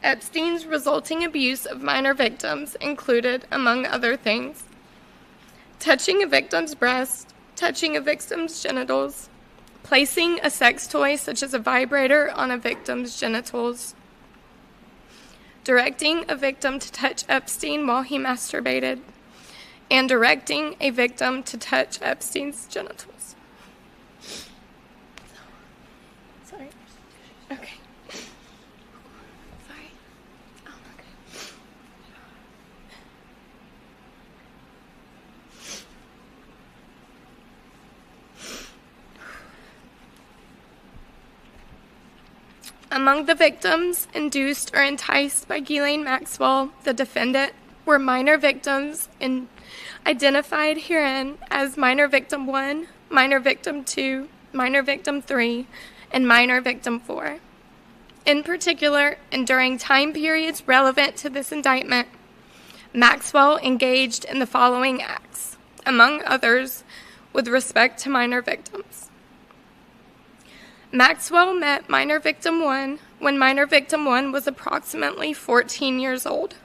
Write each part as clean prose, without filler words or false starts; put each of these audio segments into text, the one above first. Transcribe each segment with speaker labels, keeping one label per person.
Speaker 1: Epstein's resulting abuse of minor victims included, among other things, touching a victim's breast, touching a victim's genitals, placing a sex toy such as a vibrator on a victim's genitals, directing a victim to touch Epstein while he masturbated, and directing a victim to touch Epstein's genitals. Sorry. Okay. Sorry. Oh, okay. Among the victims induced or enticed by Ghislaine Maxwell, the defendant, were minor victims identified herein as minor victim 1, minor victim 2, minor victim 3, and minor victim 4. In particular, and during time periods relevant to this indictment, Maxwell engaged in the following acts, among others, with respect to minor victims. Maxwell met minor victim 1 when minor victim 1 was approximately 14 years old.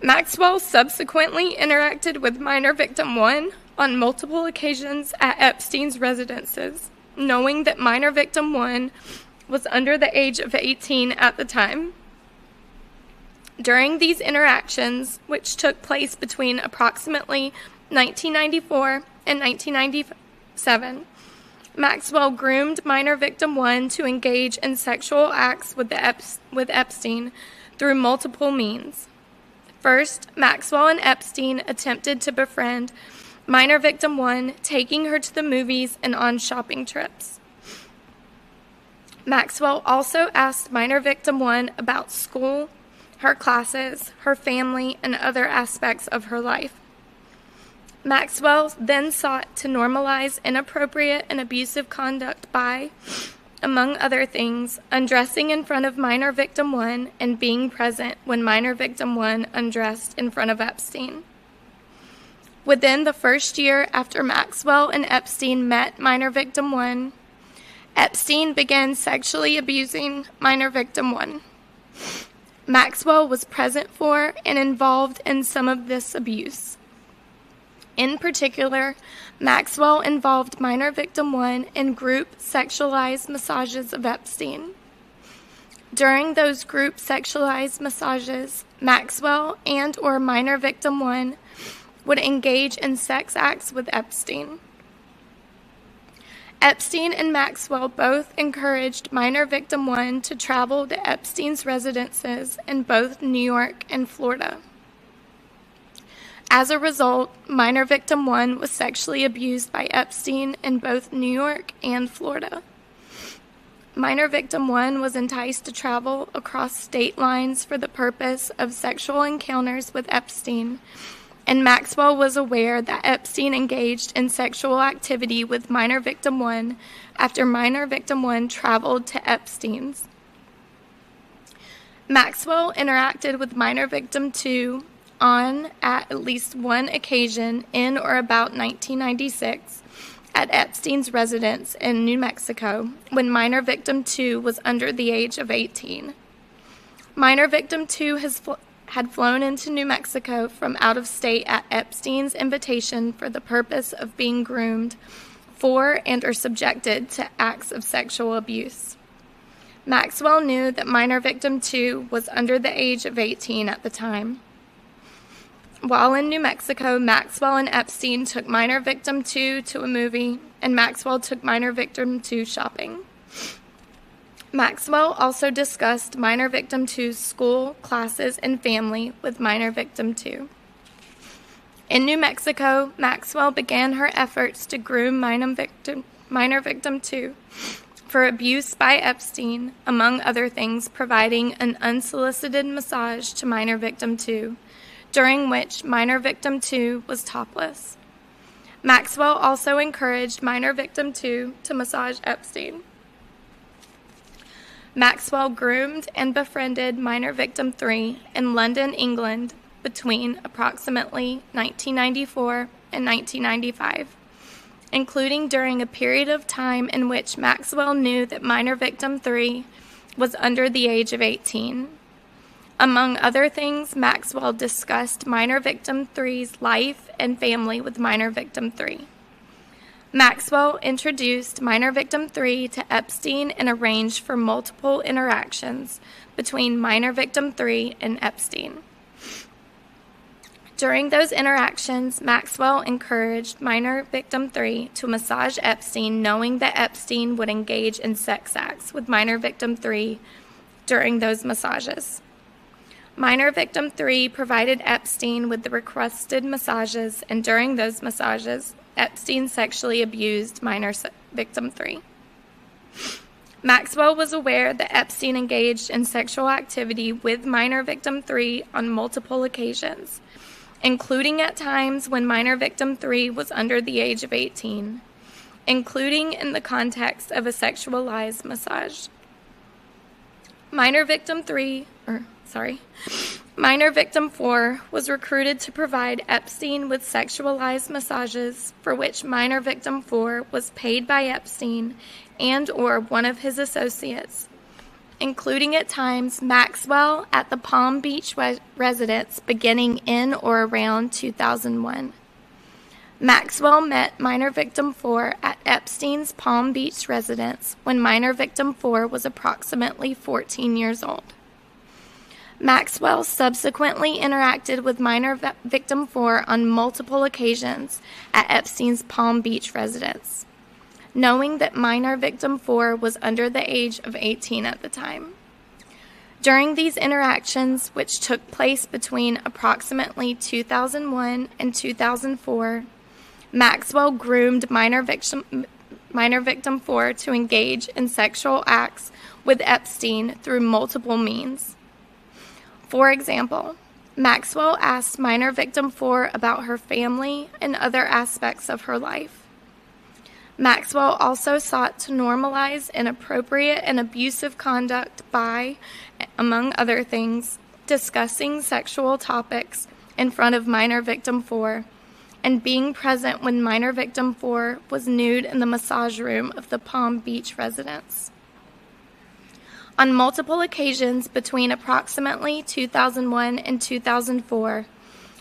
Speaker 1: Maxwell subsequently interacted with minor victim 1 on multiple occasions at Epstein's residences, knowing that minor victim 1 was under the age of 18 at the time. During these interactions, which took place between approximately 1994 and 1997, Maxwell groomed minor victim 1 to engage in sexual acts with Epstein through multiple means. First, Maxwell and Epstein attempted to befriend minor victim 1, taking her to the movies and on shopping trips. Maxwell also asked minor victim 1 about school, her classes, her family, and other aspects of her life. Maxwell then sought to normalize inappropriate and abusive conduct by, among other things, undressing in front of minor victim 1 and being present when minor victim 1 undressed in front of Epstein. Within the first year after Maxwell and Epstein met minor victim 1, Epstein began sexually abusing minor victim 1. Maxwell was present for and involved in some of this abuse. In particular, Maxwell involved minor victim 1 in group sexualized massages of Epstein. During those group sexualized massages, Maxwell and or minor victim 1 would engage in sex acts with Epstein. Epstein and Maxwell both encouraged minor victim 1 to travel to Epstein's residences in both New York and Florida. As a result, minor victim 1 was sexually abused by Epstein in both New York and Florida. Minor victim 1 was enticed to travel across state lines for the purpose of sexual encounters with Epstein, and Maxwell was aware that Epstein engaged in sexual activity with minor victim 1 after minor victim 1 traveled to Epstein's. Maxwell interacted with minor victim 2 on at least one occasion in or about 1996 at Epstein's residence in New Mexico when minor victim 2 was under the age of 18. Minor victim 2 had flown into New Mexico from out of state at Epstein's invitation for the purpose of being groomed for and or subjected to acts of sexual abuse. Maxwell knew that minor victim 2 was under the age of 18 at the time. While in New Mexico, Maxwell and Epstein took minor victim 2 to a movie, and Maxwell took minor victim 2 shopping. Maxwell also discussed minor victim 2's school, classes, and family with minor victim 2. In New Mexico, Maxwell began her efforts to groom minor victim 2 for abuse by Epstein, among other things, providing an unsolicited massage to minor victim 2, during which minor victim 2 was topless. Maxwell also encouraged minor victim 2 to massage Epstein. Maxwell groomed and befriended minor victim 3 in London, England, between approximately 1994 and 1995, including during a period of time in which Maxwell knew that minor victim 3 was under the age of 18. Among other things, Maxwell discussed minor victim 3's life and family with minor victim 3. Maxwell introduced minor victim 3 to Epstein and arranged for multiple interactions between minor victim 3 and Epstein. During those interactions, Maxwell encouraged minor victim 3 to massage Epstein, knowing that Epstein would engage in sex acts with minor victim 3 during those massages. Minor victim 3 provided Epstein with the requested massages, and during those massages, Epstein sexually abused minor victim 3. Maxwell was aware that Epstein engaged in sexual activity with minor victim 3 on multiple occasions, including at times when minor victim 3 was under the age of 18, including in the context of a sexualized massage. Minor victim 4 was recruited to provide Epstein with sexualized massages for which minor victim 4 was paid by Epstein and or one of his associates, including at times Maxwell at the Palm Beach residence beginning in or around 2001. Maxwell met minor victim 4 at Epstein's Palm Beach residence when minor victim 4 was approximately 14 years old. Maxwell subsequently interacted with minor victim 4 on multiple occasions at Epstein's Palm Beach residence, knowing that minor victim 4 was under the age of 18 at the time. During these interactions, which took place between approximately 2001 and 2004, Maxwell groomed minor victim 4 to engage in sexual acts with Epstein through multiple means. For example, Maxwell asked minor victim 4 about her family and other aspects of her life. Maxwell also sought to normalize inappropriate and abusive conduct by, among other things, discussing sexual topics in front of minor victim 4 and being present when minor victim 4 was nude in the massage room of the Palm Beach residence. On multiple occasions between approximately 2001 and 2004,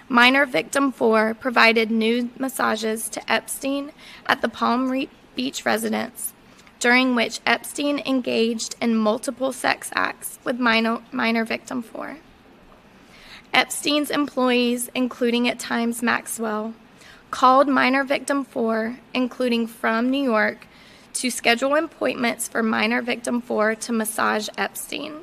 Speaker 1: minor victim 4 provided nude massages to Epstein at the Palm Beach residence, during which Epstein engaged in multiple sex acts with minor victim 4. Epstein's employees, including at times Maxwell, called minor victim 4, including from New York, to schedule appointments for minor victim 4 to massage Epstein.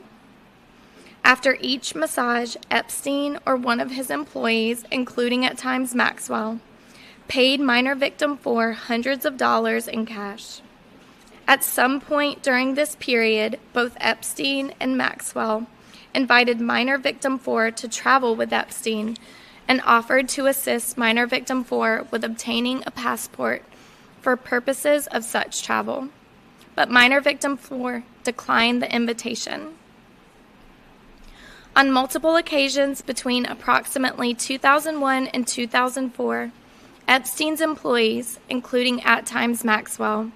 Speaker 1: After each massage, Epstein or one of his employees, including at times Maxwell, paid minor victim 4 hundreds of dollars in cash. At some point during this period, both Epstein and Maxwell invited minor victim 4 to travel with Epstein and offered to assist minor victim 4 with obtaining a passport for purposes of such travel, but minor victim 4 declined the invitation. On multiple occasions between approximately 2001 and 2004, Epstein's employees, including at times Maxwell,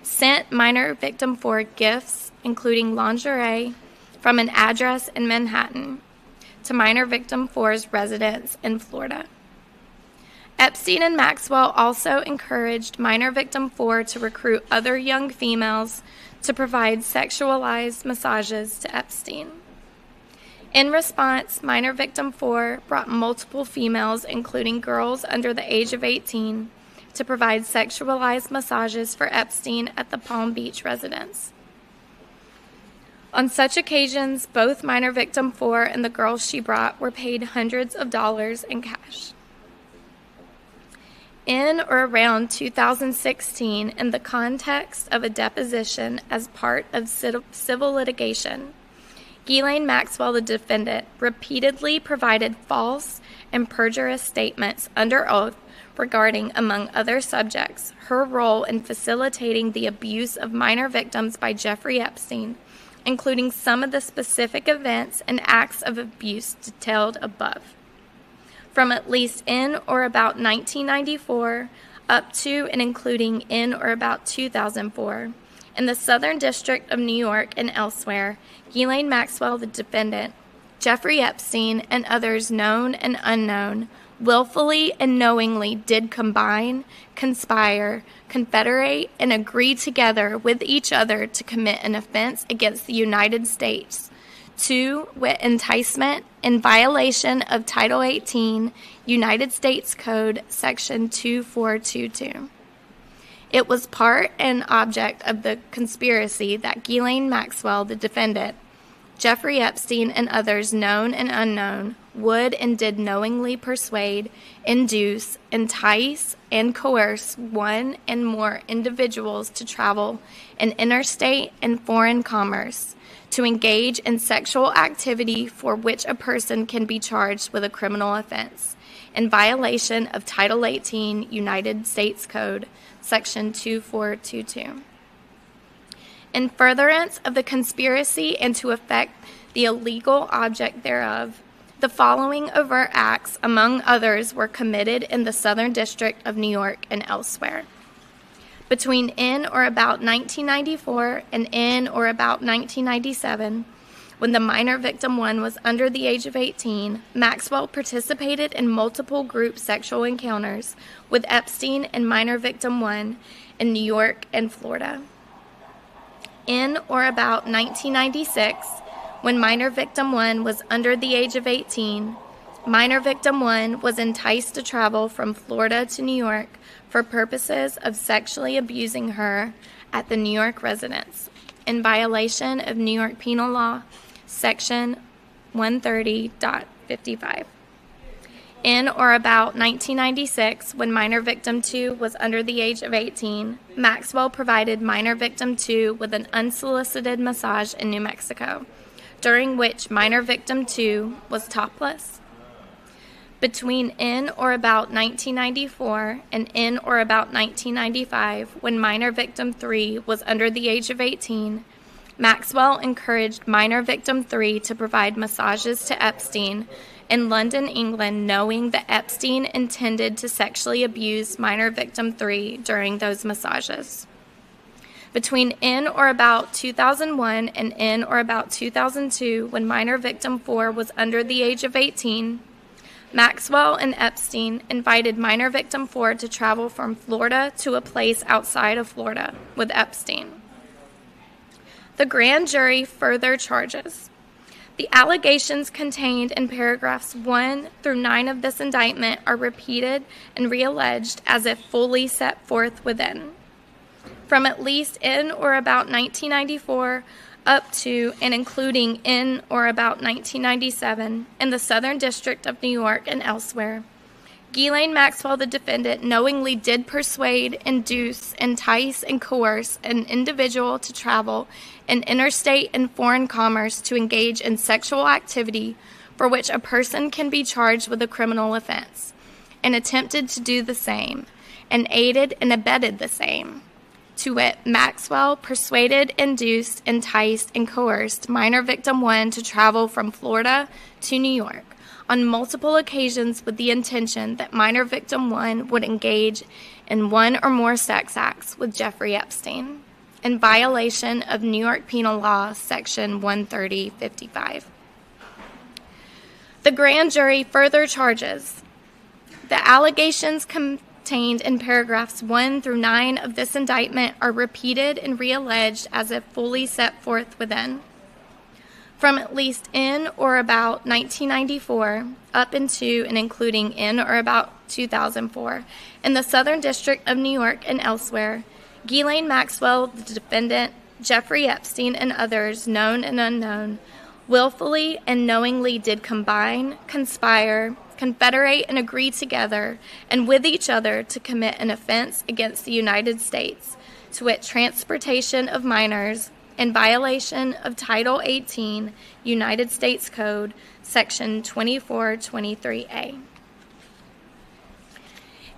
Speaker 1: sent minor victim 4 gifts, including lingerie, from an address in Manhattan to minor victim 4's residence in Florida. Epstein and Maxwell also encouraged minor victim 4 to recruit other young females to provide sexualized massages to Epstein. In response, minor victim 4 brought multiple females, including girls under the age of 18, to provide sexualized massages for Epstein at the Palm Beach residence. On such occasions, both minor victim 4 and the girls she brought were paid hundreds of dollars in cash. In or around 2016, in the context of a deposition as part of civil litigation, Ghislaine Maxwell, the defendant, repeatedly provided false and perjurious statements under oath regarding, among other subjects, her role in facilitating the abuse of minor victims by Jeffrey Epstein, including some of the specific events and acts of abuse detailed above. From at least in or about 1994 up to and including in or about 2004, In the Southern District of New York and elsewhere, Ghislaine Maxwell, the defendant, Jeffrey Epstein, and others known and unknown, willfully and knowingly did combine, conspire, confederate, and agree together with each other to commit an offense against the United States. 2. With enticement in violation of Title 18, United States Code, Section 2422. It was part and object of the conspiracy that Ghislaine Maxwell, the defendant, Jeffrey Epstein, and others known and unknown would and did knowingly persuade, induce, entice, and coerce one and more individuals to travel in interstate and foreign commerce, to engage in sexual activity for which a person can be charged with a criminal offense, in violation of Title 18 United States Code, Section 2422. In furtherance of the conspiracy and to effect the illegal object thereof, the following overt acts, among others, were committed in the Southern District of New York and elsewhere. Between in or about 1994 and in or about 1997, when the minor victim 1 was under the age of 18, Maxwell participated in multiple group sexual encounters with Epstein and minor victim 1 in New York and Florida. In or about 1996, when minor victim 1 was under the age of 18, minor victim 1 was enticed to travel from Florida to New York for purposes of sexually abusing her at the New York residence, in violation of New York Penal Law, Section 130.55. In or about 1996, when minor victim 2 was under the age of 18, Maxwell provided minor victim 2 with an unsolicited massage in New Mexico, during which minor victim 2 was topless. Between in or about 1994 and in or about 1995, when minor victim 3 was under the age of 18, Maxwell encouraged minor victim 3 to provide massages to Epstein in London, England, knowing that Epstein intended to sexually abuse minor victim 3 during those massages. Between in or about 2001 and in or about 2002, when minor victim 4 was under the age of 18, Maxwell and Epstein invited minor victim 4 to travel from Florida to a place outside of Florida with Epstein. The grand jury further charges. The allegations contained in paragraphs 1 through 9 of this indictment are repeated and realleged as if fully set forth within. From at least in or about 1994 up to and including in or about 1997 in the Southern District of New York and elsewhere, Ghislaine Maxwell, the defendant, knowingly did persuade, induce, entice, and coerce an individual to travel in interstate and foreign commerce to engage in sexual activity for which a person can be charged with a criminal offense, and attempted to do the same, and aided and abetted the same. To wit, Maxwell persuaded, induced, enticed, and coerced minor victim 1 to travel from Florida to New York on multiple occasions with the intention that minor victim 1 would engage in one or more sex acts with Jeffrey Epstein, in violation of New York Penal Law, Section 130.55. The grand jury further charges. The allegations contained in paragraphs 1 through 9 of this indictment are repeated and realleged as if fully set forth within. From at least in or about 1994 up into and including in or about 2004 in the Southern District of New York and elsewhere, Ghislaine Maxwell, the defendant, Jeffrey Epstein, and others, known and unknown, willfully and knowingly did combine, conspire, confederate, and agree together and with each other to commit an offense against the United States, to wit, transportation of minors, in violation of Title 18, United States Code, Section 2423A.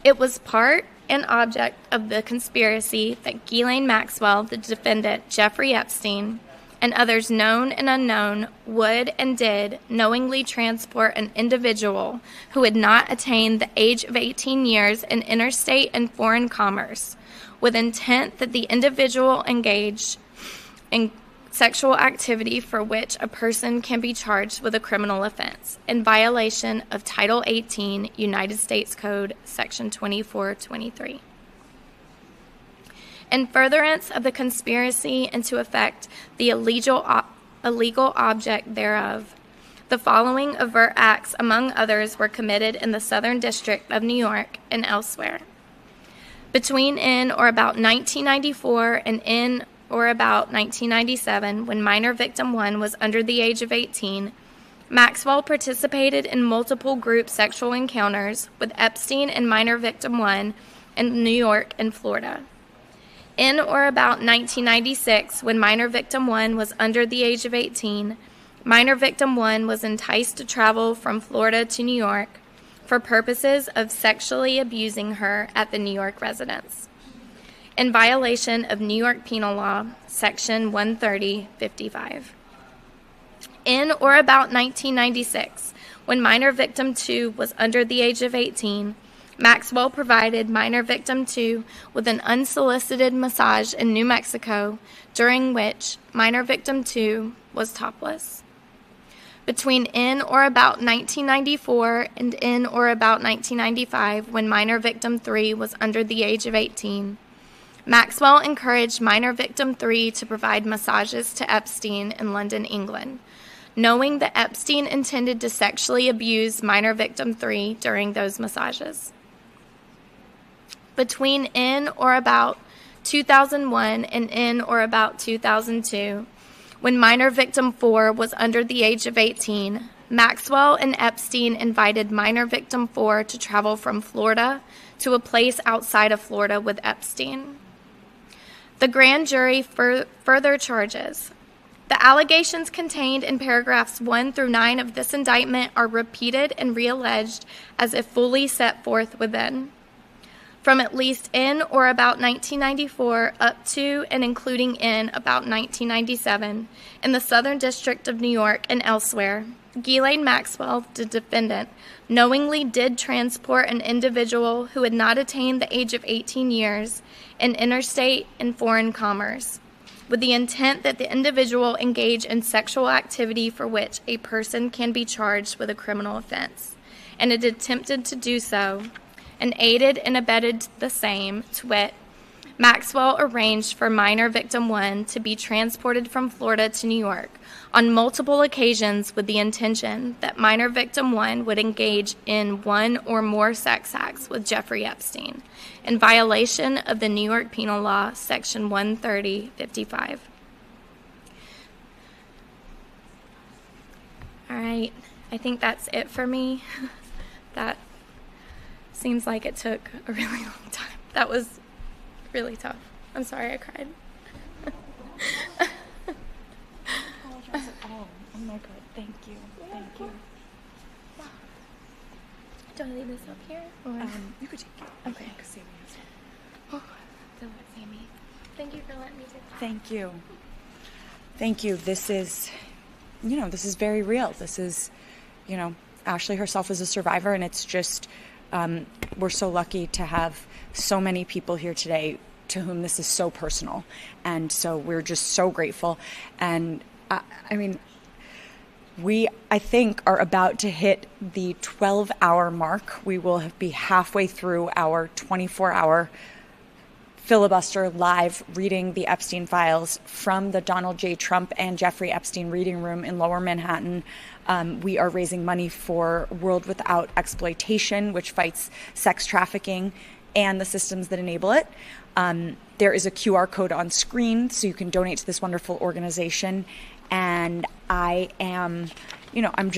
Speaker 1: It was part and object of the conspiracy that Ghislaine Maxwell, the defendant, Jeffrey Epstein, and others known and unknown would and did knowingly transport an individual who had not attained the age of 18 years in interstate and foreign commerce, with intent that the individual engage in sexual activity for which a person can be charged with a criminal offense in violation of Title 18 United States Code Section 2423. In furtherance of the conspiracy and to effect the illegal object thereof, the following overt acts, among others, were committed in the Southern District of New York and elsewhere. Between in or about 1994 and in or about 1997, when minor victim 1 was under the age of 18, Maxwell participated in multiple group sexual encounters with Epstein and minor victim 1 in New York and Florida. In or about 1996, when minor victim 1 was under the age of 18, minor victim 1 was enticed to travel from Florida to New York for purposes of sexually abusing her at the New York residence, in violation of New York Penal Law, Section 130-55. In or about 1996, when minor victim 2 was under the age of 18, Maxwell provided minor victim 2 with an unsolicited massage in New Mexico, during which minor victim 2 was topless. Between in or about 1994 and in or about 1995, when minor victim 3 was under the age of 18, Maxwell encouraged minor victim 3 to provide massages to Epstein in London, England, knowing that Epstein intended to sexually abuse minor victim 3 during those massages. Between in or about 2001 and in or about 2002, when minor victim 4 was under the age of 18, Maxwell and Epstein invited minor victim 4 to travel from Florida to a place outside of Florida with Epstein. The grand jury further charges. The allegations contained in paragraphs 1 through 9 of this indictment are repeated and realleged as if fully set forth within. From at least in or about 1994 up to and including in about 1997, in the Southern District of New York and elsewhere, Ghislaine Maxwell, the defendant, knowingly did transport an individual who had not attained the age of 18 years in interstate and foreign commerce, with the intent that the individual engage in sexual activity for which a person can be charged with a criminal offense, and had attempted to do so, and aided and abetted the same, to wit, Maxwell arranged for minor victim 1 to be transported from Florida to New York on multiple occasions with the intention that minor victim 1 would engage in one or more sex acts with Jeffrey Epstein, in violation of the New York Penal Law, Section 130-55. All right, I think that's it for me. That seems like it took a really long time. That was really tough. I'm sorry I cried.
Speaker 2: Apologize at all. Oh my god, thank you. Thank you.
Speaker 1: Do I leave this up here? Or?
Speaker 2: You could take it.
Speaker 1: Okay.
Speaker 2: Sammy has it.
Speaker 1: Oh, don't let Sammy. Thank you for letting me take that.
Speaker 2: Thank you. Thank you. This is very real. This is, Ashley herself is a survivor, and it's just, we're so lucky to have so many people here today to whom this is so personal. And so we're just so grateful. And we, I think, are about to hit the 12-hour mark. We will be halfway through our 24-hour filibuster live reading the Epstein files from the Donald J. Trump and Jeffrey Epstein reading room in Lower Manhattan. We are raising money for World Without Exploitation, which fights sex trafficking and the systems that enable it. There is a QR code on screen, so you can donate to this wonderful organization. And I am, I'm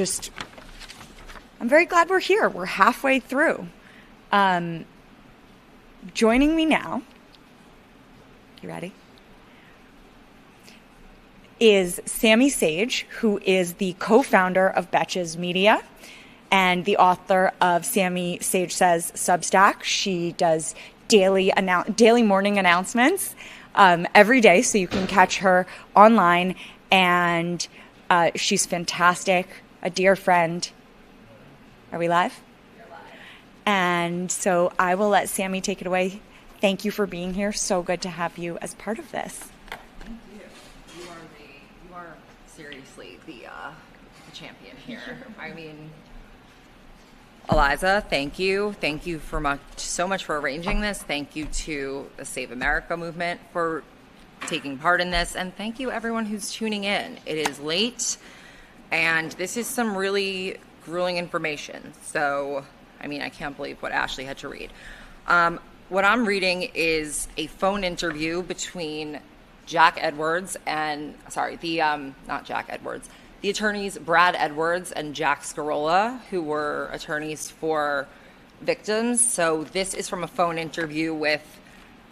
Speaker 2: very glad we're here. We're halfway through. Joining me now, you ready? Is Sammy Sage, who is the co-founder of Betches Media and the author of Sammy Sage Says Substack. She does daily morning announcements every day, so you can catch her online. And she's fantastic, a dear friend. Are we live? You're live. And so I will let Sammy take it away. Thank you for being here. So good to have you as part of this.
Speaker 3: Thank you. You are seriously the champion here. I mean, Eliza, thank you. Thank you so much for arranging this. Thank you to the Save America movement for taking part in this. And thank you everyone who's tuning in. It is late and this is some really grueling information. So, I mean, I can't believe what Ashley had to read. What I'm reading is a phone interview between the attorneys Brad Edwards and Jack Scarola, who were attorneys for victims. So this is from a phone interview with,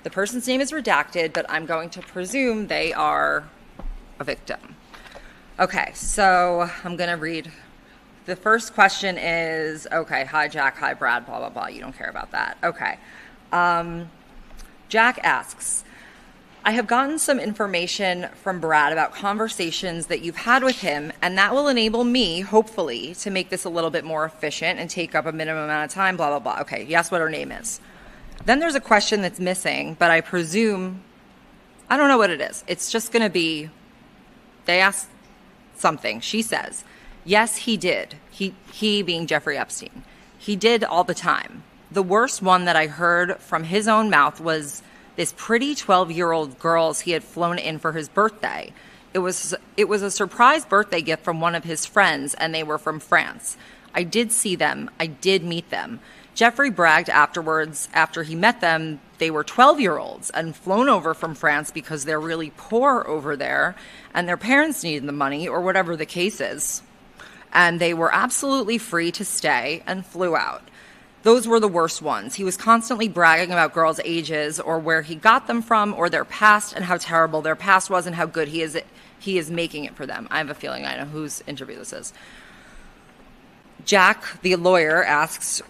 Speaker 3: the person's name is redacted, but I'm going to presume they are a victim. Okay, so I'm going to read. The first question is, okay, hi Jack, hi Brad, blah, blah, blah. You don't care about that. Okay. Jack asks, I have gotten some information from Brad about conversations that you've had with him, and that will enable me, hopefully, to make this a little bit more efficient and take up a minimum amount of time, blah, blah, blah. Okay, yes, what her name is. Then there's a question that's missing, but I presume, I don't know what it is. It's just going to be, they ask something. She says, yes, he did. He being Jeffrey Epstein. He did all the time. The worst one that I heard from his own mouth was this pretty 12-year-old girls he had flown in for his birthday. It was a surprise birthday gift from one of his friends, and they were from France. I did see them. I did meet them. Jeffrey bragged afterwards, after he met them, they were 12-year-olds and flown over from France because they're really poor over there, and their parents needed the money, or whatever the case is. And they were absolutely free to stay and flew out. Those were the worst ones. He was constantly bragging about girls' ages or where he got them from or their past and how terrible their past was and how good he is making it for them. I have a feeling I know whose interview this is. Jack, the lawyer, asks,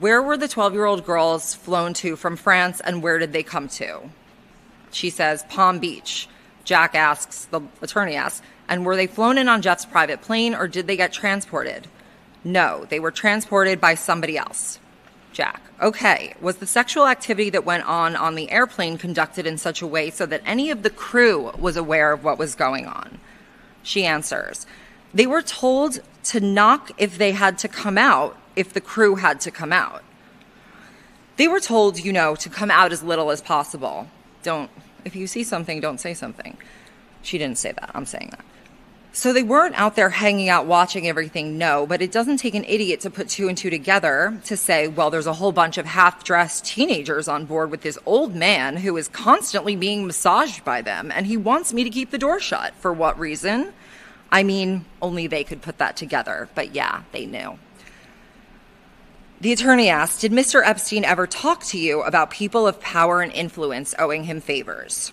Speaker 3: where were the 12-year-old girls flown to from France and where did they come to? She says, Palm Beach. Jack asks, the attorney asks, and were they flown in on Jeff's private plane or did they get transported? No, they were transported by somebody else. Jack, okay, was the sexual activity that went on the airplane conducted in such a way so that any of the crew was aware of what was going on? She answers, they were told to knock if they had to come out, if the crew had to come out. They were told, to come out as little as possible. If you see something, don't say something. She didn't say that, I'm saying that. So they weren't out there hanging out watching everything, no, but it doesn't take an idiot to put two and two together to say, well, there's a whole bunch of half-dressed teenagers on board with this old man who is constantly being massaged by them, and he wants me to keep the door shut. For what reason? I mean, only they could put that together, but yeah, they knew. The attorney asked, did Mr. Epstein ever talk to you about people of power and influence owing him favors?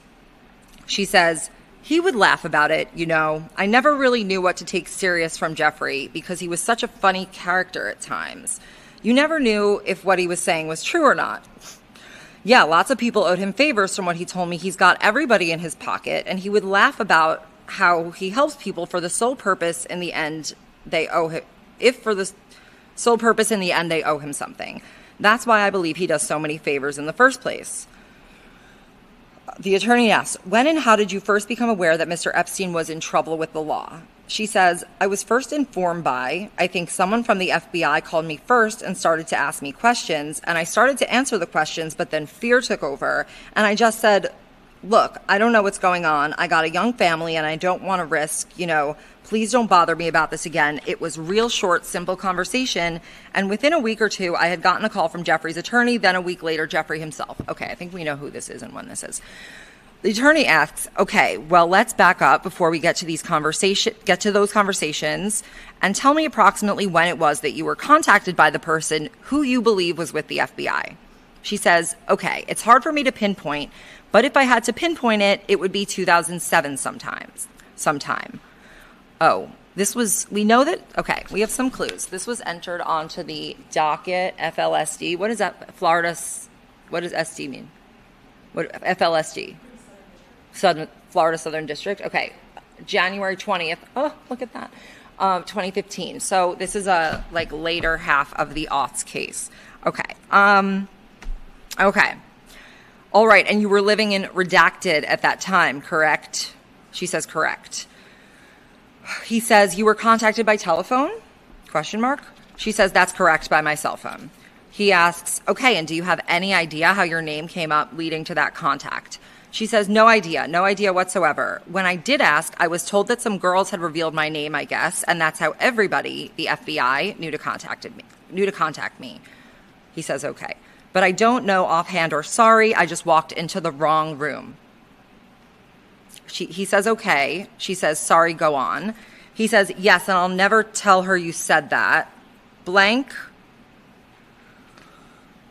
Speaker 3: She says, he would laugh about it, I never really knew what to take serious from Jeffrey because he was such a funny character at times. You never knew if what he was saying was true or not. Yeah, lots of people owed him favors from what he told me. He's got everybody in his pocket, and he would laugh about how he helps people for the sole purpose in the end they owe him. If for the sole purpose in the end they owe him something. That's why I believe he does so many favors in the first place. The attorney asks, when and how did you first become aware that Mr. Epstein was in trouble with the law? She says, I was first informed by, I think someone from the FBI called me first and started to ask me questions, and I started to answer the questions, but then fear took over, and I just said, look, I don't know what's going on. I got a young family, and I don't want to risk, please don't bother me about this again. It was real short, simple conversation, and within a week or two, I had gotten a call from Jeffrey's attorney, then a week later, Jeffrey himself. Okay, I think we know who this is and when this is. The attorney asks, okay, well, let's back up before we get to those conversations and tell me approximately when it was that you were contacted by the person who you believe was with the FBI. She says, okay, it's hard for me to pinpoint, but if I had to pinpoint it, it would be 2007 sometime. Oh, we know that, okay, we have some clues. This was entered onto the docket, FLSD. What is that? What does SD mean? What, FLSD? Florida Southern District. Okay, January 20th. Oh, look at that. 2015. So this is a later half of the aughts case. Okay. Okay. All right, and you were living in Redacted at that time, correct? She says, correct. He says, you were contacted by telephone? Question mark. She says, that's correct, by my cell phone. He asks, okay, and do you have any idea how your name came up leading to that contact? She says, no idea whatsoever. When I did ask, I was told that some girls had revealed my name, I guess, and that's how everybody, the FBI, knew to contact me. He says, okay. But I don't know offhand or sorry, I just walked into the wrong room. He says, okay. She says, sorry, go on. He says, yes, and I'll never tell her you said that. Blank.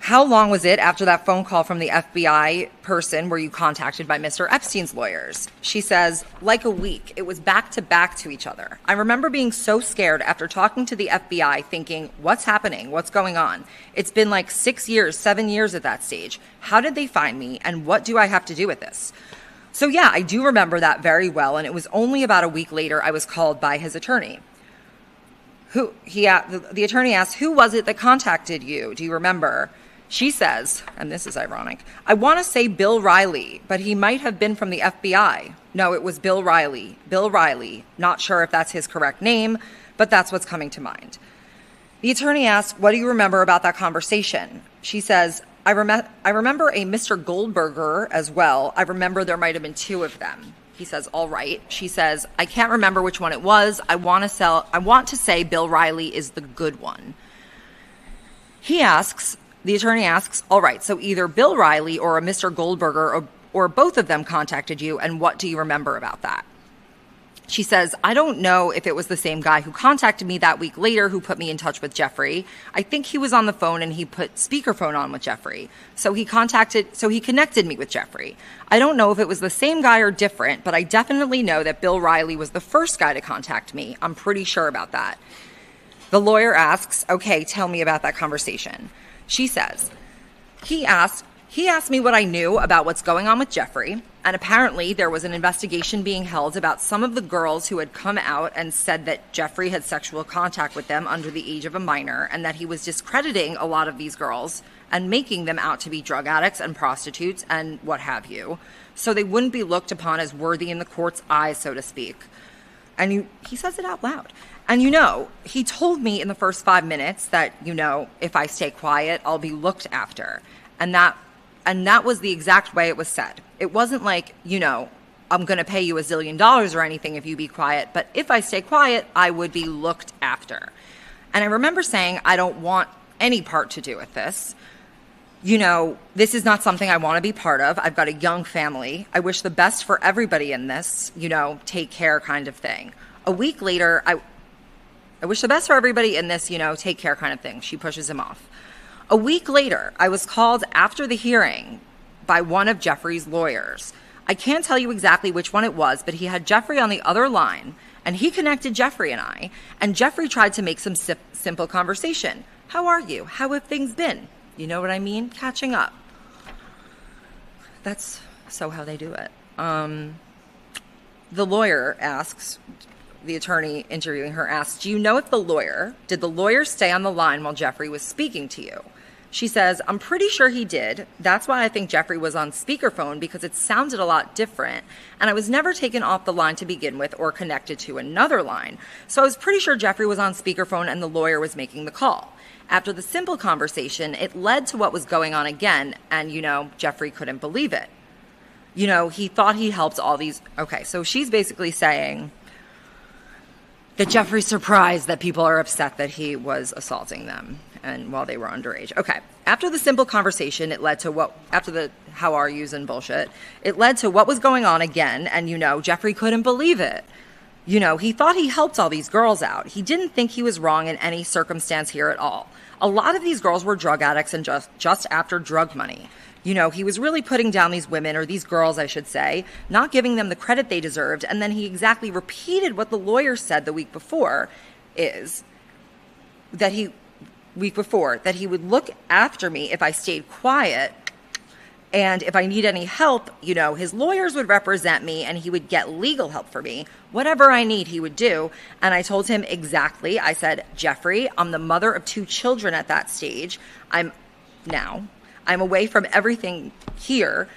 Speaker 3: How long was it after that phone call from the FBI person were you contacted by Mr. Epstein's lawyers? She says, like a week. It was back to each other. I remember being so scared after talking to the FBI thinking, what's happening? What's going on? It's been like 6 years, 7 years at that stage. How did they find me? And what do I have to do with this? So yeah, I do remember that very well. And it was only about a week later I was called by his attorney. The attorney asked, who was it that contacted you? Do you remember? She says, and this is ironic, I want to say Bill Riley, but he might have been from the FBI. No, it was Bill Riley. Bill Riley. Not sure if that's his correct name, but that's what's coming to mind. The attorney asks, what do you remember about that conversation? She says, I remember a Mr. Goldberger as well. I remember there might have been two of them. He says, all right. She says, I can't remember which one it was. I want to say Bill Riley is the good one. The attorney asks, all right, so either Bill Riley or a Mr. Goldberger or both of them contacted you, and what do you remember about that? She says, I don't know if it was the same guy who contacted me that week later who put me in touch with Jeffrey. I think he was on the phone and he put speakerphone on with Jeffrey. So he connected me with Jeffrey. I don't know if it was the same guy or different, but I definitely know that Bill Riley was the first guy to contact me. I'm pretty sure about that. The lawyer asks, okay, tell me about that conversation. She says, he asked me what I knew about what's going on with Jeffrey, and apparently there was an investigation being held about some of the girls who had come out and said that Jeffrey had sexual contact with them under the age of a minor, and that he was discrediting a lot of these girls and making them out to be drug addicts and prostitutes and what have you, so they wouldn't be looked upon as worthy in the court's eyes, so to speak. And he says it out loud. And he told me in the first 5 minutes that, if I stay quiet, I'll be looked after. And that was the exact way it was said. It wasn't like, I'm going to pay you $1 zillion or anything if you be quiet. But if I stay quiet, I would be looked after. And I remember saying, I don't want any part to do with this. This is not something I want to be part of. I've got a young family. I wish the best for everybody in this, take care kind of thing. A week later, I wish the best for everybody in this, take care kind of thing. She pushes him off. A week later, I was called after the hearing by one of Jeffrey's lawyers. I can't tell you exactly which one it was, but he had Jeffrey on the other line, and he connected Jeffrey and I, and Jeffrey tried to make some simple conversation. How are you? How have things been? You know what I mean? Catching up. That's so how they do it. The lawyer asks, the attorney interviewing her asks, did the lawyer stay on the line while Jeffrey was speaking to you? She says, I'm pretty sure he did. That's why I think Jeffrey was on speakerphone, because it sounded a lot different. And I was never taken off the line to begin with or connected to another line. So I was pretty sure Jeffrey was on speakerphone and the lawyer was making the call. After the simple conversation, it led to what was going on again. And, Jeffrey couldn't believe it. He thought he helped all these. Okay, so she's basically saying that Jeffrey's surprised that people are upset that he was assaulting them and while they were underage. Okay. After the simple conversation, it led to after the how are yous and bullshit, it led to what was going on again. And, Jeffrey couldn't believe it. He thought he helped all these girls out. He didn't think he was wrong in any circumstance here at all. A lot of these girls were drug addicts and just after drug money. He was really putting down these women, or these girls, I should say, not giving them the credit they deserved. And then he exactly repeated what the lawyer said the week before, that he would look after me if I stayed quiet. And if I need any help, his lawyers would represent me and he would get legal help for me. Whatever I need, he would do. And I told him exactly. I said, Jeffrey, I'm the mother of 2 children at that stage. I I'm away from everything here.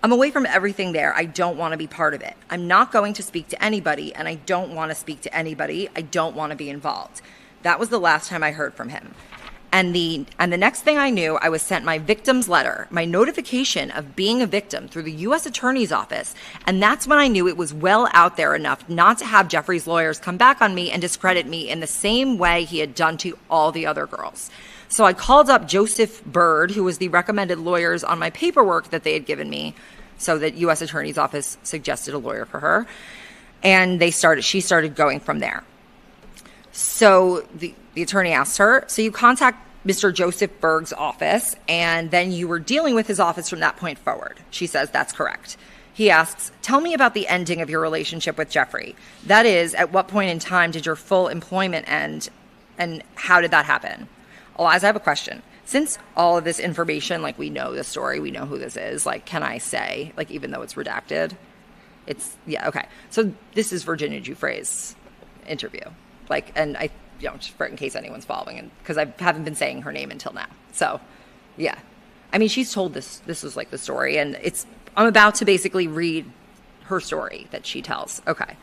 Speaker 3: I'm away from everything there. I don't want to be part of it. I'm not going to speak to anybody, and I don't want to speak to anybody. I don't want to be involved. That was the last time I heard from him. And the next thing I knew, I was sent my victim's letter, my notification of being a victim through the U.S. Attorney's Office. And that's when I knew it was well out there enough not to have Jeffrey's lawyers come back on me and discredit me in the same way he had done to all the other girls. So I called up Joseph Bird, who was the recommended lawyers on my paperwork that they had given me. So the U.S. Attorney's Office suggested a lawyer for her. And she started going from there. So the attorney asked her, so you contact Mr. Joseph Berg's office, and then you were dealing with his office from that point forward. She says, that's correct. He asks, tell me about the ending of your relationship with Jeffrey. That is, at what point in time did your full employment end, and how did that happen? Eliza, I have a question. Since all of this information, like we know the story, we know who this is, like can I say, like even though it's redacted? Yeah, okay. So this is Virginia Giuffre's interview. Like, and I, just for in case anyone's following, and because I haven't been saying her name until now. So, yeah. I mean, she's told this was like the story, and I'm about to basically read her story that she tells. Okay.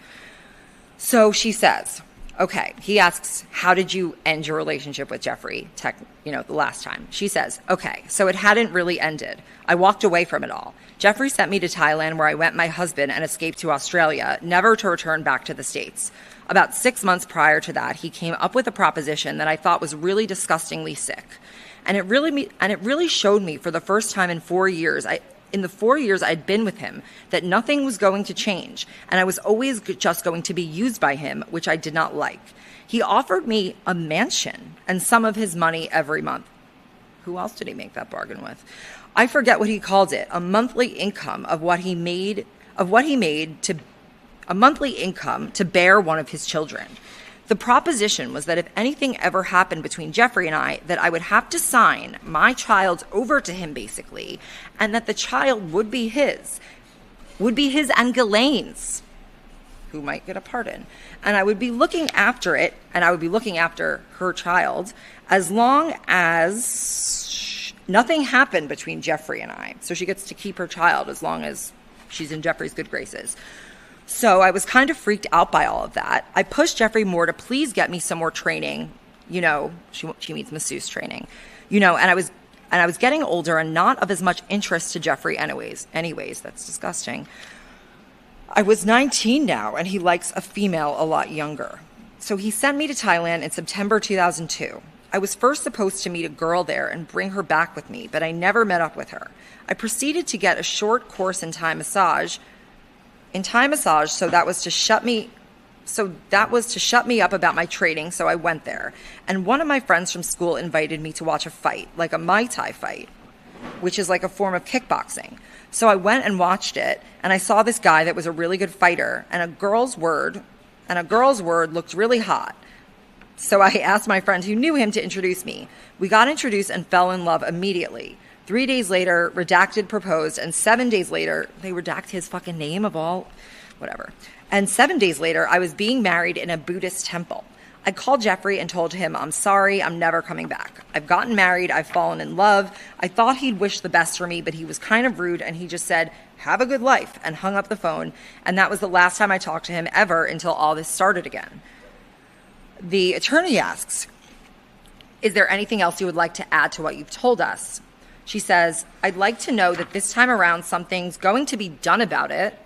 Speaker 3: So she says, okay, he asks, how did you end your relationship with Jeffrey, the last time? She says, okay, so it hadn't really ended. I walked away from it all. Jeffrey sent me to Thailand, where I met my husband and escaped to Australia, never to return back to the States. About 6 months prior to that, he came up with a proposition that I thought was really disgustingly sick. And it really showed me for the first time in 4 years, in the 4 years I'd been with him, that nothing was going to change, and I was always just going to be used by him, which I did not like. He offered me a mansion and some of his money every month. Who else did he make that bargain with? I forget what he called it, a monthly income of what he made a monthly income to bear one of his children. The proposition was that if anything ever happened between Jeffrey and I, that I would have to sign my child over to him, basically, and that the child would be his and Ghislaine's, who might get a pardon. And I would be looking after it, and I would be looking after her child, as long as nothing happened between Jeffrey and I. So she gets to keep her child as long as she's in Jeffrey's good graces. So I was kind of freaked out by all of that. I pushed Jeffrey more to please get me some more training. She means masseuse training. And I was getting older and not of as much interest to Jeffrey anyways. That's disgusting. I was 19 now, and he likes a female a lot younger. So he sent me to Thailand in September 2002. I was first supposed to meet a girl there and bring her back with me, but I never met up with her. I proceeded to get a short course in Thai massage, so that was to shut me up about my training, so I went there. And one of my friends from school invited me to watch a fight, like a Muay Thai fight, which is like a form of kickboxing. So I went and watched it, and I saw this guy that was a really good fighter, and a girl's word looked really hot. So I asked my friend who knew him to introduce me. We got introduced and fell in love immediately. 3 days later, redacted proposed, and 7 days later, they redact his fucking name of all, whatever. And 7 days later, I was being married in a Buddhist temple. I called Jeffrey and told him, I'm sorry, I'm never coming back. I've gotten married, I've fallen in love. I thought he'd wish the best for me, but he was kind of rude, and he just said, have a good life, and hung up the phone. And that was the last time I talked to him ever until all this started again. The attorney asks, is there anything else you would like to add to what you've told us? She says, I'd like to know that this time around something's going to be done about it,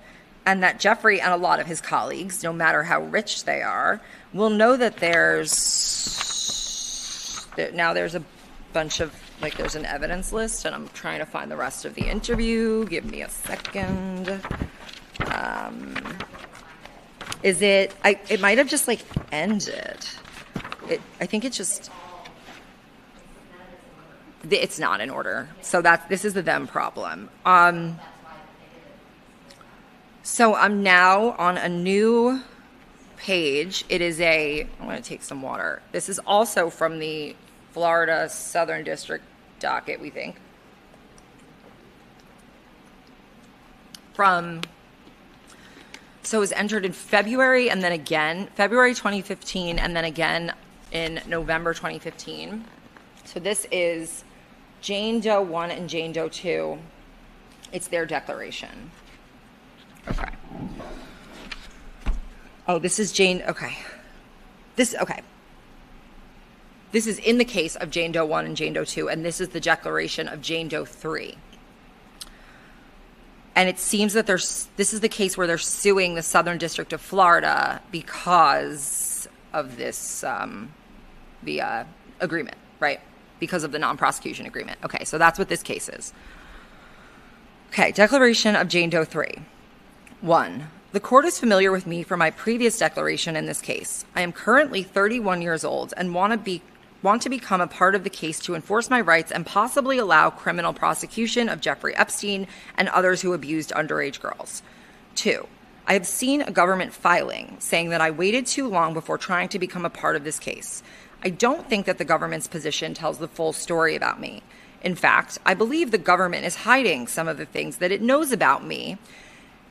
Speaker 3: and that Jeffrey and a lot of his colleagues, no matter how rich they are, will know that there's a bunch of, there's an evidence list, and I'm trying to find the rest of the interview. Give me a second. It might have just, ended. I think it just... It's not in order. So this is the them problem. So I'm now on a new page. It is I'm going to take some water. This is also from the Florida Southern District docket, we think. So it was entered in February and then again, February 2015, and then again in November 2015. So this is Jane Doe 1 and Jane Doe 2, it's their declaration. Okay. Oh, this is Jane, okay. This is in the case of Jane Doe 1 and Jane Doe 2, and this is the declaration of Jane Doe 3. And it seems that this is the case where they're suing the Southern District of Florida because of this, the agreement, right? Because of the non-prosecution agreement. Okay, so that's what this case is. Okay, declaration of Jane Doe 3. 1. The court is familiar with me from my previous declaration in this case. I am currently 31 years old and want to become a part of the case to enforce my rights and possibly allow criminal prosecution of Jeffrey Epstein and others who abused underage girls. 2. I have seen a government filing saying that I waited too long before trying to become a part of this case. I don't think that the government's position tells the full story about me. In fact, I believe the government is hiding some of the things that it knows about me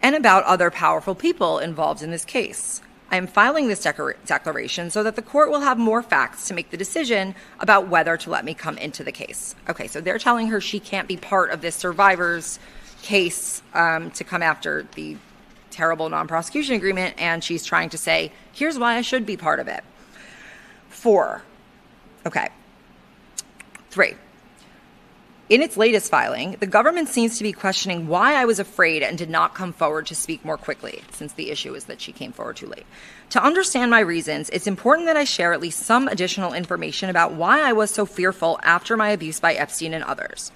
Speaker 3: and about other powerful people involved in this case. I am filing this declaration so that the court will have more facts to make the decision about whether to let me come into the case. Okay, so they're telling her she can't be part of this survivor's case to come after the terrible non-prosecution agreement, and she's trying to say, here's why I should be part of it. 4. Okay. 3. In its latest filing, the government seems to be questioning why I was afraid and did not come forward to speak more quickly, since the issue is that she came forward too late. To understand my reasons, it's important that I share at least some additional information about why I was so fearful after my abuse by Epstein and others.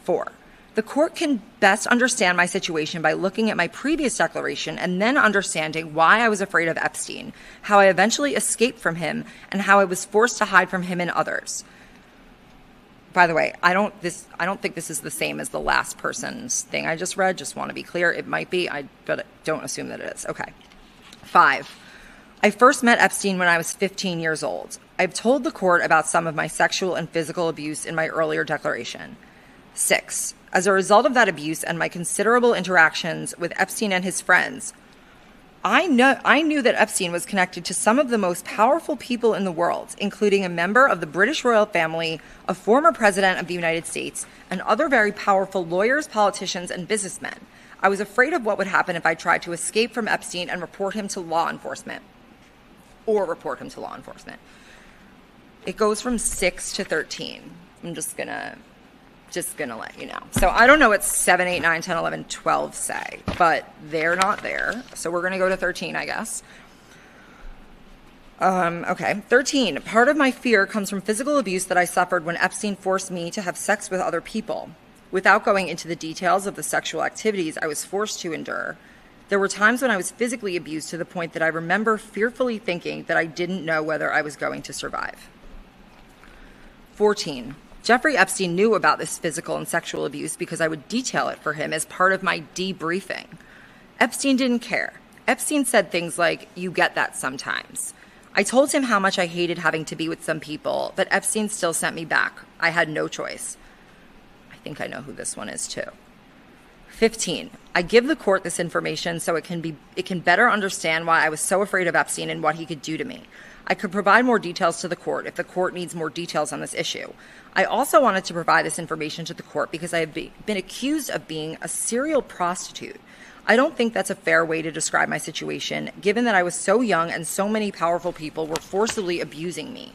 Speaker 3: 4. The court can best understand my situation by looking at my previous declaration and then understanding why I was afraid of Epstein, how I eventually escaped from him, and how I was forced to hide from him and others. By the way, I don't think this is the same as the last person's thing I just read. Just want to be clear. It might be, but don't assume that it is. Okay. 5. I first met Epstein when I was 15 years old. I've told the court about some of my sexual and physical abuse in my earlier declaration. 6. As a result of that abuse and my considerable interactions with Epstein and his friends, I knew that Epstein was connected to some of the most powerful people in the world, including a member of the British royal family, a former president of the United States, and other very powerful lawyers, politicians, and businessmen. I was afraid of what would happen if I tried to escape from Epstein and report him to law enforcement. It goes from 6 to 13. I'm just gonna let you know. So I don't know what 7, 8, 9, 10, 11, 12 say, but they're not there. So we're going to go to 13, I guess. Okay. 13. Part of my fear comes from physical abuse that I suffered when Epstein forced me to have sex with other people. Without going into the details of the sexual activities I was forced to endure, there were times when I was physically abused to the point that I remember fearfully thinking that I didn't know whether I was going to survive. 14. Jeffrey Epstein knew about this physical and sexual abuse because I would detail it for him as part of my debriefing. Epstein didn't care. Epstein said things like, "You get that sometimes." I told him how much I hated having to be with some people, but Epstein still sent me back. I had no choice. I think I know who this one is too. 15. I give the court this information so it can better understand why I was so afraid of Epstein and what he could do to me. I could provide more details to the court if the court needs more details on this issue. I also wanted to provide this information to the court because I have been accused of being a serial prostitute. I don't think that's a fair way to describe my situation, given that I was so young and so many powerful people were forcibly abusing me.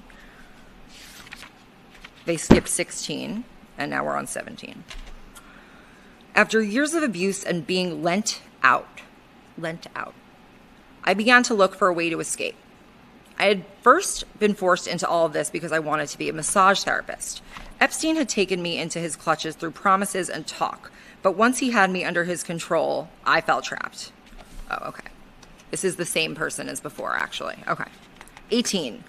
Speaker 3: They skipped 16, and now we're on 17. After years of abuse and being lent out, I began to look for a way to escape. I had first been forced into all of this because I wanted to be a massage therapist. Epstein had taken me into his clutches through promises and talk, but once he had me under his control, I felt trapped. Oh, okay. This is the same person as before, actually. Okay. 18.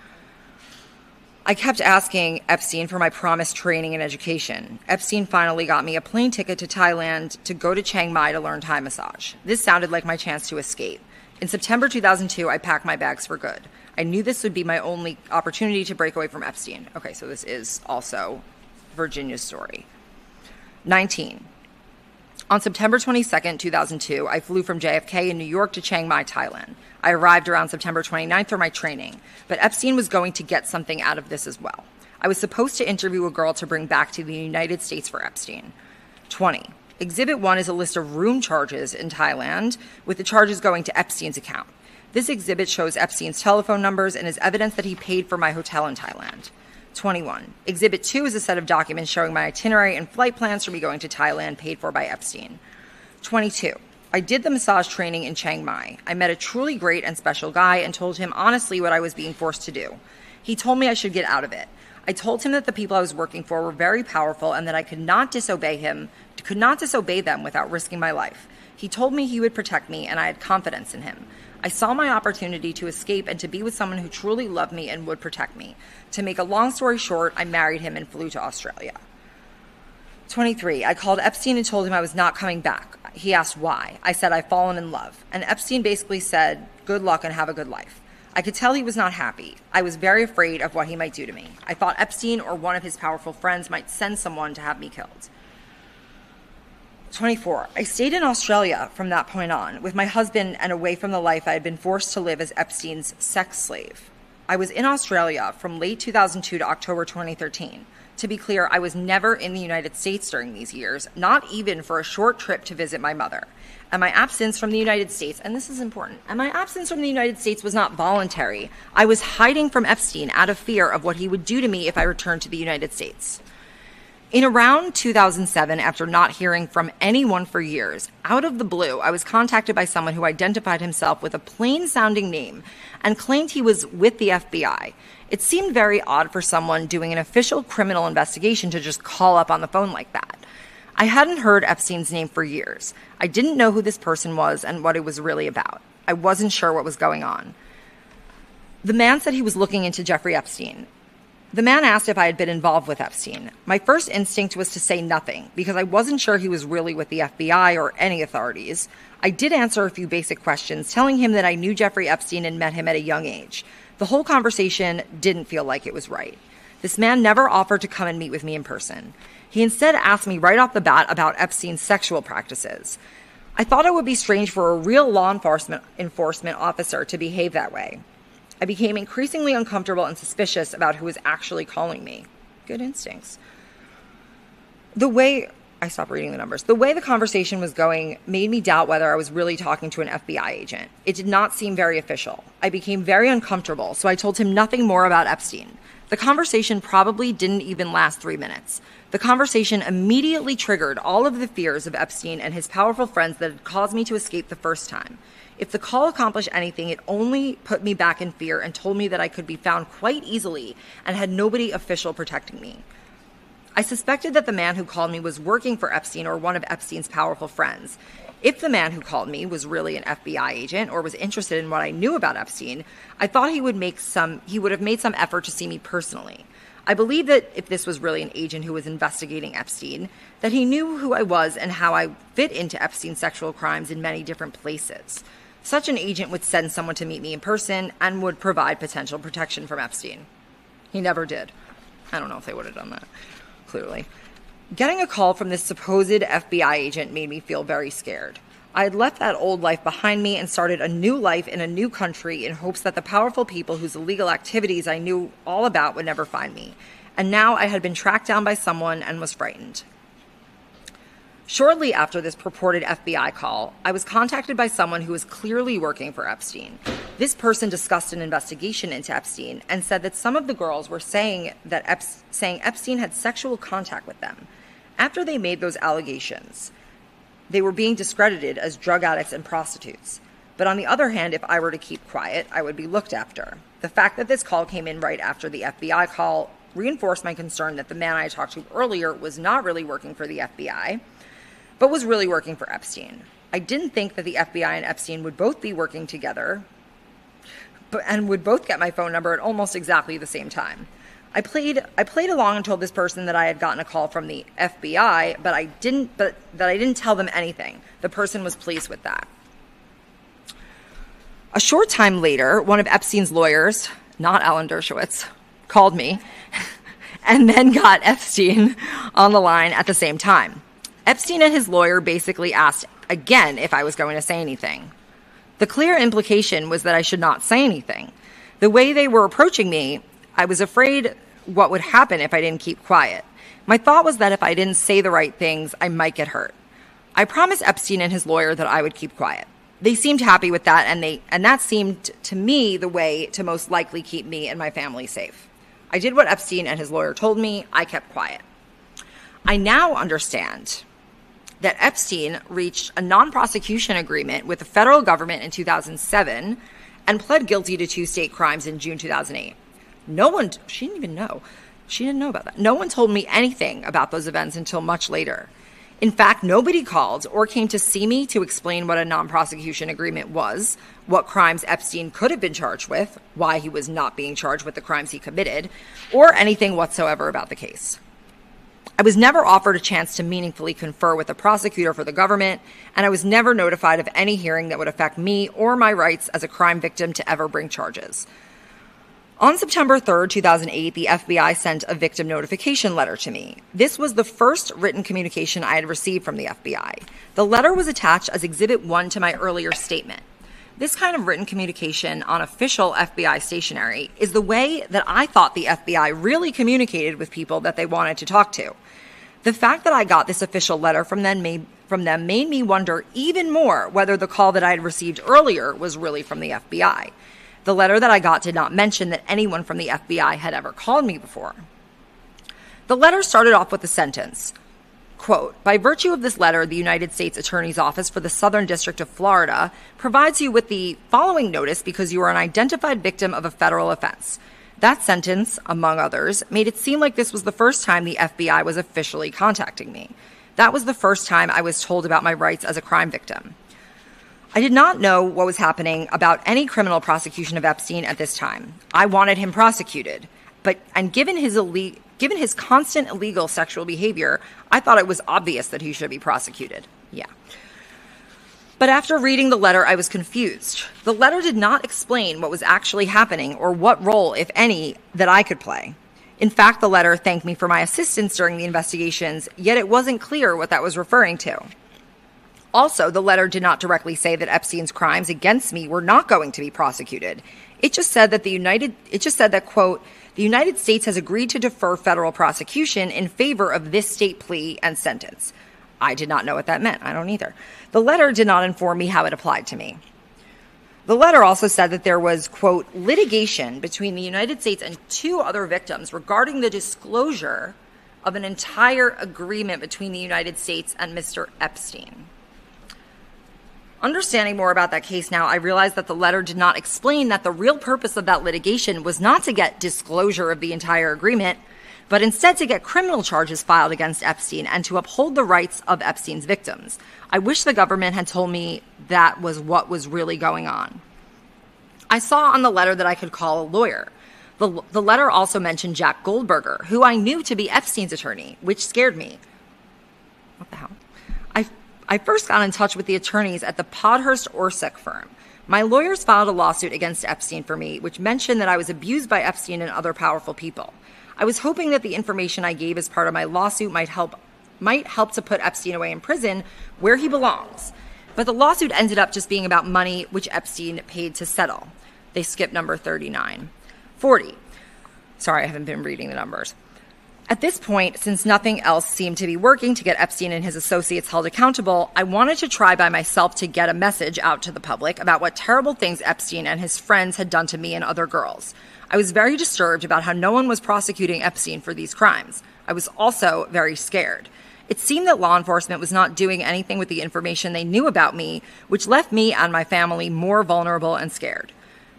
Speaker 3: I kept asking Epstein for my promised training and education. Epstein finally got me a plane ticket to Thailand to go to Chiang Mai to learn Thai massage. This sounded like my chance to escape. In September 2002, I packed my bags for good. I knew this would be my only opportunity to break away from Epstein. Okay, so this is also Virginia's story. 19. On September 22nd, 2002, I flew from JFK in New York to Chiang Mai, Thailand. I arrived around September 29th for my training, but Epstein was going to get something out of this as well. I was supposed to interview a girl to bring back to the United States for Epstein. 20. Exhibit 1 is a list of room charges in Thailand, with the charges going to Epstein's account. This exhibit shows Epstein's telephone numbers and is evidence that he paid for my hotel in Thailand. 21. Exhibit 2 is a set of documents showing my itinerary and flight plans for me going to Thailand, paid for by Epstein. 22. I did the massage training in Chiang Mai. I met a truly great and special guy and told him honestly what I was being forced to do. He told me I should get out of it. I told him that the people I was working for were very powerful and that I could not disobey them without risking my life. He told me he would protect me, and I had confidence in him. I saw my opportunity to escape and to be with someone who truly loved me and would protect me. To make a long story short, I married him and flew to Australia. 23. I called Epstein and told him I was not coming back. He asked why. I said I've fallen in love. And Epstein basically said, good luck and have a good life. I could tell he was not happy. I was very afraid of what he might do to me. I thought Epstein or one of his powerful friends might send someone to have me killed. 24. I stayed in Australia from that point on with my husband and away from the life I had been forced to live as Epstein's sex slave. I was in Australia from late 2002 to October 2013. To be clear, I was never in the United States during these years, not even for a short trip to visit my mother. And my absence from the United States, and this is important, and my absence from the United States was not voluntary. I was hiding from Epstein out of fear of what he would do to me if I returned to the United States. In around 2007, after not hearing from anyone for years, out of the blue, I was contacted by someone who identified himself with a plain-sounding name and claimed he was with the FBI. It seemed very odd for someone doing an official criminal investigation to just call up on the phone like that. I hadn't heard Epstein's name for years. I didn't know who this person was and what it was really about. I wasn't sure what was going on. The man said he was looking into Jeffrey Epstein. The man asked if I had been involved with Epstein. My first instinct was to say nothing because I wasn't sure he was really with the FBI or any authorities. I did answer a few basic questions, telling him that I knew Jeffrey Epstein and met him at a young age. The whole conversation didn't feel like it was right. This man never offered to come and meet with me in person. He instead asked me right off the bat about Epstein's sexual practices. I thought it would be strange for a real law enforcement officer to behave that way. I became increasingly uncomfortable and suspicious about who was actually calling me. Good instincts. I stopped reading the numbers. The way the conversation was going made me doubt whether I was really talking to an FBI agent. It did not seem very official. I became very uncomfortable, so I told him nothing more about Epstein. The conversation probably didn't even last 3 minutes. The conversation immediately triggered all of the fears of Epstein and his powerful friends that had caused me to escape the first time. If the call accomplished anything, it only put me back in fear and told me that I could be found quite easily and had nobody official protecting me. I suspected that the man who called me was working for Epstein or one of Epstein's powerful friends. If the man who called me was really an FBI agent or was interested in what I knew about Epstein, I thought he would have made some effort to see me personally. I believe that if this was really an agent who was investigating Epstein, that he knew who I was and how I fit into Epstein's sexual crimes in many different places. Such an agent would send someone to meet me in person and would provide potential protection from Epstein. He never did. I don't know if they would have done that, clearly. Getting a call from this supposed FBI agent made me feel very scared. I had left that old life behind me and started a new life in a new country in hopes that the powerful people whose illegal activities I knew all about would never find me. And now I had been tracked down by someone and was frightened. Shortly after this purported FBI call, I was contacted by someone who was clearly working for Epstein. This person discussed an investigation into Epstein and said that some of the girls were saying Epstein had sexual contact with them. After they made those allegations, they were being discredited as drug addicts and prostitutes. But on the other hand, if I were to keep quiet, I would be looked after. The fact that this call came in right after the FBI call reinforced my concern that the man I talked to earlier was not really working for the FBI, but was really working for Epstein. I didn't think that the FBI and Epstein would both be working together and would both get my phone number at almost exactly the same time. I played along and told this person that I had gotten a call from the FBI, but I didn't tell them anything. The person was pleased with that. A short time later, one of Epstein's lawyers, not Alan Dershowitz, called me and then got Epstein on the line at the same time. Epstein and his lawyer basically asked again if I was going to say anything. The clear implication was that I should not say anything. The way they were approaching me, I was afraid what would happen if I didn't keep quiet. My thought was that if I didn't say the right things, I might get hurt. I promised Epstein and his lawyer that I would keep quiet. They seemed happy with that, and that seemed to me the way to most likely keep me and my family safe. I did what Epstein and his lawyer told me. I kept quiet. I now understand that Epstein reached a non-prosecution agreement with the federal government in 2007 and pled guilty to 2 state crimes in June 2008. She didn't even know. She didn't know about that. No one told me anything about those events until much later. In fact, nobody called or came to see me to explain what a non-prosecution agreement was, what crimes Epstein could have been charged with, why he was not being charged with the crimes he committed, or anything whatsoever about the case. I was never offered a chance to meaningfully confer with a prosecutor for the government, and I was never notified of any hearing that would affect me or my rights as a crime victim to ever bring charges. On September 3rd, 2008, the FBI sent a victim notification letter to me. This was the first written communication I had received from the FBI. The letter was attached as Exhibit 1 to my earlier statement. This kind of written communication on official FBI stationery is the way that I thought the FBI really communicated with people that they wanted to talk to. The fact that I got this official letter from them made me wonder even more whether the call that I had received earlier was really from the FBI. The letter that I got did not mention that anyone from the FBI had ever called me before. The letter started off with a sentence, quote, "By virtue of this letter, the United States Attorney's Office for the Southern District of Florida provides you with the following notice because you are an identified victim of a federal offense." That sentence, among others, made it seem like this was the first time the FBI was officially contacting me. That was the first time I was told about my rights as a crime victim. I did not know what was happening about any criminal prosecution of Epstein at this time. I wanted him prosecuted, and given his constant illegal sexual behavior, I thought it was obvious that he should be prosecuted. Yeah. But after reading the letter, I was confused. The letter did not explain what was actually happening or what role, if any, that I could play. In fact, the letter thanked me for my assistance during the investigations, yet it wasn't clear what that was referring to. Also, the letter did not directly say that Epstein's crimes against me were not going to be prosecuted. It just said that, quote, "The United States has agreed to defer federal prosecution in favor of this state plea and sentence." I did not know what that meant. I don't either. The letter did not inform me how it applied to me. The letter also said that there was, quote, "litigation between the United States and 2 other victims regarding the disclosure of an entire agreement between the United States and Mr. Epstein." Understanding more about that case now, I realized that the letter did not explain that the real purpose of that litigation was not to get disclosure of the entire agreement, but instead to get criminal charges filed against Epstein and to uphold the rights of Epstein's victims. I wish the government had told me that was what was really going on. I saw on the letter that I could call a lawyer. The letter also mentioned Jack Goldberger, who I knew to be Epstein's attorney, which scared me. What the hell? I first got in touch with the attorneys at the Podhurst Orsic firm. My lawyers filed a lawsuit against Epstein for me, which mentioned that I was abused by Epstein and other powerful people. I was hoping that the information I gave as part of my lawsuit might help to put Epstein away in prison where he belongs. But the lawsuit ended up just being about money which Epstein paid to settle. They skipped number 39. 40. Sorry, I haven't been reading the numbers. At this point, since nothing else seemed to be working to get Epstein and his associates held accountable, I wanted to try by myself to get a message out to the public about what terrible things Epstein and his friends had done to me and other girls. I was very disturbed about how no one was prosecuting Epstein for these crimes. I was also very scared. It seemed that law enforcement was not doing anything with the information they knew about me, which left me and my family more vulnerable and scared.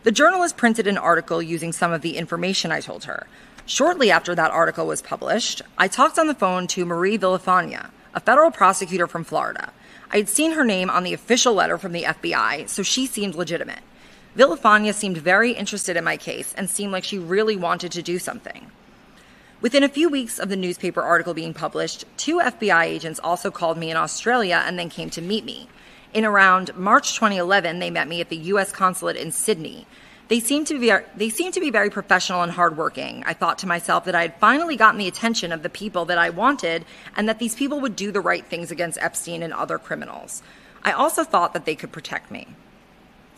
Speaker 3: The journalist printed an article using some of the information I told her. Shortly after that article was published, I talked on the phone to Marie Villafana, a federal prosecutor from Florida. I had seen her name on the official letter from the FBI, so she seemed legitimate. Villafana seemed very interested in my case and seemed like she really wanted to do something. Within a few weeks of the newspaper article being published, 2 FBI agents also called me in Australia and then came to meet me. In around March 2011, they met me at the U.S. consulate in Sydney. They seemed to be very professional and hardworking. I thought to myself that I had finally gotten the attention of the people that I wanted and that these people would do the right things against Epstein and other criminals. I also thought that they could protect me.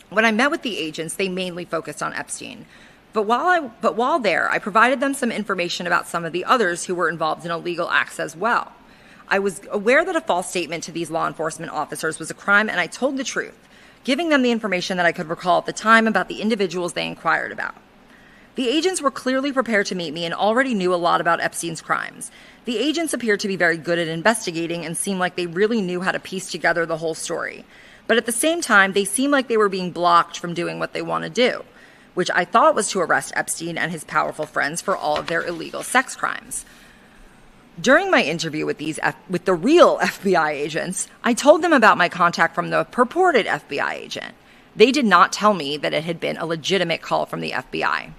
Speaker 3: When I met with the agents, they mainly focused on Epstein. But while there, I provided them some information about some of the others who were involved in illegal acts as well. I was aware that a false statement to these law enforcement officers was a crime, and I told the truth, giving them the information that I could recall at the time about the individuals they inquired about. The agents were clearly prepared to meet me and already knew a lot about Epstein's crimes. The agents appeared to be very good at investigating and seemed like they really knew how to piece together the whole story. But at the same time, they seemed like they were being blocked from doing what they want to do, which I thought was to arrest Epstein and his powerful friends for all of their illegal sex crimes. During my interview with the real FBI agents, I told them about my contact from the purported FBI agent. They did not tell me that it had been a legitimate call from the FBI.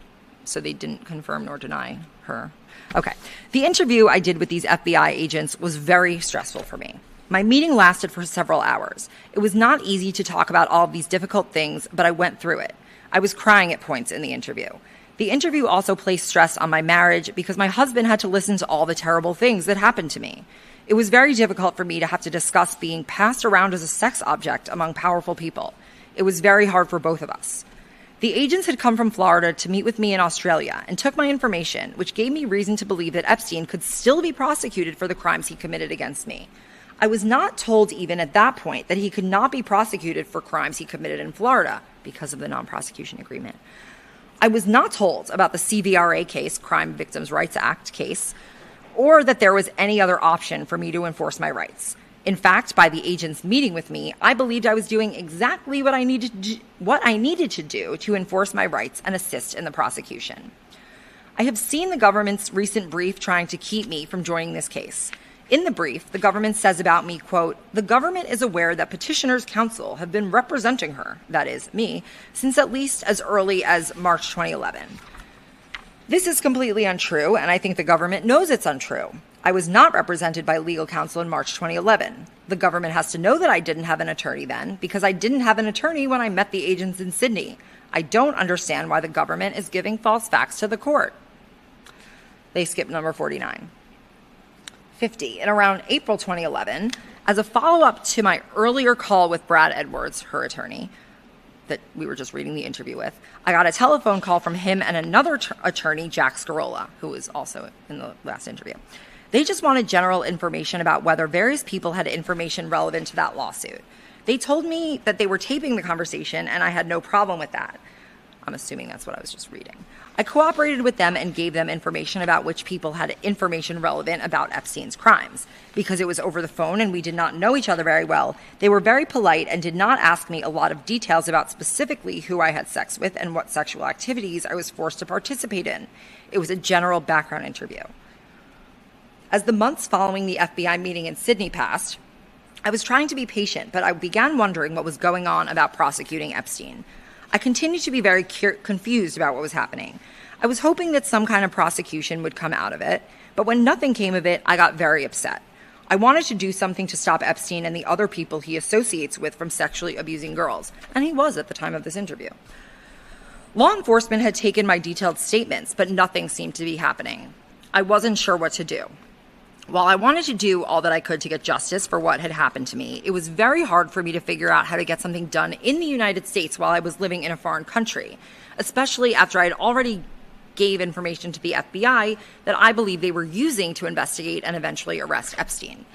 Speaker 3: So they didn't confirm nor deny her. Okay. The interview I did with these FBI agents was very stressful for me. My meeting lasted for several hours. It was not easy to talk about all of these difficult things, but I went through it. I was crying at points in the interview. The interview also placed stress on my marriage because my husband had to listen to all the terrible things that happened to me. It was very difficult for me to have to discuss being passed around as a sex object among powerful people. It was very hard for both of us. The agents had come from Florida to meet with me in Australia and took my information, which gave me reason to believe that Epstein could still be prosecuted for the crimes he committed against me. I was not told even at that point that he could not be prosecuted for crimes he committed in Florida because of the non-prosecution agreement. I was not told about the CVRA case, Crime Victims' Rights Act case, or that there was any other option for me to enforce my rights. In fact, by the agents meeting with me, I believed I was doing exactly what I needed to do to enforce my rights and assist in the prosecution. I have seen the government's recent brief trying to keep me from joining this case. In the brief, the government says about me, quote, "The government is aware that petitioner's counsel have been representing her," that is, me, "since at least as early as March 2011. This is completely untrue, and I think the government knows it's untrue. I was not represented by legal counsel in March 2011. The government has to know that I didn't have an attorney then, because I didn't have an attorney when I met the agents in Sydney. I don't understand why the government is giving false facts to the court." They skip number 49. 50. In around April 2011, as a follow-up to my earlier call with Brad Edwards, her attorney, that we were just reading the interview with, I got a telephone call from him and another attorney, Jack Scarola, who was also in the last interview. They just wanted general information about whether various people had information relevant to that lawsuit. They told me that they were taping the conversation, and I had no problem with that. I'm assuming that's what I was just reading. I cooperated with them and gave them information about which people had information relevant about Epstein's crimes. Because it was over the phone and we did not know each other very well, they were very polite and did not ask me a lot of details about specifically who I had sex with and what sexual activities I was forced to participate in. It was a general background interview. As the months following the FBI meeting in Sydney passed, I was trying to be patient, but I began wondering what was going on about prosecuting Epstein. I continued to be very confused about what was happening. I was hoping that some kind of prosecution would come out of it, but when nothing came of it, I got very upset. I wanted to do something to stop Epstein and the other people he associates with from sexually abusing girls, and he was at the time of this interview. Law enforcement had taken my detailed statements, but nothing seemed to be happening. I wasn't sure what to do. While I wanted to do all that I could to get justice for what had happened to me, it was very hard for me to figure out how to get something done in the United States while I was living in a foreign country, especially after I had already gave information to the FBI that I believe they were using to investigate and eventually arrest Epstein.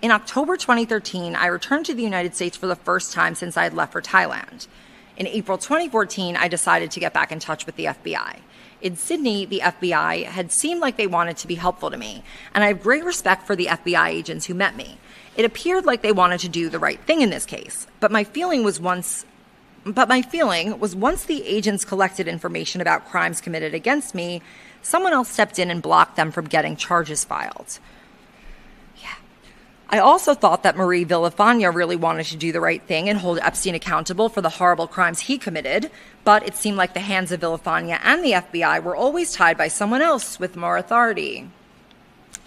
Speaker 3: In October 2013, I returned to the United States for the first time since I had left for Thailand. In April 2014, I decided to get back in touch with the FBI. In Sydney, the FBI had seemed like they wanted to be helpful to me, and I have great respect for the FBI agents who met me. It appeared like they wanted to do the right thing in this case, but my feeling was once the agents collected information about crimes committed against me, someone else stepped in and blocked them from getting charges filed. I also thought that Marie Villafana really wanted to do the right thing and hold Epstein accountable for the horrible crimes he committed, but it seemed like the hands of Villafana and the FBI were always tied by someone else with more authority.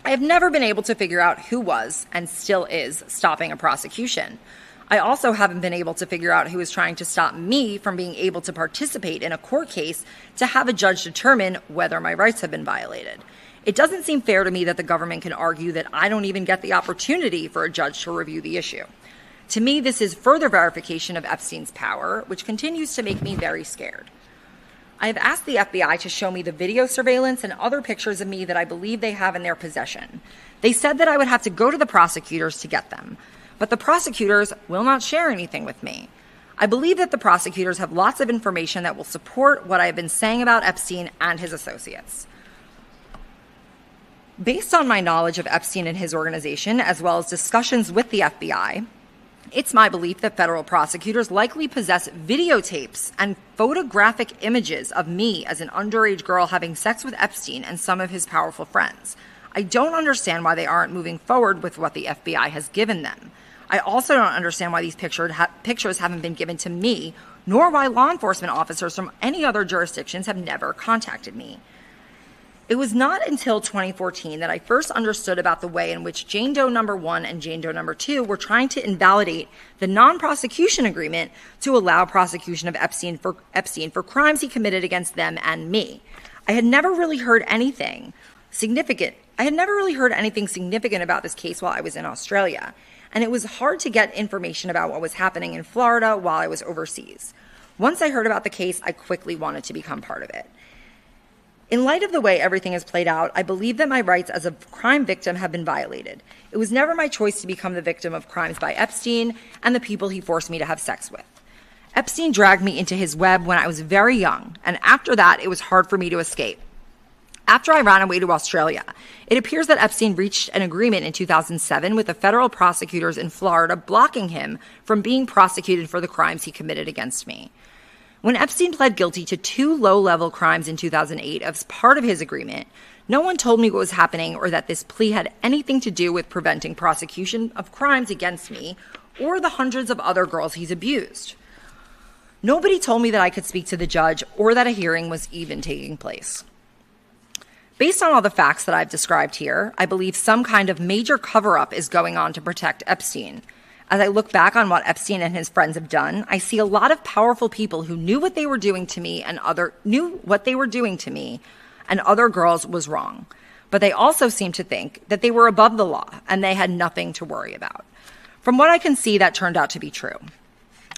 Speaker 3: I have never been able to figure out who was, and still is, stopping a prosecution. I also haven't been able to figure out who is trying to stop me from being able to participate in a court case to have a judge determine whether my rights have been violated. It doesn't seem fair to me that the government can argue that I don't even get the opportunity for a judge to review the issue. To me, this is further verification of Epstein's power, which continues to make me very scared. I have asked the FBI to show me the video surveillance and other pictures of me that I believe they have in their possession. They said that I would have to go to the prosecutors to get them, but the prosecutors will not share anything with me. I believe that the prosecutors have lots of information that will support what I have been saying about Epstein and his associates. Based on my knowledge of Epstein and his organization, as well as discussions with the FBI, it's my belief that federal prosecutors likely possess videotapes and photographic images of me as an underage girl having sex with Epstein and some of his powerful friends. I don't understand why they aren't moving forward with what the FBI has given them. I also don't understand why these pictures haven't been given to me, nor why law enforcement officers from any other jurisdictions have never contacted me. It was not until 2014 that I first understood about the way in which Jane Doe number 1 and Jane Doe number 2 were trying to invalidate the non-prosecution agreement to allow prosecution of Epstein for crimes he committed against them and me. I had never really heard anything significant about this case while I was in Australia, and it was hard to get information about what was happening in Florida while I was overseas. Once I heard about the case, I quickly wanted to become part of it. In light of the way everything has played out, I believe that my rights as a crime victim have been violated. It was never my choice to become the victim of crimes by Epstein and the people he forced me to have sex with. Epstein dragged me into his web when I was very young, and after that, it was hard for me to escape. After I ran away to Australia, it appears that Epstein reached an agreement in 2007 with the federal prosecutors in Florida blocking him from being prosecuted for the crimes he committed against me. When Epstein pled guilty to 2 low-level crimes in 2008 as part of his agreement, no one told me what was happening or that this plea had anything to do with preventing prosecution of crimes against me or the hundreds of other girls he's abused. Nobody told me that I could speak to the judge or that a hearing was even taking place. Based on all the facts that I've described here, I believe some kind of major cover-up is going on to protect Epstein. As I look back on what Epstein and his friends have done, I see a lot of powerful people who knew what they were doing to me and other girls was wrong. But they also seem to think that they were above the law and they had nothing to worry about. From what I can see, that turned out to be true.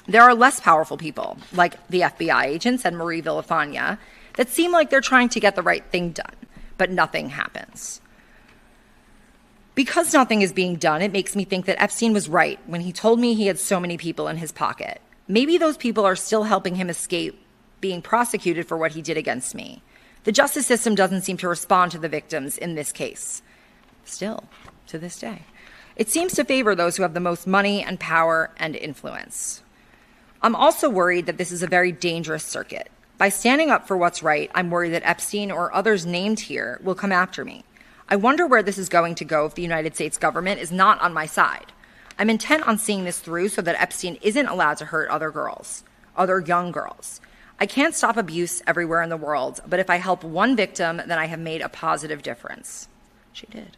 Speaker 3: There are less powerful people, like the FBI agents and Marie Villafana, that seem like they're trying to get the right thing done, but nothing happens. Because nothing is being done, it makes me think that Epstein was right when he told me he had so many people in his pocket. Maybe those people are still helping him escape being prosecuted for what he did against me. The justice system doesn't seem to respond to the victims in this case. Still, to this day. It seems to favor those who have the most money and power and influence. I'm also worried that this is a very dangerous circuit. By standing up for what's right, I'm worried that Epstein or others named here will come after me. I wonder where this is going to go if the United States government is not on my side. I'm intent on seeing this through so that Epstein isn't allowed to hurt other young girls. I can't stop abuse everywhere in the world, but if I help one victim, then I have made a positive difference. She did.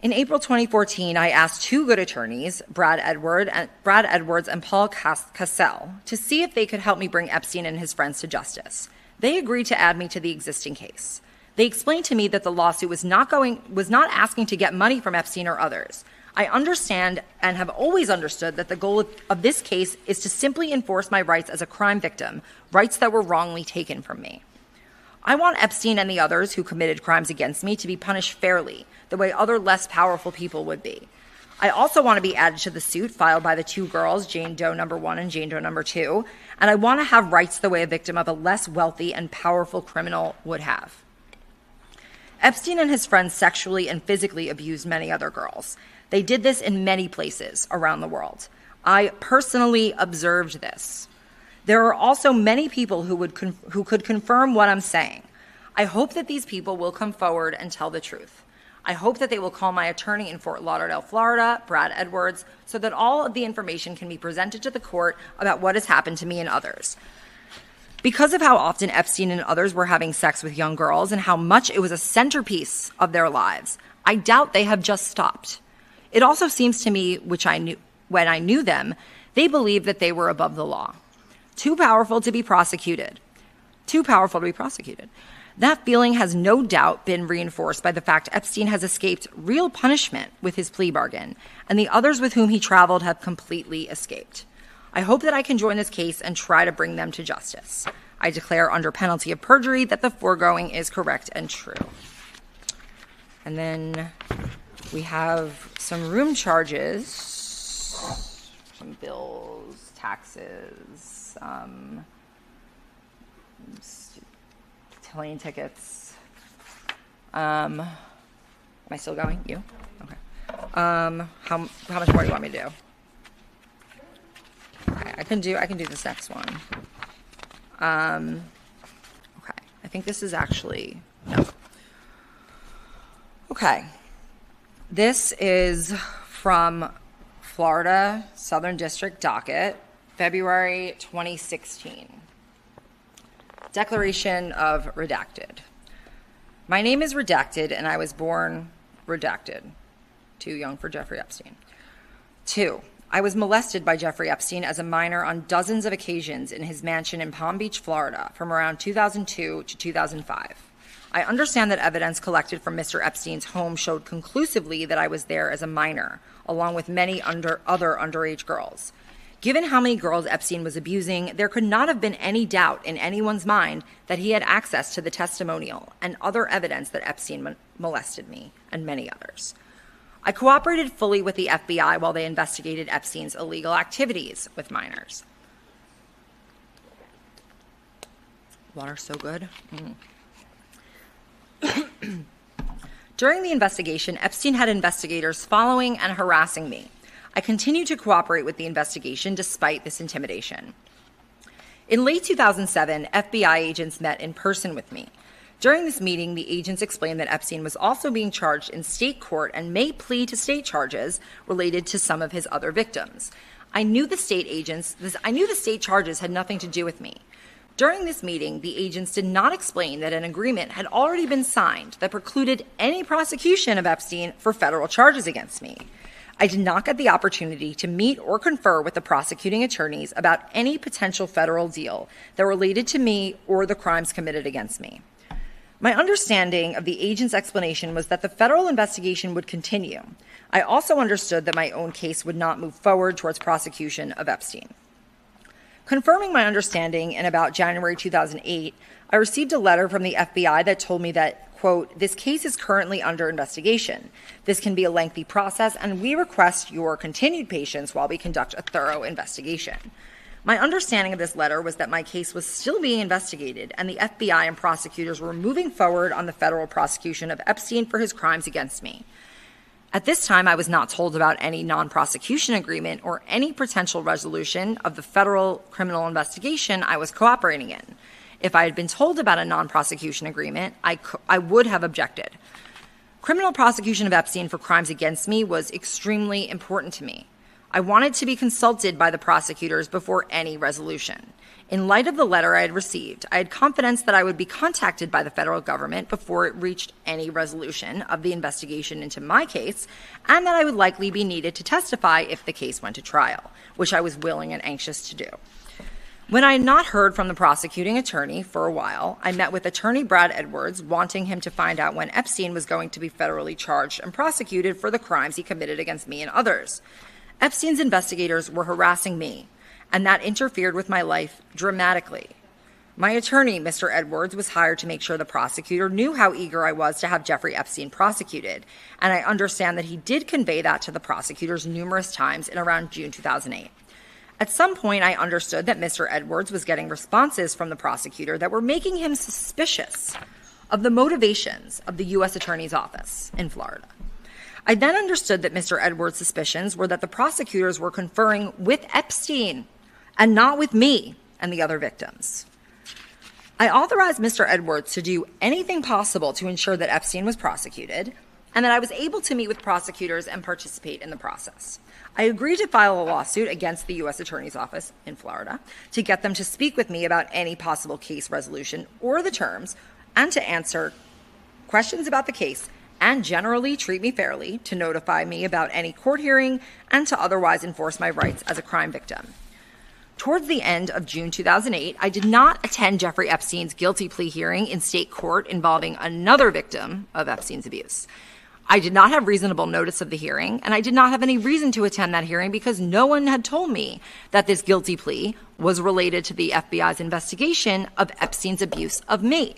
Speaker 3: In April 2014, I asked 2 good attorneys, Brad Edwards and Paul Cassell, to see if they could help me bring Epstein and his friends to justice. They agreed to add me to the existing case. They explained to me that the lawsuit was not asking to get money from Epstein or others. I understand and have always understood that the goal of this case is to simply enforce my rights as a crime victim, rights that were wrongly taken from me. I want Epstein and the others who committed crimes against me to be punished fairly, the way other less powerful people would be. I also want to be added to the suit filed by the 2 girls, Jane Doe number 1 and Jane Doe number 2, and I want to have rights the way a victim of a less wealthy and powerful criminal would have. Epstein and his friends sexually and physically abused many other girls. They did this in many places around the world. I personally observed this. There are also many people who could confirm what I'm saying. I hope that these people will come forward and tell the truth. I hope that they will call my attorney in Fort Lauderdale, Florida, Brad Edwards, so that all of the information can be presented to the court about what has happened to me and others. Because of how often Epstein and others were having sex with young girls and how much it was a centerpiece of their lives, I doubt they have just stopped. It also seems to me, when I knew them, they believed that they were above the law. Too powerful to be prosecuted. That feeling has no doubt been reinforced by the fact Epstein has escaped real punishment with his plea bargain, and the others with whom he traveled have completely escaped. I hope that I can join this case and try to bring them to justice. I declare under penalty of perjury that the foregoing is correct and true. And then we have some room charges, some bills, taxes, plane tickets. Am I still going? You? Okay. How much more do you want me to do? Okay, I can do this next one. Okay, I think this is actually, no. Okay, this is from Florida Southern District Docket, February 2016. Declaration of Redacted. My name is Redacted, and I was born redacted. Too young for Jeffrey Epstein. 2. I was molested by Jeffrey Epstein as a minor on dozens of occasions in his mansion in Palm Beach, Florida, from around 2002 to 2005. I understand that evidence collected from Mr. Epstein's home showed conclusively that I was there as a minor, along with many other underage girls. Given how many girls Epstein was abusing, there could not have been any doubt in anyone's mind that he had access to the testimonial and other evidence that Epstein molested me and many others. I cooperated fully with the FBI while they investigated Epstein's illegal activities with minors. Water's so good. During the investigation, Epstein had investigators following and harassing me. I continued to cooperate with the investigation despite this intimidation. In late 2007, FBI agents met in person with me. During this meeting, the agents explained that Epstein was also being charged in state court and may plead to state charges related to some of his other victims. I knew the state charges had nothing to do with me. During this meeting, the agents did not explain that an agreement had already been signed that precluded any prosecution of Epstein for federal charges against me. I did not get the opportunity to meet or confer with the prosecuting attorneys about any potential federal deal that related to me or the crimes committed against me. My understanding of the agent's explanation was that the federal investigation would continue. I also understood that my own case would not move forward towards prosecution of Epstein. Confirming my understanding in about January 2008, I received a letter from the FBI that told me that, quote, "This case is currently under investigation. This can be a lengthy process, and we request your continued patience while we conduct a thorough investigation." My understanding of this letter was that my case was still being investigated, and the FBI and prosecutors were moving forward on the federal prosecution of Epstein for his crimes against me. At this time, I was not told about any non-prosecution agreement or any potential resolution of the federal criminal investigation I was cooperating in. If I had been told about a non-prosecution agreement, I would have objected. Criminal prosecution of Epstein for crimes against me was extremely important to me. I wanted to be consulted by the prosecutors before any resolution. In light of the letter I had received, I had confidence that I would be contacted by the federal government before it reached any resolution of the investigation into my case, and that I would likely be needed to testify if the case went to trial, which I was willing and anxious to do. When I had not heard from the prosecuting attorney for a while, I met with attorney Brad Edwards, wanting him to find out when Epstein was going to be federally charged and prosecuted for the crimes he committed against me and others. Epstein's investigators were harassing me, and that interfered with my life dramatically. My attorney, Mr. Edwards, was hired to make sure the prosecutor knew how eager I was to have Jeffrey Epstein prosecuted, and I understand that he did convey that to the prosecutors numerous times in around June 2008. At some point, I understood that Mr. Edwards was getting responses from the prosecutor that were making him suspicious of the motivations of the U.S. Attorney's Office in Florida. I then understood that Mr. Edwards' suspicions were that the prosecutors were conferring with Epstein and not with me and the other victims. I authorized Mr. Edwards to do anything possible to ensure that Epstein was prosecuted and that I was able to meet with prosecutors and participate in the process. I agreed to file a lawsuit against the U.S. Attorney's Office in Florida to get them to speak with me about any possible case resolution or the terms, and to answer questions about the case and generally treat me fairly, to notify me about any court hearing, and to otherwise enforce my rights as a crime victim. Towards the end of June 2008, I did not attend Jeffrey Epstein's guilty plea hearing in state court involving another victim of Epstein's abuse. I did not have reasonable notice of the hearing, and I did not have any reason to attend that hearing because no one had told me that this guilty plea was related to the FBI's investigation of Epstein's abuse of me.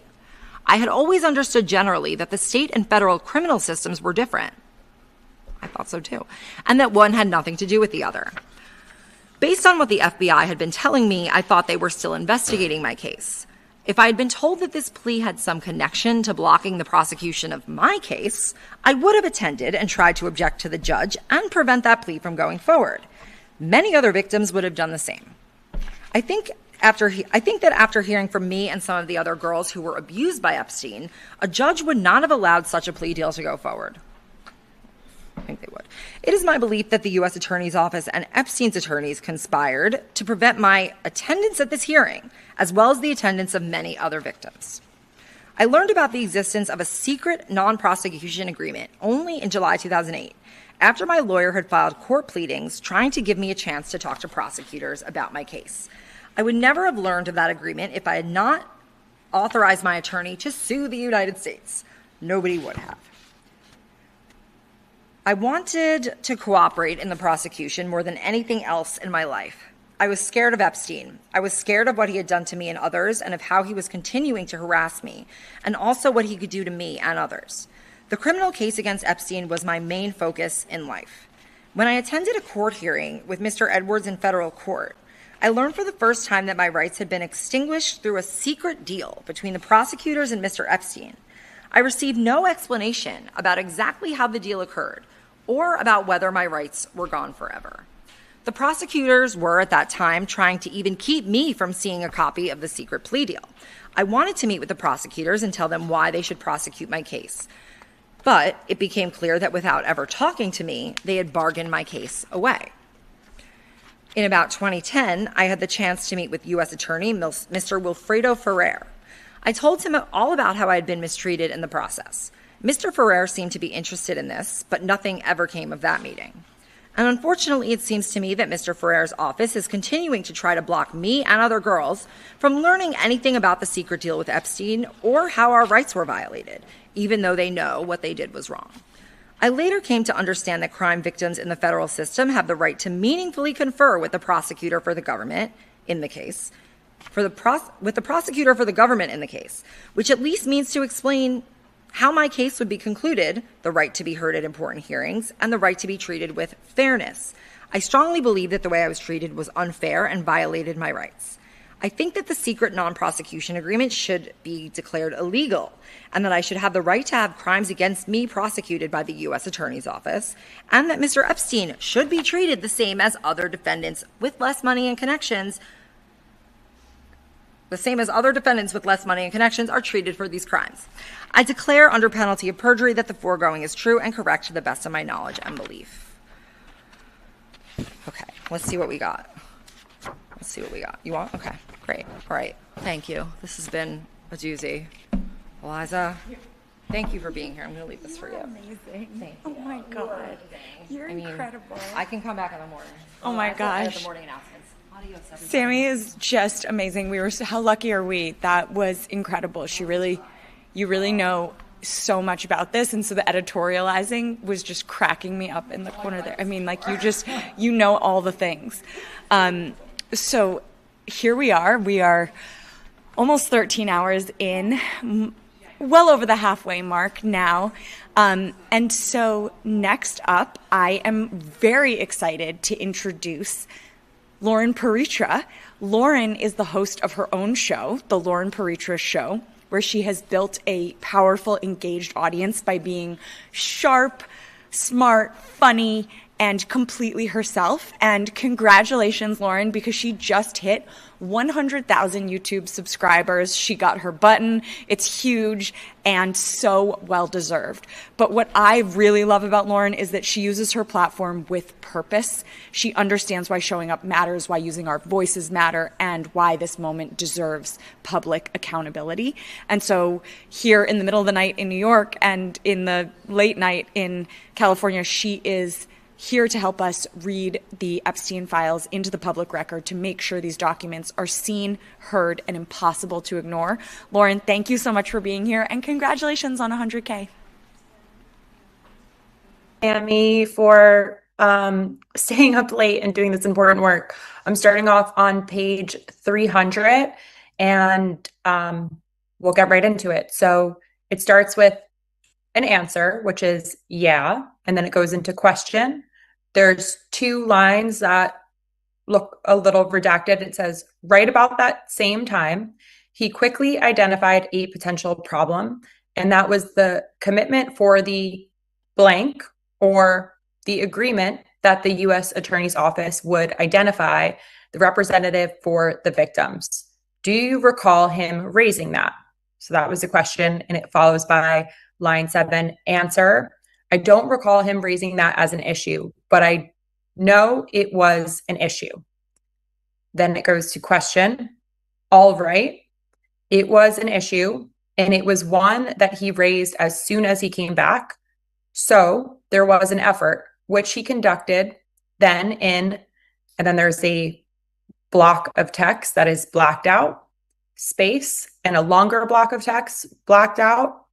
Speaker 3: I had always understood generally that the state and federal criminal systems were different. I thought so too. And that one had nothing to do with the other. Based on what the FBI had been telling me, I thought they were still investigating my case. If I had been told that this plea had some connection to blocking the prosecution of my case, I would have attended and tried to object to the judge and prevent that plea from going forward. Many other victims would have done the same. I think that after hearing from me and some of the other girls who were abused by Epstein, a judge would not have allowed such a plea deal to go forward. I think they would. It is my belief that the U.S. Attorney's Office and Epstein's attorneys conspired to prevent my attendance at this hearing, as well as the attendance of many other victims. I learned about the existence of a secret non-prosecution agreement only in July 2008, after my lawyer had filed court pleadings trying to give me a chance to talk to prosecutors about my case. I would never have learned of that agreement if I had not authorized my attorney to sue the United States. Nobody would have. I wanted to cooperate in the prosecution more than anything else in my life. I was scared of Epstein. I was scared of what he had done to me and others, and of how he was continuing to harass me, and also what he could do to me and others. The criminal case against Epstein was my main focus in life. When I attended a court hearing with Mr. Edwards in federal court, I learned for the first time that my rights had been extinguished through a secret deal between the prosecutors and Mr. Epstein. I received no explanation about exactly how the deal occurred or about whether my rights were gone forever. The prosecutors were at that time trying to even keep me from seeing a copy of the secret plea deal. I wanted to meet with the prosecutors and tell them why they should prosecute my case. But it became clear that without ever talking to me, they had bargained my case away. In about 2010, I had the chance to meet with U.S. Attorney Mr. Wilfredo Ferrer. I told him all about how I had been mistreated in the process. Mr. Ferrer seemed to be interested in this, but nothing ever came of that meeting. And unfortunately, it seems to me that Mr. Ferrer's office is continuing to try to block me and other girls from learning anything about the secret deal with Epstein or how our rights were violated, even though they know what they did was wrong. I later came to understand that crime victims in the federal system have the right to meaningfully confer with the prosecutor for the government in the case, with the prosecutor for the government in the case, which at least means to explain how my case would be concluded, the right to be heard at important hearings, and the right to be treated with fairness. I strongly believe that the way I was treated was unfair and violated my rights. I think that the secret non-prosecution agreement should be declared illegal, and that I should have the right to have crimes against me prosecuted by the U.S. Attorney's Office, and that Mr. Epstein should be treated the same as other defendants with less money and connections, are treated for these crimes. I declare under penalty of perjury that the foregoing is true and correct to the best of my knowledge and belief. Okay, let's see what we got. You want? Okay, great. All right, thank you. This has been a doozy. Eliza, thank you for being here. I'm going to leave this for you.
Speaker 2: Amazing.
Speaker 3: Thank you.
Speaker 2: Oh my God. You're incredible.
Speaker 3: I can come back in the morning.
Speaker 2: Oh my gosh.
Speaker 3: The morning announcements. Adios, everybody.
Speaker 2: Sammy is just amazing. How lucky are we? That was incredible. You really know so much about this, and so the editorializing was just cracking me up in the corner there. I mean, like, you know all the things. So here we are almost 13 hours in, well over the halfway mark now. And so next up, I am very excited to introduce Lauren Paritra. Lauren is the host of her own show, The Lauren Paritra Show, where she has built a powerful, engaged audience by being sharp, smart, funny, and completely herself. And congratulations, Lauren, because she just hit 100,000 YouTube subscribers. She got her button. It's huge and so well-deserved. But what I really love about Lauren is that she uses her platform with purpose. She understands why showing up matters, why using our voices matter, and why this moment deserves public accountability. And so here in the middle of the night in New York and in the late night in California, she is here to help us read the Epstein files into the public record to make sure these documents are seen, heard, and impossible to ignore. Lauren, thank you so much for being here, and congratulations on 100K.
Speaker 4: Amy, for staying up late and doing this important work. I'm starting off on page 300, and we'll get right into it. So it starts with an answer, which is yeah, and then it goes into question. There's two lines that look a little redacted. It says, right about that same time, he quickly identified a potential problem, and that was the commitment for the blank or the agreement that the U.S. Attorney's Office would identify the representative for the victims. Do you recall him raising that? So that was the question, and it follows by line 7, answer. I don't recall him raising that as an issue, but I know it was an issue. Then it goes to question. All right. It was an issue, and it was one that he raised as soon as he came back. So there was an effort, which he conducted then and then there's a block of text that is blacked out, space, and a longer block of text blacked out,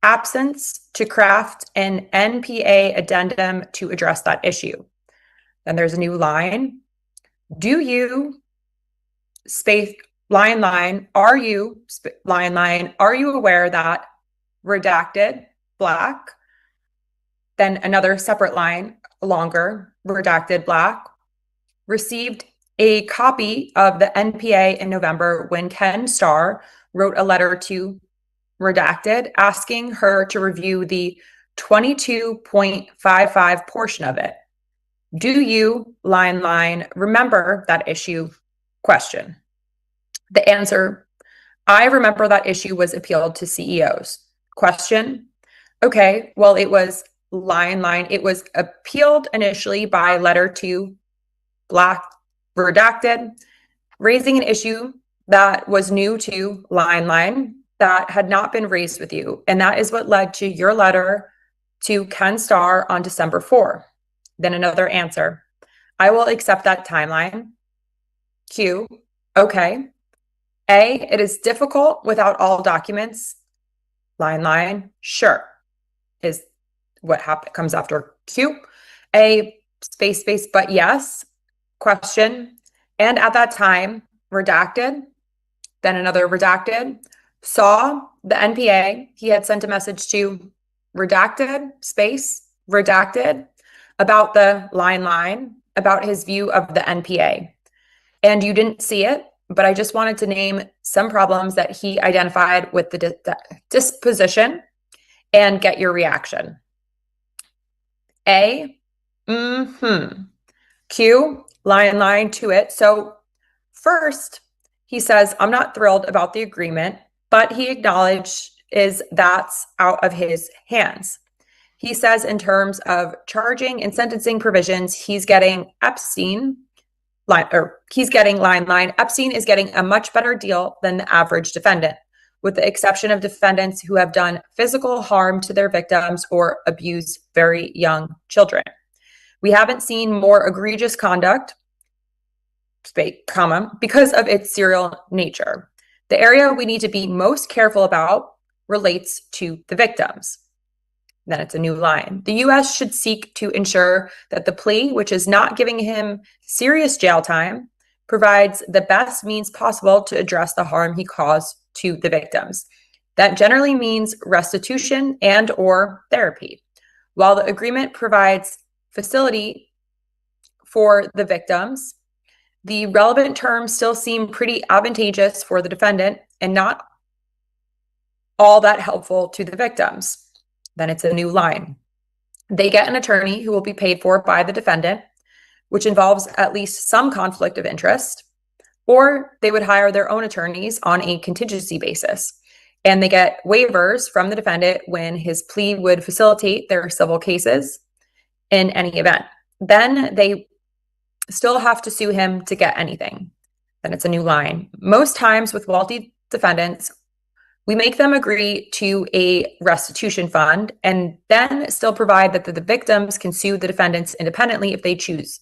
Speaker 4: absence to craft an NPA addendum to address that issue. Then there's a new line. Do you, space, line, are you, line, are you aware that redacted, black, then another separate line, longer, redacted, black, received a copy of the NPA in November when Ken Starr wrote a letter to redacted asking her to review the 22.55 portion of it. Do you, line, remember that issue? Question. The answer, I remember that issue was appealed to CEOs. Question. Okay, well, it was line, it was appealed initially by letter to black, redacted, raising an issue that was new to line, that had not been raised with you. And that is what led to your letter to Ken Starr on December 4. Then another answer. I will accept that timeline. Q. Okay. A, it is difficult without all documents. Line, sure, is what comes after Q. A, space, but yes. Question. And at that time, redacted, then another redacted, saw the NPA. He had sent a message to redacted, space, redacted, about the line, about his view of the NPA. And you didn't see it, but I just wanted to name some problems that he identified with the disposition and get your reaction. A, Q, line to it. So first, he says, I'm not thrilled about the agreement, but he acknowledged is that's out of his hands. He says in terms of charging and sentencing provisions, he's getting Epstein, he's getting line. Epstein is getting a much better deal than the average defendant, with the exception of defendants who have done physical harm to their victims or abused very young children. We haven't seen more egregious conduct, because of its serial nature. The area we need to be most careful about relates to the victims. Then it's a new line. The U.S. should seek to ensure that the plea, which is not giving him serious jail time, provides the best means possible to address the harm he caused to the victims. That generally means restitution and or therapy. While the agreement provides facility for the victims, the relevant terms still seem pretty advantageous for the defendant and not all that helpful to the victims. Then it's a new line. They get an attorney who will be paid for by the defendant, which involves at least some conflict of interest, or they would hire their own attorneys on a contingency basis. And they get waivers from the defendant when his plea would facilitate their civil cases in any event. Then they still have to sue him to get anything. Then it's a new line. Most times with wealthy defendants, we make them agree to a restitution fund and then still provide that the victims can sue the defendants independently if they choose.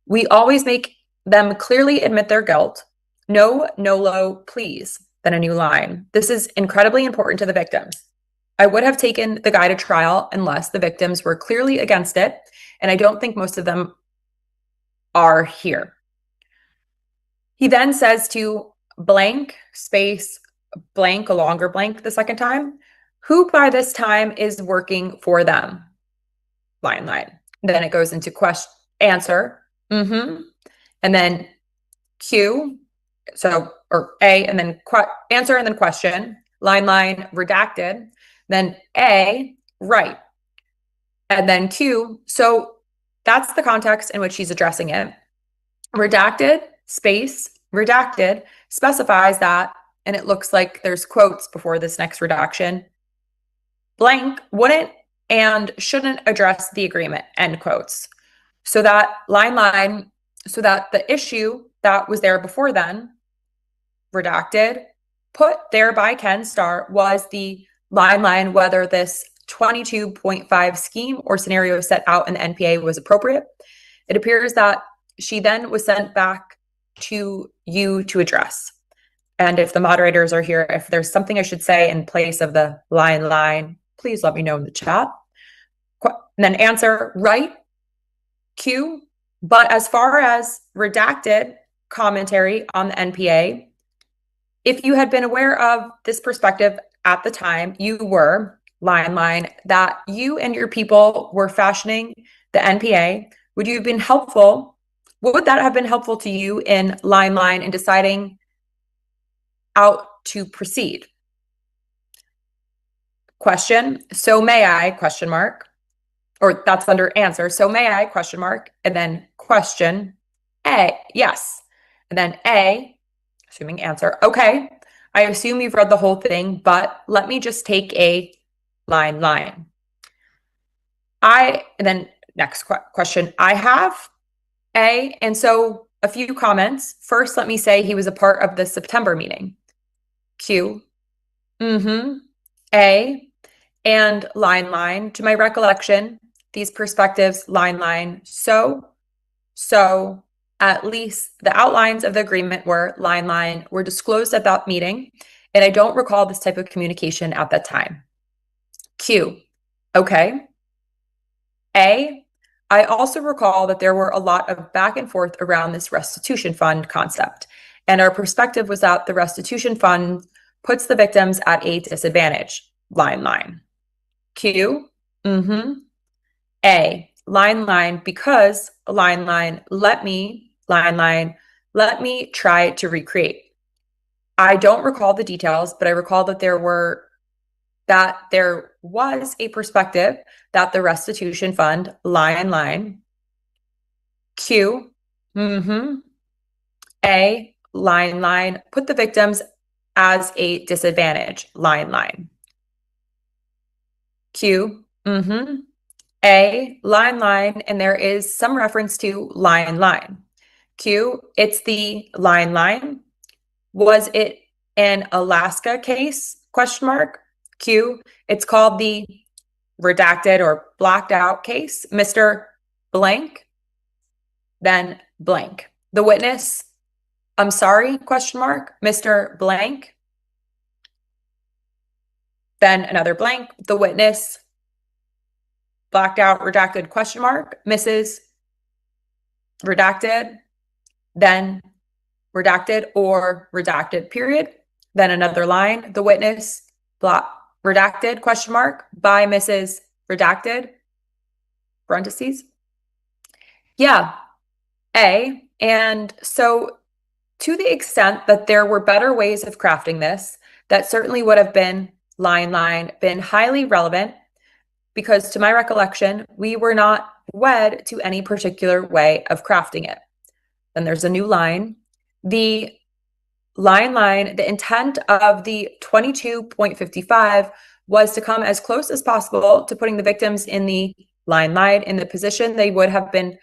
Speaker 4: We always make them clearly admit their guilt. No nolo pleas. Then a new line. This is incredibly important to the victims. I would have taken the guy to trial unless the victims were clearly against it, and I don't think most of them are here. He then says to blank space blank, a longer blank the second time, who by this time is working for them? Line. Then it goes into question, answer, and then Q, so, or A, and then answer, and then question, line, redacted, then A, right, and then Q. So that's the context in which she's addressing it. Redacted, space, redacted specifies that, and it looks like there's quotes before this next redaction, blank wouldn't and shouldn't address the agreement, end quotes. So that line, so that the issue that was there before then, redacted, put there by Ken Starr, was the line, whether this 22.5 scheme or scenario set out in the NPA was appropriate. It appears that she then was sent back to you to address. And if the moderators are here, if there's something I should say in place of the line, please let me know in the chat. And then answer, right, Q. But as far as redacted commentary on the NPA, if you had been aware of this perspective at the time, you were, line, that you and your people were fashioning the NPA, would you have been helpful? Would that have been helpful to you in line in deciding out to proceed? Question, so may I, question mark, or that's under answer. So may I, question mark, and then question, A, yes. And then A, assuming answer, okay, I assume you've read the whole thing, but let me just take a line. And then next question, I have A, and so a few comments. First, let me say he was a part of the September meeting. Q, A, and line, to my recollection, these perspectives, line, so at least the outlines of the agreement were line, were disclosed at that meeting, and I don't recall this type of communication at that time. Q, okay. A, I also recall that there were a lot of back and forth around this restitution fund concept, and our perspective was that the restitution fund puts the victims at a disadvantage, line. Q, A, line, because line, let me try to recreate. I don't recall the details, but I recall that there was a perspective that the restitution fund, line, Q, A, line, put the victims as a disadvantage, line. Q, A, line, and there is some reference to line. Q, it's the line. Was it an Alaska case? Question mark. Q, it's called the redacted or blacked out case. Mr. Blank, then blank. The witness, I'm sorry, question mark. Mr. Blank, then another blank. The witness, blacked out, redacted, question mark. Mrs. Redacted, then redacted or redacted, period. Then another line. The witness, redacted, question mark, by Mrs. Redacted, parentheses. Yeah, A. And so to the extent that there were better ways of crafting this, that certainly would have been line, been highly relevant, because to my recollection, we were not wed to any particular way of crafting it. Then there's a new line. The line, the intent of the 22.55 was to come as close as possible to putting the victims in the line, in the position they would have been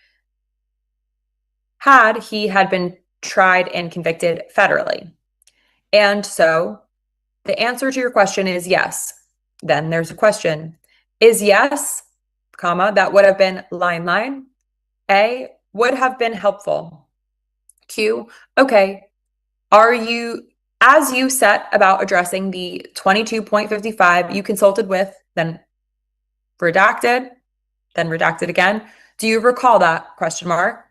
Speaker 4: had he had been tried and convicted federally. And so the answer to your question is yes. Then there's a question. Is yes, comma, that would have been line. A, would have been helpful. Q, okay. Are you As you set about addressing the 22.55 you consulted with, then redacted again. Do you recall that? Question mark.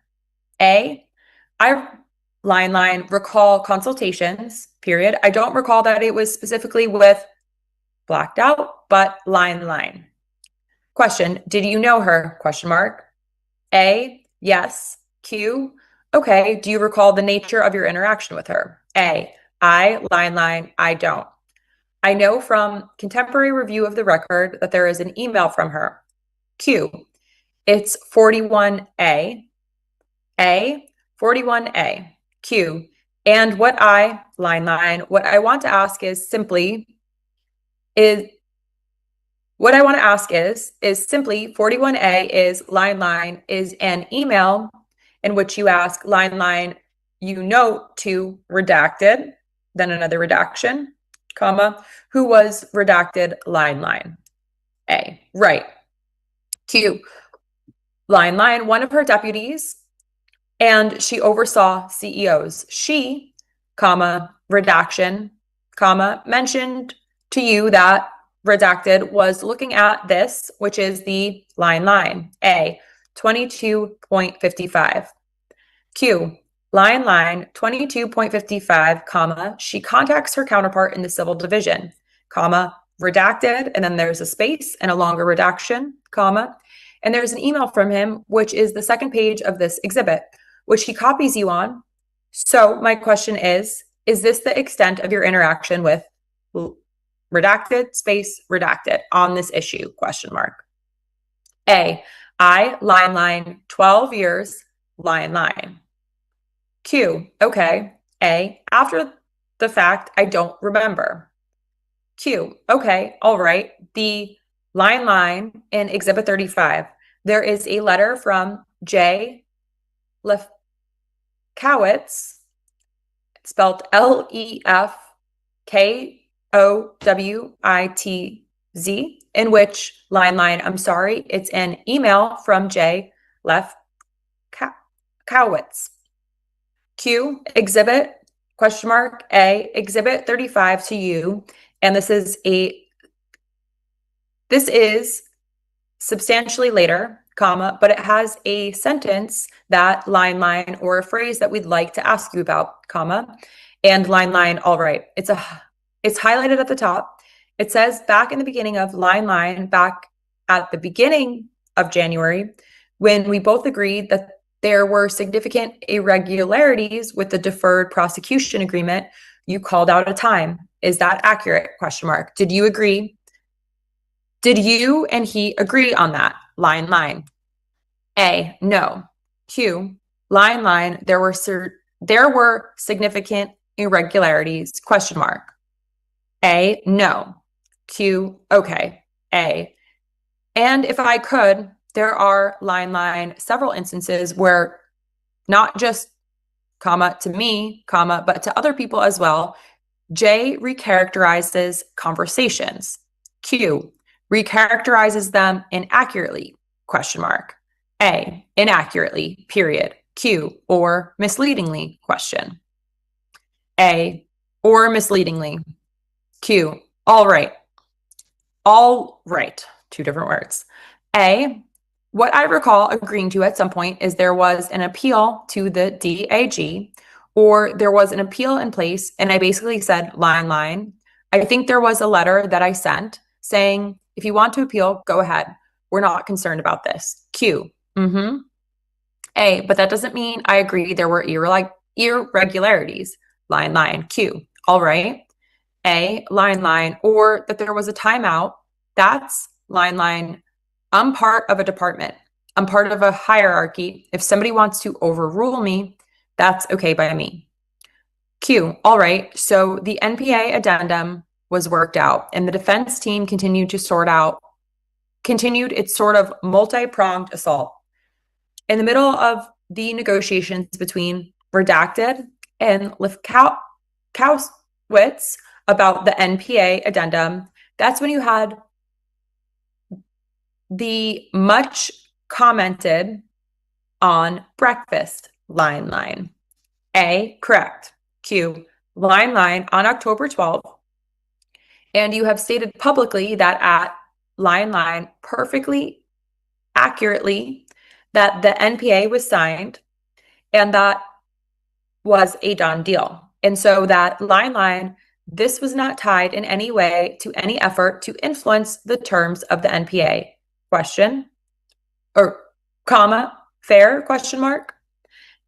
Speaker 4: A, I recall consultations, period. I don't recall that it was specifically with blacked out, but line. Question, did you know her? Question mark. A, yes. Q, okay. Do you recall the nature of your interaction with her? A, I, I don't. I know from contemporary review of the record that there is an email from her. Q, it's 41A. A, 41A. Q, and what I want to ask is simply, is 41A is line is an email in which you ask you note to redacted, then another redaction, comma, who was redacted line. A, right. Q, line, one of her deputies, and she oversaw CEOs. She, comma, redaction, comma, mentioned to you that redacted was looking at this, which is the line, A, 22.55. Q, line, 22.55, comma, she contacts her counterpart in the civil division, comma, redacted, and then there's a space and a longer redaction, comma, and there's an email from him, which is the second page of this exhibit, which he copies you on. So my question is this the extent of your interaction with redacted, space, redacted on this issue, question mark. A, I, line, 12 years, line. Q, okay. A, after the fact, I don't remember. Q, okay, all right. The line in Exhibit 35, there is a letter from J. Lefkowitz, spelled Lefkowitz, in which line, I'm sorry, it's an email from J. Lefkowitz. Q, exhibit, question mark, A, exhibit 35 to you, and this is substantially later, comma, but it has a sentence that line, or a phrase that we'd like to ask you about, comma, and line, all right. It's highlighted at the top. It says back in the beginning of line, back at the beginning of January, when we both agreed that there were significant irregularities with the deferred prosecution agreement, you called out a time. Is that accurate? Question mark. Did you agree? Did you and he agree on that? Line. A, no. Q, line, there were significant irregularities, question mark. A, no. Q, okay. A, and if I could, there are line, several instances where not just comma to me, comma, but to other people as well, J recharacterizes conversations. Q recharacterizes them inaccurately, question mark. A, inaccurately, period. Q, or misleadingly, question. A, or misleadingly. Q, all right. All right, two different words. A, what I recall agreeing to at some point is there was an appeal to the DAG, or there was an appeal in place, and I basically said, line. I think there was a letter that I sent saying, if you want to appeal, go ahead. We're not concerned about this. Q, A, but that doesn't mean I agree there were irregularities. Line. Q, all right. A, line, or that there was a timeout. That's line. I'm part of a department. I'm part of a hierarchy. If somebody wants to overrule me, that's okay by me. Q, all right. So the NPA addendum was worked out, and the defense team continued its sort of multi-pronged assault. In the middle of the negotiations between Redacted and Lefkowitz about the NPA addendum, that's when you had the much commented on breakfast line. A, correct. Q, line on October 12th, and you have stated publicly that at line perfectly accurately that the NPA was signed and that was a done deal. And so that line, this was not tied in any way to any effort to influence the terms of the NPA. Question or comma, fair, question mark.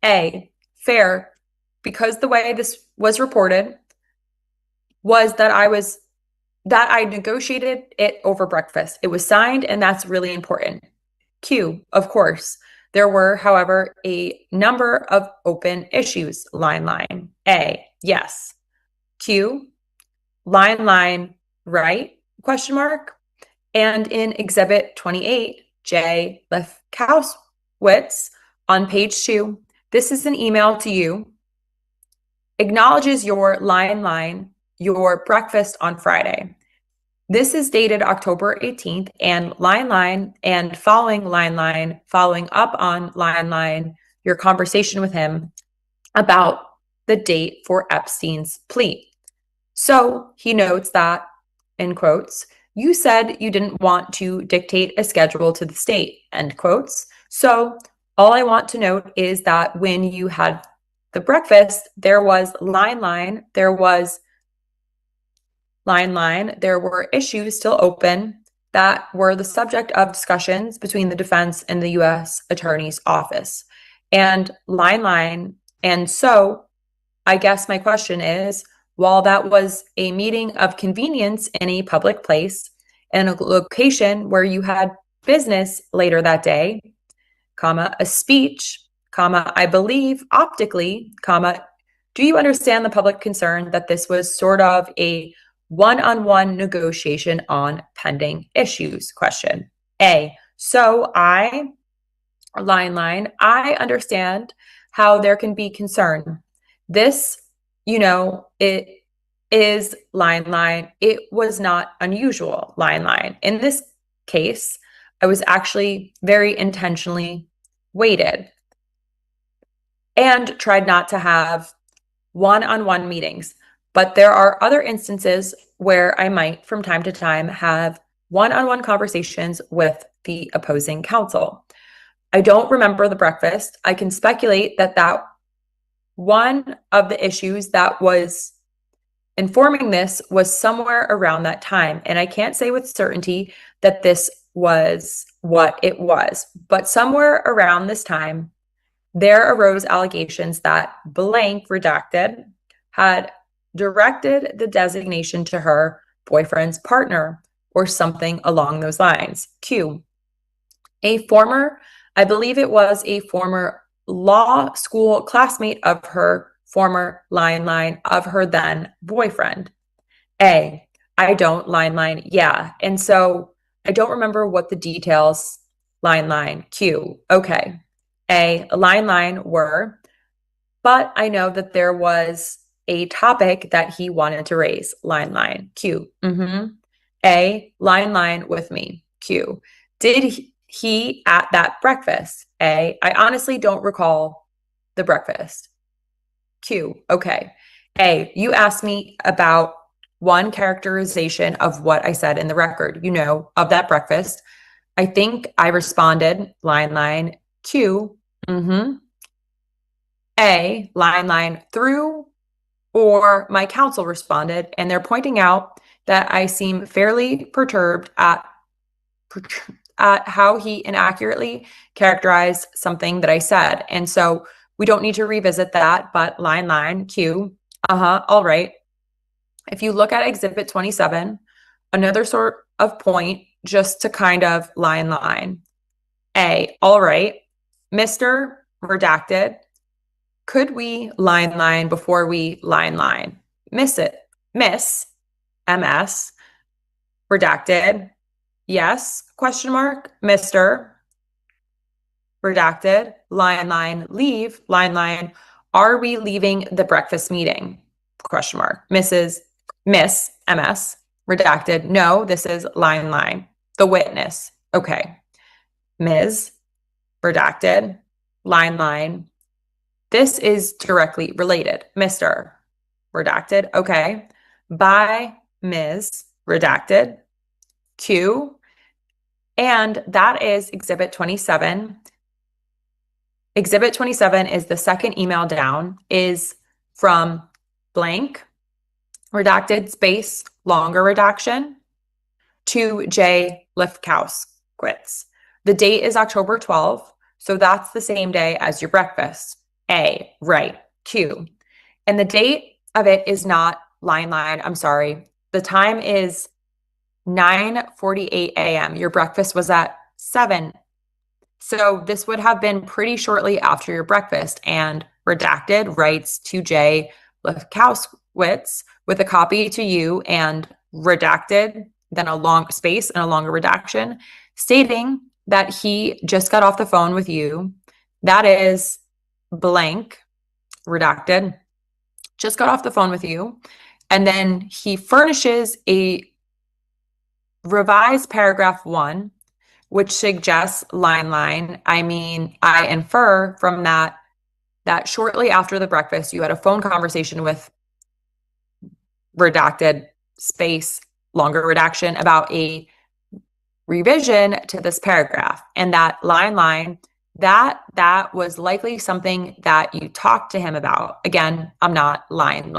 Speaker 4: A, fair, because the way this was reported was that I negotiated it over breakfast. It was signed, and that's really important. Q, of course. There were, however, a number of open issues. Line. A, yes. Q, line, right? Question mark. And in Exhibit 28, J. Lefkowitz on page 2, this is an email to you, acknowledges your line, your breakfast on Friday. This is dated October 18th, and line, and following line, following up on line, your conversation with him about the date for Epstein's plea. So he notes that, in quotes, you said you didn't want to dictate a schedule to the state, end quotes. So all I want to note is that when you had the breakfast, there was line, there was line, there were issues still open that were the subject of discussions between the defense and the U.S. Attorney's Office. And line, and so I guess my question is, while that was a meeting of convenience in a public place and a location where you had business later that day, comma, a speech, comma, I believe optically, comma, do you understand the public concern that this was sort of a one-on-one negotiation on pending issues? Question. A, so I, line, I understand how there can be concern. This, it is line. It was not unusual, line. In this case, I was actually very intentionally weighted and tried not to have one-on-one meetings. But there are other instances where I might, from time to time, have one-on-one conversations with the opposing counsel. I don't remember the breakfast. I can speculate that one of the issues that was informing this was somewhere around that time. And I can't say with certainty that this was what it was, but somewhere around this time, there arose allegations that blank redacted had directed the designation to her boyfriend's partner or something along those lines. Q, I believe it was a former law school classmate of her former line of her then boyfriend. A, I don't line, yeah. And so I don't remember what the details line. Q, okay. A, line were, but I know that there was a topic that he wanted to raise. Line. Q. A, line with me. Q. Did he at that breakfast? A, I honestly don't recall the breakfast. Q. Okay. A, you asked me about one characterization of what I said in the record, of that breakfast. I think I responded, line. Q. A, line through, or my counsel responded, and they're pointing out that I seem fairly perturbed at how he inaccurately characterized something that I said. And so we don't need to revisit that, but line, Q, all right. If you look at Exhibit 27, another sort of point just to kind of line. A, all right, Mr. Redacted, could we line before we line? Miss, MS, redacted, yes, question mark, Mr. Redacted, line, leave, line, are we leaving the breakfast meeting? Question mark, Miss, MS, redacted, no, this is line, the witness, okay. Ms., redacted, line, this is directly related. Mr., redacted. Okay. By Ms. redacted. Q. And that is Exhibit 27. Exhibit 27 is the second email down, is from blank, redacted space, longer redaction, to J. Lifkowitz. The date is October 12th, so that's the same day as your breakfast. A, right. Q. And the date of it is not line. I'm sorry. The time is 9:48 a.m. Your breakfast was at 7. So this would have been pretty shortly after your breakfast. And redacted writes to J. Lifkowitz with a copy to you, and redacted, then a long space and a longer redaction, stating that he just got off the phone with you. That is blank, redacted, just got off the phone with you. And then he furnishes a revised paragraph 1, which suggests line. I mean, I infer from that shortly after the breakfast, you had a phone conversation with redacted space, longer redaction, about a revision to this paragraph. And that line, that was likely something that you talked to him about. Again, I'm not line.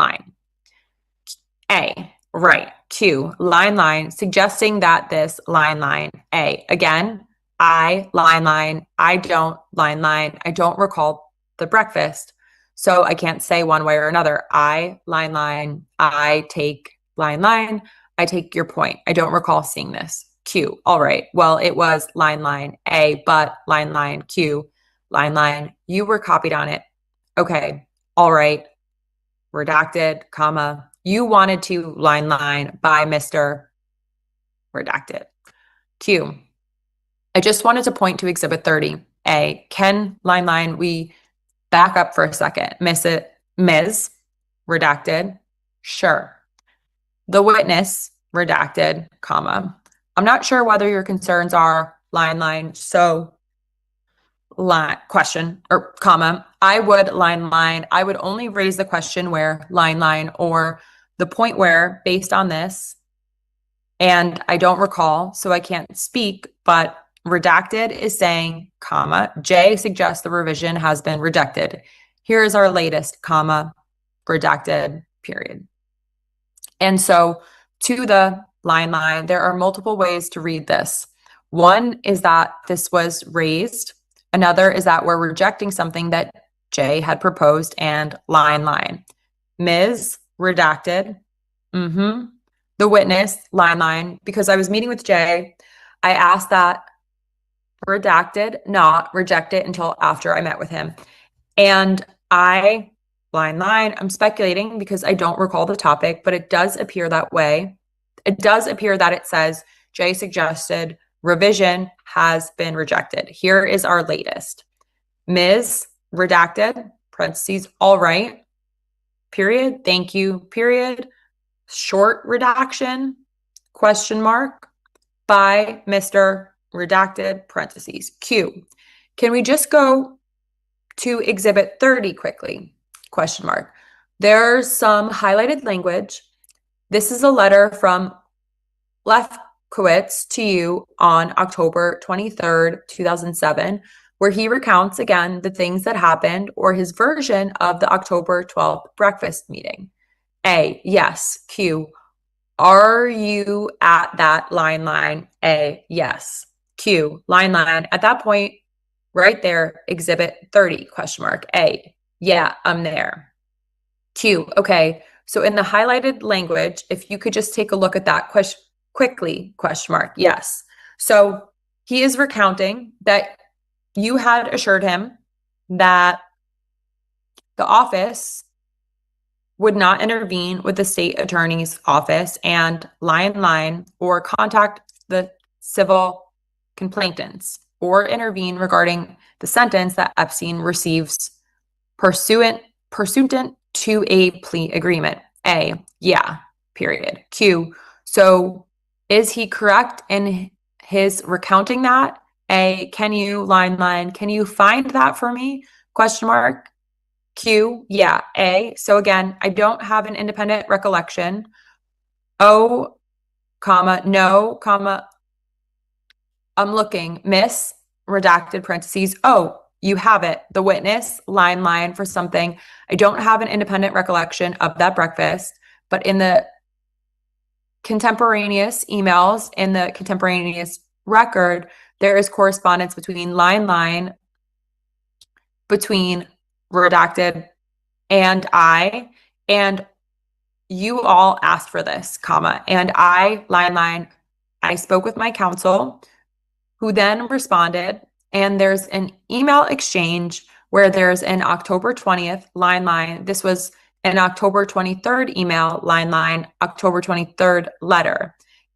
Speaker 4: A, right. Q, line, suggesting that this line. A, again, I, line, I don't, line, I don't recall the breakfast, so I can't say one way or another. I, line, I take, line, I take your point. I don't recall seeing this. Q, all right. Well, it was line, A, but line, Q, line, you were copied on it. Okay, all right. Redacted, comma, you wanted to line by Mr. redacted. Q, I just wanted to point to Exhibit 30. A, can line, we back up for a second. Ms. redacted. Sure. The witness redacted, comma. I'm not sure whether your concerns are line, so question or comma. I would line. I would only raise the question where line, or the point where, based on this, and I don't recall, so I can't speak, but redacted is saying, comma, J suggests the revision has been rejected. Here is our latest, comma, redacted, period. And so to the line, there are multiple ways to read this. One is that this was raised. Another is that we're rejecting something that Jay had proposed, and line. Ms. redacted. The witness, line. Because I was meeting with Jay, I asked that redacted, not reject it until after I met with him. And I, line, I'm speculating because I don't recall the topic, but it does appear that way. It does appear that it says Jay suggested revision has been rejected. Here is our latest. Ms. redacted, parentheses, all right, period, thank you, period, short redaction, question mark, by Mr. redacted, parentheses, Q. Can we just go to Exhibit 30 quickly? Question mark. There's some highlighted language. This is a letter from Lefkowitz to you on October 23rd, 2007, where he recounts again the things that happened, or his version of the October 12th breakfast meeting. A, yes. Q, are you at that line? A, yes. Q, line. At that point, right there, Exhibit 30, question mark. A, yeah, I'm there. Q, okay. So in the highlighted language, if you could just take a look at that quickly, question mark. Yes. So he is recounting that you had assured him that the office would not intervene with the state attorney's office and line, or contact the civil complainants, or intervene regarding the sentence that Epstein receives pursuant to a plea agreement. A, yeah, period. Q, so is he correct in his recounting that? A, can you line, can you find that for me? Question mark. Q, yeah. A, so again, I don't have an independent recollection. O, comma, no, comma, I'm looking, miss, redacted parentheses. Oh, you have it. The witness, line for something. I don't have an independent recollection of that breakfast, but in the contemporaneous emails, in the contemporaneous record, there is correspondence between line, between redacted and I, and you all asked for this, comma, and I, line, I spoke with my counsel, who then responded, and there's an email exchange where there's an October 20th line. This was an October 23rd email, line, October 23rd letter.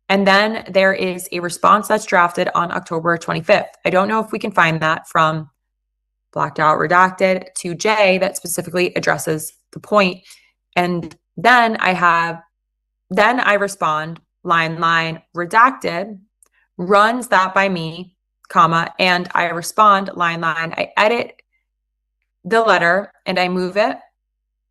Speaker 4: And then there is a response that's drafted on October 25th. I don't know if we can find that from blacked out, redacted to J that specifically addresses the point. And then I respond, line, redacted, runs that by me, comma, and I respond, line. I edit the letter and I move it,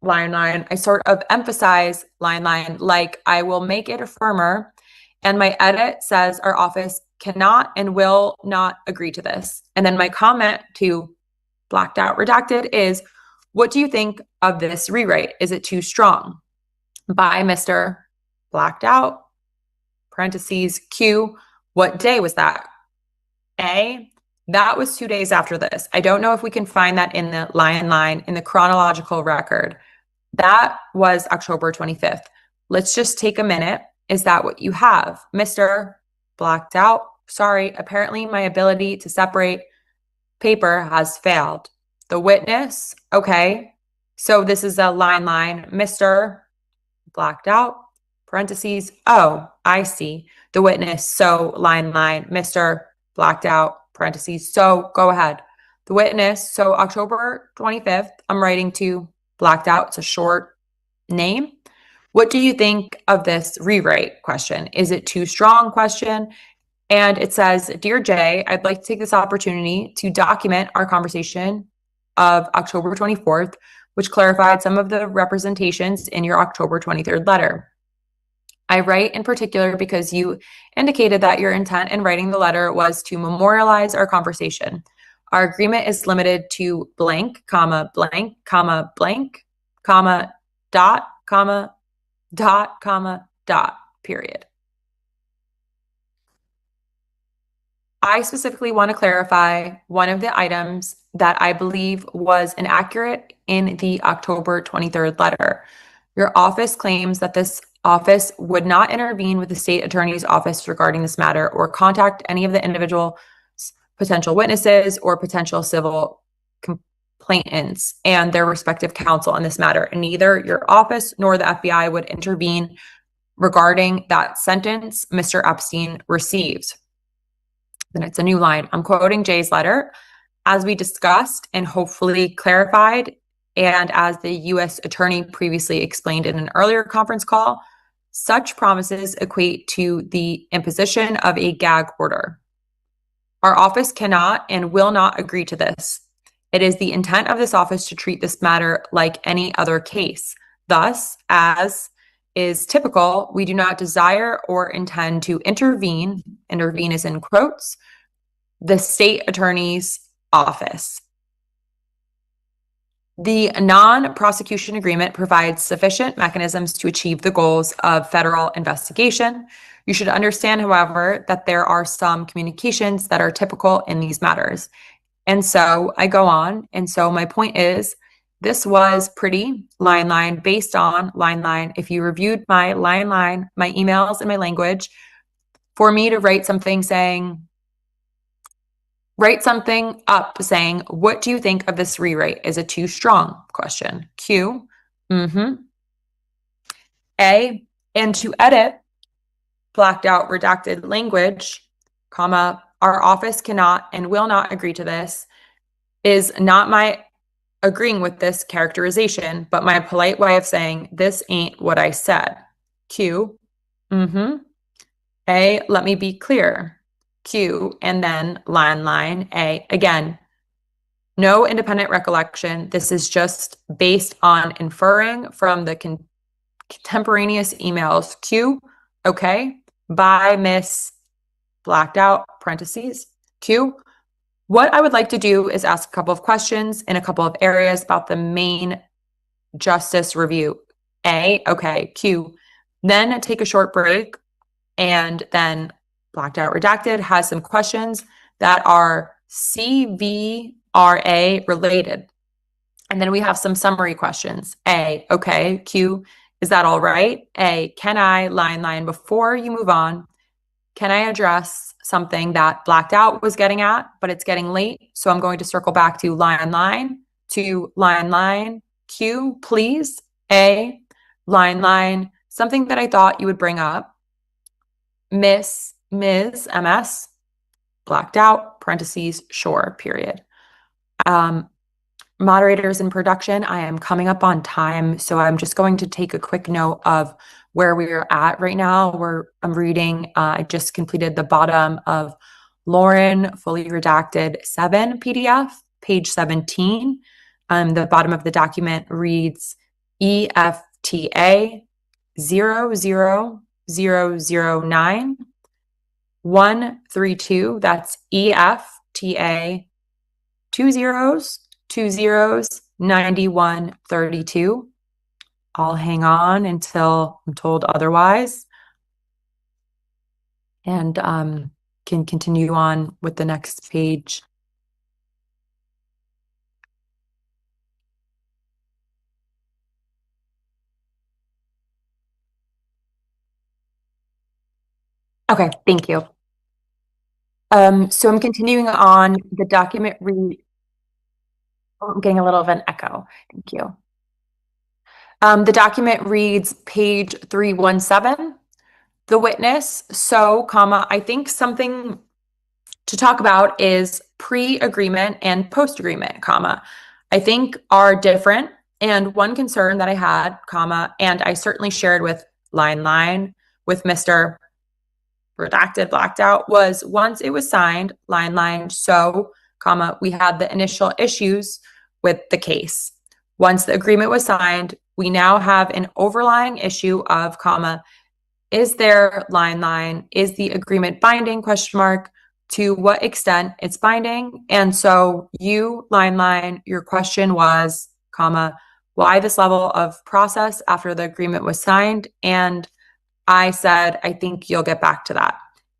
Speaker 4: line. I sort of emphasize, line, like I will make it a firmer. And my edit says our office cannot and will not agree to this. And then my comment to blacked out, redacted is, what do you think of this rewrite? Is it too strong? By Mr. Blacked out, parentheses, Q, what day was that? A, that was 2 days after this. I don't know if we can find that in the line in the chronological record. That was October 25th. Let's just take a minute. Is that what you have? Mr. Blacked out. Sorry, apparently my ability to separate paper has failed. The witness, okay. So this is a line, Mr. Blacked out, parentheses. Oh, I see. The witness, so line, Mr. Blacked out, parentheses. So go ahead. The witness, so October 25th, I'm writing to Blacked out. It's a short name. What do you think of this rewrite? Question. Is it too strong? Question. And it says, Dear Jay, I'd like to take this opportunity to document our conversation of October 24th, which clarified some of the representations in your October 23rd letter. I write in particular because you indicated that your intent in writing the letter was to memorialize our conversation. Our agreement is limited to blank, comma, blank, comma, blank, comma, dot, comma, dot, comma, dot, period. I specifically want to clarify one of the items that I believe was inaccurate in the October 23rd letter. Your office claims that this office would not intervene with the state attorney's office regarding this matter or contact any of the individual potential witnesses or potential civil complainants and their respective counsel on this matter. And neither your office nor the FBI would intervene regarding that sentence Mr. Epstein receives. Then it's a new line. I'm quoting Jay's letter. As we discussed and hopefully clarified, and as the U.S. attorney previously explained in an earlier conference call, such promises equate to the imposition of a gag order. Our office cannot and will not agree to this. It is the intent of this office to treat this matter like any other case. Thus, as is typical, we do not desire or intend to intervene is in quotes, the state attorney's office. The non-prosecution agreement provides sufficient mechanisms to achieve the goals of federal investigation. You should understand, however, that there are some communications that are typical in these matters. And so I go on. And so my point is, this was pretty line, based on line. If you reviewed my line, my emails and my language, for me to write something up saying, what do you think of this rewrite? Is it too strong? Question. Q. A. And to edit blacked out, redacted language, comma, our office cannot and will not agree to this, is not my agreeing with this characterization, but my polite way of saying, this ain't what I said. Q. A, let me be clear. Q, and then line, A. Again, No independent recollection. This is just based on inferring from the contemporaneous emails. Q, okay, by Miss blacked out, parentheses. Q, what I would like to do is ask a couple of questions in a couple of areas about the main justice review. A, okay. Q, then take a short break, and then blacked out redacted has some questions that are CVRA related. And then we have some summary questions. A, okay. Q, is that all right? A, can I line before you move on? Can I address something that blacked out was getting at, but it's getting late? So I'm going to circle back to line. Q, please. A, line, something that I thought you would bring up. Ms, MS, blacked out, parentheses, sure, period. Moderators in production, I am coming up on time, so I'm just going to take a quick note of where we are at right now. I'm reading, I just completed the bottom of Lauren fully redacted 7 PDF, page 17. The bottom of the document reads EFTA 00009 132. That's EFTA 2 zeros 9132. I'll hang on until I'm told otherwise, and can continue on with the next page. Okay, thank you. So I'm continuing on the document I'm getting a little of an echo. Thank you. The document reads page 317. The witness, I think something to talk about is pre-agreement and post-agreement, I think are different. And one concern that I had, and I certainly shared with line with Mr. redacted, blacked out, was once it was signed, line, we had the initial issues with the case. Once the agreement was signed, we now have an overlying issue of, is there line, is the agreement binding, ? To what extent it's binding? And so you, line, your question was, why this level of process after the agreement was signed? And I said, I think you'll get back to that.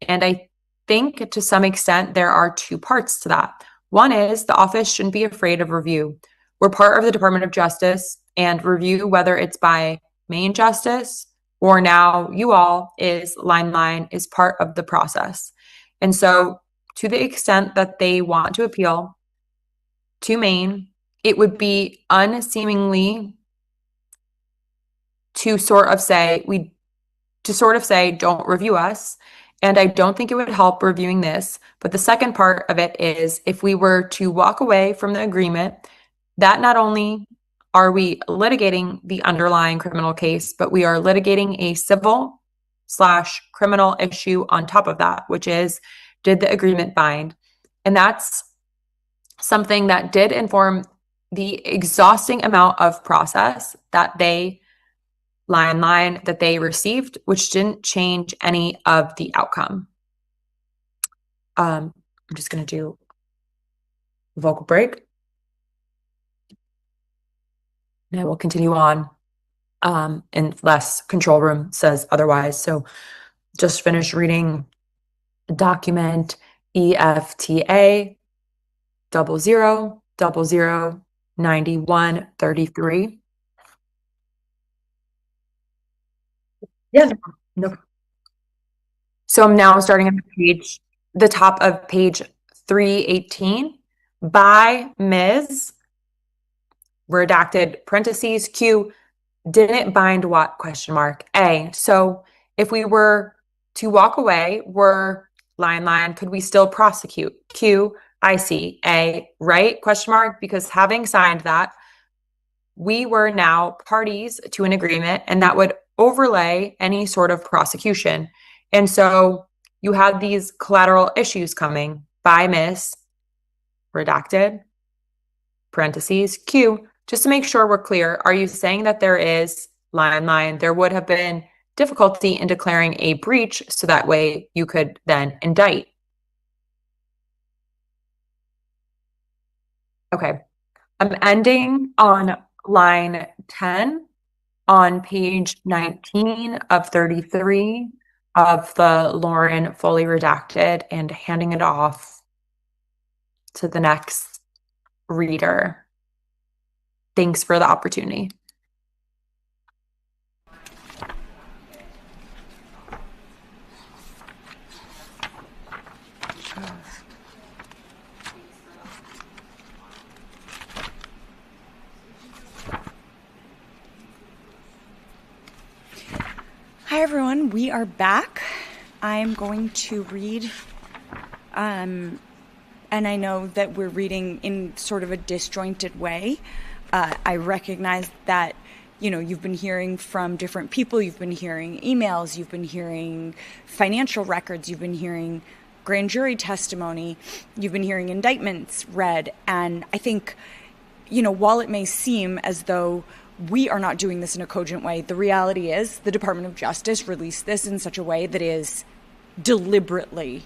Speaker 4: And I think to some extent, there are two parts to that. One is the office shouldn't be afraid of review. We're part of the Department of Justice, and review, whether it's by main justice or now you all, is line, is part of the process. And so to the extent that they want to appeal to Maine, it would be unseemingly to sort of say, don't review us. And I don't think it would help reviewing this. But the second part of it is, if we were to walk away from the agreement, that not only are we litigating the underlying criminal case, but we are litigating a civil/criminal issue on top of that, which is, did the agreement bind? And that's something that did inform the exhausting amount of process that they that they received, which didn't change any of the outcome. I'm just going to do a vocal break. And I will continue on unless control room says otherwise. So just finish reading the document EFTA 00009133. Yeah, no. So I'm now starting at the top of page 318 by Ms. redacted parentheses Q didn't bind what ? A. So if we were to walk away, we're line, could we still prosecute? Q, I see. A, right? ? Because having signed that, we were now parties to an agreement, and that would overlay any sort of prosecution. And so you had these collateral issues coming by Miss redacted parentheses, Q, just to make sure we're clear, are you saying that there is, there would have been difficulty in declaring a breach so that way you could then indict? Okay. I'm ending on line 10 on page 19 of 33 of the Lauren fully redacted and handing it off to the next reader. Thanks for the opportunity.
Speaker 2: Hi, everyone. We are back. I'm going to read, and I know that we're reading in sort of a disjointed way. I recognize that, you've been hearing from different people. You've been hearing emails. You've been hearing financial records. You've been hearing grand jury testimony. You've been hearing indictments read. And I think, while it may seem as though we are not doing this in a cogent way, the reality is the Department of Justice released this in such a way that is deliberately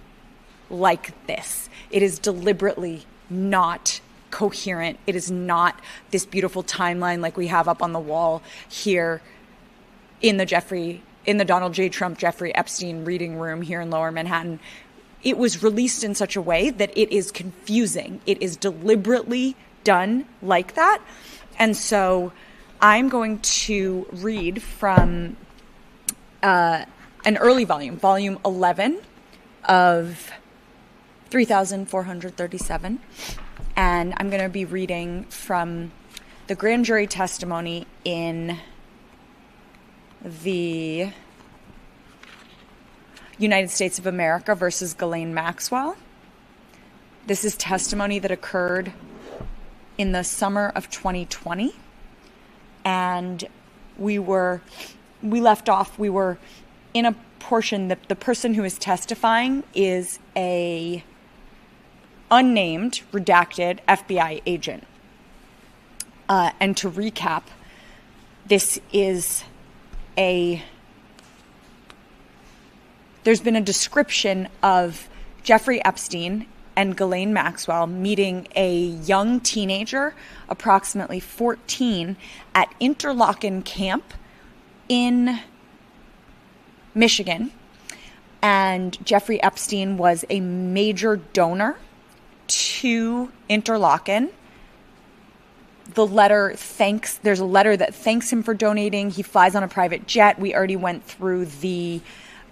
Speaker 2: like this. It is deliberately not coherent. It is not this beautiful timeline like we have up on the wall here in the Donald J. Trump, Jeffrey Epstein reading room here in Lower Manhattan. It was released in such a way that it is confusing. It is deliberately done like that. And so I'm going to read from an early volume, volume 11 of 3,437. And I'm going to be reading from the grand jury testimony in the United States of America versus Ghislaine Maxwell. This is testimony that occurred in the summer of 2020. And we were in a portion that the person who is testifying is a unnamed, redacted FBI agent. And to recap, there's been a description of Jeffrey Epstein and Ghislaine Maxwell meeting a young teenager, approximately 14, at Interlochen Camp in Michigan. And Jeffrey Epstein was a major donor to Interlochen. There's a letter that thanks him for donating. He flies on a private jet. We already went through the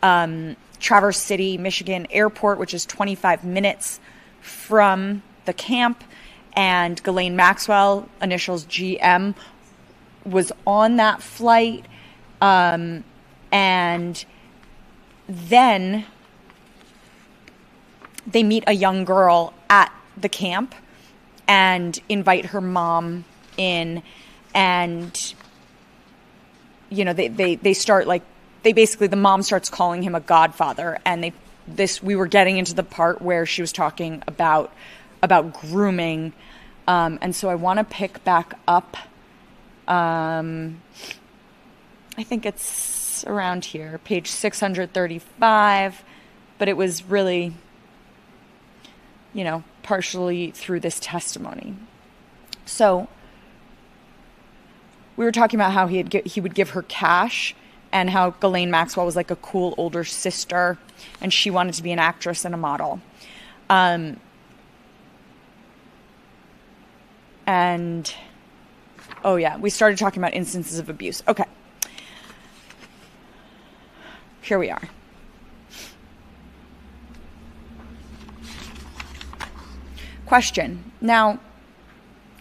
Speaker 2: Traverse City, Michigan airport, which is 25 minutes from the camp. And Ghislaine Maxwell, initials GM, was on that flight. And then they meet a young girl at the camp and invite her mom in. And, they start the mom starts calling him a godfather. And we were getting into the part where she was talking about grooming. And so I want to pick back up. I think it's around here, page 635, but it was really, partially through this testimony. So we were talking about how he would give her cash, and how Ghislaine Maxwell was like a cool older sister, and she wanted to be an actress and a model. We started talking about instances of abuse. Okay. Here we are. Question. Now,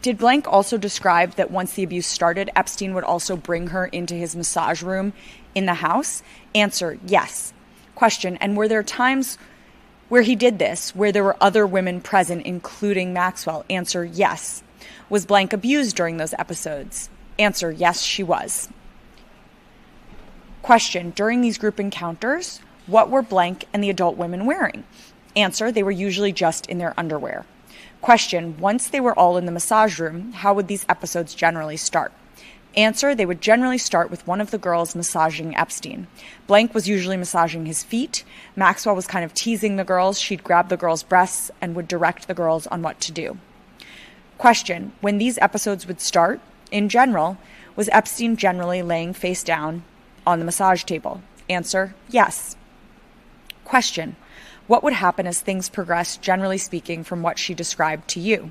Speaker 2: did blank also describe that once the abuse started, Epstein would also bring her into his massage room in the house? Answer, yes. Question. And were there times where he did this, where there were other women present, including Maxwell? Answer, yes. Was blank abused during those episodes? Answer, yes, she was. Question. During these group encounters, what were blank and the adult women wearing? Answer, they were usually just in their underwear. Question, once they were all in the massage room, how would these episodes generally start? Answer, they would generally start with one of the girls massaging Epstein. Blank was usually massaging his feet. Maxwell was kind of teasing the girls. She'd grab the girls' breasts and would direct the girls on what to do. Question, when these episodes would start, in general, was Epstein generally laying face down on the massage table? Answer, yes. Question, what would happen as things progressed, generally speaking, from what she described to you?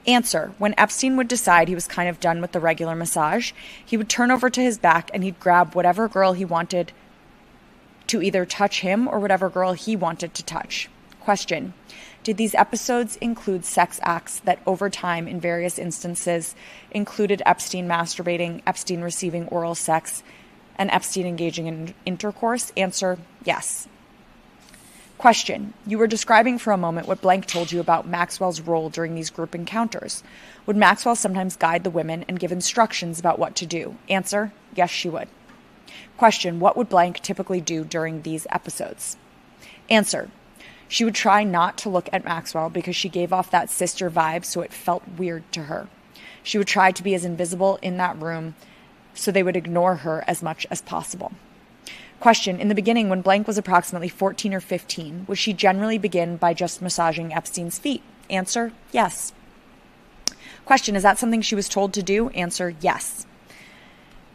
Speaker 2: Answer, when Epstein would decide he was kind of done with the regular massage, he would turn over to his back and he'd grab whatever girl he wanted to either touch him or whatever girl he wanted to touch. Question, did these episodes include sex acts that over time, in various instances, included Epstein masturbating, Epstein receiving oral sex, and Epstein engaging in intercourse? Answer, yes. Question, you were describing for a moment what Blank told you about Maxwell's role during these group encounters. Would Maxwell sometimes guide the women and give instructions about what to do? Answer, yes, she would. Question, what would Blank typically do during these episodes? Answer, she would try not to look at Maxwell because she gave off that sister vibe, so it felt weird to her. She would try to be as invisible in that room so they would ignore her as much as possible. Question, in the beginning, when Blank was approximately 14 or 15, would she generally begin by just massaging Epstein's feet? Answer, yes. Question, is that something she was told to do? Answer, yes.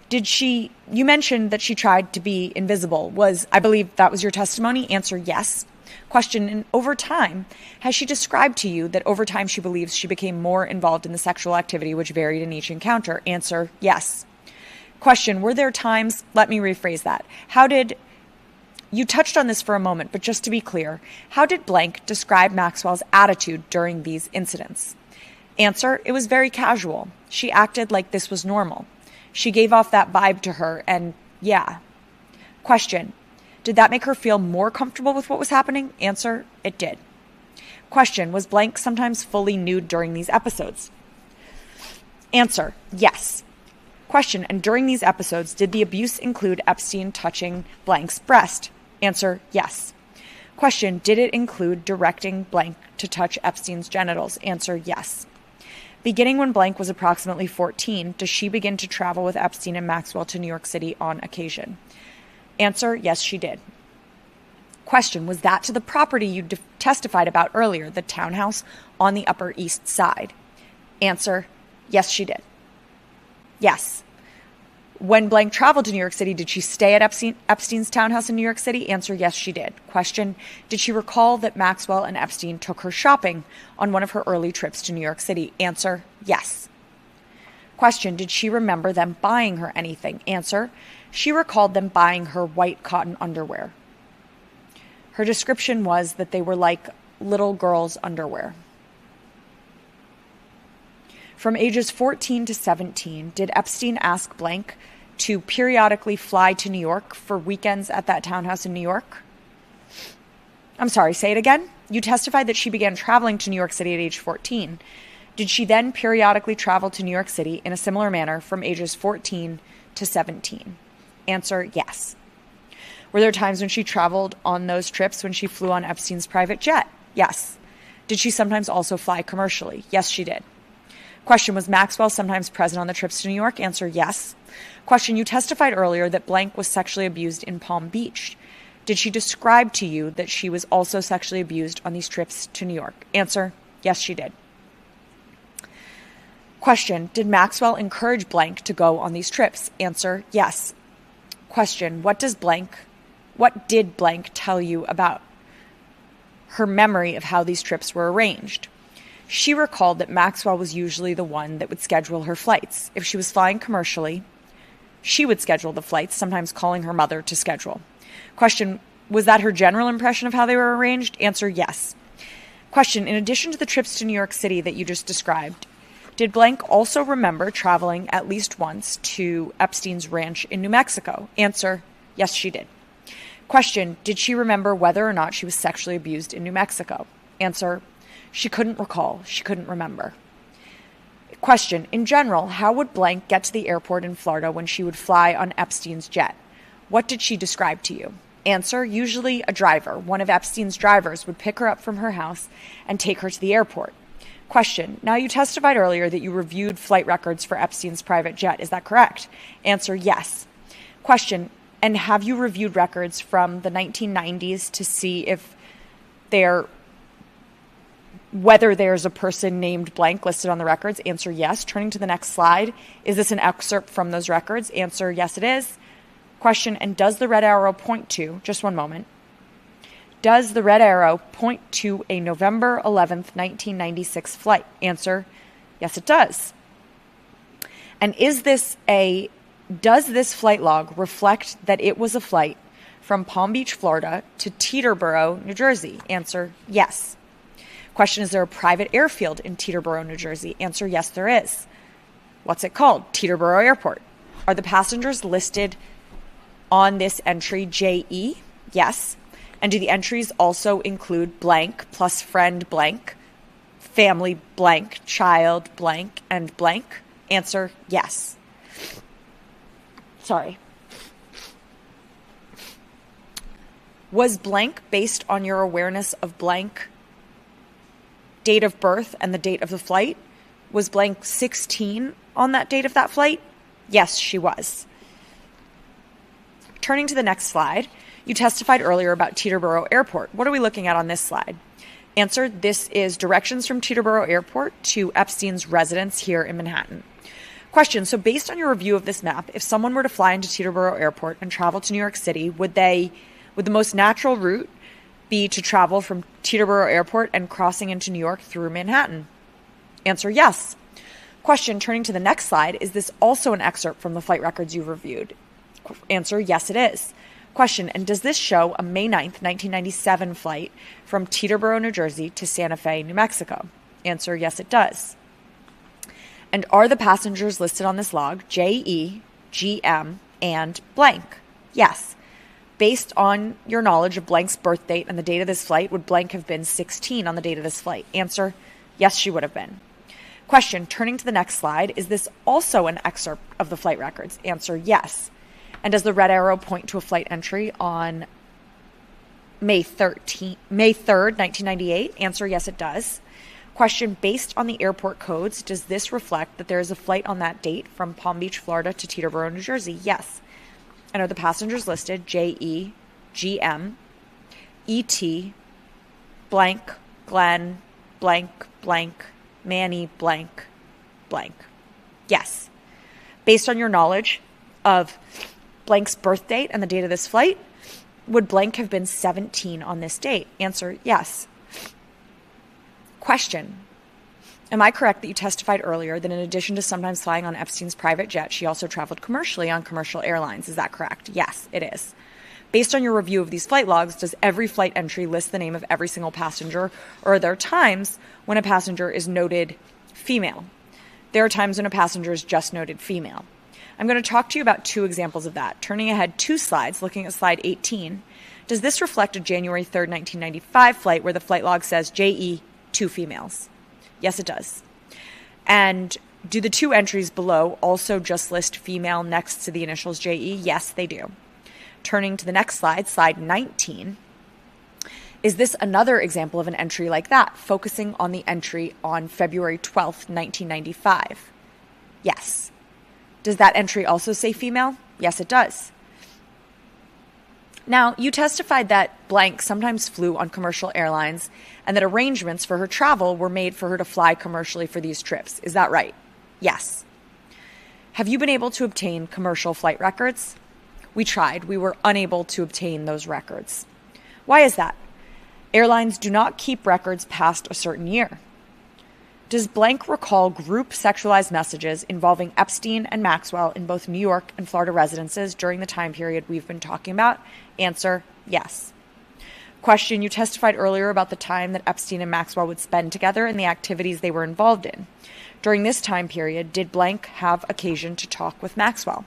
Speaker 2: You mentioned that she tried to be invisible. I believe that was your testimony? Answer, yes. Question, and over time, has she described to you that over time she believes she became more involved in the sexual activity which varied in each encounter? Answer, yes. Question, were there times, let me rephrase that. You touched on this for a moment, but just to be clear, how did Blank describe Maxwell's attitude during these incidents? Answer, it was very casual. She acted like this was normal. She gave off that vibe to her, and yeah. Question, did that make her feel more comfortable with what was happening? Answer, it did. Question, was Blank sometimes fully nude during these episodes? Answer, yes. Question, and during these episodes, did the abuse include Epstein touching Blank's breast? Answer, yes. Question, did it include directing Blank to touch Epstein's genitals? Answer, yes. Beginning when Blank was approximately 14, does she begin to travel with Epstein and Maxwell to New York City on occasion? Answer, yes, she did. Question, was that to the property you testified about earlier, the townhouse on the Upper East Side? Answer, yes, she did. Yes. When Blank traveled to New York City, did she stay at Epstein's townhouse in New York City? Answer, yes, she did. Question, did she recall that Maxwell and Epstein took her shopping on one of her early trips to New York City? Answer, yes. Question, did she remember them buying her anything? Answer, she recalled them buying her white cotton underwear. Her description was that they were like little girls' underwear. From ages 14 to 17, did Epstein ask Blank to periodically fly to New York for weekends at that townhouse in New York? I'm sorry, say it again. You testified that she began traveling to New York City at age 14. Did she then periodically travel to New York City in a similar manner from ages 14 to 17? Answer, yes. Were there times when she traveled on those trips when she flew on Epstein's private jet? Yes. Did she sometimes also fly commercially? Yes, she did. Question, was Maxwell sometimes present on the trips to New York? Answer, yes. Question, you testified earlier that Blank was sexually abused in Palm Beach. Did she describe to you that she was also sexually abused on these trips to New York? Answer, yes, she did. Question, did Maxwell encourage Blank to go on these trips? Answer, yes. Question, what did Blank tell you about her memory of how these trips were arranged? She recalled that Maxwell was usually the one that would schedule her flights. If she was flying commercially, she would schedule the flights, sometimes calling her mother to schedule. Question, was that her general impression of how they were arranged? Answer, yes. Question, in addition to the trips to New York City that you just described, did Blank also remember traveling at least once to Epstein's ranch in New Mexico? Answer, yes, she did. Question, did she remember whether or not she was sexually abused in New Mexico? Answer, she couldn't recall. She couldn't remember. Question, in general, how would Blank get to the airport in Florida when she would fly on Epstein's jet? What did she describe to you? Answer, usually a driver. One of Epstein's drivers would pick her up from her house and take her to the airport. Question. Now, you testified earlier that you reviewed flight records for Epstein's private jet. Is that correct? Answer, yes. Question. And have you reviewed records from the 1990s to see if whether there's a person named blank listed on the records? Answer, yes. Turning to the next slide. Is this an excerpt from those records? Answer, yes, it is. Question. And does the red arrow point to, just one moment, does the red arrow point to a November 11th, 1996 flight? Answer, yes, it does. And does this flight log reflect that it was a flight from Palm Beach, Florida to Teterboro, New Jersey? Answer, yes. Question, is there a private airfield in Teterboro, New Jersey? Answer, yes, there is. What's it called? Teterboro Airport. Are the passengers listed on this entry JE? Yes. And do the entries also include blank plus friend blank, family blank, child blank, and blank? Answer, yes. Sorry. Was blank based on your awareness of blank date of birth and the date of the flight? Was blank 16 on that date of that flight? Yes, she was. Turning to the next slide, you testified earlier about Teterboro Airport. What are we looking at on this slide? Answer, this is directions from Teterboro Airport to Epstein's residence here in Manhattan. Question, so based on your review of this map, if someone were to fly into Teterboro Airport and travel to New York City, would the most natural route be to travel from Teterboro Airport and crossing into New York through Manhattan? Answer, yes. Question, turning to the next slide, is this also an excerpt from the flight records you reviewed? Answer, yes, it is. Question, and does this show a May 9th, 1997 flight from Teterboro, New Jersey to Santa Fe, New Mexico? Answer, yes, it does. And are the passengers listed on this log JE, GM, and blank? Yes. Based on your knowledge of blank's birth date and the date of this flight, would blank have been 16 on the date of this flight? Answer, yes, she would have been. Question, turning to the next slide, is this also an excerpt of the flight records? Answer, yes. And does the red arrow point to a flight entry on May 3rd, 1998? Answer, yes, it does. Question, based on the airport codes, does this reflect that there is a flight on that date from Palm Beach, Florida to Teterboro, New Jersey? Yes. And are the passengers listed JE, GM, ET, blank, Glenn, blank, blank, Manny, blank, blank? Yes. Based on your knowledge of blank's birth date and the date of this flight, would blank have been 17 on this date? Answer, yes. Question, am I correct that you testified earlier that in addition to sometimes flying on Epstein's private jet, she also traveled commercially on commercial airlines? Is that correct? Yes, it is. Based on your review of these flight logs, does every flight entry list the name of every single passenger, or are there times when a passenger is noted female? There are times when a passenger is just noted female. I'm going to talk to you about two examples of that. Turning ahead 2 slides, looking at slide 18, does this reflect a January 3rd, 1995 flight where the flight log says JE, 2 females? Yes, it does. And do the 2 entries below also just list female next to the initials JE? Yes, they do. Turning to the next slide, slide 19, is this another example of an entry like that, focusing on the entry on February 12th, 1995? Yes. Does that entry also say female? Yes, it does. Now, you testified that blank sometimes flew on commercial airlines and that arrangements for her travel were made for her to fly commercially for these trips. Is that right? Yes. Have you been able to obtain commercial flight records? We tried. We were unable to obtain those records. Why is that? Airlines do not keep records past a certain year. Does blank recall group sexualized messages involving Epstein and Maxwell in both New York and Florida residences during the time period we've been talking about? Answer, yes. Question, you testified earlier about the time that Epstein and Maxwell would spend together and the activities they were involved in. During this time period, did blank have occasion to talk with Maxwell?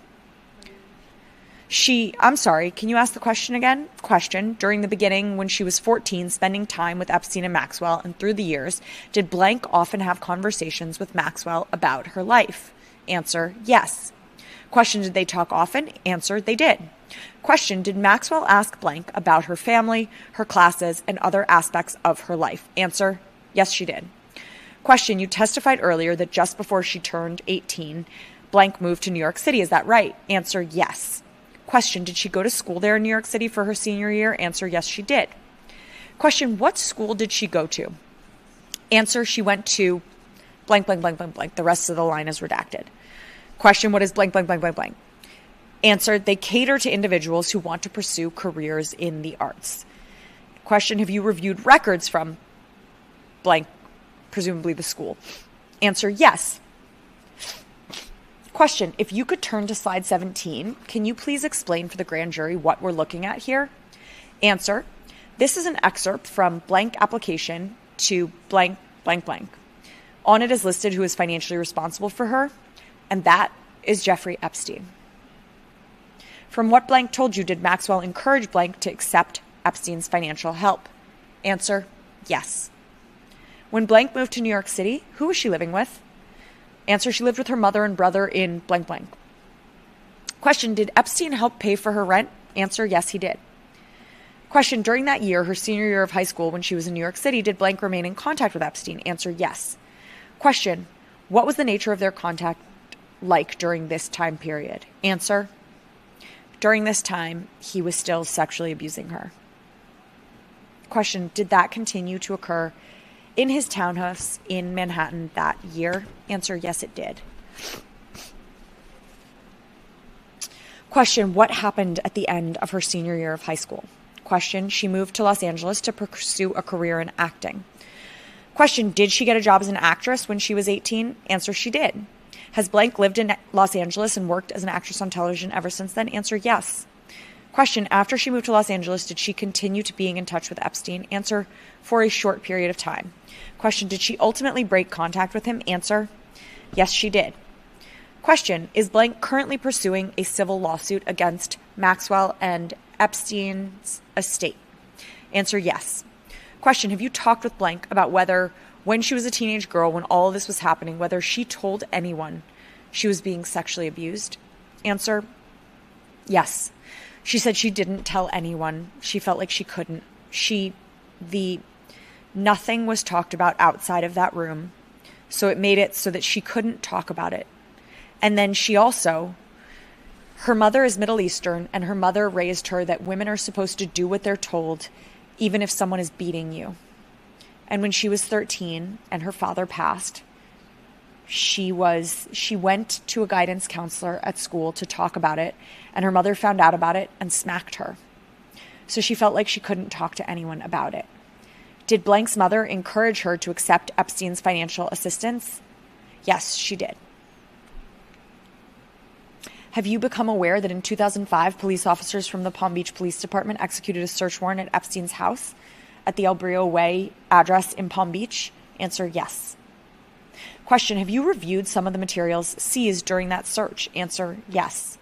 Speaker 2: I'm sorry, can you ask the question again? Question, during the beginning when she was 14, spending time with Epstein and Maxwell, and through the years, did blank often have conversations with Maxwell about her life? Answer, yes. Question, did they talk often? Answer, they did. Question, did Maxwell ask blank about her family, her classes, and other aspects of her life? Answer, yes, she did. Question, you testified earlier that just before she turned 18, blank moved to New York City. Is that right? Answer, yes. Question, did she go to school there in New York City for her senior year? Answer, yes, she did. Question, what school did she go to? Answer, she went to blank, blank, blank, blank, blank. The rest of the line is redacted. Question, what is blank, blank, blank, blank, blank? Answer, they cater to individuals who want to pursue careers in the arts. Question, have you reviewed records from blank, presumably the school? Answer, yes. Question, if you could turn to slide 17, can you please explain for the grand jury what we're looking at here? Answer, this is an excerpt from blank application to blank, blank, blank. On it is listed who is financially responsible for her, and that is Jeffrey Epstein. From what blank told you, did Maxwell encourage blank to accept Epstein's financial help? Answer, yes. When blank moved to New York City, who was she living with? Answer, she lived with her mother and brother in blank, blank. Question, did Epstein help pay for her rent? Answer, yes, he did. Question, during that year, her senior year of high school when she was in New York City, did blank remain in contact with Epstein? Answer, yes. Question, what was the nature of their contact like during this time period? Answer, during this time, he was still sexually abusing her. Question, did that continue to occur in his townhouse in Manhattan that year? Answer, yes, it did. Question, what happened at the end of her senior year of high school? Question, she moved to Los Angeles to pursue a career in acting. Question, did she get a job as an actress when she was 18? Answer, she did. Has blank lived in Los Angeles and worked as an actress on television ever since then? Answer, yes. Question, after she moved to Los Angeles, did she continue to being in touch with Epstein? Answer, for a short period of time. Question, did she ultimately break contact with him? Answer, yes, she did. Question, is blank currently pursuing a civil lawsuit against Maxwell and Epstein's estate? Answer, yes. Question, have you talked with blank about whether, when she was a teenage girl, when all of this was happening, whether she told anyone she was being sexually abused? Answer, yes. She said she didn't tell anyone. She felt like she couldn't. Nothing was talked about outside of that room, so it made it so that she couldn't talk about it. And then her mother is Middle Eastern, and her mother raised her that women are supposed to do what they're told, even if someone is beating you. And when she was 13 and her father passed, she went to a guidance counselor at school to talk about it, and her mother found out about it and smacked her. So she felt like she couldn't talk to anyone about it. Did blank's mother encourage her to accept Epstein's financial assistance? Yes, she did. Have you become aware that in 2005, police officers from the Palm Beach Police Department executed a search warrant at Epstein's house at the El Brillo Way address in Palm Beach? Answer, yes. Question, have you reviewed some of the materials seized during that search? Answer, yes.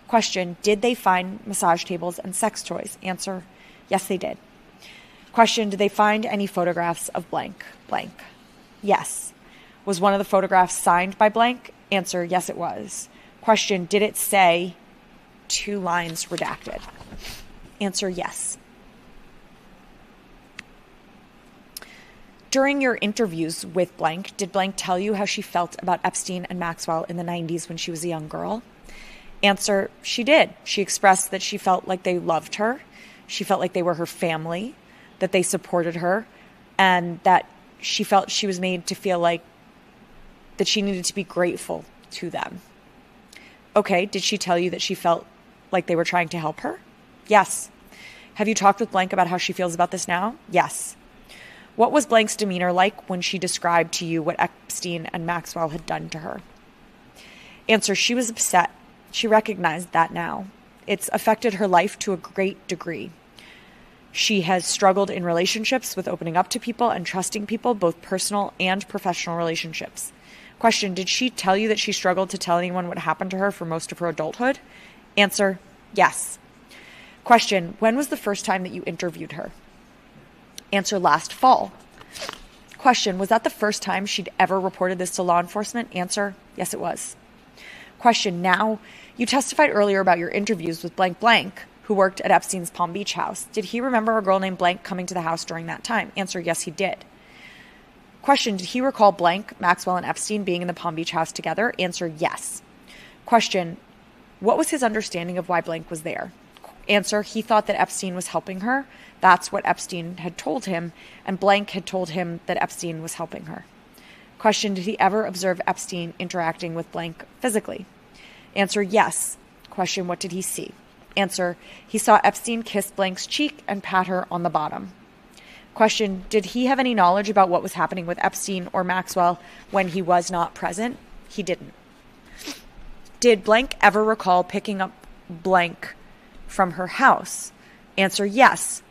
Speaker 2: Question, did they find massage tables and sex toys? Answer, yes, they did. Question, did they find any photographs of blank, blank? Yes. Was one of the photographs signed by blank? Answer, yes, it was. Question, did it say 2 lines redacted? Answer, yes. During your interviews with blank, did blank tell you how she felt about Epstein and Maxwell in the 90s when she was a young girl? Answer, she did. She expressed that she felt like they loved her. She felt like they were her family, that they supported her, and that she felt she was made to feel like that she needed to be grateful to them. Okay, did she tell you that she felt like they were trying to help her? Yes. Have you talked with blank about how she feels about this now? Yes. What was blank's demeanor like when she described to you what Epstein and Maxwell had done to her? Answer, she was upset. She recognized that now. It's affected her life to a great degree. She has struggled in relationships with opening up to people and trusting people, both personal and professional relationships. Question, did she tell you that she struggled to tell anyone what happened to her for most of her adulthood? Answer, yes. Question, when was the first time that you interviewed her? Answer, last fall. Question, was that the first time she'd ever reported this to law enforcement? Answer, yes, it was. Question, now, you testified earlier about your interviews with blank blank, who worked at Epstein's Palm Beach house. Did he remember a girl named blank coming to the house during that time? Answer, yes, he did. Question, did he recall blank, Maxwell and Epstein being in the Palm Beach house together? Answer, yes. Question, what was his understanding of why blank was there? Answer, he thought that Epstein was helping her. That's what Epstein had told him, and blank had told him that Epstein was helping her. Question, did he ever observe Epstein interacting with blank physically? Answer, yes. Question, what did he see? Answer, he saw Epstein kiss blank's cheek and pat her on the bottom. Question, did he have any knowledge about what was happening with Epstein or Maxwell when he was not present? He didn't. Did blank ever recall picking up blank from her house? Answer, yes.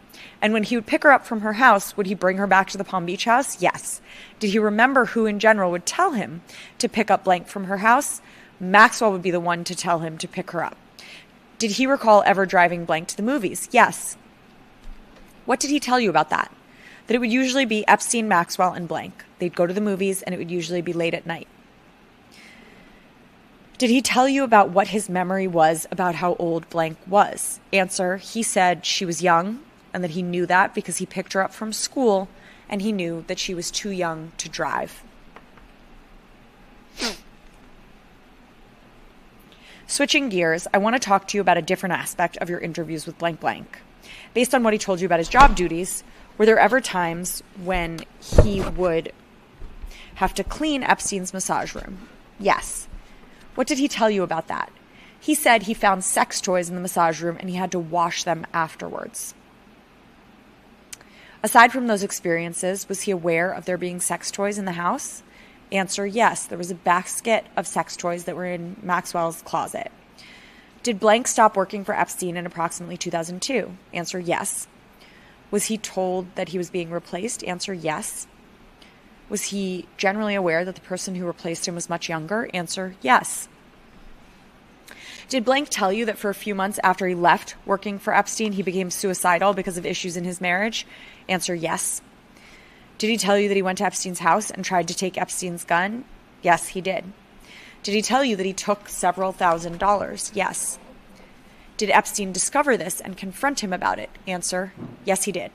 Speaker 2: And when he would pick her up from her house, would he bring her back to the Palm Beach house? Yes. Did he remember who in general would tell him to pick up blank from her house? Maxwell would be the one to tell him to pick her up. Did he recall ever driving blank to the movies? Yes. What did he tell you about that? That it would usually be Epstein, Maxwell, and blank. They'd go to the movies, and it would usually be late at night. Did he tell you about what his memory was about how old blank was? Answer, he said she was young, and that he knew that because he picked her up from school, and he knew that she was too young to drive. Switching gears, I want to talk to you about a different aspect of your interviews with blank blank. Based on what he told you about his job duties, were there ever times when he would have to clean Epstein's massage room? Yes. What did he tell you about that? He said he found sex toys in the massage room and he had to wash them afterwards. Aside from those experiences, was he aware of there being sex toys in the house? Answer, yes. There was a basket of sex toys that were in Maxwell's closet. Did blank stop working for Epstein in approximately 2002? Answer, yes. Was he told that he was being replaced? Answer, yes. Was he generally aware that the person who replaced him was much younger? Answer, yes. Did blank tell you that for a few months after he left working for Epstein, he became suicidal because of issues in his marriage? Answer, yes. Did he tell you that he went to Epstein's house and tried to take Epstein's gun? Yes, he did. Did he tell you that he took several $1,000s? Yes. Did Epstein discover this and confront him about it? Answer, yes, he did.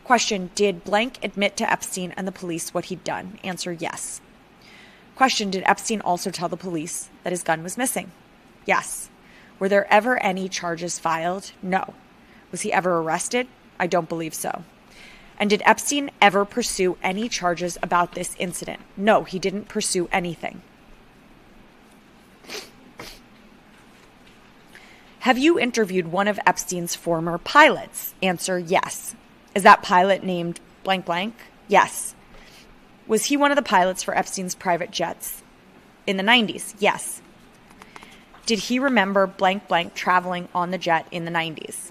Speaker 2: Question, did blank admit to Epstein and the police what he'd done? Answer, yes. Question, did Epstein also tell the police that his gun was missing? Yes. Were there ever any charges filed? No. Was he ever arrested? I don't believe so. And did Epstein ever pursue any charges about this incident? No, he didn't pursue anything. Have you interviewed one of Epstein's former pilots? Answer, yes. Is that pilot named blank blank? Yes. Was he one of the pilots for Epstein's private jets in the 90s? Yes. Did he remember blank blank traveling on the jet in the 90s?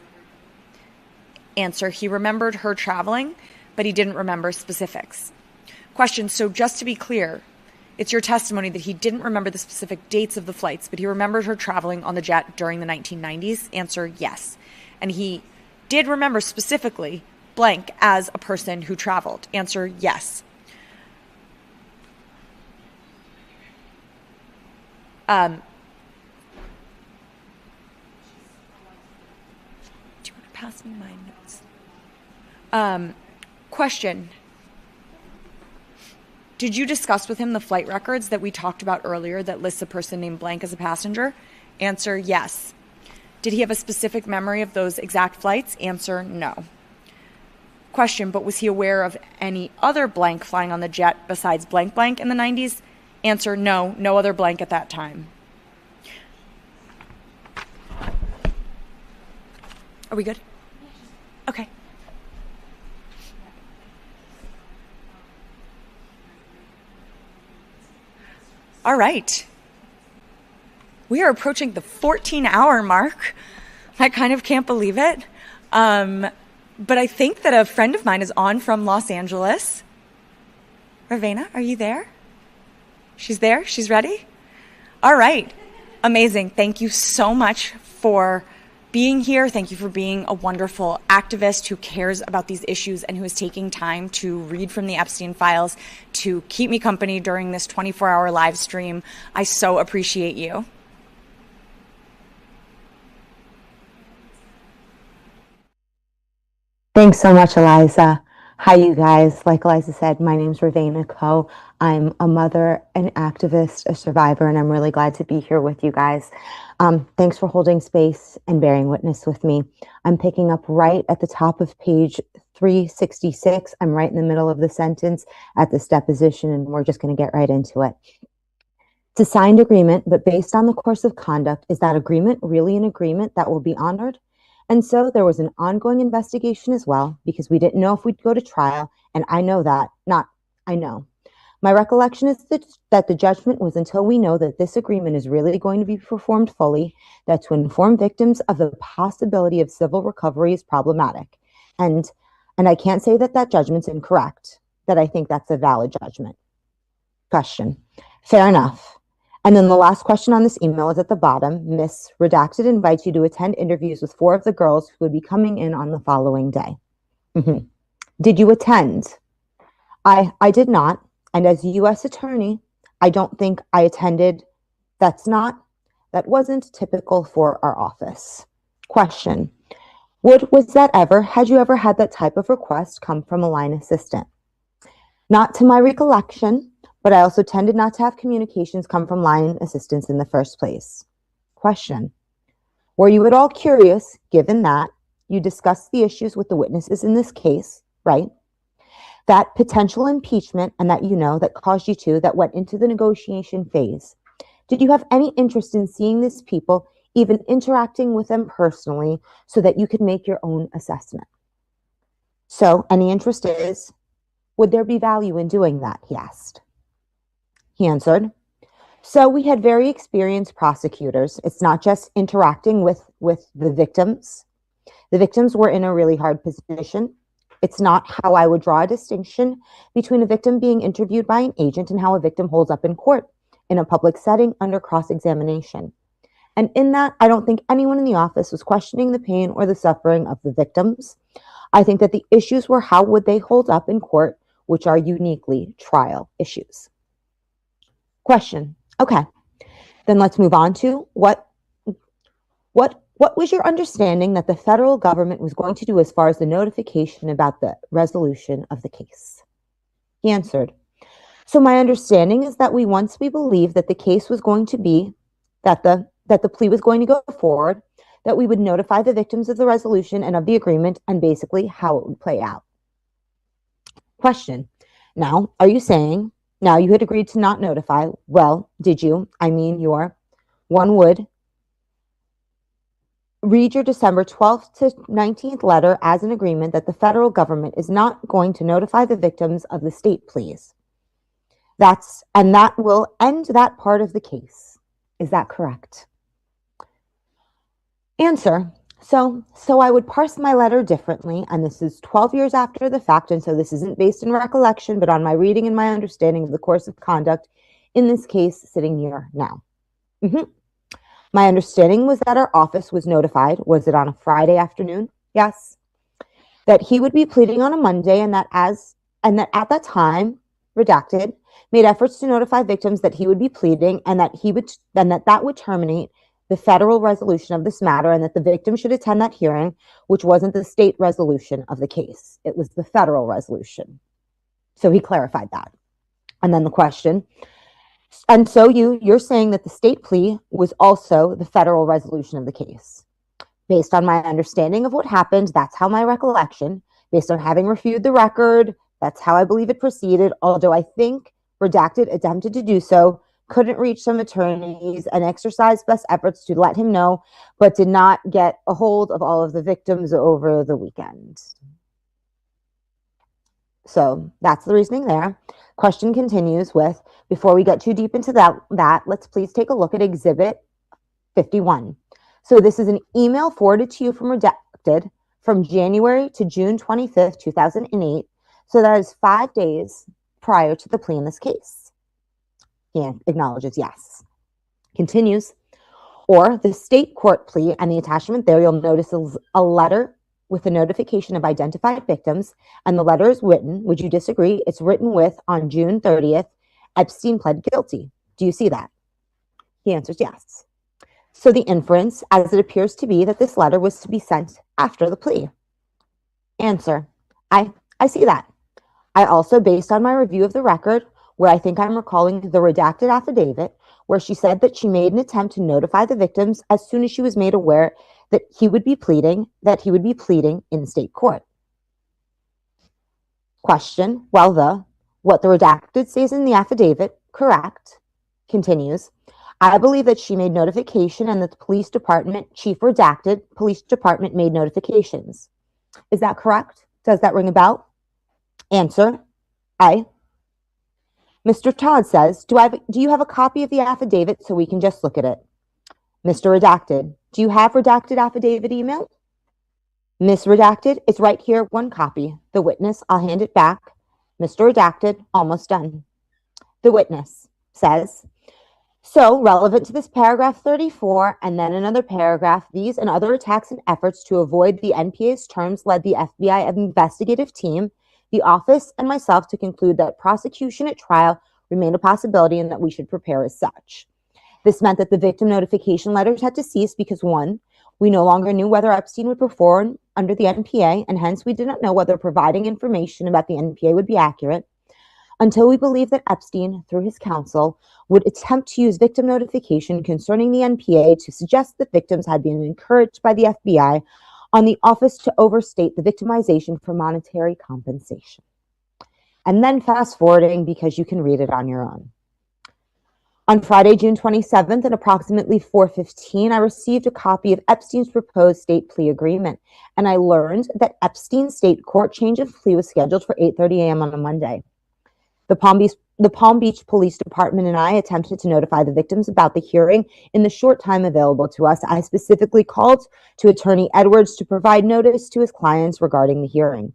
Speaker 2: Answer, he remembered her traveling, but he didn't remember specifics. Question, so just to be clear, it's your testimony that he didn't remember the specific dates of the flights, but he remembered her traveling on the jet during the 1990s? Answer, yes. And he did remember specifically blank as a person who traveled? Answer, yes. Do you want to pass me my notes? Question. Did you discuss with him the flight records that we talked about earlier that lists a person named blank as a passenger? Answer, yes. Did he have a specific memory of those exact flights? Answer, no. Question, but was he aware of any other blank flying on the jet besides blank blank in the 90s? Answer, no, no other blank at that time. Are we good? Okay. All right. We are approaching the 14-hour mark. I kind of can't believe it. But I think that a friend of mine is on from Los Angeles. Ravena, are you there? She's there? She's ready? All right. Amazing. Thank you so much for being here. Thank you for being a wonderful activist who cares about these issues and who is taking time to read from the Epstein files to keep me company during this 24-hour live stream. I so appreciate you.
Speaker 5: Thanks so much, Eliza. Hi, you guys. Like Eliza said, my name's Ravena Coe. I'm a mother, an activist, a survivor, and I'm really glad to be here with you guys. Thanks for holding space and bearing witness with me. I'm picking up right at the top of page 366. I'm right in the middle of the sentence at this deposition, and we're just going to get right into it. It's a signed agreement, but based on the course of conduct, is that agreement really an agreement that will be honored? And so there was an ongoing investigation as well, because we didn't know if we'd go to trial, and I know that, not I know. My recollection is that the judgment was until we know that this agreement is really going to be performed fully, that to inform victims of the possibility of civil recovery is problematic. And I can't say that that judgment's incorrect, that I think that's a valid judgment. Question. Fair enough. And then the last question on this email is at the bottom. Miss Redacted invites you to attend interviews with 4 of the girls who would be coming in on the following day. Did you attend? I did not. And as a U.S. attorney, I don't think I attended. That wasn't typical for our office. Question. Had you ever had that type of request come from a line assistant? Not to my recollection, but I also tended not to have communications come from line assistants in the first place. Question. Were you at all curious, given that you discussed the issues with the witnesses in this case, right? That potential impeachment and that that caused you to, that went into the negotiation phase. Did you have any interest in seeing these people, even interacting with them personally, so that you could make your own assessment? So, any interest is, would there be value in doing that, he asked. He answered, so we had very experienced prosecutors. It's not just interacting with the victims. The victims were in a really hard position. It's not how I would draw a distinction between a victim being interviewed by an agent and how a victim holds up in court in a public setting under cross-examination. And in that, I don't think anyone in the office was questioning the pain or the suffering of the victims. I think that the issues were how would they hold up in court, which are uniquely trial issues. Question. Okay, then let's move on to what was your understanding that the federal government was going to do as far as the notification about the resolution of the case? He answered, so my understanding is that once we believed that the case was going to be, that the plea was going to go forward, that we would notify the victims of the resolution and of the agreement and basically how it would play out. Question. Now, are you saying, now you had agreed to not notify, well, did you? I mean, one would read your December 12th to 19th letter as an agreement that the federal government is not going to notify the victims of the state pleas. And that will end that part of the case. Is that correct? Answer. So I would parse my letter differently, and this is 12 years after the fact, and so this isn't based in recollection, but on my reading and my understanding of the course of conduct in this case sitting here now. My understanding was that our office was notified. Was it on a Friday afternoon? Yes. That he would be pleading on a Monday, and that at that time, Redacted made efforts to notify victims that he would be pleading, and that that would terminate the federal resolution of this matter, and that the victim should attend that hearing, which wasn't the state resolution of the case. It was the federal resolution. So he clarified that. And then the question, and so you're saying that the state plea was also the federal resolution of the case. Based on my understanding of what happened, that's how my recollection, based on having reviewed the record, that's how I believe it proceeded, although I think Redacted attempted to do so, couldn't reach some attorneys, and exercised best efforts to let him know, but did not get a hold of all of the victims over the weekend. So that's the reasoning there. Question continues with, before we get too deep into that, let's please take a look at Exhibit 51. So this is an email forwarded to you from Redacted from January to June 25th, 2008. So that is 5 days prior to the plea in this case. He acknowledges yes. Continues, or the state court plea, and the attachment there, you'll notice a letter with a notification of identified victims, and the letter is written, would you disagree? It's written with, on June 30th, Epstein pled guilty. Do you see that? He answers yes. So the inference, as it appears to be, that this letter was to be sent after the plea. Answer. I see that. I also, based on my review of the record, where I think I'm recalling the redacted affidavit, where she said that she made an attempt to notify the victims as soon as she was made aware that he would be pleading in state court. Question, what the redacted says in the affidavit, correct, continues. I believe that she made notification and that the police department, chief redacted, police department made notifications. Is that correct? Does that ring a bell? Answer, aye. Mr. Todd says, do you have a copy of the affidavit so we can just look at it? Mr. Redacted, do you have redacted affidavit email? Miss Redacted, it's right here, one copy. The witness, I'll hand it back. Mr. Redacted, almost done. The witness says, so relevant to this paragraph 34 and then another paragraph, these and other attacks and efforts to avoid the NPA's terms led the FBI investigative team, the office, and myself to conclude that prosecution at trial remained a possibility and that we should prepare as such. This meant that the victim notification letters had to cease because, one, we no longer knew whether Epstein would perform under the NPA, and hence we did not know whether providing information about the NPA would be accurate, until we believed that Epstein, through his counsel, would attempt to use victim notification concerning the NPA to suggest that victims had been encouraged by the FBI on the office to overstate the victimization for monetary compensation. And then fast forwarding because you can read it on your own. On Friday, June 27th at approximately 4:15, I received a copy of Epstein's proposed state plea agreement, and I learned that Epstein's state court change of plea was scheduled for 8:30 a.m. on a Monday. The Palm Beach Police Department and I attempted to notify the victims about the hearing in the short time available to us. I specifically called to Attorney Edwards to provide notice to his clients regarding the hearing.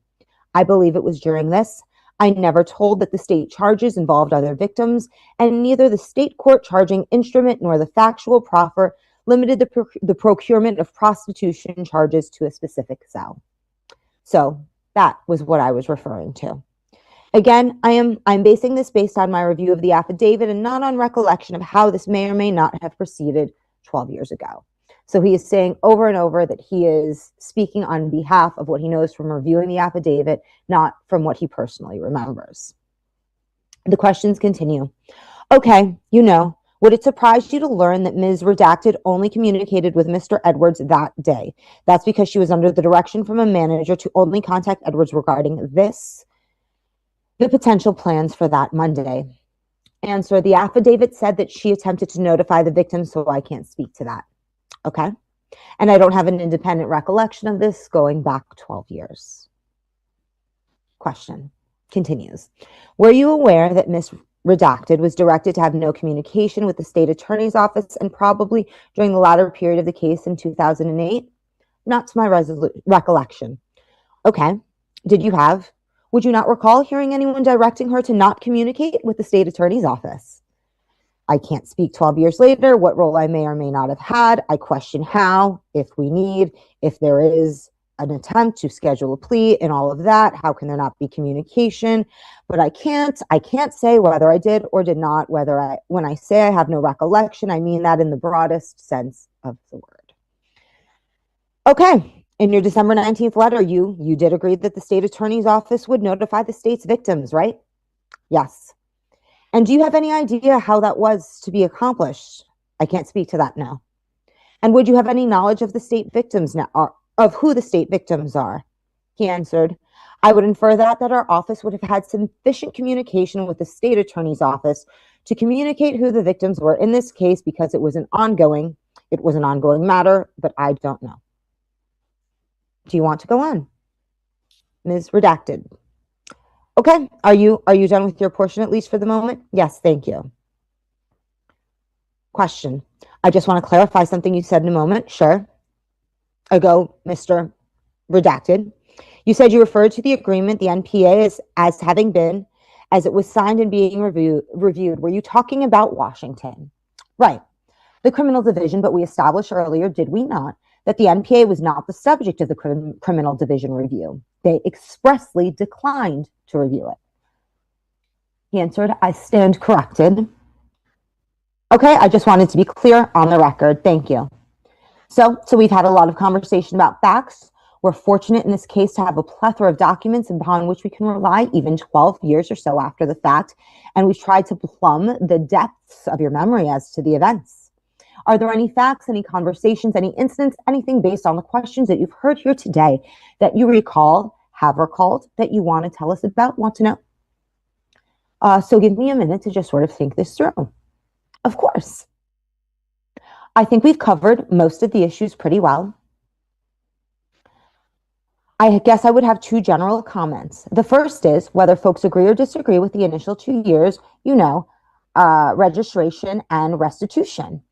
Speaker 5: I believe it was during this. I never told that the state charges involved other victims, and neither the state court charging instrument nor the factual proffer limited the procurement of prostitution charges to a specific cell. So that was what I was referring to. Again, I'm basing this based on my review of the affidavit and not on recollection of how this may or may not have proceeded 12 years ago. So he is saying over and over that he is speaking on behalf of what he knows from reviewing the affidavit, not from what he personally remembers. The questions continue. Okay, would it surprise you to learn that Ms. Redacted only communicated with Mr. Edwards that day? That's because she was under the direction from a manager to only contact Edwards regarding the potential plans for that Monday. Answer, the affidavit said that she attempted to notify the victims, so I can't speak to that. Okay? And I don't have an independent recollection of this going back 12 years. Question continues. Were you aware that Ms. Redacted was directed to have no communication with the state attorney's office and probably during the latter period of the case in 2008? Not to my recollection. Okay. Would you not recall hearing anyone directing her to not communicate with the state attorney's office? I can't speak 12 years later what role I may or may not have had. I question how, if there is an attempt to schedule a plea and all of that, how can there not be communication? But I can't say whether I did or did not, when I say I have no recollection, I mean that in the broadest sense of the word. Okay. In your December 19th letter, you did agree that the state attorney's office would notify the state's victims, right? Yes. And do you have any idea how that was to be accomplished? I can't speak to that now. And would you have any knowledge of the state victims now, or of who the state victims are? He answered, I would infer that our office would have had sufficient communication with the state attorney's office to communicate who the victims were in this case because it was an ongoing matter, but I don't know. Do you want to go on? Ms. Redacted. Okay, are you done with your portion at least for the moment? Yes, thank you. Question. I just want to clarify something you said in a moment. Sure. Ago, Mr. Redacted. You said you referred to the agreement, the NPA, as having been, as it was signed and being reviewed. Were you talking about Washington? Right. The criminal division, but we established earlier, did we not, that the NPA was not the subject of the criminal division review. They expressly declined to review it. He answered, I stand corrected. Okay, I just wanted to be clear on the record. Thank you. So we've had a lot of conversation about facts. We're fortunate in this case to have a plethora of documents upon which we can rely even 12 years or so after the fact, and we've tried to plumb the depths of your memory as to the events. Are there any facts, any conversations, any incidents, anything based on the questions that you've heard here today that you recall, have recalled, that you want to tell us about, want to know? So give me a minute to just sort of think this through. Of course. I think we've covered most of the issues pretty well. I guess I would have two general comments. The first is whether folks agree or disagree with the initial 2 years, registration and restitution.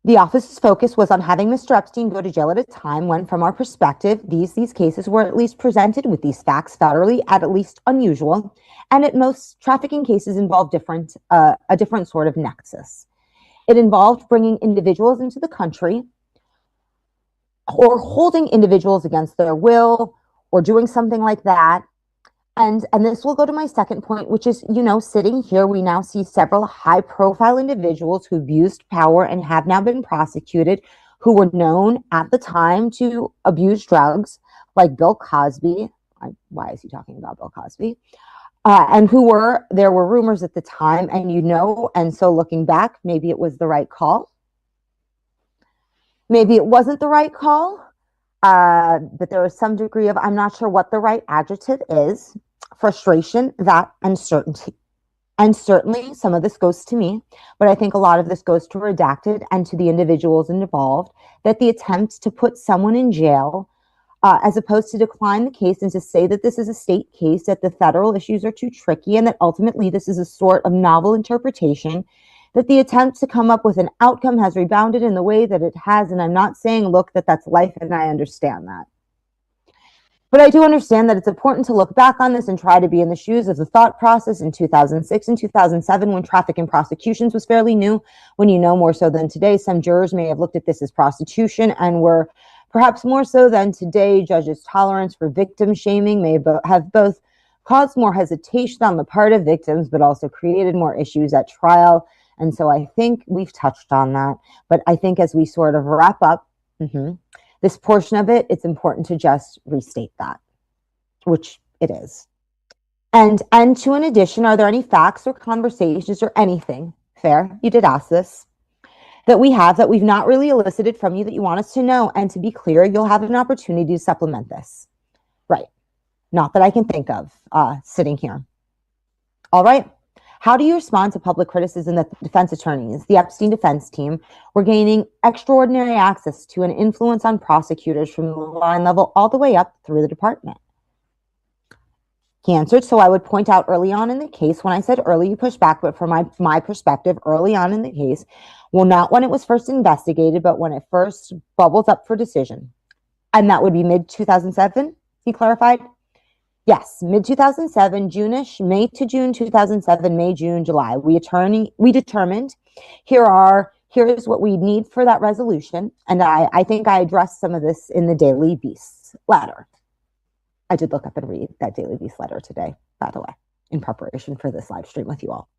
Speaker 5: The office's focus was on having Mr. Epstein go to jail at a time when, from our perspective, these cases were at least presented with these facts federally at least unusual, and at most, trafficking cases involved a different sort of nexus. It involved bringing individuals into the country or holding individuals against their will or doing something like that. And this will go to my second point, which is, sitting here, we now see several high-profile individuals who've used power and have now been prosecuted, who were known at the time to abuse drugs, like Bill Cosby. Why is he talking about Bill Cosby? And there were rumors at the time, and so looking back, maybe it was the right call. Maybe it wasn't the right call, but there is some degree of, I'm not sure what the right adjective is, frustration, that uncertainty. And certainly some of this goes to me, but I think a lot of this goes to Redacted and to the individuals involved, that the attempt to put someone in jail, as opposed to decline the case and to say that this is a state case, that the federal issues are too tricky, and that ultimately this is a sort of novel interpretation, that the attempt to come up with an outcome has rebounded in the way that it has. And I'm not saying, look, that's life, and I understand that. But I do understand that it's important to look back on this and try to be in the shoes of the thought process in 2006 and 2007, when traffic and prosecutions was fairly new, when more so than today, some jurors may have looked at this as prostitution, and were perhaps more so than today, judges' tolerance for victim shaming may have both caused more hesitation on the part of victims, but also created more issues at trial. And so I think we've touched on that. But I think as we sort of wrap up this portion of it, it's important to just restate that, which it is. And to an addition, are there any facts or conversations or anything, fair, you did ask this, that we've not really elicited from you that you want us to know? And to be clear, you'll have an opportunity to supplement this. Right. Not that I can think of sitting here. All right. How do you respond to public criticism that the defense attorneys, the Epstein defense team, were gaining extraordinary access to an influence on prosecutors from the line level all the way up through the department? He answered, so I would point out early on in the case, when I said early, you pushed back, but from my perspective, early on in the case, well, not when it was first investigated, but when it first bubbled up for decision. And that would be mid-2007, he clarified. Yes, mid-2007, June-ish, May to June 2007, May, June, July. We determined here is what we need for that resolution. And I think I addressed some of this in the Daily Beast letter. I did look up and read that Daily Beast letter today, by the way, in preparation for this live stream with you all.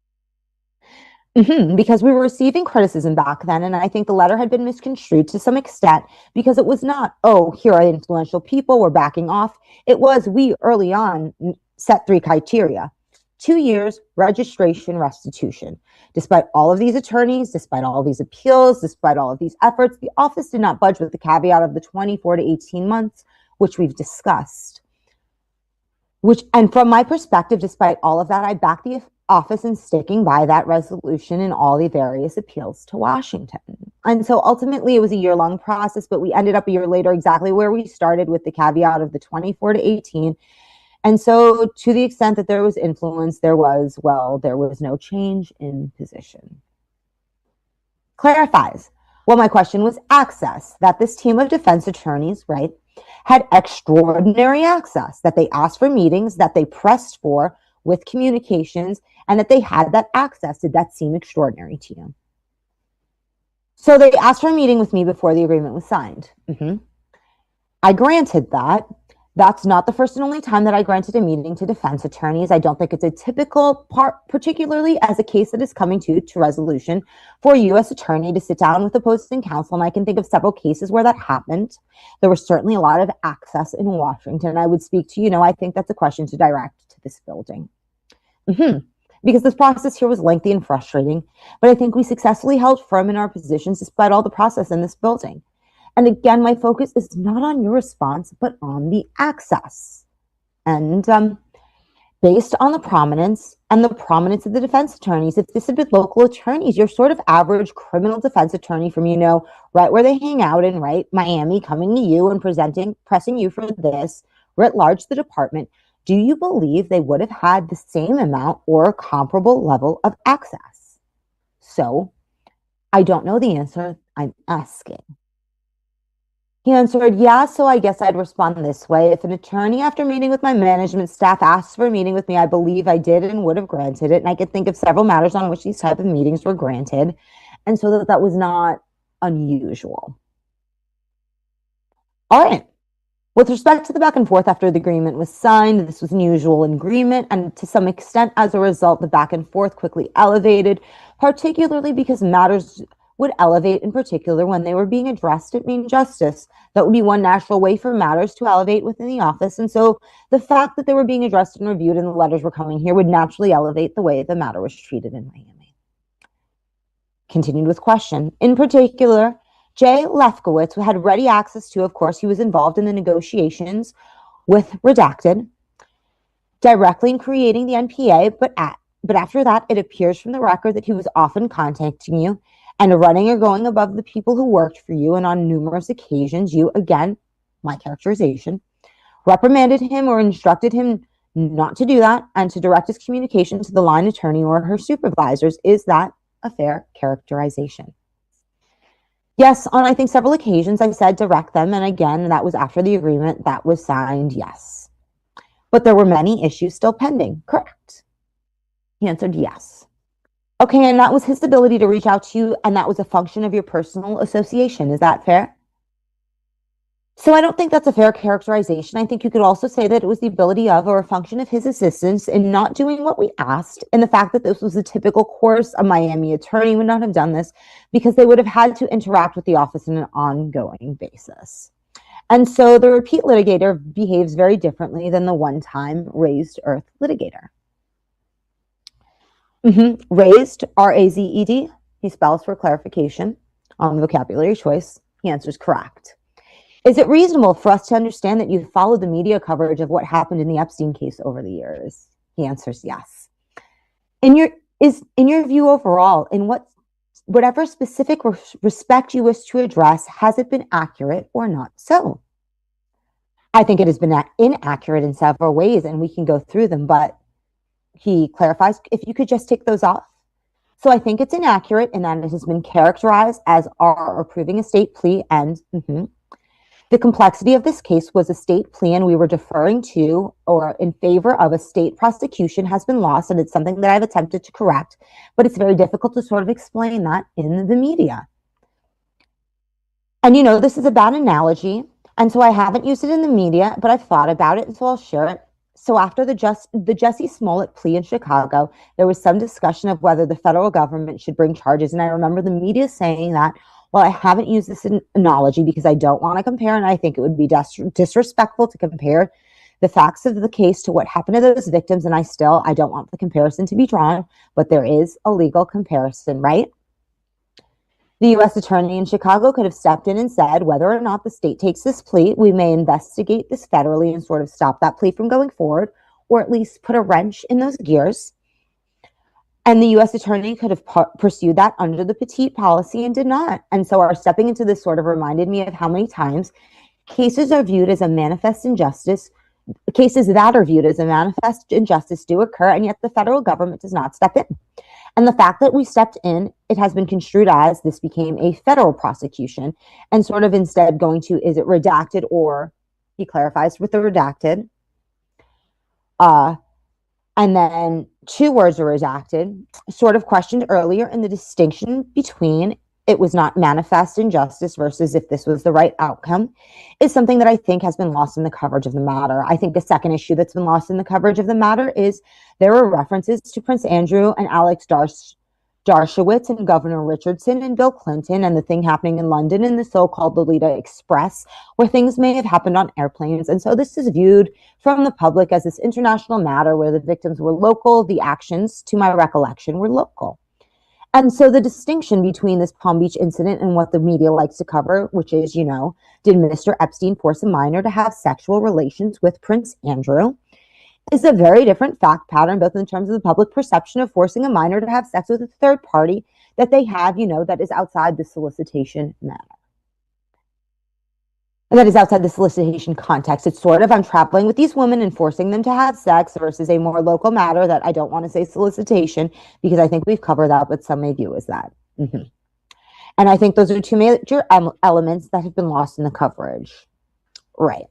Speaker 5: Because we were receiving criticism back then, and I think the letter had been misconstrued to some extent, because it was not, oh, here are influential people, we're backing off. It was, we early on set 3 criteria: 2 years, registration, restitution. Despite all of these attorneys, despite all of these appeals, despite all of these efforts, the office did not budge, with the caveat of the 24 to 18 months, which we've discussed. And from my perspective, despite all of that, I backed the office in sticking by that resolution in all the various appeals to Washington. And so ultimately it was a year-long process, but we ended up a year later exactly where we started, with the caveat of the 24 to 18. And so to the extent that there was influence, there was no change in position. Clarifies. Well, my question was access, that this team of defense attorneys, right, had extraordinary access, that they asked for meetings, that they pressed for with communications, and that they had that access. Did that seem extraordinary to you? So they asked for a meeting with me before the agreement was signed. I granted that. That's not the first and only time that I granted a meeting to defense attorneys. I don't think it's a typical part, particularly as a case that is coming to resolution, for a U.S. attorney to sit down with opposing counsel. And I can think of several cases where that happened. There was certainly a lot of access in Washington. I would speak to, I think that's a question to direct to this building. Because this process here was lengthy and frustrating, but I think we successfully held firm in our positions despite all the process in this building. And again, my focus is not on your response, but on the access. And based on the prominence of the defense attorneys, if this had been local attorneys, your sort of average criminal defense attorney from, right where they hang out in, right, Miami, coming to you and pressing you for this, writ large the department, do you believe they would have had the same amount or comparable level of access? So I don't know the answer. I'm asking. He answered, yeah, so I guess I'd respond this way. If an attorney, after meeting with my management staff, asked for a meeting with me, I believe I did and would have granted it. And I could think of several matters on which these type of meetings were granted. And so that was not unusual. All right. With respect to the back and forth after the agreement was signed, this was an usual agreement, and to some extent, as a result, the back and forth quickly elevated, particularly because matters would elevate in particular when they were being addressed at main justice. That would be one natural way for matters to elevate within the office. And so the fact that they were being addressed and reviewed and the letters were coming here would naturally elevate the way the matter was treated in Miami. Continued with question. In particular, Jay Lefkowitz, who had ready access to, of course, he was involved in the negotiations with Redacted, directly in creating the NPA, but after that, it appears from the record that he was often contacting you and running or going above the people who worked for you, and on numerous occasions, you, again, my characterization, reprimanded him or instructed him not to do that and to direct his communication to the line attorney or her supervisors. Is that a fair characterization? Yes, on I think several occasions I said direct them, and again, that was after the agreement that was signed, yes. But there were many issues still pending, correct? He answered yes. Okay, and that was his ability to reach out to you, and that was a function of your personal association. Is that fair? So I don't think that's a fair characterization. I think you could also say that it was the ability of, or a function of his assistance in not doing what we asked, and the fact that this was a typical course. A Miami attorney would not have done this because they would have had to interact with the office on an ongoing basis. And so the repeat litigator behaves very differently than the one-time raised earth litigator. Raised, R-A-Z-E-D. He spells for clarification on the vocabulary choice. He answers correct. Is it reasonable for us to understand that you've followed the media coverage of what happened in the Epstein case over the years? He answers yes. In your view overall, in whatever specific respect you wish to address, has it been accurate or not so? I think it has been inaccurate in several ways, and we can go through them, but he clarifies, if you could just take those off. So I think it's inaccurate in that it has been characterized as our approving a state plea, and the complexity of this case was a state plea, and we were deferring to or in favor of a state prosecution has been lost, and it's something that I've attempted to correct, but it's very difficult to sort of explain that in the media. And this is a bad analogy, and so I haven't used it in the media, but I've thought about it, and so I'll share it. So after the Jussie Smollett plea in Chicago, there was some discussion of whether the federal government should bring charges. And I remember the media saying that, well, I haven't used this analogy because I don't want to compare, and I think it would be disrespectful to compare the facts of the case to what happened to those victims, and I don't want the comparison to be drawn, but there is a legal comparison, right? The U.S. attorney in Chicago could have stepped in and said, whether or not the state takes this plea, we may investigate this federally and sort of stop that plea from going forward, or at least put a wrench in those gears. And the U.S. attorney could have pursued that under the petite policy and did not. And so our stepping into this sort of reminded me of how many times cases are viewed as a manifest injustice. Cases that are viewed as a manifest injustice do occur, and yet the federal government does not step in. And the fact that we stepped in, it has been construed as this became a federal prosecution, and sort of instead going to, is it redacted, or he clarifies with the redacted. And then two words are redacted, sort of questioned earlier in the distinction between it was not manifest injustice versus if this was the right outcome, is something that I think has been lost in the coverage of the matter. I think the second issue that's been lost in the coverage of the matter is there were references to Prince Andrew and Alex Dershowitz and Governor Richardson and Bill Clinton and the thing happening in London and the so-called Lolita Express, where things may have happened on airplanes. And so this is viewed from the public as this international matter where the victims were local, the actions, to my recollection, were local. And so the distinction between this Palm Beach incident and what the media likes to cover, which is, did Mr. Epstein force a minor to have sexual relations with Prince Andrew, is a very different fact pattern, both in terms of the public perception of forcing a minor to have sex with a third party that they have, that is outside the solicitation matter. And that is outside the solicitation context. It's sort of, I'm traveling with these women and forcing them to have sex versus a more local matter that I don't want to say solicitation because I think we've covered that, but some may view as that. Mm-hmm. And I think those are two major elements that have been lost in the coverage. Right.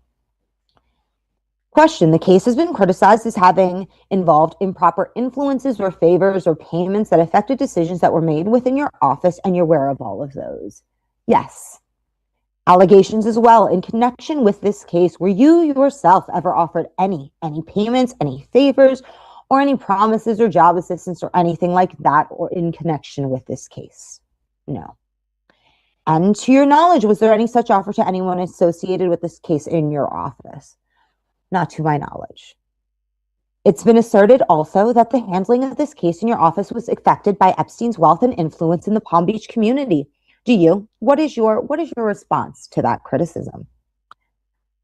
Speaker 5: Question: the case has been criticized as having involved improper influences or favors or payments that affected decisions that were made within your office, and you're aware of all of those. Yes. Allegations as well in connection with this case. Were you yourself ever offered any payments, any favors, or any promises or job assistance or anything like that, or in connection with this case? No. And to your knowledge, was there any such offer to anyone associated with this case in your office? Not to my knowledge. It's been asserted also that the handling of this case in your office was affected by Epstein's wealth and influence in the Palm Beach community. What is your response to that criticism?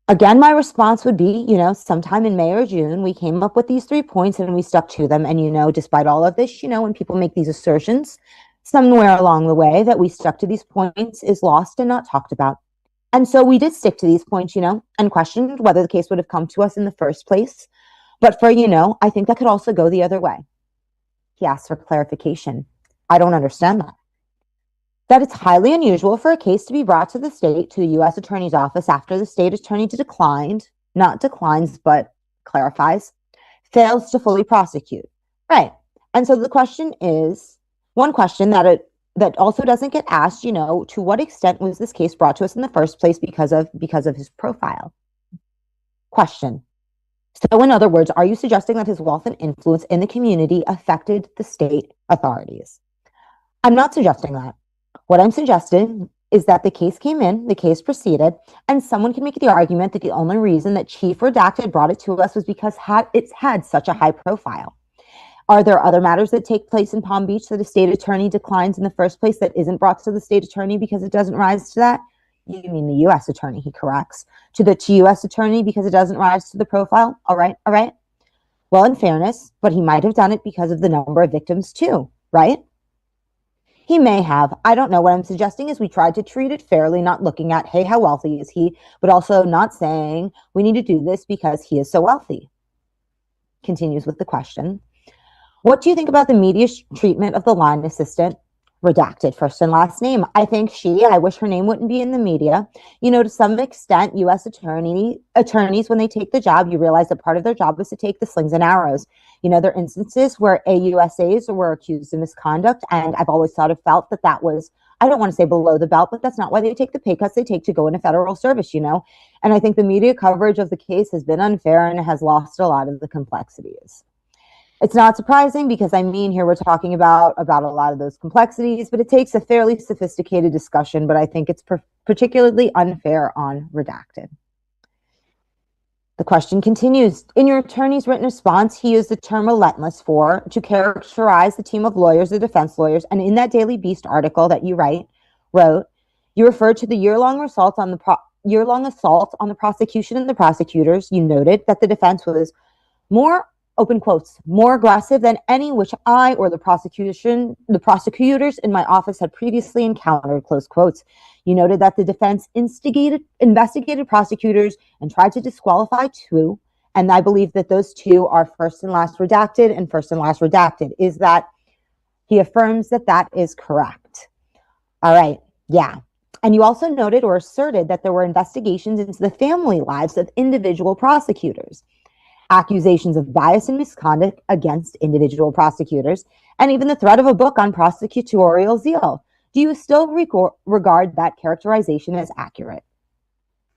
Speaker 5: Again, my response would be, sometime in May or June, we came up with these 3 points and we stuck to them. And, despite all of this, when people make these assertions, somewhere along the way that we stuck to these points is lost and not talked about. And so we did stick to these points, and questioned whether the case would have come to us in the first place. But for, I think that could also go the other way. He asked for clarification. I don't understand that. That it's highly unusual for a case to be brought to the U.S. Attorney's Office after the state attorney not declines, but clarifies, fails to fully prosecute. Right. And so the question is, one question that also doesn't get asked, to what extent was this case brought to us in the first place because of his profile? Question. So in other words, are you suggesting that his wealth and influence in the community affected the state authorities? I'm not suggesting that. What I'm suggesting is that the case came in, the case proceeded, and someone can make the argument that the only reason that Chief Redacted brought it to us was because it's had such a high profile. Are there other matters that take place in Palm Beach that a state attorney declines in the first place that isn't brought to the state attorney because it doesn't rise to that? You mean the U.S. attorney, he corrects. To the U.S. attorney because it doesn't rise to the profile? All right. Well, in fairness, but he might have done it because of the number of victims too, right? He may have. I don't know. What I'm suggesting is we tried to treat it fairly, not looking at, hey, how wealthy is he? But also not saying we need to do this because he is so wealthy. Continues with the question. What do you think about the media's treatment of the line assistant? Redacted, first and last name. I think I wish her name wouldn't be in the media. To some extent, U.S. attorneys, when they take the job, you realize that part of their job is to take the slings and arrows. There are instances where AUSAs were accused of misconduct, and I've always felt that was, I don't want to say below the belt, but that's not why they take the pay cuts they take to go into federal service, And I think the media coverage of the case has been unfair and has lost a lot of the complexities. It's not surprising because here we're talking about a lot of those complexities, but it takes a fairly sophisticated discussion, but I think it's particularly unfair on Redacted. The question continues. In your attorney's written response, he used the term relentless to characterize the team of lawyers, the defense lawyers, and in that Daily Beast article that you wrote, you referred to the year-long assault on the prosecution and the prosecutors. You noted that the defense was more, open quotes, more aggressive than any which I or the prosecutors in my office had previously encountered, close quotes. You noted that the defense investigated prosecutors and tried to disqualify 2. And I believe that those 2 are first and last redacted and first and last redacted. Is that he affirms that is correct? All right. Yeah. And you also noted or asserted that there were investigations into the family lives of individual prosecutors, accusations of bias and misconduct against individual prosecutors, and even the threat of a book on prosecutorial zeal. Do you still regard that characterization as accurate?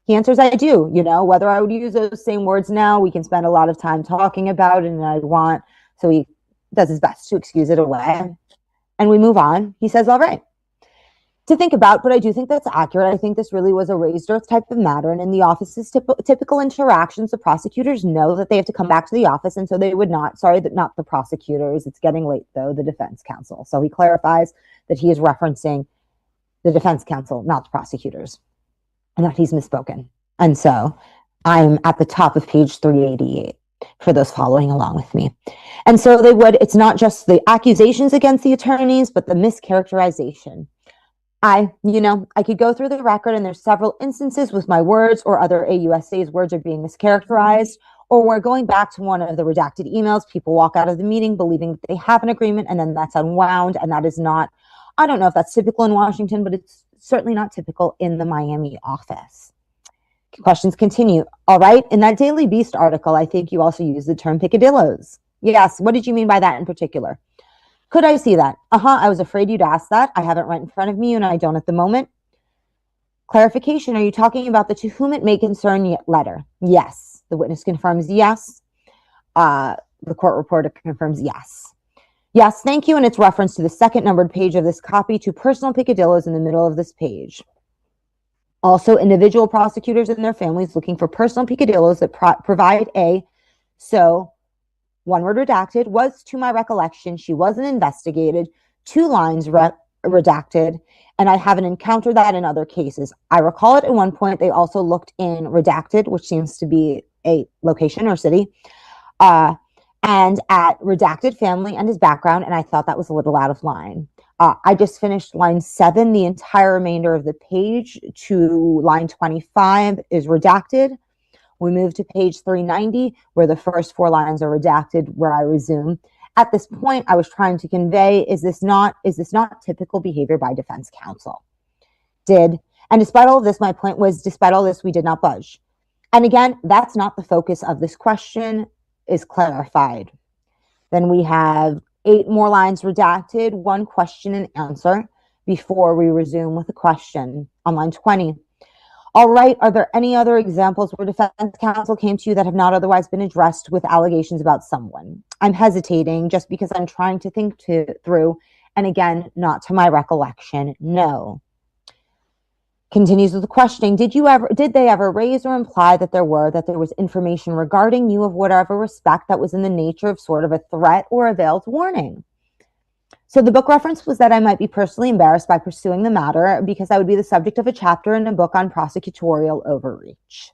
Speaker 5: He answers, I do. You know, whether I would use those same words now, we can spend a lot of time talking about it, and I want. So he does his best to excuse it away. And we move on. He says, all right. To think about, but I do think that's accurate. I think this really was a raised earth type of matter. And in the office's typical interactions, the prosecutors know that they have to come back to the office. And so they would not, sorry, that not the prosecutors. It's getting late, though, the defense counsel. So he clarifies that he is referencing the defense counsel, not the prosecutors, and that he's misspoken. And so I'm at the top of page 388 for those following along with me. And so it's not just the accusations against the attorneys, but the mischaracterization. I could go through the record, and there's several instances with my words or other AUSA's words are being mischaracterized, or we're going back to one of the redacted emails. People walk out of the meeting believing that they have an agreement, and then that's unwound. And that is not, I don't know if that's typical in Washington, but it's certainly not typical in the Miami office. Questions continue. All right. In that Daily Beast article, I think you also used the term picadillos. Yes. What did you mean by that in particular? Could I see that? I was afraid you'd ask that. I have it right in front of me, and I don't at the moment. Clarification, are you talking about the to whom it may concern letter? Yes. The witness confirms yes. The court reporter confirms yes. Yes, thank you, and it's reference to the second numbered page of this copy to personal picadillos in the middle of this page. Also, individual prosecutors and their families looking for personal picadillos that provide so one word redacted, was to my recollection, she wasn't investigated, 2 lines redacted, and I haven't encountered that in other cases. I recall it at one point, they also looked in redacted, which seems to be a location or city, and at redacted family and his background, and I thought that was a little out of line. I just finished line 7, the entire remainder of the page to line 25 is redacted. We move to page 390, where the first 4 lines are redacted, where I resume. At this point, I was trying to convey, is this not typical behavior by defense counsel? And despite all of this, my point was, despite all this, we did not budge. And again, that's not the focus of this question, is clarified. Then we have 8 more lines redacted, 1 question and answer before we resume with a question on line 20. All right, are there any other examples where defense counsel came to you that have not otherwise been addressed with allegations about someone? I'm hesitating just because I'm trying to think through, and again, not to my recollection, no. Continues with the questioning, did they ever raise or imply that there was information regarding you of whatever respect that was in the nature of sort of a threat or a veiled warning? So the book reference was that I might be personally embarrassed by pursuing the matter because I would be the subject of a chapter in a book on prosecutorial overreach.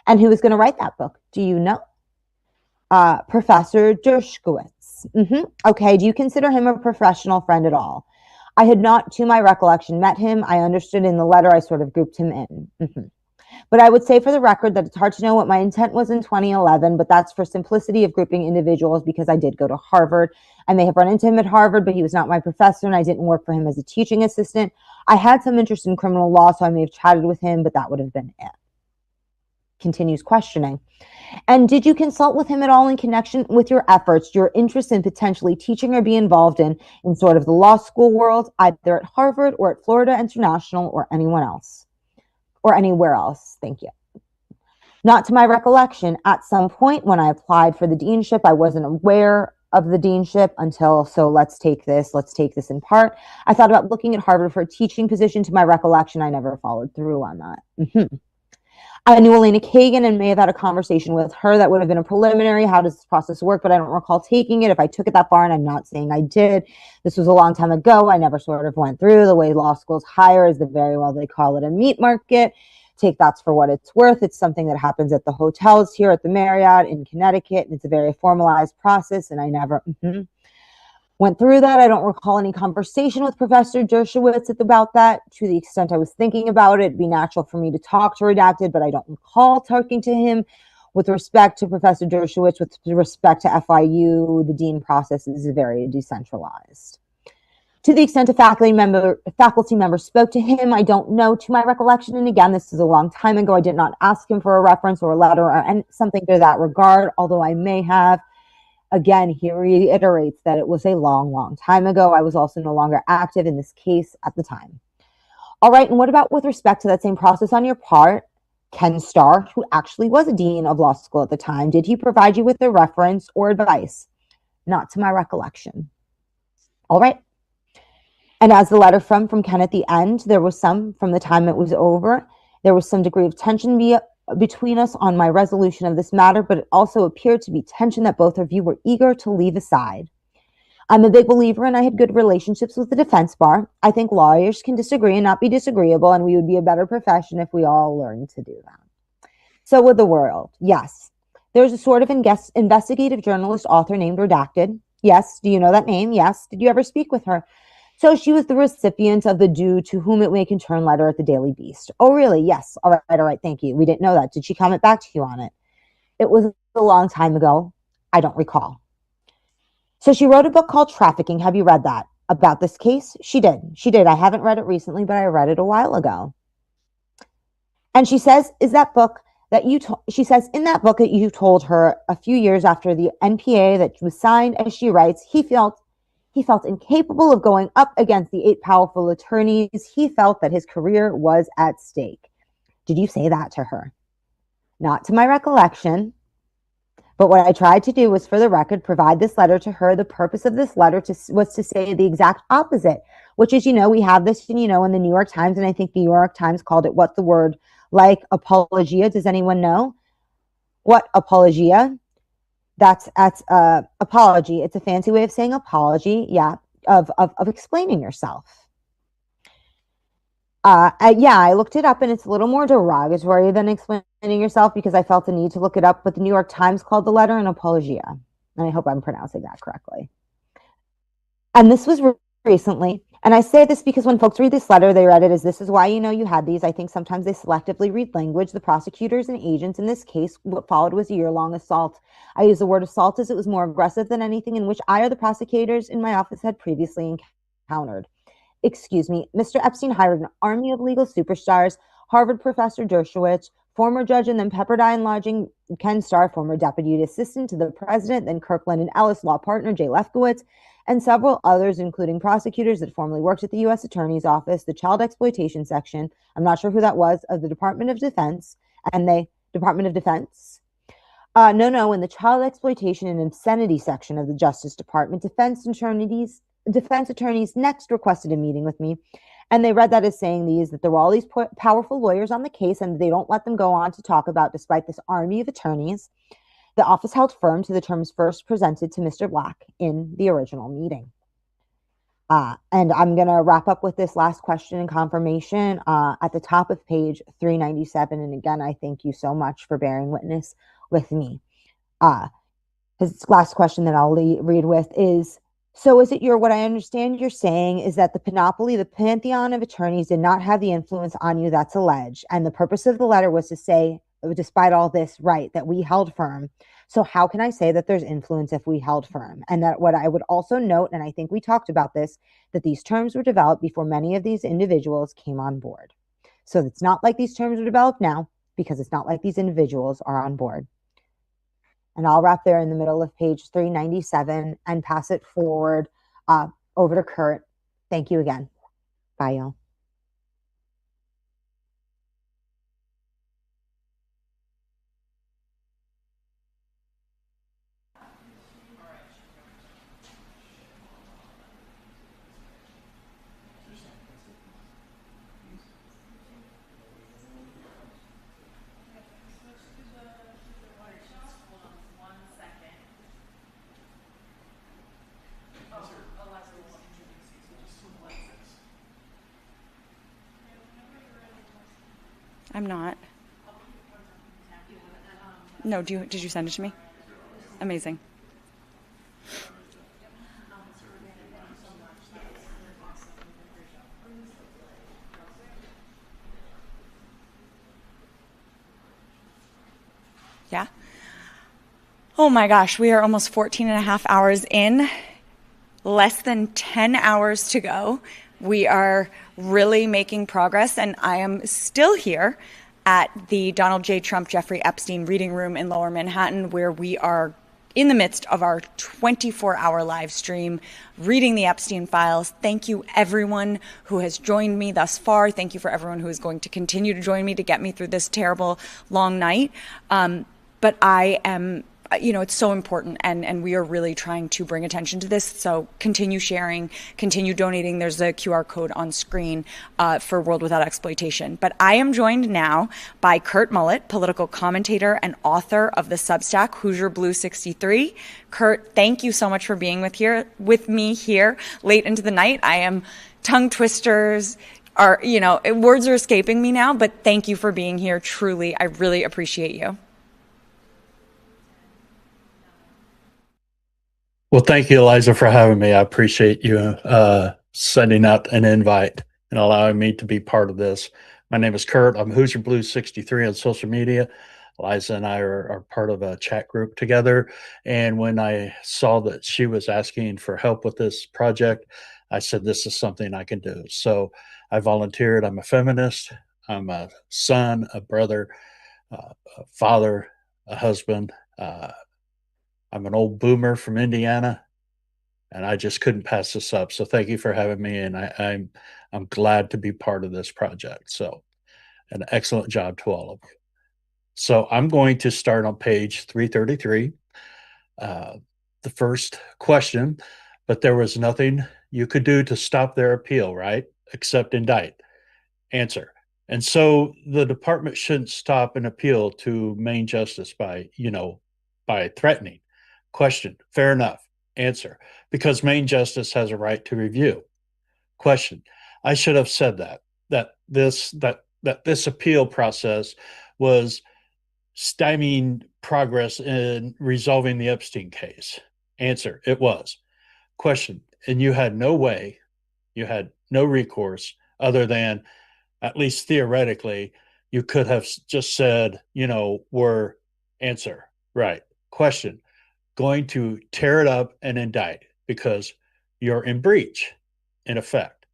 Speaker 5: And who is going to write that book? Do you know? Professor Dershowitz. Okay, do you consider him a professional friend at all? I had not, to my recollection, met him. I understood in the letter I sort of grouped him in. But I would say for the record that it's hard to know what my intent was in 2011, but that's for simplicity of grouping individuals because I did go to Harvard. I may have run into him at Harvard, but he was not my professor and I didn't work for him as a teaching assistant. I had some interest in criminal law, so I may have chatted with him, but that would have been it. Continues questioning. And did you consult with him at all in connection with your efforts, your interest in potentially teaching or be involved in sort of the law school world, either at Harvard or at Florida International or anyone else? Or anywhere else. Thank you. Not to my recollection. At some point when I applied for the deanship, I wasn't aware of the deanship until, so let's take this in part. I thought about looking at Harvard for a teaching position. To my recollection, I never followed through on that. I knew Elena Kagan and may have had a conversation with her that would have been a preliminary. How does this process work? But I don't recall taking it. If I took it that far, and I'm not saying I did, this was a long time ago. I never sort of went through. The way law schools hire is they call it a meat market. Take that for what it's worth. It's something that happens at the hotels here at the Marriott in Connecticut. And it's a very formalized process. And I never went through that. I don't recall any conversation with Professor Dershowitz about that. To the extent I was thinking about it, it'd be natural for me to talk to Redacted, but I don't recall talking to him. With respect to Professor Dershowitz, with respect to FIU, the dean process is very decentralized. To the extent a faculty member spoke to him, I don't know to my recollection. And again, this is a long time ago. I did not ask him for a reference or a letter or something to that regard, although I may have. Again, he reiterates that it was a long, long time ago. I was also no longer active in this case at the time. All right, and what about with respect to that same process on your part? Ken Starr, who actually was a dean of law school at the time, did he provide you with a reference or advice? Not to my recollection. All right. And as the letter from Ken at the end, there was some, from the time it was over, there was some degree of tension between us on my resolution of this matter, but it also appeared to be tension that both of you were eager to leave aside. I'm a big believer and I had good relationships with the defense bar. I think lawyers can disagree and not be disagreeable, and we would be a better profession if we all learned to do that. So would the world. Yes. There's a sort of investigative journalist author named Redacted. Yes. Do you know that name? Yes. Did you ever speak with her? So she was the recipient of the due to whom it may concern letter at the Daily Beast. Oh, really? Yes. All right. Thank you. We didn't know that. Did she comment back to you on it? It was a long time ago. I don't recall. So she wrote a book called Trafficking. Have you read that? About this case? She did. I haven't read it recently, but I read it a while ago. And she says, in that book that you told her a few years after the NPA that was signed, as she writes, he felt incapable of going up against the 8 powerful attorneys. He felt that his career was at stake. Did you say that to her? Not to my recollection. But what I tried to do was, for the record, provide this letter to her. The purpose of this letter was to say the exact opposite, which is, we have this, in the New York Times, and I think the New York Times called it, what's the word? Like apologia. Does anyone know what apologia? That's apology. It's a fancy way of saying apology. Yeah, of explaining yourself. I looked it up, and it's a little more derogatory than explaining yourself, because I felt the need to look it up. But the New York Times called the letter an apologia, and I hope I'm pronouncing that correctly. And this was recently. And I say this because when folks read this letter, they read it as, this is why you had these. I think sometimes they selectively read language. The prosecutors and agents in this case, what followed was a year-long assault. I use the word assault as it was more aggressive than anything in which I or the prosecutors in my office had previously encountered. Excuse me, Mr. Epstein hired an army of legal superstars, Harvard professor Dershowitz, former judge and then Pepperdine Lodging Ken Starr, former deputy assistant to the president, then Kirkland and Ellis law partner Jay Lefkowitz, and several others, including prosecutors that formerly worked at the U.S. Attorney's Office, the Child Exploitation Section, I'm not sure who that was, of the Department of Defense, in the Child Exploitation and Obscenity Section of the Justice Department. Defense attorneys next requested a meeting with me, and they read that as saying that there were all these powerful lawyers on the case, and they don't let them go on to talk about, despite this army of attorneys, the office held firm to the terms first presented to Mr. Black in the original meeting. And I'm going to wrap up with this last question and confirmation at the top of page 397. And again, I thank you so much for bearing witness with me. His last question that I'll read with is, so is it what I understand you're saying is that the pantheon of attorneys did not have the influence on you that's alleged. And the purpose of the letter was to say, despite all this, right, that we held firm. So how can I say that there's influence if we held firm? And that what I would also note, and I think we talked about this, that these terms were developed before many of these individuals came on board. So it's not like these terms are developed now, because it's not like these individuals are on board. And I'll wrap there in the middle of page 397 and pass it forward over to Kurt. Thank you again. Bye, y'all.
Speaker 2: I'm not. No, did you send it to me? Amazing. Yeah? Oh my gosh, we are almost 14 and a half hours in. Less than 10 hours to go. We are really making progress, and I am still here at the Donald J. Trump Jeffrey Epstein Reading Room in Lower Manhattan, where we are in the midst of our 24-hour live stream, reading the Epstein files. Thank you, everyone who has joined me thus far. Thank you for everyone who is going to continue to join me to get me through this terrible, long night. But I am, it's so important, and we are really trying to bring attention to this. So continue sharing, continue donating. There's a QR code on screen for World Without Exploitation. But I am joined now by Kurt Mullett, political commentator and author of the Substack hoosierblue 63. Kurt, thank you so much for being with me here late into the night. I am tongue twisters. Words are escaping me now, but thank you for being here. Truly, I really appreciate you.
Speaker 6: Well, thank you, Eliza, for having me. I appreciate you sending out an invite and allowing me to be part of this. My name is Kurt. I'm hoosierblue63 on social media. Eliza and I are part of a chat group together. And when I saw that she was asking for help with this project, I said, this is something I can do. So I volunteered. I'm a feminist. I'm a son, a brother, a father, a husband. I'm an old boomer from Indiana, and I just couldn't pass this up. So thank you for having me, and I'm glad to be part of this project. So an excellent job to all of you. So I'm going to start on page 333. The first question, but there was nothing you could do to stop their appeal, right? Except indict. Answer. And so the department shouldn't stop an appeal to Main Justice by threatening. Question. Fair enough. Answer. Because Main Justice has a right to review. Question. I should have said that this appeal process was stymieing progress in resolving the Epstein case. Answer. It was. Question. And you had no way, you had no recourse other than, at least theoretically, you could have just said, we're answer. Right. Question. Going to tear it up and indict because you're in breach, in effect.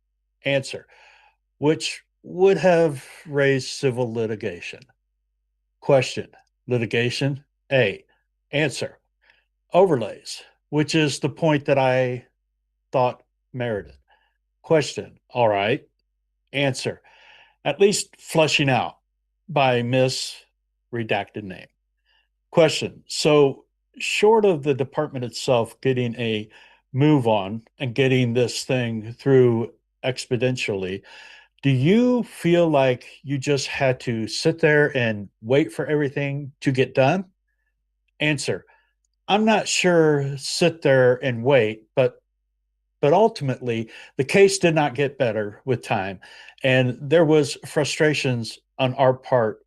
Speaker 6: Answer. Which would have raised civil litigation. Question. Litigation. A. Answer. Overlays, which is the point that I thought merited. Question. All right. Answer. At least flushing out by Miss redacted name. Question. So short of the department itself getting a move on and getting this thing through exponentially, do you feel like you just had to sit there and wait for everything to get done? Answer. I'm not sure sit there and wait, but ultimately the case did not get better with time, and there was frustrations on our part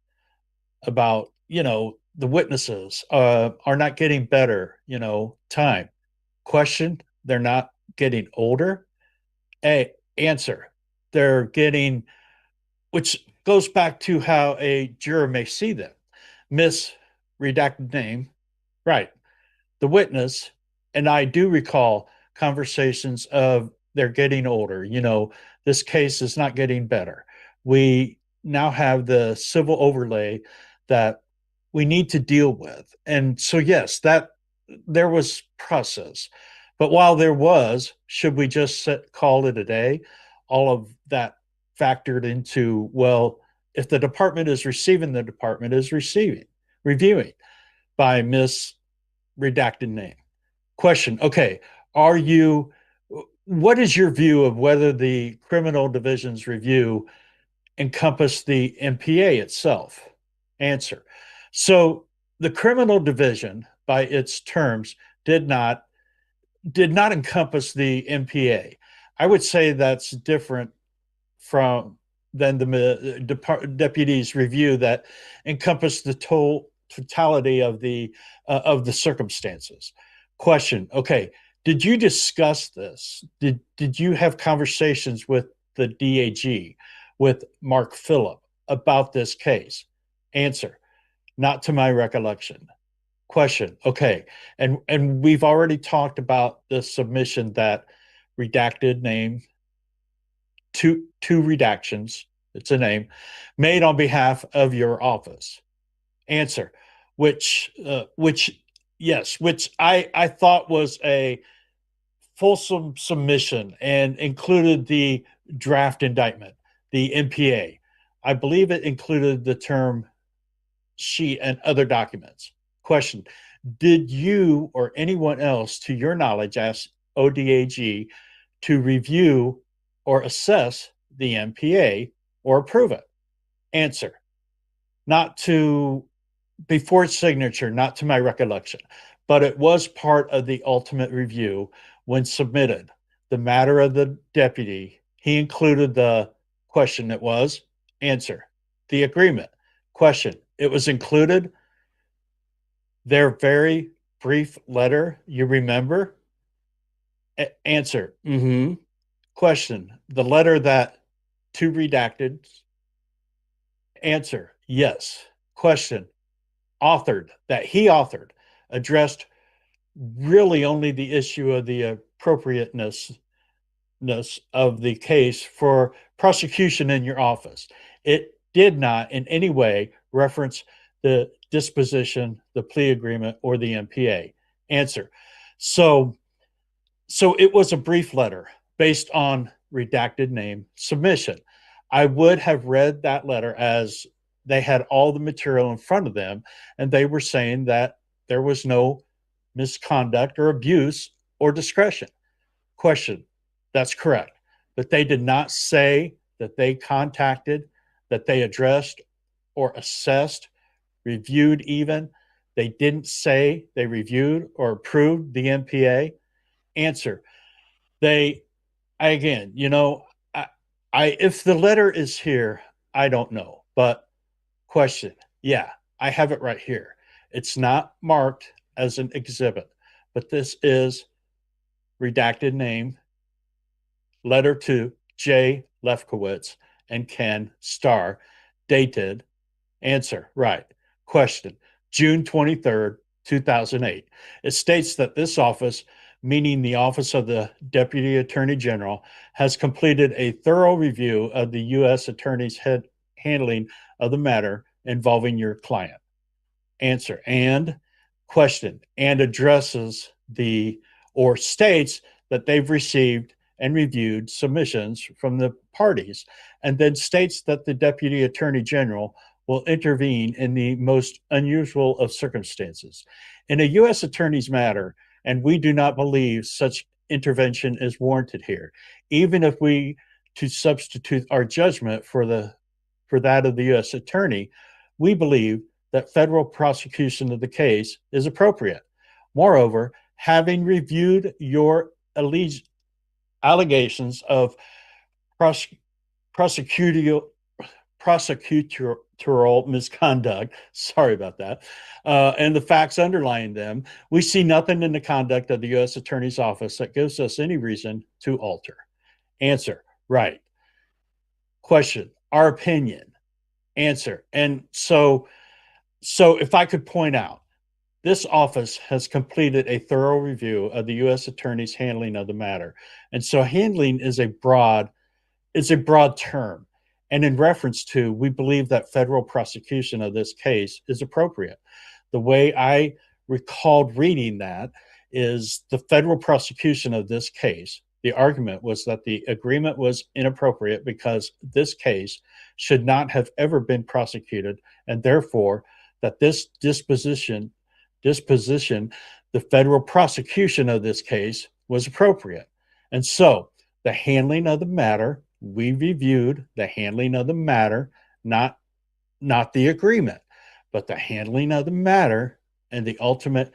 Speaker 6: about the witnesses are not getting better, time. Question. They're not getting older. A. Answer. They're getting, which goes back to how a juror may see them. Miss redacted name. Right. The witness, and I do recall conversations of they're getting older. This case is not getting better. We now have the civil overlay that we need to deal with. And so, yes, that there was process. But while there was, should we just call it a day? All of that factored into, well, if the department is receiving, the department is reviewing by Miss redacted name. Question. Okay. What is your view of whether the criminal division's review encompass the MPA itself? Answer. So the criminal division, by its terms, did not encompass the MPA. I would say that's different than the deputy's review that encompassed the totality of the circumstances. Question. Okay. Did you discuss this? Did you have conversations with the DAG, with Mark Phillip about this case? Answer. Not to my recollection. Question. Okay. And we've already talked about the submission that redacted name, two redactions, it's a name, made on behalf of your office. Answer. Which Yes, which I thought was a fulsome submission and included the draft indictment, the MPA. I believe it included the term sheet and other documents. Question: did you or anyone else, to your knowledge, ask ODAG to review or assess the MPA or approve it? Answer: not to before its signature, not to my recollection, but it was part of the ultimate review when submitted. The matter of the deputy, he included the question. It was answer: the agreement. Question: it was included. Their very brief letter, you remember? Answer: mm-hmm. Question: the letter that two redacted. Answer: yes. Question: authored, that he authored, addressed really only the issue of the appropriateness of the case for prosecution in your office. It did not in any way reference the disposition, the plea agreement, or the MPA. Answer: so it was a brief letter based on redacted name submission. I would have read that letter as they had all the material in front of them and they were saying that there was no misconduct or abuse or discretion. Question: that's correct. But they did not say that they contacted, that they addressed or assessed, reviewed even. They didn't say they reviewed or approved the MPA. Answer: they, again, I, if the letter is here, I don't know. But question: yeah, I have it right here. It's not marked as an exhibit, but this is redacted name, letter to J. Lefkowitz and Ken Starr, dated. Answer: right. Question: June 23rd, 2008. It states that this office, meaning the Office of the Deputy Attorney General, has completed a thorough review of the U.S. Attorney's handling of the matter involving your client. Answer: and question: and addresses the or states that they've received and reviewed submissions from the parties, and then states that the Deputy Attorney General will intervene in the most unusual of circumstances. In a U.S. Attorney's matter, and we do not believe such intervention is warranted here, even if we to substitute our judgment for that of the U.S. Attorney, we believe that federal prosecution of the case is appropriate. Moreover, having reviewed your allegations of prosecutorial misconduct, sorry about that, and the facts underlying them, we see nothing in the conduct of the U.S. Attorney's Office that gives us any reason to alter. Answer: right. Question: our opinion. Answer: and so if I could point out, this office has completed a thorough review of the U.S. Attorney's handling of the matter. And so handling is a broad term. And in reference to, we believe that federal prosecution of this case is appropriate. The way I recalled reading that is the federal prosecution of this case. The argument was that the agreement was inappropriate because this case should not have ever been prosecuted, and therefore that this disposition, the federal prosecution of this case was appropriate. And so the handling of the matter, we reviewed the handling of the matter, not the agreement, but the handling of the matter and the ultimate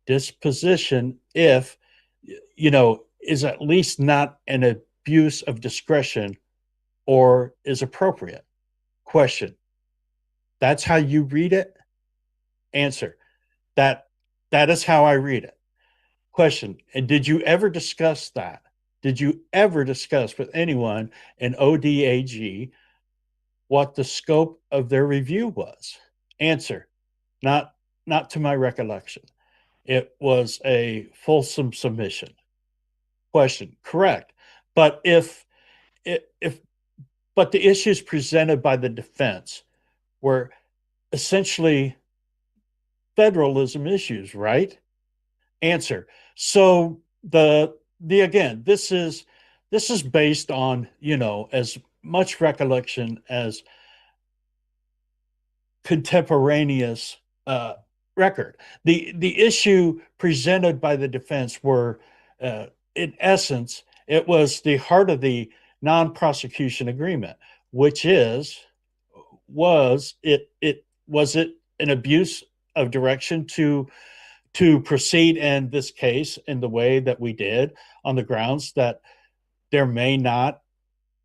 Speaker 6: disposition, if is at least not an abuse of discretion or is appropriate. Question: that's how you read it? Answer: that is how I read it. Question: and did you ever discuss that? Did you ever discuss with anyone in ODAG what the scope of their review was? Answer: not to my recollection. It was a fulsome submission. Question: correct. But but the issues presented by the defense were essentially federalism issues, right? Answer. So the again, this is based on, as much recollection as contemporaneous uh, record. The issue presented by the defense were, in essence, it was the heart of the non-prosecution agreement, which was it an abuse of direction to proceed in this case in the way that we did, on the grounds that there may not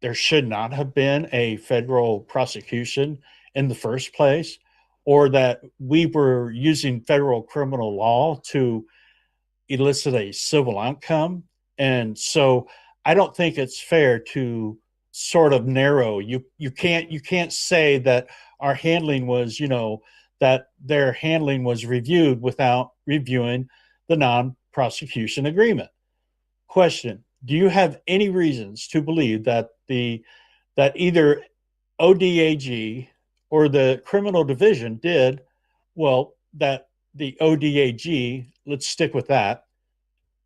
Speaker 6: there should not have been a federal prosecution in the first place, or that we were using federal criminal law to elicit a civil outcome. And so I don't think it's fair to sort of narrow. You can't say that our handling was, that their handling was reviewed without reviewing the non-prosecution agreement. Question: do you have any reasons to believe that either ODAG or the criminal division did, well, that the ODAG, let's stick with that.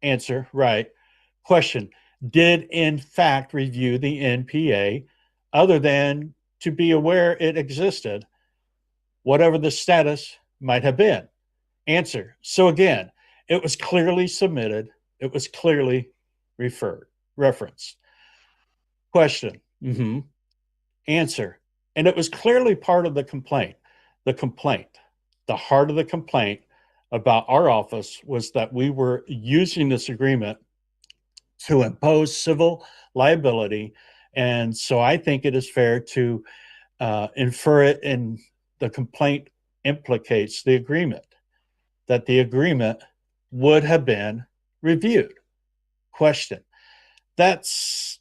Speaker 6: Answer: right. Question: did in fact review the NPA, other than to be aware it existed, whatever the status might have been? Answer: so again, it was clearly submitted, it was clearly referenced. Question: answer: and it was clearly part of the complaint. The complaint, the heart of the complaint about our office was that we were using this agreement to impose civil liability. And so I think it is fair to infer it in the complaint implicates the agreement, that the agreement would have been reviewed. Question: that's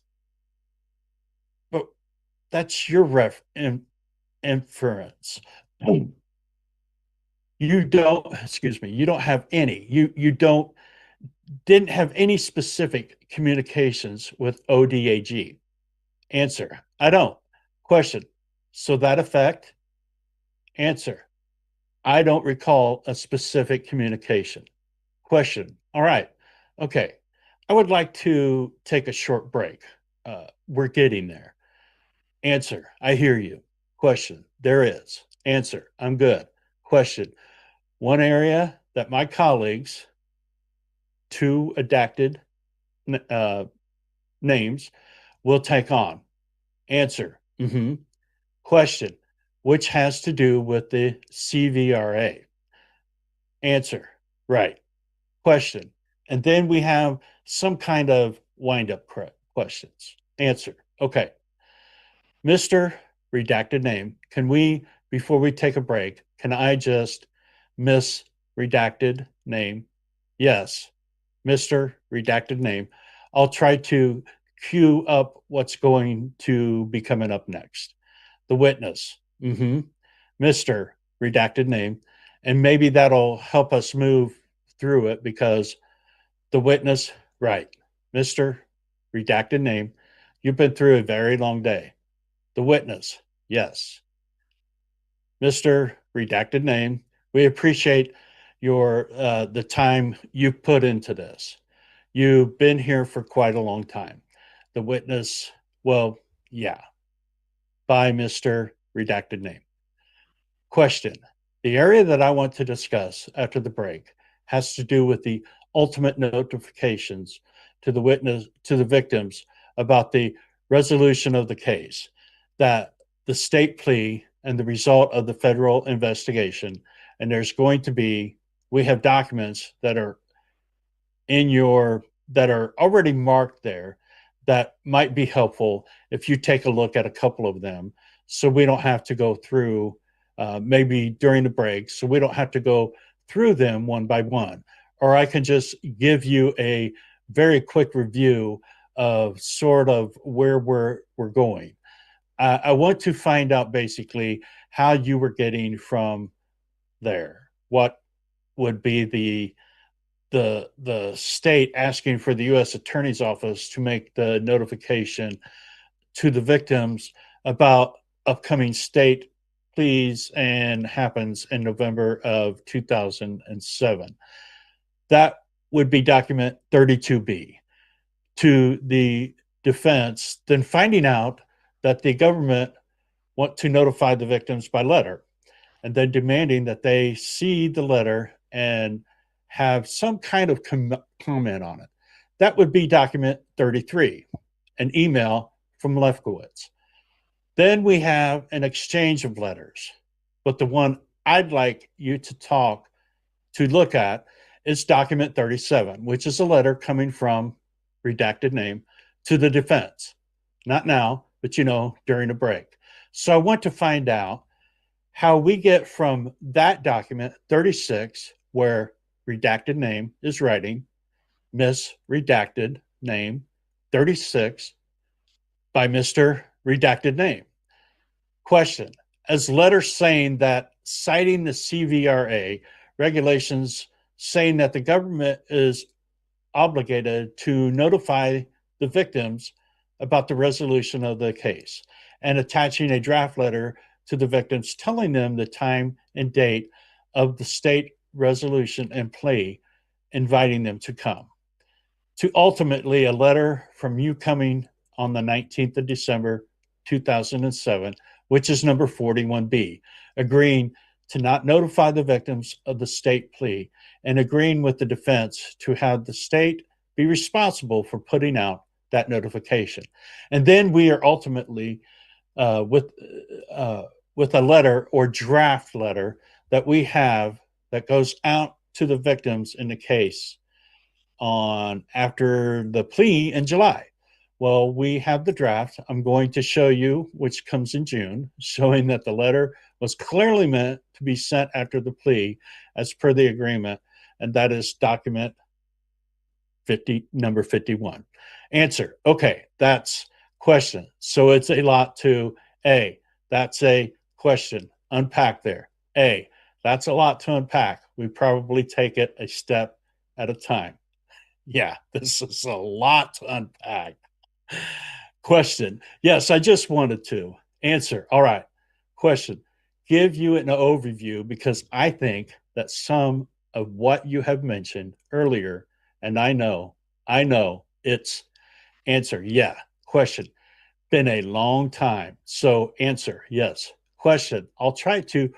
Speaker 6: but that's your inference. You don't, excuse me, you don't have any. You didn't have any specific communications with ODAG. Answer: I don't. Question: so that effect? Answer: I don't recall a specific communication. Question: all right. Okay. I would like to take a short break. We're getting there. Answer: I hear you. Question: there is. Answer: I'm good. Question: one area that my colleagues, two adapted uh, names, will take on. Answer: question: which has to do with the CVRA. Answer: right. Question: and then we have some kind of wind up questions. Answer: okay. Mr. Redacted Name, can we, before we take a break, can I just miss redacted name? Yes, Mr. Redacted Name. I'll try to cue up what's going to be coming up next. The witness, Mr. Redacted Name. And maybe that'll help us move through it, because the witness, right, Mr. Redacted Name, you've been through a very long day. The witness, yes. Mr. Redacted Name, we appreciate the time you put into this. You've been here for quite a long time. The witness, well, yeah. By Mr. Redacted Name. Question: the area that I want to discuss after the break has to do with the ultimate notifications to the witness, to the victims, about the resolution of the case, that the state plea and the result of the federal investigation. And we have documents that are that are already marked there, that might be helpful if you take a look at a couple of them, so we don't have to go through, maybe during the break, so we don't have to go through them one by one. Or I can just give you a very quick review of sort of where we're going. I want to find out basically how you were getting from there. What would be the state asking for the U.S. Attorney's Office to make the notification to the victims about upcoming state pleas, and happens in November of 2007. That would be document 32B to the defense, then finding out that the government want to notify the victims by letter, and then demanding that they see the letter and have some kind of comment on it. That would be document 33, an email from Lefkowitz. Then we have an exchange of letters. But the one I'd like you to look at is document 37, which is a letter coming from redacted name to the defense. Not now, but during a break. So I want to find out how we get from that document 36, where redacted name is writing, Miss Redacted Name 36 by Mr. Redacted Name. Question: as letters saying that, citing the CVRA regulations saying that the government is obligated to notify the victims about the resolution of the case, and attaching a draft letter to the victims telling them the time and date of the state resolution and plea, inviting them to come. To ultimately a letter from you coming on the 19th of December, 2007, which is number 41B, agreeing to not notify the victims of the state plea and agreeing with the defense to have the state be responsible for putting out that notification. And then we are ultimately with a letter or draft letter that we have that goes out to the victims in the case on after the plea in July. Well, we have the draft. I'm going to show you, which comes in June, showing that the letter was clearly meant to be sent after the plea as per the agreement, and that is document number 51. Answer: okay, that's question. So it's a lot to A. That's a question. Unpack there. A. That's a lot to unpack. We probably take it a step at a time. Yeah, this is a lot to unpack. Question: yes, I just wanted to. Answer: all right. Question: give you an overview because I think that some of what you have mentioned earlier, and I know it's. Answer: yeah. Question: been a long time. So answer: yes. Question: I'll try to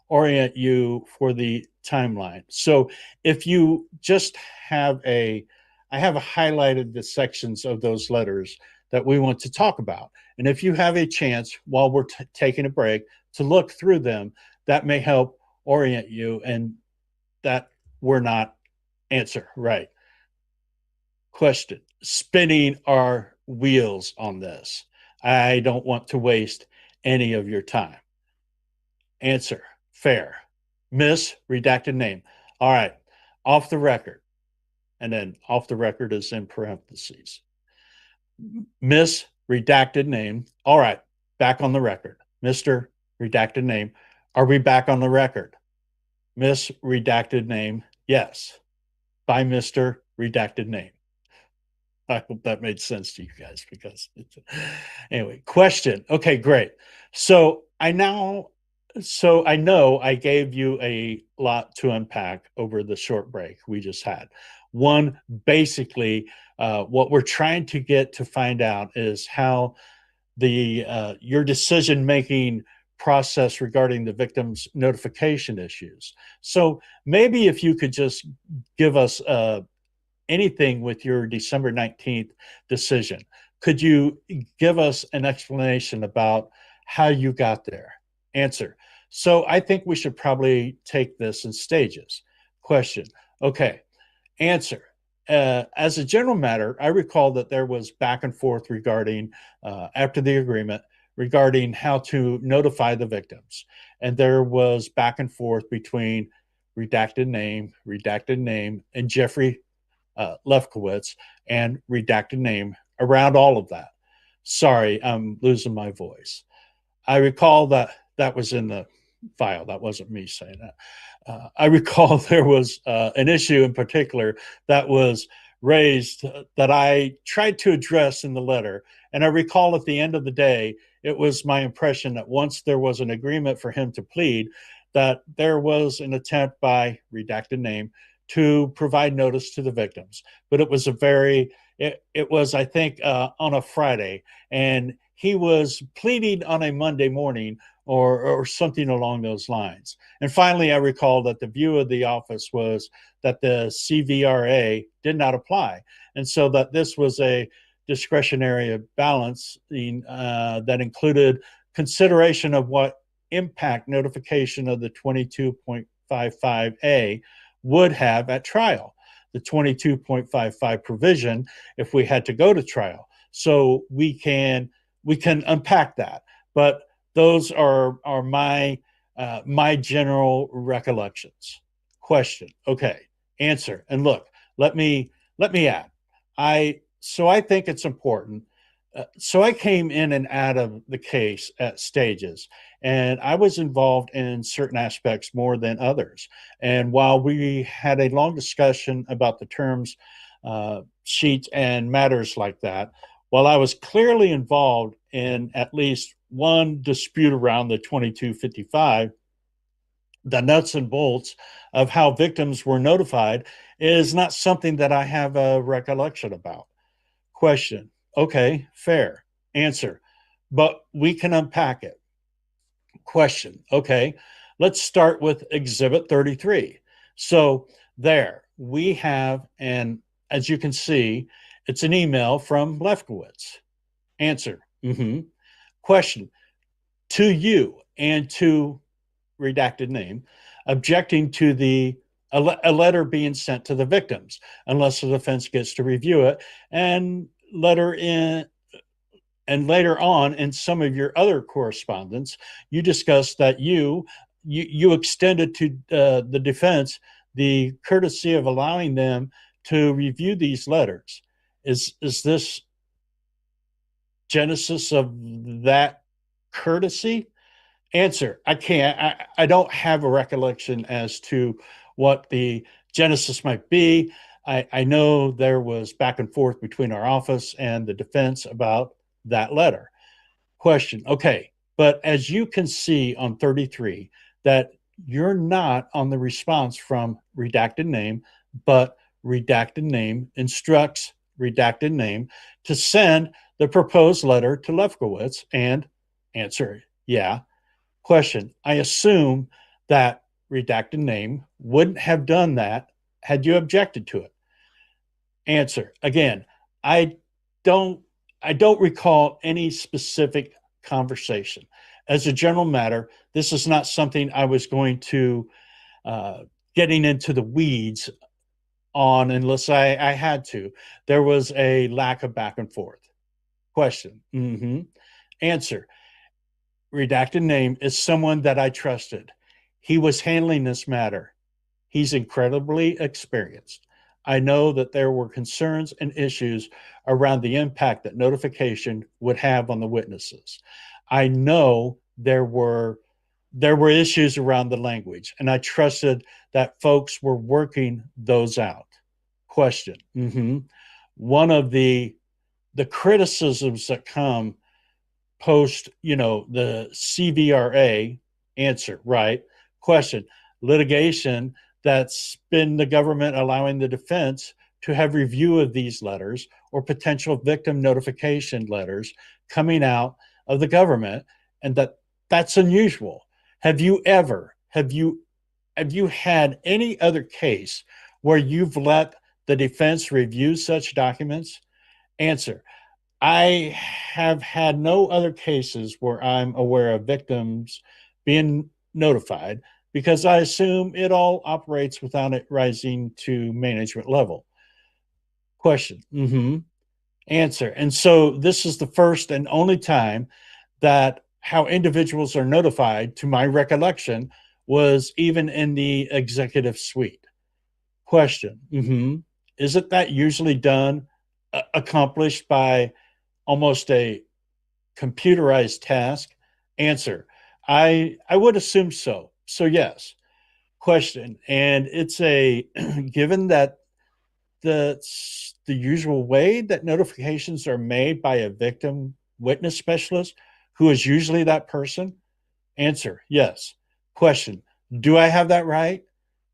Speaker 6: orient you for the timeline. So if you just have I have highlighted the sections of those letters that we want to talk about. And if you have a chance while we're taking a break to look through them, that may help orient you and that we're not. Answer: right. Question: spinning our wheels on this. I don't want to waste any of your time. Answer: fair. Miss Redacted Name. All right, off the record. And then off the record is in parentheses. Miss Redacted Name. All right, back on the record. Mr. Redacted Name. Are we back on the record? Miss Redacted Name. Yes. By Mr. Redacted Name. I hope that made sense to you guys because anyway, question. Okay, great. So I know I gave you a lot to unpack over the short break we just had. One, basically, what we're trying to get to find out is how your decision-making process regarding the victim's notification issues. So maybe if you could just give us anything with your December 19th decision. Could you give us an explanation about how you got there? Answer: so I think we should probably take this in stages. Question: okay. Answer: as a general matter, I recall that there was back and forth regarding, after the agreement, regarding how to notify the victims. And there was back and forth between Redacted Name, and Jeffrey Lefkowitz and Redacted Name around all of that. Sorry, I'm losing my voice. I recall that was in the file. That wasn't me saying that. I recall there was an issue in particular that was raised that I tried to address in the letter. And I recall at the end of the day, it was my impression that once there was an agreement for him to plead, that there was an attempt by Redacted Name to provide notice to the victims. But it was it was, I think, on a Friday, and he was pleading on a Monday morning or something along those lines. And finally, I recall that the view of the office was that the CVRA did not apply. And so that this was a discretionary balancing that included consideration of what impact notification of the 22.55A would have at trial, the 22.55 provision if we had to go to trial. So we can unpack that, but those are my general recollections. Question. Okay. Answer. And look, let me add. I think it's important. So I came in and out of the case at stages, and I was involved in certain aspects more than others. And while we had a long discussion about the terms, sheets, and matters like that, while I was clearly involved in at least one dispute around the 2255, the nuts and bolts of how victims were notified is not something that I have a recollection about. Question. Okay, fair. Answer. But we can unpack it. Question. Okay, let's start with Exhibit 33. So there we have, and as you can see, it's an email from Lefkowitz. Answer. Question. To you and to redacted name, objecting to a letter being sent to the victims, unless the defense gets to review it, and later on in some of your other correspondence, you discussed that you extended to the defense the courtesy of allowing them to review these letters. Is this genesis of that courtesy? Answer. I can't. I don't have a recollection as to what the genesis might be. I know there was back and forth between our office and the defense about that letter. Question. Okay. But as you can see on 33, that you're not on the response from redacted name, but redacted name instructs redacted name to send the proposed letter to Lefkowitz, and answer. Yeah. Question. I assume that redacted name wouldn't have done that had you objected to it. Answer. Again, I don't recall any specific conversation. As a general matter, this is not something I was going to getting into the weeds on unless I had to. There was a lack of back and forth. Question. Answer. Redacted name is someone that I trusted. He was handling this matter. He's incredibly experienced. I know that there were concerns and issues around the impact that notification would have on the witnesses. I know there were issues around the language, and I trusted that folks were working those out. Question. One of the criticisms that come post, the CVRA. Answer. Right. Question. Litigation that's been the government allowing the defense to have review of these letters or potential victim notification letters coming out of the government, and that's unusual. Have you had any other case where you've let the defense review such documents? Answer. I have had no other cases where I'm aware of victims being notified, because I assume it all operates without it rising to management level. Question. Answer. And so this is the first and only time that how individuals are notified, to my recollection, was even in the executive suite. Question. Isn't that usually done, accomplished by almost a computerized task? Answer. I would assume so. So yes. Question. And it's a given that the usual way that notifications are made by a victim witness specialist, who is usually that person? Answer. Yes. Question. Do I have that right?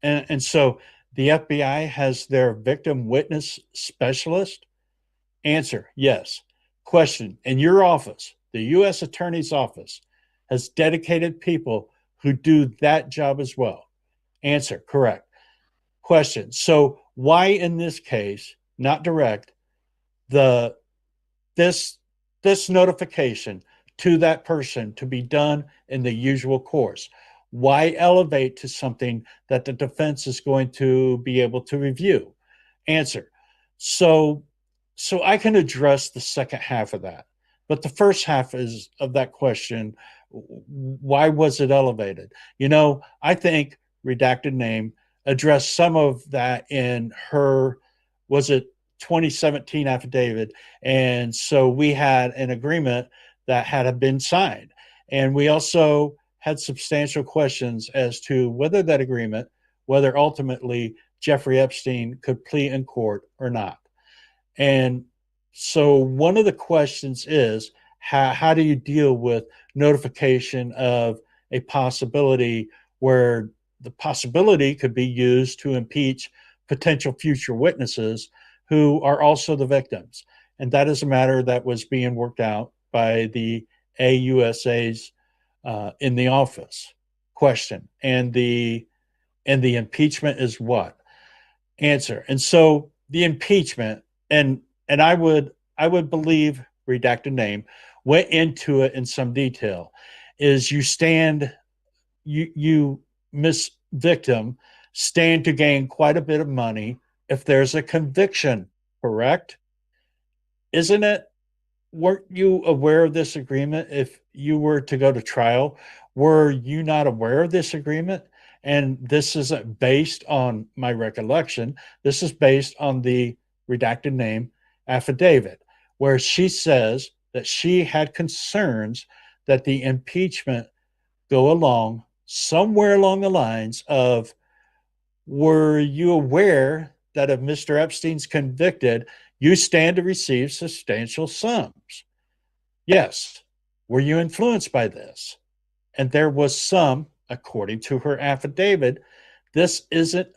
Speaker 6: And so the FBI has their victim witness specialist? Answer, yes. Question, in your office, the U.S. Attorney's Office has dedicated people who do that job as well? Answer, correct. Question, so why in this case, not direct, the this this notification to that person to be done in the usual course? Why elevate to something that the defense is going to be able to review? Answer. So so I can address the second half of that. But the first half is of that question, why was it elevated? I think redacted name addressed some of that in her, was it 2017 affidavit? And so we had an agreement that had been signed. And we also had substantial questions as to whether that agreement, whether ultimately Jeffrey Epstein could plea in court or not. And so one of the questions is, how do you deal with notification of a possibility where the possibility could be used to impeach potential future witnesses who are also the victims? And that is a matter that was being worked out by the AUSAs in the office. Question. And the impeachment is what? Answer. And so the impeachment, and I would believe redacted name went into it in some detail, is you miss victim stand to gain quite a bit of money if there's a conviction, correct? Isn't it? Weren't you aware of this agreement if you were to go to trial? Were you not aware of this agreement? And this isn't based on my recollection. This is based on the redacted name affidavit, where she says that she had concerns that the impeachment go along somewhere along the lines of, were you aware that if Mr. Epstein's convicted, you stand to receive substantial sums? Yes. Were you influenced by this? And there was some, according to her affidavit. This isn't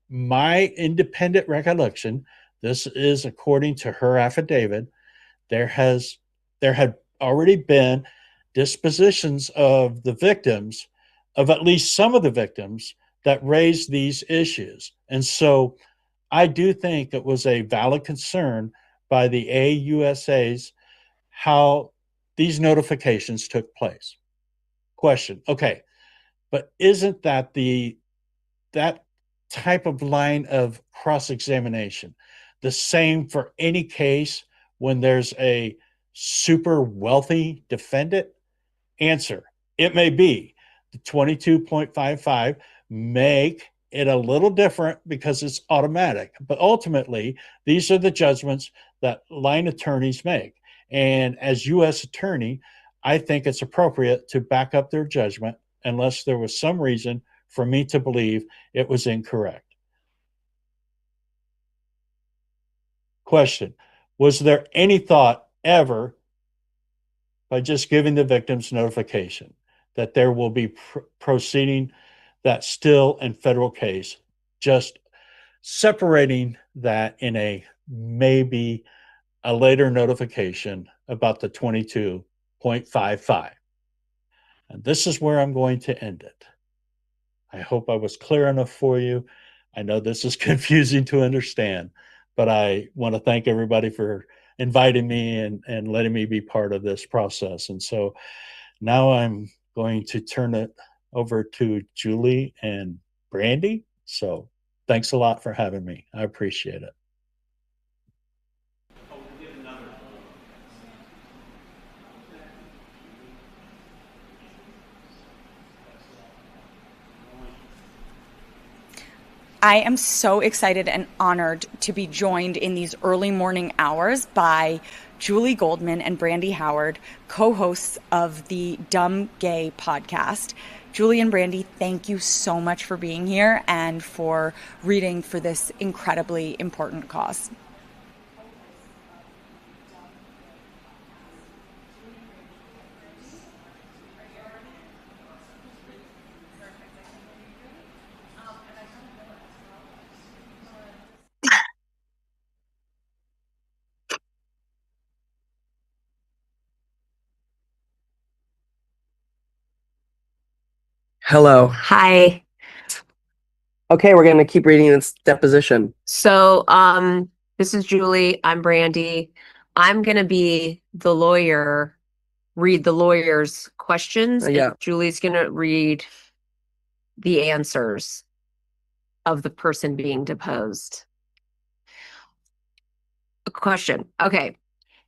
Speaker 6: my independent recollection. This is according to her affidavit. There has there had already been dispositions of the victims, of at least some of the victims, that raised these issues. And so I do think it was a valid concern by the AUSAs how these notifications took place. Question. Okay, but isn't that type of line of cross-examination the same for any case when there's a super wealthy defendant? Answer, it may be. The 22.55 make it a little different because it's automatic, but ultimately these are the judgments that line attorneys make. And as U.S. attorney, I think it's appropriate to back up their judgment unless there was some reason for me to believe it was incorrect. Question. Was there any thought ever, by just giving the victims notification, that there will be proceeding that still in federal case, just separating that in a maybe a later notification about the 22.55? And this is where I'm going to end it. I hope I was clear enough for you. I know this is confusing to understand, but I want to thank everybody for inviting me and letting me be part of this process. And so now I'm going to turn it over to Julie and Brandy. So thanks a lot for having me. I appreciate it.
Speaker 2: I am so excited and honored to be joined in these early morning hours by Julie Goldman and Brandy Howard, co-hosts of the Dumb Gay podcast. Julie and Brandy, thank you so much for being here and for reading for this incredibly important cause.
Speaker 7: Hello.
Speaker 8: Hi.
Speaker 7: Okay, we're going to keep reading this deposition.
Speaker 8: So, this is Julie. I'm Brandy. I'm gonna be the lawyer, read the lawyer's questions.
Speaker 7: Yeah.
Speaker 8: And Julie's gonna read the answers of the person being deposed. A question. Okay.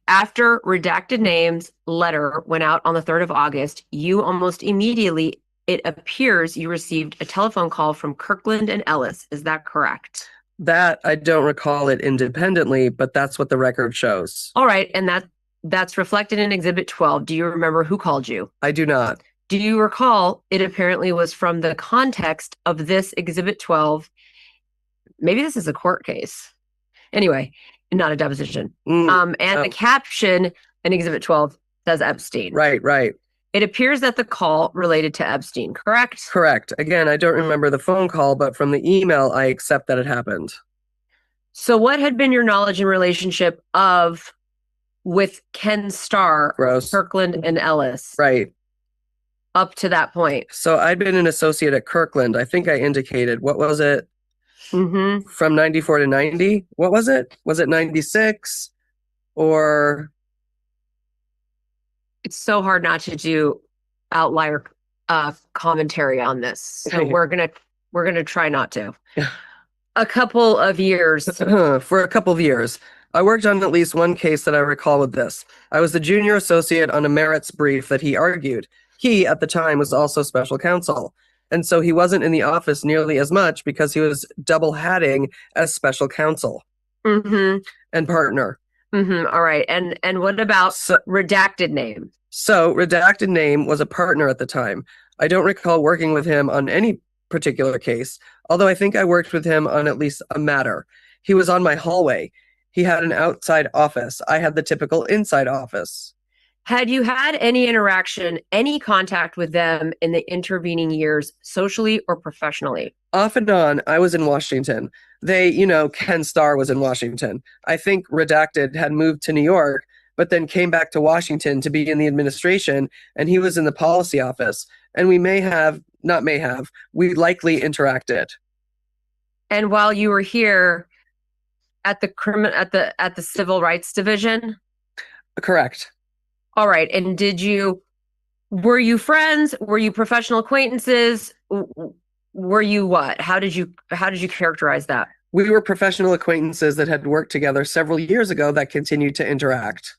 Speaker 8: After redacted names letter went out on the 3rd of August, you almost immediately, it appears you received a telephone call from Kirkland and Ellis. Is that correct?
Speaker 7: That I don't recall it independently, but that's what the record shows.
Speaker 8: All right, and that's reflected in Exhibit 12. Do you remember who called you?
Speaker 7: I do not.
Speaker 8: Do you recall it apparently was from the context of this Exhibit 12? Maybe this is a court case. Anyway, not a deposition. The caption in Exhibit 12 says Epstein.
Speaker 7: Right.
Speaker 8: It appears that the call related to Epstein, correct?
Speaker 7: Correct. Again, I don't remember the phone call, but from the email, I accept that it happened.
Speaker 8: So what had been your knowledge and relationship with Ken Starr,
Speaker 7: Gross.
Speaker 8: Kirkland, and Ellis?
Speaker 7: Right.
Speaker 8: Up to that point.
Speaker 7: So I'd been an associate at Kirkland. I think I indicated, what was it?
Speaker 8: Mm-hmm.
Speaker 7: From 94 to 90? What was it? Was it 96? Or...
Speaker 8: It's so hard not to do outlier commentary on this. So we're gonna try not to. A couple of years.
Speaker 7: For a couple of years. I worked on at least one case that I recall with this. I was the junior associate on a merits brief that he argued. He, at the time, was also special counsel. And so he wasn't in the office nearly as much because he was double hatting as special counsel and partner.
Speaker 8: All right. And what about redacted name?
Speaker 7: So redacted name was a partner at the time. I don't recall working with him on any particular case, although I think I worked with him on at least a matter. He was on my hallway. He had an outside office. I had the typical inside office.
Speaker 8: Had you had any interaction, any contact with them in the intervening years, socially or professionally?
Speaker 7: Off and on, I was in Washington. Ken Starr was in Washington. I think Redacted had moved to New York, but then came back to Washington to be in the administration, and he was in the policy office. And we we likely interacted.
Speaker 8: And while you were here at the Civil Rights Division?
Speaker 7: Correct.
Speaker 8: All right. And were you friends? Were you professional acquaintances? Were you what? How did you characterize that?
Speaker 7: We were professional acquaintances that had worked together several years ago that continued to interact.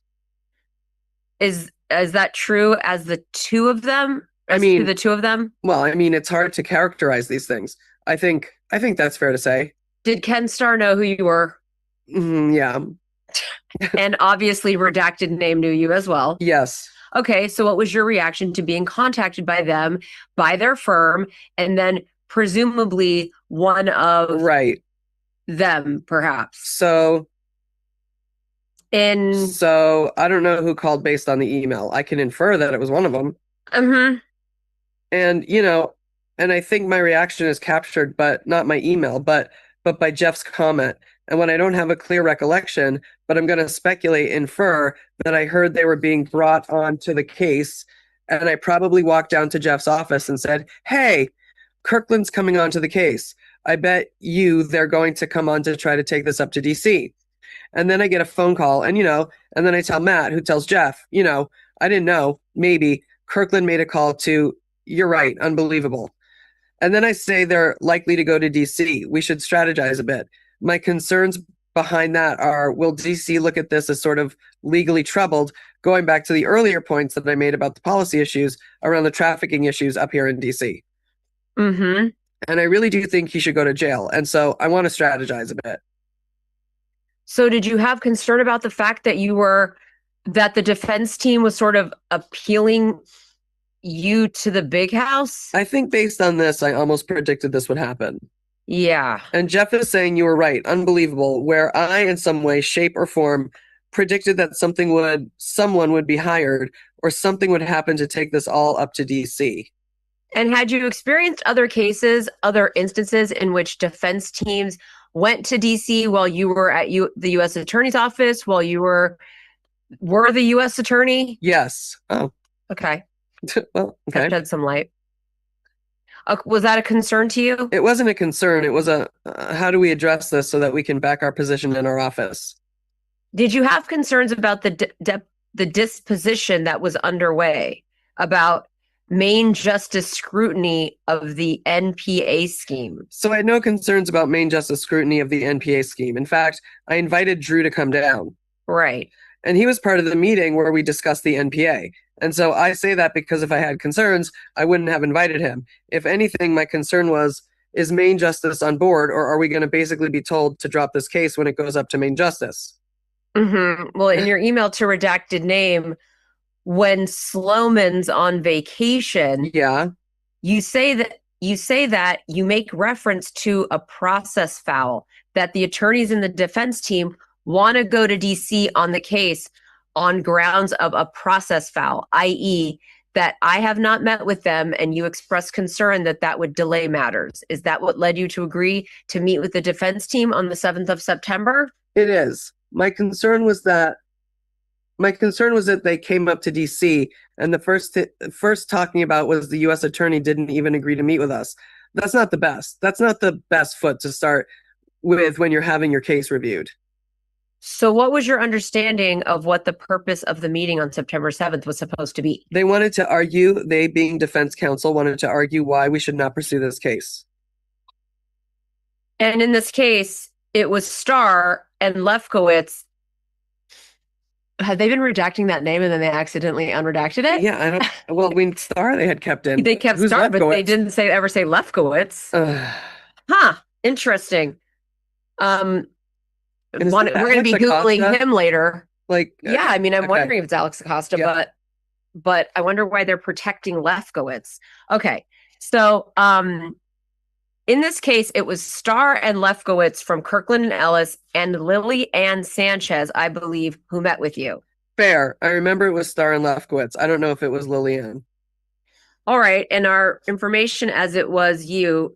Speaker 8: Is that true as the two of them? The two of them?
Speaker 7: Well, it's hard to characterize these things. I think that's fair to say.
Speaker 8: Did Ken Starr know who you were?
Speaker 7: Yeah.
Speaker 8: And obviously redacted name knew you as well.
Speaker 7: Yes.
Speaker 8: Okay, so what was your reaction to being contacted by them, by their firm, and then presumably one of them, perhaps?
Speaker 7: So I don't know who called based on the email. I can infer that it was one of them. And, and I think my reaction is captured, but not my email, but by Jeff's comment. And when I don't have a clear recollection, but I'm going to infer that I heard they were being brought onto the case. And I probably walked down to Jeff's office and said, hey, Kirkland's coming onto the case. I bet they're going to come on to try to take this up to DC. And then I get a phone call and then I tell Matt, who tells Jeff, I didn't know, maybe Kirkland made a call to, you're right, unbelievable. And then I say they're likely to go to DC. We should strategize a bit. My concerns behind that are, will DC look at this as sort of legally troubled, going back to the earlier points that I made about the policy issues around the trafficking issues up here in DC. And I really do think he should go to jail. And so I want to strategize a bit.
Speaker 8: So did you have concern about the fact that that the defense team was sort of appealing you to the big house?
Speaker 7: I think based on this, I almost predicted this would happen.
Speaker 8: Yeah.
Speaker 7: And Jeff is saying you were right. Unbelievable. Where I, in some way, shape, or form, predicted that someone would be hired or something would happen to take this all up to DC.
Speaker 8: And had you experienced other instances in which defense teams went to DC while you were at the U.S. Attorney's Office, while you were the U.S. Attorney?
Speaker 7: Yes. Oh.
Speaker 8: Okay.
Speaker 7: Well, okay.
Speaker 8: Shed some light. Was that a concern to you?
Speaker 7: It wasn't a concern. It was how do we address this so that we can back our position in our office?
Speaker 8: Did you have concerns about the disposition that was underway, about Main Justice scrutiny of the NPA scheme?
Speaker 7: So I had no concerns about Main Justice scrutiny of the NPA scheme. In fact, I invited Drew to come down.
Speaker 8: Right.
Speaker 7: And he was part of the meeting where we discussed the NPA. And so I say that because if I had concerns, I wouldn't have invited him. If anything, my concern was, is Main Justice on board, or are we going to basically be told to drop this case when it goes up to Main Justice?
Speaker 8: Mm-hmm. Well, in your email to redacted name, when Sloman's on vacation,
Speaker 7: yeah,
Speaker 8: you say that you make reference to a process foul, that the attorneys in the defense team want to go to DC on the case on grounds of a process foul, i.e., that I have not met with them, and you express concern that that would delay matters. Is that what led you to agree to meet with the defense team on the 7th of September?
Speaker 7: It is. My concern was that they came up to DC, and the first talking about was the U.S. attorney didn't even agree to meet with us. That's not the best. That's not the best foot to start with when you're having your case reviewed.
Speaker 8: So what was your understanding of what the purpose of the meeting on September 7th was supposed to be?
Speaker 7: They wanted to argue, they being defense counsel, wanted to argue why we should not pursue this case.
Speaker 8: And in this case, it was Starr and Lefkowitz. Had they been redacting that name and then they accidentally unredacted it?
Speaker 7: Yeah, I don't. Well, Starr they had kept in.
Speaker 8: They kept Starr, but they didn't ever say Lefkowitz. Huh. Interesting. We're going to be Googling him later. Yeah, I mean, I'm wondering if it's Alex Acosta, yeah. But I wonder why they're protecting Lefkowitz. Okay, so in this case, it was Starr and Lefkowitz from Kirkland and Ellis and Lily Ann Sanchez, I believe, who met with you.
Speaker 7: Fair. I remember it was Starr and Lefkowitz. I don't know if it was Lily Ann.
Speaker 8: All right, and our information as it was you,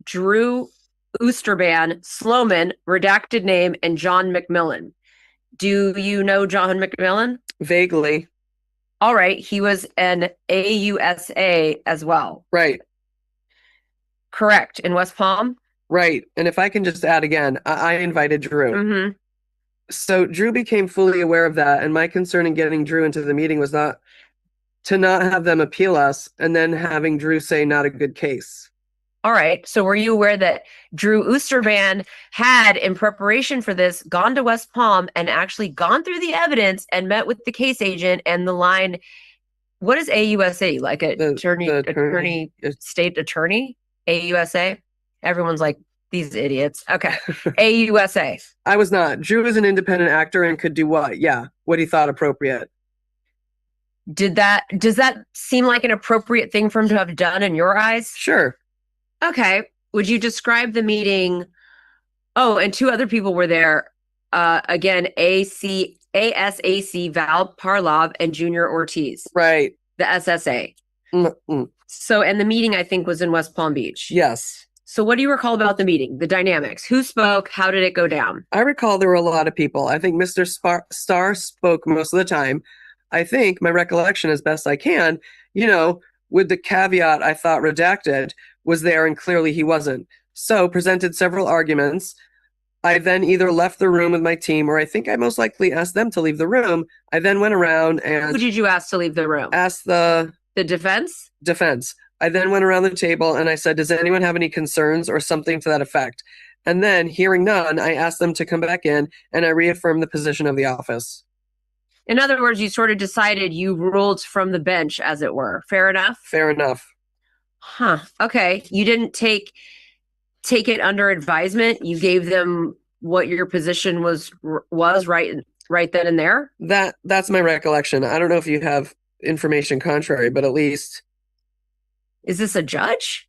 Speaker 8: Drew Oosterban, Sloman, redacted name, and John McMillan. Do you know John McMillan?
Speaker 7: Vaguely.
Speaker 8: All right. He was an AUSA as well.
Speaker 7: Right.
Speaker 8: Correct. In West Palm?
Speaker 7: Right. And if I can just add again, I invited Drew.
Speaker 8: Mm-hmm.
Speaker 7: So Drew became fully aware of that. And my concern in getting Drew into the meeting was not to not have them appeal us and then having Drew say not a good case.
Speaker 8: All right. So were you aware that Drew Oosterban had, in preparation for this, gone to West Palm and actually gone through the evidence and met with the case agent and the line, what is AUSA? Like attorney, state attorney? AUSA? Everyone's like, these idiots. Okay. AUSA.
Speaker 7: I was not. Drew is an independent actor and could do what? Yeah. What he thought appropriate.
Speaker 8: Does that seem like an appropriate thing for him to have done in your eyes?
Speaker 7: Sure.
Speaker 8: Okay. Would you describe the meeting? Oh, and two other people were there. Again, ASAC Val Parlov and Junior Ortiz.
Speaker 7: Right.
Speaker 8: The SSA.
Speaker 7: Mm-mm.
Speaker 8: So, and the meeting I think was in West Palm Beach.
Speaker 7: Yes.
Speaker 8: So what do you recall about the meeting? The dynamics? Who spoke? How did it go down?
Speaker 7: I recall there were a lot of people. I think Mr. Starr spoke most of the time. I think my recollection as best I can, with the caveat I thought redacted, was there and clearly he wasn't. So presented several arguments. I then either left the room with my team or I think I most likely asked them to leave the room. I then went around and...
Speaker 8: Who did you ask to leave the room?
Speaker 7: Asked the
Speaker 8: defense?
Speaker 7: Defense. I then went around the table and I said, does anyone have any concerns or something to that effect? And then, hearing none, I asked them to come back in and I reaffirmed the position of the office.
Speaker 8: In other words, you sort of decided you ruled from the bench, as it were. Fair enough?
Speaker 7: Fair enough.
Speaker 8: Huh. Okay. You didn't take it under advisement. You gave them what your position was right then and there.
Speaker 7: That's my recollection. I don't know if you have information contrary, but at least.
Speaker 8: Is this a judge?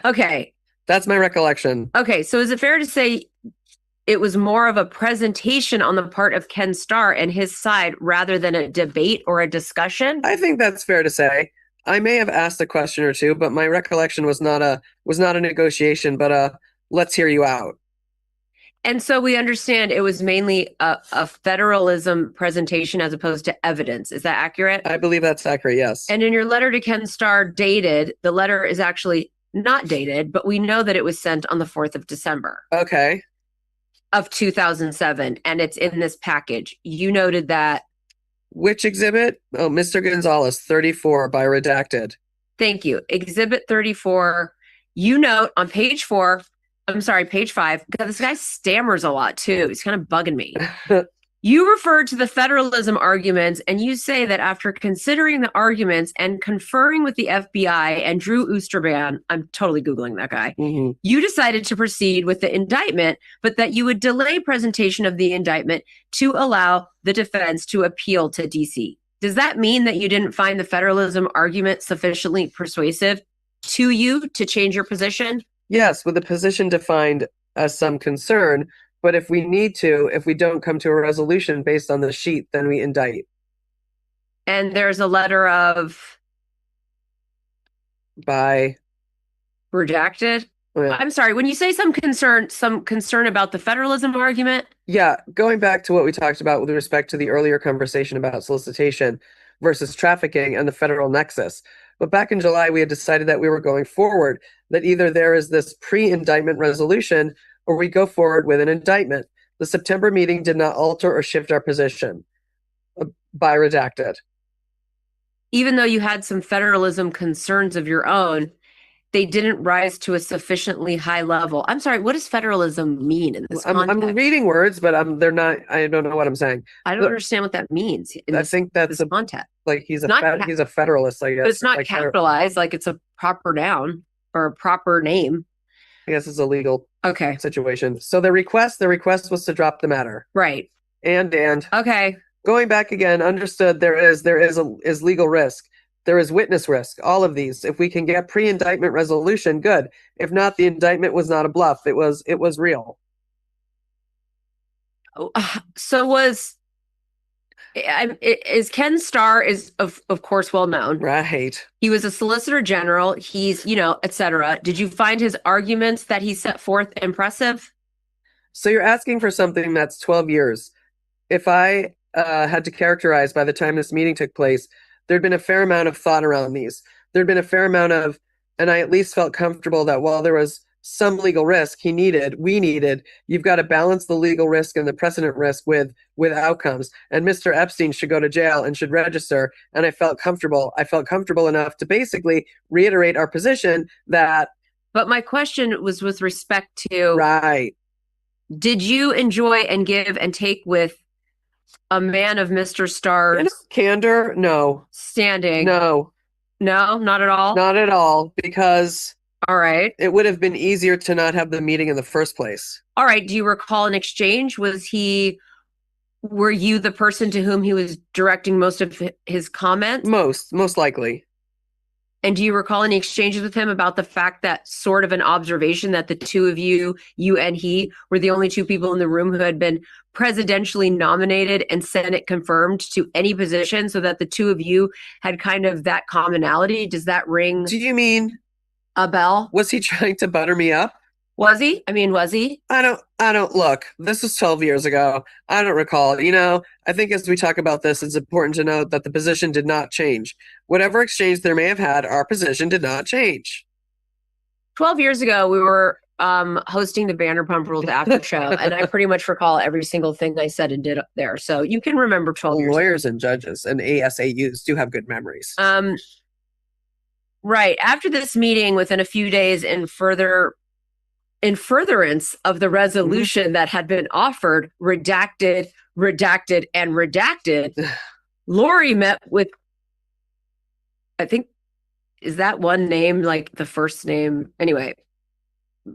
Speaker 8: Okay.
Speaker 7: That's my recollection.
Speaker 8: Okay. So is it fair to say it was more of a presentation on the part of Ken Starr and his side rather than a debate or a discussion?
Speaker 7: I think that's fair to say. I may have asked a question or two, but my recollection was not a negotiation, but let's hear you out.
Speaker 8: And so we understand it was mainly a federalism presentation as opposed to evidence. Is that accurate?
Speaker 7: I believe that's accurate, yes.
Speaker 8: And in your letter to Ken Starr dated, the letter is actually not dated, but we know that it was sent on the 4th of December.
Speaker 7: Okay.
Speaker 8: Of 2007, and it's in this package. You noted that.
Speaker 7: Which exhibit? Oh, Mr. Gonzalez, 34 by redacted.
Speaker 8: Thank you. Exhibit 34. You note on page 4, page 5, because this guy stammers a lot too. He's kind of bugging me. You refer to the federalism arguments, and you say that after considering the arguments and conferring with the FBI and Drew Oosterban, I'm totally Googling that guy, you decided to proceed with the indictment, but that you would delay presentation of the indictment to allow the defense to appeal to DC. Does that mean that you didn't find the federalism argument sufficiently persuasive to you to change your position?
Speaker 7: Yes, with the position defined as some concern. But if we don't come to a resolution based on the sheet, then we indict.
Speaker 8: And there's a letter of
Speaker 7: by
Speaker 8: redacted.
Speaker 7: Yeah.
Speaker 8: I'm sorry, when you say some concern about the federalism argument?
Speaker 7: Yeah, going back to what we talked about with respect to the earlier conversation about solicitation versus trafficking and the federal nexus. But back in July, we had decided that we were going forward, that either there is this pre-indictment resolution or we go forward with an indictment. The September meeting did not alter or shift our position by redacted.
Speaker 8: Even though you had some federalism concerns of your own, they didn't rise to a sufficiently high level. I'm sorry, what does federalism mean in this context?
Speaker 7: I'm reading words, but they're not, I don't know what I'm saying.
Speaker 8: I don't understand what that means in
Speaker 7: I think that's
Speaker 8: this context.
Speaker 7: Like he's a federalist, I guess.
Speaker 8: But it's not
Speaker 7: like
Speaker 8: capitalized, like it's a proper noun or a proper name.
Speaker 7: I guess it's a legal situation. So the request was to drop the matter.
Speaker 8: Right.
Speaker 7: And
Speaker 8: okay.
Speaker 7: Going back again, understood there is legal risk. There is witness risk, all of these. If we can get pre-indictment resolution, good. If not, the indictment was not a bluff. It was real.
Speaker 8: So is Ken Starr is of course well known.
Speaker 7: Right.
Speaker 8: He was a solicitor general. He's, etc. Did you find his arguments that he set forth impressive?
Speaker 7: So you're asking for something that's 12 years. If I had to characterize by the time this meeting took place, there'd been a fair amount of thought around these. There'd been a fair amount of, and I at least felt comfortable that while there was some legal risk we needed, you've got to balance the legal risk and the precedent risk with outcomes. And Mr. Epstein should go to jail and should register. And I felt comfortable enough to basically reiterate our position that.
Speaker 8: But my question was with respect to.
Speaker 7: Right.
Speaker 8: Did you enjoy and give and take with a man of Mr. Starr's
Speaker 7: candor? No.
Speaker 8: Standing?
Speaker 7: No,
Speaker 8: not at all?
Speaker 7: Not at all, because
Speaker 8: all right,
Speaker 7: it would have been easier to not have the meeting in the first place.
Speaker 8: All right, do you recall an exchange? Were you the person to whom he was directing most of his comments?
Speaker 7: Most likely.
Speaker 8: And do you recall any exchanges with him about the fact that sort of an observation that the two of you and he, were the only two people in the room who had been presidentially nominated and Senate confirmed to any position, so that the two of you had kind of that commonality? Does that ring?
Speaker 7: Do you mean
Speaker 8: a bell?
Speaker 7: Was he trying to butter me up?
Speaker 8: Was he? Was he?
Speaker 7: I don't look. This was 12 years ago. I don't recall. I think as we talk about this, it's important to note that the position did not change. Whatever exchange there may have had, our position did not change.
Speaker 8: 12 years ago, we were hosting the Vanderpump Rules after show, and I pretty much recall every single thing I said and did up there. So you can remember 12 years
Speaker 7: lawyers
Speaker 8: ago.
Speaker 7: And judges and ASAUs do have good memories.
Speaker 8: Right. After this meeting, within a few days, in furtherance of the resolution that had been offered, redacted, and redacted, Lori met with, I think, is that one name like the first name? Anyway,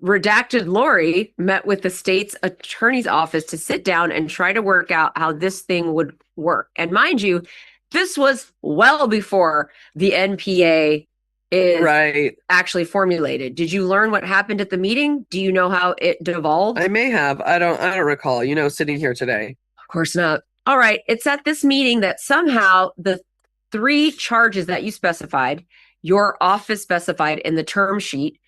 Speaker 8: redacted Lori met with the state's attorney's office to sit down and try to work out how this thing would work. And mind you, this was well before the NPA is actually formulated. Did you learn what happened at the meeting? Do you know how it devolved?
Speaker 7: I may have. I don't recall, sitting here today.
Speaker 8: Of course not. All right. It's at this meeting that somehow the 3 charges that you specified, your office specified in the term sheet,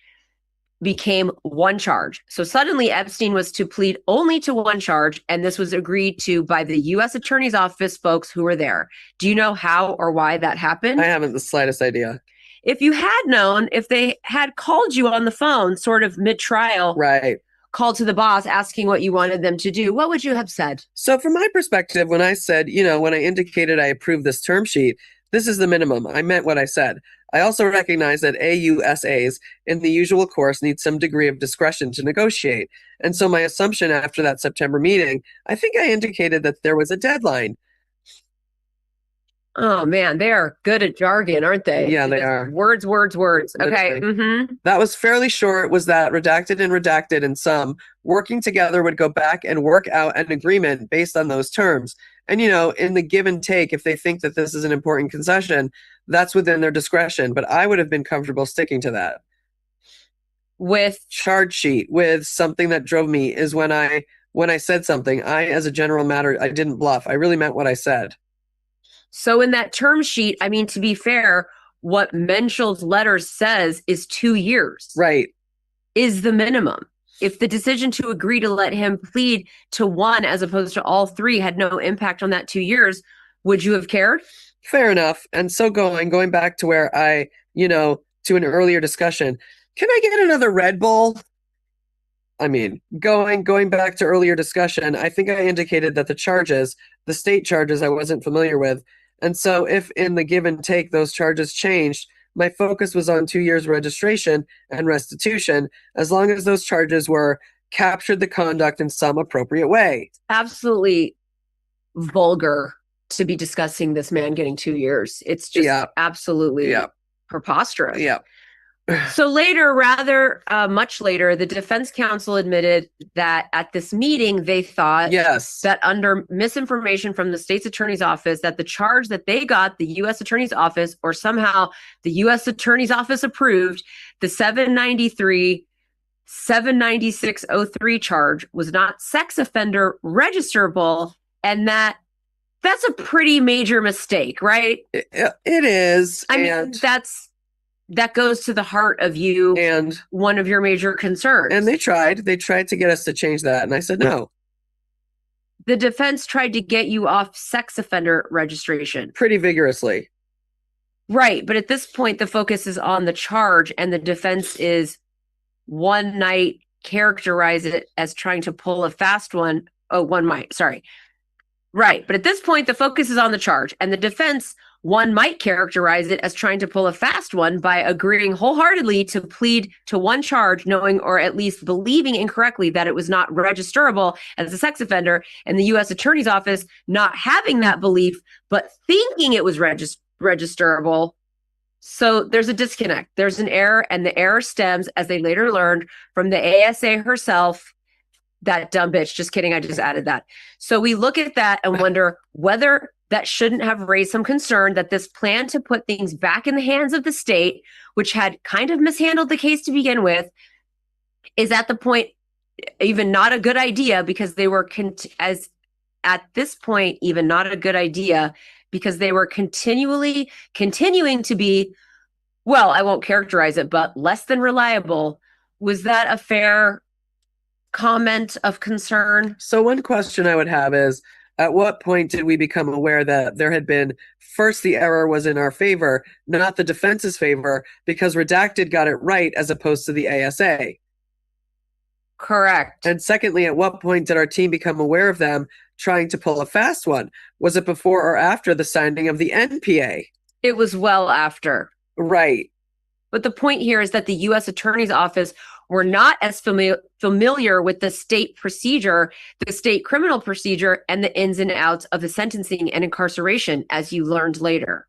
Speaker 8: became one charge. So suddenly Epstein was to plead only to one charge, and this was agreed to by the U.S. Attorney's Office folks who were there. Do you know how or why that happened?
Speaker 7: I haven't the slightest idea.
Speaker 8: If you had known, if they had called you on the phone sort of mid-trial,
Speaker 7: right,
Speaker 8: called to the boss asking what you wanted them to do, what would you have said?
Speaker 7: So from my perspective, when I said, when I indicated I approved this term sheet, this is the minimum. I meant what I said. I also recognize that AUSAs in the usual course need some degree of discretion to negotiate. And so my assumption after that September meeting, I think I indicated that there was a deadline.
Speaker 8: Oh man, they are good at jargon, aren't they?
Speaker 7: Yeah, they are.
Speaker 8: Words. Okay. Mm-hmm.
Speaker 7: That was fairly short, was that redacted and redacted in some, working together would go back and work out an agreement based on those terms. And, in the give and take, if they think that this is an important concession, that's within their discretion. But I would have been comfortable sticking to that.
Speaker 8: With
Speaker 7: charge sheet, with something that drove me is when I said something, as a general matter, I didn't bluff. I really meant what I said.
Speaker 8: So in that term sheet, I mean, to be fair, what Menschel's letter says is 2 years.
Speaker 7: Right.
Speaker 8: Is the minimum. If the decision to agree to let him plead to one as opposed to all three had no impact on that 2 years, would you have cared?
Speaker 7: Fair enough. And so going back to where to an earlier discussion, can I get another Red Bull? I mean, going back to earlier discussion, I think I indicated that the state charges I wasn't familiar with. And so if in the give and take those charges changed, my focus was on 2 years registration and restitution, as long as those charges were captured the conduct in some appropriate way.
Speaker 8: Absolutely vulgar to be discussing this man getting 2 years. It's just absolutely preposterous.
Speaker 7: Yeah.
Speaker 8: So later, much later, the defense counsel admitted that at this meeting, they thought that under misinformation from the state's attorney's office, that the charge that they got, the U.S. attorney's office, or somehow the U.S. attorney's office approved, the 79603 charge was not sex offender registerable, and that's a pretty major mistake, right?
Speaker 7: It is.
Speaker 8: I mean, that goes to the heart of you
Speaker 7: and
Speaker 8: one of your major concerns.
Speaker 7: And they tried to get us to change that. And I said, no.
Speaker 8: The defense tried to get you off sex offender registration.
Speaker 7: Pretty vigorously.
Speaker 8: Right. But at this point, the focus is on the charge, and the defense is one might characterize it as trying to pull a fast one. Oh, one might. Sorry. Right. But at this point, the focus is on the charge, and the defense, one might characterize it as trying to pull a fast one by agreeing wholeheartedly to plead to one charge, knowing or at least believing incorrectly that it was not registerable as a sex offender, and the U.S. attorney's office not having that belief, but thinking it was registerable. So there's a disconnect. There's an error, and the error stems, as they later learned, from the ASA herself. That dumb bitch. Just kidding. I just added that. So we look at that and wonder whether that shouldn't have raised some concern that this plan to put things back in the hands of the state, which had kind of mishandled the case to begin with, is at the point even not a good idea, because they were at this point even not a good idea because they were continuing to be, well, I won't characterize it, but less than reliable. Was that a fair comment of concern?
Speaker 7: So one question I would have is, at what point did we become aware that there had been, first, the error was in our favor, not the defense's favor, because redacted got it right as opposed to the ASA?
Speaker 8: Correct.
Speaker 7: And secondly, at what point did our team become aware of them trying to pull a fast one? Was it before or after the signing of the NPA?
Speaker 8: It was well after.
Speaker 7: Right.
Speaker 8: But the point here is that the U.S. Attorney's Office were not as familiar with the state procedure, the state criminal procedure, and the ins and outs of the sentencing and incarceration, as you learned later.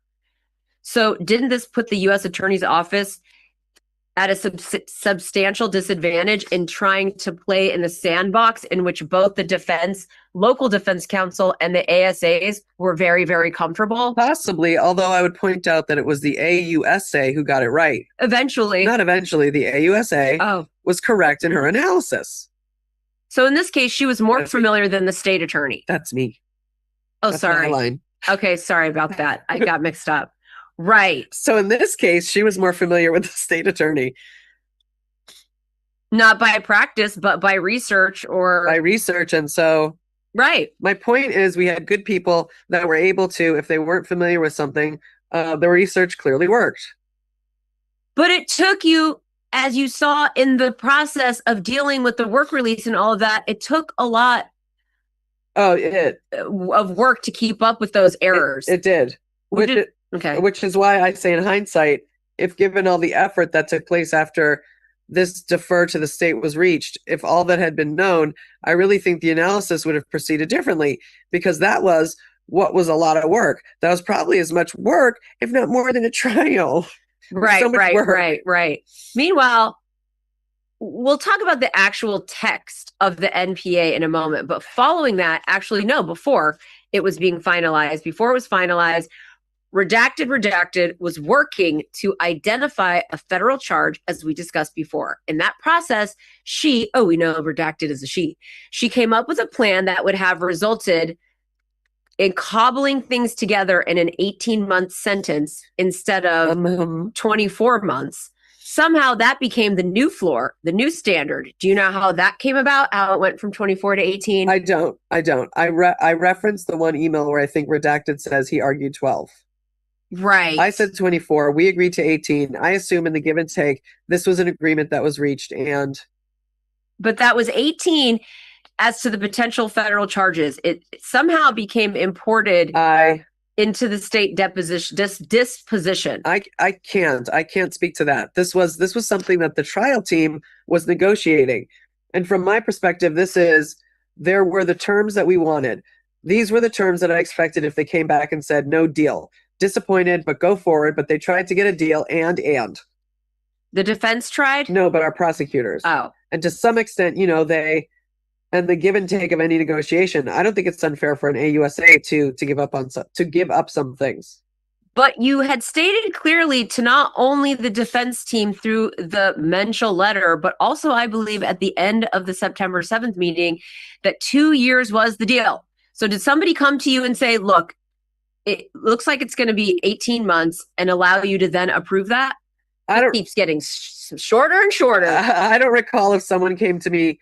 Speaker 8: So didn't this put the U.S. Attorney's Office at a substantial disadvantage in trying to play in the sandbox in which both the defense, local defense counsel, and the ASAs were very, very comfortable?
Speaker 7: Possibly, although I would point out that it was the AUSA who got it right.
Speaker 8: Eventually.
Speaker 7: Not eventually. The AUSA was correct in her analysis.
Speaker 8: So in this case, she was more familiar than the state attorney.
Speaker 7: That's me.
Speaker 8: Oh,
Speaker 7: That's
Speaker 8: sorry.
Speaker 7: my line.
Speaker 8: Okay, sorry about that. I got mixed up. Right.
Speaker 7: So in this case, she was more familiar with the state attorney.
Speaker 8: Not by practice, but by research or
Speaker 7: by research. And so,
Speaker 8: right.
Speaker 7: My point is, we had good people that were able to, if they weren't familiar with something, the research clearly worked.
Speaker 8: But it took you, as you saw in the process of dealing with the work release and all of that, it took a lot of work to keep up with those errors.
Speaker 7: It did. Which is why I say, in hindsight, if given all the effort that took place after this defer to the state was reached, if all that had been known, I really think the analysis would have proceeded differently, because that was what was a lot of work. That was probably as much work, if not more, than a trial.
Speaker 8: Right, right. Meanwhile, we'll talk about the actual text of the NPA in a moment, but following that, actually, no, before it was being finalized, Redacted was working to identify a federal charge, as we discussed before. In that process, we know Redacted is a she came up with a plan that would have resulted in cobbling things together in an 18-month sentence instead of 24 months. Somehow that became the new floor, the new standard. Do you know how that came about? How it went from 24 to 18?
Speaker 7: I don't. I referenced the one email where I think Redacted says he argued 12.
Speaker 8: Right.
Speaker 7: I said 24. We agreed to 18. I assume in the give and take, this was an agreement that was reached.
Speaker 8: But that was 18 as to the potential federal charges. It somehow became imported into the state disposition.
Speaker 7: I can't speak to that. This was something that the trial team was negotiating. And from my perspective, there were the terms that we wanted. These were the terms that I expected if they came back and said, no deal. Disappointed, but go forward. But they tried to get a deal and.
Speaker 8: The defense tried?
Speaker 7: No, but our prosecutors.
Speaker 8: Oh.
Speaker 7: And to some extent, they, and the give and take of any negotiation, I don't think it's unfair for an AUSA to give up some things.
Speaker 8: But you had stated clearly to not only the defense team through the Menschel letter, but also, I believe, at the end of the September 7th meeting, that 2 years was the deal. So did somebody come to you and say, look, it looks like it's going to be 18 months, and allow you to then approve that? It keeps getting shorter and shorter.
Speaker 7: I don't recall if someone came to me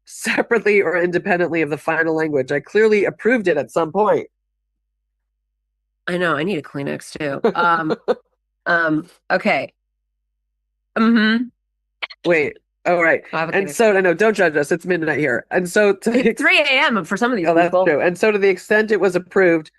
Speaker 7: separately or independently of the final language. I clearly approved it at some point.
Speaker 8: I know. I need a Kleenex too. Okay. Mm-hmm.
Speaker 7: Wait. Oh, right. And so, no, don't judge us. It's midnight here. And so
Speaker 8: it's 3 a.m. for some of these people.
Speaker 7: That's true. And so to the extent it was approved,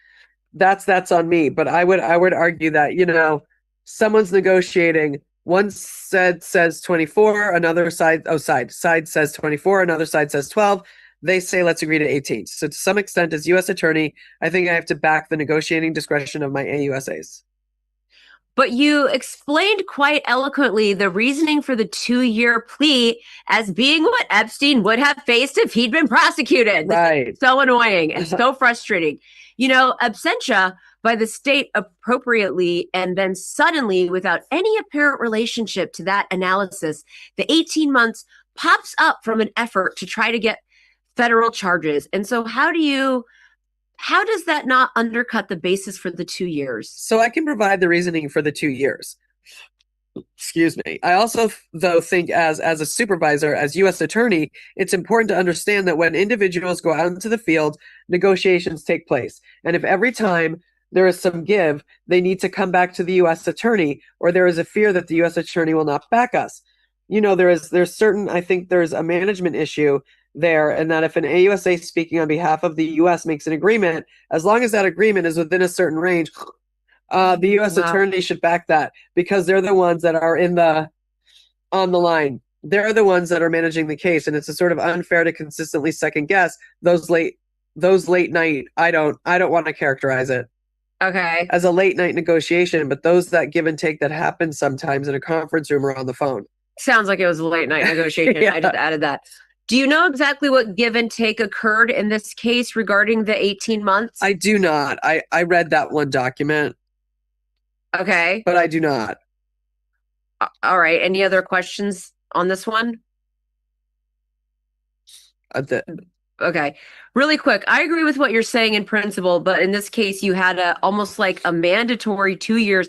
Speaker 7: that's on me. But I would argue that, someone's negotiating. One side says 24, another side says 24, another side says 12. They say, let's agree to 18. So to some extent, as U.S. attorney, I think I have to back the negotiating discretion of my AUSAs.
Speaker 8: But you explained quite eloquently the reasoning for the 2-year plea as being what Epstein would have faced if he'd been prosecuted.
Speaker 7: Right.
Speaker 8: It's so annoying and so frustrating. Absentia by the state appropriately and then suddenly, without any apparent relationship to that analysis, the 18 months pops up from an effort to try to get federal charges. And so how does that not undercut the basis for the 2 years?
Speaker 7: So I can provide the reasoning for the 2 years. Excuse me. I also, though, think as a supervisor, as U.S. attorney, it's important to understand that when individuals go out into the field, negotiations take place. And if every time there is some give, they need to come back to the U.S. attorney, or there is a fear that the U.S. attorney will not back us. I think there's a management issue there, and that if an AUSA speaking on behalf of the U.S. makes an agreement, as long as that agreement is within a certain range, the U.S. attorney should back that, because they're the ones that are on the line. They're the ones that are managing the case, and it's a sort of unfair to consistently second guess those late night. I don't want to characterize it as a late night negotiation, but those that give and take that happen sometimes in a conference room or on the phone.
Speaker 8: Sounds like it was a late night negotiation. Yeah. I just added that. Do you know exactly what give and take occurred in this case regarding the 18 months?
Speaker 7: I do not. I read that one document.
Speaker 8: Okay.
Speaker 7: But I do not.
Speaker 8: All right. Any other questions on this one? Okay. Really quick. I agree with what you're saying in principle, but in this case, you had almost like a mandatory 2 years.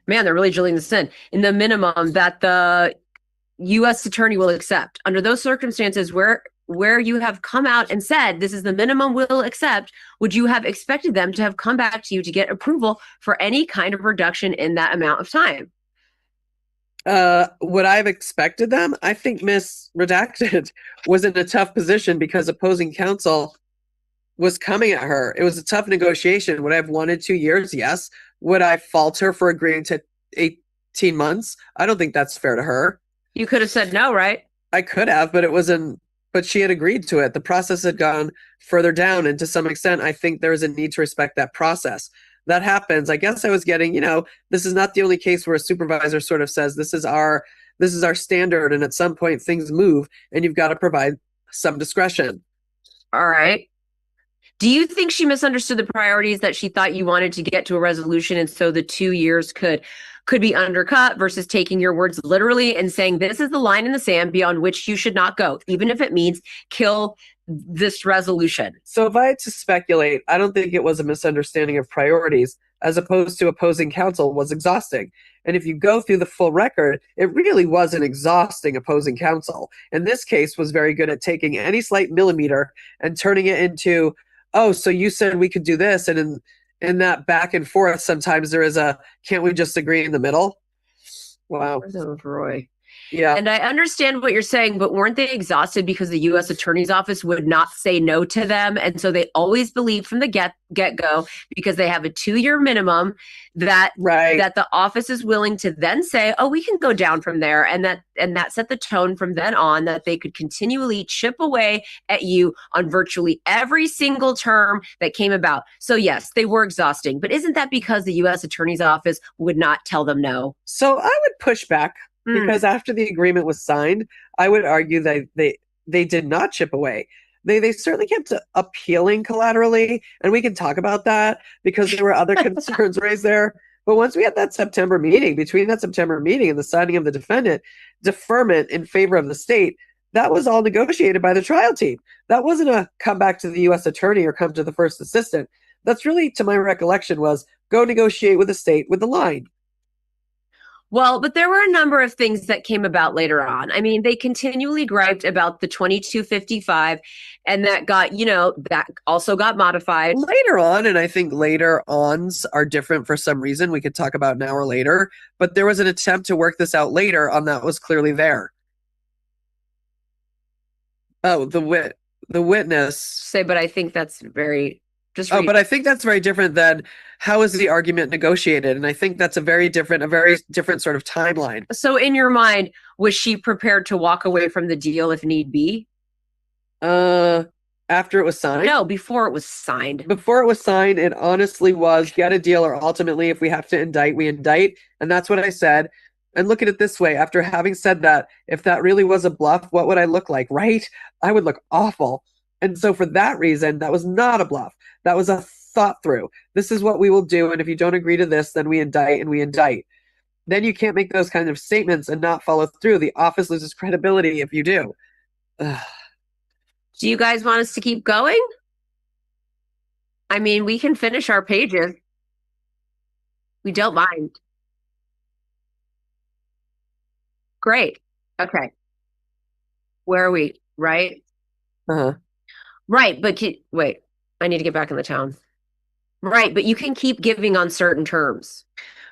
Speaker 8: Man, they're really drilling this in the minimum that the U.S. attorney will accept. Under those circumstances where you have come out and said this is the minimum we'll accept, would you have expected them to have come back to you to get approval for any kind of reduction in that amount of time?
Speaker 7: Would I have expected them? I think Miss Redacted was in a tough position because opposing counsel was coming at her. It was a tough negotiation. Would I have wanted 2 years? Yes. Would I fault her for agreeing to 18 months? I don't think that's fair to her.
Speaker 8: You could have said no, right?
Speaker 7: I could have, but it wasn't. But she had agreed to it. The process had gone further down, and to some extent, I think there is a need to respect that process. That happens. I guess I was getting, this is not the only case where a supervisor sort of says this is our standard, and at some point things move, and you've got to provide some discretion.
Speaker 8: All right. Do you think she misunderstood the priorities, that she thought you wanted to get to a resolution, and so the 2 years could be undercut, versus taking your words literally and saying this is the line in the sand beyond which you should not go, even if it means kill this resolution?
Speaker 7: So if I had to speculate, I don't think it was a misunderstanding of priorities, as opposed to opposing counsel was exhausting. And if you go through the full record, it really was an exhausting opposing counsel. And this case was very good at taking any slight millimeter and turning it into, oh, so you said we could do this. And in that back and forth, sometimes there is can't we just agree in the middle? Wow.
Speaker 8: Roy.
Speaker 7: Yeah.
Speaker 8: And I understand what you're saying, but weren't they exhausted because the U.S. Attorney's Office would not say no to them? And so they always believed from the get-go, because they have a 2-year minimum, that the office is willing to then say, oh, we can go down from there. And that set the tone from then on, that they could continually chip away at you on virtually every single term that came about. So yes, they were exhausting. But isn't that because the U.S. Attorney's Office would not tell them no?
Speaker 7: So I would push back. Because after the agreement was signed, I would argue that they did not chip away. They certainly kept appealing collaterally, and we can talk about that because there were other concerns raised there. But once we had that September meeting, between that September meeting and the signing of the deferment in favor of the state, that was all negotiated by the trial team. That wasn't a come back to the U.S. attorney or come to the first assistant. That's really, to my recollection, was go negotiate with the state with the line.
Speaker 8: Well, but there were a number of things that came about later on. I mean, they continually griped about the 2255, and that that also got modified.
Speaker 7: Later on, and I think later ons are different for some reason we could talk about now or later, but there was an attempt to work this out later on that was clearly there. Oh, the witness.
Speaker 8: But I think that's very...
Speaker 7: but I think that's very different than how is the argument negotiated, and I think that's a very different sort of timeline.
Speaker 8: So, in your mind, was she prepared to walk away from the deal if need be?
Speaker 7: After it was signed?
Speaker 8: No, before it was signed.
Speaker 7: Before it was signed, it honestly was get a deal, or ultimately, if we have to indict, we indict, and that's what I said. And look at it this way: after having said that, if that really was a bluff, what would I look like? Right? I would look awful. And so for that reason, that was not a bluff. That was a thought through. This is what we will do. And if you don't agree to this, then we indict and we indict. Then you can't make those kinds of statements and not follow through. The office loses credibility if you do.
Speaker 8: Do you guys want us to keep going? I mean, we can finish our pages. We don't mind. Great. Okay. Where are we? Right?
Speaker 7: Uh-huh.
Speaker 8: Right, but wait, I need to get back in the town. Right, but you can keep giving on certain terms.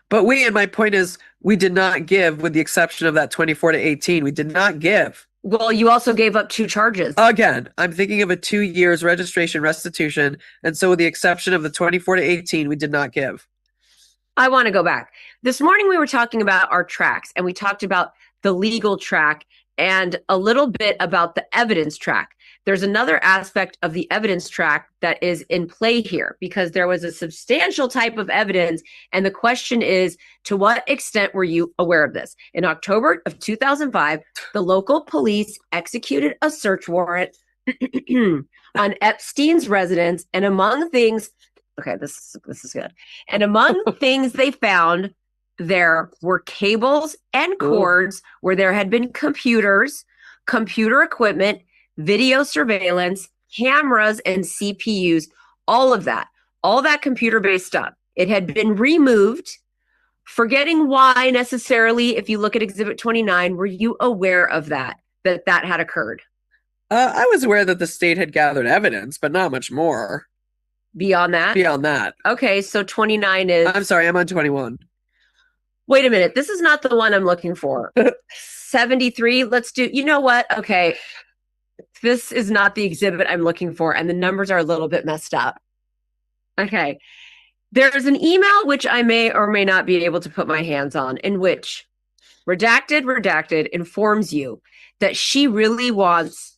Speaker 7: But and my point is, we did not give, with the exception of that 24 to 18. We did not give.
Speaker 8: Well, you also gave up 2 charges.
Speaker 7: Again, I'm thinking of a 2 years registration restitution. And so with the exception of the 24 to 18, we did not give.
Speaker 8: I want to go back. This morning we were talking about our tracks, and we talked about the legal track and a little bit about the evidence track. There's another aspect of the evidence track that is in play here, because there was a substantial type of evidence. And the question is, to what extent were you aware of this? In October of 2005, the local police executed a search warrant on Epstein's residence. And among things, okay, this is good. And among things they found, there were cables and cords where there had been computers, computer equipment, video surveillance, cameras, and CPUs, all that computer-based stuff. It had been removed Forgetting why necessarily, if you look at Exhibit 29, were you aware of that had occurred?
Speaker 7: I was aware that the state had gathered evidence, but not much more.
Speaker 8: Beyond that?
Speaker 7: Beyond that.
Speaker 8: Okay, so 29 is...
Speaker 7: I'm sorry, I'm on 21.
Speaker 8: Wait a minute. This is not the one I'm looking for. 73. Let's do... You know what? Okay. This is not the exhibit I'm looking for, and the numbers are a little bit messed up. Okay. There's an email which I may or may not be able to put my hands on, in which redacted informs you that she really wants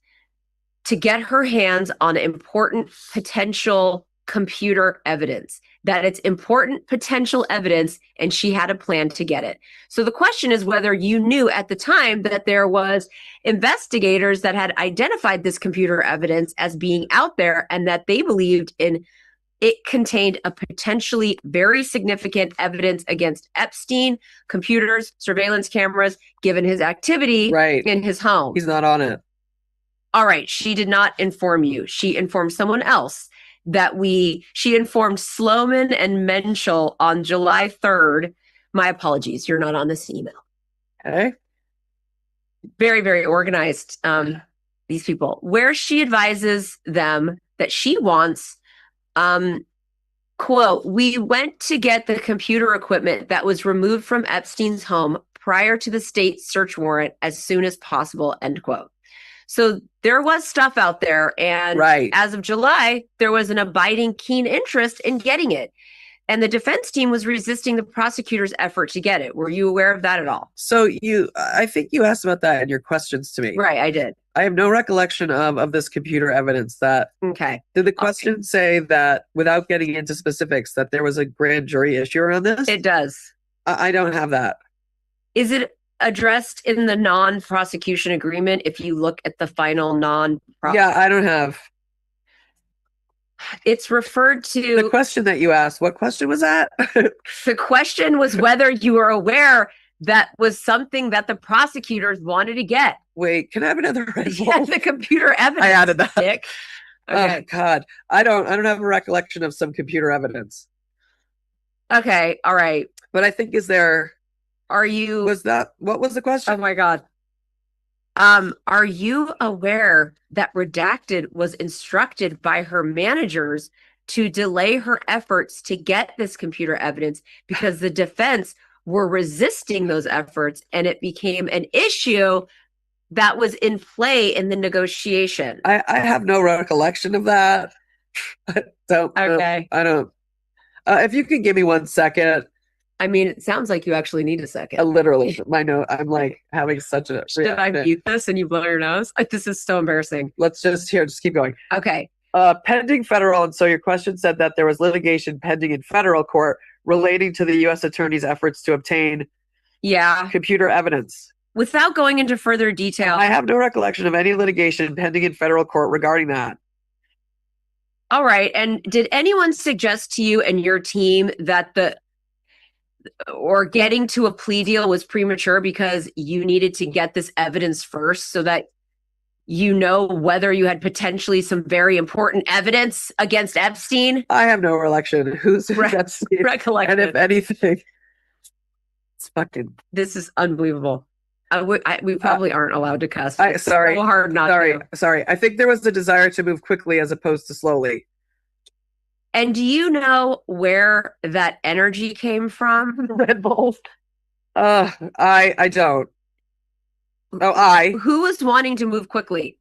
Speaker 8: to get her hands on important potential computer evidence, that it's important potential evidence, and she had a plan to get it. So the question is whether you knew at the time that there was investigators that had identified this computer evidence as being out there, and that they believed in it contained a potentially very significant evidence against Epstein, computers, surveillance cameras, given his activity in his home.
Speaker 7: He's not on it.
Speaker 8: All right. She did not inform you. She informed someone else she informed Sloman and Menschel on July 3rd. My apologies. You're not on this email.
Speaker 7: Okay.
Speaker 8: Very, very organized. These people, where she advises them that she wants, quote, "We went to get the computer equipment that was removed from Epstein's home prior to the state search warrant as soon as possible," end quote. So there was stuff out there, and as of July, there was an abiding keen interest in getting it. And the defense team was resisting the prosecutor's effort to get it. Were you aware of that at all?
Speaker 7: So I think you asked about that in your questions to me.
Speaker 8: Right, I did.
Speaker 7: I have no recollection of this computer evidence that...
Speaker 8: Okay.
Speaker 7: Did the question say that, without getting into specifics, that there was a grand jury issue around this?
Speaker 8: It does.
Speaker 7: I don't have that.
Speaker 8: Is it addressed in the non-prosecution agreement if you look at the final
Speaker 7: Yeah, I don't have.
Speaker 8: It's referred to...
Speaker 7: The question that you asked, what question was that?
Speaker 8: The question was whether you were aware that was something that the prosecutors wanted to get.
Speaker 7: Wait, can I have another Red Bull?
Speaker 8: Yeah, the computer evidence.
Speaker 7: I added that.
Speaker 8: Dick. Okay.
Speaker 7: Oh God, I don't have a recollection of some computer evidence.
Speaker 8: Okay, all right.
Speaker 7: But I think what was the question?
Speaker 8: Oh my God. Are you aware that Redacted was instructed by her managers to delay her efforts to get this computer evidence because the defense were resisting those efforts, and it became an issue that was in play in the negotiation?
Speaker 7: I have no recollection of that. I don't. If you could give me 1 second.
Speaker 8: I mean, it sounds like you actually need a second.
Speaker 7: Literally, my note. I'm like having such a...
Speaker 8: Should I mute this and you blow your nose? This is so embarrassing.
Speaker 7: Let's just keep going.
Speaker 8: Okay.
Speaker 7: Pending federal. And so your question said that there was litigation pending in federal court relating to the U.S. Attorney's efforts to obtain computer evidence.
Speaker 8: Without going into further detail,
Speaker 7: I have no recollection of any litigation pending in federal court regarding that.
Speaker 8: All right. And did anyone suggest to you and your team that getting to a plea deal was premature because you needed to get this evidence first so that you know whether you had potentially some very important evidence against Epstein?
Speaker 7: I have no recollection.
Speaker 8: Recollection.
Speaker 7: And if anything, it's fucking...
Speaker 8: This is unbelievable. We probably aren't allowed to cuss.
Speaker 7: Sorry.
Speaker 8: So hard not to.
Speaker 7: Sorry. I think there was the desire to move quickly as opposed to slowly.
Speaker 8: And do you know where that energy came from?
Speaker 7: Red Bull. I don't.
Speaker 8: Who was wanting to move quickly?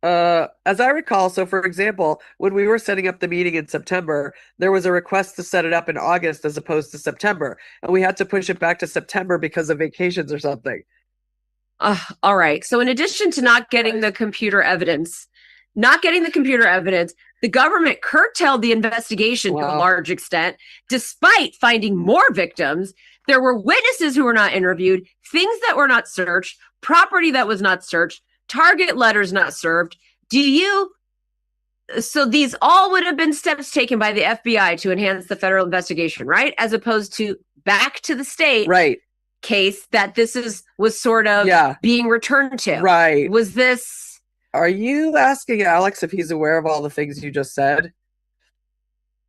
Speaker 7: As I recall, so for example, when we were setting up the meeting in September, there was a request to set it up in August as opposed to September. And we had to push it back to September because of vacations or something.
Speaker 8: All right. So in addition to not getting the computer evidence, the government curtailed the investigation to a large extent, despite finding more victims. There were witnesses who were not interviewed, things that were not searched, property that was not searched, target letters not served. So these all would have been steps taken by the FBI to enhance the federal investigation, right? As opposed to back to the state case that was sort of being returned to.
Speaker 7: Right.
Speaker 8: Was this...
Speaker 7: Are you asking Alex if he's aware of all the things you just said?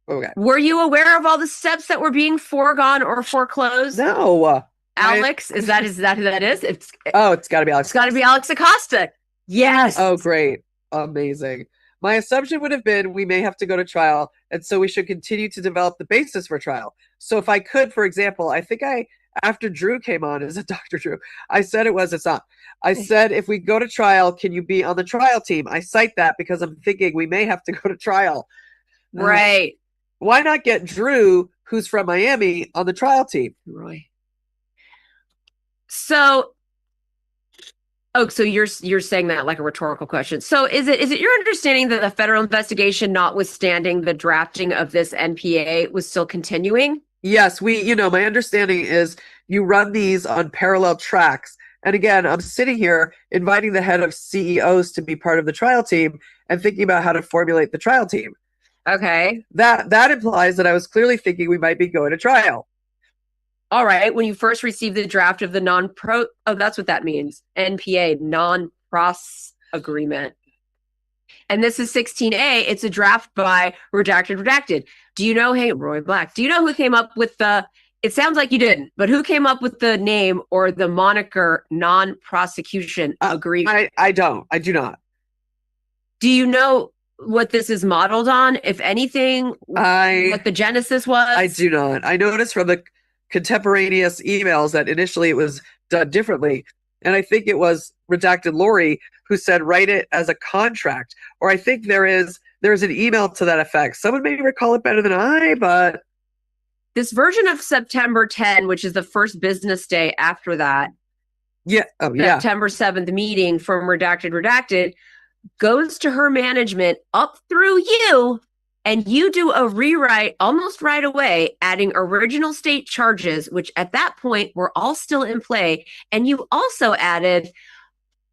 Speaker 7: Okay.
Speaker 8: Were you aware of all the steps that were being foregone or foreclosed?
Speaker 7: No.
Speaker 8: Alex, is that who that is?
Speaker 7: It's got to be Alex.
Speaker 8: It's got to be Alex Acosta. Yes.
Speaker 7: Oh, great. Amazing. My assumption would have been we may have to go to trial, and so we should continue to develop the basis for trial. So if I could, for example, I think after Drew came on, is it Dr. Drew? I said it's not. I said, if we go to trial, can you be on the trial team? I cite that because I'm thinking we may have to go to trial.
Speaker 8: Right.
Speaker 7: Why not get Drew, who's from Miami, on the trial team?
Speaker 8: Roy. So you're saying that like a rhetorical question. So is it your understanding that the federal investigation, notwithstanding the drafting of this NPA, was still continuing?
Speaker 7: Yes, my understanding is you run these on parallel tracks. And again, I'm sitting here inviting the head of CEOs to be part of the trial team and thinking about how to formulate the trial team.
Speaker 8: Okay.
Speaker 7: That implies that I was clearly thinking we might be going to trial.
Speaker 8: All right. When you first received the draft of the that's what that means. NPA, non-pros agreement. And this is 16A. It's a draft by Redacted. Do you know, Roy Black, do you know who came up with it sounds like you didn't, but who came up with the name or the moniker non-prosecution agreement?
Speaker 7: I do not.
Speaker 8: Do you know what this is modeled on? If anything, what the genesis was?
Speaker 7: I do not. I noticed from the contemporaneous emails that initially it was done differently. And I think it was Redacted Lori who said, write it as a contract. Or I think there is an email to that effect. Someone may recall it better than I, but
Speaker 8: this version of September 10, which is the first business day after that.
Speaker 7: Yeah. Oh, yeah.
Speaker 8: September 7th meeting from Redacted goes to her management up through you, and you do a rewrite almost right away, adding original state charges, which at that point were all still in play. And you also added,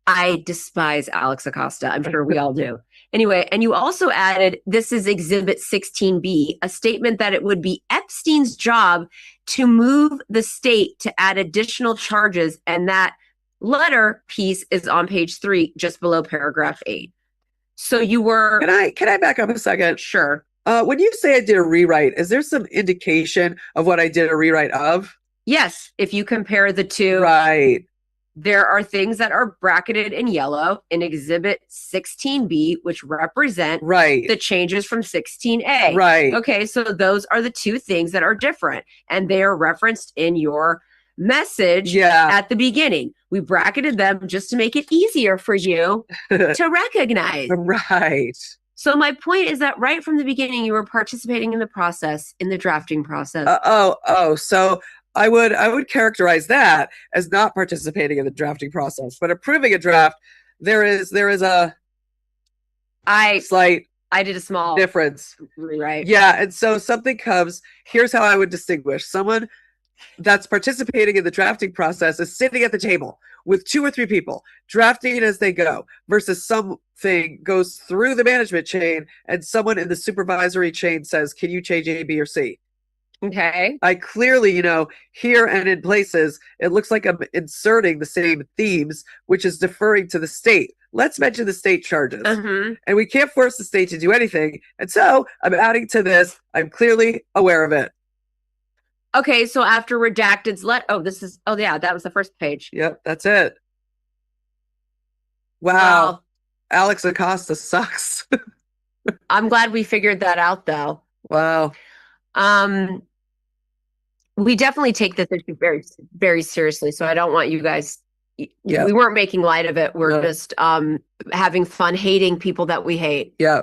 Speaker 8: I despise Alex Acosta. I'm sure we all do. Anyway, and you also added, this is Exhibit 16B, a statement that it would be Epstein's job to move the state to add additional charges. And that letter piece is on page 3, just below paragraph 8. So you were...
Speaker 7: Can I back up a second?
Speaker 8: Sure.
Speaker 7: When you say I did a rewrite, is there some indication of what I did a rewrite of?
Speaker 8: Yes. If you compare the two.
Speaker 7: Right.
Speaker 8: There are things that are bracketed in yellow in Exhibit 16B, which represent the changes from 16A.
Speaker 7: Right.
Speaker 8: Okay, so those are the two things that are different, and they are referenced in your message at the beginning. We bracketed them just to make it easier for you to recognize.
Speaker 7: Right.
Speaker 8: So my point is that right from the beginning, you were participating in the process, in the drafting process.
Speaker 7: So I would characterize that as not participating in the drafting process, but approving a draft, there is a slight
Speaker 8: I did a small
Speaker 7: difference.
Speaker 8: Right.
Speaker 7: Yeah. And so something comes, here's how I would distinguish someone that's participating in the drafting process is sitting at the table with 2 or 3 people drafting it as they go versus something goes through the management chain and someone in the supervisory chain says, can you change A, B, or C?
Speaker 8: Okay.
Speaker 7: I clearly, here and in places, it looks like I'm inserting the same themes, which is deferring to the state. Let's mention the state charges. And we can't force the state to do anything. And so I'm adding to this. I'm clearly aware of it.
Speaker 8: Okay, so after Redacted's that was the first page.
Speaker 7: Yep, that's it. Wow. Alex Acosta sucks.
Speaker 8: I'm glad we figured that out, though.
Speaker 7: Wow.
Speaker 8: We definitely take this issue very, very seriously. So I don't want you guys.
Speaker 7: Yeah.
Speaker 8: We weren't making light of it. We're just having fun hating people that we hate.
Speaker 7: Yeah.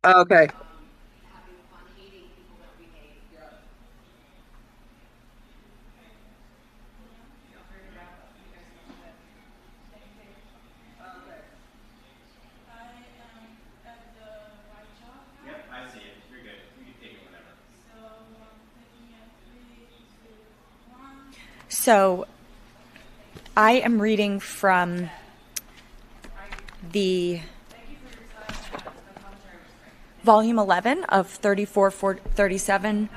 Speaker 7: Okay.
Speaker 2: So I am reading from the volume 11 of 3437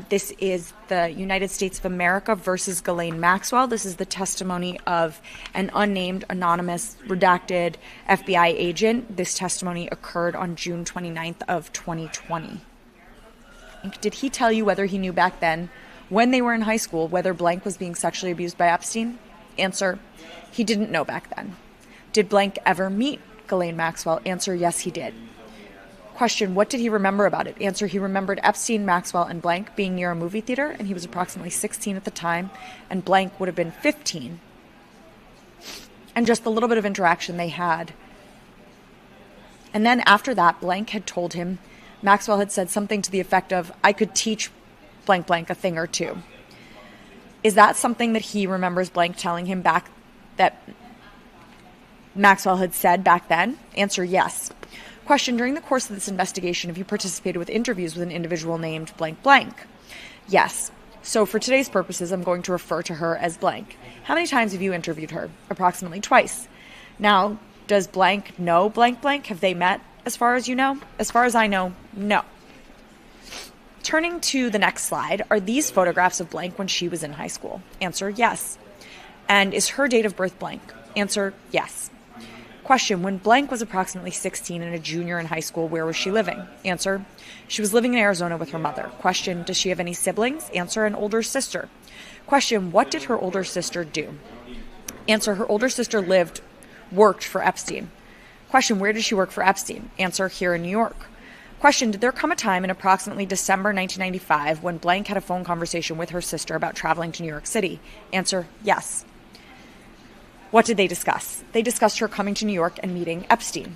Speaker 2: This is the United States of America versus Ghislaine Maxwell. This is the testimony of an unnamed, anonymous, redacted FBI agent. This testimony occurred on June 29th of 2020. Did he tell you whether he knew back then, when they were in high school, whether blank was being sexually abused by Epstein? Answer, he didn't know back then. Did blank ever meet Ghislaine Maxwell? Answer, yes, he did. Question, what did he remember about it? Answer, he remembered Epstein, Maxwell, and blank being near a movie theater, and he was approximately 16 at the time, and blank would have been 15. And just the little bit of interaction they had. And then after that, blank had told him, Maxwell had said something to the effect of, I could teach blank blank a thing or two. Is that something that he remembers blank telling him back that Maxwell had said back then? Answer, yes. Question, during the course of this investigation, have you participated with interviews with an individual named blank blank? Yes. So for today's purposes, I'm going to refer to her as blank. How many times have you interviewed her? Approximately twice. Now, does blank know blank blank? Have they met as far as you know? As far as I know, no. Turning to the next slide, are these photographs of blank when she was in high school? Answer, yes. And is her date of birth blank? Answer, yes. Question, when blank was approximately 16 and a junior in high school, where was she living? Answer, she was living in Arizona with her mother. Question, does she have any siblings? Answer, an older sister. Question, what did her older sister do? Answer, her older sister worked for Epstein. Question, where did she work for Epstein? Answer, here in New York. Question, did there come a time in approximately December 1995 when blank had a phone conversation with her sister about traveling to New York City? Answer, yes. What did they discuss? They discussed her coming to New York and meeting Epstein.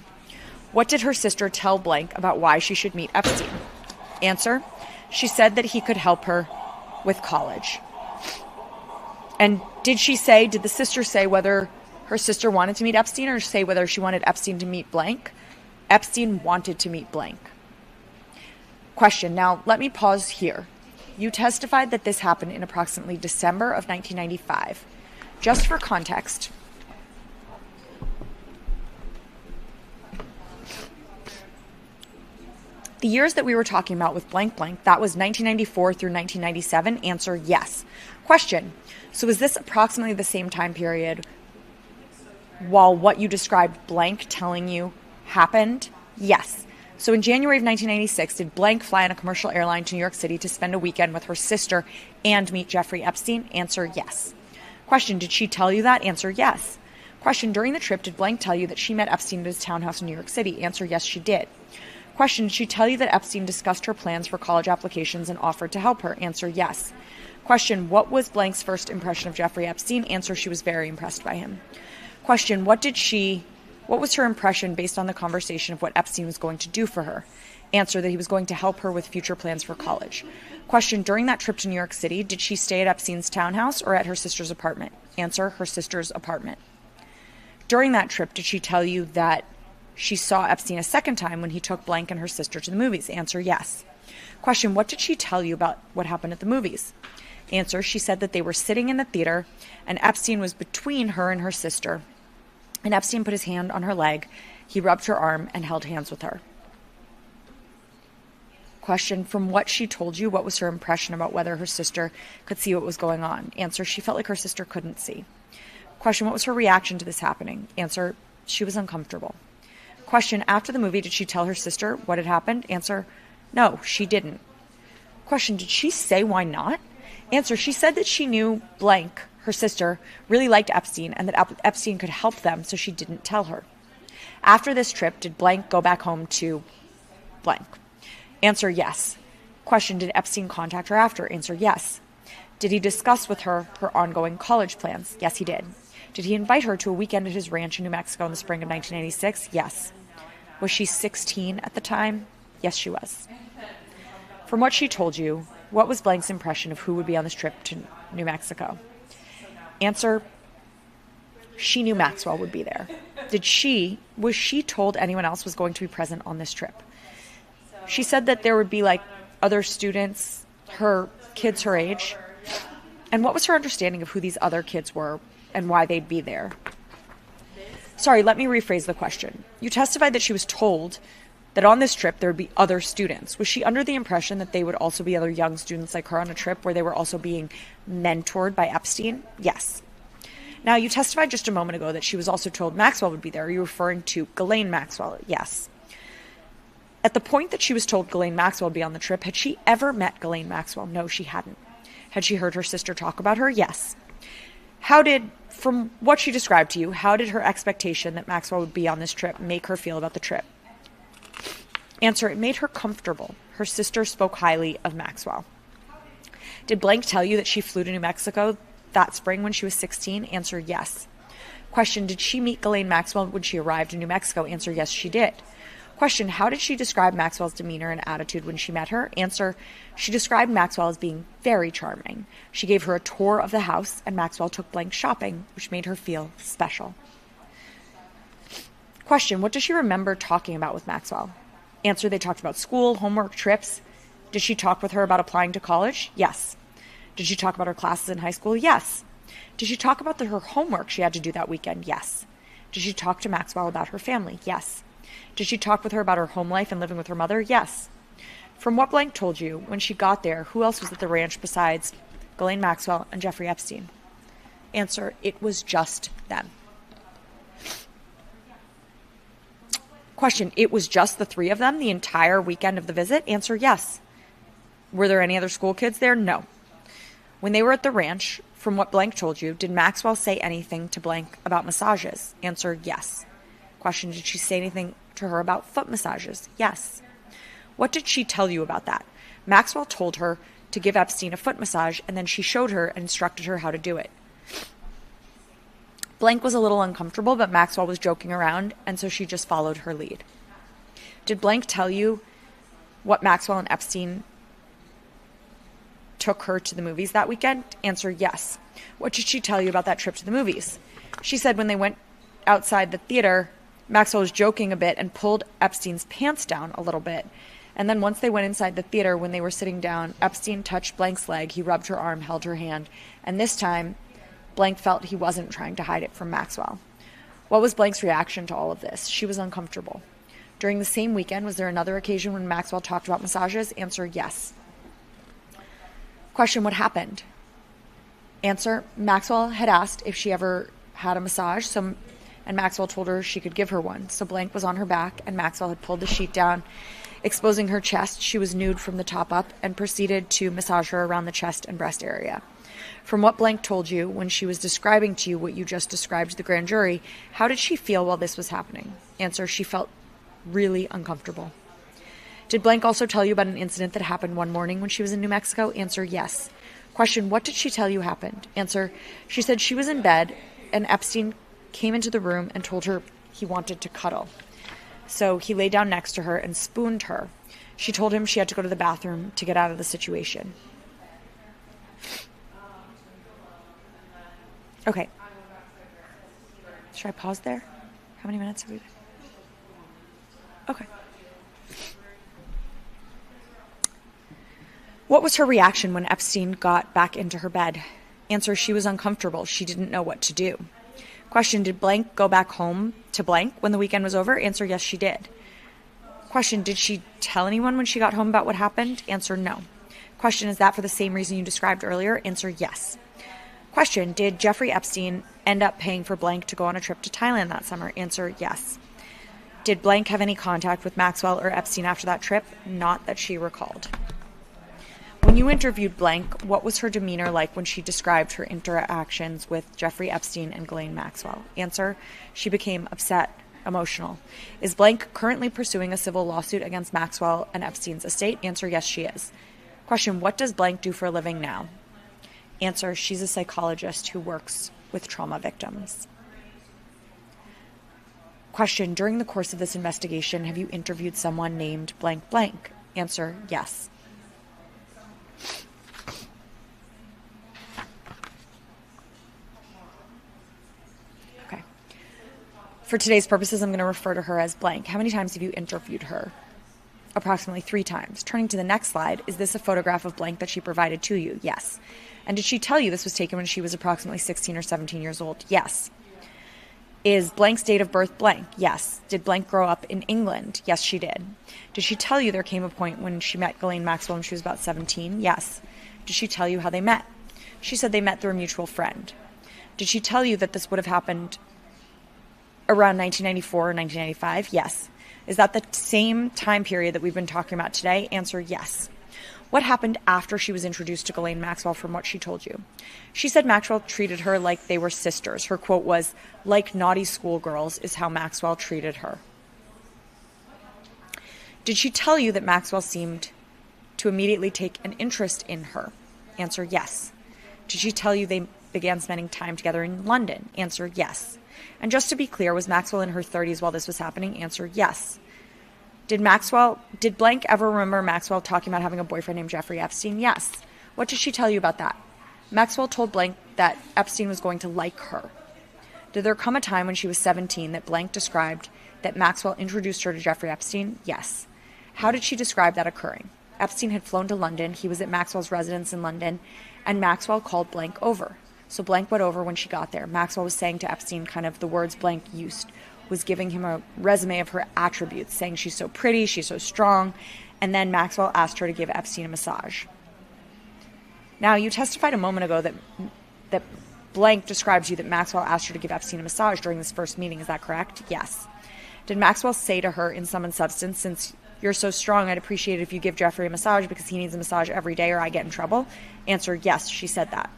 Speaker 2: What did her sister tell blank about why she should meet Epstein? Answer, she said that he could help her with college. And did the sister say whether her sister wanted to meet Epstein or say whether she wanted Epstein to meet blank? Epstein wanted to meet blank. Question, now let me pause here. You testified that this happened in approximately December of 1995. Just for context, the years that we were talking about with blank blank, that was 1994 through 1997. Answer, yes. Question, so is this approximately the same time period while what you described blank telling you happened? Yes. So in January of 1996, did blank fly on a commercial airline to New York City to spend a weekend with her sister and meet Jeffrey Epstein? Answer, yes. Question, did she tell you that? Answer, yes. Question, during the trip, did blank tell you that she met Epstein at his townhouse in New York City? Answer, yes, she did. Question, did she tell you that Epstein discussed her plans for college applications and offered to help her? Answer, yes. Question, what was blank's first impression of Jeffrey Epstein? Answer, she was very impressed by him. Question, what was her impression based on the conversation of what Epstein was going to do for her? Answer, that he was going to help her with future plans for college. Question, during that trip to New York City, did she stay at Epstein's townhouse or at her sister's apartment? Answer, her sister's apartment. During that trip, did she tell you that she saw Epstein a second time when he took blank and her sister to the movies? Answer, yes. Question, what did she tell you about what happened at the movies? Answer, she said that they were sitting in the theater and Epstein was between her and her sister. And Epstein put his hand on her leg, he rubbed her arm and held hands with her. Question, from what she told you, what was her impression about whether her sister could see what was going on? Answer, she felt like her sister couldn't see. Question, what was her reaction to this happening? Answer, she was uncomfortable. Question, after the movie, did she tell her sister what had happened? Answer, no, she didn't. Question, did she say why not? Answer, she said that she knew blank, her sister, really liked Epstein and that Epstein could help them, so she didn't tell her. After this trip, did blank go back home to blank? Answer, yes. Question, did Epstein contact her after? Answer, yes. Did he discuss with her her ongoing college plans? Yes, he did. Did he invite her to a weekend at his ranch in New Mexico in the spring of 1996? Yes. Was she 16 at the time? Yes, she was. From what she told you, what was blank's impression of who would be on this trip to New Mexico? Answer, she knew Maxwell would be there. Was she told anyone else was going to be present on this trip? She said that there would be other students, her kids her age. And what was her understanding of who these other kids were and why they'd be there? Sorry, let me rephrase the question. You testified that she was told that on this trip there would be other students. Was she under the impression that they would also be other young students like her on a trip where they were also being mentored by Epstein? Yes. Now, you testified just a moment ago that she was also told Maxwell would be there. Are you referring to Ghislaine Maxwell? Yes. At the point that she was told Ghislaine Maxwell would be on the trip, had she ever met Ghislaine Maxwell? No, she hadn't. Had she heard her sister talk about her? Yes. From what she described to you, how did her expectation that Maxwell would be on this trip make her feel about the trip? Answer, it made her comfortable. Her sister spoke highly of Maxwell. Did blank tell you that she flew to New Mexico that spring when she was 16? Answer, yes. Question, did she meet Ghislaine Maxwell when she arrived in New Mexico? Answer, yes, she did. Question, how did she describe Maxwell's demeanor and attitude when she met her? Answer, she described Maxwell as being very charming. She gave her a tour of the house, and Maxwell took blank shopping, which made her feel special. Question, what does she remember talking about with Maxwell? Answer, they talked about school, homework, trips. Did she talk with her about applying to college? Yes. Did she talk about her classes in high school? Yes. Did she talk about her homework she had to do that weekend? Yes. Did she talk to Maxwell about her family? Yes. Did she talk with her about her home life and living with her mother? Yes. From what blank told you, when she got there, who else was at the ranch besides Ghislaine Maxwell and Jeffrey Epstein? Answer, it was just them. Question, it was just the three of them the entire weekend of the visit? Answer, yes. Were there any other school kids there? No. When they were at the ranch, from what blank told you, did Maxwell say anything to blank about massages? Answer, yes. Question, did she say anything to her about foot massages? Yes. What did she tell you about that? Maxwell told her to give Epstein a foot massage, and then she showed her and instructed her how to do it. Blank was a little uncomfortable, but Maxwell was joking around, and so she just followed her lead. Did blank tell you what Maxwell and Epstein took her to the movies that weekend? Answer, yes. What did she tell you about that trip to the movies? She said when they went outside the theater, Maxwell was joking a bit and pulled Epstein's pants down a little bit. And then once they went inside the theater, when they were sitting down, Epstein touched Blank's leg. He rubbed her arm, held her hand. And this time, Blank felt he wasn't trying to hide it from Maxwell. What was Blank's reaction to all of this? She was uncomfortable. During the same weekend, was there another occasion when Maxwell talked about massages? Answer, yes. Question, what happened? Answer, Maxwell had asked if she ever had a massage, and Maxwell told her she could give her one. So Blank was on her back, and Maxwell had pulled the sheet down, exposing her chest. She was nude from the top up and proceeded to massage her around the chest and breast area. From what Blank told you when she was describing to you what you just described to the grand jury, how did she feel while this was happening? Answer, she felt really uncomfortable. Did Blank also tell you about an incident that happened one morning when she was in New Mexico? Answer, yes. Question, what did she tell you happened? Answer, she said she was in bed and Epstein came into the room and told her he wanted to cuddle. So he lay down next to her and spooned her. She told him she had to go to the bathroom to get out of the situation. Okay. Should I pause there? How many minutes have we been? Okay. What was her reaction when Epstein got back into her bed? Answer, she was uncomfortable. She didn't know what to do. Question, did Blank go back home to Blank when the weekend was over? Answer, yes, she did. Question, did she tell anyone when she got home about what happened? Answer, no. Question, is that for the same reason you described earlier? Answer, yes. Question, did Jeffrey Epstein end up paying for Blank to go on a trip to Thailand that summer? Answer, yes. Did Blank have any contact with Maxwell or Epstein after that trip? Not that she recalled. When you interviewed Blank, what was her demeanor like when she described her interactions with Jeffrey Epstein and Ghislaine Maxwell? Answer, she became upset, emotional. Is Blank currently pursuing a civil lawsuit against Maxwell and Epstein's estate? Answer, yes, she is. Question, what does Blank do for a living now? Answer, she's a psychologist who works with trauma victims. Question, during the course of this investigation, have you interviewed someone named blank blank? Answer, yes. Okay. For today's purposes, I'm going to refer to her as blank. How many times have you interviewed her? Approximately 3 times. Turning to the next slide, is this a photograph of blank that she provided to you? Yes. And did she tell you this was taken when she was approximately 16 or 17 years old? Yes. Is blank's date of birth blank? Yes. Did blank grow up in England? Yes, she did. Did she tell you there came a point when she met Ghislaine Maxwell when she was about 17? Yes. Did she tell you how they met? She said they met through a mutual friend. Did she tell you that this would have happened around 1994 or 1995? Yes. Is that the same time period that we've been talking about today? Answer, yes. What happened after she was introduced to Ghislaine Maxwell from what she told you? She said Maxwell treated her like they were sisters. Her quote was, "Like naughty schoolgirls is how Maxwell treated her." Did she tell you that Maxwell seemed to immediately take an interest in her? Answer, yes. Did she tell you they began spending time together in London? Answer, yes. And just to be clear, was Maxwell in her 30s while this was happening? Answer, yes. Did blank ever remember Maxwell talking about having a boyfriend named Jeffrey Epstein? Yes. What did she tell you about that? Maxwell told blank that Epstein was going to like her. Did there come a time when she was 17 that blank described that Maxwell introduced her to Jeffrey Epstein? Yes. How did she describe that occurring? Epstein had flown to London. He was at Maxwell's residence in London, and Maxwell called blank over. So blank went over when she got there. Maxwell was saying to Epstein kind of the words blank used, was giving him a resume of her attributes, saying she's so pretty, she's so strong, and then Maxwell asked her to give Epstein a massage. Now, you testified a moment ago that blank describes you that Maxwell asked her to give Epstein a massage during this first meeting. Is that correct? Yes. Did Maxwell say to her in sum and substance, "Since you're so strong, I'd appreciate it if you give Jeffrey a massage because he needs a massage every day or I get in trouble"? Answer, yes, she said that.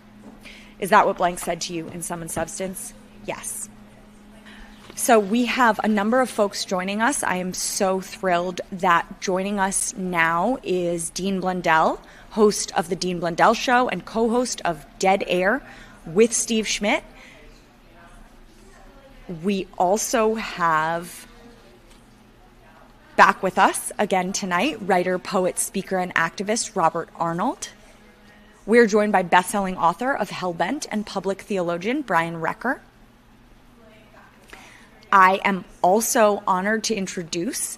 Speaker 2: Is that what blank said to you in sum and substance? Yes. So we have a number of folks joining us. I am so thrilled that joining us now is Dean Blundell, host of The Dean Blundell Show and co-host of Dead Air with Steve Schmidt. We also have back with us again tonight, writer, poet, speaker, and activist Robert Arnold. We're joined by best-selling author of Hellbent and public theologian Brian Recker. I am also honored to introduce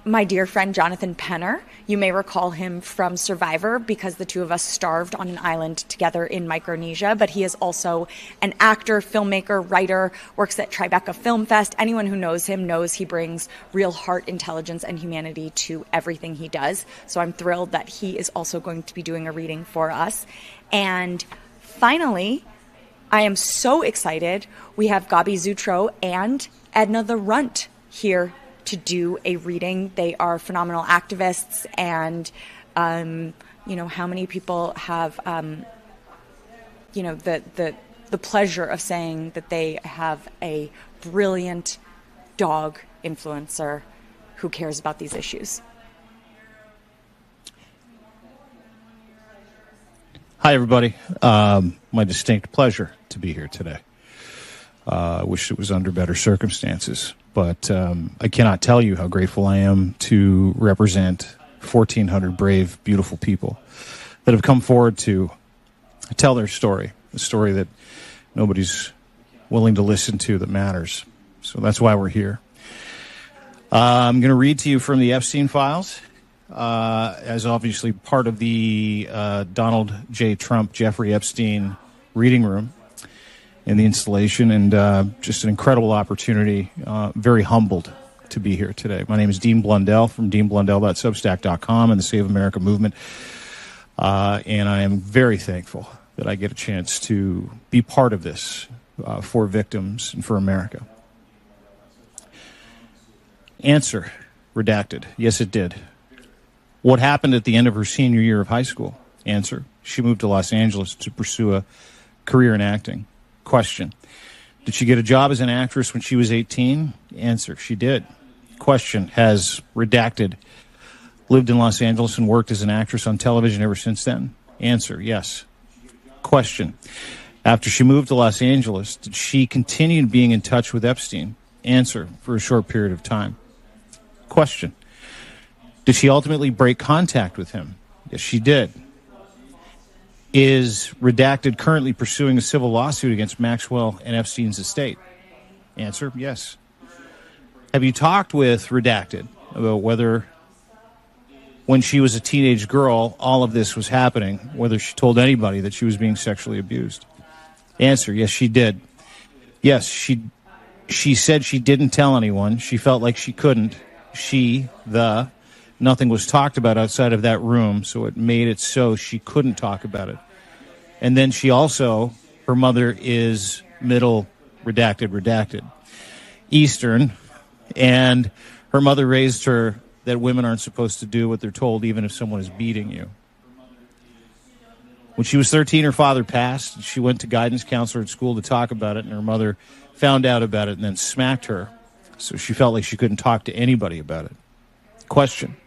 Speaker 2: my dear friend Jonathan Penner. You may recall him from Survivor because the two of us starved on an island together in Micronesia, but he is also an actor, filmmaker, writer, works at Tribeca Film Fest. Anyone who knows him knows he brings real heart, intelligence, and humanity to everything he does. So I'm thrilled that he is also going to be doing a reading for us. And finally, I am so excited. We have Gabi Zutro and Edna the Runt here to do a reading. They are phenomenal activists, and how many people have the pleasure of saying that they have a brilliant dog influencer who cares about these issues.
Speaker 9: Hi, everybody. My distinct pleasure to be here today. I wish it was under better circumstances, but I cannot tell you how grateful I am to represent 1,400 brave, beautiful people that have come forward to tell their story, a story that nobody's willing to listen to that matters. So that's why we're here. I'm going to read to you from the Epstein files. As obviously part of the Donald J. Trump, Jeffrey Epstein reading room in the installation, and just an incredible opportunity. Very humbled to be here today. My name is Dean Blundell from deanblundell.substack.com and the Save America movement, and I am very thankful that I get a chance to be part of this for victims and for America. Answer, redacted. Yes, it did. What happened at the end of her senior year of high school? Answer, she moved to Los Angeles to pursue a career in acting. Question, did she get a job as an actress when she was 18? Answer, she did. Question, has redacted lived in Los Angeles and worked as an actress on television ever since then? Answer, yes. Question, after she moved to Los Angeles, did she continue being in touch with Epstein? Answer, for a short period of time. Question, did she ultimately break contact with him? Yes, she did. Is redacted currently pursuing a civil lawsuit against Maxwell and Epstein's estate? Answer, yes. Have you talked with redacted about whether, when she was a teenage girl, all of this was happening, whether she told anybody that she was being sexually abused? Answer, yes, she did. Yes, she said she didn't tell anyone. She felt like she couldn't. Nothing was talked about outside of that room, so it made it so she couldn't talk about it. And then she also, her mother is middle redacted, Eastern, and her mother raised her that women aren't supposed to do what they're told even if someone is beating you. When she was 13, her father passed. She went to guidance counselor at school to talk about it, and her mother found out about it and then smacked her. So she felt like she couldn't talk to anybody about it. Question.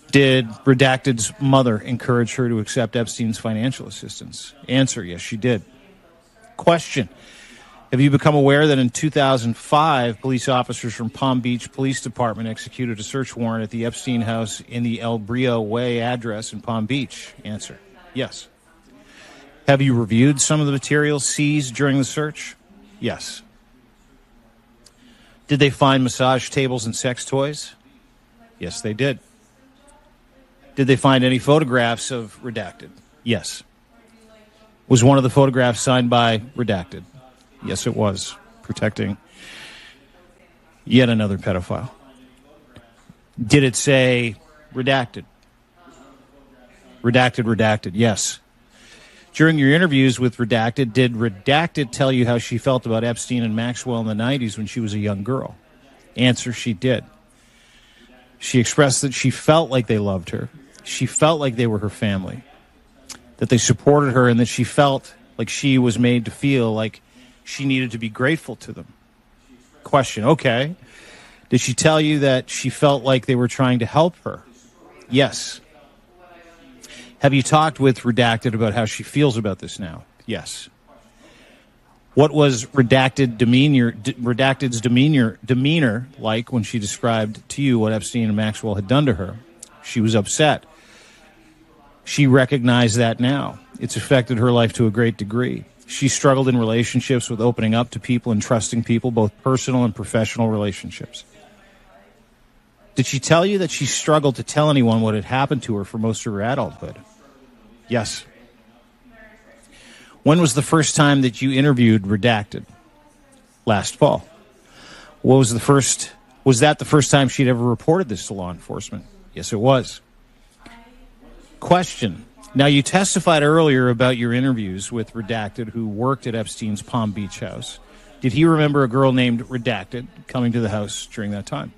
Speaker 9: Did Redacted's mother encourage her to accept Epstein's financial assistance? Answer, yes, she did. Question. Have you become aware that in 2005, police officers from Palm Beach Police Department executed a search warrant at the Epstein house in the El Brio Way address in Palm Beach? Answer, yes. Have you reviewed some of the materials seized during the search? Yes. Did they find massage tables and sex toys? Yes, they did. Did they find any photographs of Redacted? Yes. Was one of the photographs signed by Redacted? Yes, it was. Protecting yet another pedophile. Did it say Redacted? Redacted, yes. During your interviews with Redacted, did Redacted tell you how she felt about Epstein and Maxwell in the 90s when she was a young girl? Answer, she did. She expressed that she felt like they loved her. She felt like they were her family, that they supported her, and that she felt like she was made to feel like she needed to be grateful to them. Question, okay. Did she tell you that she felt like they were trying to help her? Yes. Have you talked with Redacted about how she feels about this now? Yes. What was Redacted's demeanor like when she described to you what Epstein and Maxwell had done to her? She was upset. She recognized that now. It's affected her life to a great degree. She struggled in relationships with opening up to people and trusting people, both personal and professional relationships. Did she tell you that she struggled to tell anyone what had happened to her for most of her adulthood? Yes. When was the first time that you interviewed Redacted? Last fall. Was that the first time she'd ever reported this to law enforcement? Yes, it was. Question. Now, you testified earlier about your interviews with Redacted, who worked at Epstein's Palm Beach house. Did he remember a girl named Redacted coming to the house during that time?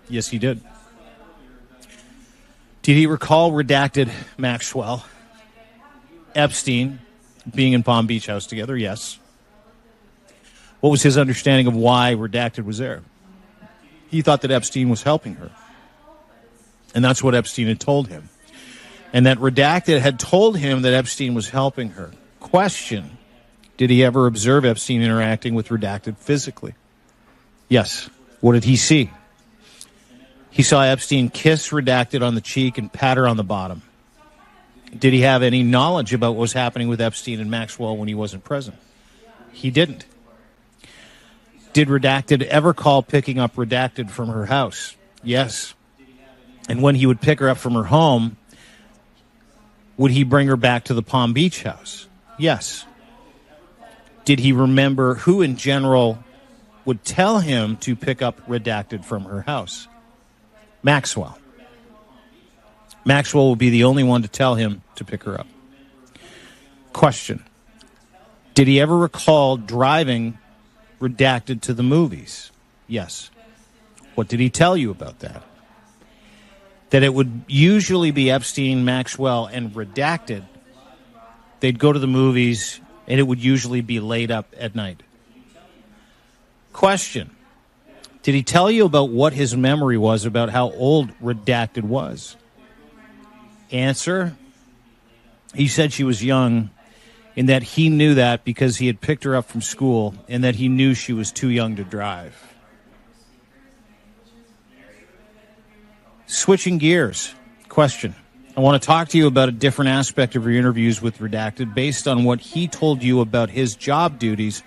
Speaker 9: Yes, he did. Did he recall Redacted, Maxwell, Epstein being in Palm Beach house together? Yes. What was his understanding of why Redacted was there? He thought that Epstein was helping her. And that's what Epstein had told him. And that Redacted had told him that Epstein was helping her. Question, did he ever observe Epstein interacting with Redacted physically? Yes. What did he see? He saw Epstein kiss Redacted on the cheek and pat her on the bottom. Did he have any knowledge about what was happening with Epstein and Maxwell when he wasn't present? He didn't. Did Redacted ever call picking up Redacted from her house? Yes. And when he would pick her up from her home, would he bring her back to the Palm Beach house? Yes. Did he remember who in general would tell him to pick up Redacted from her house? Maxwell. Maxwell will be the only one to tell him to pick her up. Question. Did he ever recall driving Redacted to the movies? Yes. What did he tell you about that? That it would usually be Epstein, Maxwell, and Redacted. They'd go to the movies, and it would usually be late up at night. Question. Did he tell you about what his memory was about how old Redacted was? Answer. He said she was young, and that he knew that because he had picked her up from school, and that he knew she was too young to drive. Switching gears. Question. I want to talk to you about a different aspect of your interviews with Redacted based on what he told you about his job duties.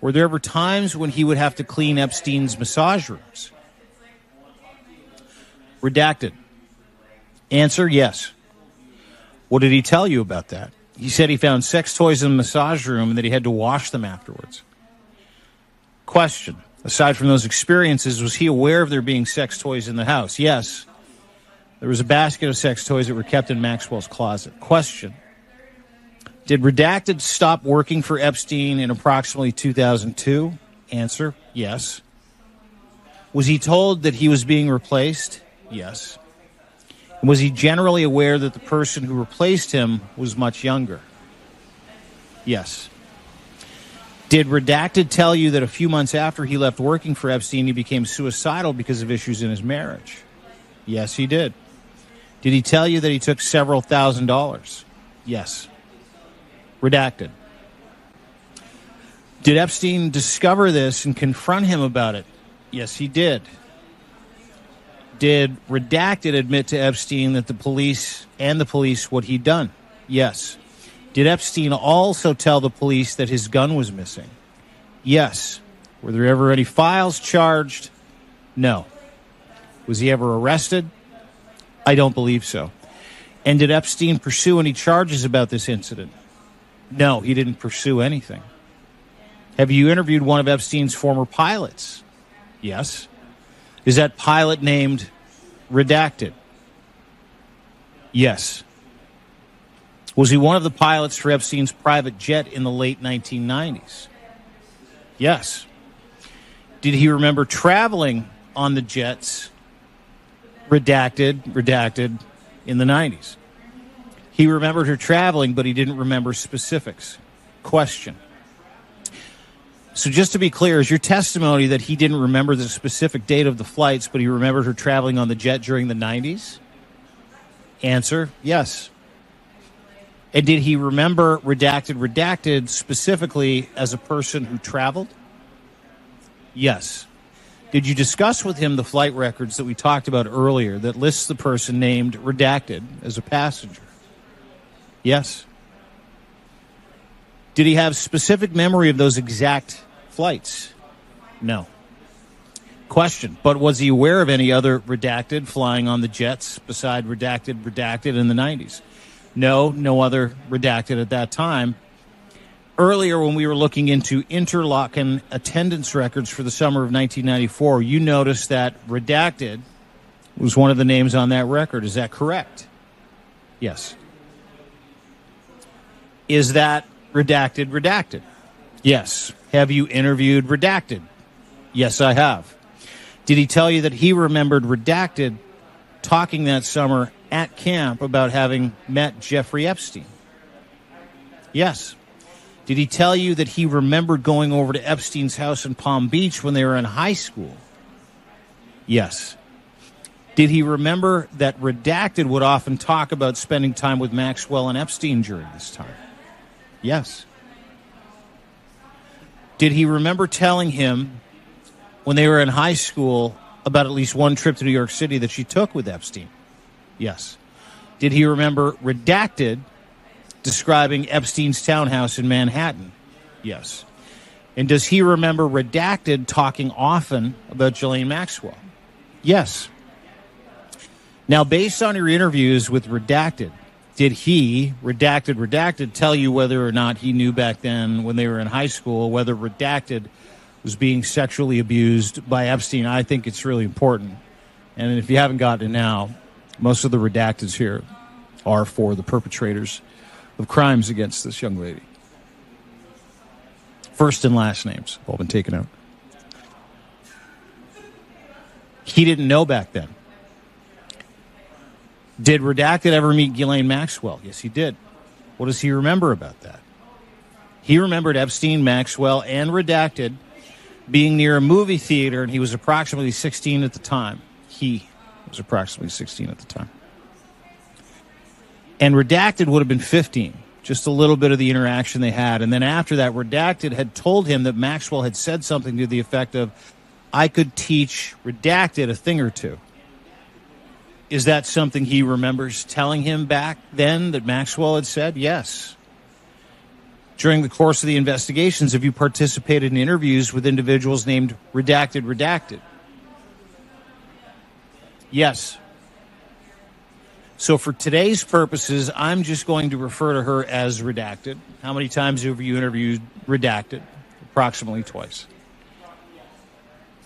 Speaker 9: Were there ever times when he would have to clean Epstein's massage rooms? Redacted. Answer, yes. What did he tell you about that? He said he found sex toys in the massage room and that he had to wash them afterwards. Question. Aside from those experiences, was he aware of there being sex toys in the house? Yes. There was a basket of sex toys that were kept in Maxwell's closet. Question. Did Redacted stop working for Epstein in approximately 2002? Answer. Yes. Was he told that he was being replaced? Yes. Was he generally aware that the person who replaced him was much younger? Yes. Did Redacted tell you that a few months after he left working for Epstein, he became suicidal because of issues in his marriage? Yes, he did. Did he tell you that he took several $1,000s? Yes. Redacted. Did Epstein discover this and confront him about it? Yes, he did. Did Redacted admit to Epstein that the police what he'd done? Yes. Did Epstein also tell the police that his gun was missing? Yes. Were there ever any files charged? No. Was he ever arrested? I don't believe so. And did Epstein pursue any charges about this incident? No, he didn't pursue anything. Have you interviewed one of Epstein's former pilots? Yes. Is that pilot named Redacted? Yes. Was he one of the pilots for Epstein's private jet in the late 1990s? Yes. Did he remember traveling on the jets, redacted, in the 90s? He remembered her traveling, but he didn't remember specifics. Question. So just to be clear, is your testimony that he didn't remember the specific date of the flights, but he remembered her traveling on the jet during the 90s? Answer, yes. And did he remember redacted specifically as a person who traveled? Yes. Did you discuss with him the flight records that we talked about earlier that lists the person named Redacted as a passenger? Yes. Did he have specific memory of those exact flights? No. Question, but was he aware of any other Redacted flying on the jets beside Redacted in the 90s? No other Redacted at that time. Earlier, when we were looking into Interlochen attendance records for the summer of 1994, you noticed that Redacted was one of the names on that record. Is that correct? Yes. Is that Redacted? Yes. Have you interviewed Redacted? Yes, I have. Did he tell you that he remembered Redacted talking that summer at camp about having met Jeffrey Epstein? Yes. Did he tell you that he remembered going over to Epstein's house in Palm Beach when they were in high school? Yes. Did he remember that Redacted would often talk about spending time with Maxwell and Epstein during this time? Yes. Did he remember telling him when they were in high school about at least one trip to New York City that she took with Epstein? Yes. Did he remember Redacted describing Epstein's townhouse in Manhattan? Yes. And does he remember Redacted talking often about Ghislaine Maxwell? Yes. Now, based on your interviews with Redacted, did he, Redacted, tell you whether or not he knew back then when they were in high school whether Redacted was being sexually abused by Epstein? I think it's really important. And if you haven't gotten it now, most of the Redacteds here are for the perpetrators of crimes against this young lady. First and last names have all been taken out. He didn't know back then. Did Redacted ever meet Ghislaine Maxwell? Yes, he did. What does he remember about that? He remembered Epstein, Maxwell, and Redacted being near a movie theater, and he was approximately 16 at the time. He was approximately 16 at the time. And Redacted would have been 15, just a little bit of the interaction they had. And then after that, Redacted had told him that Maxwell had said something to the effect of, I could teach Redacted a thing or two. Is that something he remembers telling him back then that Maxwell had said? Yes. During the course of the investigations, have you participated in interviews with individuals named Redacted? Yes. So for today's purposes, I'm just going to refer to her as redacted. How many times have you interviewed redacted? Approximately twice.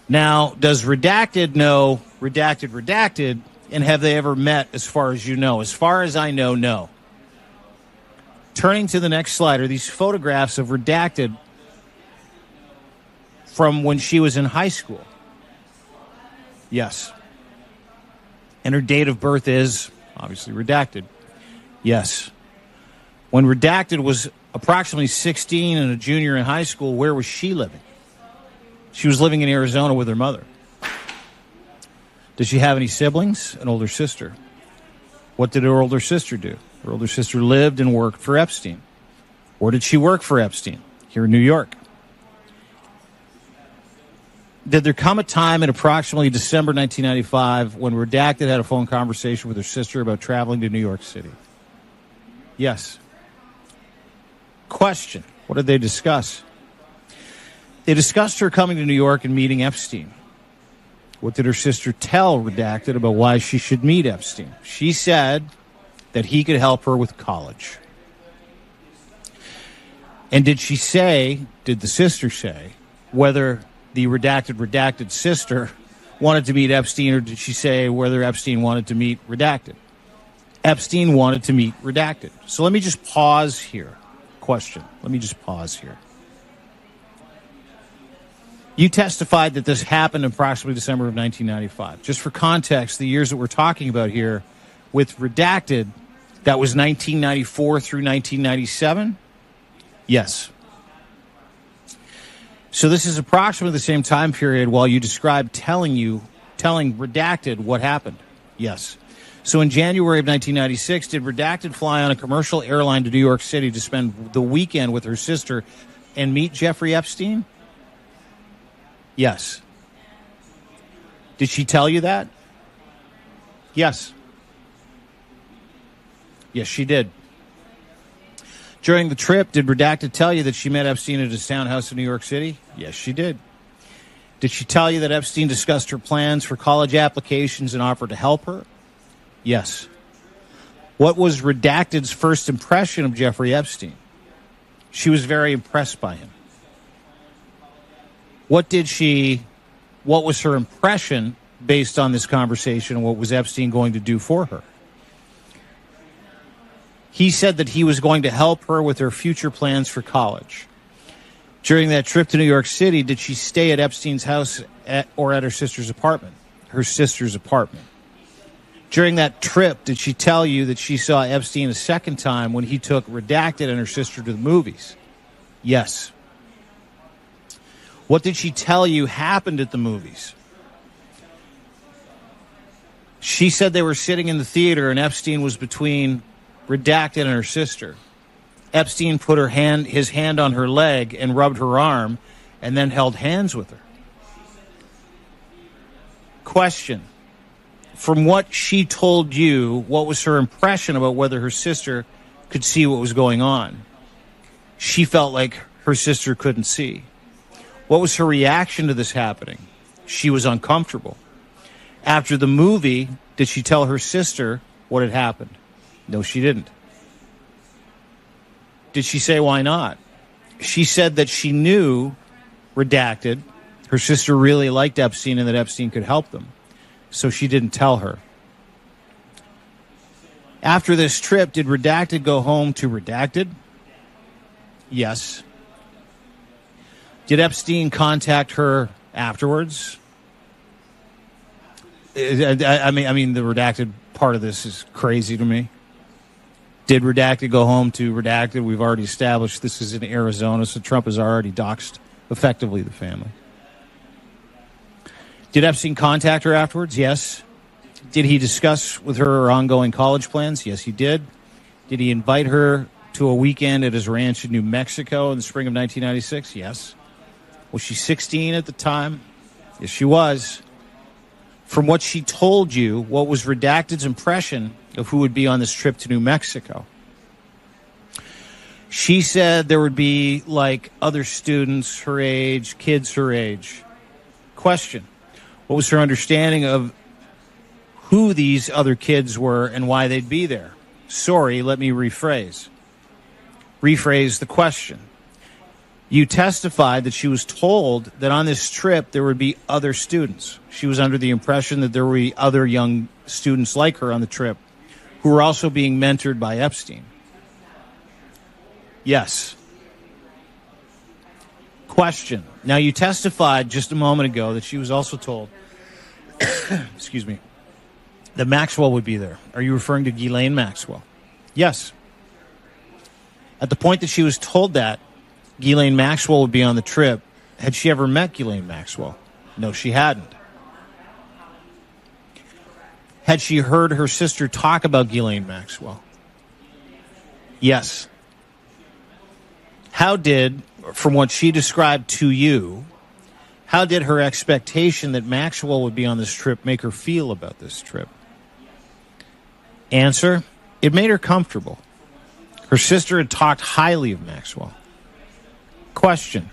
Speaker 9: Now, does redacted know redacted, and have they ever met as far as you know? As far as I know, no. Turning to the next slide are these photographs of redacted from when she was in high school. Yes. And her date of birth is obviously redacted. Yes. When redacted was approximately 16 and a junior in high school, where was she living? She was living in Arizona with her mother. Does she have any siblings? An older sister. What did her older sister do? Her older sister lived and worked for Epstein. Where did she work for Epstein? Here in New York. Did there come a time in approximately December 1995 when redacted had a phone conversation with her sister about traveling to New York City? Yes. Question. What did they discuss? They discussed her coming to New York and meeting Epstein. What did her sister tell redacted about why she should meet Epstein? She said that he could help her with college. And did the sister say, whether the redacted sister wanted to meet Epstein, or did she say whether Epstein wanted to meet redacted? Epstein wanted to meet redacted. So let me just pause here. Question. Let me just pause here. You testified that this happened in approximately December of 1995. Just for context, the years that we're talking about here with redacted, that was 1994 through 1997? Yes. So this is approximately the same time period while you described telling redacted what happened? Yes. So in January of 1996, did redacted fly on a commercial airline to New York City to spend the weekend with her sister and meet Jeffrey Epstein? Yes. Did she tell you that? Yes. Yes, she did. During the trip, did redacted tell you that she met Epstein at his townhouse in New York City? Yes, she did. Did she tell you that Epstein discussed her plans for college applications and offered to help her? Yes. What was redacted's first impression of Jeffrey Epstein? She was very impressed by him. What was her impression based on this conversation, and what was Epstein going to do for her? He said that he was going to help her with her future plans for college. During that trip to New York City, did she stay at Epstein's house or at her sister's apartment? Her sister's apartment. During that trip, did she tell you that she saw Epstein a second time when he took redacted and her sister to the movies? Yes. What did she tell you happened at the movies? She said they were sitting in the theater and Epstein was between redacted and her sister. Epstein put his hand on her leg and rubbed her arm and then held hands with her. Question. From what she told you, what was her impression about whether her sister could see what was going on? She felt like her sister couldn't see. What was her reaction to this happening? She was uncomfortable. After the movie, did she tell her sister what had happened? No, she didn't. Did she say why not? She said that she knew, redacted, her sister really liked Epstein and that Epstein could help them. So she didn't tell her. After this trip, did redacted go home to redacted? Yes. Did Epstein contact her afterwards? I mean, the redacted part of this is crazy to me. Did redacted go home to redacted? We've already established this is in Arizona, so Trump has already doxed effectively the family. Did Epstein contact her afterwards? Yes. Did he discuss with her her ongoing college plans? Yes, he did. Did he invite her to a weekend at his ranch in New Mexico in the spring of 1996? Yes. Was she 16 at the time? Yes, she was. From what she told you, what was redacted's impression of who would be on this trip to New Mexico? She said there would be like other students her age, kids her age. Question. What was her understanding of who these other kids were and why they'd be there. Sorry, let me rephrase. Rephrase the question. You testified that she was told that on this trip there would be other students. She was under the impression that there would be other young students like her on the trip who were also being mentored by Epstein. Yes. Question. Now, you testified just a moment ago that she was also told, excuse me, that Maxwell would be there. Are you referring to Ghislaine Maxwell? Yes. At the point that she was told that Ghislaine Maxwell would be on the trip, had she ever met Ghislaine Maxwell? No, she hadn't. Had she heard her sister talk about Ghislaine Maxwell? Yes. How did, from what she described to you, how did her expectation that Maxwell would be on this trip make her feel about this trip? Answer, it made her comfortable. Her sister had talked highly of Maxwell. Question,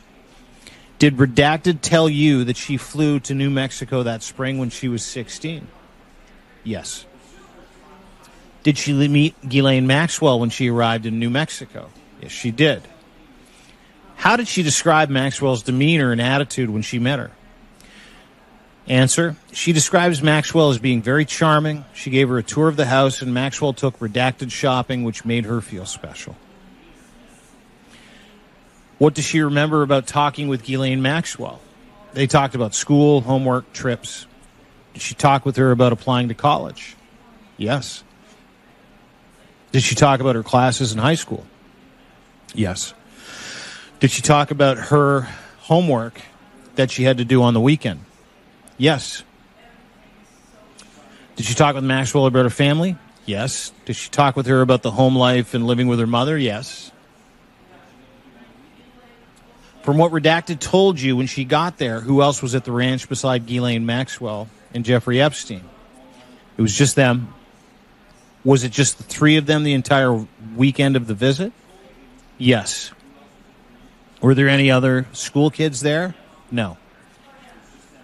Speaker 9: did Redacted tell you that she flew to New Mexico that spring when she was 16? Yes. Did she meet Ghislaine Maxwell when she arrived in New Mexico? Yes, she did. How did she describe Maxwell's demeanor and attitude when she met her? Answer, she describes Maxwell as being very charming. She gave her a tour of the house, and Maxwell took Redacted shopping, which made her feel special. What does she remember about talking with Ghislaine Maxwell? They talked about school, homework, trips. Did she talk with her about applying to college? Yes. Did she talk about her classes in high school? Yes. Did she talk about her homework that she had to do on the weekend? Yes. Did she talk with Maxwell about her family? Yes. Did she talk with her about the home life and living with her mother? Yes. From what Redacted told you when she got there, who else was at the ranch beside Ghislaine Maxwell and Jeffrey Epstein? It was just them. Was it just the three of them the entire weekend of the visit? Yes. Were there any other school kids there? No.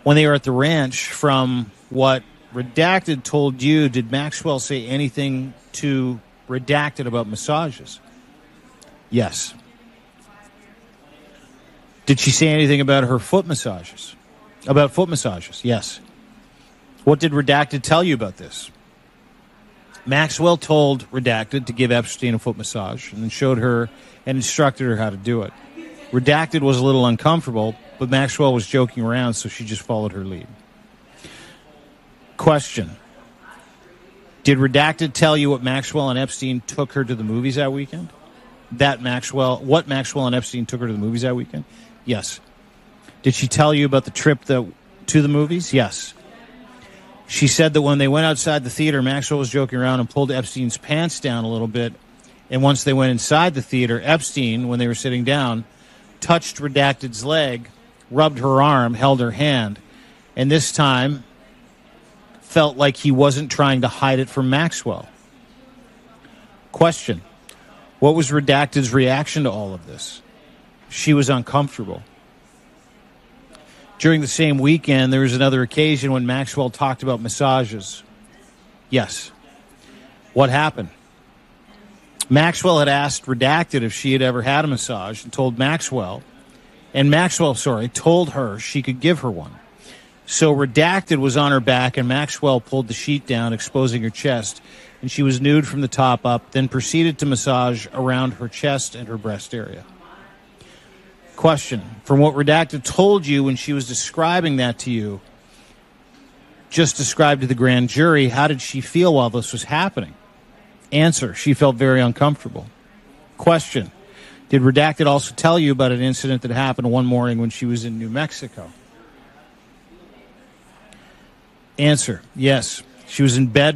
Speaker 9: When they were at the ranch, from what Redacted told you, did Maxwell say anything to Redacted about massages? Yes. Did she say anything about her foot massages? About foot massages? Yes. What did Redacted tell you about this? Maxwell told Redacted to give Epstein a foot massage and then showed her and instructed her how to do it. Redacted was a little uncomfortable, but Maxwell was joking around, so she just followed her lead. Question. Did Redacted tell you what Maxwell and Epstein took her to the movies that weekend? What Maxwell and Epstein took her to the movies that weekend? Yes. Did she tell you about the trip to the movies? Yes. She said that when they went outside the theater, Maxwell was joking around and pulled Epstein's pants down a little bit. And once they went inside the theater, Epstein, when they were sitting down, touched Redacted's leg, rubbed her arm, held her hand, and this time felt like he wasn't trying to hide it from Maxwell. Question. What was Redacted's reaction to all of this? She was uncomfortable. During the same weekend, there was another occasion when Maxwell talked about massages. Yes. What happened? Maxwell had asked Redacted if she had ever had a massage and told Maxwell told her she could give her one. So Redacted was on her back and Maxwell pulled the sheet down, exposing her chest, and she was nude from the top up, then proceeded to massage around her chest and her breast area. Question. From what Redacted told you when she was describing that to you, just described to the grand jury, how did she feel while this was happening? Answer. She felt very uncomfortable. Question. Did Redacted also tell you about an incident that happened one morning when she was in New Mexico? Answer. Yes. She was in bed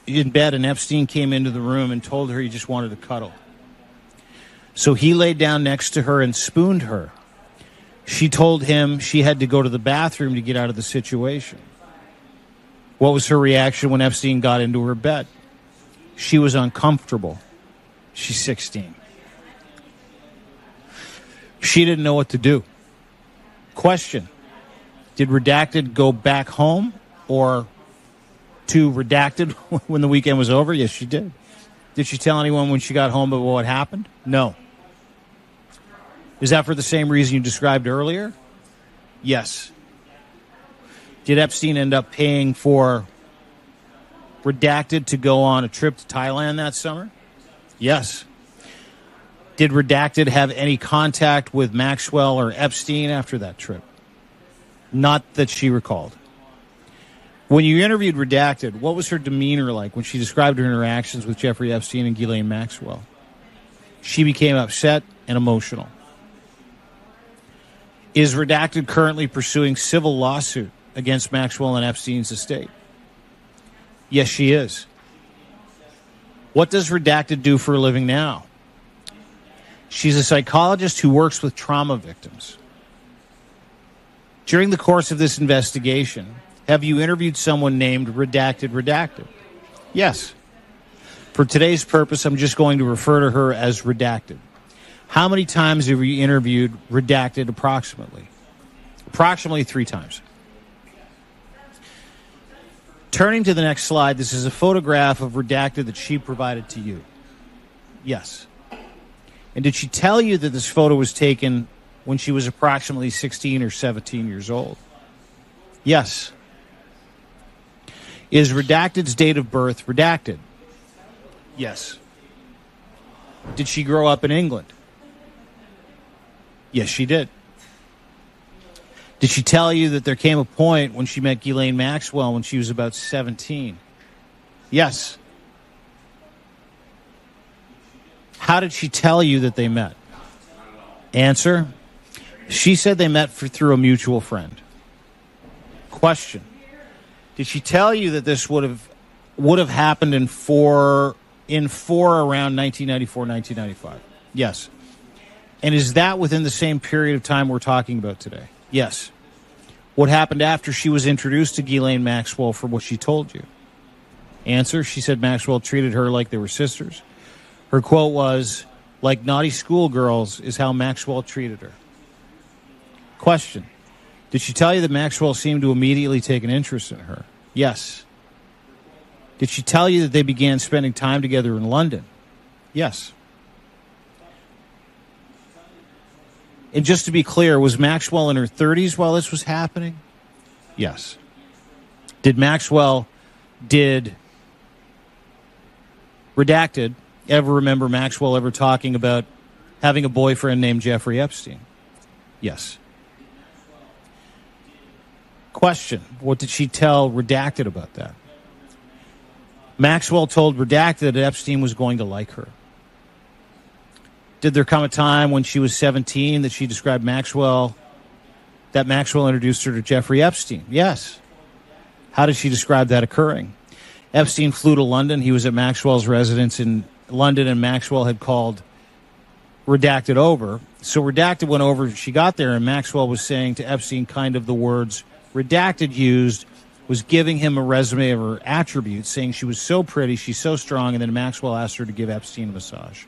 Speaker 9: and Epstein came into the room and told her he just wanted to cuddle. So he laid down next to her and spooned her. She told him she had to go to the bathroom to get out of the situation. What was her reaction when Epstein got into her bed? She was uncomfortable. She's 16. She didn't know what to do. Question. Did Redacted go back home or to Redacted when the weekend was over? Yes, she did. Did she tell anyone when she got home about what happened? No. Is that for the same reason you described earlier? Yes. Did Epstein end up paying for Redacted to go on a trip to Thailand that summer? Yes. Did Redacted have any contact with Maxwell or Epstein after that trip? Not that she recalled. When you interviewed Redacted, what was her demeanor like when she described her interactions with Jeffrey Epstein and Ghislaine Maxwell? She became upset and emotional. Is Redacted currently pursuing civil lawsuit against Maxwell and Epstein's estate? Yes, she is. What does Redacted do for a living now? She's a psychologist who works with trauma victims. During the course of this investigation, have you interviewed someone named Redacted? Yes. For today's purpose, I'm just going to refer to her as Redacted. How many times have you interviewed Redacted approximately? Approximately 3 times. Turning to the next slide, this is a photograph of Redacted that she provided to you. Yes. And did she tell you that this photo was taken when she was approximately 16 or 17 years old? Yes. Is Redacted's date of birth redacted? Yes. Did she grow up in England? Yes, she did. Did she tell you that there came a point when she met Ghislaine Maxwell when she was about 17? Yes. How did she tell you that they met? Answer: she said they met through a mutual friend. Question: did she tell you that this would have happened in four around 1994, 1995? Yes. And is that within the same period of time we're talking about today? Yes. What happened after she was introduced to Ghislaine Maxwell from what she told you? Answer: she said Maxwell treated her like they were sisters. Her quote was, "Like naughty schoolgirls is how Maxwell treated her." Question: did she tell you that Maxwell seemed to immediately take an interest in her? Yes. Did she tell you that they began spending time together in London? Yes. And just to be clear, was Maxwell in her 30s while this was happening? Yes. Did Redacted ever remember Maxwell ever talking about having a boyfriend named Jeffrey Epstein? Yes. Question: what did she tell Redacted about that? Maxwell told Redacted that Epstein was going to like her. Did there come a time when she was 17 that she described Maxwell introduced her to Jeffrey Epstein? Yes. How did she describe that occurring? Epstein flew to London. He was at Maxwell's residence in London, and Maxwell had called Redacted over. So Redacted went over. She got there, and Maxwell was saying to Epstein kind of the words Redacted used, was giving him a resume of her attributes, saying she was so pretty, she's so strong, and then Maxwell asked her to give Epstein a massage.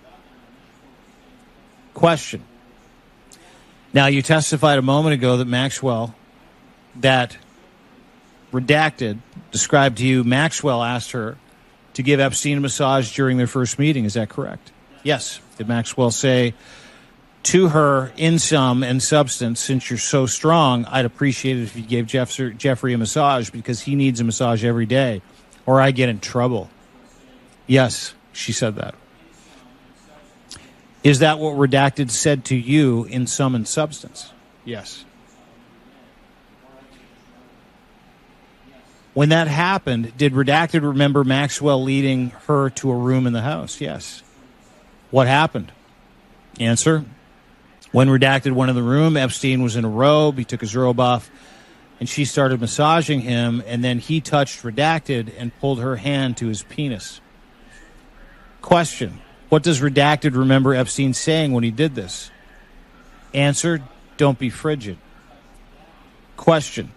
Speaker 9: Question: now, you testified a moment ago that Redacted described to you Maxwell asked her to give Epstein a massage during their first meeting. Is that correct? Yes. Did Maxwell say to her, in sum and substance, since you're so strong, I'd appreciate it if you gave Jeffrey a massage because he needs a massage every day or I get in trouble? Yes, she said that. Is that what Redacted said to you in sum and substance? Yes. When that happened, did Redacted remember Maxwell leading her to a room in the house? Yes. What happened? Answer: when Redacted went in the room, Epstein was in a robe. He took his robe off, and she started massaging him, and then he touched Redacted and pulled her hand to his penis. Question: what does Redacted remember Epstein saying when he did this? Answer: don't be frigid. Question: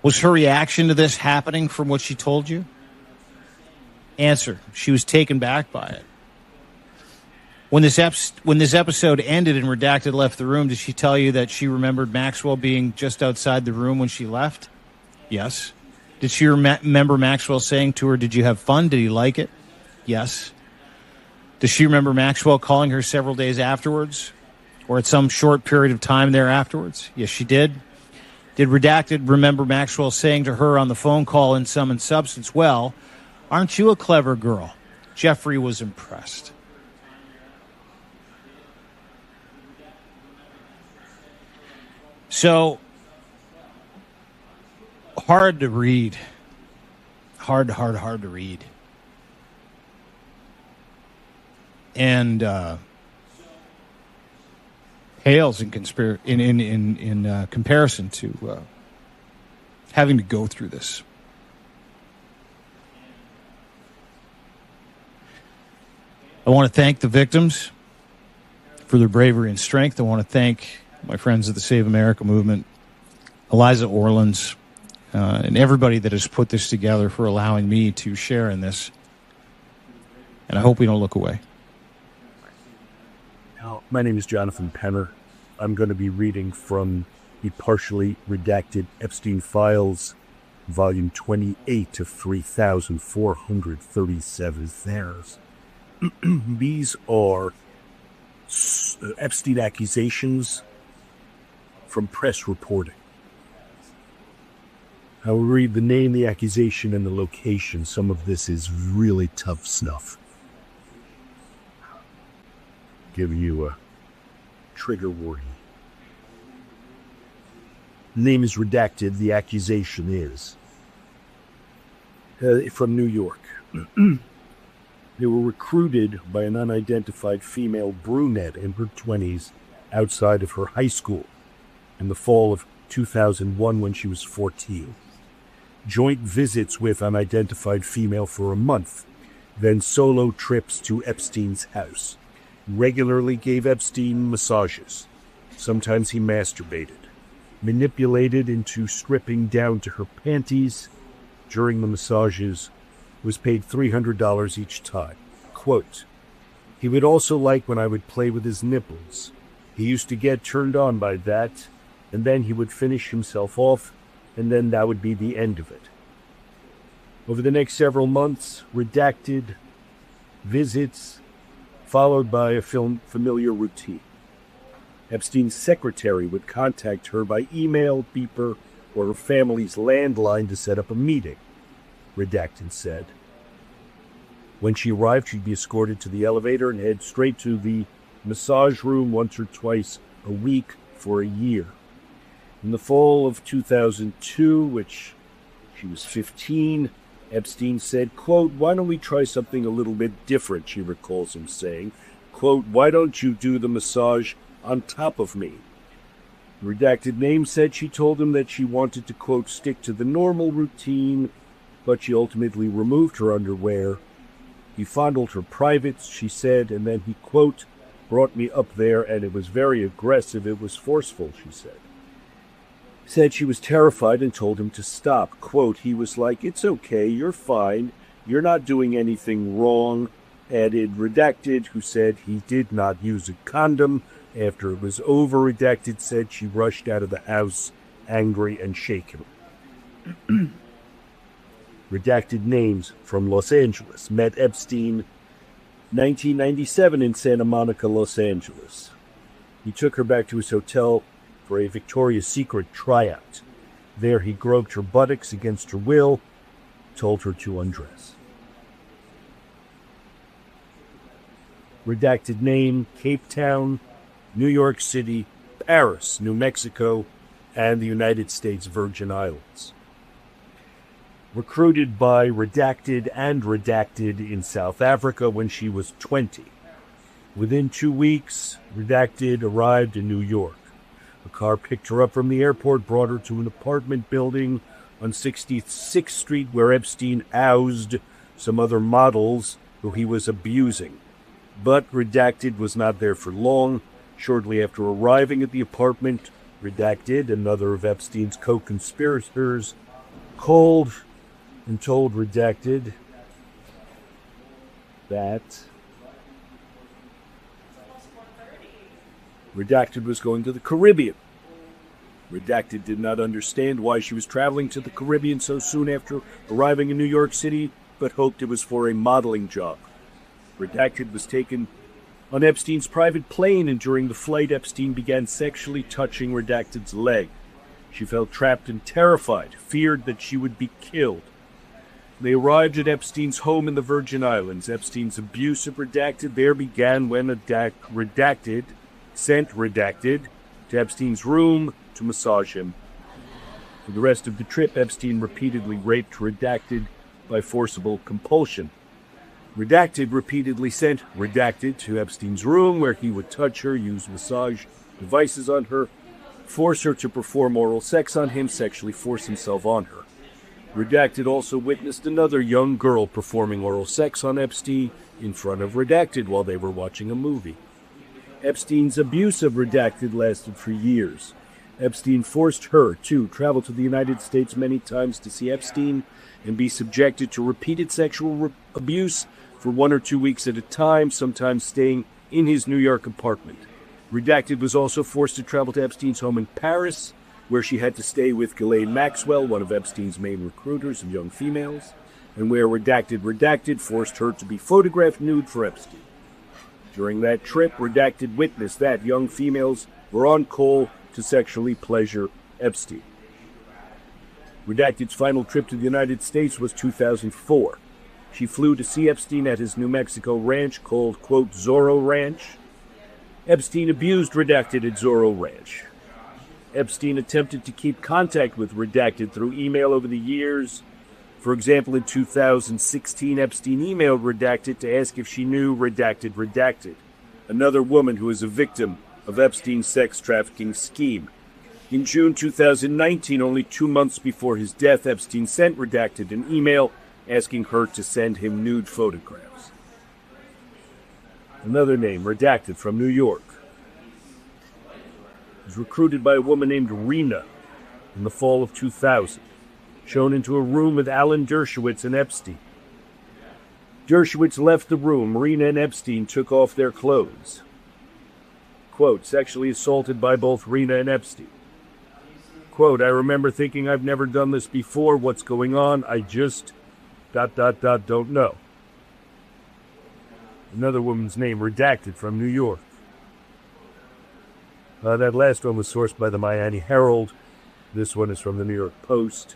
Speaker 9: was her reaction to this happening from what she told you? Answer: she was taken back by it. When this episode ended and Redacted left the room, did she tell you that she remembered Maxwell being just outside the room when she left? Yes. Did she remember Maxwell saying to her, "Did you have fun? Did he like it?" Yes. Does she remember Maxwell calling her several days afterwards or at some short period of time there afterwards? Yes, she did. Did Redacted remember Maxwell saying to her on the phone call in sum and substance, "Well, aren't you a clever girl?" Jeffrey was impressed. So, hard to read. Hard to read. And pales in comparison to having to go through this. I want to thank the victims for their bravery and strength. I want to thank my friends of the Save America movement, Eliza Orleans, and everybody that has put this together for allowing me to share in this. And I hope we don't look away.
Speaker 10: My name is Jonathan Penner. I'm going to be reading from the partially redacted Epstein Files, Volume 28 of 3,437 theirs. These are Epstein accusations from press reporting. I will read the name, the accusation, and the location. Some of this is really tough stuff. Give you a trigger warning. The name is redacted. The accusation is from New York. They were recruited by an unidentified female brunette in her 20s outside of her high school in the fall of 2001 when she was 14. Joint visits with unidentified female for a month, then solo trips to Epstein's house. Regularly gave Epstein massages. Sometimes he masturbated. Manipulated into stripping down to her panties during the massages. Was paid $300 each time. Quote, "He would also like when I would play with his nipples. He used to get turned on by that, and then he would finish himself off, and then that would be the end of it." Over the next several months, redacted visits, followed by a familiar routine. Epstein's secretary would contact her by email, beeper, or her family's landline to set up a meeting, redacted said. When she arrived, she'd be escorted to the elevator and head straight to the massage room once or twice a week for a year. In the fall of 2002, which she was 15, Epstein said, quote, "Why don't we try something a little bit different?" She recalls him saying, quote, "Why don't you do the massage on top of me?" The redacted name said she told him that she wanted to, quote, "stick to the normal routine," but she ultimately removed her underwear. He fondled her privates, she said, and then he, quote, "brought me up there and it was very aggressive. It was forceful," she said. Said she was terrified and told him to stop. Quote, "He was like, 'It's okay, you're fine, you're not doing anything wrong,'" added redacted, who said he did not use a condom. After it was over, redacted said she rushed out of the house, angry and shaken. Redacted names from Los Angeles. Met Epstein 1997 in Santa Monica, Los Angeles. He took her back to his hotel for a Victoria's Secret tryout. There he groped her buttocks against her will, told her to undress. Redacted name, Cape Town, New York City, Paris, New Mexico, and the United States Virgin Islands. Recruited by Redacted and Redacted in South Africa when she was 20. Within 2 weeks, Redacted arrived in New York. A car picked her up from the airport, brought her to an apartment building on 66th Street where Epstein housed some other models who he was abusing. But Redacted was not there for long. Shortly after arriving at the apartment, Redacted, another of Epstein's co-conspirators, called and told Redacted that Redacted was going to the Caribbean. Redacted did not understand why she was traveling to the Caribbean so soon after arriving in New York City, but hoped it was for a modeling job. Redacted was taken on Epstein's private plane, and during the flight, Epstein began sexually touching Redacted's leg. She felt trapped and terrified, feared that she would be killed. They arrived at Epstein's home in the Virgin Islands. Epstein's abuse of Redacted there began when Redacted sent Redacted to Epstein's room to massage him. For the rest of the trip, Epstein repeatedly raped Redacted by forcible compulsion. Redacted repeatedly sent Redacted to Epstein's room, where he would touch her, use massage devices on her, force her to perform oral sex on him, sexually force himself on her. Redacted also witnessed another young girl performing oral sex on Epstein in front of Redacted while they were watching a movie. Epstein's abuse of Redacted lasted for years. Epstein forced her to travel to the United States many times to see Epstein and be subjected to repeated sexual abuse for 1 or 2 weeks at a time, sometimes staying in his New York apartment. Redacted was also forced to travel to Epstein's home in Paris, where she had to stay with Ghislaine Maxwell, one of Epstein's main recruiters of young females, and where Redacted forced her to be photographed nude for Epstein. During that trip, Redacted witnessed that young females were on call to sexually pleasure Epstein. Redacted's final trip to the United States was 2004. She flew to see Epstein at his New Mexico ranch called, quote, Zorro Ranch. Epstein abused Redacted at Zorro Ranch. Epstein attempted to keep contact with Redacted through email over the years. For example, in 2016, Epstein emailed Redacted to ask if she knew Redacted, another woman who was a victim of Epstein's sex trafficking scheme. In June 2019, only 2 months before his death, Epstein sent Redacted an email asking her to send him nude photographs. Another name, Redacted, from New York, was recruited by a woman named Rena in the fall of 2000, shown into a room with Alan Dershowitz and Epstein. Dershowitz left the room. Rena and Epstein took off their clothes. Quote, sexually assaulted by both Rena and Epstein. Quote, I remember thinking I've never done this before. What's going on? I just... don't know. Another woman's name, Redacted, from New York. That last one was sourced by the Miami Herald. This one is from the New York Post.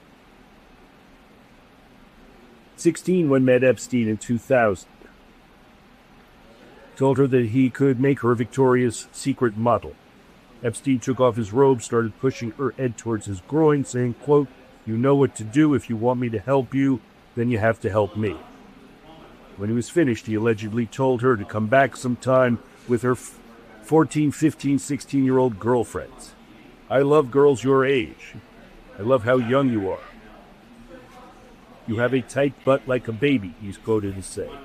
Speaker 10: 16 when met Epstein in 2000. Told her that he could make her Victoria's Secret model. Epstein took off his robe, started pushing her head towards his groin, saying, quote, you know what to do. If you want me to help you, then you have to help me. When he was finished, he allegedly told her to come back sometime with her 14, 15, 16-year-old girlfriends. I love girls your age. I love how young you are. You have a tight butt like a baby, he's quoted as saying.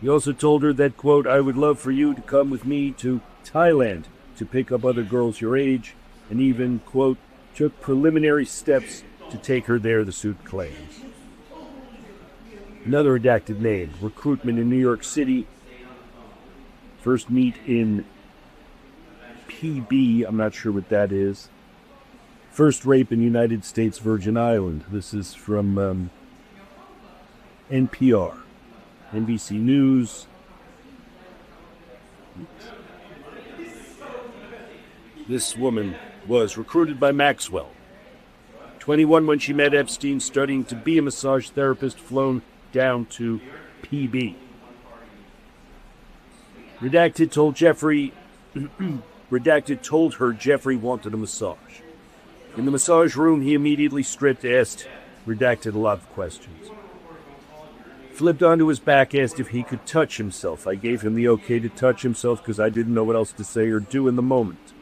Speaker 10: He also told her that, quote, I would love for you to come with me to Thailand to pick up other girls your age, and even, quote, took preliminary steps to take her there, the suit claims. Another redacted name, recruitment in New York City. First meet in PB, I'm not sure what that is. First rape in United States Virgin Island. This is from NPR, NBC News. This woman was recruited by Maxwell. 21 when she met Epstein, studying to be a massage therapist, flown down to PB. Redacted told her Jeffrey wanted a massage. In the massage room, he immediately stripped, asked Redacted a lot of questions. Flipped onto his back, asked if he could touch himself. I gave him the okay to touch himself because I didn't know what else to say or do in the moment.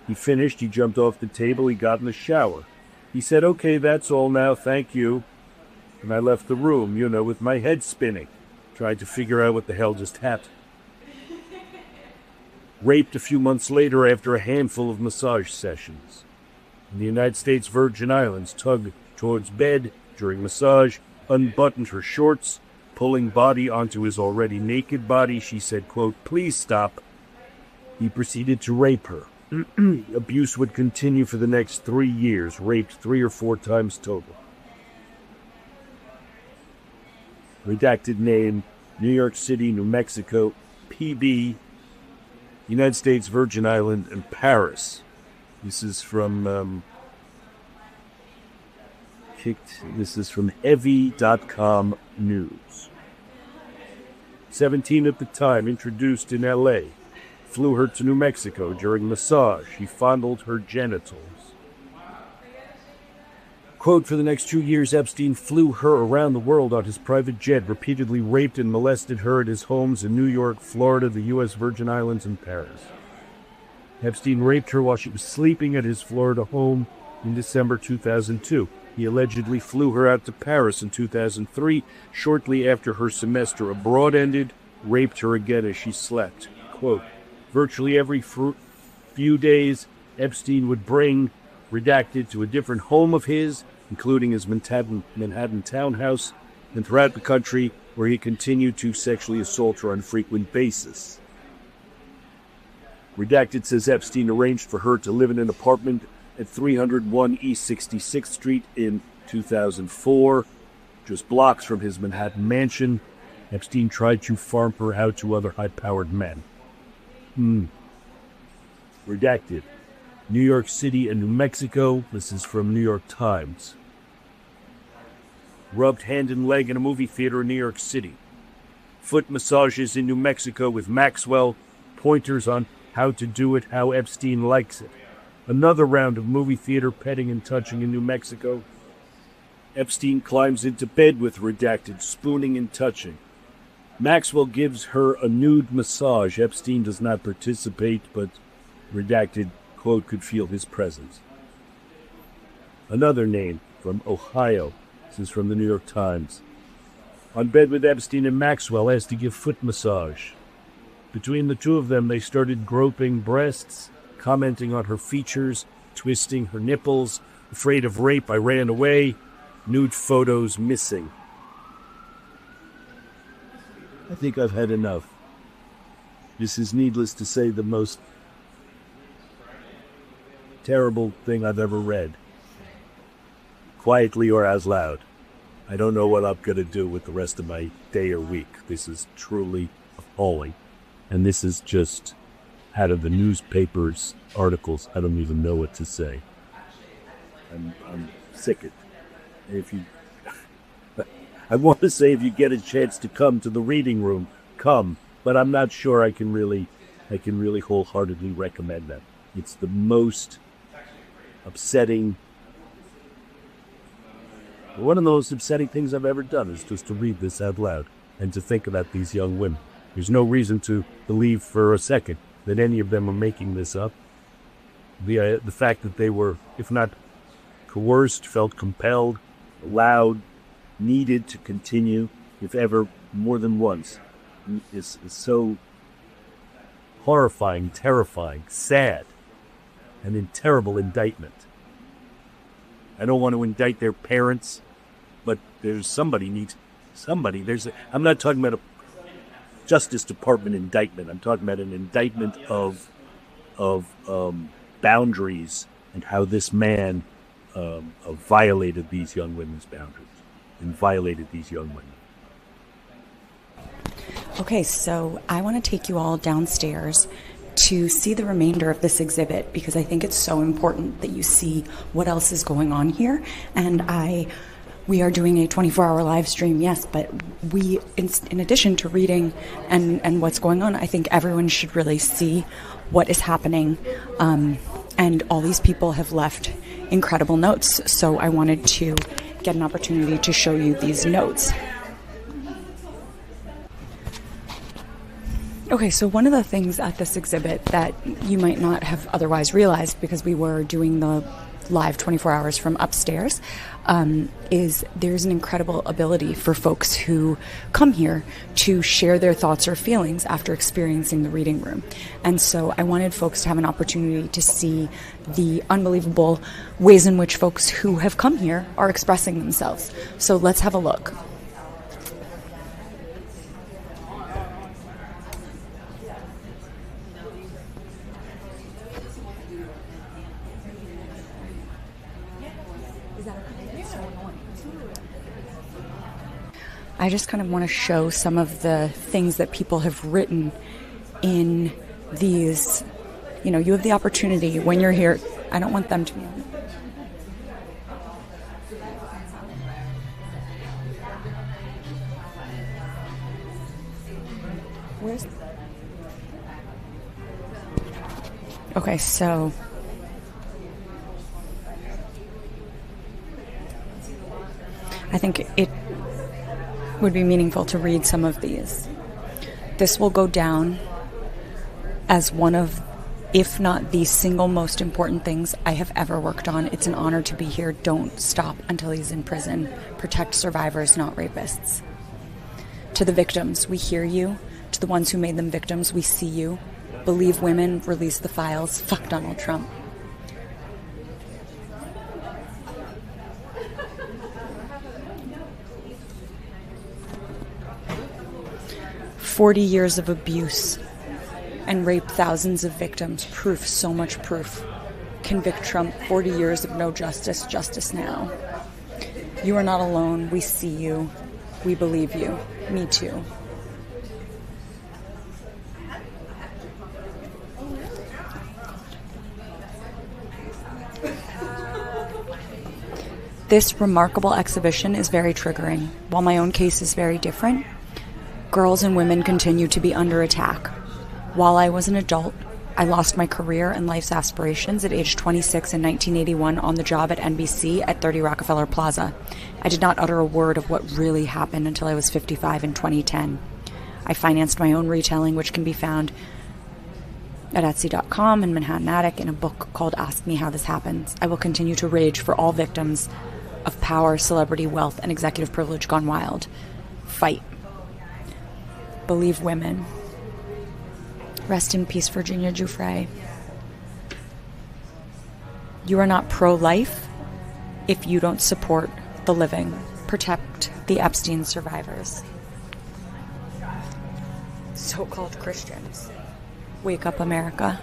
Speaker 10: He finished, he jumped off the table, he got in the shower. He said, okay, that's all now, thank you. And I left the room, with my head spinning, trying to figure out what the hell just happened. Raped a few months later after a handful of massage sessions. In the United States Virgin Islands, tugged towards bed during massage, unbuttoned her shorts, pulling body onto his already naked body. She said, quote, please stop. He proceeded to rape her. Abuse would continue for the next 3 years, raped 3 or 4 times total. Redacted name, New York City, New Mexico, PB, United States Virgin Island, and Paris. This is from heavy.com news. 17 at the time, introduced in LA. Flew her to New Mexico during massage. He fondled her genitals. Quote, for the next 2 years, Epstein flew her around the world on his private jet, repeatedly raped and molested her at his homes in New York, Florida, the U.S. Virgin Islands, and Paris. Epstein raped her while she was sleeping at his Florida home in December 2002. He allegedly flew her out to Paris in 2003, shortly after her semester abroad ended, raped her again as she slept. Quote, virtually every few days, Epstein would bring Redacted to a different home of his, including his Manhattan townhouse, and throughout the country, where he continued to sexually assault her on a frequent basis. Redacted says Epstein arranged for her to live in an apartment at 301 East 66th Street in 2004, just blocks from his Manhattan mansion. Epstein tried to farm her out to other high-powered men. Redacted. New York City and New Mexico. This is from New York Times. Rubbed hand and leg in a movie theater in New York City. Foot massages in New Mexico with Maxwell. Pointers on how to do it, how Epstein likes it. Another round of movie theater petting and touching in New Mexico. Epstein climbs into bed with Redacted, spooning and touching. Maxwell gives her a nude massage. Epstein does not participate, but Redacted, quote, could feel his presence. Another name from Ohio. This is from the New York Times. On bed with Epstein and Maxwell, asked to give foot massage. Between the two of them, they started groping breasts, commenting on her features, twisting her nipples. Afraid of rape, I ran away. Nude photos missing. I think I've had enough. This is, needless to say, the most terrible thing I've ever read. Quietly or as loud. I don't know what I'm going to do with the rest of my day or week. This is truly appalling. And this is just out of the newspapers, articles. I don't even know what to say. I'm sickened. If you, I want to say if you get a chance to come to the reading room, come. But I'm not sure I can really wholeheartedly recommend that. It's the most upsetting. One of the most upsetting things I've ever done is just to read this out loud and to think about these young women. There's no reason to believe for a second that any of them are making this up. The fact that they were, if not coerced, felt compelled, allowed, needed to continue, if ever more than once, is so horrifying, terrifying, sad, and in terrible indictment. I don't want to indict their parents, but there's somebody needs somebody. I'm not talking about a Justice Department indictment. I'm talking about an indictment of boundaries and how this man violated these young women's boundaries and violated these young women.
Speaker 2: Okay, so I want to take you all downstairs to see the remainder of this exhibit because I think it's so important that you see what else is going on here. And we are doing a 24-hour live stream, yes, but we, in addition to reading and what's going on, I think everyone should really see what is happening. And all these people have left incredible notes, so I wanted to get an opportunity to show you these notes. Okay, so one of the things at this exhibit that you might not have otherwise realized because we were doing the live 24 hours from upstairs is there's an incredible ability for folks who come here to share their thoughts or feelings after experiencing the reading room. And so I wanted folks to have an opportunity to see the unbelievable ways in which folks who have come here are expressing themselves. So let's have a look. I just kind of want to show some of the things that people have written in these. You know, you have the opportunity when you're here. I don't want them to be on it. Where's... Okay, so I think it would be meaningful to read some of these. This will go down as one of, if not the single most important things I have ever worked on. It's an honor to be here. Don't stop until he's in prison. Protect survivors, not rapists. To the victims, we hear you. To the ones who made them victims, we see you. Believe women, release the files. Fuck Donald Trump. "40 years of abuse and rape thousands of victims. Proof, so much proof. Convict Trump. 40 years of no justice. Justice now. You are not alone. We see you. We believe you. Me too." This remarkable exhibition is very triggering. While my own case is very different, girls and women continue to be under attack. While I was an adult, I lost my career and life's aspirations at age 26 in 1981 on the job at NBC at 30 Rockefeller Plaza. I did not utter a word of what really happened until I was 55 in 2010. I financed my own retelling, which can be found at Etsy.com and Manhattan Attic in a book called Ask Me How This Happens. I will continue to rage for all victims of power, celebrity, wealth, and executive privilege gone wild. Fight. Believe women. Rest in peace, Virginia Giuffre. You are not pro-life if you don't support the living. Protect the Epstein survivors. So-called Christians. Wake up, America.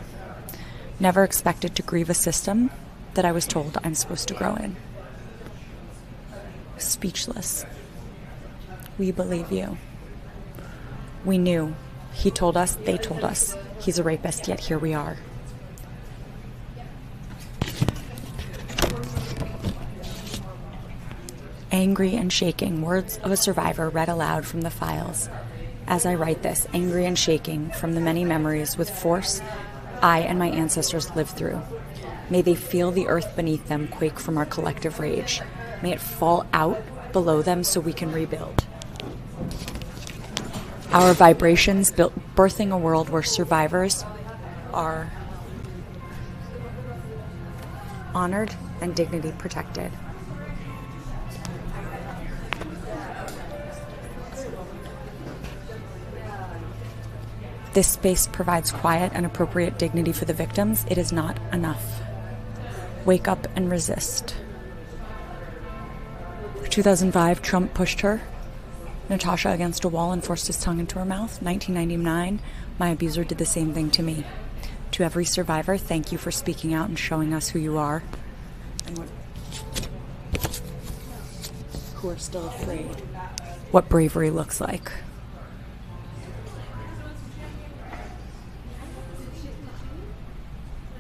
Speaker 2: Never expected to grieve a system that I was told I'm supposed to grow in. Speechless. We believe you. We knew. He told us, they told us. He's a rapist, yet here we are. Angry and shaking, words of a survivor read aloud from the files. As I write this, angry and shaking from the many memories with force I and my ancestors lived through. May they feel the earth beneath them quake from our collective rage. May it fall out below them so we can rebuild. Our vibrations birthing a world where survivors are honored and dignity protected. This space provides quiet and appropriate dignity for the victims. It is not enough. Wake up and resist. 2005, Trump pushed her, Natasha, against a wall and forced his tongue into her mouth. 1999, my abuser did the same thing to me. To every survivor, thank you for speaking out and showing us who you are and who are still afraid. What bravery looks like.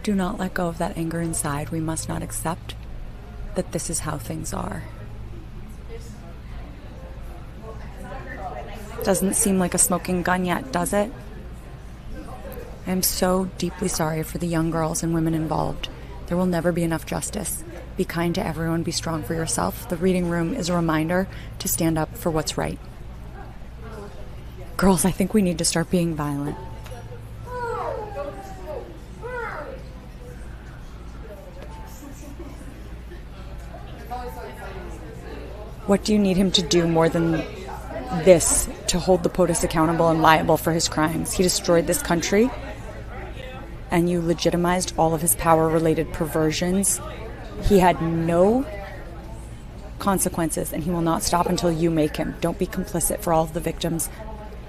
Speaker 2: Do not let go of that anger inside. We must not accept that this is how things are. Doesn't seem like a smoking gun yet, does it? I am so deeply sorry for the young girls and women involved. There will never be enough justice. Be kind to everyone, be strong for yourself. The reading room is a reminder to stand up for what's right. Girls, I think we need to start being violent. What do you need him to do more than this to hold the POTUS accountable and liable for his crimes? He destroyed this country, and you legitimized all of his power-related perversions. He had no consequences, and he will not stop until you make him. Don't be complicit for all of the victims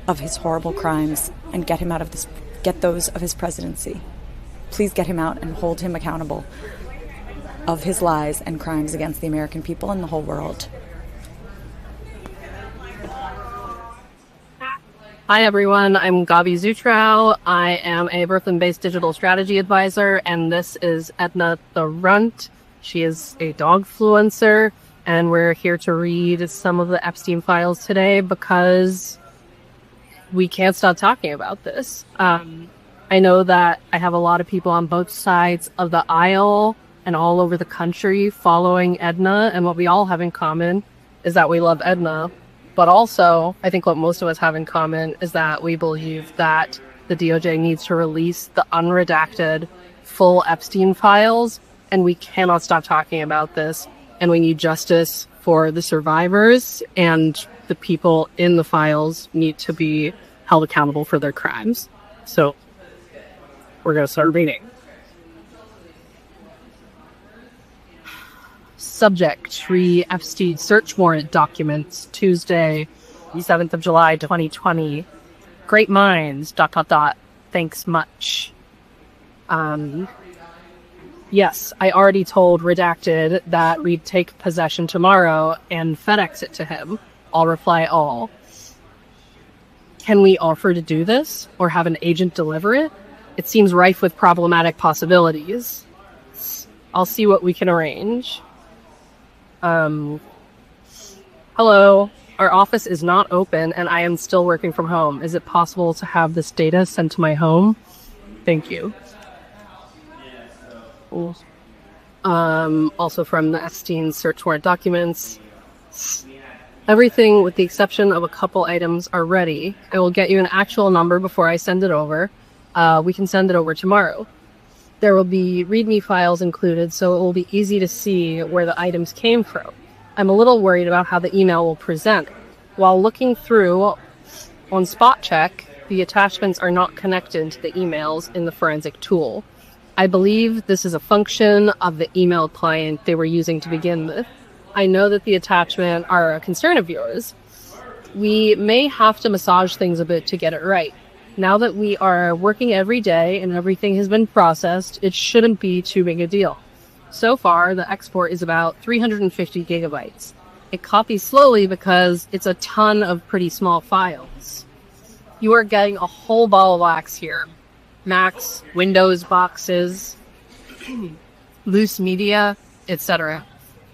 Speaker 2: of his horrible crimes, and get him out of this. Get those of his presidency. Please get him out and hold him accountable of his lies and crimes against the American people and the whole world.
Speaker 11: Hi, everyone. I'm Gabi Zutrow. I am a Brooklyn-based digital strategy advisor, and this is Edna the Runt. She is a dog fluencer, and we're here to read some of the Epstein files today because we can't stop talking about this. I know that I have a lot of people on both sides of the aisle and all over the country following Edna, and what we all have in common is that we love Edna. But also, I think what most of us have in common is that we believe that the DOJ needs to release the unredacted full Epstein files, and we cannot stop talking about this. And we need justice for the survivors, and the people in the files need to be held accountable for their crimes. So we're going to start reading. Subject, read Epstein search warrant documents, Tuesday, the 7th of July, 2020. Great minds, ... Thanks much. Yes, I already told Redacted that we'd take possession tomorrow and FedEx it to him. I'll reply all. Can we offer to do this or have an agent deliver it? It seems rife with problematic possibilities. I'll see what we can arrange. Hello. Our office is not open and I am still working from home. Is it possible to have this data sent to my home? Thank you. Also from the Epstein search warrant documents. Everything with the exception of a couple items are ready. I will get you an actual number before I send it over. We can send it over tomorrow. There will be README files included, so it will be easy to see where the items came from. I'm a little worried about how the email will present. While looking through on spot check, the attachments are not connected to the emails in the forensic tool. I believe this is a function of the email client they were using to begin with. I know that the attachment are a concern of yours. We may have to massage things a bit to get it right. Now that we are working every day and everything has been processed, it shouldn't be too big a deal. So far, the export is about 350 gigabytes. It copies slowly because it's a ton of pretty small files. You are getting a whole ball of wax here. Macs, Windows boxes, loose media, etc.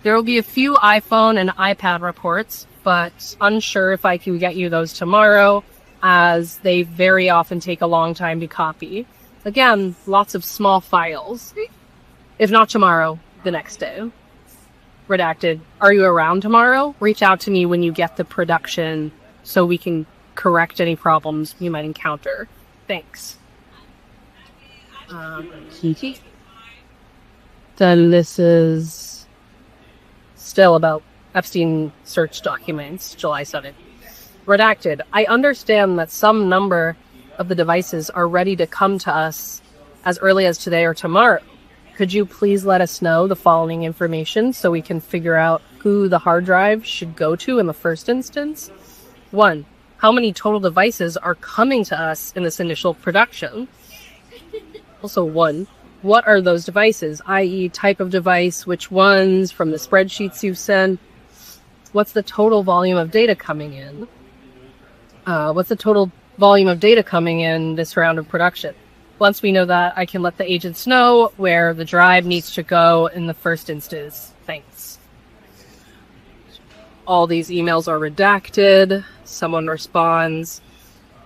Speaker 11: There will be a few iPhone and iPad reports, but unsure if I can get you those tomorrow, as they very often take a long time to copy. Again, lots of small files. If not tomorrow, the next day. Redacted. Are you around tomorrow? Reach out to me when you get the production so we can correct any problems you might encounter. Thanks. Then this is still about Epstein search documents, July 7th. Redacted. I understand that some number of the devices are ready to come to us as early as today or tomorrow. Could you please let us know the following information so we can figure out who the hard drive should go to in the first instance? 1. How many total devices are coming to us in this initial production? Also 1. What are those devices, i.e. type of device, which ones, from the spreadsheets you've sent? What's the total volume of data coming in? What's the total volume of data coming in this round of production? Once we know that, I can let the agents know where the drive needs to go in the first instance. Thanks. All these emails are redacted. Someone responds,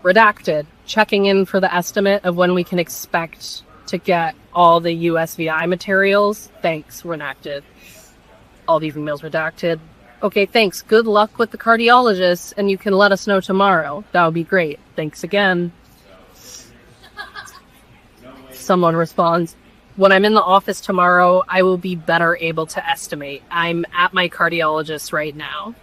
Speaker 11: redacted, checking in for the estimate of when we can expect to get all the USVI materials. Thanks, redacted. All these emails redacted. Okay, thanks. Good luck with the cardiologist, and you can let us know tomorrow. That would be great. Thanks again. Someone responds, when I'm in the office tomorrow, I will be better able to estimate. I'm at my cardiologist right now.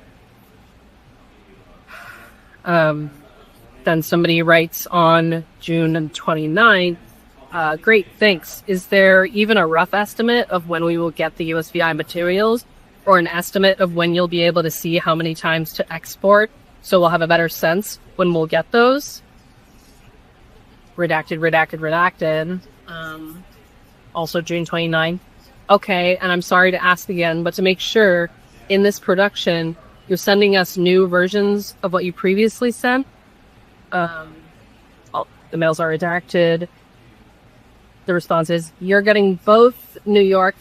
Speaker 11: Then somebody writes on June 29th, great, thanks. Is there even a rough estimate of when we will get the USVI materials? Or an estimate of when you'll be able to see how many times to export, so we'll have a better sense when we'll get those? Redacted, redacted, redacted. Also June 29th. Okay, and I'm sorry to ask again, but to make sure, in this production, you're sending us new versions of what you previously sent? The mails are redacted. The response is, you're getting both New York,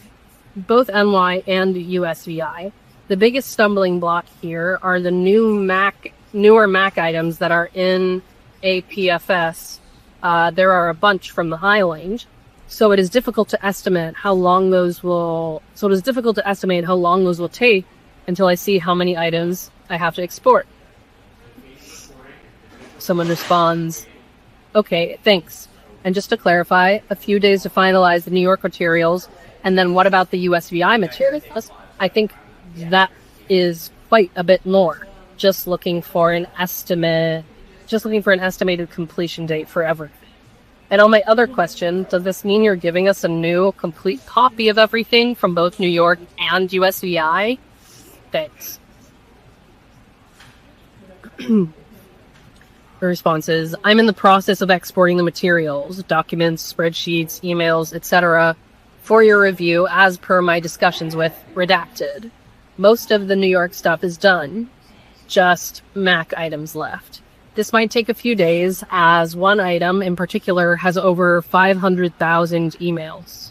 Speaker 11: both NY and USVI. The biggest stumbling block here are the newer Mac items that are in APFS. There are a bunch from the high range, so it is difficult to estimate how long those will take until I see how many items I have to export. Someone responds, okay, thanks. And just to clarify, a few days to finalize the New York materials, and then what about the USVI materials? I think that is quite a bit more. Just looking for an estimated completion date for everything. And on my other question, does this mean you're giving us a new complete copy of everything from both New York and USVI? Thanks. The response is, I'm in the process of exporting the materials, documents, spreadsheets, emails, etc., for your review as per my discussions with Redacted. Most of the New York stuff is done, just Mac items left. This might take a few days, as one item in particular has over 500,000 emails.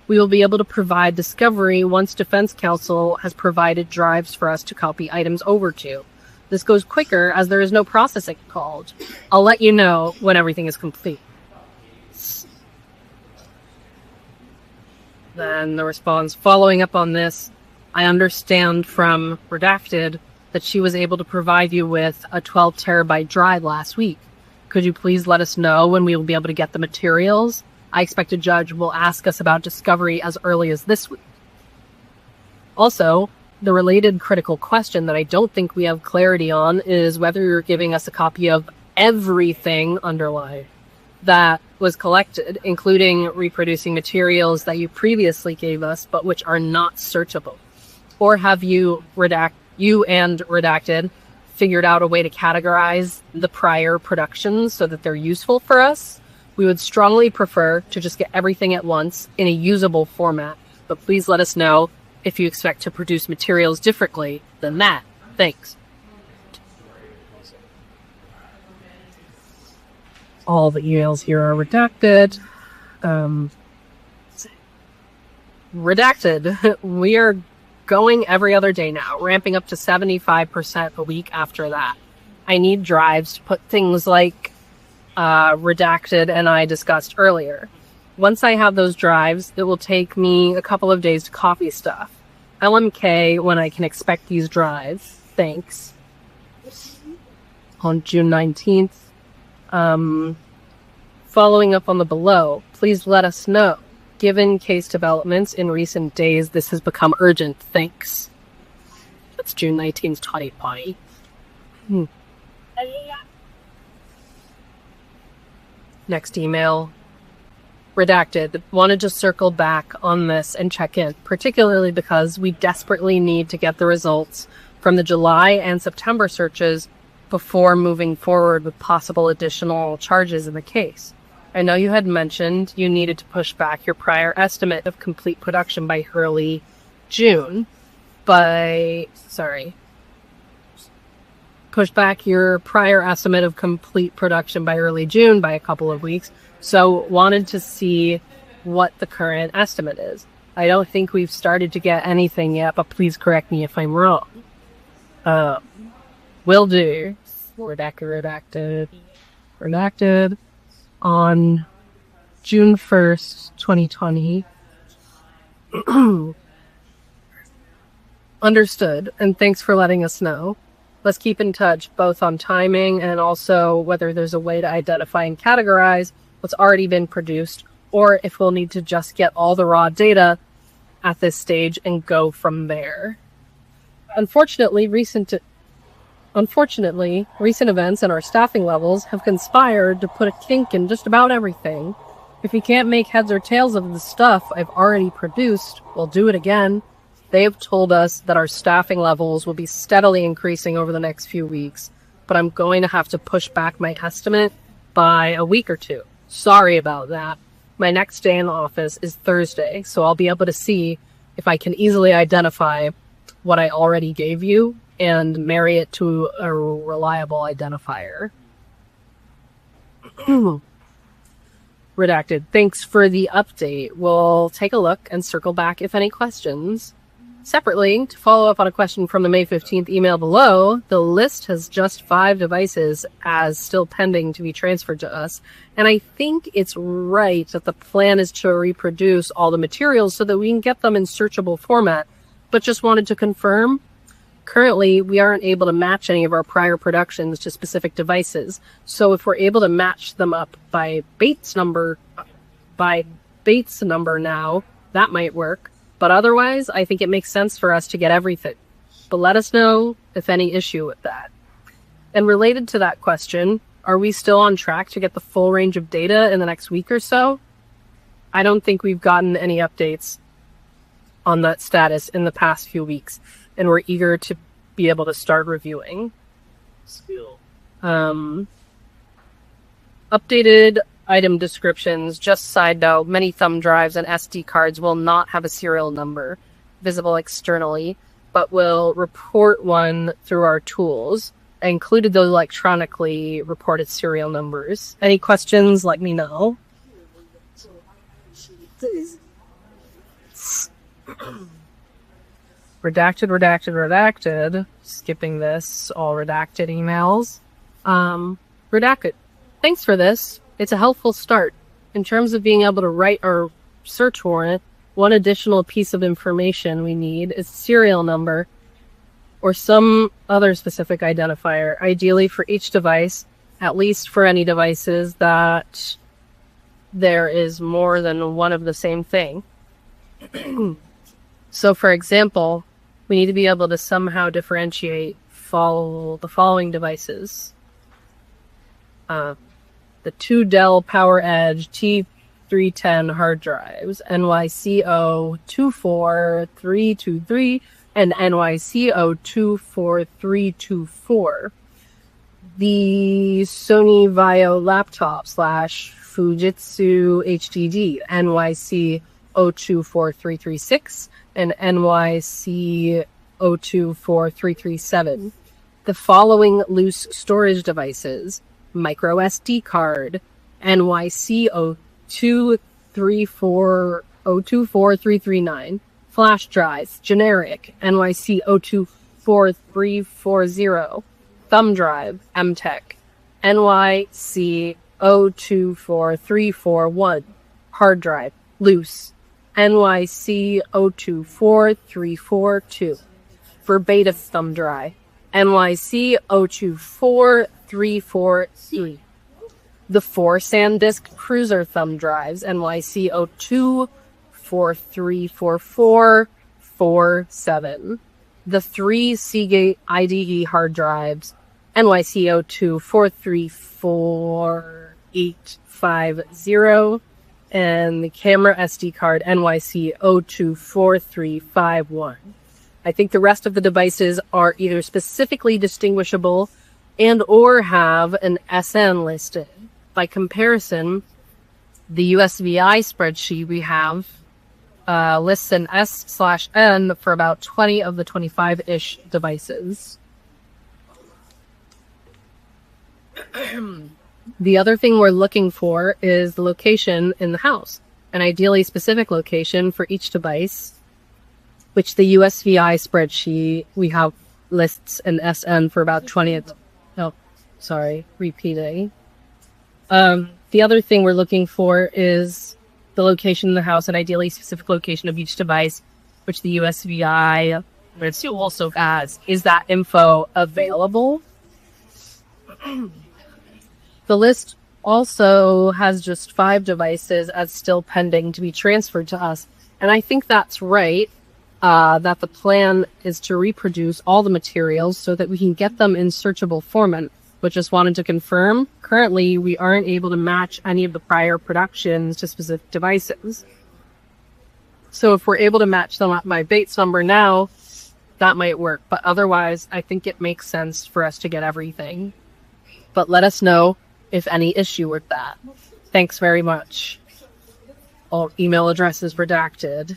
Speaker 11: We will be able to provide discovery once Defense Counsel has provided drives for us to copy items over to. This goes quicker as there is no processing called. I'll let you know when everything is complete. Then the response, following up on this, I understand from Redacted that she was able to provide you with a 12 terabyte drive last week. Could you please let us know when we will be able to get the materials? I expect a judge will ask us about discovery as early as this week. Also, the related critical question that I don't think we have clarity on is whether you're giving us a copy of everything underlined that was collected, including reproducing materials that you previously gave us but which are not searchable. Or have you and Redacted figured out a way to categorize the prior productions so that they're useful for us? We would strongly prefer to just get everything at once in a usable format, but please let us know if you expect to produce materials differently than that. Thanks. All the emails here are redacted. Redacted. We are going every other day now, ramping up to 75% a week after that. I need drives to put things like Redacted and I discussed earlier. Once I have those drives, it will take me a couple of days to copy stuff. LMK when I can expect these drives. Thanks. On June 19th. Following up on the below, please let us know. Given case developments in recent days, this has become urgent. Thanks. That's June 19th, 2020. Next email. Redacted. Wanted to circle back on this and check in, particularly because we desperately need to get the results from the July and September searches before moving forward with possible additional charges in the case. I know you had mentioned you needed to push back your prior estimate of complete production by early June. Push back your prior estimate of complete production by early June by a couple of weeks. So wanted to see what the current estimate is. I don't think we've started to get anything yet, but please correct me if I'm wrong. Will do. Redacted. On June 1st, 2020. Understood, and thanks for letting us know. Let's keep in touch, both on timing and also whether there's a way to identify and categorize what's already been produced, or if we'll need to just get all the raw data at this stage and go from there. Unfortunately, recent events and our staffing levels have conspired to put a kink in just about everything. If we can't make heads or tails of the stuff I've already produced, we'll do it again. They have told us that our staffing levels will be steadily increasing over the next few weeks, but I'm going to have to push back my estimate by a week or two. Sorry about that. My next day in the office is Thursday, so I'll be able to see if I can easily identify what I already gave you and marry it to a reliable identifier. Redacted. Thanks for the update. We'll take a look and circle back if any questions. Separately, to follow up on a question from the May 15th email below, the list has just 5 devices as still pending to be transferred to us. And I think it's right that the plan is to reproduce all the materials so that we can get them in searchable format. But just wanted to confirm, currently we aren't able to match any of our prior productions to specific devices. So if we're able to match them up by Bates number now, that might work. But otherwise, I think it makes sense for us to get everything. But let us know if any issue with that. And related to that question, are we still on track to get the full range of data in the next week or so? I don't think we've gotten any updates on that status in the past few weeks, and we're eager to be able to start reviewing. Updated item descriptions. Just side note, many thumb drives and SD cards will not have a serial number visible externally, but will report one through our tools. I included those electronically reported serial numbers. Any questions, let me know. Redacted. Skipping this, all redacted emails. Redacted. Thanks for this. It's a helpful start. In terms of being able to write our search warrant, one additional piece of information we need is serial number or some other specific identifier, ideally for each device, at least for any devices that there is more than one of the same thing. So, for example, we need to be able to somehow differentiate the following devices. The 2 Dell PowerEdge T310 hard drives, NYCO24323 and NYCO24324. The Sony Vaio laptop / Fujitsu HDD, NYCO24336 and NYCO24337. The following loose storage devices: micro SD card, NYCO23402439, flash drive, generic, NYCO24340, thumb drive, MTech, NYCO24341, hard drive, loose, NYCO24342, verbatim thumb drive, NYCO24343. The 4 SanDisk Cruiser thumb drives, NYCO2434447. The 3 Seagate IDE hard drives, NYCO2434850. And the camera SD card, NYCO24351. I think the rest of the devices are either specifically distinguishable and or have an SN listed. By comparison, the USVI spreadsheet we have lists an S/N for about 20 of the 25-ish devices. The other thing we're looking for is the location in the house, an ideally specific location for each device, which the USVI spreadsheet we have lists an SN for about 20. Repeating. The other thing we're looking for is the location in the house, an ideally specific location of each device, which the USVI also has. Is that info available? The list also has just 5 devices as still pending to be transferred to us. And I think that's right, that the plan is to reproduce all the materials so that we can get them in searchable format. But just wanted to confirm, currently we aren't able to match any of the prior productions to specific devices. So if we're able to match them up by Bates number now, that might work. But otherwise, I think it makes sense for us to get everything. But let us know if any issue with that. Thanks very much. All email addresses redacted.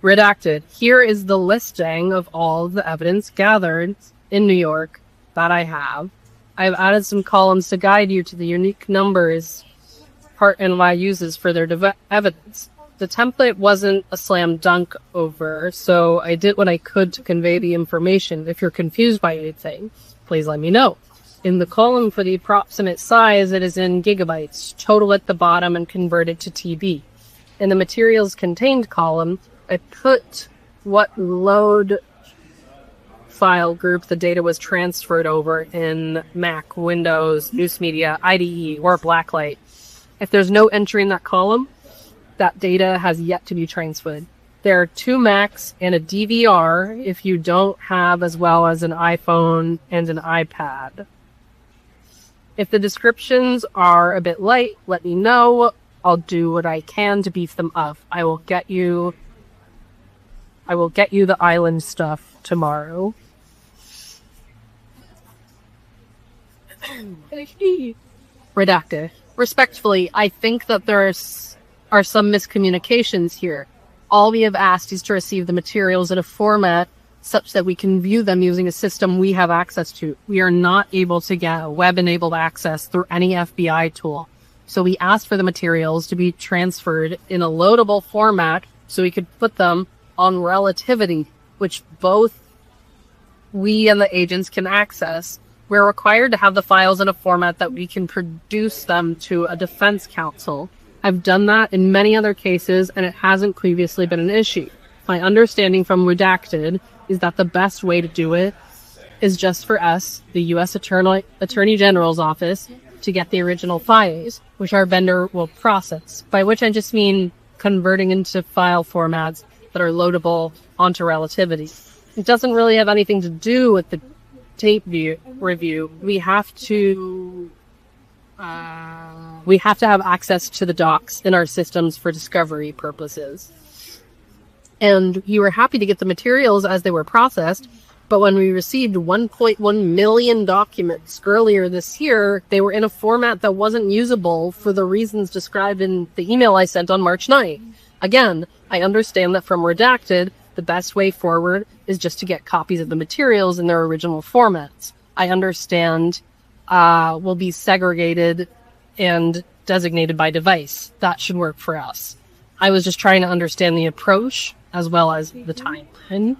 Speaker 11: Redacted. Here is the listing of all of the evidence gathered in New York that I have. I've added some columns to guide you to the unique numbers Part NY uses for their evidence. The template wasn't a slam dunk over, so I did what I could to convey the information. If you're confused by anything, please let me know. In the column for the approximate size, it is in gigabytes, total at the bottom and converted to TB. In the materials contained column, I put what load file group the data was transferred over in Mac, Windows, News Media, IDE, or Blacklight. If there's no entry in that column, that data has yet to be transferred. There are 2 Macs and a DVR if you don't have, as well as an iPhone and an iPad. If the descriptions are a bit light, let me know. I'll do what I can to beef them up. I will get you the island stuff tomorrow. Redacted. Respectfully, I think that there are some miscommunications here. All we have asked is to receive the materials in a format such that we can view them using a system we have access to. We are not able to get web-enabled access through any FBI tool. So we asked for the materials to be transferred in a loadable format so we could put them on Relativity, which both we and the agents can access. We're required to have the files in a format that we can produce them to a defense counsel. I've done that in many other cases, and it hasn't previously been an issue. My understanding from Redacted is that the best way to do it is just for us, the U.S. Attorney General's office, to get the original files, which our vendor will process, by which I just mean converting into file formats that are loadable onto Relativity. It doesn't really have anything to do with the tape review. We have to have access to the docs in our systems for discovery purposes. And we were happy to get the materials as they were processed, but when we received 1.1 million documents earlier this year, they were in a format that wasn't usable for the reasons described in the email I sent on March 9th. Again, I understand that from Redacted, the best way forward is just to get copies of the materials in their original formats. I understand will be segregated and designated by device. That should work for us. I was just trying to understand the approach as well as the timeline.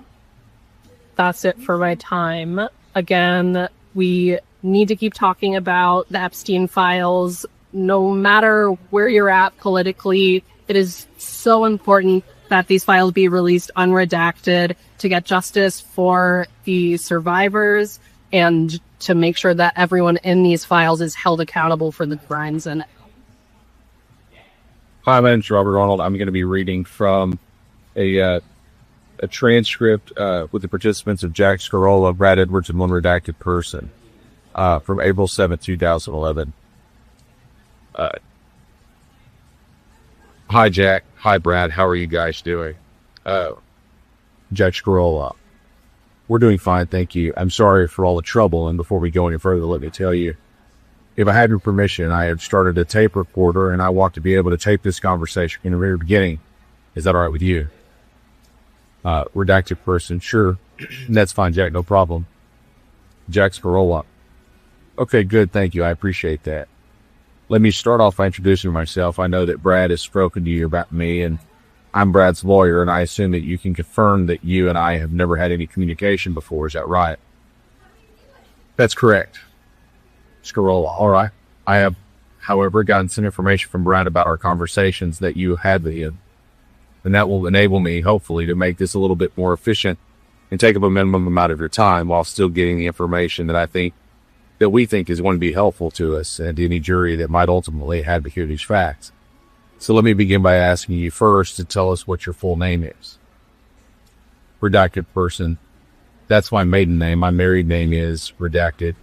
Speaker 11: That's it for my time. Again, we need to keep talking about the Epstein files. No matter where you're at politically, it is so important that these files be released unredacted to get justice for the survivors and to make sure that everyone in these files is held accountable for the crimes. And
Speaker 12: hi, my name's Robert Arnold. I'm going to be reading from a transcript with the participants of Jack Scarola, Brad Edwards, and one redacted person from April 7th, 2011. Hi, Jack. Hi, Brad. How are you guys doing? Jack Scarola. We're doing fine, thank you. I'm sorry for all the trouble, and before we go any further, let me tell you, if I had your permission, I had started a tape recorder, and I want to be able to tape this conversation in the very beginning. Is that all right with you? Redacted person, sure. That's fine, Jack, no problem. Jack Scarola. Okay, good, thank you. I appreciate that. Let me start off by introducing myself. I know that Brad has spoken to you about me, and I'm Brad's lawyer, and I assume that you can confirm that you and I have never had any communication before. Is that right? That's correct. Scarola, all right. I have, however, gotten some information from Brad about our conversations that you had with him, and that will enable me, hopefully, to make this a little bit more efficient and take up a minimum amount of your time while still getting the information that we think is going to be helpful to us and to any jury that might ultimately have to hear these facts. So let me begin by asking you first to tell us what your full name is. Redacted person. That's my maiden name. My married name is Redacted.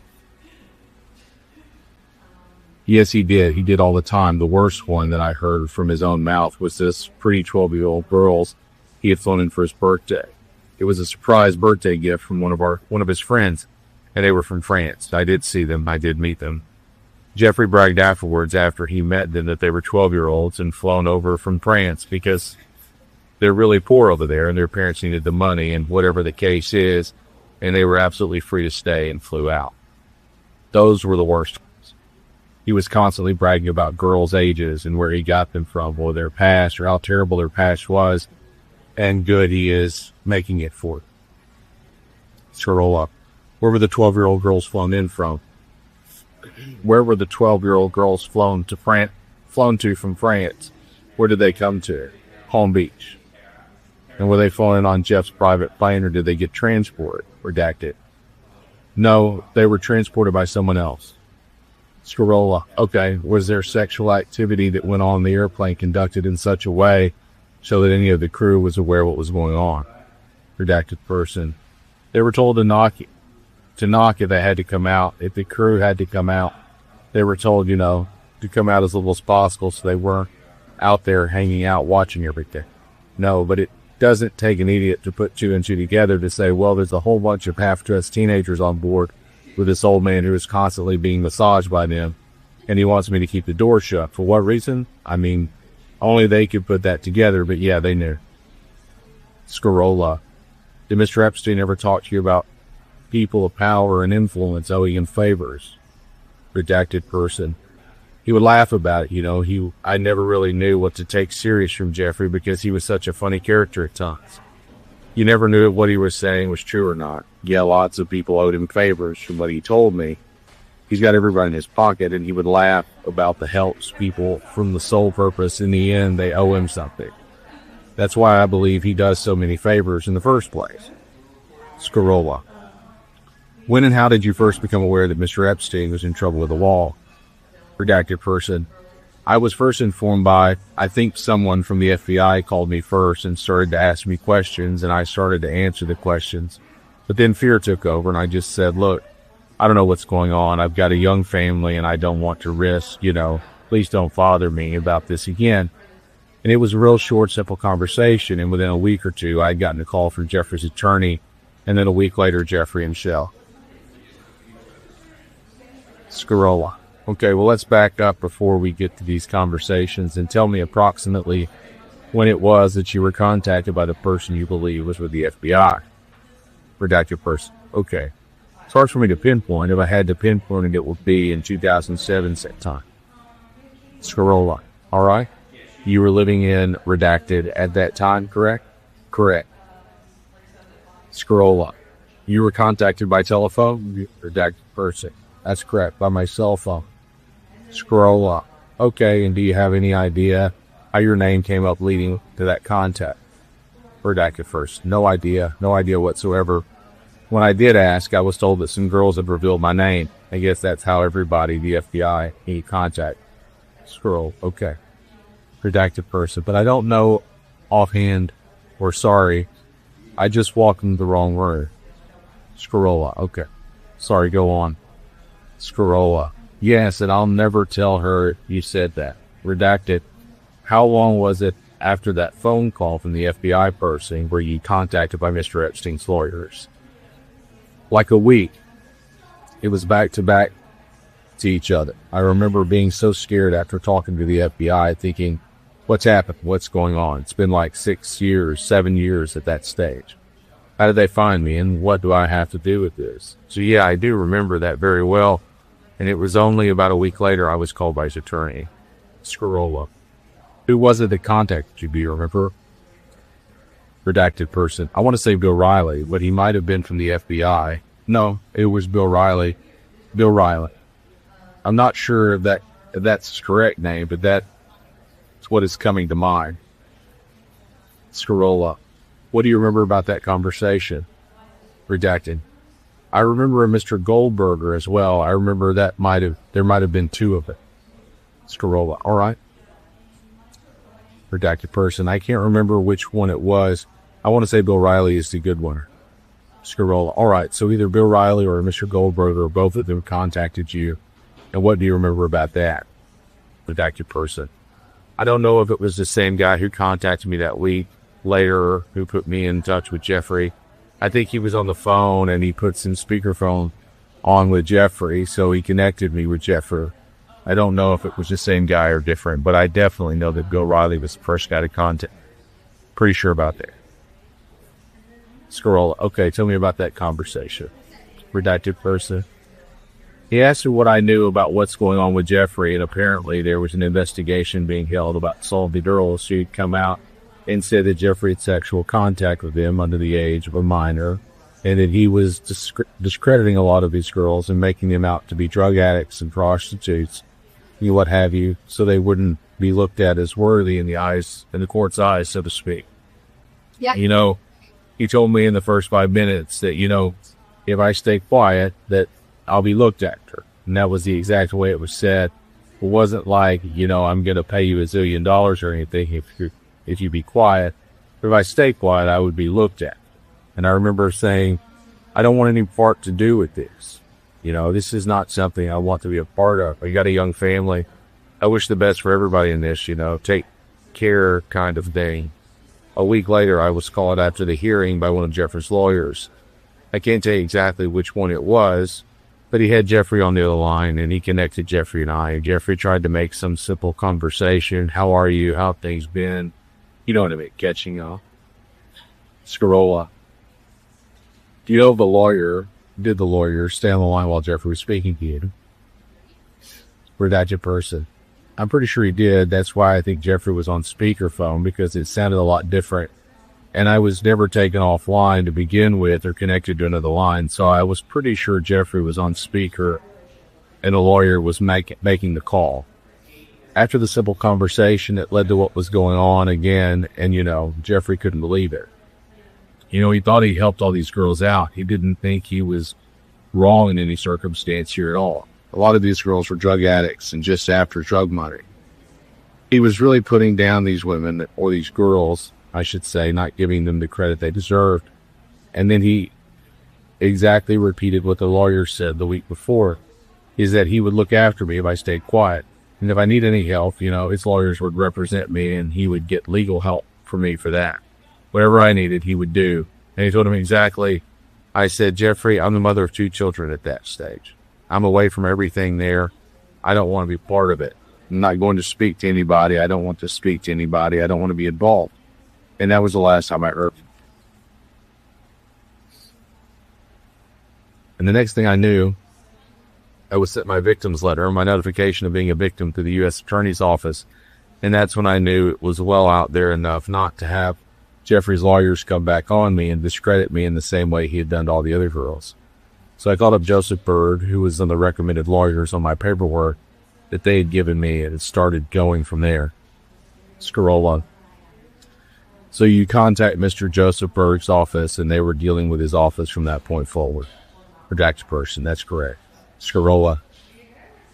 Speaker 12: Yes, he did. He did all the time. The worst one that I heard from his own mouth was this pretty 12-year-old girls he had flown in for his birthday. It was a surprise birthday gift from one of his friends, and they were from France. I did see them. I did meet them. Jeffrey bragged afterwards after he met them that they were 12-year-olds and flown over from France because they're really poor over there and their parents needed the money and whatever the case is, and they were absolutely free to stay and flew out. Those were the worst ones. He was constantly bragging about girls' ages and where he got them from, or their past, or how terrible their past was, and good he is making it for it. Scroll up. Where were the 12-year-old girls flown in from? Where were the 12-year-old girls flown to from France? Where did they come to? Palm Beach. And were they flown in on Jeff's private plane, or did they get transported? Redacted. No, they were transported by someone else. Scrolla. Okay, was there sexual activity that went on in the airplane conducted in such a way so that any of the crew was aware what was going on? Redacted person. They were told to knock if they had to come out. If the crew had to come out, they were told, to come out as little as possible so they weren't out there hanging out watching everything. No, but it doesn't take an idiot to put two and two together to say, well, there's a whole bunch of half-dressed teenagers on board with this old man who is constantly being massaged by them, and he wants me to keep the door shut. For what reason? I mean, only they could put that together, but yeah, they knew. Scorolla. Did Mr. Epstein ever talk to you about people of power and influence owing him favors? Redacted person. He would laugh about it, I never really knew what to take serious from Jeffrey because he was such a funny character at times. You never knew if what he was saying was true or not. Yeah, lots of people owed him favors from what he told me. He's got everybody in his pocket, and he would laugh about the helps people from the sole purpose in the end they owe him something. That's why I believe he does so many favors in the first place. Scorolla. When and how did you first become aware that Mr. Epstein was in trouble with the law? Redacted person. I was first informed by, I think someone from the FBI called me first and started to ask me questions, and I started to answer the questions. But then fear took over, and I just said, look, I don't know what's going on. I've got a young family, and I don't want to risk, please don't bother me about this again. And it was a real short, simple conversation, and within a week or two, I had gotten a call from Jeffrey's attorney, and then a week later, Jeffrey and Shell. Scorolla. Okay, well, let's back up before we get to these conversations and tell me approximately when it was that you were contacted by the person you believe was with the FBI. Redacted person. Okay. It's hard for me to pinpoint. If I had to pinpoint it would be in 2007 set time. Scorolla. All right. You were living in Redacted at that time, correct? Correct. Scrolla. You were contacted by telephone? Redacted person. That's correct. By my cell phone. Scroll up. Okay, and do you have any idea how your name came up leading to that contact? Redacted first. No idea whatsoever. When I did ask, I was told that some girls had revealed my name. I guess that's how everybody, the FBI, need contact. Scroll. Okay. Redacted person. But I don't know offhand or sorry. I just walked into the wrong room. Scroll. Okay. Sorry, go on. Scroll. Yes, and I'll never tell her you said that. Redacted. How long was it after that phone call from the FBI person were you contacted by Mr. Epstein's lawyers? Like a week. It was back to back to each other. I remember being so scared after talking to the FBI, thinking, what's happened? What's going on? It's been like 6 years, 7 years at that stage. How did they find me, and what do I have to do with this? So yeah, I do remember that very well. And it was only about a week later I was called by his attorney. Scrolla. Who was it that contacted you, do you remember? Redacted person. I want to say Bill Riley, but he might have been from the FBI. No, it was Bill Riley. Bill Riley. I'm not sure if that's his correct name, but that's what is coming to mind. Scrolla. What do you remember about that conversation? Redacted. I remember a Mr. Goldberger as well. I remember there might have been two of it. Scorolla. All right. Redacted person. I can't remember which one it was. I want to say Bill Riley is the good one. Scorolla. All right. So either Bill Riley or Mr. Goldberger, both of them contacted you. And what do you remember about that? Redacted person. I don't know if it was the same guy who contacted me that week later who put me in touch with Jeffrey. I think he was on the phone and he put some speakerphone on with Jeffrey, so he connected me with Jeffrey. I don't know if it was the same guy or different, but I definitely know that Bill Riley was the first guy to contact. Pretty sure about that. Scroll. Okay, tell me about that conversation. Redacted person. He asked me what I knew about what's going on with Jeffrey, and apparently there was an investigation being held about assaulting girls. She had come out and said that Jeffrey had sexual contact with them under the age of a minor, and that he was discrediting a lot of these girls and making them out to be drug addicts and prostitutes, what have you, so they wouldn't be looked at as worthy in the court's eyes, so to speak.
Speaker 11: Yeah.
Speaker 12: He told me in the first 5 minutes that, if I stay quiet, that I'll be looked after. And that was the exact way it was said. It wasn't like, I'm going to pay you $1 zillion or anything if you be quiet. But if I stay quiet, I would be looked at. And I remember saying, I don't want any part to do with this. This is not something I want to be a part of. I got a young family. I wish the best for everybody in this, take care kind of thing. A week later, I was called after the hearing by one of Jeffrey's lawyers. I can't tell you exactly which one it was, but he had Jeffrey on the other line, and he connected Jeffrey and I. Jeffrey tried to make some simple conversation. How are you? How have things been? You know what I mean? Catching up. Scarola. Do you know did the lawyer stay on the line while Jeffrey was speaking to you? Redacted person. I'm pretty sure he did. That's why I think Jeffrey was on speakerphone, because it sounded a lot different. And I was never taken offline to begin with or connected to another line. So I was pretty sure Jeffrey was on speaker and the lawyer was making the call. After the simple conversation, it led to what was going on again. And, Jeffrey couldn't believe it. He thought he helped all these girls out. He didn't think he was wrong in any circumstance here at all. A lot of these girls were drug addicts and just after drug money. He was really putting down these women, or these girls, I should say, not giving them the credit they deserved. And then he exactly repeated what the lawyer said the week before, is that he would look after me if I stayed quiet. And if I need any help, his lawyers would represent me and he would get legal help for me for that. Whatever I needed, he would do. And he told him exactly. I said, Jeffrey, I'm the mother of 2 children at that stage. I'm away from everything there. I don't want to be part of it. I'm not going to speak to anybody. I don't want to speak to anybody. I don't want to be involved. And that was the last time I heard. And the next thing I knew, I was sent my victim's letter, my notification of being a victim to the U.S. Attorney's Office. And that's when I knew it was well out there enough not to have Jeffrey's lawyers come back on me and discredit me in the same way he had done to all the other girls. So I called up Joseph Bird, who was on the recommended lawyers on my paperwork that they had given me, and it started going from there. Scarola. So you contact Mr. Joseph Bird's office, and they were dealing with his office from that point forward. Redacted person, that's correct. Scarola.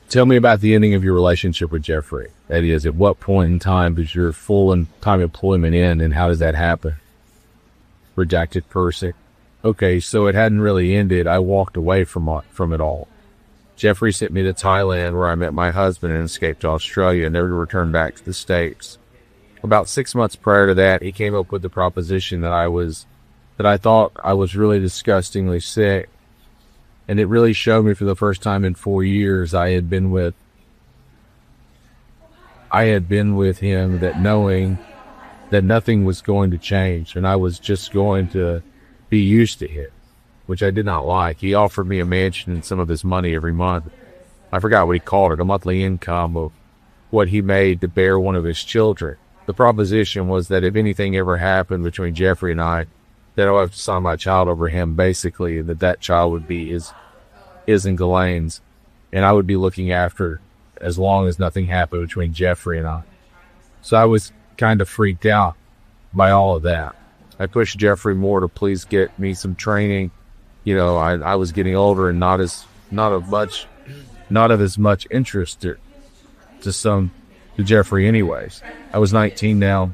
Speaker 12: Tell me about the ending of your relationship with Jeffrey. That is, at what point in time does your full-time employment end, and how does that happen? Redacted person. Okay, so it hadn't really ended. I walked away from it all. Jeffrey sent me to Thailand, where I met my husband and escaped to Australia and never returned back to the States. About 6 months prior to that, he came up with the proposition that I thought I was really disgustingly sick. And it really showed me for the first time in 4 years I had been with him, that knowing that nothing was going to change and I was just going to be used to it, which I did not like. He offered me a mansion and some of his money every month. I forgot what he called it, a monthly income of what he made to bear one of his children. The proposition was that if anything ever happened between Jeffrey and I, that I would have to sign my child over him, basically, and that child would be his and Ghislaine's, and I would be looking after as long as nothing happened between Jeffrey and I. So I was kind of freaked out by all of that. I pushed Jeffrey more to please get me some training. I was getting older and not of as much interest to Jeffrey anyways. I was 19 now,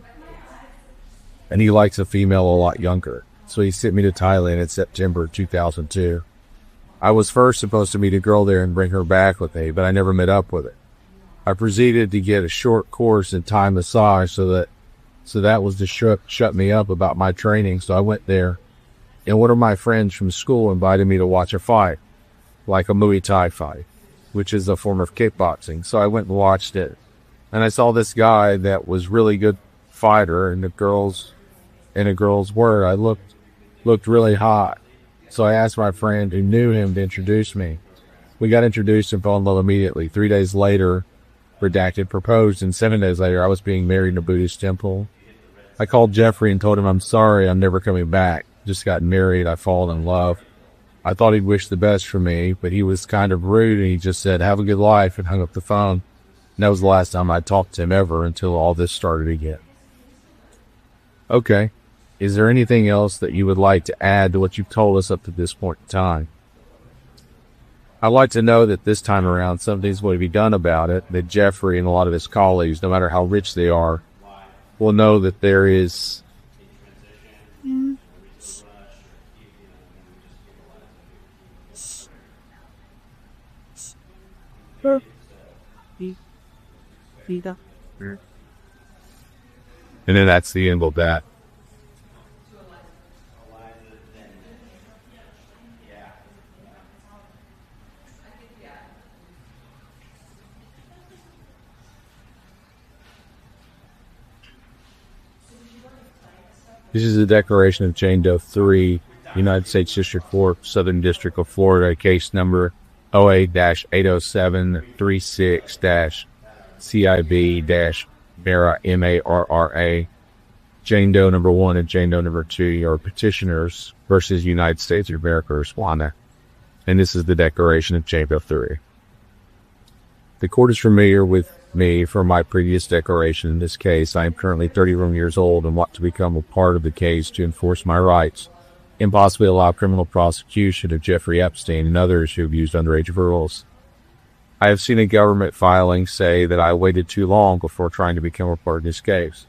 Speaker 12: and he likes a female a lot younger. So he sent me to Thailand in September 2002. I was first supposed to meet a girl there and bring her back with me, but I never met up with her. I proceeded to get a short course in Thai massage, so that was to shut me up about my training. So I went there, and one of my friends from school invited me to watch a fight, like a Muay Thai fight, which is a form of kickboxing. So I went and watched it, and I saw this guy that was really good fighter, and a girl's word, I looked really hot. So I asked my friend who knew him to introduce me. We got introduced and fell in love immediately. 3 days later, redacted, proposed, and 7 days later, I was being married in a Buddhist temple. I called Jeffrey and told him I'm sorry, I'm never coming back. Just got married, I've fallen in love. I thought he'd wish the best for me, but he was kind of rude and he just said, have a good life, and hung up the phone. And that was the last time I talked to him ever until all this started again. Okay. Is there anything else that you would like to add to what you've told us up to this point in time? I'd like to know that this time around something's going to be done about it, that Jeffrey and a lot of his colleagues, no matter how rich they are, will know that there is and then that's the end of that. This is the declaration of Jane Doe 3, United States District Court, Southern District of Florida, case number 08-807-36-CIB-MARRA, M-A-R-R-A. Jane Doe number 1 and Jane Doe number 2 are petitioners versus United States of America, Rwanda. And this is the declaration of Jane Doe 3. The court is familiar with me from my previous declaration. In this case, I am currently 31 years old and want to become a part of the case to enforce my rights and possibly allow criminal prosecution of Jeffrey Epstein and others who abused underage girls. I have seen a government filing say that I waited too long before trying to become a part of this case.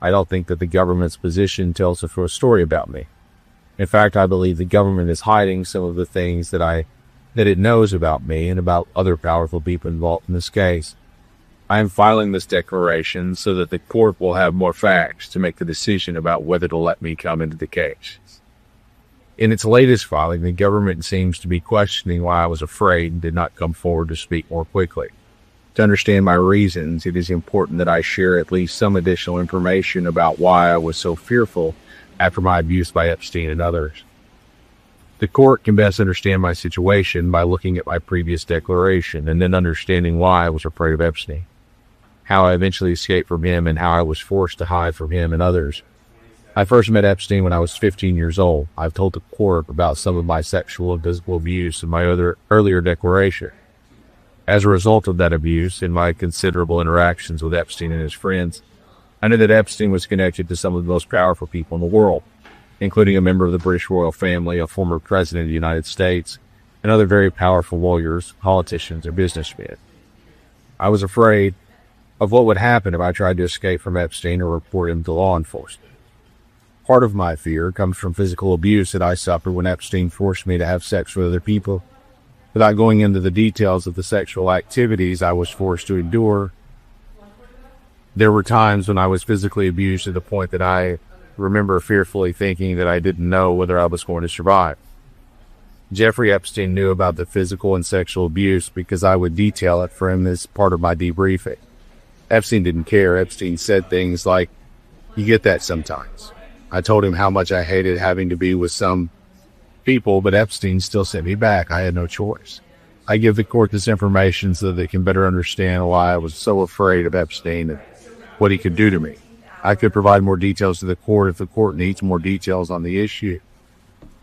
Speaker 12: I don't think that the government's position tells a full story about me. In fact, I believe the government is hiding some of the things that it knows about me and about other powerful people involved in this case. I am filing this declaration so that the court will have more facts to make the decision about whether to let me come into the case. In its latest filing, the government seems to be questioning why I was afraid and did not come forward to speak more quickly. To understand my reasons, it is important that I share at least some additional information about why I was so fearful after my abuse by Epstein and others. The court can best understand my situation by looking at my previous declaration and then understanding why I was afraid of Epstein, how I eventually escaped from him, and how I was forced to hide from him and others. I first met Epstein when I was 15 years old. I've told the court about some of my sexual and physical abuse in my earlier declaration. As a result of that abuse and my considerable interactions with Epstein and his friends, I knew that Epstein was connected to some of the most powerful people in the world, including a member of the British royal family, a former president of the United States, and other very powerful lawyers, politicians, and businessmen. I was afraid of what would happen if I tried to escape from Epstein or report him to law enforcement. Part of my fear comes from physical abuse that I suffered when Epstein forced me to have sex with other people. Without going into the details of the sexual activities I was forced to endure, there were times when I was physically abused to the point that I remember fearfully thinking that I didn't know whether I was going to survive. Jeffrey Epstein knew about the physical and sexual abuse because I would detail it for him as part of my debriefing. Epstein didn't care. Epstein said things like, "You get that sometimes." I told him how much I hated having to be with some people, but Epstein still sent me back. I had no choice. I give the court this information so that they can better understand why I was so afraid of Epstein and what he could do to me. I could provide more details to the court if the court needs more details on the issue.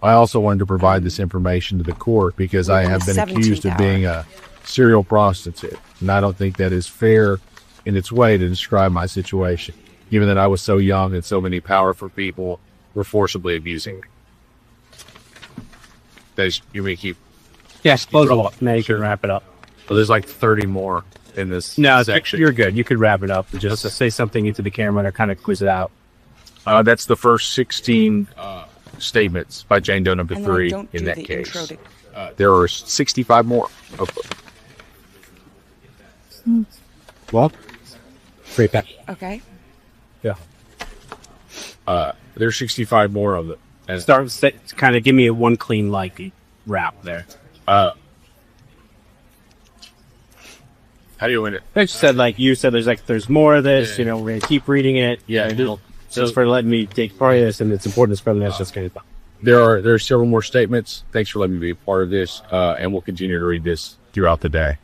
Speaker 12: I also wanted to provide this information to the court because I have been accused of being a serial prostitute, and I don't think that is fair in its way to describe my situation, given that I was so young and so many powerful people were forcibly abusing me. You may keep...
Speaker 13: Yes, close it up. Now you can wrap it up.
Speaker 12: Well, there's like 30 more in this section.
Speaker 13: You're good. You could wrap it up. Just say something into the camera to kind of quiz it out.
Speaker 12: That's the first 16 statements by Jane Doe number 3 in that case. There are 65 more of them.
Speaker 13: Well, straight back.
Speaker 2: Okay.
Speaker 12: Yeah. There's 65 more of them. And
Speaker 13: Kind of give me a one clean wrap there.
Speaker 12: How do you win it?
Speaker 13: I just said there's more of this. Yeah. We're gonna keep reading it.
Speaker 12: Yeah.
Speaker 13: Just for letting me take part of this, and it's important to spread the message.
Speaker 12: There are several more statements. Thanks for letting me be a part of this, and we'll continue to read this throughout the day.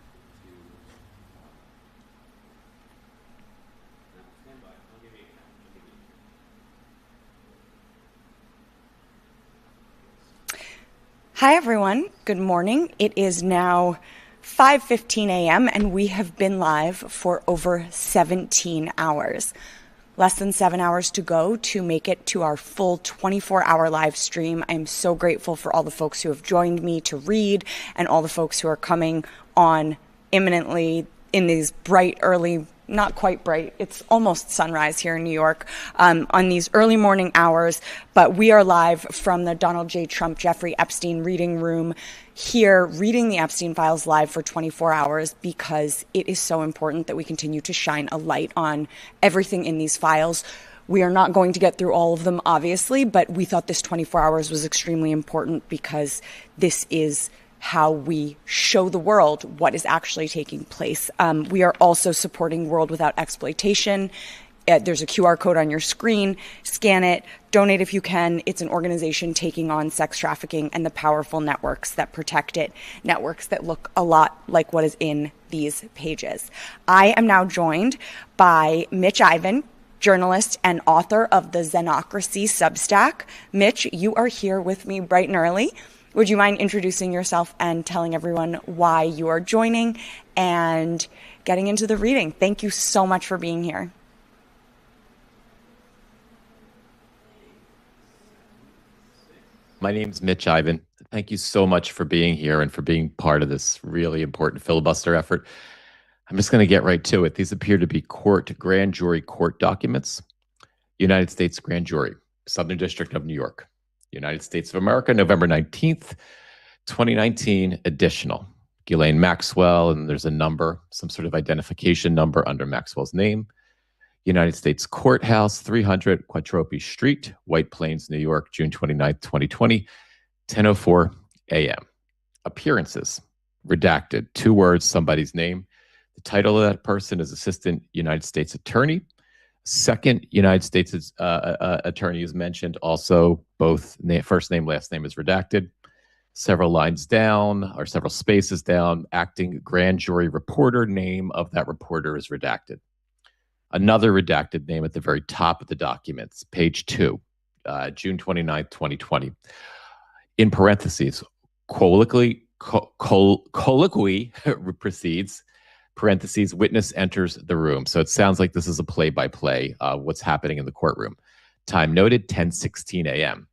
Speaker 2: Hi, everyone. Good morning. It is now 5:15 a.m., and we have been live for over 17 hours. Less than 7 hours to go to make it to our full 24-hour live stream. I'm so grateful for all the folks who have joined me to read and all the folks who are coming on imminently in these bright, early, not quite bright, it's almost sunrise here in New York, on these early morning hours. But we are live from the Donald J. Trump Jeffrey Epstein reading room here, reading the Epstein files live for 24 hours because it is so important that we continue to shine a light on everything in these files. We are not going to get through all of them, obviously, but we thought this 24 hours was extremely important because this is how we show the world what is actually taking place. We are also supporting World Without Exploitation. There's a QR code on your screen. Scan it. Donate if you can. It's an organization taking on sex trafficking and the powerful networks that protect it, networks that look a lot like what is in these pages. I am now joined by Mitch Ivan, journalist and author of the Xenocracy Substack. Mitch, you are here with me bright and early. Would you mind introducing yourself and telling everyone why you are joining and getting into the reading? Thank you so much for being here.
Speaker 14: My name's Mitch Ivan. Thank you so much for being here and for being part of this really important filibuster effort. I'm just going to get right to it. These appear to be grand jury court documents. United States Grand Jury, Southern District of New York. United States of America, November 19th, 2019, additional. Ghislaine Maxwell, and there's a number, some sort of identification number under Maxwell's name. United States Courthouse, 300 Quattropi Street, White Plains, New York, June 29th, 2020, 10:04 a.m. Appearances, redacted, 2 words, somebody's name. The title of that person is Assistant United States Attorney. Second United States attorney is mentioned. Also, both first name, last name is redacted. Several lines down, or several spaces down, acting grand jury reporter, name of that reporter is redacted. Another redacted name at the very top of the documents, page 2, June 29th, 2020. In parentheses, colloquy proceeds, parentheses, witness enters the room. So it sounds like this is a play-by-play, what's happening in the courtroom. Time noted, 10:16 a.m.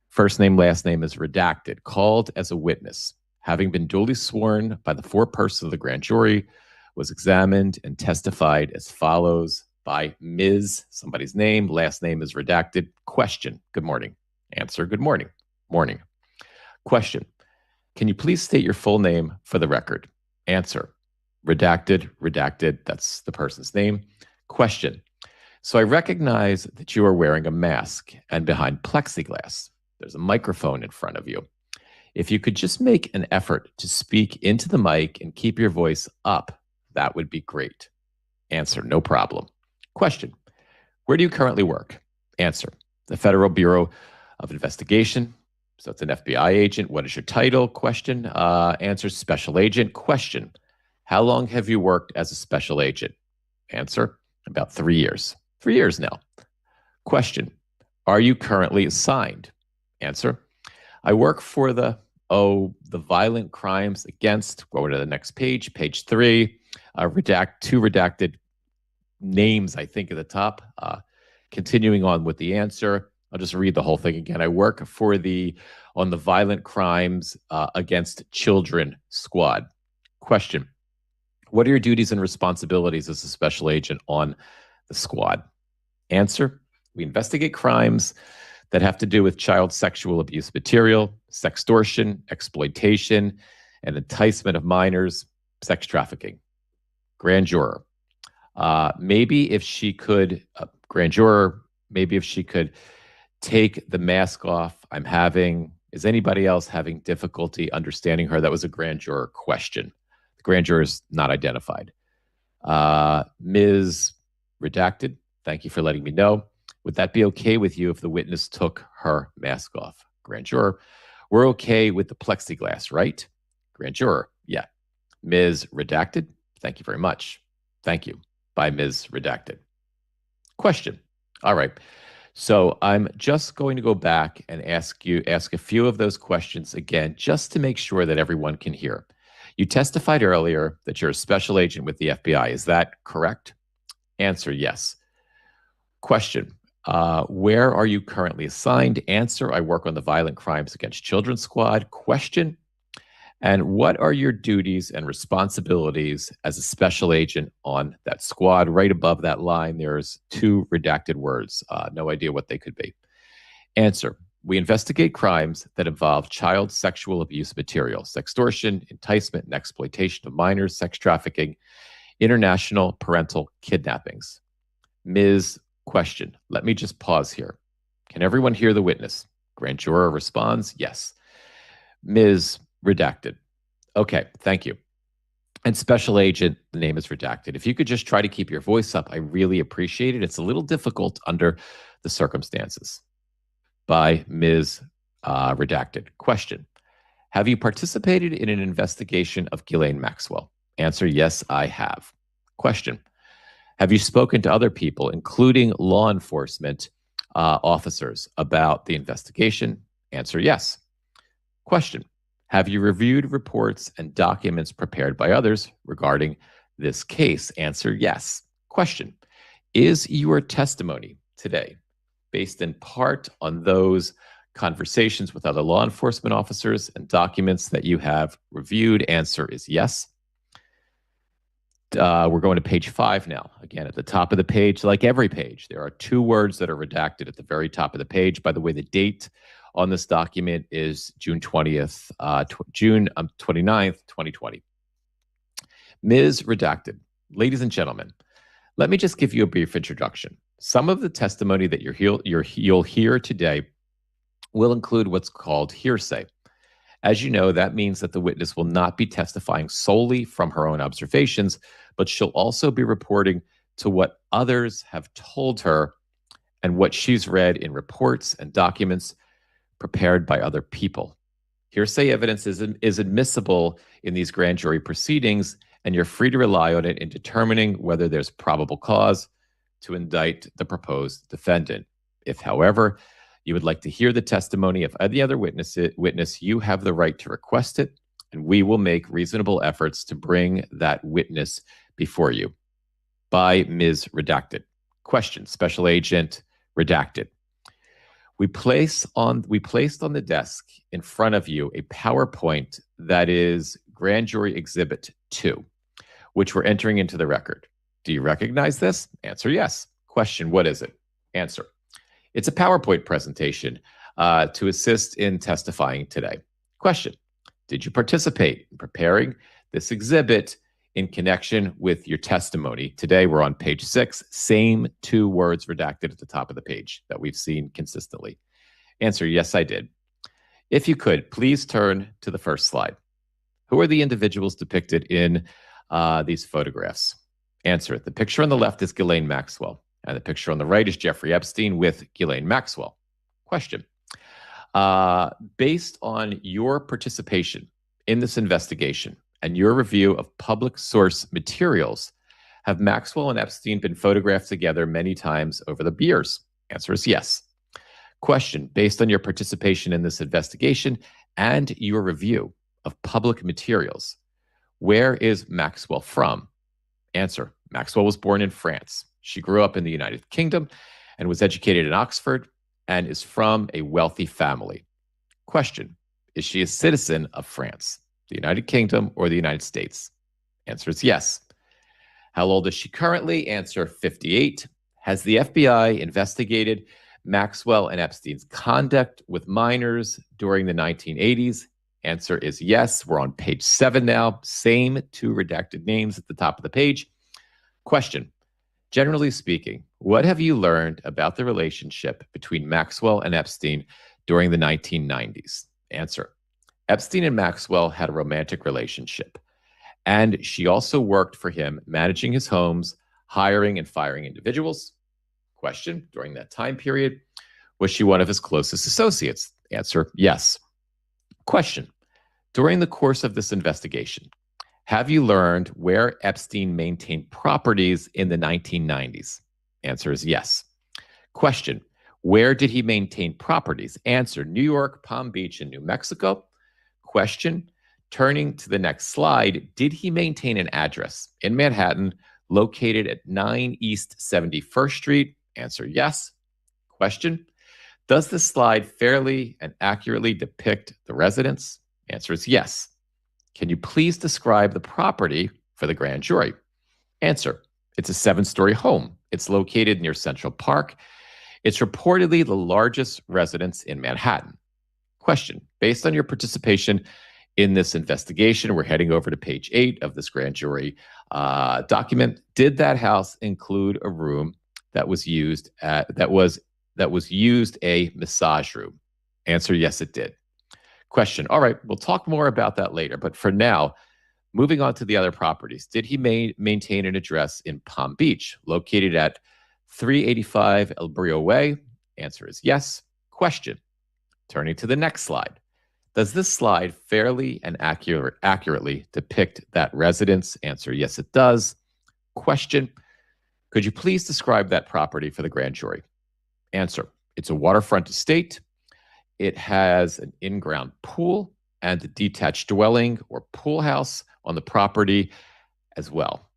Speaker 14: First name, last name is redacted. Called as a witness, having been duly sworn by the 4 persons of the grand jury, was examined and testified as follows by Ms. somebody's name, last name is redacted. Question, good morning. Answer, good morning. Morning. Question, can you please state your full name for the record? Answer, redacted, that's the person's name. Question, so I recognize that you are wearing a mask and behind plexiglass. There's a microphone in front of you. If you could just make an effort to speak into the mic and keep your voice up, that would be great. Answer, no problem. Question, where do you currently work? Answer, the Federal Bureau of Investigation. So it's an FBI agent. What is your title? Question, answer, special agent. Question, how long have you worked as a special agent? Answer, about 3 years. 3 years now. Question, are you currently assigned? Answer, I work for the violent crimes against, go to the next page, page 3, two redacted names, I think, at the top. Continuing on with the answer, I'll just read the whole thing again. I work for on the violent crimes against children squad. Question, what are your duties and responsibilities as a special agent on the squad? Answer, we investigate crimes that have to do with child sexual abuse material, sextortion, exploitation, and enticement of minors, sex trafficking. Grand juror, maybe if she could take the mask off. Is anybody else having difficulty understanding her? That was a grand juror question. The grand juror is not identified. Ms. Redacted, thank you for letting me know. Would that be okay with you if the witness took her mask off? Grand juror, we're okay with the plexiglass, right? Grand juror, yeah. Ms. Redacted, thank you very much. Thank you. By Ms. Redacted. Question. All right. So I'm just going to go back and ask a few of those questions again, just to make sure that everyone can hear. You testified earlier that you're a special agent with the FBI. Is that correct? Answer, yes. Question. Where are you currently assigned? Answer, I work on the Violent Crimes Against Children Squad. Question. And what are your duties and responsibilities as a special agent on that squad? Right above that line, there's two redacted words. No idea what they could be. Answer. We investigate crimes that involve child sexual abuse material, sextortion, enticement, and exploitation of minors, sex trafficking, international parental kidnappings. Ms. Question. Let me just pause here. Can everyone hear the witness? Grand juror responds, yes. Ms. Redacted. Okay, thank you. And special agent, the name is redacted. If you could just try to keep your voice up, I really appreciate it. It's a little difficult under the circumstances. By Ms. Redacted. Question. Have you participated in an investigation of Ghislaine Maxwell? Answer, yes, I have. Question. Have you spoken to other people, including law enforcement officers, about the investigation? Answer, yes. Question. Have you reviewed reports and documents prepared by others regarding this case? Answer, yes. Question. Is your testimony today based in part on those conversations with other law enforcement officers and documents that you have reviewed? Answer is yes. We're going to page 5 now. Again, at the top of the page, like every page, there are two words that are redacted at the very top of the page. By the way, the date on this document is June 29th, 2020. Ms. Redacted, ladies and gentlemen, let me just give you a brief introduction. Some of the testimony that you'll hear today will include what's called hearsay. As you know, that means that the witness will not be testifying solely from her own observations, but she'll also be reporting to what others have told her and what she's read in reports and documents prepared by other people. Hearsay evidence is admissible in these grand jury proceedings, and you're free to rely on it in determining whether there's probable cause to indict the proposed defendant. If, however, you would like to hear the testimony of any other witness, you have the right to request it, and we will make reasonable efforts to bring that witness before you. By Ms. Redacted. Question, Special Agent Redacted. We placed on the desk in front of you a PowerPoint that is Grand Jury Exhibit 2, which we're entering into the record. Do you recognize this? Answer, yes. Question, what is it? Answer. It's a PowerPoint presentation to assist in testifying today. Question, did you participate in preparing this exhibit in connection with your testimony? Today, we're on page 6, same two words redacted at the top of the page that we've seen consistently. Answer, yes, I did. If you could, please turn to the first slide. Who are the individuals depicted in these photographs? Answer, the picture on the left is Ghislaine Maxwell, and the picture on the right is Jeffrey Epstein with Ghislaine Maxwell. Question, based on your participation in this investigation and your review of public source materials, have Maxwell and Epstein been photographed together many times over the years? Answer is yes. Question, based on your participation in this investigation and your review of public materials, where is Maxwell from? Answer, Maxwell was born in France. She grew up in the United Kingdom and was educated in Oxford and is from a wealthy family. Question, is she a citizen of France, the United Kingdom, or the United States? Answer is yes. How old is she currently? Answer, 58. Has the FBI investigated Maxwell and Epstein's conduct with minors during the 1980s? Answer is yes. We're on page 7 now. Same two redacted names at the top of the page. Question, generally speaking, what have you learned about the relationship between Maxwell and Epstein during the 1990s? Answer, Epstein and Maxwell had a romantic relationship, and she also worked for him managing his homes, hiring and firing individuals. Question, during that time period, was she one of his closest associates? Answer, yes. Question. During the course of this investigation, have you learned where Epstein maintained properties in the 1990s? Answer is yes. Question. Where did he maintain properties? Answer, New York, Palm Beach, and New Mexico. Question. Turning to the next slide, did he maintain an address in Manhattan located at 9 East 71st Street? Answer, yes. Question. Does this slide fairly and accurately depict the residence? Answer is yes. Can you please describe the property for the grand jury? Answer. It's a 7-story home. It's located near Central Park. It's reportedly the largest residence in Manhattan. Question. Based on your participation in this investigation, we're heading over to page 8 of this grand jury document. Did that house include a room that was used a massage room? Answer, yes, it did. Question. All right, we'll talk more about that later. But for now, moving on to the other properties. Did he maintain an address in Palm Beach, located at 385 El Brio Way? Answer is yes. Question. Turning to the next slide. Does this slide fairly and accurately depict that residence? Answer, yes, it does. Question. Could you please describe that property for the grand jury? Answer. It's a waterfront estate. It has an in-ground pool and a detached dwelling or pool house on the property as well.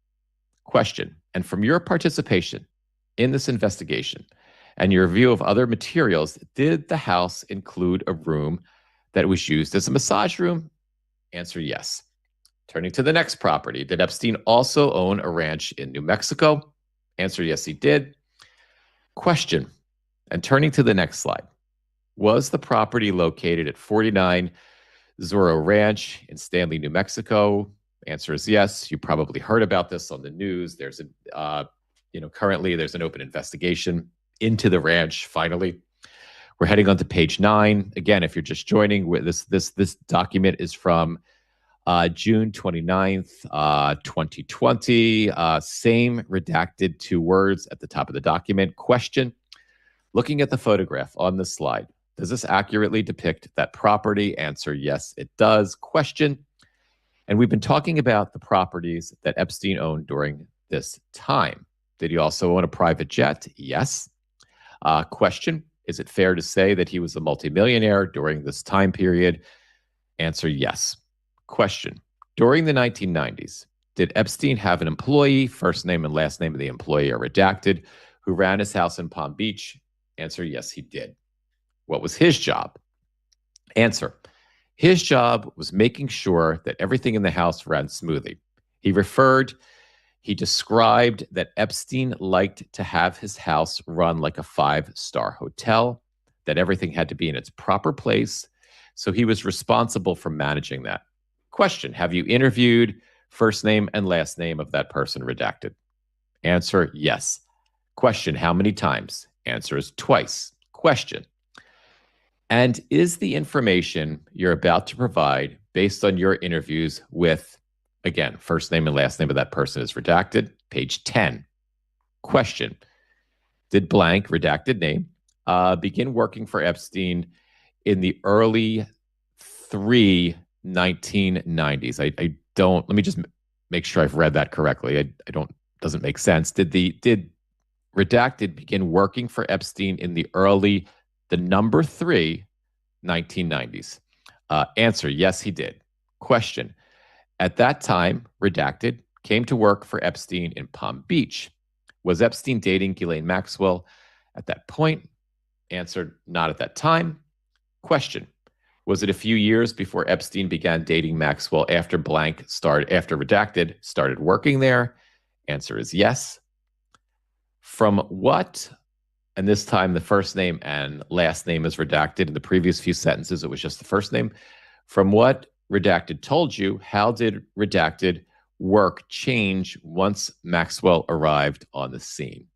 Speaker 14: Question. And from your participation in this investigation and your review of other materials, did the house include a room that was used as a massage room? Answer, yes. Turning to the next property, did Epstein also own a ranch in New Mexico? Answer, yes, he did. Question. And turning to the next slide, was the property located at 49 Zorro Ranch in Stanley, New Mexico? Answer is yes. You probably heard about this on the news. There's currently there's an open investigation into the ranch. Finally, we're heading on to page 9. Again, if you're just joining, this document is from June 29th, 2020. Same redacted 2 words at the top of the document. Question. Looking at the photograph on the slide, does this accurately depict that property? Answer, yes, it does. Question. And we've been talking about the properties that Epstein owned during this time. Did he also own a private jet? Yes. Question. Is it fair to say that he was a multimillionaire during this time period? Answer, yes. Question. During the 1990s, did Epstein have an employee, first name and last name of the employee are redacted, who ran his house in Palm Beach? Answer, yes, he did. What was his job? Answer. His job was making sure that everything in the house ran smoothly. He described that Epstein liked to have his house run like a 5-star hotel, that everything had to be in its proper place. So he was responsible for managing that. Question. Have you interviewed first name and last name of that person redacted? Answer, yes. Question. How many times? Answer is twice. Question. And is the information you're about to provide based on your interviews with, again, first name and last name of that person is redacted, page 10. Question. Did blank, redacted name, begin working for Epstein in the early 1990s? Let me just make sure I've read that correctly. Doesn't make sense. Did redacted begin working for Epstein in the number 3 1990s? Answer, yes, he did. Question. At that time, redacted came to work for Epstein in Palm Beach. Was Epstein dating Ghislaine Maxwell at that point? Answer, not at that time. Question. Was it a few years before Epstein began dating Maxwell after redacted started working there? Answer is yes. From what, and this time the first name and last name is redacted. In the previous few sentences, it was just the first name. From what redacted told you, how did redacted work change once Maxwell arrived on the scene?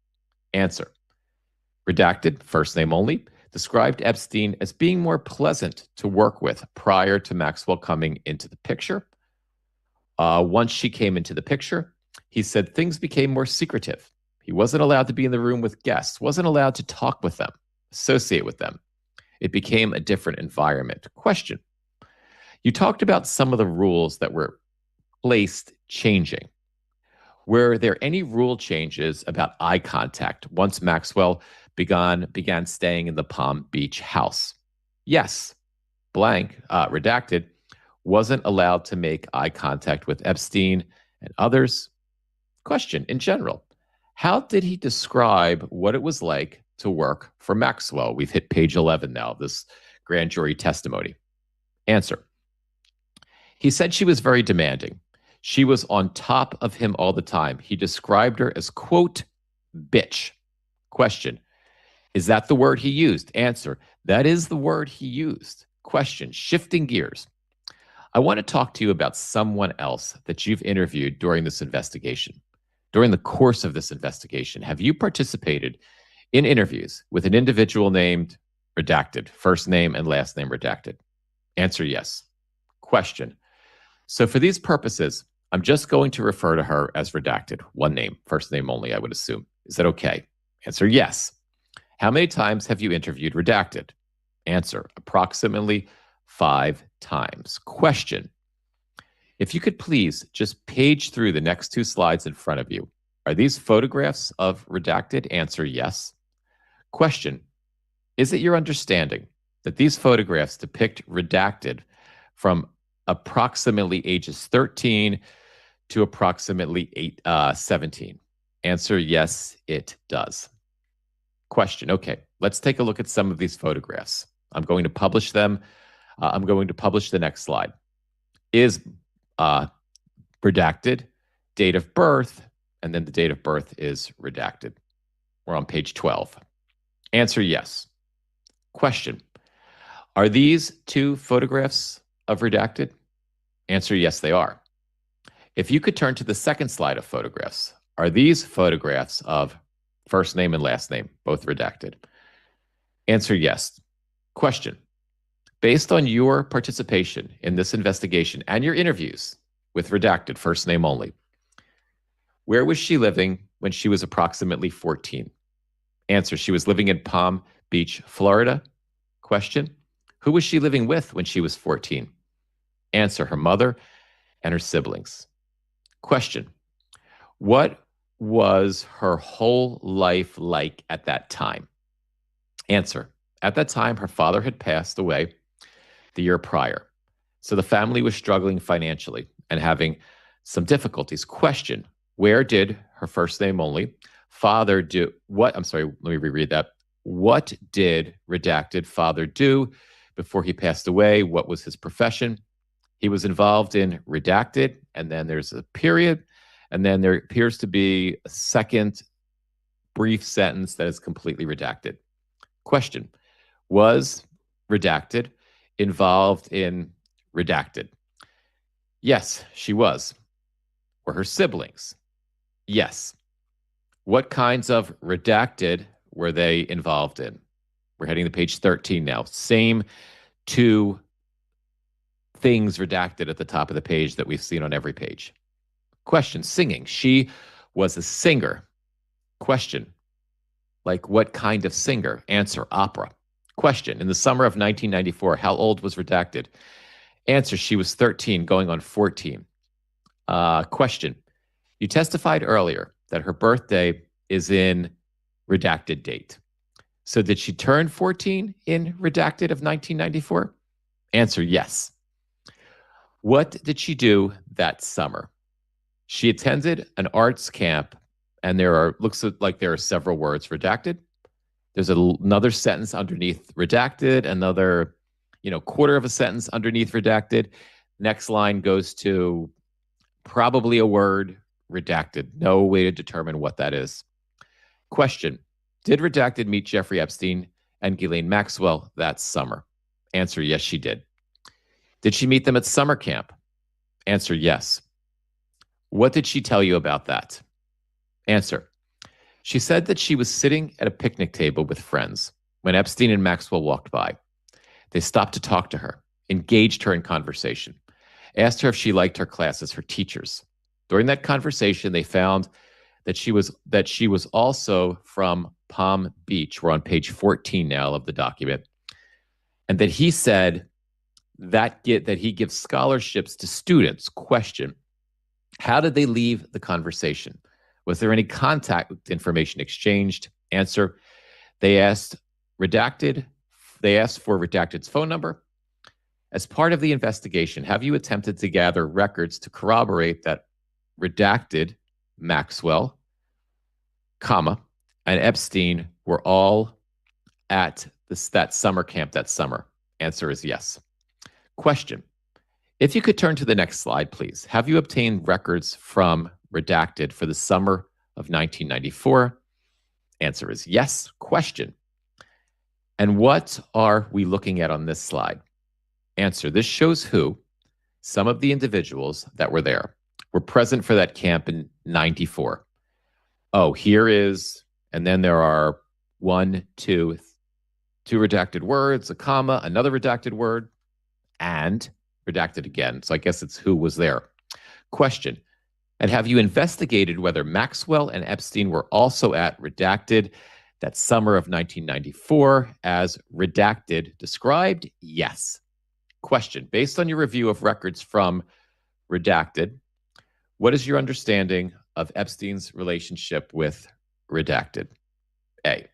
Speaker 14: Answer. Redacted, first name only, described Epstein as being more pleasant to work with prior to Maxwell coming into the picture. Once she came into the picture, he said things became more secretive. He wasn't allowed to be in the room with guests, wasn't allowed to talk with them, associate with them. It became a different environment. Question. You talked about some of the rules that were placed changing. Were there any rule changes about eye contact once Maxwell began staying in the Palm Beach house? Yes. Blank, redacted, wasn't allowed to make eye contact with Epstein and others. Question. In general, how did he describe what it was like to work for Maxwell? We've hit page 11 now of this grand jury testimony. Answer. He said she was very demanding. She was on top of him all the time. He described her as, quote, bitch. Question. Is that the word he used? Answer. That is the word he used. Question. Shifting gears. I want to talk to you about someone else that you've interviewed during this investigation. During the course of this investigation, have you participated in interviews with an individual named redacted, first name and last name redacted? Answer. Yes. Question. So for these purposes, I'm just going to refer to her as redacted. One name, first name only, I would assume. Is that okay? Answer. Yes. How many times have you interviewed redacted? Answer. Approximately 5 times. Question. If you could please just page through the next 2 slides in front of you. Are these photographs of redacted? Answer. Yes. Question. Is it your understanding that these photographs depict redacted from approximately ages 13 to approximately 17? Answer. Yes, it does. Question. Okay, let's take a look at some of these photographs. I'm going to publish them. I'm going to publish the next slide. Is redacted, date of birth, and then the date of birth is redacted. We're on page 12. Answer. Yes. Question. Are these 2 photographs of redacted? Answer. Yes, they are. If you could turn to the second slide of photographs, are these photographs of first name and last name, both redacted? Answer. Yes. Question. Based on your participation in this investigation and your interviews with redacted, first name only, where was she living when she was approximately 14? Answer. She was living in Palm Beach, Florida. Question. Who was she living with when she was 14? Answer. Her mother and her siblings. Question. What was her whole life like at that time? Answer. At that time, her father had passed away the year prior. So the family was struggling financially and having some difficulties. Question. Where did her first name only father do what? I'm sorry, let me reread that. What did redacted father do before he passed away? What was his profession? He was involved in redacted, and then there's a period, and then there appears to be a second brief sentence that is completely redacted. Question. Was redacted involved in redacted? Yes, she was. Were her siblings? Yes. What kinds of redacted were they involved in? We're heading to page 13 now. Same 2 things redacted at the top of the page that we've seen on every page. Question. Singing. She was a singer. Question. Like what kind of singer? Answer. Opera. Question. In the summer of 1994, how old was redacted? Answer. She was 13, going on 14. Question. You testified earlier that her birthday is in redacted date. So did she turn 14 in redacted of 1994? Answer. Yes. What did she do that summer? She attended an arts camp, and looks like there are several words redacted. There's another sentence underneath redacted, another, quarter of a sentence underneath redacted. Next line goes to probably a word redacted. No way to determine what that is. Question. Did redacted meet Jeffrey Epstein and Ghislaine Maxwell that summer? Answer. Yes, she did. Did she meet them at summer camp? Answer. Yes. What did she tell you about that? Answer. She said that she was sitting at a picnic table with friends when Epstein and Maxwell walked by. They stopped to talk to her, engaged her in conversation, asked her if she liked her class as her teachers. During that conversation, they found that she was also from Palm Beach. We're on page 14 now of the document. and that he said that he gives scholarships to students. Question: how did they leave the conversation? Was there any contact information exchanged? Answer: they asked for Redacted's phone number. As part of the investigation, have you attempted to gather records to corroborate that Redacted, Maxwell, and Epstein were all at that summer camp that summer? Answer is yes. Question: if you could turn to the next slide, please. Have you obtained records from Redacted for the summer of 1994? Answer is yes. Question: and what are we looking at on this slide? Answer: this shows who, some of the individuals that were there, were present for that camp in 94. Oh, here is, and then there are two redacted words, a comma, another redacted word, and redacted again. So I guess it's who was there. Question: and have you investigated whether Maxwell and Epstein were also at Redacted that summer of 1994 as Redacted described? Yes. Question: based on your review of records from Redacted, what is your understanding of Epstein's relationship with Redacted?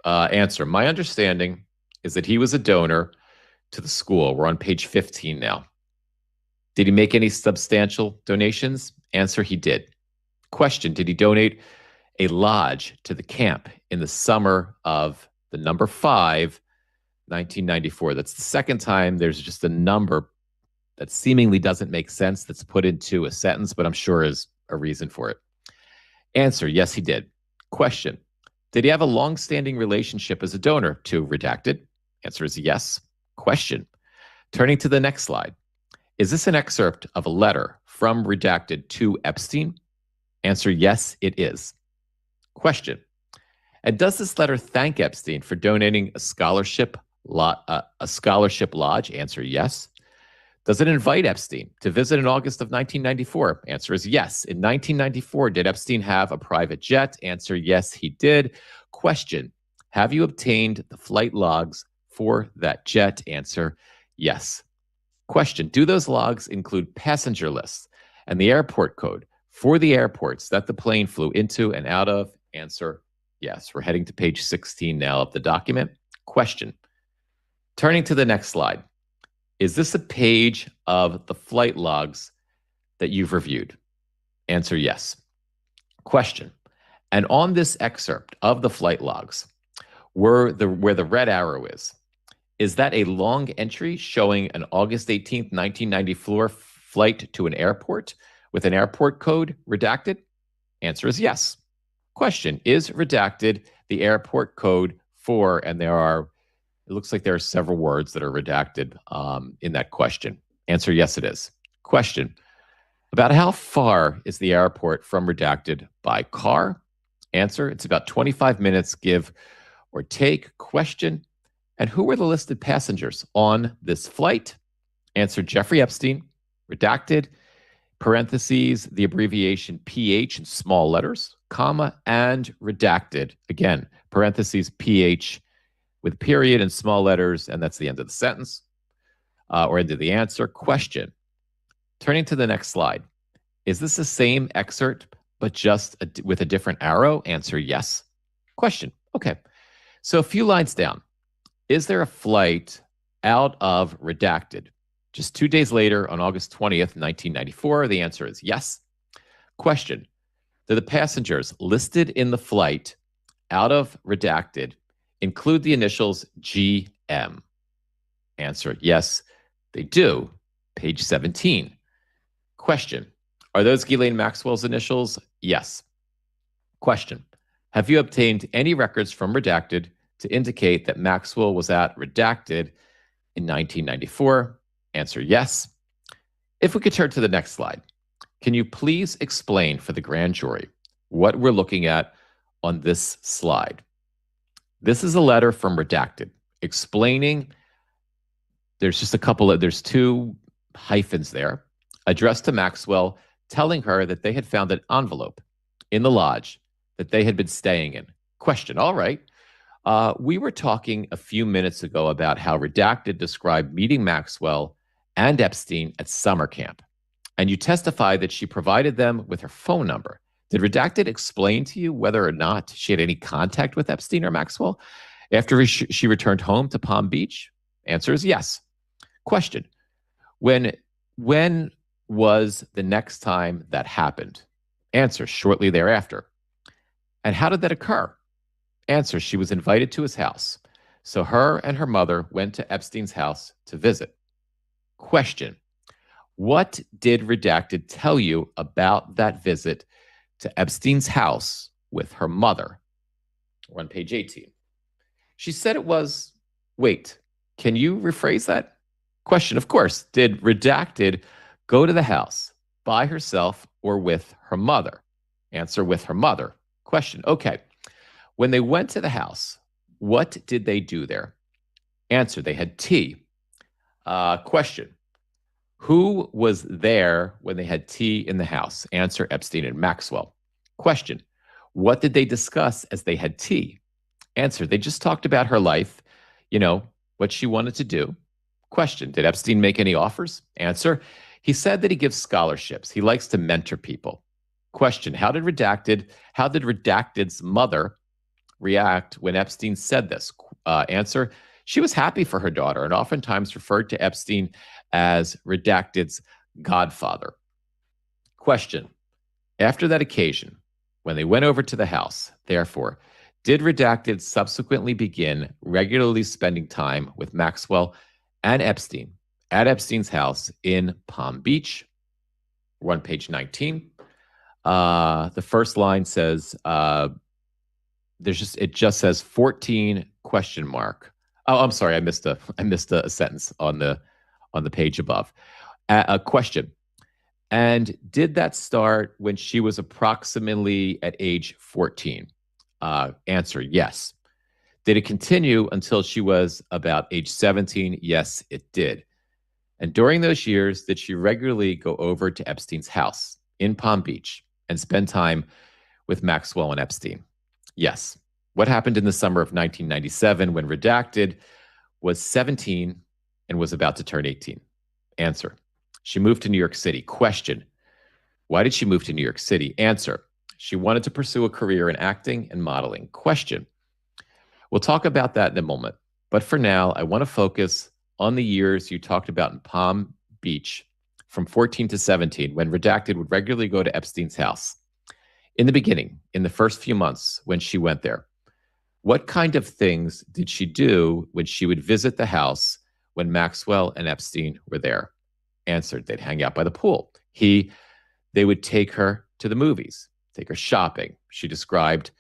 Speaker 14: Answer: my understanding is that he was a donor to the school. We're on page 15 now. Did he make any substantial donations? Answer: he did. Question: did he donate a lodge to the camp in the summer of the number 5, 1994? That's the second time there's just a number that seemingly doesn't make sense that's put into a sentence, but I'm sure is a reason for it. Answer: yes, he did. Question: did he have a long-standing relationship as a donor to Redacted? Answer is yes. Question: turning to the next slide, is this an excerpt of a letter from Redacted to Epstein? Answer: yes, it is. Question: and does this letter thank Epstein for donating a scholarship lodge? Answer: yes. Does it invite Epstein to visit in August of 1994? Answer is yes. In 1994, did Epstein have a private jet? Answer: yes, he did. Question: have you obtained the flight logs for that jet? Answer: yes. Question: do those logs include passenger lists and the airport code for the airports that the plane flew into and out of? Answer: yes. We're heading to page 16 now of the document. Question: turning to the next slide, is this a page of the flight logs that you've reviewed? Answer: yes. Question: and on this excerpt of the flight logs, where the red arrow is that a long entry showing an August 18th, 1994 flight to an airport with an airport code Redacted? Answer is yes. Question: is Redacted the airport code for, and it looks like there are several words that are redacted in that question. Answer: yes, it is. Question: about how far is the airport from Redacted by car? Answer: it's about 25 minutes, give or take. Question: and who were the listed passengers on this flight? Answer: Jeffrey Epstein, Redacted, parentheses, the abbreviation PH in small letters, comma, and Redacted. Again, parentheses, PH with period in small letters, and that's the end of the sentence, or end of the answer. Question: turning to the next slide, is this the same excerpt, but just with a different arrow? Answer: yes. Question: okay, so a few lines down, is there a flight out of Redacted just 2 days later on August 20th, 1994? The answer is yes. Question: do the passengers listed in the flight out of Redacted include the initials GM? Answer: yes, they do. Page 17. Question: are those Ghislaine Maxwell's initials? Yes. Question: have you obtained any records from Redacted to indicate that Maxwell was at Redacted in 1994? Answer: yes. If we could turn to the next slide, can you please explain for the grand jury what we're looking at on this slide? This is a letter from Redacted explaining, there's 2 hyphens there, addressed to Maxwell, telling her that they had found an envelope in the lodge that they had been staying in. Question: all right, We were talking a few minutes ago about how Redacted described meeting Maxwell and Epstein at summer camp, and you testified that she provided them with her phone number. Did Redacted explain to you whether or not she had any contact with Epstein or Maxwell after she returned home to Palm Beach? Answer is yes. Question: When was the next time that happened? Answer: shortly thereafter. And how did that occur? Answer: she was invited to his house. So her and her mother went to Epstein's house to visit. Question: What did Redacted tell you about that visit to Epstein's house with her mother? We're on page 18. She said it was, wait, can you rephrase that? Question: Of course. Did Redacted go to the house by herself or with her mother? Answer: with her mother. Question: Okay. When they went to the house, what did they do there? Answer: they had tea. Question: Who was there when they had tea in the house? Answer: Epstein and Maxwell. Question: What did they discuss as they had tea? Answer: They just talked about her life, what she wanted to do. Question: Did Epstein make any offers? Answer: He said that he gives scholarships. He likes to mentor people. Question: How did Redacted's mother react when Epstein said this? Answer: She was happy for her daughter and oftentimes referred to Epstein as Redacted's godfather. Question: After that occasion, when they went over to the house, therefore, did Redacted subsequently begin regularly spending time with Maxwell and Epstein at Epstein's house in Palm Beach? We're on page 19. The first line says, it just says 14 question mark. Oh, I'm sorry, I missed a sentence on the page above. A question: And did that start when she was approximately at age 14? Answer: yes. Did it continue until she was about age 17? Yes, it did. And during those years, did she regularly go over to Epstein's house in Palm Beach and spend time with Maxwell and Epstein? Yes. What happened in the summer of 1997 when Redacted was 17 and was about to turn 18? Answer: She moved to New York City. Question: Why did she move to New York City? Answer: She wanted to pursue a career in acting and modeling. Question: We'll talk about that in a moment. But for now, I want to focus on the years you talked about in Palm Beach from 14 to 17, when Redacted would regularly go to Epstein's house. In the beginning, in the first few months when she went there, what kind of things did she do when she would visit the house when Maxwell and Epstein were there? Answered: They'd hang out by the pool. They would take her to the movies, take her shopping. She described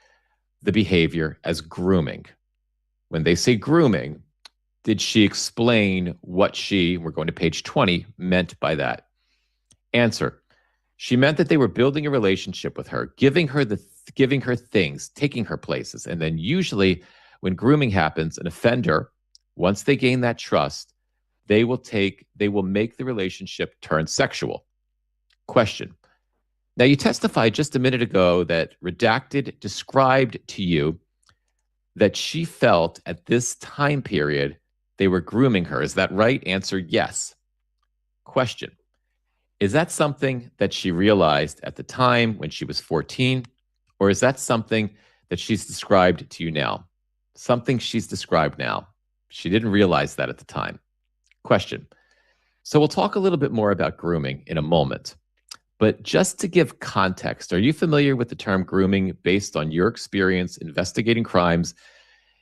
Speaker 14: the behavior as grooming. When they say grooming, did she explain what we're going to page 20, meant by that? Answer: She meant that they were building a relationship with her, giving her things, taking her places. And then usually when grooming happens, an offender, once they gain that trust, they will make the relationship turn sexual. Question: Now, you testified just a minute ago that Redacted described to you that she felt at this time period they were grooming her. Is that right? Answer: yes. Question: Is that something that she realized at the time when she was 14, or is that something that she's described to you now? Something she's described now. She didn't realize that at the time. Question: So we'll talk a little bit more about grooming in a moment. But just to give context, are you familiar with the term grooming based on your experience investigating crimes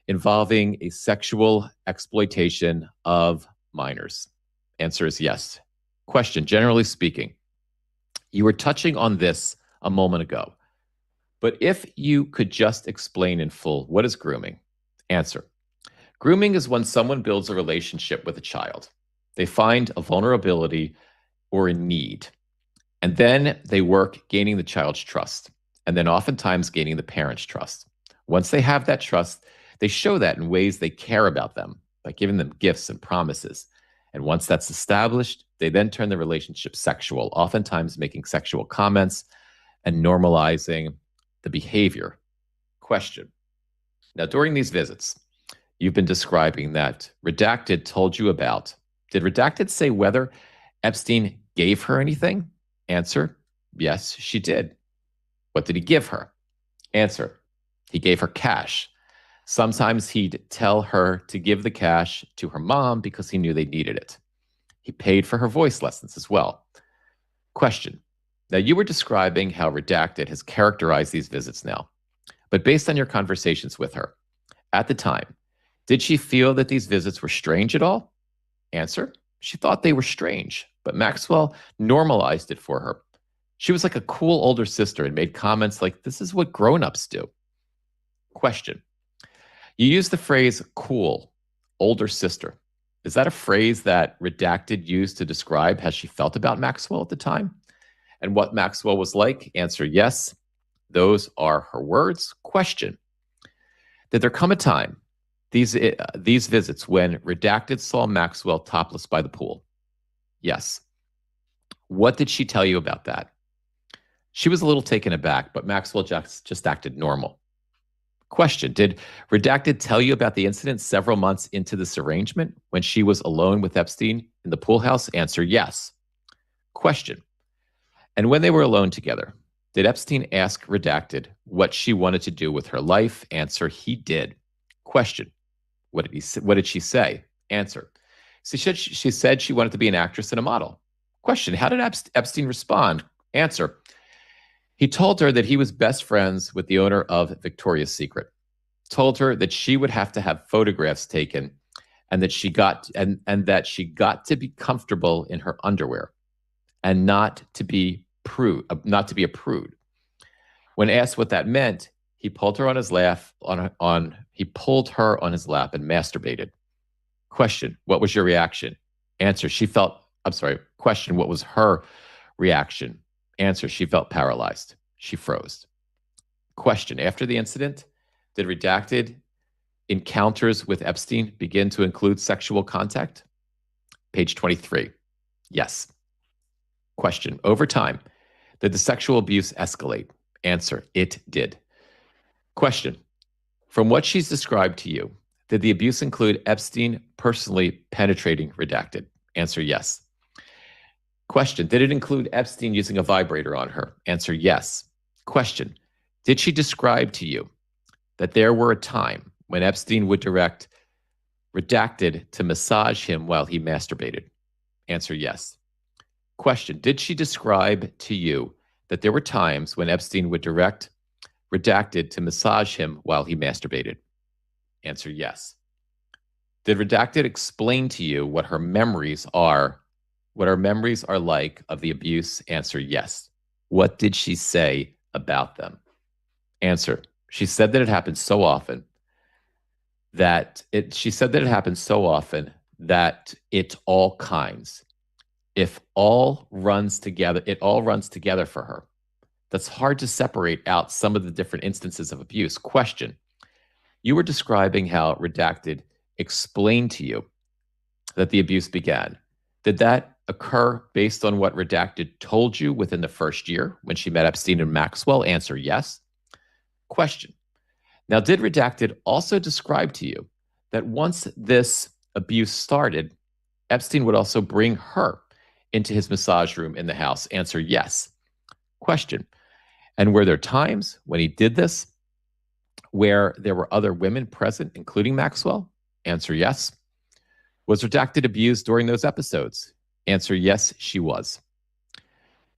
Speaker 14: involving a sexual exploitation of minors? Answer is yes. Question: Generally speaking, you were touching on this a moment ago, but if you could just explain in full, what is grooming? Answer: Grooming is when someone builds a relationship with a child. They find a vulnerability or a need, and then they work gaining the child's trust, and then oftentimes gaining the parent's trust. Once they have that trust, they show that in ways they care about them, by giving them gifts and promises. And once that's established, they then turn the relationship sexual, oftentimes making sexual comments and normalizing the behavior. Question: Now, during these visits, you've been describing that Redacted told you about. Did Redacted say whether Epstein gave her anything? Answer, yes, she did. What did he give her? Answer, he gave her cash. Sometimes he'd tell her to give the cash to her mom because he knew they needed it. He paid for her voice lessons as well. Question. Now, you were describing how Redacted has characterized these visits now, but based on your conversations with her, at the time, did she feel that these visits were strange at all? Answer, she thought they were strange, but Maxwell normalized it for her. She was like a cool older sister and made comments like, this is what grown-ups do. Question. You used the phrase cool, older sister. Is that a phrase that Redacted used to describe how she felt about Maxwell at the time? And what Maxwell was like? Answer, yes. Those are her words. Question. Did there come a time, these visits, when Redacted saw Maxwell topless by the pool? Yes. What did she tell you about that? She was a little taken aback, but Maxwell just acted normal. Question. Did Redacted tell you about the incident several months into this arrangement when she was alone with Epstein in the pool house? Answer, yes. Question. And when they were alone together, did Epstein ask Redacted what she wanted to do with her life? Answer, he did. Question. What did she say? Answer. She said she wanted to be an actress and a model. Question. How did Epstein respond? Answer. He told her that he was best friends with the owner of Victoria's Secret. Told her that she would have to have photographs taken and that she got to be comfortable in her underwear and not to be a prude. When asked what that meant, he pulled her on his lap and masturbated. Question, what was your reaction? Answer, question, what was her reaction? Answer, she felt paralyzed. She froze. Question, after the incident, did Redacted encounters with Epstein begin to include sexual contact? Page 23. Yes. Question, over time, did the sexual abuse escalate? Answer, it did. Question, from what she's described to you, did the abuse include Epstein personally penetrating Redacted? Answer, yes. Question, did it include Epstein using a vibrator on her? Answer, yes. Question, did she describe to you that there were a time when Epstein would direct Redacted to massage him while he masturbated? Answer, yes. Question, did she describe to you that there were times when Epstein would direct Redacted to massage him while he masturbated? Answer, yes. Did Redacted explain to you what her memories are like of the abuse? Answer, yes. What did she say about them? Answer, she said that it happened so often that it's all kinds. If all runs together, it all runs together for her. That's hard to separate out some of the different instances of abuse. Question, you were describing how Redacted explained to you that the abuse began. Did that occur based on what Redacted told you within the first year when she met Epstein and Maxwell? Answer, yes. Question, now did Redacted also describe to you that once this abuse started, Epstein would also bring her into his massage room in the house? Answer, yes. Question, and were there times when he did this where there were other women present, including Maxwell? Answer, yes. Was Redacted abused during those episodes? Answer, yes, she was.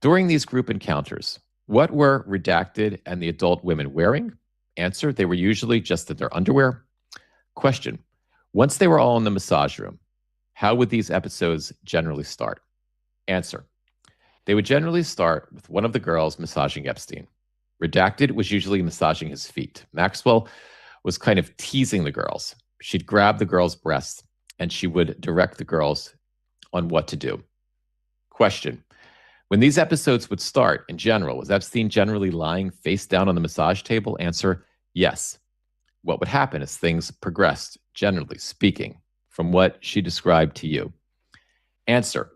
Speaker 14: During these group encounters, what were Redacted and the adult women wearing? Answer, they were usually just in their underwear. Question, once they were all in the massage room, how would these episodes generally start? Answer, they would generally start with one of the girls massaging Epstein. Redacted was usually massaging his feet. Maxwell was kind of teasing the girls. She'd grab the girls' breasts and she would direct the girls on what to do. Question, when these episodes would start in general, was Epstein generally lying face down on the massage table? Answer, yes. What would happen as things progressed, generally speaking, from what she described to you? Answer,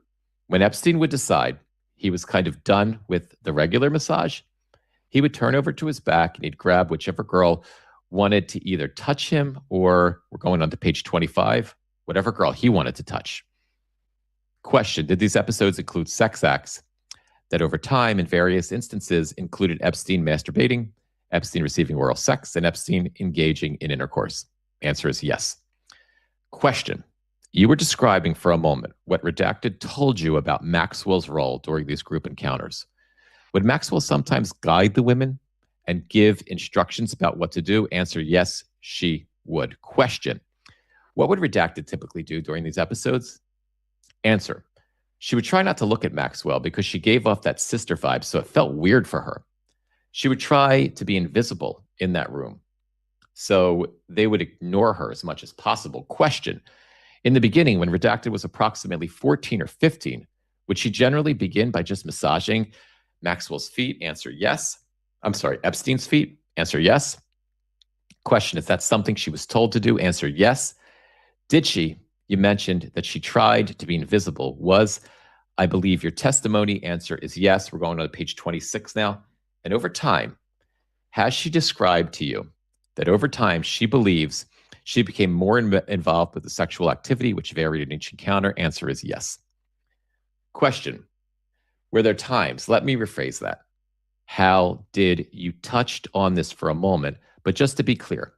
Speaker 14: when Epstein would decide he was kind of done with the regular massage, he would turn over to his back and he'd grab whichever girl wanted to either touch him or, we're going on to page 25, whatever girl he wanted to touch. Question, did these episodes include sex acts that over time in various instances included Epstein masturbating, Epstein receiving oral sex, and Epstein engaging in intercourse? Answer is yes. Question, you were describing for a moment what Redacted told you about Maxwell's role during these group encounters. Would Maxwell sometimes guide the women and give instructions about what to do? Answer, yes, she would. Question, what would Redacted typically do during these episodes? Answer, she would try not to look at Maxwell because she gave off that sister vibe, so it felt weird for her. She would try to be invisible in that room, so they would ignore her as much as possible. Question, in the beginning, when Redacted was approximately 14 or 15, would she generally begin by just massaging Maxwell's feet? Answer, yes. I'm sorry, Epstein's feet? Answer, yes. Question, is that something she was told to do? Answer, yes. Did she? You mentioned that she tried to be invisible. Was, I believe, your testimony? Answer is yes. We're going on to page 26 now. And over time, has she described to you that over time she believes she became more involved with the sexual activity, which varied in each encounter? Answer is yes. Question, were there times, let me rephrase that. How did, you touched on this for a moment, but just to be clear,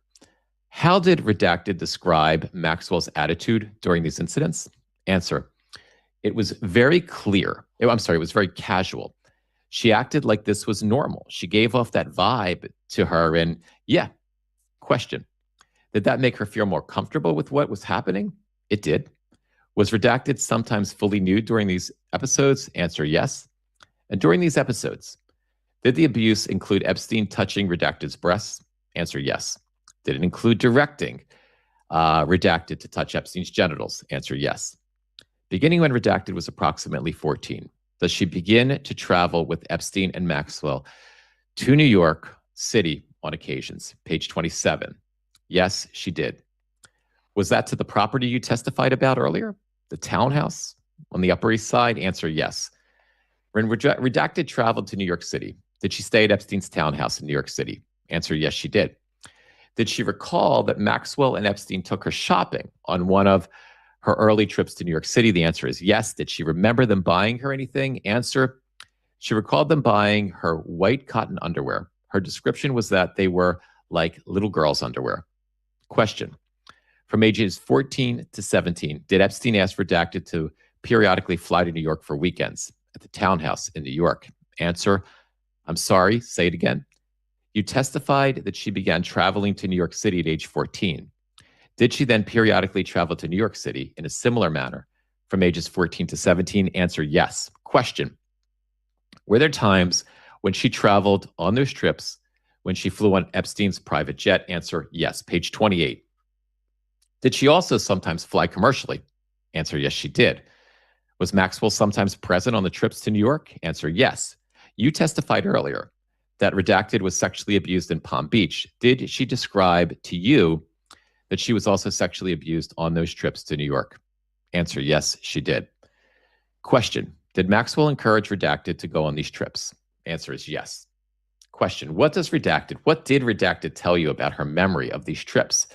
Speaker 14: how did Redacted describe Maxwell's attitude during these incidents? Answer, it was very clear. It was very casual. She acted like this was normal. She gave off that vibe to her, and yeah. Question, did that make her feel more comfortable with what was happening? It did. Was Redacted sometimes fully nude during these episodes? Answer, yes. And during these episodes, did the abuse include Epstein touching Redacted's breasts? Answer, yes. Did it include directing Redacted to touch Epstein's genitals? Answer, yes. Beginning when Redacted was approximately 14, does she begin to travel with Epstein and Maxwell to New York City on occasions? Page 27. Yes, she did. Was that to the property you testified about earlier? The townhouse on the Upper East Side? Answer, yes. When Redacted traveled to New York City, did she stay at Epstein's townhouse in New York City? Answer, yes, she did. Did she recall that Maxwell and Epstein took her shopping on one of her early trips to New York City? The answer is yes. Did she remember them buying her anything? Answer, she recalled them buying her white cotton underwear. Her description was that they were like little girls' underwear. Question, from ages 14 to 17, did Epstein ask Redacted to periodically fly to New York for weekends at the townhouse in New York? Answer, I'm sorry, say it again. You testified that she began traveling to New York City at age 14. Did she then periodically travel to New York City in a similar manner from ages 14 to 17? Answer, yes. Question, were there times when she traveled on those trips when she flew on Epstein's private jet? Answer, yes. Page 28. Did she also sometimes fly commercially? Answer, yes, she did. Was Maxwell sometimes present on the trips to New York? Answer, yes. You testified earlier that Redacted was sexually abused in Palm Beach. Did she describe to you that she was also sexually abused on those trips to New York? Answer, yes, she did. Question, did Maxwell encourage Redacted to go on these trips? Answer is yes. Question, what did Redacted tell you about her memory of these trips,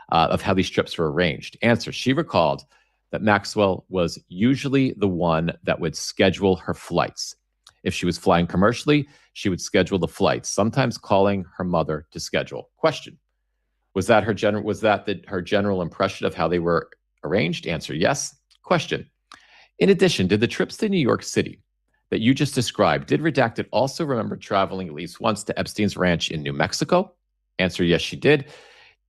Speaker 14: of how these trips were arranged? Answer, she recalled that Maxwell was usually the one that would schedule her flights. If she was flying commercially, she would schedule the flights, sometimes calling her mother to schedule. Question, was that her general impression of how they were arranged? Answer, yes. Question, in addition, did the trips to New York City that you just described, did Redacted also remember traveling at least once to Epstein's ranch in New Mexico? Answer, yes, she did.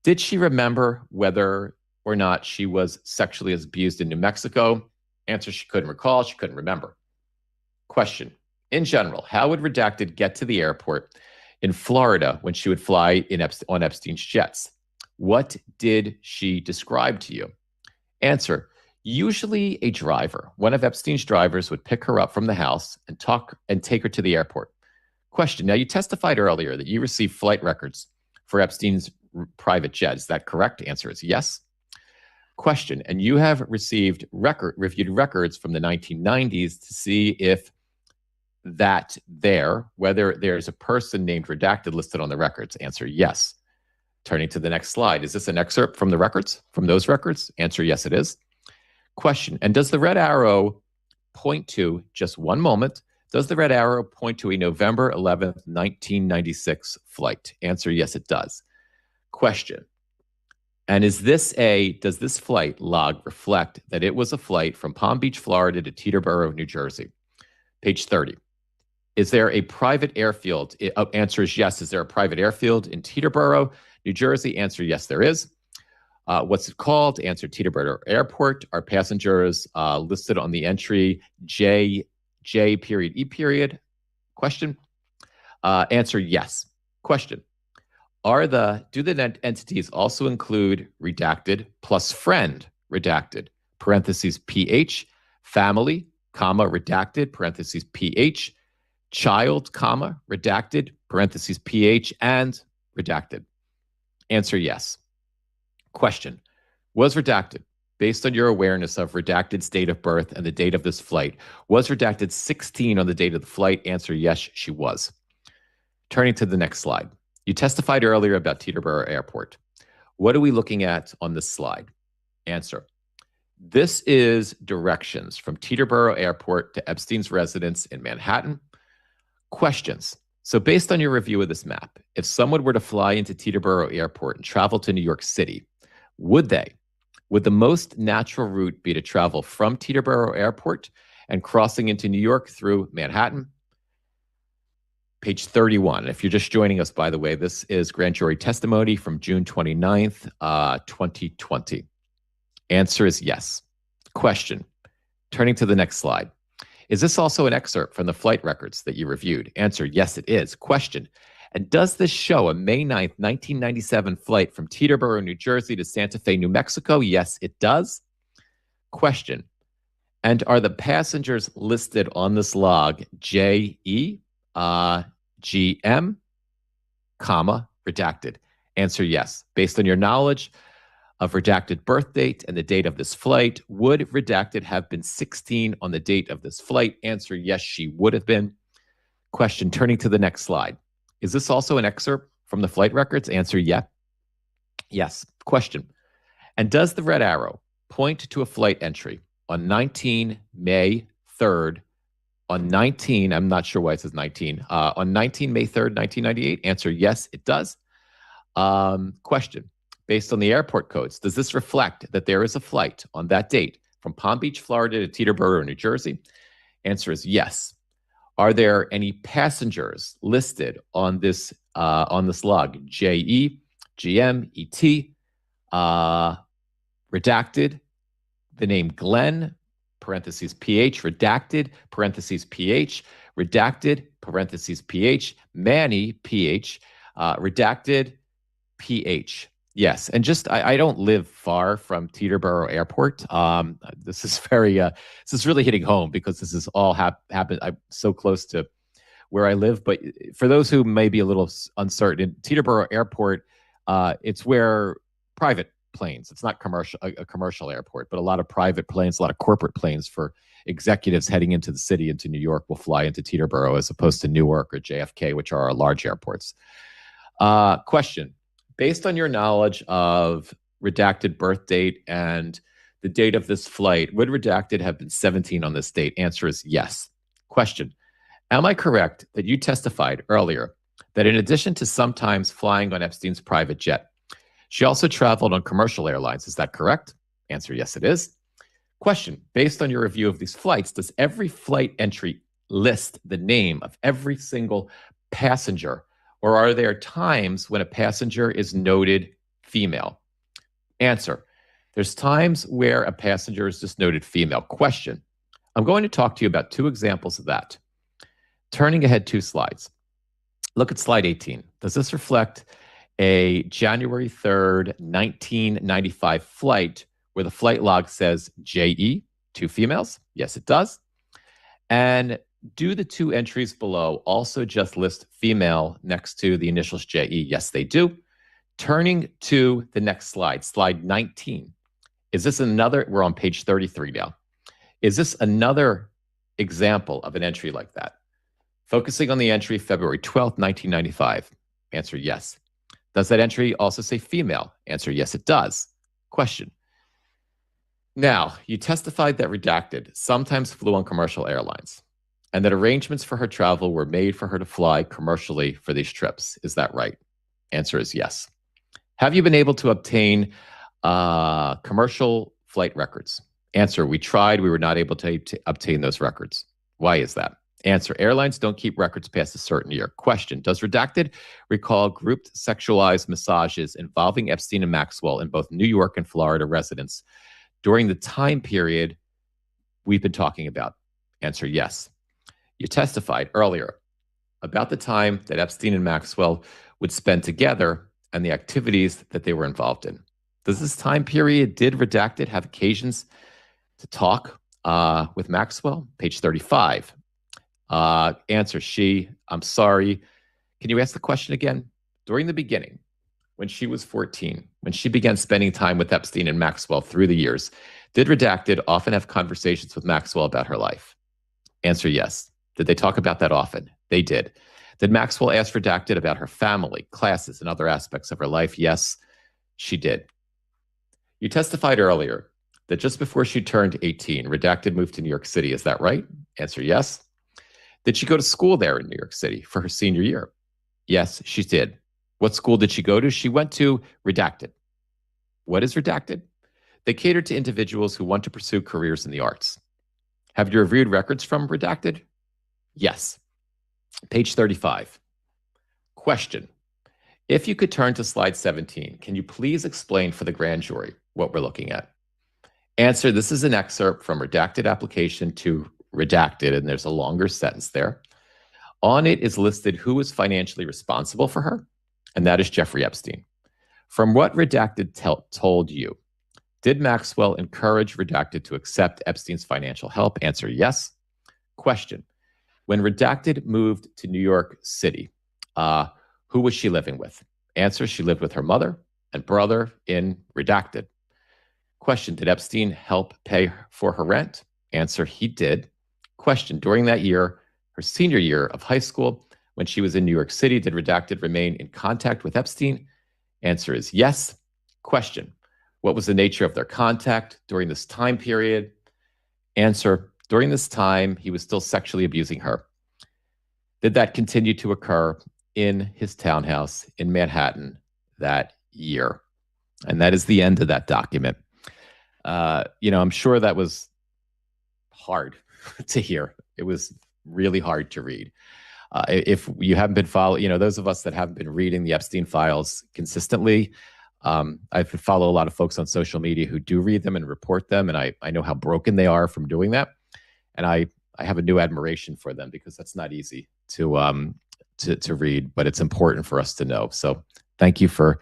Speaker 14: Did she remember whether or not she was sexually abused in New Mexico? Answer, she couldn't recall, she couldn't remember. Question, in general, how would Redacted get to the airport in Florida when she would fly on Epstein's jets? What did she describe to you? Answer, usually a driver. One of Epstein's drivers would pick her up from the house and take her to the airport. Question, now you testified earlier that you received flight records for Epstein's private jet. Is that correct? Answer is yes. Question, and you have reviewed records from the 1990s to see if whether there's a person named Redacted listed on the records. Answer, yes. Turning to the next slide. Is this an excerpt from the records, from those records? Answer, yes, it is. Question, and does the red arrow point to, just one moment, does the red arrow point to a November 11th, 1996 flight? Answer, yes, it does. Question, and does this flight log reflect that it was a flight from Palm Beach, Florida to Teterboro, New Jersey? Page 30. Is there a private airfield? Answer is yes. Is there a private airfield in Teterboro, New Jersey? Answer, yes, there is. What's it called? Answer, Teterboro Airport. Are passengers listed on the entry J period E period? Question. Answer, yes. Question. Do the entities also include redacted plus friend redacted, parentheses PH, family, comma, redacted, parentheses PH, child, comma, redacted, parentheses PH, and redacted? Answer, yes. Question, was redacted, based on your awareness of redacted's date of birth and the date of this flight, was redacted 16 on the date of the flight? Answer, yes, she was. Turning to the next slide. You testified earlier about Teterboro Airport. What are we looking at on this slide? Answer, this is directions from Teterboro Airport to Epstein's residence in Manhattan. Questions. So based on your review of this map, if someone were to fly into Teterboro Airport and travel to New York City, would the most natural route be to travel from Teterboro Airport and crossing into New York through Manhattan? Page 31. If you're just joining us, by the way, this is grand jury testimony from June 29th, 2020. Answer is yes. Question. Turning to the next slide. Is this also an excerpt from the flight records that you reviewed? Answer, yes, it is. Question. And does this show a May 9th, 1997 flight from Teterboro, New Jersey to Santa Fe, New Mexico? Yes, it does. Question. And are the passengers listed on this log JE, GM, comma, redacted? Answer, yes. Based on your knowledge of redacted birth date and the date of this flight, would redacted have been 16 on the date of this flight? Answer, yes, she would have been. Question, turning to the next slide. Is this also an excerpt from the flight records? Answer, yeah. Yes. Question, and does the red arrow point to a flight entry on 19 May 3rd, on 19, I'm not sure why it says 19, on 19 May 3rd, 1998? Answer, yes, it does. Question, based on the airport codes, does this reflect that there is a flight on that date from Palm Beach, Florida to Teterboro, New Jersey? Answer is yes. Are there any passengers listed on this log? JE, GM, ET, redacted, the name Glenn, parentheses PH, redacted, parentheses PH, redacted, parentheses PH, Manny, PH, redacted, PH. Yes, and just I don't live far from Teterboro Airport. This is this is really hitting home because this is all happened. I'm so close to where I live. But for those who may be a little uncertain, Teterboro Airport, it's where private planes. It's not a commercial airport, but a lot of private planes, a lot of corporate planes for executives heading into the city, into New York, will fly into Teterboro as opposed to Newark or JFK, which are our large airports. Question. Based on your knowledge of redacted birth date and the date of this flight, would redacted have been 17 on this date? Answer is yes. Question. Am I correct that you testified earlier that in addition to sometimes flying on Epstein's private jet, she also traveled on commercial airlines? Is that correct? Answer, yes, it is. Question. Based on your review of these flights, does every flight entry list the name of every single passenger, or are there times when a passenger is noted female? Answer. There's times where a passenger is just noted female. Question. I'm going to talk to you about two examples of that. Turning ahead 2 slides. Look at slide 18. Does this reflect a January 3rd, 1995 flight where the flight log says JE, 2 females? Yes, it does. And do the 2 entries below also just list female next to the initials JE? Yes, they do. Turning to the next slide, slide 19. Is this another, we're on page 33 now. Is this another example of an entry like that? Focusing on the entry February 12th, 1995. Answer, yes. Does that entry also say female? Answer, yes, it does. Question. Now, you testified that Redacted sometimes flew on commercial airlines and that arrangements for her travel were made for her to fly commercially for these trips. Is that right? Answer is yes. Have you been able to obtain commercial flight records? Answer, we tried. We were not able to obtain those records. Why is that? Answer, airlines don't keep records past a certain year. Question, does Redacted recall grouped sexualized massages involving Epstein and Maxwell in both New York and Florida residents during the time period we've been talking about? Answer, yes. You testified earlier about the time that Epstein and Maxwell would spend together and the activities that they were involved in. Does this time period, did Redacted have occasions to talk with Maxwell? Page 35. Answer, I'm sorry. Can you ask the question again? During the beginning, when she was 14, when she began spending time with Epstein and Maxwell through the years, did Redacted often have conversations with Maxwell about her life? Answer, yes. Did they talk about that often? They did. Did Maxwell ask Redacted about her family, classes, and other aspects of her life? Yes, she did. You testified earlier that just before she turned 18, Redacted moved to New York City. Is that right? Answer, yes. Did she go to school there in New York City for her senior year? Yes, she did. What school did she go to? She went to Redacted. What is Redacted? They cater to individuals who want to pursue careers in the arts. Have you reviewed records from Redacted? Yes. Page 35. Question. If you could turn to slide 17, can you please explain for the grand jury what we're looking at? Answer, this is an excerpt from Redacted application to Redacted, and there's a longer sentence there. On it is listed who is financially responsible for her, and that is Jeffrey Epstein. From what Redacted told you, did Maxwell encourage Redacted to accept Epstein's financial help? Answer, yes. Question. When Redacted moved to New York City, who was she living with? Answer, she lived with her mother and brother in Redacted. Question, did Epstein help pay for her rent? Answer, he did. Question, during that year, her senior year of high school, when she was in New York City, did Redacted remain in contact with Epstein? Answer is yes. Question, what was the nature of their contact during this time period? Answer, during this time, he was still sexually abusing her. Did that continue to occur in his townhouse in Manhattan that year? And that is the end of that document. I'm sure that was hard to hear. It was really hard to read. If you haven't been following, those of us that haven't been reading the Epstein files consistently, I follow a lot of folks on social media who do read them and report them, and I know how broken they are from doing that. And I have a new admiration for them because that's not easy to read, but it's important for us to know. So thank you for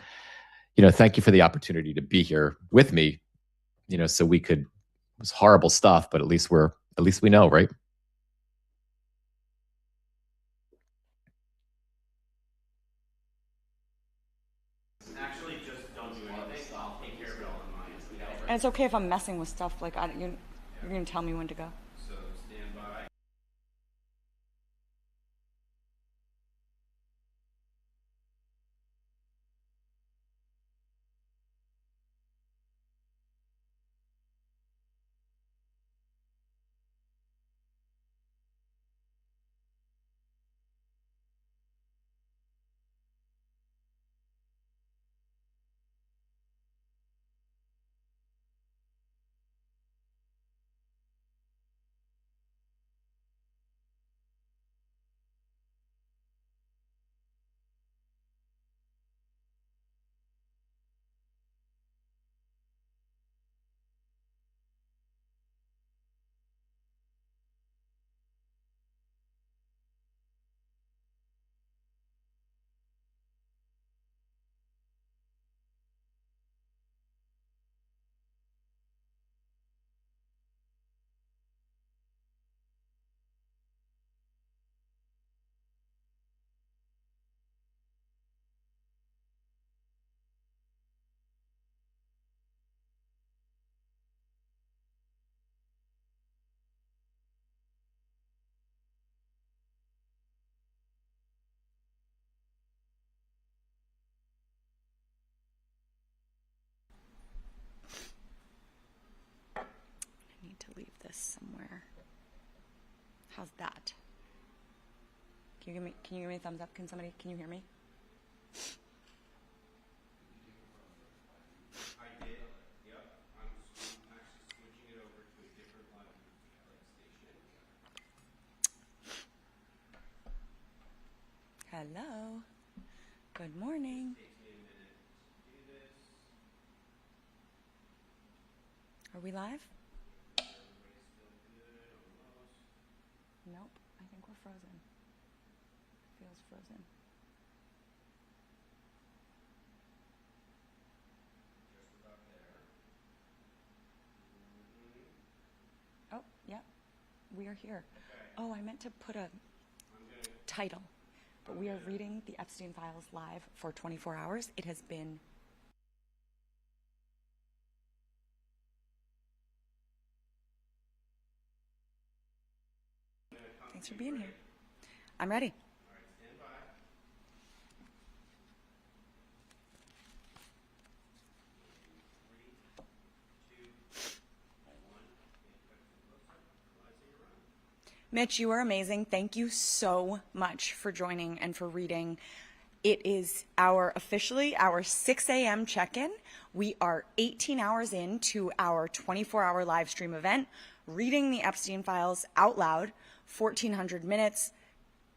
Speaker 14: the opportunity to be here with me, so we could, it was horrible stuff, but at least we know, right?
Speaker 2: Actually, just don't do anything. I'll take care of it all on my end. And it's okay if I'm messing with stuff. Like, you're going to tell me when to go.
Speaker 6: So stand by.
Speaker 2: this somewhere. How's that? Can you give me a thumbs up? Can you hear me?
Speaker 15: I did. Yep. I'm actually switching it over to a different live station.
Speaker 2: Hello. Good morning. Are we live? Nope. I think we're frozen. Feels frozen.
Speaker 15: Just about there.
Speaker 2: Oh, yeah. We are here.
Speaker 15: Okay.
Speaker 2: Oh, I meant to put a title. But we are reading the Epstein Files live for 24 hours. It has been Thanks for being here. I'm ready.
Speaker 15: All right, stand by. 3, 2, 1.
Speaker 2: Mitch, you are amazing. Thank you so much for joining and for reading. It is officially our 6 a.m. check-in. We are 18 hours into our 24-hour live stream event, reading the Epstein Files out loud, 1,400 minutes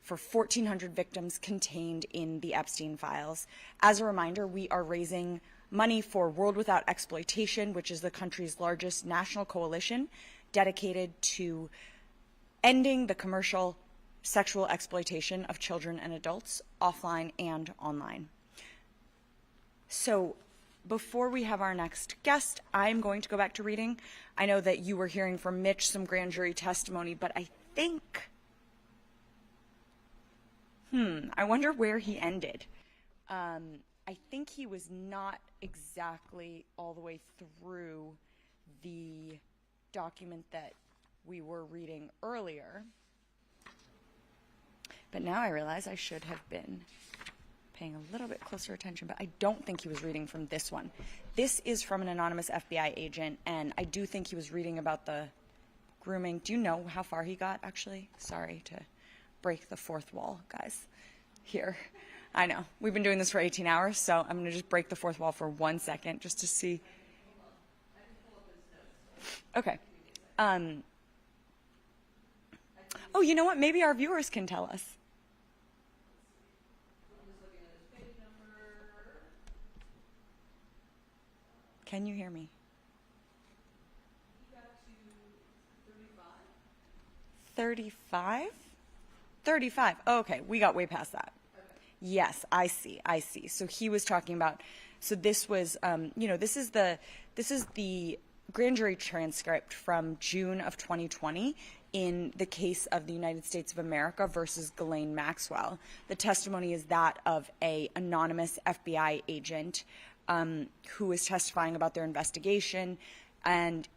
Speaker 2: for 1,400 victims contained in the Epstein Files. As a reminder, we are raising money for World Without Exploitation, which is the country's largest national coalition dedicated to ending the commercial sexual exploitation of children and adults, offline and online. So before we have our next guest, I'm going to go back to reading. I know that you were hearing from Mitch some grand jury testimony, but I think, I wonder where he ended. I think he was not exactly all the way through the document that we were reading earlier. But now I realize I should have been paying a little bit closer attention, but I don't think he was reading from this one. This is from an anonymous FBI agent, and I do think he was reading about the grooming. Do you know how far he got, actually? Sorry to break the fourth wall, guys. Here. I know. We've been doing this for 18 hours, so I'm going to just break the fourth wall for 1 second just to see. Okay. Oh, you know what? Maybe our viewers can tell us. Can you hear me? 35? 35. Oh, okay, we got way past that. Yes, I see. So he was talking about, so this was, this is the grand jury transcript from June of 2020 in the case of the United States of America versus Ghislaine Maxwell. The testimony is that of a anonymous FBI agent who is testifying about their investigation and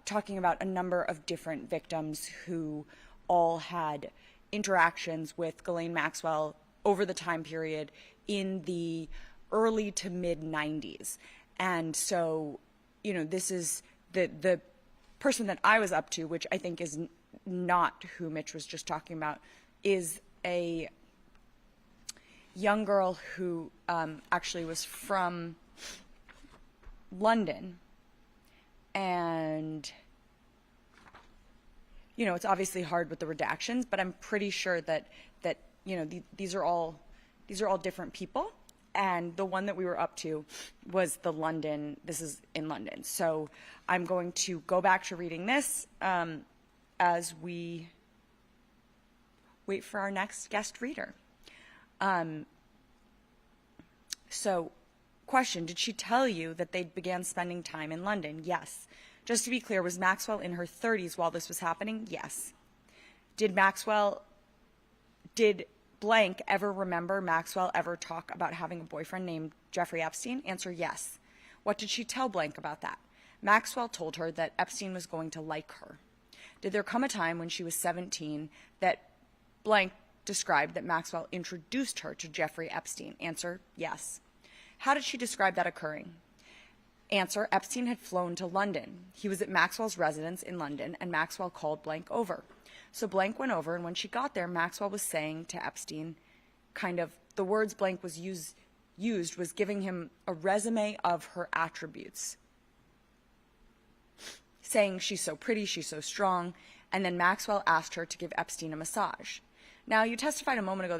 Speaker 2: talking about a number of different victims who all had interactions with Ghislaine Maxwell over the time period in the early to mid 90s. And so, this is the person that I was up to, which I think is not who Mitch was just talking about, is a young girl who actually was from London. And, it's obviously hard with the redactions, but I'm pretty sure that these are all different people. And the one that we were up to was this is in London. So I'm going to go back to reading this as we wait for our next guest reader. So, question, did she tell you that they began spending time in London? Yes. Just to be clear, was Maxwell in her 30s while this was happening? Yes. Did blank ever remember Maxwell ever talk about having a boyfriend named Jeffrey Epstein? Answer, yes. What did she tell blank about that? Maxwell told her that Epstein was going to like her. Did there come a time when she was 17 that blank described that Maxwell introduced her to Jeffrey Epstein? Answer, yes. How did she describe that occurring? Answer, Epstein had flown to London. He was at Maxwell's residence in London, and Maxwell called blank over. So blank went over, and when she got there, Maxwell was saying to Epstein, kind of, the words blank was used was giving him a resume of her attributes, saying she's so pretty, she's so strong, and then Maxwell asked her to give Epstein a massage. Now, you testified a moment ago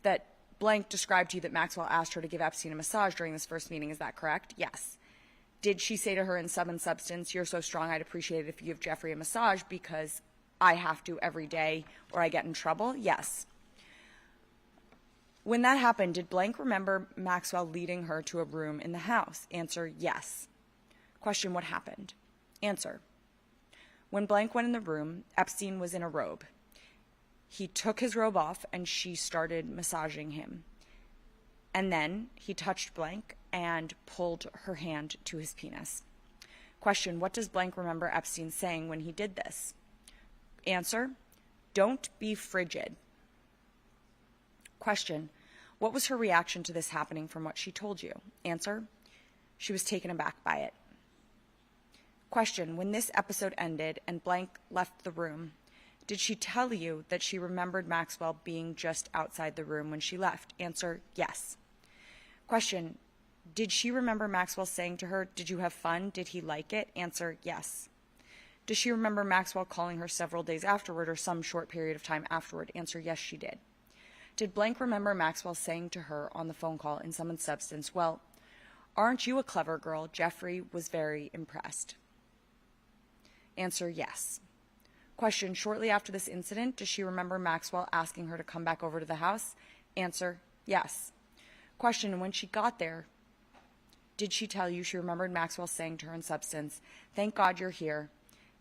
Speaker 2: that blank described to you that Maxwell asked her to give Epstein a massage during this first meeting. Is that correct? Yes. Did she say to her in sum and substance, you're so strong, I'd appreciate it if you give Jeffrey a massage because I have to every day or I get in trouble? Yes. When that happened, did blank remember Maxwell leading her to a room in the house? Answer, yes. Question, what happened? Answer, when blank went in the room, Epstein was in a robe. He took his robe off and she started massaging him. And then he touched blank and pulled her hand to his penis. Question, what does blank remember Epstein saying when he did this? Answer, don't be frigid. Question, what was her reaction to this happening from what she told you? Answer, she was taken aback by it. Question, when this episode ended and blank left the room, did she tell you that she remembered Maxwell being just outside the room when she left? Answer, yes. Question, did she remember Maxwell saying to her, did you have fun? Did he like it? Answer, yes. Does she remember Maxwell calling her several days afterward or some short period of time afterward? Answer, yes, she did. Did blank remember Maxwell saying to her on the phone call in sum and substance, well, aren't you a clever girl? Jeffrey was very impressed. Answer, yes. Question, shortly after this incident, does she remember Maxwell asking her to come back over to the house? Answer, yes. Question, when she got there, did she tell you she remembered Maxwell saying to her in substance, thank God you're here.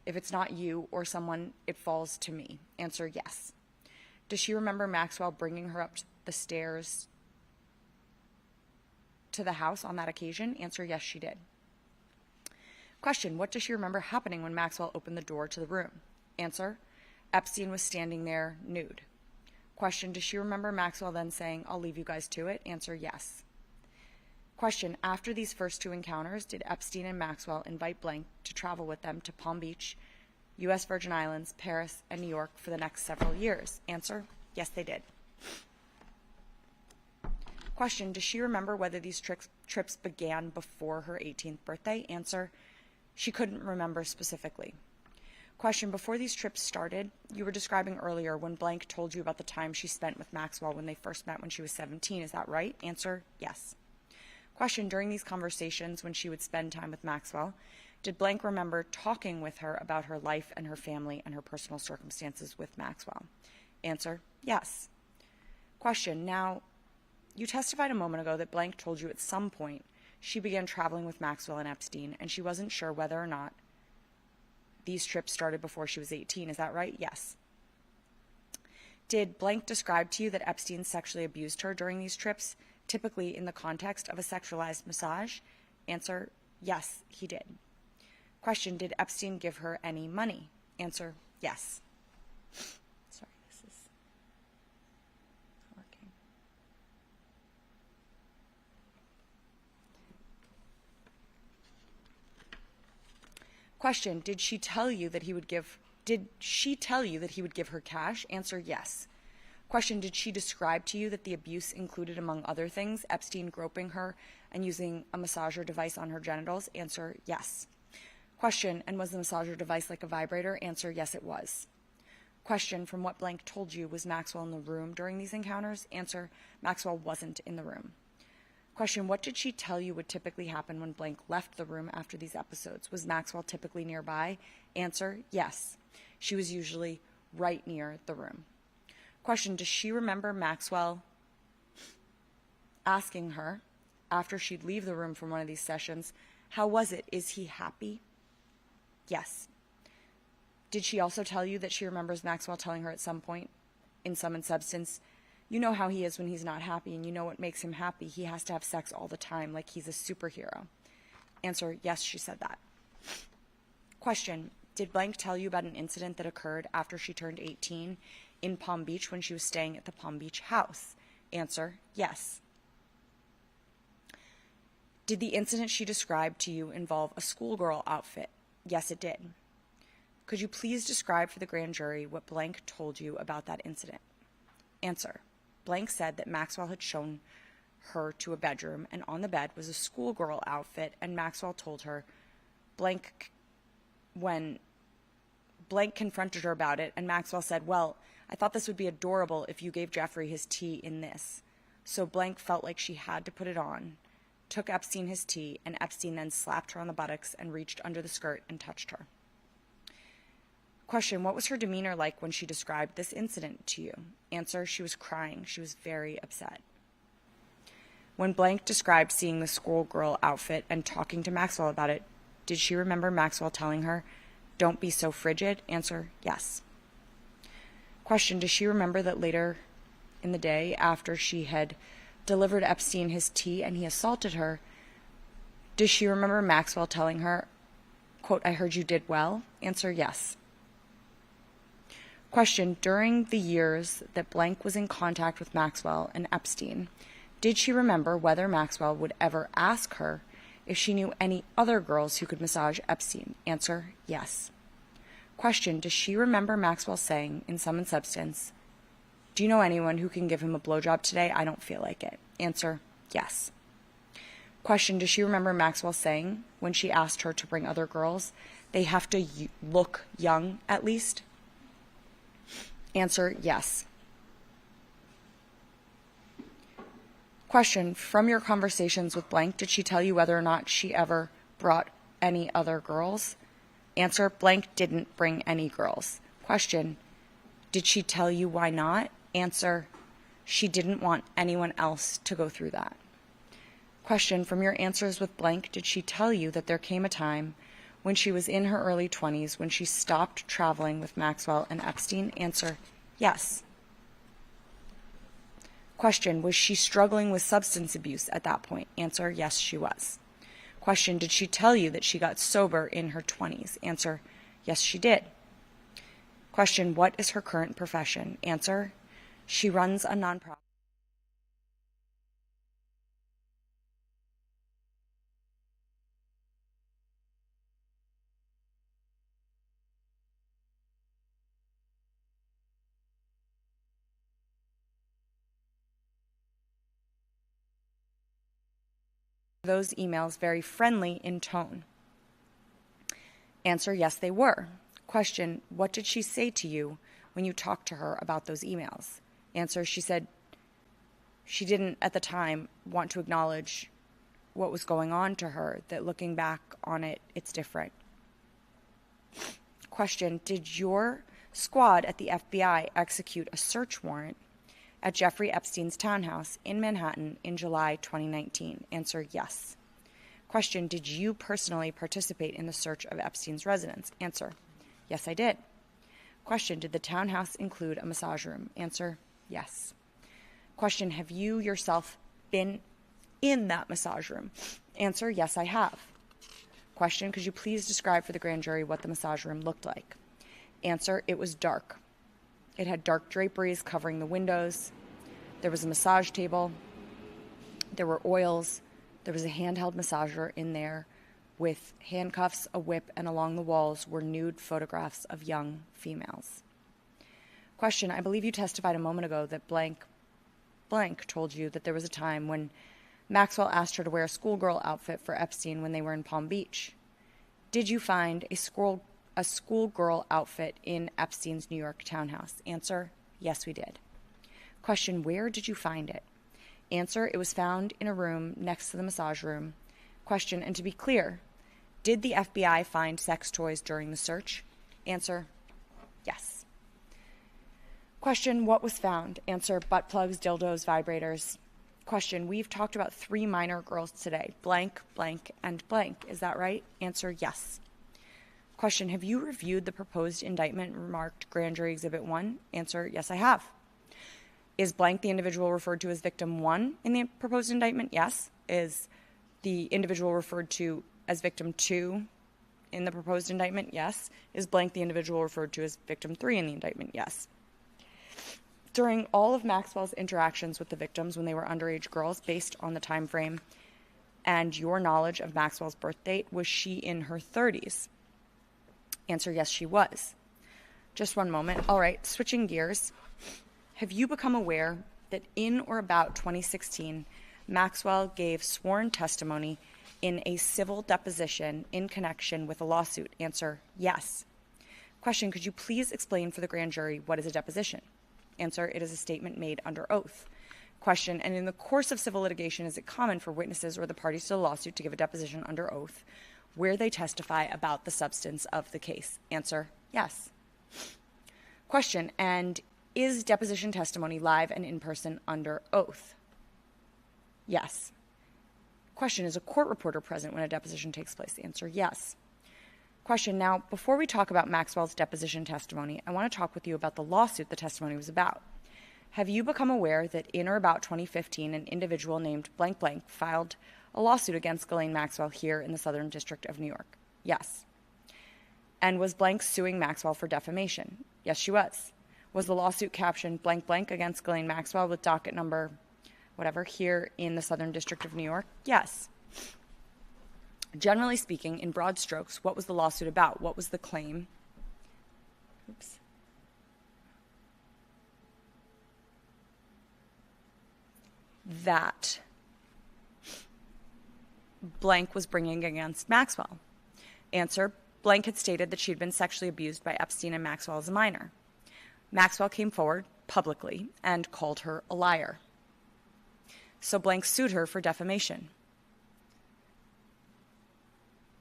Speaker 2: If it's not you or someone, it falls to me. Answer, yes. Does she remember Maxwell bringing her up the stairs to the house on that occasion? Answer, yes, she did. Question, what does she remember happening when Maxwell opened the door to the room? Answer, Epstein was standing there nude. Question, does she remember Maxwell then saying, I'll leave you guys to it? Answer, yes. Question, after these first two encounters, did Epstein and Maxwell invite blank to travel with them to Palm Beach, U.S. Virgin Islands, Paris, and New York for the next several years? Answer, yes, they did. Question, does she remember whether these trips began before her 18th birthday? Answer, she couldn't remember specifically. Question, before these trips started, you were describing earlier when blank told you about the time she spent with Maxwell when they first met when she was 17. Is that right? Answer, yes. Question, during these conversations when she would spend time with Maxwell, did blank remember talking with her about her life and her family and her personal circumstances with Maxwell? Answer, yes. Question, now, you testified a moment ago that blank told you at some point she began traveling with Maxwell and Epstein, and she wasn't sure whether or not these trips started before she was 18. Is that right? Yes. Did blank describe to you that Epstein sexually abused her during these trips, typically in the context of a sexualized massage? Answer, yes, he did. Question, did Epstein give her any money? Answer, yes. Sorry, this is working. Question, did she tell you that he would give her cash? Answer, yes. Question, did she describe to you that the abuse included, among other things, Epstein groping her and using a massager device on her genitals? Answer, yes. Question, and was the massager device like a vibrator? Answer, yes, it was. Question, from what blank told you, was Maxwell in the room during these encounters? Answer, Maxwell wasn't in the room. Question, what did she tell you would typically happen when blank left the room after these episodes? Was Maxwell typically nearby? Answer, yes. She was usually right near the room. Question, does she remember Maxwell asking her, after she'd leave the room from one of these sessions, how was it? Is he happy? Yes. Did she also tell you that she remembers Maxwell telling her at some point, in sum and substance, you know how he is when he's not happy, and you know what makes him happy. He has to have sex all the time, like he's a superhero. Answer, yes, she said that. Question, did blank tell you about an incident that occurred after she turned 18 in Palm Beach when she was staying at the Palm Beach house? Answer, yes. Did the incident she described to you involve a schoolgirl outfit? Yes, it did. Could you please describe for the grand jury what blank told you about that incident? Answer. Blank said that Maxwell had shown her to a bedroom, and on the bed was a schoolgirl outfit, and Maxwell told her when Blank confronted her about it, and Maxwell said, well, I thought this would be adorable if you gave Jeffrey his tea in this. So Blank felt like she had to put it on, took Epstein his tea, and Epstein then slapped her on the buttocks and reached under the skirt and touched her. Question, what was her demeanor like when she described this incident to you? Answer, she was crying. She was very upset. When Blank described seeing the schoolgirl outfit and talking to Maxwell about it, did she remember Maxwell telling her, don't be so frigid? Answer, yes. Question, does she remember that later in the day, after she had delivered Epstein his tea and he assaulted her, does she remember Maxwell telling her, quote, I heard you did well? Answer, yes. Question, during the years that Blank was in contact with Maxwell and Epstein, did she remember whether Maxwell would ever ask her if she knew any other girls who could massage Epstein? Answer, yes. Question, does she remember Maxwell saying, in sum and substance, do you know anyone who can give him a blowjob today? I don't feel like it. Answer, yes. Question, does she remember Maxwell saying, when she asked her to bring other girls, they have to look young at least? Answer, yes. Question, from your conversations with Blank, did she tell you whether or not she ever brought any other girls? Answer, Blank didn't bring any girls. Question, did she tell you why not? Answer, she didn't want anyone else to go through that. Question, from your answers with Blank, did she tell you that there came a time when she was in her early 20s when she stopped traveling with Maxwell and Epstein? Answer, yes. Question, was she struggling with substance abuse at that point? Answer, yes, she was. Question, did she tell you that she got sober in her 20s? Answer, yes, she did. Question, what is her current profession? Answer, she runs a nonprofit. Those emails very friendly in tone? Answer, yes, they were. Question, what did she say to you when you talked to her about those emails? Answer, she said she didn't at the time want to acknowledge what was going on to her, that looking back on it, it's different. Question, did your squad at the FBI execute a search warrant at Jeffrey Epstein's townhouse in Manhattan in July 2019? Answer, yes. Question, did you personally participate in the search of Epstein's residence? Answer, yes, I did. Question, did the townhouse include a massage room? Answer, yes. Question, have you yourself been in that massage room? Answer, yes, I have. Question, could you please describe for the grand jury what the massage room looked like? Answer, it was dark. It had dark draperies covering the windows. There was a massage table. There were oils. There was a handheld massager in there with handcuffs, a whip, and along the walls were nude photographs of young females. Question, I believe you testified a moment ago that blank told you that there was a time when Maxwell asked her to wear a schoolgirl outfit for Epstein when they were in Palm Beach. Did you find a schoolgirl outfit in Epstein's New York townhouse? Answer, yes, we did. Question, where did you find it? Answer, it was found in a room next to the massage room. Question, and to be clear, did the FBI find sex toys during the search? Answer, yes. Question, what was found? Answer, butt plugs, dildos, vibrators. Question, we've talked about 3 minor girls today, blank, blank, and blank. Is that right? Answer, yes. Question, have you reviewed the proposed indictment marked Grand Jury Exhibit 1? Answer, yes, I have. Is blank the individual referred to as victim 1 in the proposed indictment? Yes. Is the individual referred to as victim 2 in the proposed indictment? Yes. Is blank the individual referred to as victim 3 in the indictment? Yes. During all of Maxwell's interactions with the victims when they were underage girls, based on the time frame And your knowledge of Maxwell's birth date, was she in her 30s? Answer, yes, she was. Just one moment. All right, switching gears. Have you become aware that in or about 2016, Maxwell gave sworn testimony in a civil deposition in connection with a lawsuit? Answer, yes. Question, could you please explain for the grand jury what is a deposition? Answer, it is a statement made under oath. Question, and in the course of civil litigation, is it common for witnesses or the parties to the lawsuit to give a deposition under oath where they testify about the substance of the case? Answer, yes. Question, and is deposition testimony live and in person under oath? Yes. Question, is a court reporter present when a deposition takes place? Answer, yes. Question, now, before we talk about Maxwell's deposition testimony, I want to talk with you about the lawsuit the testimony was about. Have you become aware that in or about 2015, an individual named blank blank filed a lawsuit against Ghislaine Maxwell here in the Southern District of New York? Yes. And was blank suing Maxwell for defamation? Yes, she was. Was the lawsuit captioned blank blank against Ghislaine Maxwell with docket number whatever here in the Southern District of New York? Yes. Generally speaking, in broad strokes, what was the lawsuit about? What was the claim? Oops. That blank was bringing against Maxwell. Answer, blank had stated that she'd been sexually abused by Epstein and Maxwell as a minor. Maxwell came forward publicly and called her a liar. So blank sued her for defamation.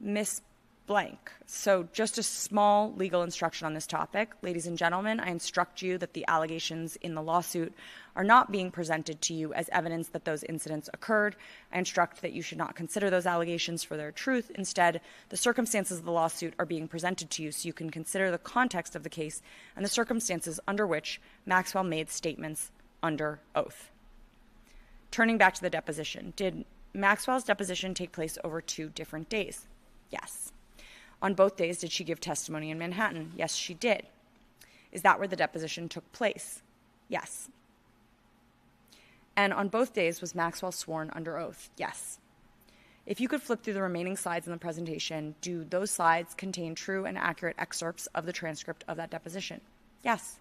Speaker 2: Miss blank. So just a small legal instruction on this topic. Ladies and gentlemen, I instruct you that the allegations in the lawsuit are not being presented to you as evidence that those incidents occurred. I instruct that you should not consider those allegations for their truth. Instead, the circumstances of the lawsuit are being presented to you so you can consider the context of the case and the circumstances under which Maxwell made statements under oath. Turning back to the deposition, did Maxwell's deposition take place over 2 different days? Yes. On both days, did she give testimony in Manhattan? Yes, she did. Is that where the deposition took place? Yes. And on both days, was Maxwell sworn under oath? Yes. If you could flip through the remaining slides in the presentation, do those slides contain true and accurate excerpts of the transcript of that deposition? Yes.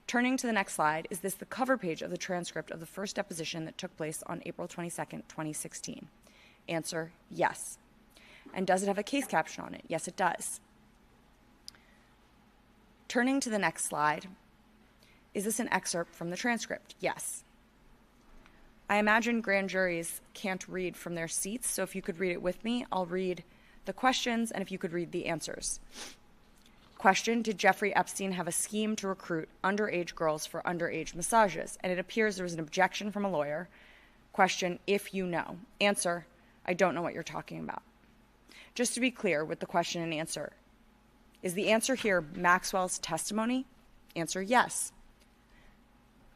Speaker 2: Turning to the next slide, is this the cover page of the transcript of the first deposition that took place on April 22nd, 2016? Answer, yes. And does it have a case caption on it? Yes, it does. Turning to the next slide, is this an excerpt from the transcript? Yes. I imagine grand juries can't read from their seats, so if you could read it with me, I'll read the questions, and if you could read the answers. Question, did Jeffrey Epstein have a scheme to recruit underage girls for underage massages? And it appears there was an objection from a lawyer. Question, if you know. Answer, I don't know what you're talking about. Just to be clear with the question and answer, is the answer here Maxwell's testimony? Answer, yes.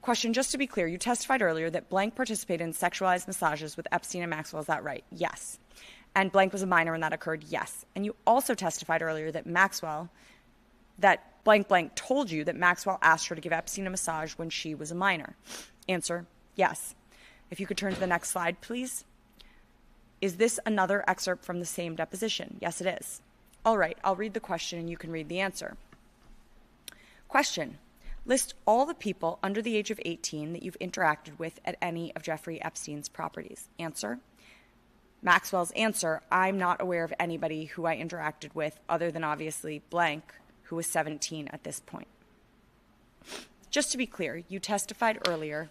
Speaker 2: Question, just to be clear, you testified earlier that blank participated in sexualized massages with Epstein and Maxwell, is that right? Yes. And blank was a minor when that occurred? Yes. And you also testified earlier that that blank blank told you that Maxwell asked her to give Epstein a massage when she was a minor. Answer, yes. If you could turn to the next slide, please. Is this another excerpt from the same deposition? Yes, it is. All right, I'll read the question and you can read the answer. Question, list all the people under the age of 18 that you've interacted with at any of Jeffrey Epstein's properties. Answer, Maxwell's answer, I'm not aware of anybody who I interacted with other than obviously blank, who was 17 at this point. Just to be clear, you testified earlier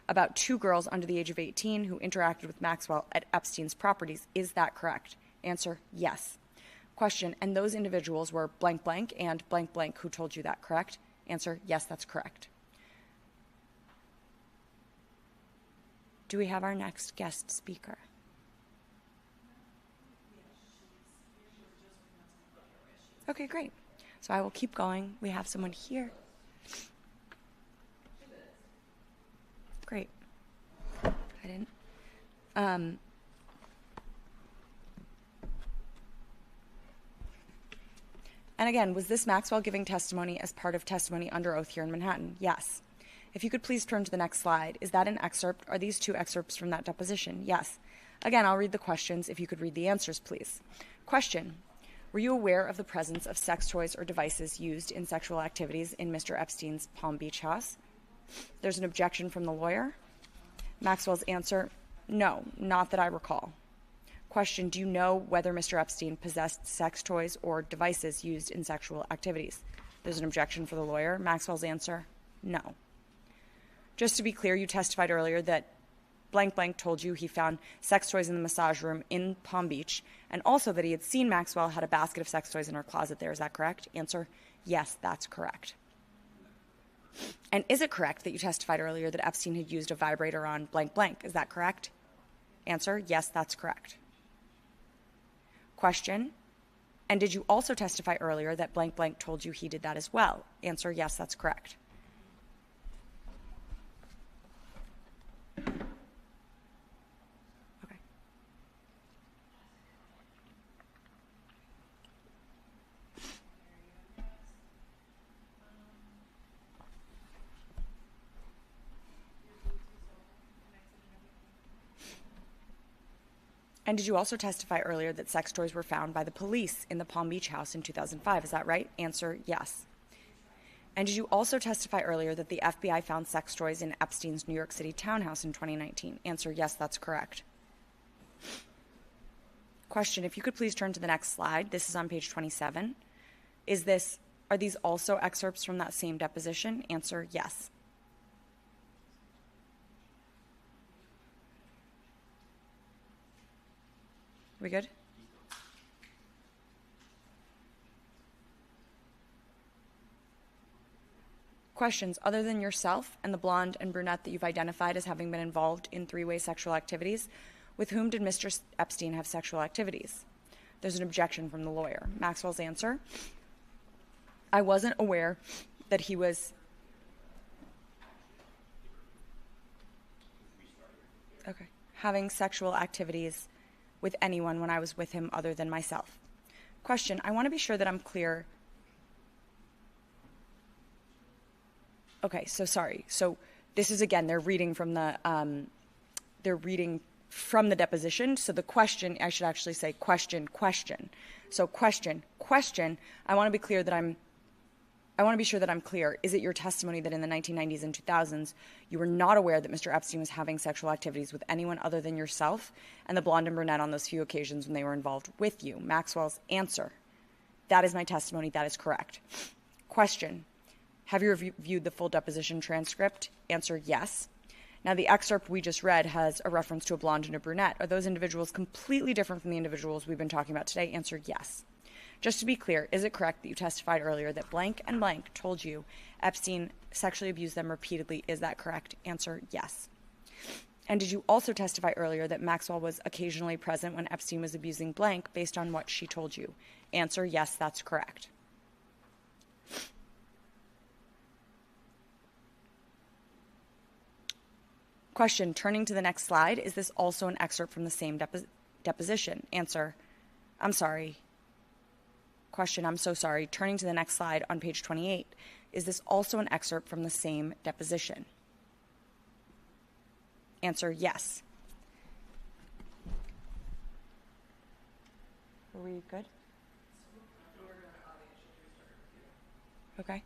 Speaker 2: about 2 girls under the age of 18 who interacted with Maxwell at Epstein's properties. Is that correct? Answer, yes. Question, and those individuals were blank blank and blank blank who told you that, correct? Answer, yes, that's correct. Do we have our next guest speaker? Okay, great. So I will keep going. We have someone here. Great. I didn't. And again, was this Maxwell giving testimony as part of testimony under oath here in Manhattan? Yes. If you could please turn to the next slide. Is that an excerpt? Are these 2 excerpts from that deposition? Yes. Again, I'll read the questions. If you could read the answers, please. Question: were you aware of the presence of sex toys or devices used in sexual activities in Mr. Epstein's Palm Beach house? There's an objection from the lawyer. Maxwell's answer: no, not that I recall. Question: do you know whether Mr. Epstein possessed sex toys or devices used in sexual activities? There's an objection for the lawyer. Maxwell's answer: no. Just to be clear, you testified earlier that blank blank told you he found sex toys in the massage room in Palm Beach, and also that he had seen Maxwell had a basket of sex toys in her closet there. Is that correct? Answer: yes, that's correct. And is it correct that you testified earlier that Epstein had used a vibrator on blank blank? Is that correct? Answer: yes, that's correct. Question: and did you also testify earlier that blank blank told you he did that as well? Answer: yes, that's correct. Okay. And did you also testify earlier that sex toys were found by the police in the Palm Beach house in 2005? Is that right? Answer: yes. And did you also testify earlier that the FBI found sex toys in Epstein's New York City townhouse in 2019? Answer: yes, that's correct. Question: if you could please turn to the next slide. This is on page 27. Are these also excerpts from that same deposition? Answer: yes. We good? Questions: other than yourself and the blonde and brunette that you've identified as having been involved in three-way sexual activities, with whom did Mr. Epstein have sexual activities? There's an objection from the lawyer. Maxwell's answer: I wasn't aware that he was having sexual activities with anyone when I was with him other than myself. Question: I want to be sure that I'm clear. Okay, so sorry. So this is, again, they're reading from the deposition. So the question, I should actually say question. So question. I want to be sure that I'm clear. Is it your testimony that in the 1990s and 2000s, you were not aware that Mr. Epstein was having sexual activities with anyone other than yourself and the blonde and brunette on those few occasions when they were involved with you? Maxwell's answer: that is my testimony. That is correct. Question: have you reviewed the full deposition transcript? Answer: yes. Now, the excerpt we just read has a reference to a blonde and a brunette. Are those individuals completely different from the individuals we've been talking about today? Answer: yes. Just to be clear, is it correct that you testified earlier that blank and blank told you Epstein sexually abused them repeatedly? Is that correct? Answer: yes. And did you also testify earlier that Maxwell was occasionally present when Epstein was abusing blank based on what she told you? Answer: yes, that's correct. Question: turning to the next slide, is this also an excerpt from the same deposition? Answer: I'm sorry. Question: I'm so sorry. Turning to the next slide on page 28, is this also an excerpt from the same deposition? Answer: yes. Are we good? Okay.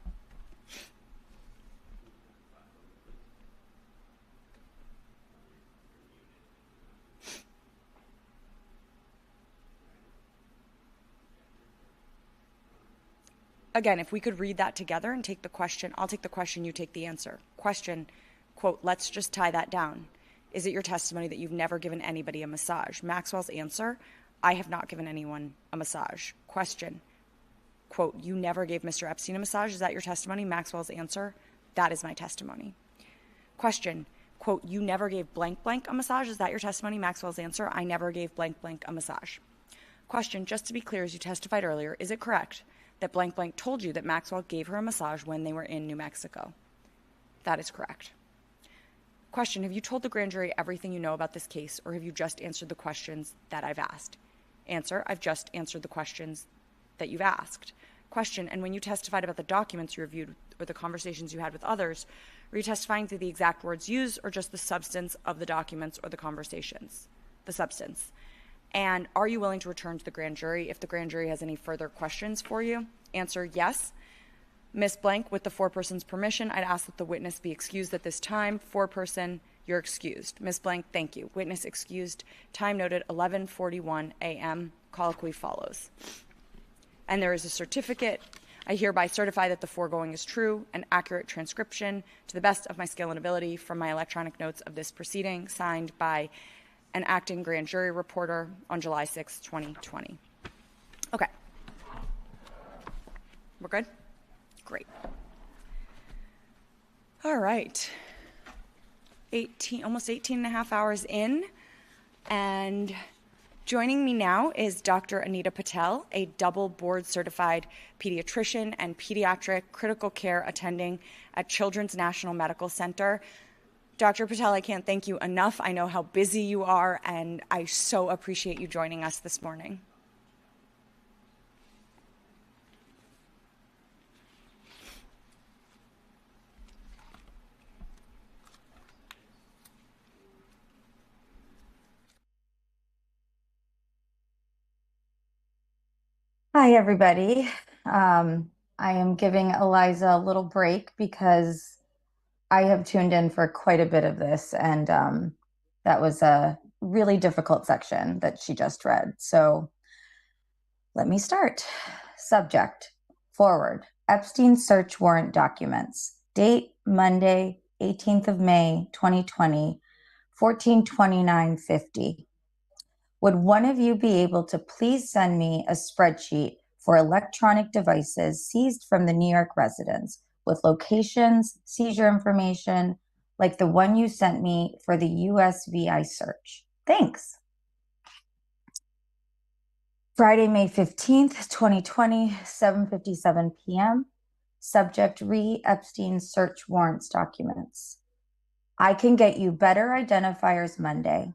Speaker 2: Again, if we could read that together and take the question, I'll take the question, you take the answer. Question, quote, let's just tie that down. Is it your testimony that you've never given anybody a massage? Maxwell's answer: I have not given anyone a massage. Question, quote, you never gave Mr. Epstein a massage? Is that your testimony? Maxwell's answer: that is my testimony. Question, quote, you never gave blank blank a massage? Is that your testimony? Maxwell's answer: I never gave blank blank a massage. Question, just to be clear, as you testified earlier, is it correct that blank blank told you that Maxwell gave her a massage when they were in New Mexico? That is correct. Question, have you told the grand jury everything you know about this case, or have you just answered the questions that I've asked? Answer, I've just answered the questions that you've asked. Question, and when you testified about the documents you reviewed or the conversations you had with others, were you testifying to the exact words used or just the substance of the documents or the conversations? the substance? And are you willing to return to the grand jury if the grand jury has any further questions for you? Answer, yes. Miss Blank, with the foreperson's permission, I'd ask that the witness be excused at this time. Foreperson, you're excused. Miss Blank, thank you. Witness excused. Time noted, 11:41 a.m. Colloquy follows. And there is a certificate. I hereby certify that the foregoing is true, an accurate transcription to the best of my skill and ability from my electronic notes of this proceeding, signed by an acting grand jury reporter on July 6, 2020. Okay. We're good? Great. All right. Almost 18 and a half hours in, and joining me now is Dr. Anita Patel, a double board certified pediatrician and pediatric critical care attending at Children's National Medical Center. Dr. Patel, I can't thank you enough. I know how busy you are, and I so appreciate you joining us this morning.
Speaker 16: Hi, everybody. I am giving Eliza a little break because I have tuned in for quite a bit of this, and that was a really difficult section that she just read. So let me start. Subject, forward, Epstein search warrant documents. Date, Monday, 18th of May, 2020, 14:29:50. Would one of you be able to please send me a spreadsheet for electronic devices seized from the New York residence with locations, seizure information, like the one you sent me for the USVI search? Thanks. Friday, May 15th, 2020, 7:57 p.m. Subject, Epstein search warrants documents. I can get you better identifiers Monday.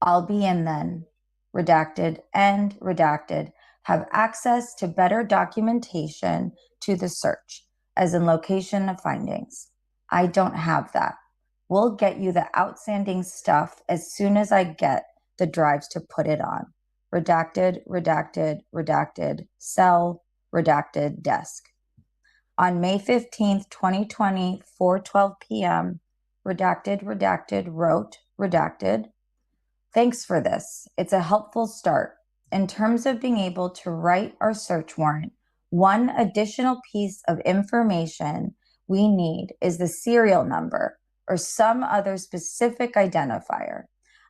Speaker 16: I'll be in then. Redacted and redacted have access to better documentation to the search, as in location of findings. I don't have that. We'll get you the outstanding stuff as soon as I get the drives to put it on. Redacted, redacted, redacted, cell, redacted, desk. On May 15th, 2020, 4:12 p.m., redacted, redacted, wrote, redacted. Thanks for this. It's a helpful start. In terms of being able to write our search warrant, one additional piece of information we need is the serial number or some other specific identifier,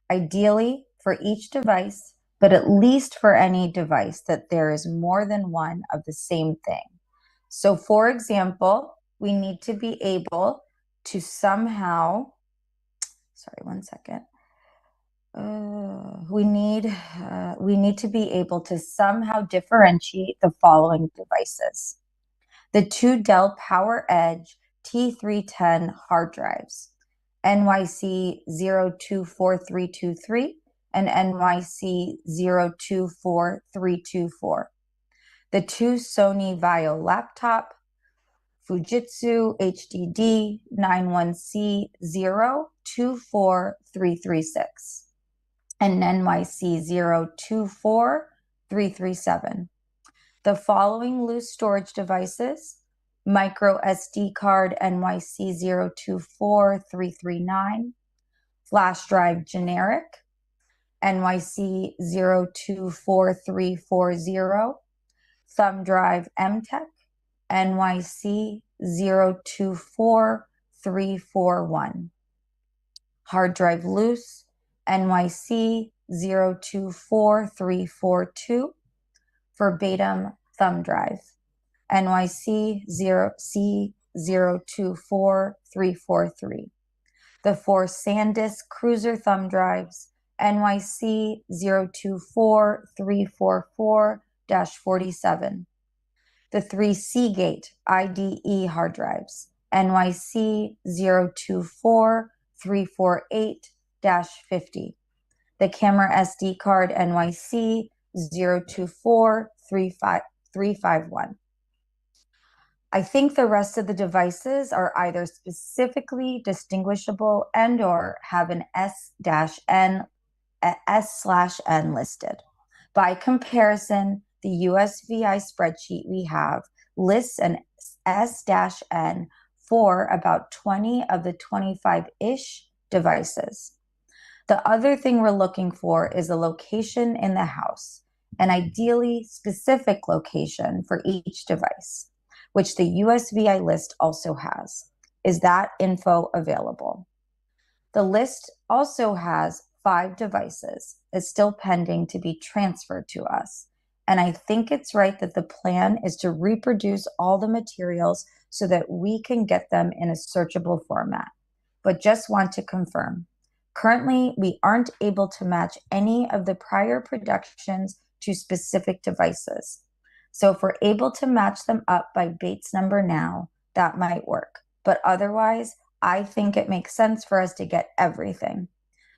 Speaker 16: ideally for each device, but at least for any device that there is more than one of the same thing. So, for example, we need to be able to somehow, sorry, one second. We need to be able to somehow differentiate the following devices. The two Dell PowerEdge T310 hard drives, NYC 024323 and NYC 024324. The two Sony Vaio laptop, Fujitsu HDD 91C 024336. And NYC 024337. The following loose storage devices: micro SD card NYC 024339, flash drive generic NYC 024340, thumb drive MTech NYC 024341, hard drive loose NYC 024342, verbatim thumb drive NYC C024343. The four SanDisk cruiser thumb drives NYC 024344-47. The three Seagate IDE hard drives NYC 024348-50. The camera SD card NYC 024351. I think the rest of the devices are either specifically distinguishable and or have an S-N S/N listed. By comparison, the USVI spreadsheet we have lists an S-N for about 20 of the 25-ish devices. The other thing we're looking for is a location in the house, an ideally specific location for each device, which the USVI list also has. Is that info available? The list also has 5 devices. It's still pending to be transferred to us. And I think it's right that the plan is to reproduce all the materials so that we can get them in a searchable format. But just want to confirm. Currently, we aren't able to match any of the prior productions to specific devices. So if we're able to match them up by Bates number now, that might work. But otherwise, I think it makes sense for us to get everything.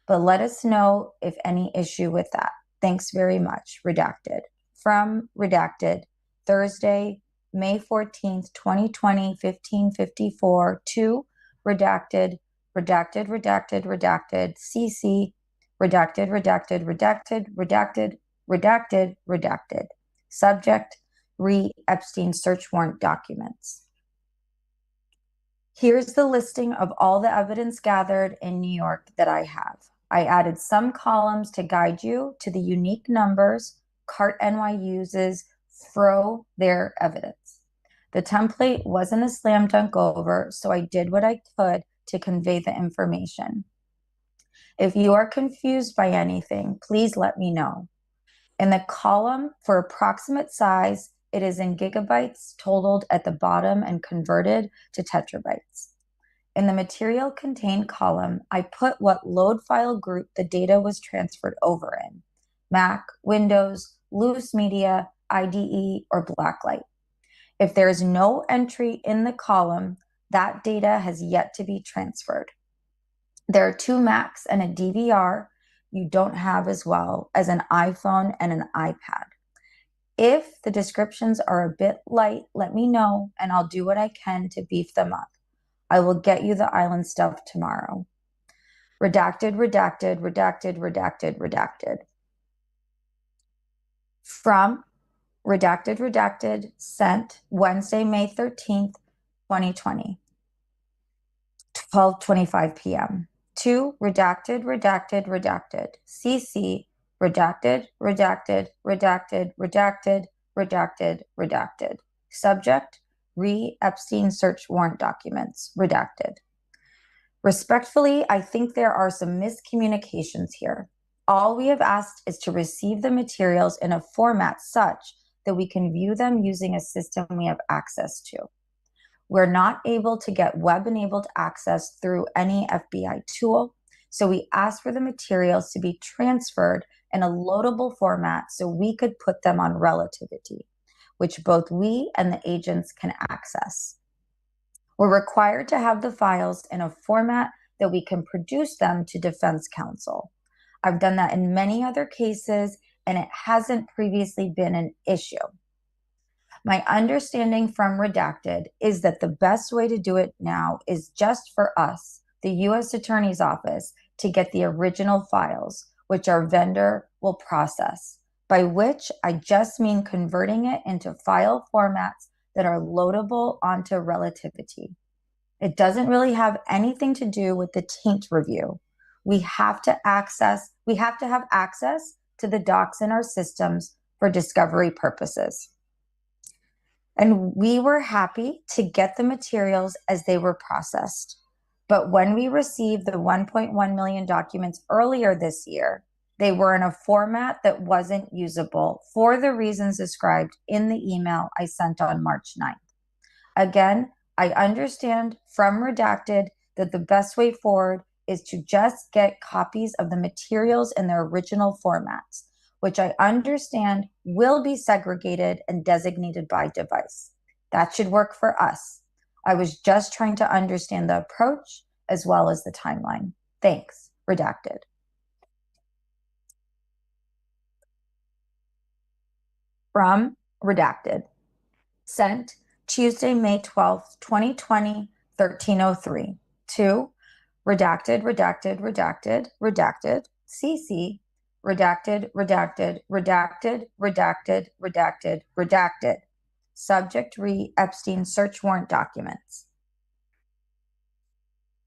Speaker 16: But let us know if any issue with that. Thanks very much. Redacted. From Redacted, Thursday, May 14th, 2020, 15:54 to Redacted, Redacted, Redacted, Redacted, CC, Redacted, Redacted, Redacted, Redacted, Redacted, Redacted. Subject, Epstein search warrant documents. Here's the listing of all the evidence gathered in New York that I have. I added some columns to guide you to the unique numbers CART NY uses for their evidence. The template wasn't a slam dunk over, so I did what I could to convey the information. If you are confused by anything, please let me know. In the column for approximate size, it is in gigabytes totaled at the bottom and converted to tetrabytes. In the material contained column, I put what load file group the data was transferred over in: Mac, Windows, loose media, IDE, or Blacklight. If there is no entry in the column, that data has yet to be transferred. There are 2 Macs and a DVR you don't have, as well as an iPhone and an iPad. If the descriptions are a bit light, let me know and I'll do what I can to beef them up. I will get you the island stuff tomorrow. Redacted, redacted, redacted, redacted, redacted. From Redacted, redacted, sent Wednesday, May 13th, 2020, 12:25 p.m. To Redacted, redacted, redacted, CC, redacted, redacted, redacted, redacted, redacted, redacted. Subject, Epstein search warrant documents, redacted. Respectfully, I think there are some miscommunications here. All we have asked is to receive the materials in a format such that we can view them using a system we have access to. We're not able to get web-enabled access through any FBI tool, so we asked for the materials to be transferred in a loadable format so we could put them on Relativity, which both we and the agents can access. We're required to have the files in a format that we can produce them to defense counsel. I've done that in many other cases, and it hasn't previously been an issue. My understanding from Redacted is that the best way to do it now is just for us, the U.S. Attorney's Office, to get the original files, which our vendor will process, by which I just mean converting it into file formats that are loadable onto Relativity. It doesn't really have anything to do with the taint review. We have to have access to the docs in our systems for discovery purposes. And we were happy to get the materials as they were processed. But when we received the 1.1 million documents earlier this year, they were in a format that wasn't usable for the reasons described in the email I sent on March 9th. Again, I understand from Redacted that the best way forward is to just get copies of the materials in their original formats, which I understand will be segregated and designated by device. That should work for us. I was just trying to understand the approach as well as the timeline. Thanks. Redacted. From Redacted. Sent Tuesday, May 12th, 2020, 13:03. To Redacted, redacted, redacted, redacted, CC, redacted, redacted, redacted, redacted, redacted, redacted. Subject re Epstein search warrant documents.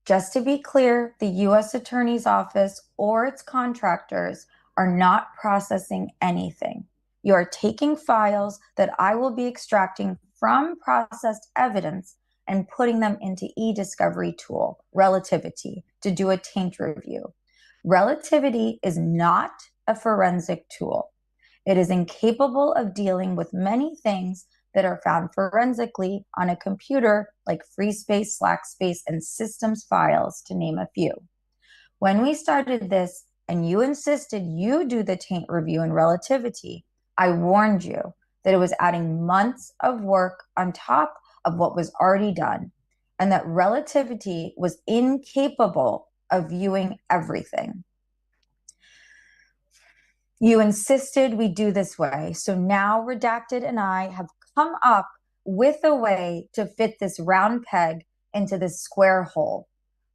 Speaker 16: Just to be clear, the U.S. Attorney's Office or its contractors are not processing anything. You are taking files that I will be extracting from processed evidence and putting them into e-discovery tool, Relativity, to do a taint review. Relativity is not a forensic tool. It is incapable of dealing with many things that are found forensically on a computer, like free space, slack space, and systems files, to name a few. When we started this and you insisted you do the taint review in Relativity, I warned you that it was adding months of work on top of what was already done, and that Relativity was incapable of viewing everything. You insisted we do this way, so now Redacted and I have come up with a way to fit this round peg into this square hole.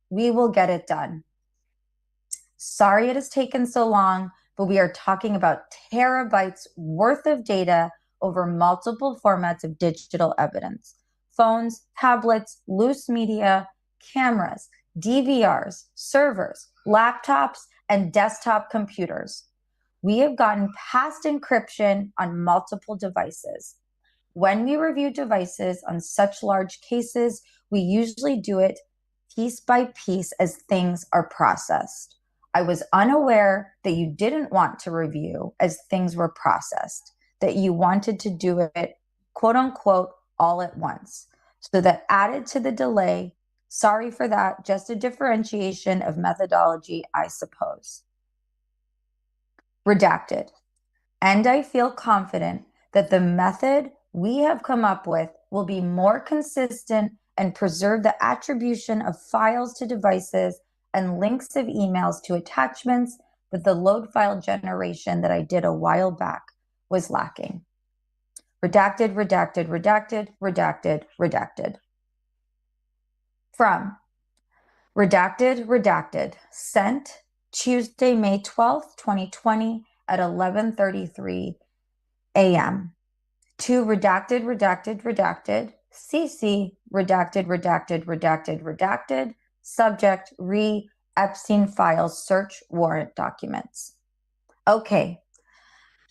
Speaker 16: We will get it done. Sorry it has taken so long, but we are talking about terabytes worth of data over multiple formats of digital evidence. Phones, tablets, loose media, cameras, DVRs, servers, laptops, and desktop computers. We have gotten past encryption on multiple devices. When we review devices on such large cases, we usually do it piece by piece as things are processed. I was unaware that you didn't want to review as things were processed, that you wanted to do it, quote unquote, all at once. So that added to the delay. Sorry for that, just a differentiation of methodology, I suppose. Redacted. And I feel confident that the method we have come up with will be more consistent and preserve the attribution of files to devices and links of emails to attachments that the load file generation that I did a while back was lacking. Redacted, redacted, redacted, redacted, redacted. From Redacted, redacted, sent Tuesday, May 12th, 2020 at 11:33 a.m. To redacted, redacted, redacted, CC, redacted, redacted, redacted, redacted, subject, Epstein files search warrant documents. Okay,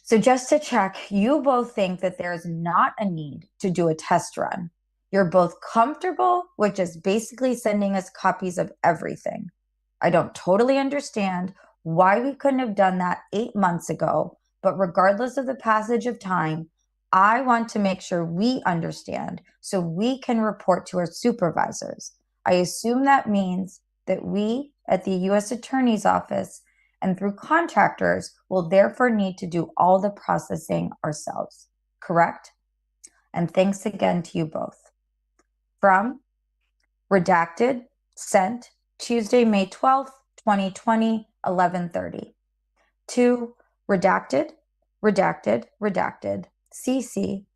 Speaker 16: so just to check, you both think that there's not a need to do a test run. You're both comfortable with just basically sending us copies of everything. I don't totally understand why we couldn't have done that 8 months ago, but regardless of the passage of time, I want to make sure we understand so we can report to our supervisors. I assume that means that we at the U.S. Attorney's Office and through contractors will therefore need to do all the processing ourselves, correct? And thanks again to you both. From Redacted, sent Tuesday, May 12th, 2020, 11:30. To Redacted, redacted, redacted, CC,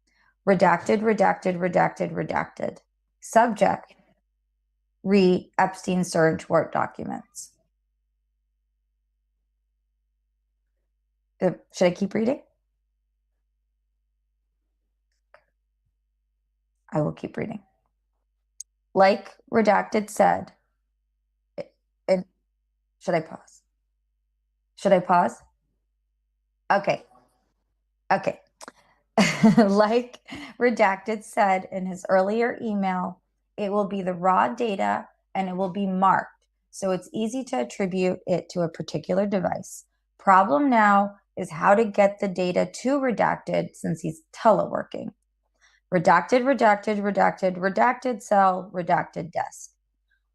Speaker 16: redacted, redacted, redacted, redacted. Subject, Epstein search warrant documents. Should I keep reading? I will keep reading. Like Redacted said, and should I pause? Should I pause? Okay. Okay. Like Redacted said in his earlier email, it will be the raw data and it will be marked, so it's easy to attribute it to a particular device. Problem now is how to get the data to Redacted since he's teleworking. Redacted, redacted, redacted, redacted cell, redacted desk.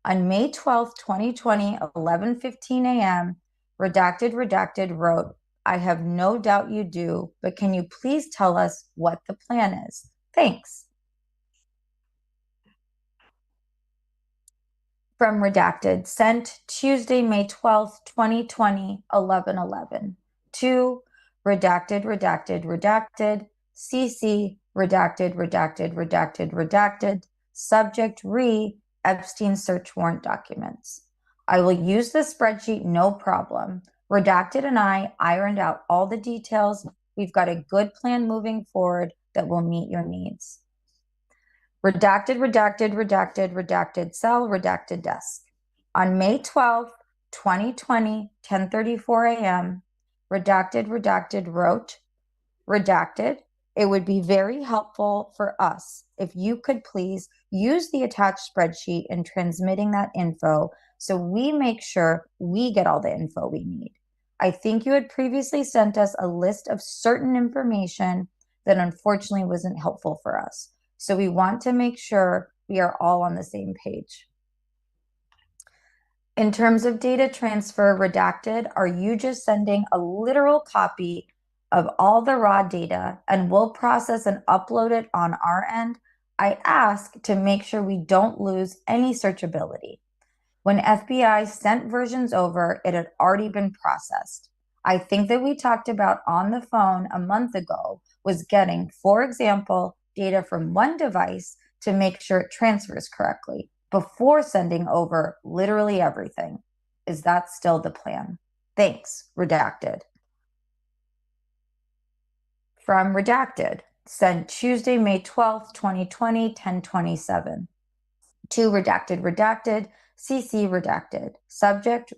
Speaker 16: On May 12th, 2020, 11:15 a.m., Redacted, redacted wrote, I have no doubt you do, but can you please tell us what the plan is? Thanks. From Redacted, sent Tuesday, May 12th, 2020, 11:11. To Redacted, redacted, redacted, CC, redacted, redacted, redacted, redacted, subject Epstein search warrant documents. I will use the spreadsheet, no problem. Redacted and I ironed out all the details. We've got a good plan moving forward that will meet your needs. Redacted, redacted, redacted, redacted cell, redacted desk. On May 12th, 2020, 10:34 a.m., redacted, redacted wrote, redacted. It would be very helpful for us if you could please use the attached spreadsheet in transmitting that info so we make sure we get all the info we need. I think you had previously sent us a list of certain information that unfortunately wasn't helpful for us. So we want to make sure we are all on the same page. In terms of data transfer redacted, are you just sending a literal copy of all the raw data and we'll process and upload it on our end? I ask to make sure we don't lose any searchability. When FBI sent versions over, it had already been processed. I think that we talked about on the phone a month ago was getting, for example, data from one device to make sure it transfers correctly before sending over literally everything. Is that still the plan? Thanks, redacted. From redacted, sent Tuesday, May 12th, 2020, 10:27. To redacted, redacted, CC redacted. Subject,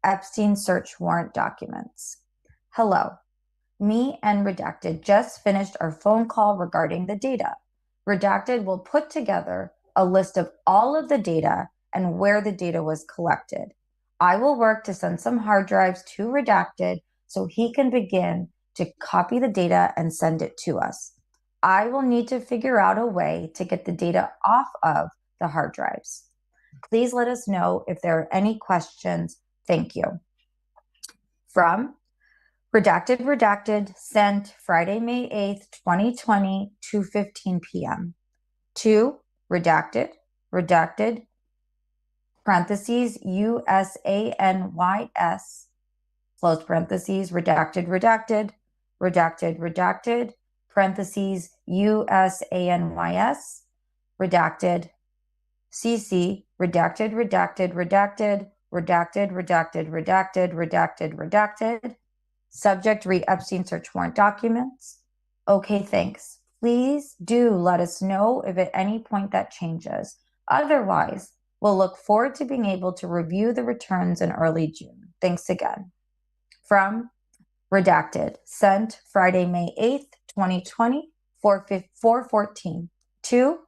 Speaker 16: Epstein search warrant documents. Hello. Me and Redacted just finished our phone call regarding the data. Redacted will put together a list of all of the data and where the data was collected. I will work to send some hard drives to Redacted so he can begin to copy the data and send it to us. I will need to figure out a way to get the data off of the hard drives. Please let us know if there are any questions. Thank you. From Redacted, redacted, sent Friday, May 8th, 2020, 2:15 p.m. To redacted, redacted, parentheses, USANYS, close parentheses, redacted, redacted, redacted, redacted, parentheses, USANYS, redacted, CC, redacted, redacted, redacted, redacted, redacted, redacted, redacted, redacted. Subject, Epstein search warrant documents. Okay, thanks. Please do let us know if at any point that changes. Otherwise, we'll look forward to being able to review the returns in early June. Thanks again. From redacted, sent Friday, May 8th, 2020, 4:14. To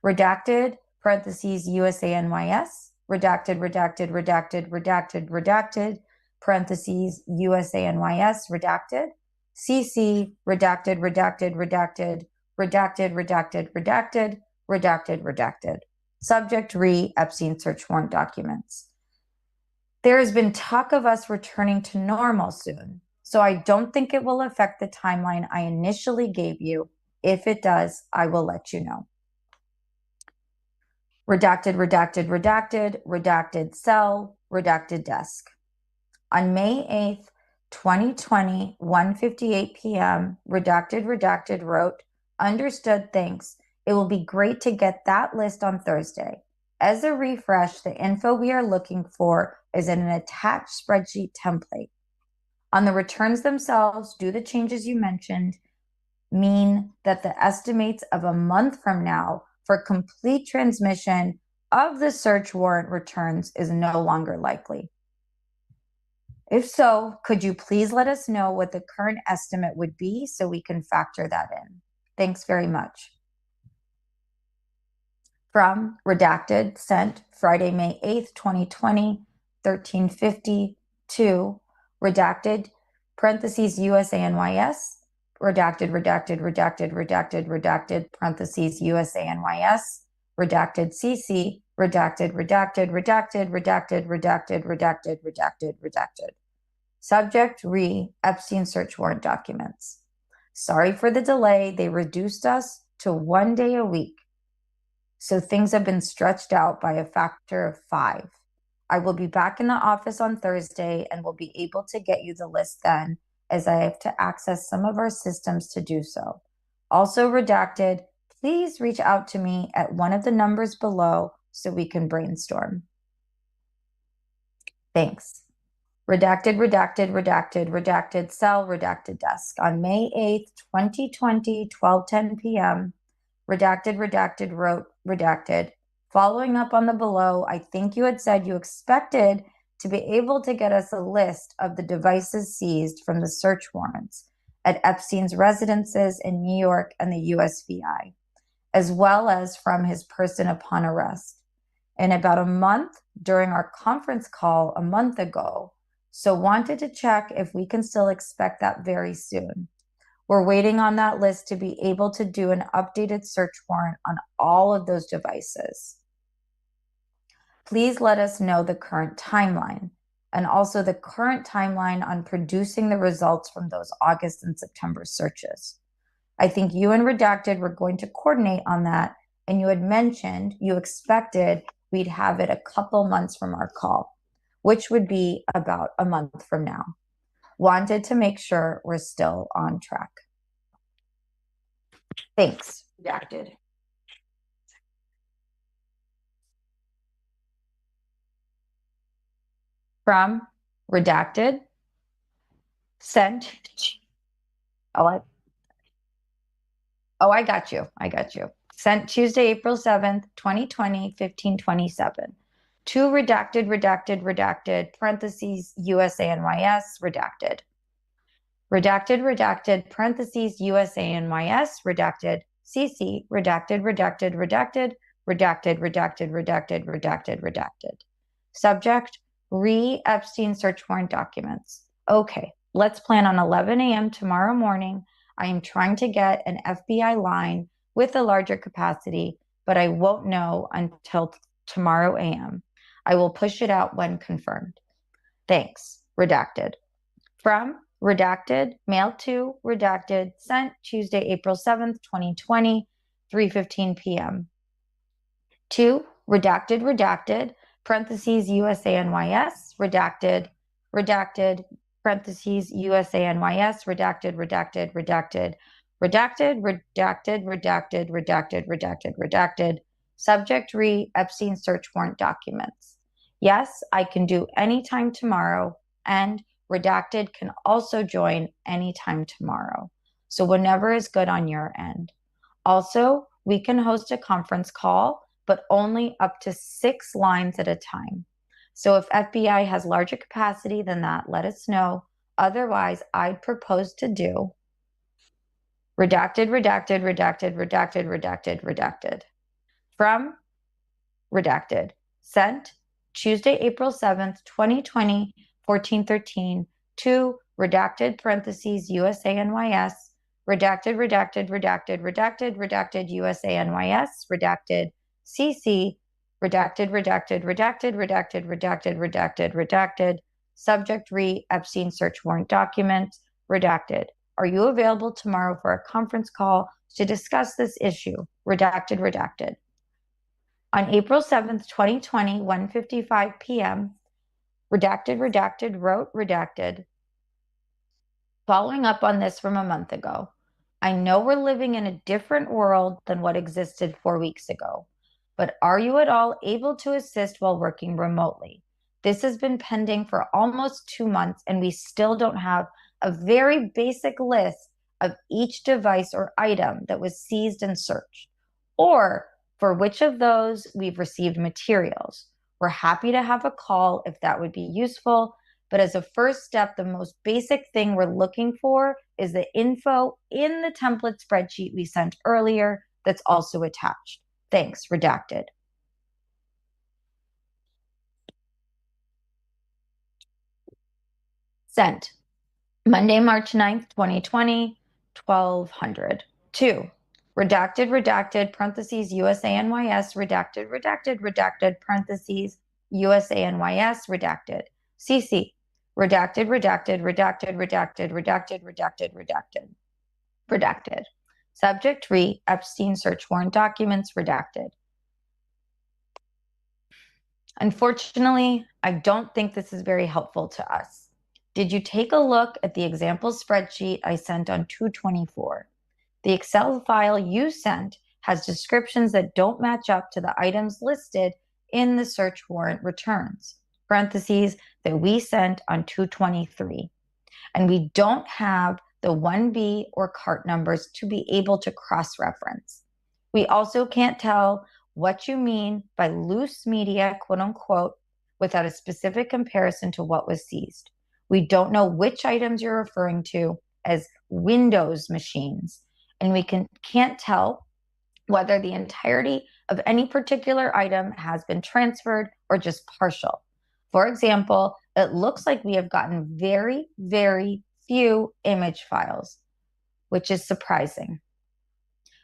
Speaker 16: redacted, parentheses, USANYS, redacted, redacted, redacted, redacted, redacted, parentheses, USANYS, redacted, CC, redacted, redacted, redacted, redacted, redacted, redacted, redacted, redacted. Subject, Epstein search warrant documents. There has been talk of us returning to normal soon, so I don't think it will affect the timeline I initially gave you. If it does, I will let you know. Redacted, redacted, redacted, redacted cell, redacted desk. On May 8th, 2020, 1:58 p.m., redacted, redacted wrote, understood, thanks. It will be great to get that list on Thursday. As a refresh, the info we are looking for is in an attached spreadsheet template. On the returns themselves, do the changes you mentioned mean that the estimates of a month from now for complete transmission of the search warrant returns is no longer likely? If so, could you please let us know what the current estimate would be so we can factor that in? Thanks very much. From redacted, sent Friday, May 8th, 2020, 13:50 to redacted, parentheses, USANYS, redacted, redacted, redacted, redacted, redacted, parentheses, USANYS, redacted, CC, redacted, redacted, redacted, redacted, redacted, redacted, redacted, redacted. Subject, Epstein search warrant documents. Sorry for the delay. They reduced us to 1 day a week. So things have been stretched out by a factor of 5. I will be back in the office on Thursday and will be able to get you the list then, as I have to access some of our systems to do so. Also redacted, please reach out to me at one of the numbers below so we can brainstorm. Thanks. Redacted, redacted, redacted, redacted cell, redacted desk. On May 8th, 2020, 12:10 p.m., redacted, redacted, wrote, redacted. Following up on the below, I think you had said you expected to be able to get us a list of the devices seized from the search warrants at Epstein's residences in New York and the USVI, as well as from his person upon arrest. In about a month, during our conference call a month ago, so wanted to check if we can still expect that very soon. We're waiting on that list to be able to do an updated search warrant on all of those devices. Please let us know the current timeline and also the current timeline on producing the results from those August and September searches. I think you and Redacted were going to coordinate on that, and you had mentioned you expected we'd have it a couple months from our call, which would be about a month from now. Wanted to make sure we're still on track. Thanks, Redacted. From Redacted, sent. I got you. Sent Tuesday, April 7th, 2020, 15:27. To redacted, redacted, redacted, parentheses, USANYS, redacted. Redacted, redacted, parentheses, USANYS, redacted, CC, redacted, redacted, redacted, redacted, redacted, redacted, redacted, redacted. Subject, Epstein search warrant documents. Okay, let's plan on 11 a.m. tomorrow morning. I am trying to get an FBI line with a larger capacity, but I won't know until tomorrow a.m. I will push it out when confirmed. Thanks. Redacted. From Redacted, mailed to Redacted, sent Tuesday, April 7th, 2020, 3:15 p.m. To Redacted, redacted, parentheses, USANYS, redacted, redacted, parentheses, USANYS, redacted, redacted, redacted, redacted, redacted, redacted, redacted, redacted, redacted. Subject, Epstein search warrant documents. Yes, I can do anytime tomorrow, and Redacted can also join anytime tomorrow. So whenever is good on your end. Also, we can host a conference call, but only up to 6 lines at a time. So if FBI has larger capacity than that, let us know. Otherwise, I'd propose to do redacted, redacted, redacted, redacted, redacted, redacted. From Redacted. Sent Tuesday, April 7th, 2020, 14:13 to redacted parentheses USANYS, redacted, redacted, redacted, redacted, redacted USANYS, redacted CC, redacted, redacted, redacted, redacted, redacted, redacted, redacted, subject Epstein search warrant document, redacted. Are you available tomorrow for a conference call to discuss this issue? Redacted, redacted. On April 7th, 2020, 1:55 p.m., redacted, redacted, wrote, redacted. Following up on this from a month ago, I know we're living in a different world than what existed 4 weeks ago, but are you at all able to assist while working remotely? This has been pending for almost 2 months, and we still don't have a very basic list of each device or item that was seized and searched, or for which of those we've received materials. We're happy to have a call if that would be useful, but as a first step, the most basic thing we're looking for is the info in the template spreadsheet we sent earlier that's also attached. Thanks, redacted. Sent Monday, March 9th, 2020, 1200. 2. Redacted, redacted, parentheses, USANYS, redacted, redacted, redacted, parentheses, USANYS, redacted. CC, redacted, redacted, redacted, redacted, redacted, redacted, redacted. Redacted. Subject, Epstein search warrant documents, redacted. Unfortunately, I don't think this is very helpful to us. Did you take a look at the example spreadsheet I sent on 2/24? The Excel file you sent has descriptions that don't match up to the items listed in the search warrant returns. parentheses, that we sent on 2/23. And we don't have the 1B or cart numbers to be able to cross-reference. We also can't tell what you mean by loose media, quote unquote, without a specific comparison to what was seized. We don't know which items you're referring to as Windows machines, and we can't tell whether the entirety of any particular item has been transferred or just partial. For example, it looks like we have gotten very, very few image files, which is surprising.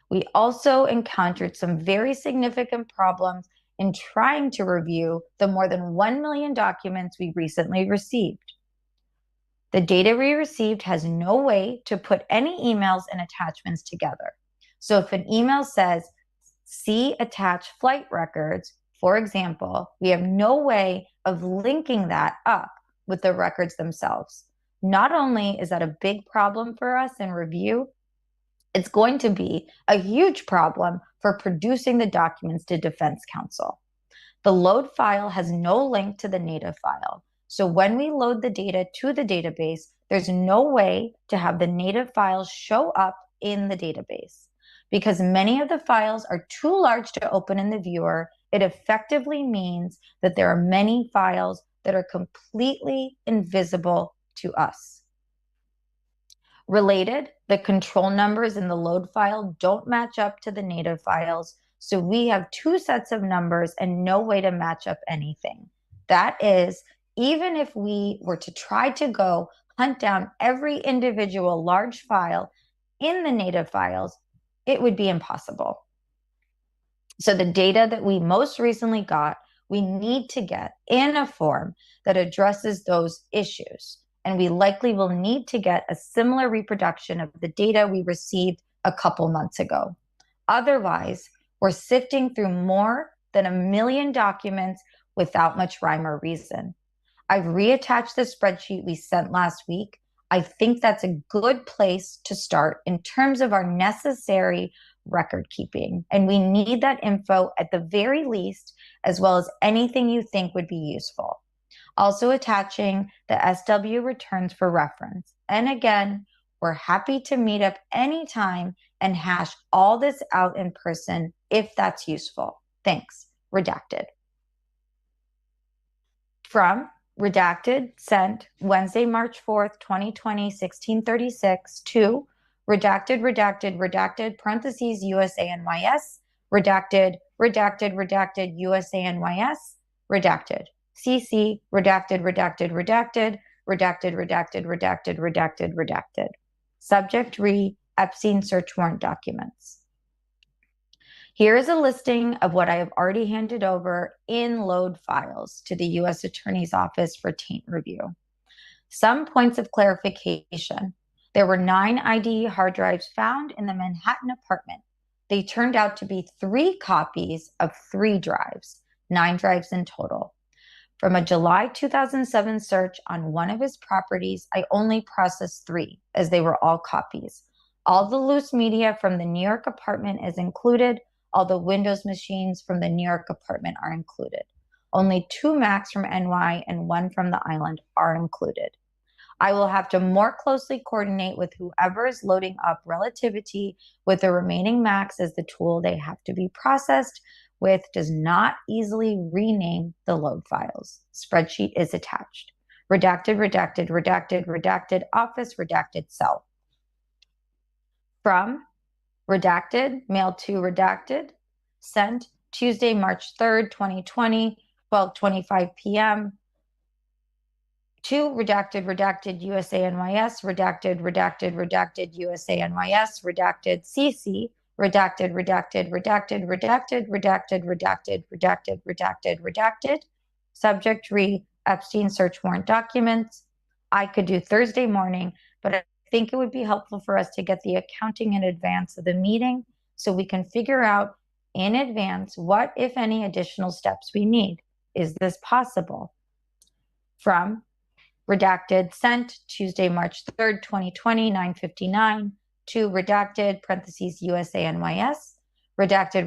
Speaker 16: We also encountered some very significant problems in trying to review the more than 1 million documents we recently received. The data we received has no way to put any emails and attachments together. So if an email says, see attached flight records, for example, we have no way of linking that up with the records themselves. Not only is that a big problem for us in review, it's going to be a huge problem for producing the documents to Defense Counsel. The load file has no link to the native file. So when we load the data to the database, there's no way to have the native files show up in the database. Because many of the files are too large to open in the viewer, it effectively means that there are many files that are completely invisible to us. Related, the control numbers in the load file don't match up to the native files, so we have two sets of numbers and no way to match up anything. That is, even if we were to try to go hunt down every individual large file in the native files, it would be impossible. So the data that we most recently got, we need to get in a form that addresses those issues. And we likely will need to get a similar reproduction of the data we received a couple months ago. Otherwise, we're sifting through more than 1 million documents without much rhyme or reason. I've reattached the spreadsheet we sent last week. I think that's a good place to start in terms of our necessary record keeping. And we need that info at the very least, as well as anything you think would be useful. Also attaching the SW returns for reference. And again, we're happy to meet up anytime and hash all this out in person if that's useful. Thanks. Redacted. From redacted, sent Wednesday, March 4th, 2020, 1636 to redacted, parentheses, USANYS, redacted, USANYS, redacted. CC, redacted. Subject Epstein search warrant documents. Here is a listing of what I have already handed over in load files to the U.S. Attorney's Office for taint review. Some points of clarification. There were 9 ID hard drives found in the Manhattan apartment. They turned out to be 3 copies of 3 drives, 9 drives in total. From a July 2007 search on one of his properties, I only processed 3, as they were all copies. All the loose media from the New York apartment is included. All the Windows machines from the New York apartment are included. Only 2 Macs from NY and 1 from the island are included. I will have to more closely coordinate with whoever is loading up relativity with the remaining Macs, as the tool they have to be processed with does not easily rename the load files. Spreadsheet is attached. Redacted, office, redacted cell. From redacted, mail to redacted, sent Tuesday, March 3rd, 2020, 12:25 p.m. to redacted, USANYS, redacted, USANYS, redacted, CC, redacted, subject Epstein search warrant documents. I could do Thursday morning, but I think it would be helpful for us to get the accounting in advance of the meeting so we can figure out in advance what, if any, additional steps we need. Is this possible? From redacted, sent Tuesday, March 3rd, 2020, 9:59 to redacted, parentheses, USANYS, redacted,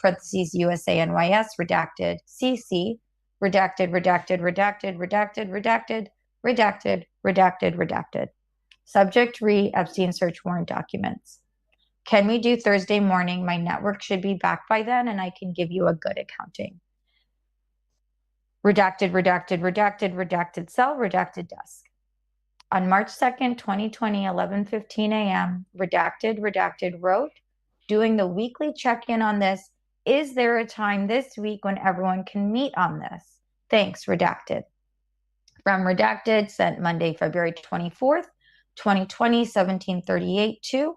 Speaker 16: parentheses USA NYS, redacted, CC, redacted, redacted, redacted, redacted, redacted, redacted, redacted, redacted. Subject Epstein search warrant documents. Can we do Thursday morning? My network should be back by then and I can give you a good accounting. Redacted, redacted, redacted, redacted cell, redacted desk. On March 2nd, 2020, 11:15 a.m., redacted wrote, doing the weekly check-in on this. Is there a time this week when everyone can meet on this? Thanks, redacted. From redacted, sent Monday, February 24th, 2020, 17:38 to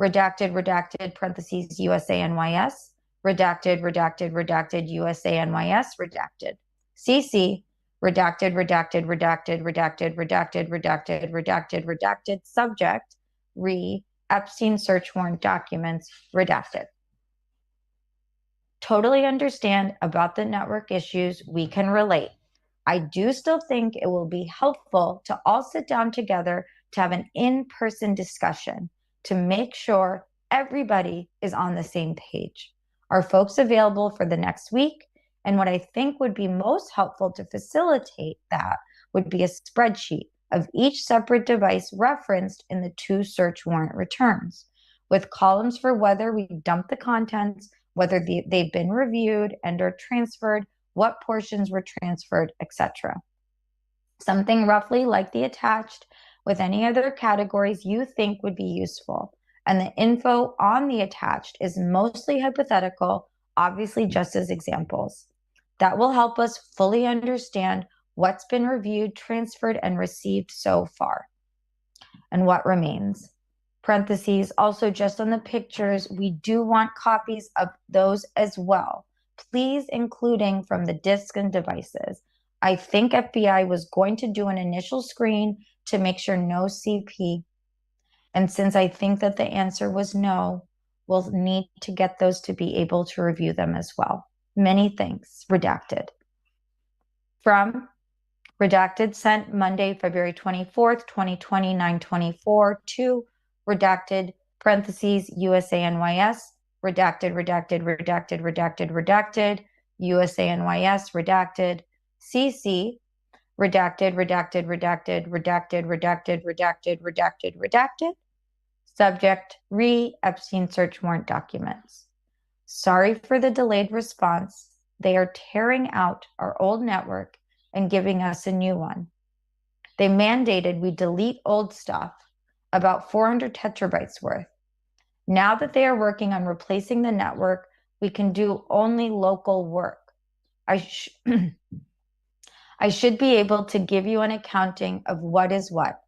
Speaker 16: redacted, parentheses, USA NYS, redacted, USA NYS, redacted. CC, redacted, subject, Epstein search warrant documents, redacted. Totally understand about the network issues, we can relate. I do still think it will be helpful to all sit down together to have an in-person discussion to make sure everybody is on the same page. Are folks available for the next week? And what I think would be most helpful to facilitate that would be a spreadsheet of each separate device referenced in the 2 search warrant returns, with columns for whether we dump the contents, whether they've been reviewed and are transferred, what portions were transferred, etc. Something roughly like the attached with any other categories you think would be useful. And the info on the attached is mostly hypothetical, obviously just as examples. That will help us fully understand what's been reviewed, transferred, and received so far, and what remains. Parentheses, also just on the pictures, we do want copies of those as well, please, including from the disk and devices. I think FBI was going to do an initial screen to make sure no CP. And since I think that the answer was no, we'll need to get those to be able to review them as well. Many thanks, redacted. From redacted, sent Monday, February 24th, 2020, 9:24 to redacted, parentheses, USA NYS, redacted, USA NYS, redacted, CC, redacted, subject, Epstein search warrant documents. Sorry for the delayed response. They are tearing out our old network and giving us a new one. They mandated we delete old stuff, about 400 tetrabytes worth. Now that they are working on replacing the network, we can do only local work. I should be able to give you an accounting of what is what.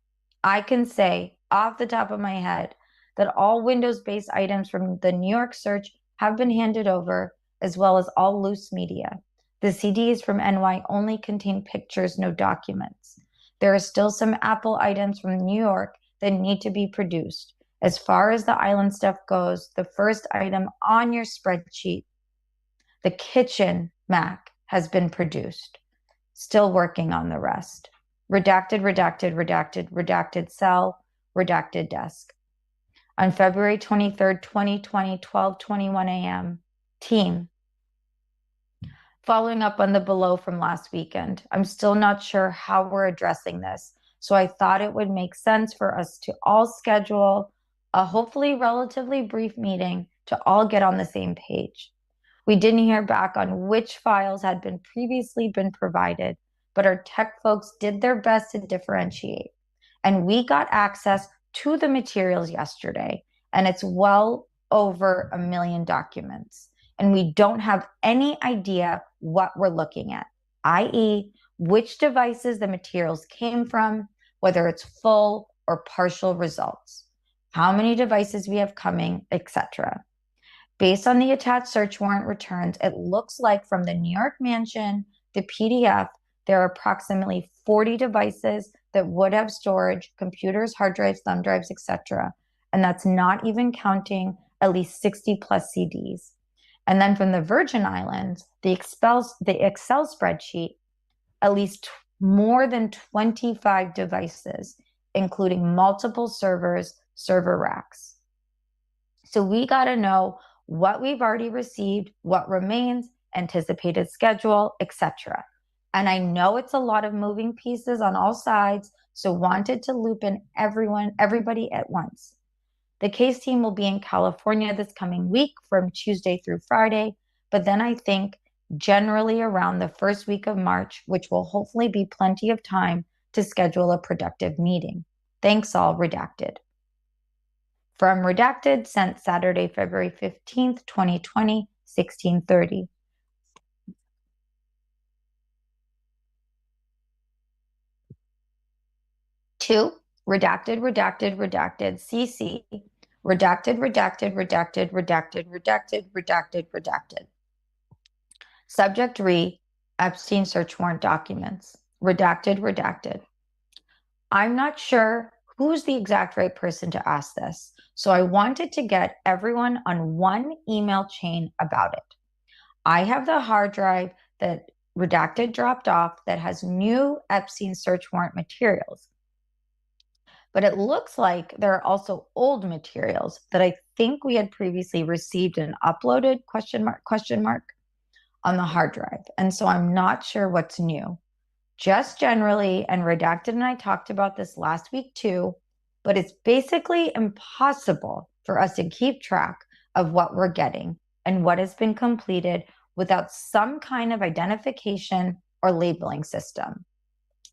Speaker 16: I can say off the top of my head that all Windows-based items from the New York search have been handed over, as well as all loose media. The CDs from NY only contain pictures, no documents. There are still some Apple items from New York that need to be produced. As far as the island stuff goes, the first item on your spreadsheet, the kitchen Mac, has been produced. Still working on the rest. Redacted cell, redacted desk. On February 23rd, 2020, 12:21 a.m., team. Following up on the below from last weekend, I'm still not sure how we're addressing this, so I thought it would make sense for us to all schedule a hopefully relatively brief meeting to all get on the same page. We didn't hear back on which files had been previously been provided, but our tech folks did their best to differentiate. And we got access to the materials yesterday, and it's well over 1 million documents. And we don't have any idea what we're looking at, i.e., which devices the materials came from, whether it's full or partial results, how many devices we have coming, etc. Based on the attached search warrant returns, it looks like from the New York mansion, the PDF, there are approximately 40 devices that would have storage, computers, hard drives, thumb drives, etc. And that's not even counting at least 60 plus CDs. And then from the Virgin Islands, the Excel spreadsheet, at least more than 25 devices, including multiple servers, server racks. So we got to know what we've already received, what remains, anticipated schedule, etc. And I know it's a lot of moving pieces on all sides, so wanted to loop in everybody at once. The case team will be in California this coming week from Tuesday through Friday, but then I think generally around the first week of March, which will hopefully be plenty of time to schedule a productive meeting. Thanks all, redacted. From redacted, sent Saturday, February 15th, 2020, 16:30. Two, redacted, CC, redacted. Subject re, Epstein search warrant documents, redacted. I'm not sure who's the exact right person to ask this, so I wanted to get everyone on one email chain about it. I have the hard drive that redacted dropped off that has new Epstein search warrant materials. But it looks like there are also old materials that I think we had previously received and uploaded, ? On the hard drive. And so I'm not sure what's new. Just generally, and Redacted and I talked about this last week too, but it's basically impossible for us to keep track of what we're getting and what has been completed without some kind of identification or labeling system,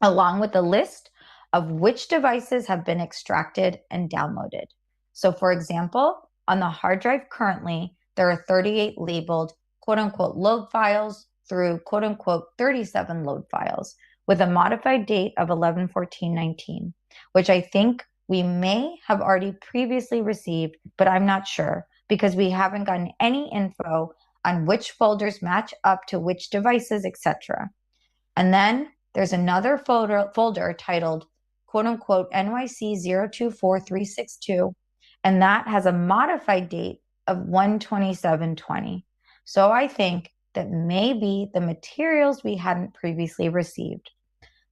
Speaker 16: along with a list of which devices have been extracted and downloaded. So for example, on the hard drive currently, there are 38 labeled quote unquote load files through quote unquote 37 load files with a modified date of 11/14/19, which I think we may have already previously received, but I'm not sure because we haven't gotten any info on which folders match up to which devices, etc. And then there's another folder titled quote unquote NYC 024362, and that has a modified date of 1/27/20. So I think that maybe the materials we hadn't previously received.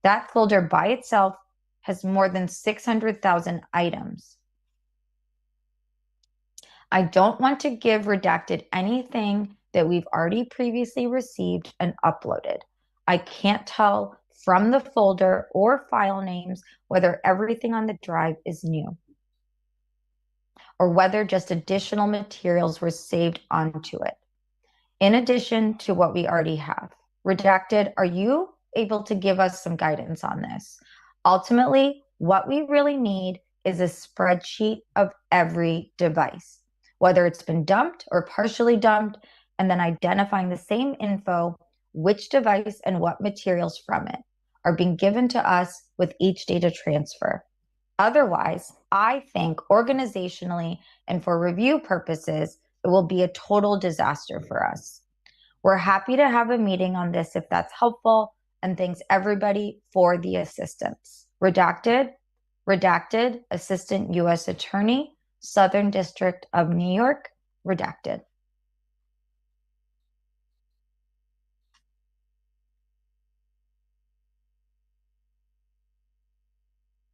Speaker 16: That folder by itself has more than 600,000 items. I don't want to give redacted anything that we've already previously received and uploaded. I can't tell from the folder or file names whether everything on the drive is new or whether just additional materials were saved onto it, in addition to what we already have. Redacted, are you able to give us some guidance on this? Ultimately, what we really need is a spreadsheet of every device, whether it's been dumped or partially dumped, and then identifying the same info, which device and what materials from it are being given to us with each data transfer. Otherwise, I think organizationally and for review purposes, it will be a total disaster for us. We're happy to have a meeting on this if that's helpful, and thanks everybody for the assistance. Redacted, Assistant U.S. Attorney, Southern District of New York, redacted.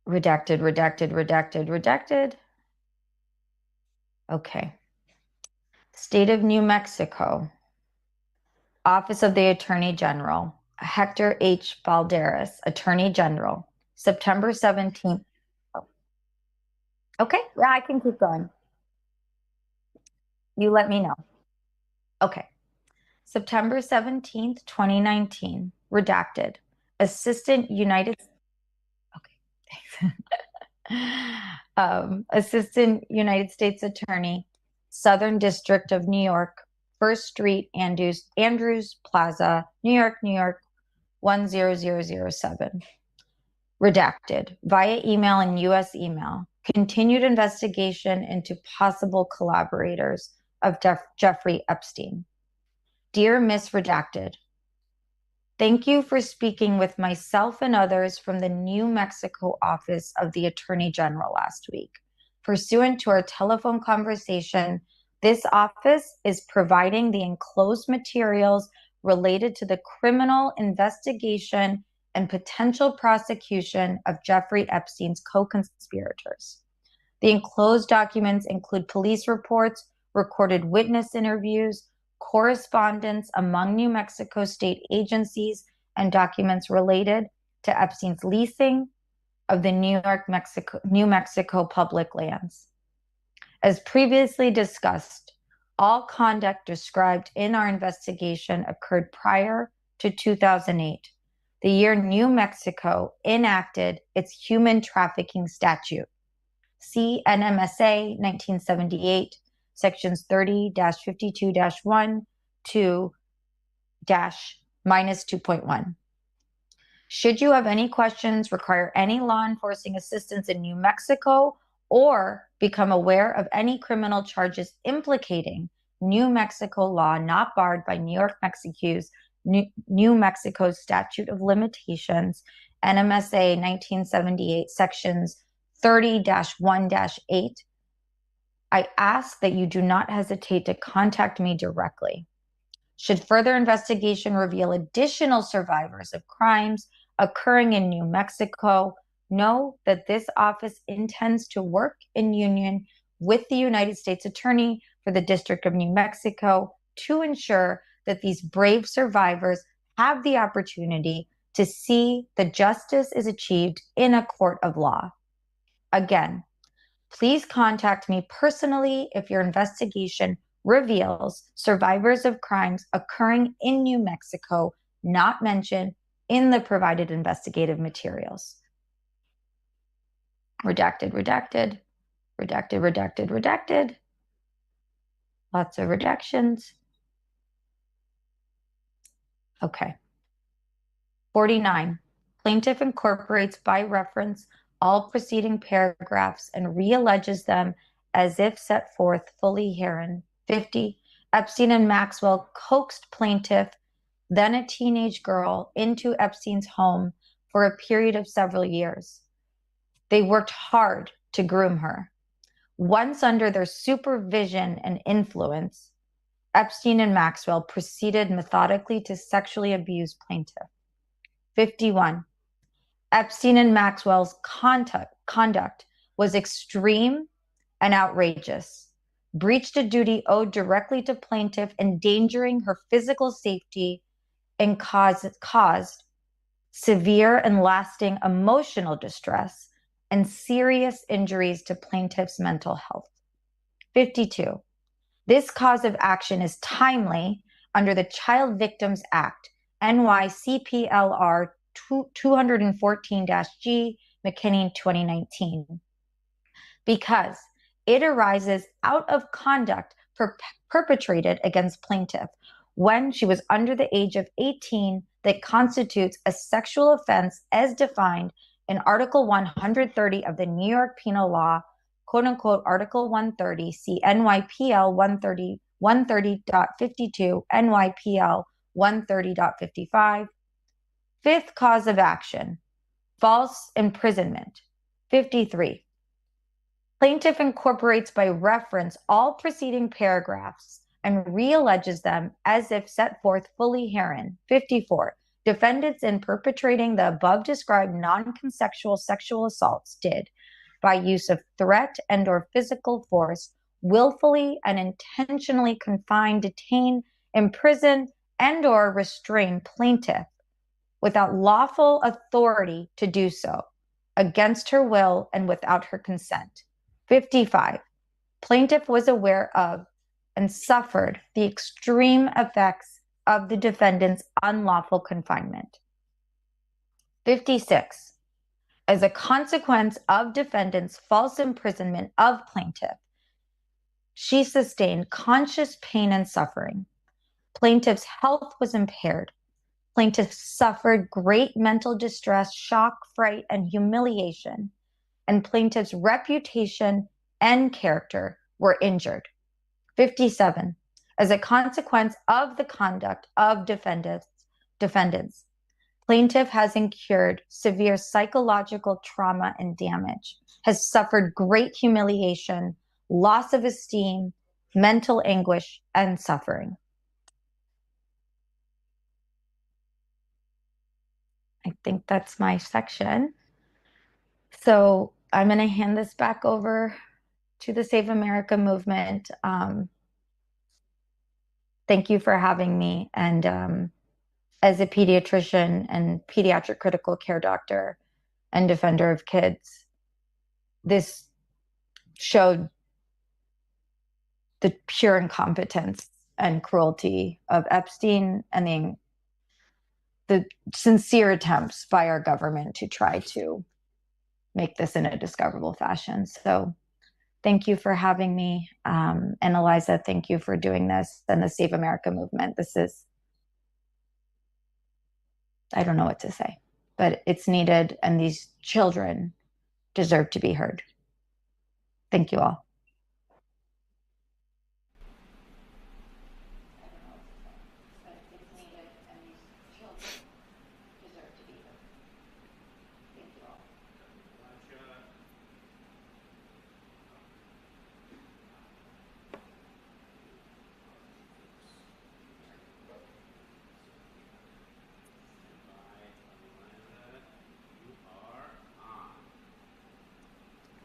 Speaker 16: Redacted. Okay. State of New Mexico. Office of the Attorney General. Hector H. Balderas, Attorney General. September 17th. Oh. Okay, yeah, I can keep going. You let me know. Okay. September 17th, 2019. Redacted. Assistant United States Attorney, Southern District of New York, 1st Street, Andrews Plaza, New York, 10007. Redacted via email and U.S. email. Continued investigation into possible collaborators of Jeffrey Epstein. Dear Miss Redacted, thank you for speaking with myself and others from the New Mexico office of the Attorney General last week. Pursuant to our telephone conversation, this office is providing the enclosed materials related to the criminal investigation and potential prosecution of Jeffrey Epstein's co-conspirators. The enclosed documents include police reports recorded witness interviews, correspondence among New Mexico state agencies, and documents related to Epstein's leasing of the New Mexico public lands. As previously discussed, all conduct described in our investigation occurred prior to 2008, the year New Mexico enacted its human trafficking statute. See NMSA 1978, sections 30-52-1 to -2.1. Should you have any questions, require any law enforcement assistance in New Mexico, or become aware of any criminal charges implicating New Mexico law not barred by New Mexico's statute of limitations, NMSA 1978, sections 30-1-8, I ask that you do not hesitate to contact me directly. Should further investigation reveal additional survivors of crimes occurring in New Mexico, know that this office intends to work in union with the United States Attorney for the District of New Mexico to ensure that these brave survivors have the opportunity to see that justice is achieved in a court of law. Again, please contact me personally if your investigation reveals survivors of crimes occurring in New Mexico not mentioned in the provided investigative materials. Redacted, redacted, redacted, redacted, redacted. Lots of redactions. Okay. 49. Plaintiff incorporates by reference all preceding paragraphs and realleges them as if set forth fully herein. 50. Epstein and Maxwell coaxed plaintiff, then a teenage girl, into Epstein's home for a period of several years. They worked hard to groom her. Once under their supervision and influence, Epstein and Maxwell proceeded methodically to sexually abuse plaintiff. 51. Epstein and Maxwell's conduct was extreme and outrageous, breached a duty owed directly to plaintiff, endangering her physical safety, and caused severe and lasting emotional distress and serious injuries to plaintiff's mental health. 52. This cause of action is timely under the Child Victims Act, NYCPLR 214-G, McKinney 2019, because it arises out of conduct perpetrated against plaintiff when she was under the age of 18 that constitutes a sexual offense as defined in Article 130 of the New York Penal Law, quote unquote, Article 130, see NYPL 130.52, NYPL 130.55. Fifth cause of action, false imprisonment. 53. Plaintiff incorporates by reference all preceding paragraphs and realleges them as if set forth fully herein. 54. Defendants in perpetrating the above described non-consensual sexual assaults did, by use of threat and or physical force, willfully and intentionally confine, detain, imprison, and or restrain plaintiff without lawful authority to do so, against her will and without her consent. 55. Plaintiff was aware of and suffered the extreme effects of the defendant's unlawful confinement. 56. As a consequence of defendant's false imprisonment of plaintiff, she sustained conscious pain and suffering. Plaintiff's health was impaired. Plaintiff suffered great mental distress, shock, fright, and humiliation, and plaintiff's reputation and character were injured. 57. As a consequence of the conduct of defendants, plaintiff has incurred severe psychological trauma and damage, has suffered great humiliation, loss of esteem, mental anguish, and suffering. I think that's my section. So I'm going to hand this back over to the Save America movement. thank you for having me. And as a pediatrician and pediatric critical care doctor and defender of kids, this showed the pure incompetence and cruelty of Epstein and the sincere attempts by our government to try to make this in a discoverable fashion. So thank you for having me. And Eliza, thank you for doing this and the Save America movement. This is, I don't know what to say, but it's needed, and these children deserve to be heard. Thank you all.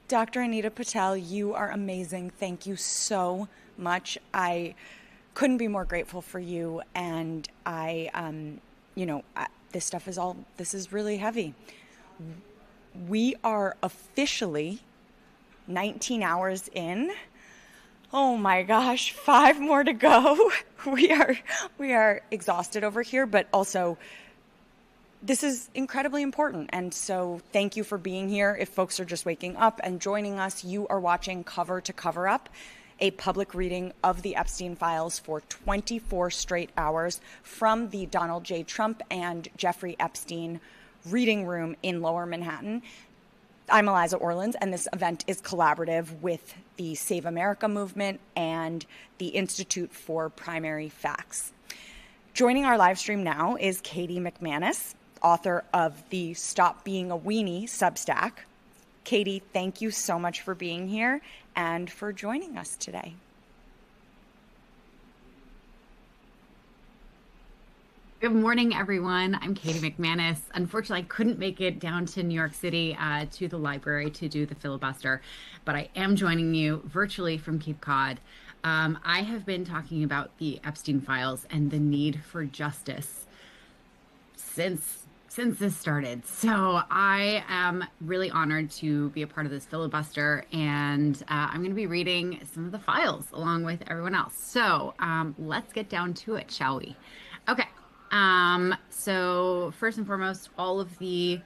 Speaker 2: Dr. Anita Patel, you are amazing. Thank you so much. I couldn't be more grateful for you. And this stuff this is really heavy. We are officially 19 hours in. Oh my gosh, 5 more to go. We are exhausted over here, but also this is incredibly important. And so thank you for being here. If folks are just waking up and joining us, you are watching Cover to Cover Up, a public reading of the Epstein files for 24 straight hours from the Donald J. Trump and Jeffrey Epstein reading room in Lower Manhattan. I'm Eliza Orlins, and this event is collaborative with the Save America movement and the Institute for Primary Facts. Joining our live stream now is Katie McManus, author of the Stop Being a Weenie Substack. Katie, thank you so much for being here and for joining us today.
Speaker 17: Good morning, everyone. I'm Katie McManus. Unfortunately, I couldn't make it down to New York City to the library to do the filibuster, but I am joining you virtually from Cape Cod. I have been talking about the Epstein files and the need for justice since this started. So I am really honored to be a part of this filibuster, and I'm going to be reading some of the files along with everyone else. So let's get down to it, shall we? Okay. So first and foremost, all of the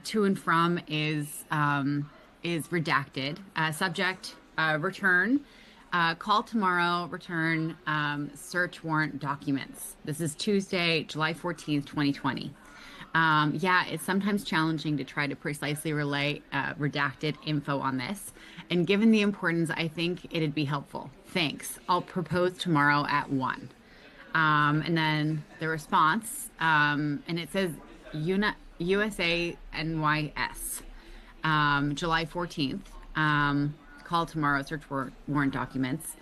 Speaker 17: to and from is redacted. Subject, return, call tomorrow, return, search warrant documents. This is Tuesday, July 14th, 2020. Yeah, it's sometimes challenging to try to precisely relay redacted info on this. And given the importance, I think it'd be helpful. Thanks. I'll propose tomorrow at 1. And then the response, and it says USA NYS, July 14th, call tomorrow, search warrant documents.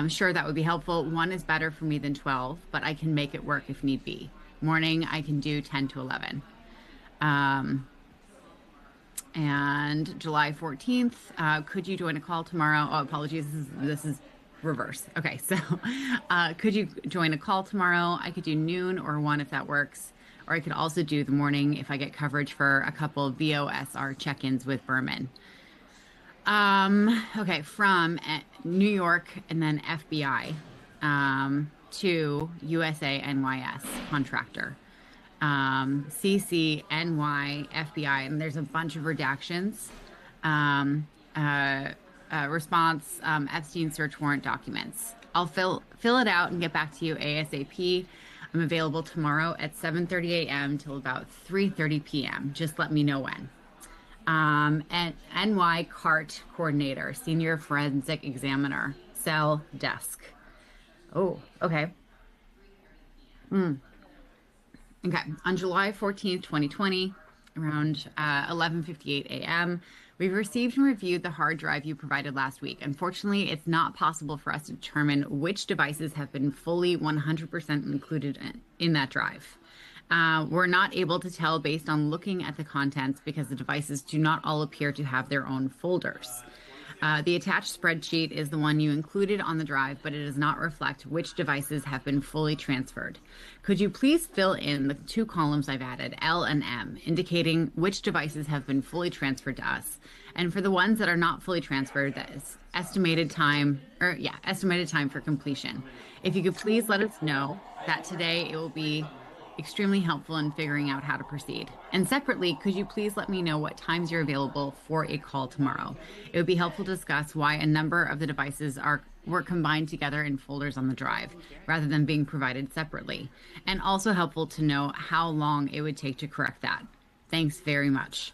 Speaker 17: Sure, that would be helpful. 1 is better for me than 12, but I can make it work if need be. Morning, I can do 10 to 11. And July 14th, could you join a call tomorrow? Oh, apologies, this is reverse. Okay, so could you join a call tomorrow? I could do noon or 1 if that works. Or I could also do the morning if I get coverage for a couple VOSR check-ins with Berman. Okay, from New York and then FBI to USA NYS contractor. CC, NY, FBI, and there's a bunch of redactions. Response, Epstein search warrant documents. I'll fill it out and get back to you ASAP. I'm available tomorrow at 7:30 a.m. till about 3:30 p.m. Just let me know when. And NY CART coordinator, senior forensic examiner, cell desk. Oh, okay. Okay, on July 14th, 2020, around 11:58 a.m., we've received and reviewed the hard drive you provided last week. Unfortunately, it's not possible for us to determine which devices have been fully 100% included in that drive. We're not able to tell based on looking at the contents because the devices do not all appear to have their own folders. The attached spreadsheet is the one you included on the drive, but it does not reflect which devices have been fully transferred. Could you please fill in the 2 columns I've added, L and M, indicating which devices have been fully transferred to us? And for the ones that are not fully transferred, that is estimated time for completion. If you could please let us know that today, it will be extremely helpful in figuring out how to proceed. And separately, could you please let me know what times you're available for a call tomorrow? It would be helpful to discuss why a number of the devices were combined together in folders on the drive rather than being provided separately. And also helpful to know how long it would take to correct that. Thanks very much.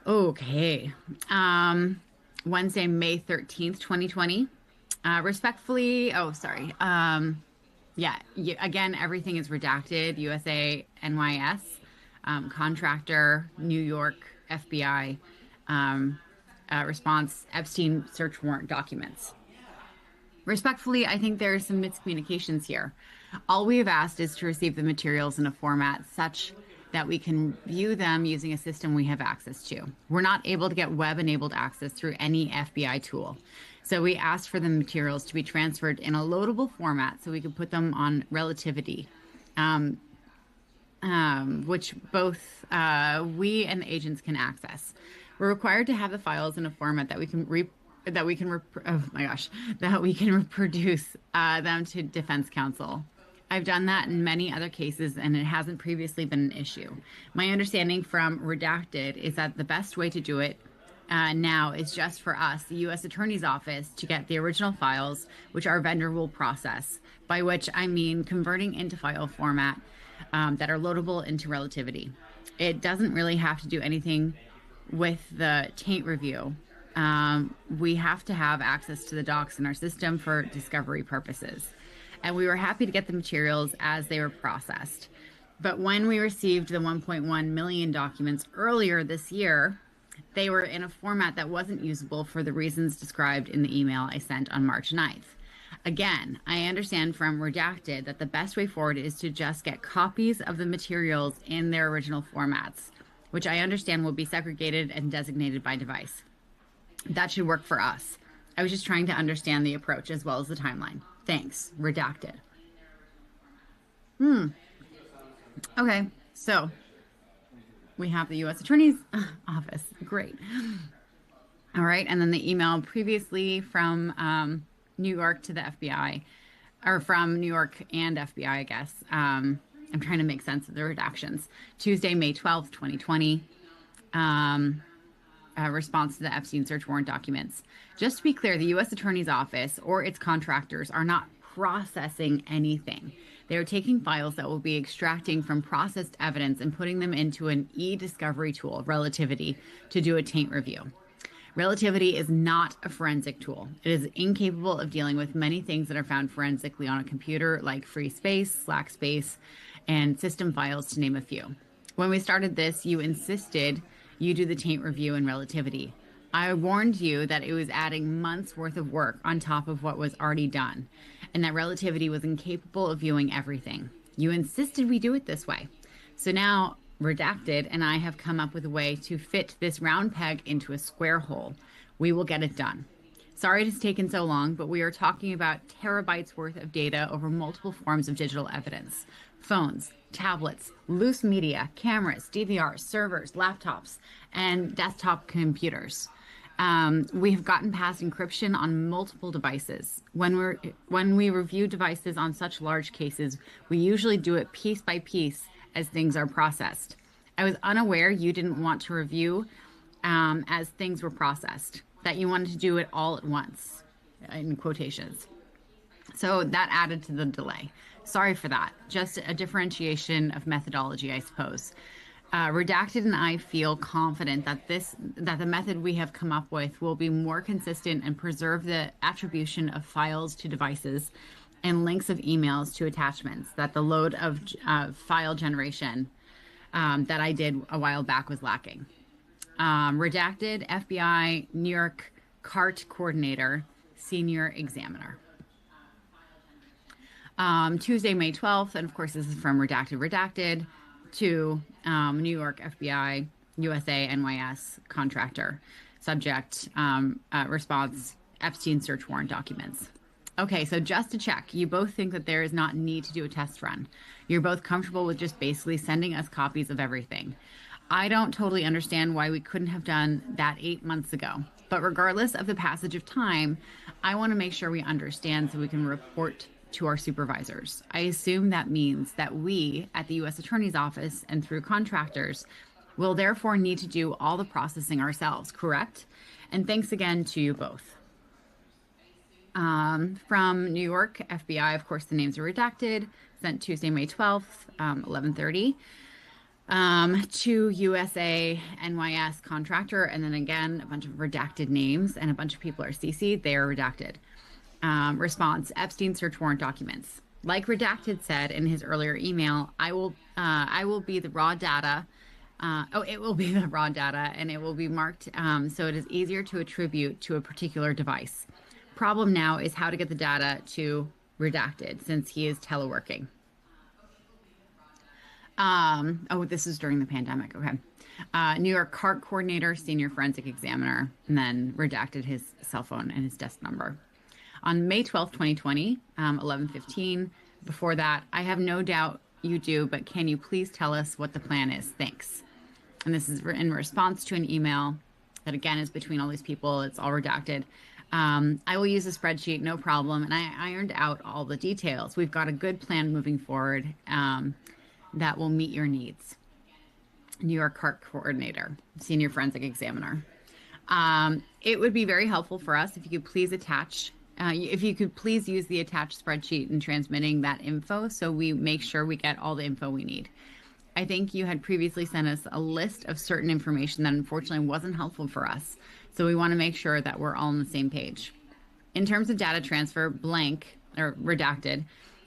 Speaker 17: Okay. Wednesday, May 13th, 2020. Respectfully, again, everything is redacted. USA, NYS, contractor, New York, FBI, response, Epstein search warrant documents. Respectfully, I think there are some miscommunications here. All we have asked is to receive the materials in a format such that we can view them using a system we have access to. We're not able to get web-enabled access through any FBI tool. So we asked for the materials to be transferred in a loadable format so we could put them on Relativity, which both we and the agents can access. We're required to have the files in a format that we can reproduce them to Defense Counsel. I've done that in many other cases, and it hasn't previously been an issue. My understanding from Redacted is that the best way to do it now is just for us, the U.S. Attorney's Office, to get the original files, which our vendor will process, by which I mean converting into file format that are loadable into Relativity. It doesn't really have to do anything with the taint review. We have to have access to the docs in our system for discovery purposes. And we were happy to get the materials as they were processed. But when we received the 1.1 million documents earlier this year, they were in a format that wasn't usable for the reasons described in the email I sent on March 9th. Again, I understand from Redacted that the best way forward is to just get copies of the materials in their original formats, which I understand will be segregated and designated by device. That should work for us. I was just trying to understand the approach as well as the timeline. Thanks. Redacted. Okay, so we have the U.S. Attorney's Office. Great. All right, and then the email previously from New York to the FBI, or from New York and FBI, I guess. I'm trying to make sense of the redactions. Tuesday, May 12th, 2020. Response to the Epstein search warrant documents. Just to be clear, the U.S. Attorney's Office or its contractors are not processing anything. They are taking files that will be extracting from processed evidence and putting them into an e-discovery tool, Relativity, to do a taint review. Relativity is not a forensic tool. It is incapable of dealing with many things that are found forensically on a computer, like free space, slack space, and system files, to name a few. When we started this, you insisted you do the taint review in Relativity. I warned you that it was adding months worth of work on top of what was already done, and that Relativity was incapable of viewing everything. You insisted we do it this way. So now Redacted and I have come up with a way to fit this round peg into a square hole. We will get it done. Sorry it has taken so long, but we are talking about terabytes worth of data over multiple forms of digital evidence. Phones, tablets, loose media, cameras, DVRs, servers, laptops, and desktop computers. We have gotten past encryption on multiple devices. When we review devices on such large cases, we usually do it piece by piece as things are processed. I was unaware you didn't want to review as things were processed, that you wanted to do it all at once, in quotations. So that added to the delay. Sorry for that. Just a differentiation of methodology, I suppose. Redacted and I feel confident that the method we have come up with will be more consistent and preserve the attribution of files to devices and links of emails to attachments, that the load of file generation that I did a while back was lacking. Redacted, FBI, New York CART Coordinator, Senior Examiner. Tuesday, May 12th, and of course this is from Redacted, to New York FBI, USA, NYS contractor. Subject, response, Epstein search warrant documents. Okay, so just to check, you both think that there is not need to do a test run. You're both comfortable with just basically sending us copies of everything. I don't totally understand why we couldn't have done that 8 months ago. But regardless of the passage of time, I want to make sure we understand so we can report to our supervisors. I assume that means that we at the U.S. Attorney's Office and through contractors will therefore need to do all the processing ourselves, correct? And thanks again to you both. From New York, FBI, of course, the names are redacted, sent Tuesday, May 12th, 11:30. To USA NYS contractor, and then again, a bunch of redacted names, and a bunch of people are CC'd, they are redacted. Response, Epstein search warrant documents. Like redacted said in his earlier email, I will be the raw data. It will be the raw data, and it will be marked so it is easier to attribute to a particular device. Problem now is how to get the data to redacted since he is teleworking. This is during the pandemic. Okay. New York CART coordinator, senior forensic examiner, and then redacted his cell phone and his desk number. On May 12th, 2020, 11:15, before that, I have no doubt you do, but can you please tell us what the plan is? Thanks. And this is in response to an email that again is between all these people. It's all redacted. I will use a spreadsheet, no problem. And I ironed out all the details. We've got a good plan moving forward that will meet your needs. New York CART coordinator, senior forensic examiner. It would be very helpful for us if you could please use the attached spreadsheet in transmitting that info so we make sure we get all the info we need. I think you had previously sent us a list of certain information that unfortunately wasn't helpful for us. So we want to make sure that we're all on the same page. In terms of data transfer, blank or redacted,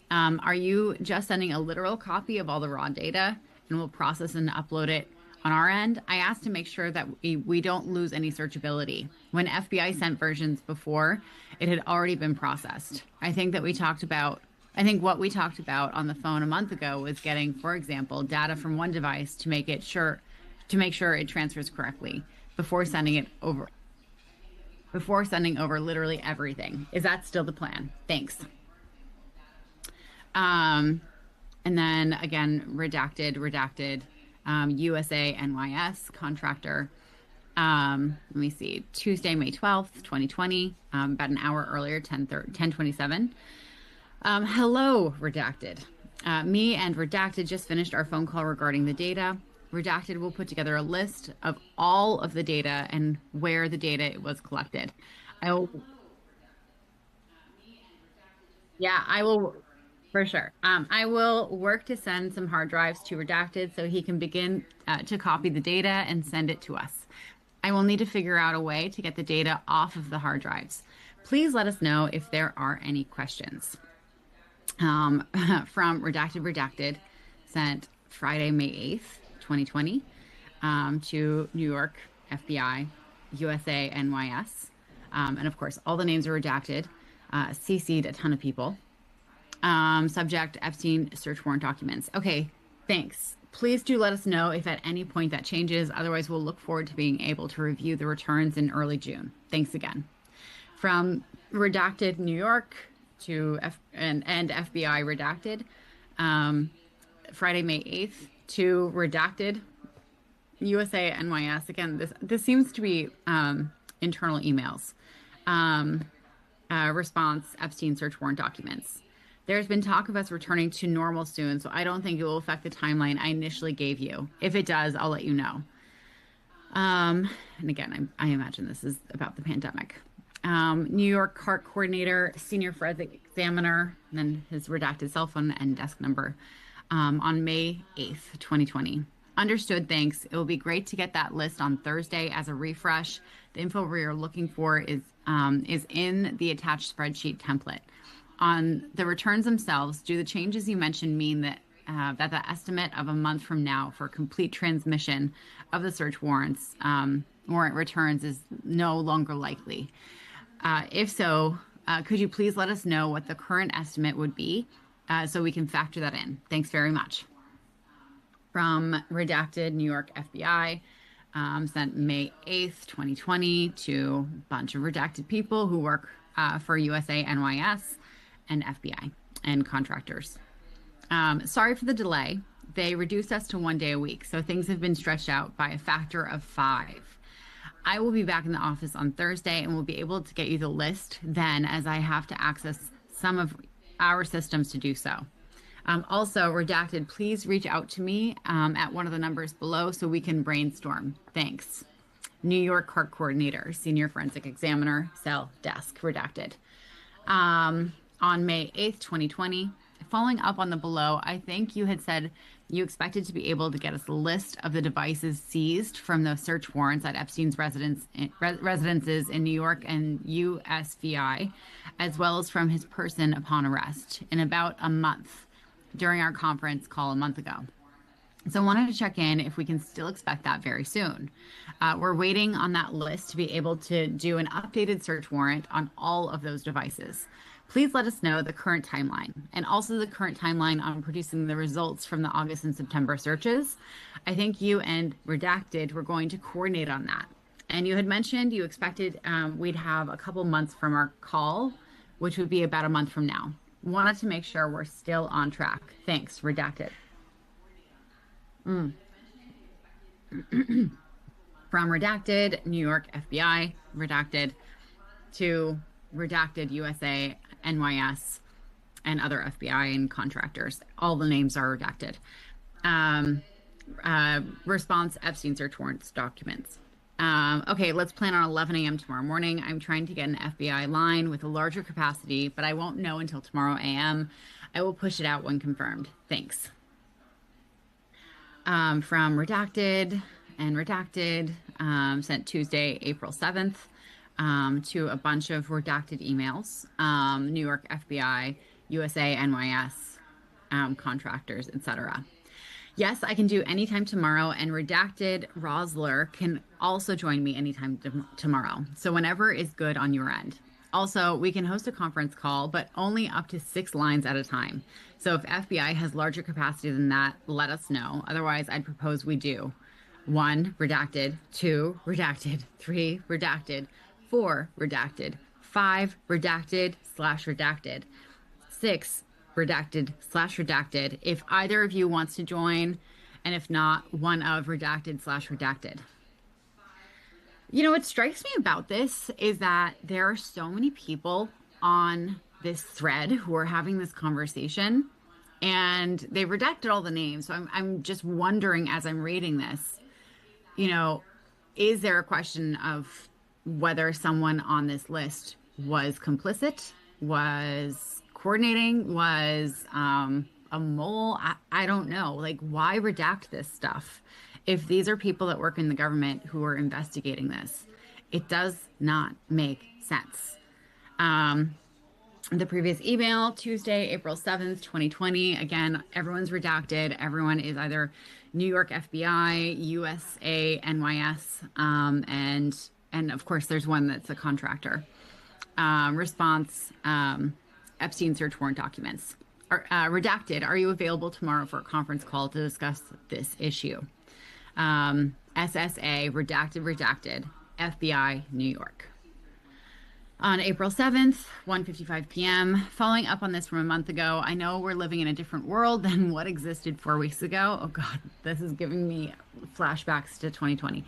Speaker 17: are you just sending a literal copy of all the raw data and we'll process and upload it on our end? I asked to make sure that we don't lose any searchability. When FBI sent versions before, it had already been processed. I think what we talked about on the phone a month ago was getting, for example, data from one device to make sure it transfers correctly before sending over literally everything. Is that still the plan? Thanks. And then again, redacted, USA NYS contractor. Let me see, Tuesday, May 12th, 2020, about an hour earlier, 10:27. Hello, redacted. Me and redacted just finished our phone call regarding the data. Redacted will put together a list of all of the data and where the data was collected. I will, for sure. I will work to send some hard drives to redacted so he can begin to copy the data and send it to us. I will need to figure out a way to get the data off of the hard drives. Please let us know if there are any questions. From redacted, sent Friday, May 8th, 2020, to New York FBI, USA NYS. And of course, all the names are redacted, CC'd a ton of people. Subject, Epstein search warrant documents. Okay, thanks. Please do let us know if at any point that changes. Otherwise, we'll look forward to being able to review the returns in early June. Thanks again. From redacted New York to and FBI redacted, Friday, May 8th to redacted USA NYS. Again, this seems to be internal emails. Response, Epstein search warrant documents. There's been talk of us returning to normal soon, so I don't think it will affect the timeline I initially gave you. If it does, I'll let you know. And again, I imagine this is about the pandemic. New York CART coordinator, senior forensic examiner, and then his redacted cell phone and desk number on May 8th, 2020. Understood, thanks. It will be great to get that list on Thursday as a refresh. The info we are looking for is in the attached spreadsheet template. On the returns themselves, do the changes you mentioned mean that the estimate of a month from now for complete transmission of the search warrant returns is no longer likely? If so, could you please let us know what the current estimate would be so we can factor that in? Thanks very much. From redacted New York FBI, sent May 8th, 2020 to a bunch of redacted people who work for USA, NYS, and FBI and contractors. Sorry for the delay. They reduced us to 1 day a week, so things have been stretched out by a factor of 5. I will be back in the office on Thursday and will be able to get you the list then, as I have to access some of our systems to do so. Also, redacted, please reach out to me at one of the numbers below so we can brainstorm. Thanks. New York Court Coordinator, Senior Forensic Examiner, Cell Desk, redacted. On May 8th, 2020, following up on the below, I think you had said you expected to be able to get us a list of the devices seized from the search warrants at Epstein's residences in New York and USVI, as well as from his person upon arrest in about a month during our conference call a month ago. So I wanted to check in if we can still expect that very soon. We're waiting on that list to be able to do an updated search warrant on all of those devices. Please let us know the current timeline and also the current timeline on producing the results from the August and September searches. I think you and Redacted were going to coordinate on that. And you had mentioned you expected we'd have a couple months from our call, which would be about a month from now. Wanted to make sure we're still on track. Thanks, Redacted. From Redacted, New York FBI, Redacted, to Redacted USA, NYS, and other FBI and contractors. All the names are redacted. Response, Epstein search warrants documents. Okay, let's plan on 11 a.m. tomorrow morning. I'm trying to get an FBI line with a larger capacity, but I won't know until tomorrow a.m. I will push it out when confirmed. Thanks. From Redacted and Redacted, sent Tuesday, April 7th, to a bunch of redacted emails, New York FBI, USA, NYS, contractors, etc. Yes, I can do anytime tomorrow, and Redacted Rosler can also join me anytime tomorrow. So whenever is good on your end. Also, we can host a conference call, but only up to 6 lines at a time. So if FBI has larger capacity than that, let us know. Otherwise, I'd propose we do 1, redacted, 2, redacted, 3, redacted, 4, redacted, 5, redacted/redacted, 6, redacted/redacted, if either of you wants to join, and if not, one of redacted/redacted. You know, what strikes me about this is that there are so many people on this thread who are having this conversation, and they've redacted all the names. So I'm just wondering, as I'm reading this, you know, is there a question of whether someone on this list was complicit, was coordinating, was a mole? I don't know. Like, why redact this stuff? If these are people that work in the government who are investigating this, it does not make sense. The previous email, Tuesday, April 7th, 2020. Again, everyone's redacted. Everyone is either New York FBI, USA, NYS, and of course, there's one that's a contractor. Response, Epstein search warrant documents. Redacted, are you available tomorrow for a conference call to discuss this issue? SSA, redacted, FBI, New York. On April 7th, 1:55 p.m., following up on this from a month ago, I know we're living in a different world than what existed 4 weeks ago. Oh God, this is giving me flashbacks to 2020.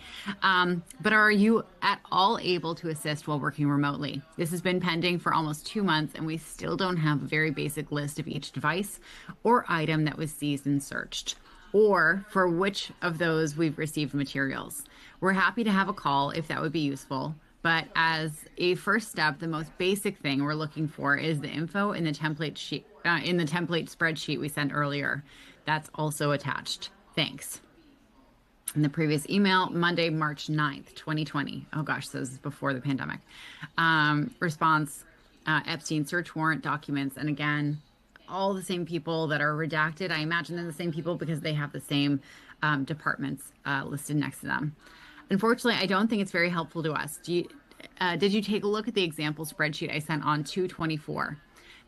Speaker 17: But are you at all able to assist while working remotely? This has been pending for almost 2 months, and we still don't have a very basic list of each device or item that was seized and searched, or for which of those we've received materials. We're happy to have a call if that would be useful. But as a first step, the most basic thing we're looking for is the info in the template sheet, in the template spreadsheet we sent earlier. That's also attached. Thanks. In the previous email, Monday, March 9th, 2020. Oh gosh, so this is before the pandemic. Response, Epstein search warrant documents. And again, all the same people that are redacted. I imagine they're the same people because they have the same departments listed next to them. Unfortunately, I don't think it's very helpful to us. Did you take a look at the example spreadsheet I sent on 2/24?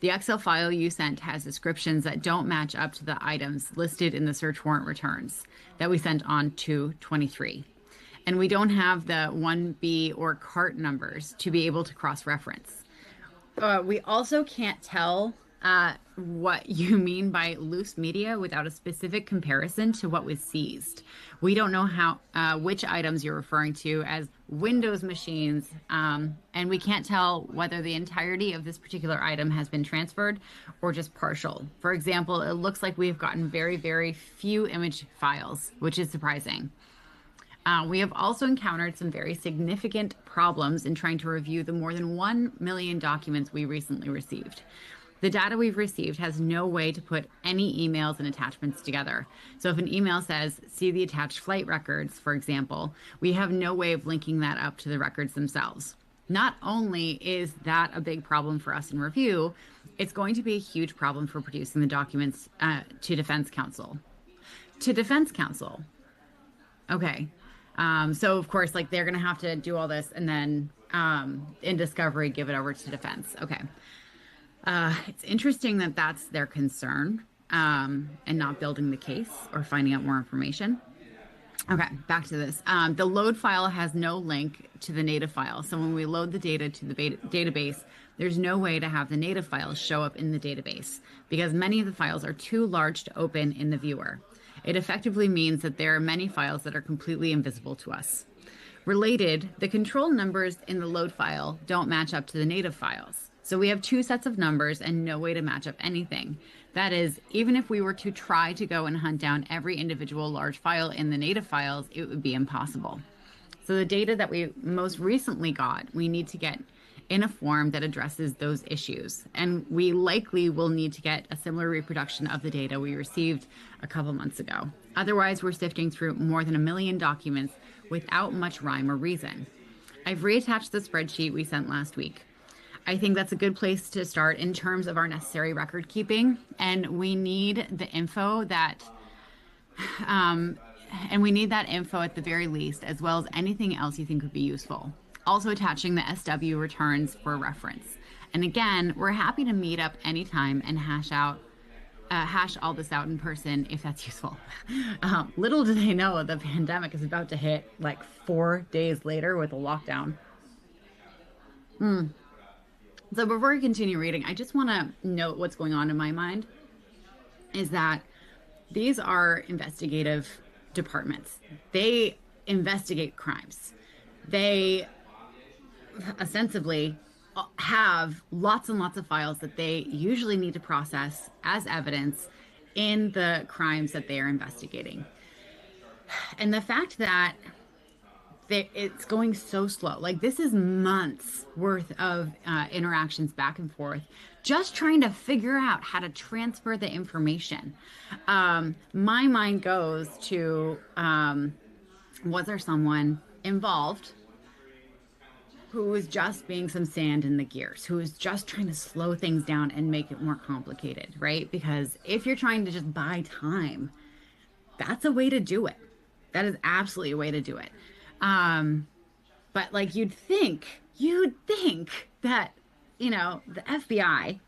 Speaker 17: The Excel file you sent has descriptions that don't match up to the items listed in the search warrant returns that we sent on 2/23. and we don't have the 1B or cart numbers to be able to cross-reference. We also can't tell what you mean by loose media without a specific comparison to what was seized. We don't know which items you're referring to as Windows machines, and we can't tell whether the entirety of this particular item has been transferred or just partial. For example, it looks like we've gotten very, very few image files, which is surprising. We have also encountered some very significant problems in trying to review the more than 1 million documents we recently received. The data we've received has no way to put any emails and attachments together. So if an email says, see the attached flight records, for example, we have no way of linking that up to the records themselves. Not only is that a big problem for us in review, it's going to be a huge problem for producing the documents to defense counsel. To defense counsel. Okay. So of course, like they're going to have to do all this and then in discovery, give it over to defense. Okay. It's interesting that that's their concern and not building the case or finding out more information. Okay, back to this. The load file has no link to the native file. So when we load the data to the database, there's no way to have the native files show up in the database because many of the files are too large to open in the viewer. It effectively means that there are many files that are completely invisible to us. Related, the control numbers in the load file don't match up to the native files. So we have two sets of numbers and no way to match up anything. That is, even if we were to try to go and hunt down every individual large file in the native files, it would be impossible. So the data that we most recently got, we need to get in a form that addresses those issues. And we likely will need to get a similar reproduction of the data we received a couple months ago. Otherwise, we're sifting through more than 1 million documents without much rhyme or reason. I've reattached the spreadsheet we sent last week. I think that's a good place to start in terms of our necessary record keeping. And we need the info that, at the very least, as well as anything else you think would be useful. Also attaching the SW returns for reference. And again, we're happy to meet up anytime and hash all this out in person if that's useful. Little do they know the pandemic is about to hit like 4 days later with a lockdown. So before we continue reading, I just want to note what's going on in my mind is that these are investigative departments. They investigate crimes. They ostensibly have lots and lots of files that they usually need to process as evidence in the crimes that they are investigating. And the fact that it's going so slow, like this is months worth of interactions back and forth, just trying to figure out how to transfer the information. My mind goes to, was there someone involved who was just being some sand in the gears, who was just trying to slow things down and make it more complicated, right? Because if you're trying to just buy time, that's a way to do it. That is absolutely a way to do it. But like you'd think that, the FBI,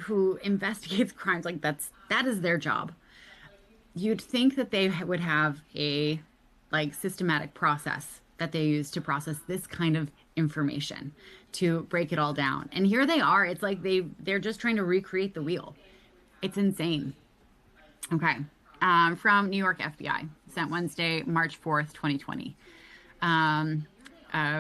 Speaker 17: who investigates crimes, like that is their job. You'd think that they would have a systematic process that they use to process this kind of information, to break it all down. And here they are. It's like they're just trying to recreate the wheel. It's insane. Okay. From New York FBI, sent Wednesday, March 4th, 2020.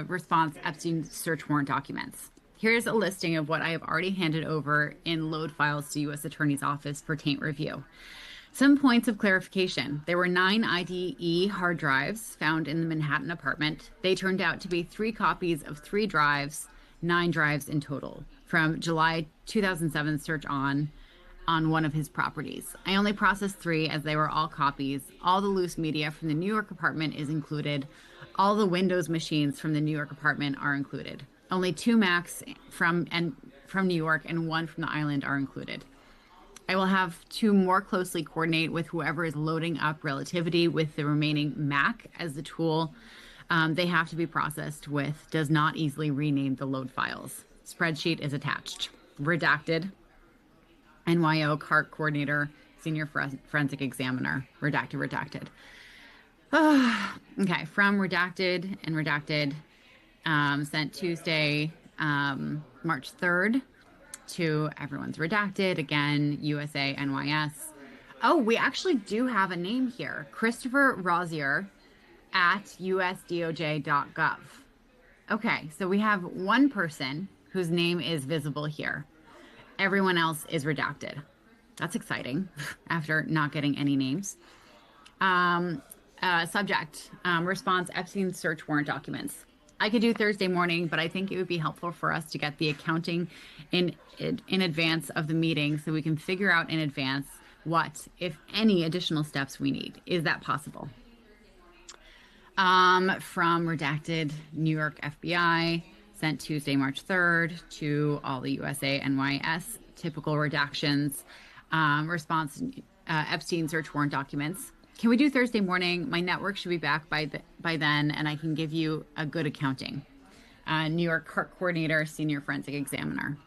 Speaker 17: Response, Epstein search warrant documents. Here's a listing of what I have already handed over in load files to U.S. Attorney's Office for taint review. Some points of clarification. There were 9 IDE hard drives found in the Manhattan apartment. They turned out to be 3 copies of 3 drives, 9 drives in total, from July 2007 search on one of his properties. I only processed 3 as they were all copies. All the loose media from the New York apartment is included. All the Windows machines from the New York apartment are included. Only 2 Macs from New York and 1 from the island are included. I will have to more closely coordinate with whoever is loading up Relativity with the remaining Mac, as the tool they have to be processed with does not easily rename the load files. Spreadsheet is attached. Redacted. NYO CART coordinator, senior forensic examiner. Redacted. Okay, from redacted and redacted, sent Tuesday, March 3rd to everyone's redacted. Again, USA, NYS. Oh, we actually do have a name here. Christopher Rosier at usdoj.gov. Okay, so we have one person whose name is visible here. Everyone else is redacted. That's exciting after not getting any names. Subject, response, Epstein search warrant documents. I could do Thursday morning, but I think it would be helpful for us to get the accounting in advance of the meeting so we can figure out in advance what, if any, additional steps we need. Is that possible? From redacted New York FBI, sent Tuesday, March 3rd to all the USA NYS, typical redactions, response, Epstein search warrant documents. Can we do Thursday morning? My network should be back by then, and I can give you a good accounting. New York Court Coordinator, Senior Forensic Examiner.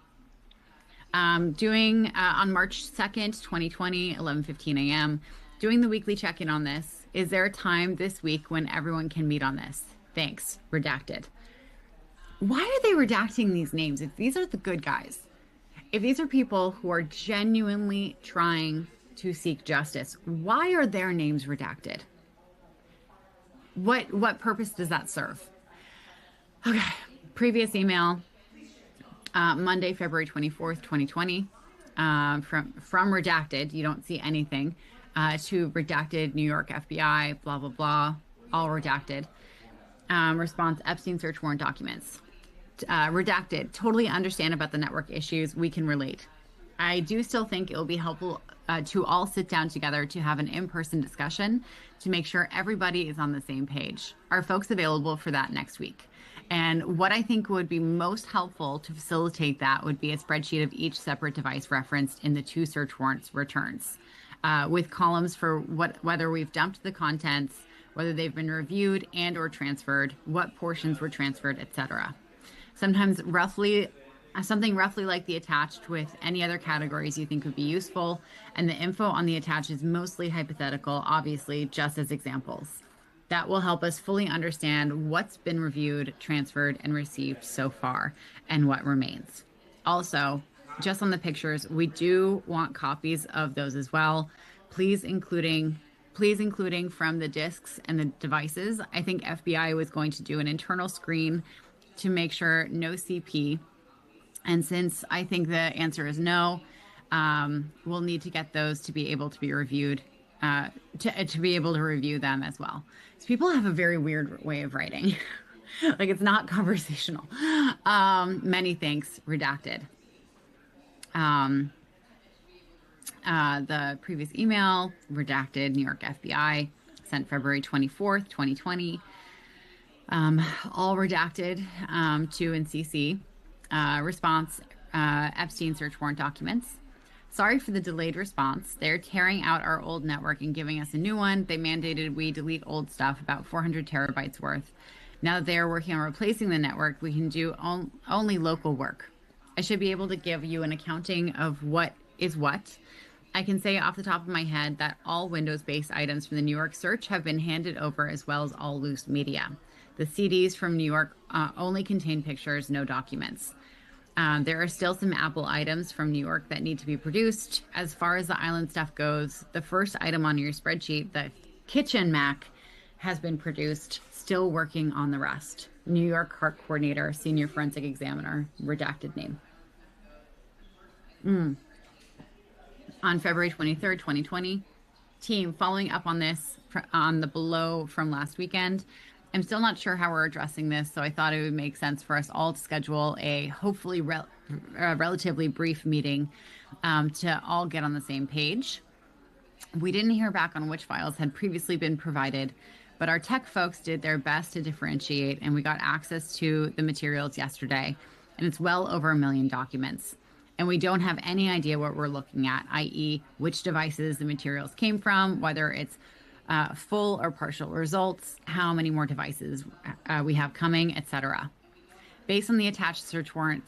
Speaker 17: Doing on March 2nd, 2020, 11:15 a.m., doing the weekly check-in on this. Is there a time this week when everyone can meet on this? Thanks. Redacted. Why are they redacting these names? If these are the good guys, if these are people who are genuinely trying to seek justice, why are their names redacted? What purpose does that serve? Okay, previous email, Monday, February 24th, 2020, from redacted, you don't see anything, to redacted New York FBI, blah, blah, blah, all redacted. Response, Epstein search warrant documents. Redacted, totally understand about the network issues, we can relate. I do still think it will be helpful to all sit down together to have an in-person discussion to make sure everybody is on the same page. Are folks available for that next week? And what I think would be most helpful to facilitate that would be a spreadsheet of each separate device referenced in the 2 search warrants returns, with columns for whether we've dumped the contents, whether they've been reviewed and or transferred, what portions were transferred, etc. Sometimes something roughly like the attached with any other categories you think would be useful, and the info on the attached is mostly hypothetical, obviously, just as examples. That will help us fully understand what's been reviewed, transferred, and received so far, and what remains. Also, just on the pictures, we do want copies of those as well. Please including from the disks and the devices. I think FBI was going to do an internal screen to make sure no CP. And since I think the answer is no, we'll need to get those to be able to be reviewed, to be able to review them as well. So people have a very weird way of writing. Like, it's not conversational. Many thanks, redacted. The previous email, redacted New York FBI, sent February 24th, 2020. All redacted to and CC. Response, Epstein search warrant documents. Sorry for the delayed response. They're tearing out our old network and giving us a new one. They mandated we delete old stuff, about 400 terabytes worth. Now that they're working on replacing the network, we can do only local work. I should be able to give you an accounting of what is what. I can say off the top of my head that all Windows-based items from the New York search have been handed over, as well as all loose media. The CDs from New York only contain pictures, no documents. There are still some Apple items from New York that need to be produced. As far as the island stuff goes, the first item on your spreadsheet, the kitchen Mac, has been produced. Still working on the rest. New York Court Coordinator, Senior Forensic Examiner, redacted name. On February 23rd, 2020, team, following up on this, on the below from last weekend, I'm still not sure how we're addressing this, so I thought it would make sense for us all to schedule a hopefully relatively brief meeting to all get on the same page. We didn't hear back on which files had previously been provided, but our tech folks did their best to differentiate, and we got access to the materials yesterday, and it's well over 1 million documents. And we don't have any idea what we're looking at, i.e. which devices the materials came from, whether it's full or partial results, how many more devices we have coming, etc. Based on the attached search warrant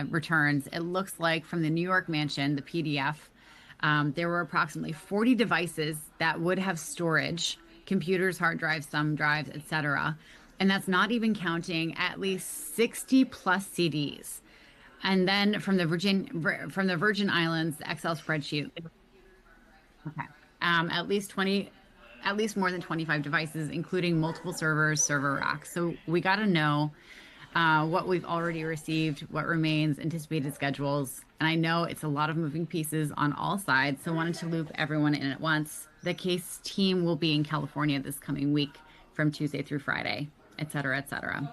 Speaker 17: returns, it looks like from the New York mansion, the PDF, there were approximately 40 devices that would have storage computers, hard drives, thumb drives, etc. And that's not even counting at least 60 plus CDs. And then from the Virgin Islands, the Excel spreadsheet. Okay. At least more than 25 devices, including multiple servers, server racks. So we got to know what we've already received, what remains, anticipated schedules. And I know it's a lot of moving pieces on all sides, so wanted to loop everyone in at once. The case team will be in California this coming week from Tuesday through Friday, et cetera, et cetera.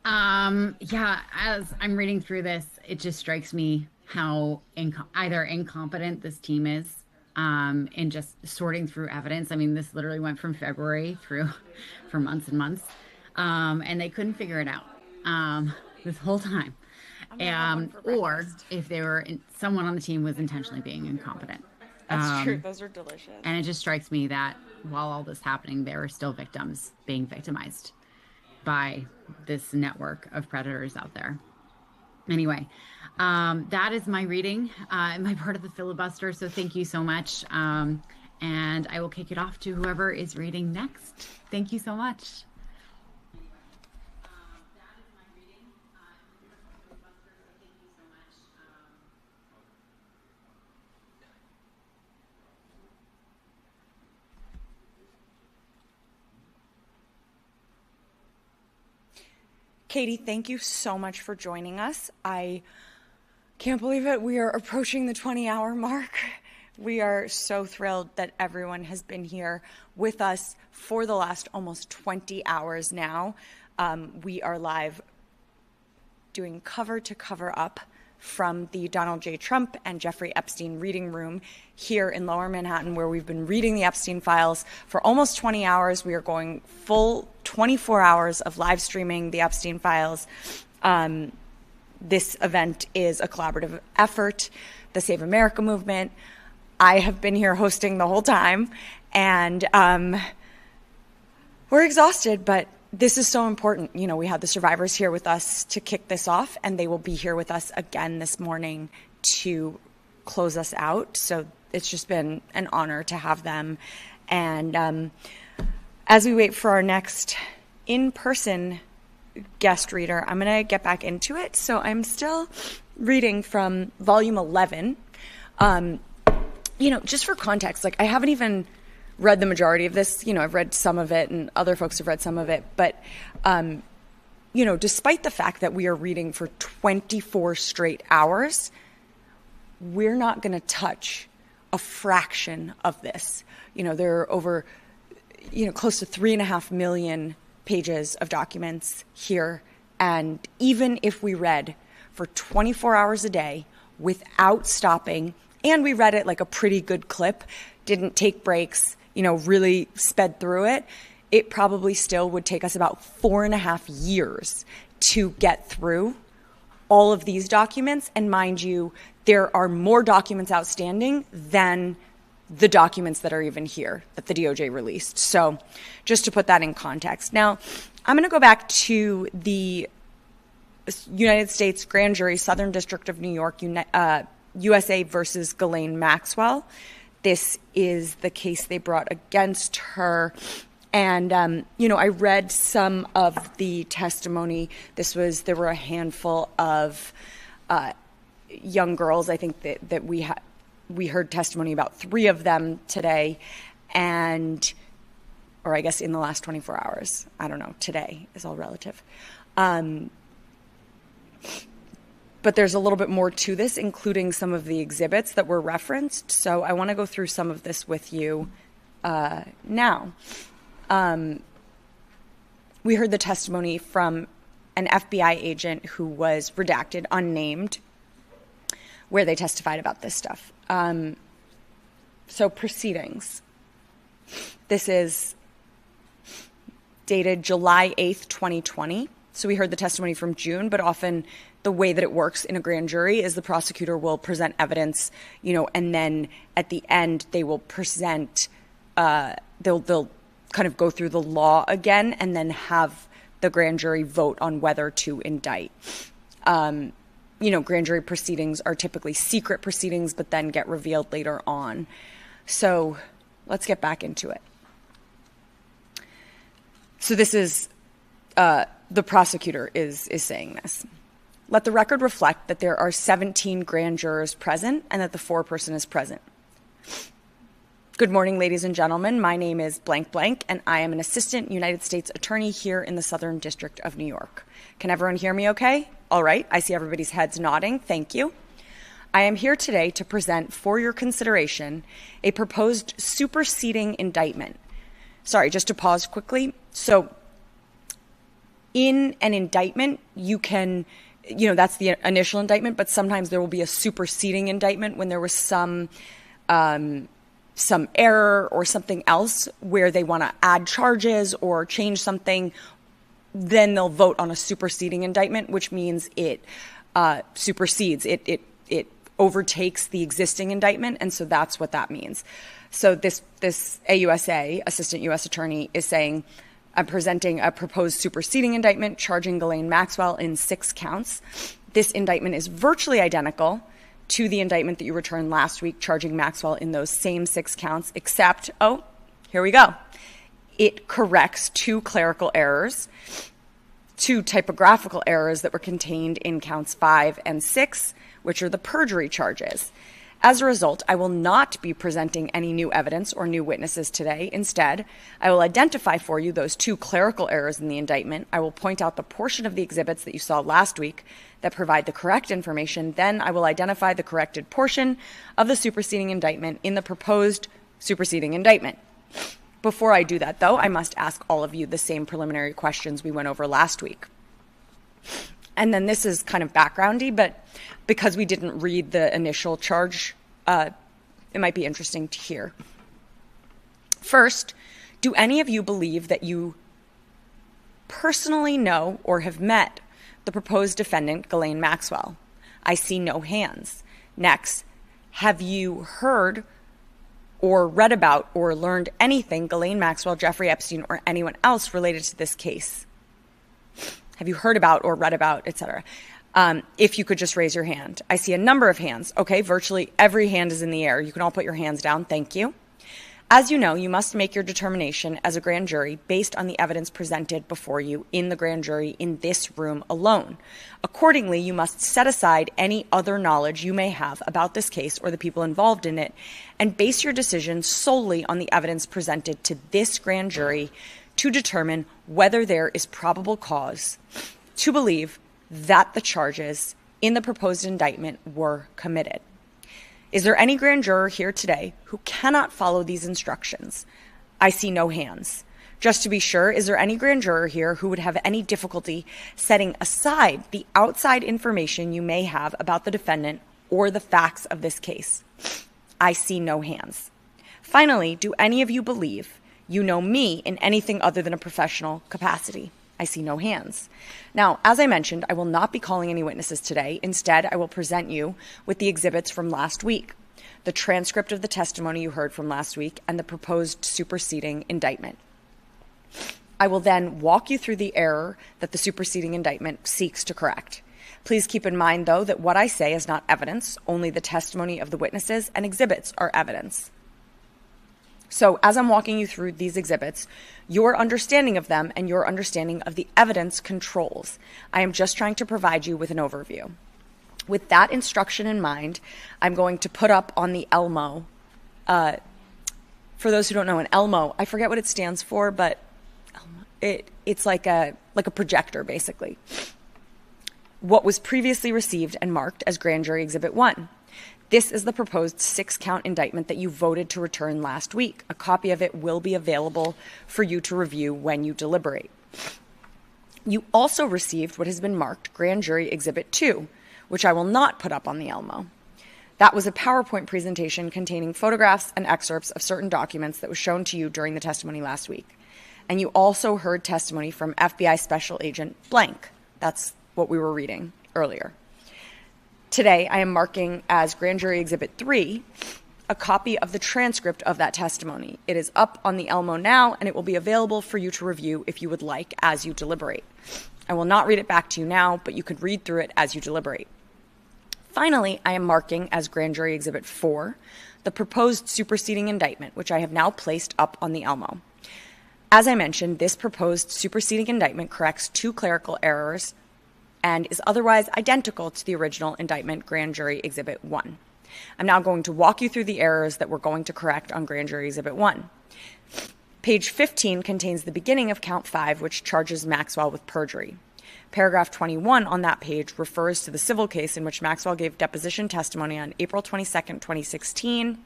Speaker 17: Yeah, as I'm reading through this, it just strikes me how either incompetent this team is in just sorting through evidence. I mean, this literally went from February through for months and months. And they couldn't figure it out this whole time. Or if someone on the team was intentionally being incompetent.
Speaker 2: That's true. Those are delicious.
Speaker 17: And it just strikes me that while all this happening, there are still victims being victimized by this network of predators out there. Anyway, that is my reading, my part of the filibuster. So thank you so much. And I will kick it off to whoever is reading next. Thank you so much.
Speaker 2: Katie, thank you so much for joining us. I can't believe it. We are approaching the 20-hour mark. We are so thrilled that everyone has been here with us for the last almost 20 hours now. We are live doing cover to cover up from the Donald J. Trump and Jeffrey Epstein reading room here in Lower Manhattan, where we've been reading the Epstein files for almost 20 hours. We are going full 24 hours of live streaming the Epstein files. This event is a collaborative effort, the Save America movement. I have been here hosting the whole time, and we're exhausted, but this is so important. You know, we had the survivors here with us to kick this off, and they will be here with us again this morning to close us out. So it's just been an honor to have them. And as we wait for our next in-person guest reader, I'm going to get back into it. So I'm still reading from volume 11. Just for context, I haven't even read the majority of this. I've read some of it and other folks have read some of it. But, despite the fact that we are reading for 24 straight hours, we're not going to touch a fraction of this. There are over, close to 3.5 million pages of documents here. And even if we read for 24 hours a day without stopping, and we read it like a pretty good clip, didn't take breaks, really sped through it, it probably still would take us about 4.5 years to get through all of these documents. And mind you, there are more documents outstanding than the documents that are even here that the DOJ released. So just to put that in context. Now, I'm going to go back to the United States Grand Jury, Southern District of New York, USA versus Ghislaine Maxwell. This is the case they brought against her. And, I read some of the testimony. There were a handful of young girls. I think that we heard testimony about 3 of them today. Or I guess in the last 24 hours. I don't know. Today is all relative. But there's a little bit more to this, including some of the exhibits that were referenced. So I want to go through some of this with you now. We heard the testimony from an FBI agent who was redacted, unnamed, where they testified about this stuff. So proceedings. This is dated July 8th, 2020. So we heard the testimony from June, but often the way that it works in a grand jury is the prosecutor will present evidence, and then at the end they will present, they'll kind of go through the law again and then have the grand jury vote on whether to indict. Grand jury proceedings are typically secret proceedings, but then get revealed later on. So let's get back into it. So this is, the prosecutor is saying this. Let the record reflect that there are 17 grand jurors present and that the foreperson is present. Good morning, ladies and gentlemen. My name is blank blank, and I am an assistant United States attorney here in the Southern District of New York. Can everyone hear me okay? All right, I see everybody's heads nodding. Thank you. I am here today to present for your consideration a proposed superseding indictment. Sorry, just to pause quickly. So in an indictment, you can, that's the initial indictment, but sometimes there will be a superseding indictment when there was some error or something else where they want to add charges or change something. Then they'll vote on a superseding indictment, which means it supersedes, it overtakes the existing indictment, and so that's what that means. So this AUSA, Assistant U.S. Attorney, is saying, I'm presenting a proposed superseding indictment charging Ghislaine Maxwell in 6 counts. This indictment is virtually identical to the indictment that you returned last week charging Maxwell in those same 6 counts, except, here we go. It corrects 2 clerical errors, 2 typographical errors that were contained in counts 5 and 6, which are the perjury charges. As a result, I will not be presenting any new evidence or new witnesses today. Instead, I will identify for you those 2 clerical errors in the indictment. I will point out the portion of the exhibits that you saw last week that provide the correct information. Then I will identify the corrected portion of the superseding indictment in the proposed superseding indictment. Before I do that, though, I must ask all of you the same preliminary questions we went over last week. And then this is kind of backgroundy, but because we didn't read the initial charge, it might be interesting to hear. First, do any of you believe that you personally know or have met the proposed defendant, Ghislaine Maxwell? I see no hands. Next, have you heard or read about or learned anything Ghislaine Maxwell, Jeffrey Epstein, or anyone else related to this case? Have you heard about or read about, etc.? If you could just raise your hand. I see a number of hands. Okay, virtually every hand is in the air. You can all put your hands down. Thank you. As you know, you must make your determination as a grand jury based on the evidence presented before you in the grand jury in this room alone. Accordingly, you must set aside any other knowledge you may have about this case or the people involved in it and base your decision solely on the evidence presented to this grand jury to determine whether there is probable cause to believe that the charges in the proposed indictment were committed. Is there any grand juror here today who cannot follow these instructions? I see no hands. Just to be sure, is there any grand juror here who would have any difficulty setting aside the outside information you may have about the defendant or the facts of this case? I see no hands. Finally, do any of you believe you know me in anything other than a professional capacity? I see no hands. Now, as I mentioned, I will not be calling any witnesses today. Instead, I will present you with the exhibits from last week, the transcript of the testimony you heard from last week, and the proposed superseding indictment. I will then walk you through the error that the superseding indictment seeks to correct. Please keep in mind, though, that what I say is not evidence. Only the testimony of the witnesses and exhibits are evidence. So as I'm walking you through these exhibits, your understanding of them and your understanding of the evidence controls. I am just trying to provide you with an overview. With that instruction in mind, I'm going to put up on the Elmo. For those who don't know, an Elmo, I forget what it stands for, but it's like a projector, basically. What was previously received and marked as Grand Jury Exhibit 1. This is the proposed 6-count indictment that you voted to return last week. A copy of it will be available for you to review when you deliberate. You also received what has been marked Grand Jury Exhibit 2, which I will not put up on the Elmo. That was a PowerPoint presentation containing photographs and excerpts of certain documents that was shown to you during the testimony last week. And you also heard testimony from FBI Special Agent Blank. That's what we were reading earlier. Today, I am marking as Grand Jury Exhibit 3 a copy of the transcript of that testimony. It is up on the Elmo now, and it will be available for you to review if you would like as you deliberate. I will not read it back to you now, but you could read through it as you deliberate. Finally, I am marking as Grand Jury Exhibit 4 the proposed superseding indictment, which I have now placed up on the Elmo. As I mentioned, this proposed superseding indictment corrects 2 clerical errors and is otherwise identical to the original indictment, Grand Jury Exhibit 1. I'm now going to walk you through the errors that we're going to correct on Grand Jury Exhibit 1. Page 15 contains the beginning of Count 5, which charges Maxwell with perjury. Paragraph 21 on that page refers to the civil case in which Maxwell gave deposition testimony on April 22nd, 2016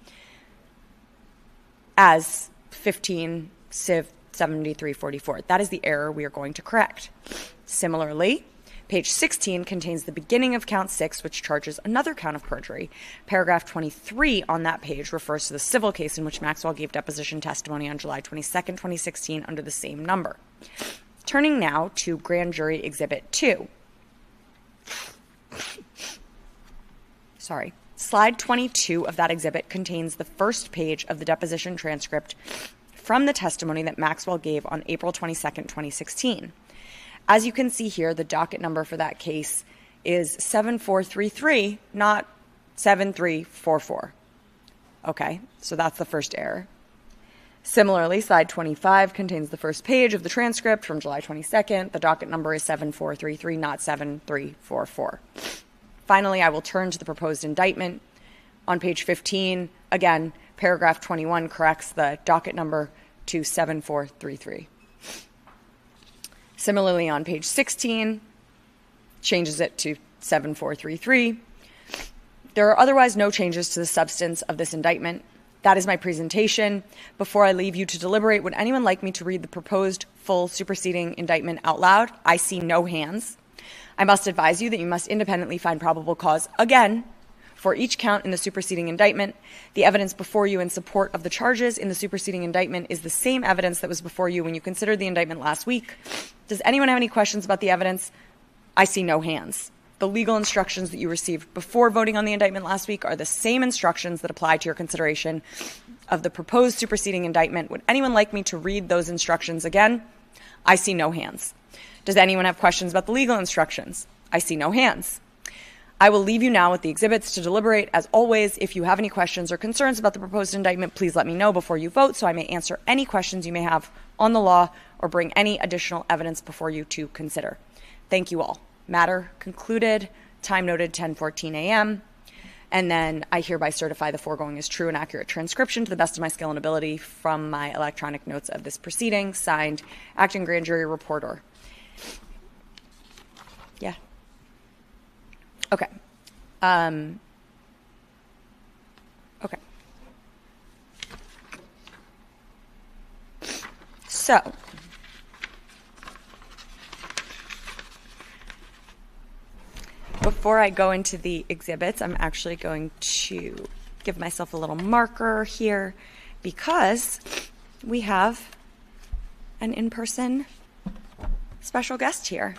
Speaker 2: as 15 Civ 7344. That is the error we are going to correct. Similarly, page 16 contains the beginning of Count 6, which charges another count of perjury. Paragraph 23 on that page refers to the civil case in which Maxwell gave deposition testimony on July 22nd, 2016 under the same number. Turning now to Grand Jury Exhibit 2. Slide 22 of that exhibit contains the first page of the deposition transcript from the testimony that Maxwell gave on April 22nd, 2016. As you can see here, the docket number for that case is 7433, not 7344. Okay, so that's the first error. Similarly, slide 25 contains the first page of the transcript from July 22nd. The docket number is 7433, not 7344. Finally, I will turn to the proposed indictment. On page 15, again, paragraph 21 corrects the docket number to 7433. Similarly, on page 16, changes it to 7433. There are otherwise no changes to the substance of this indictment. That is my presentation. Before I leave you to deliberate, would anyone like me to read the proposed full superseding indictment out loud? I see no hands. I must advise you that you must independently find probable cause, again, for each count in the superseding indictment. The evidence before you in support of the charges in the superseding indictment is the same evidence that was before you when you considered the indictment last week. Does anyone have any questions about the evidence? I see no hands. The legal instructions that you received before voting on the indictment last week are the same instructions that apply to your consideration of the proposed superseding indictment. Would anyone like me to read those instructions again? I see no hands. Does anyone have questions about the legal instructions? I see no hands. I will leave you now with the exhibits to deliberate. As always, if you have any questions or concerns about the proposed indictment, please let me know before you vote so I may answer any questions you may have on the law or bring any additional evidence before you to consider. Thank you all. Matter concluded. Time noted 10:14 a.m. And then I hereby certify the foregoing is true and accurate transcription to the best of my skill and ability from my electronic notes of this proceeding. Signed, Acting Grand Jury Reporter. Yeah. Okay. Okay. So, before I go into the exhibits, I'm actually going to give myself a little marker here because we have an in-person special guest here.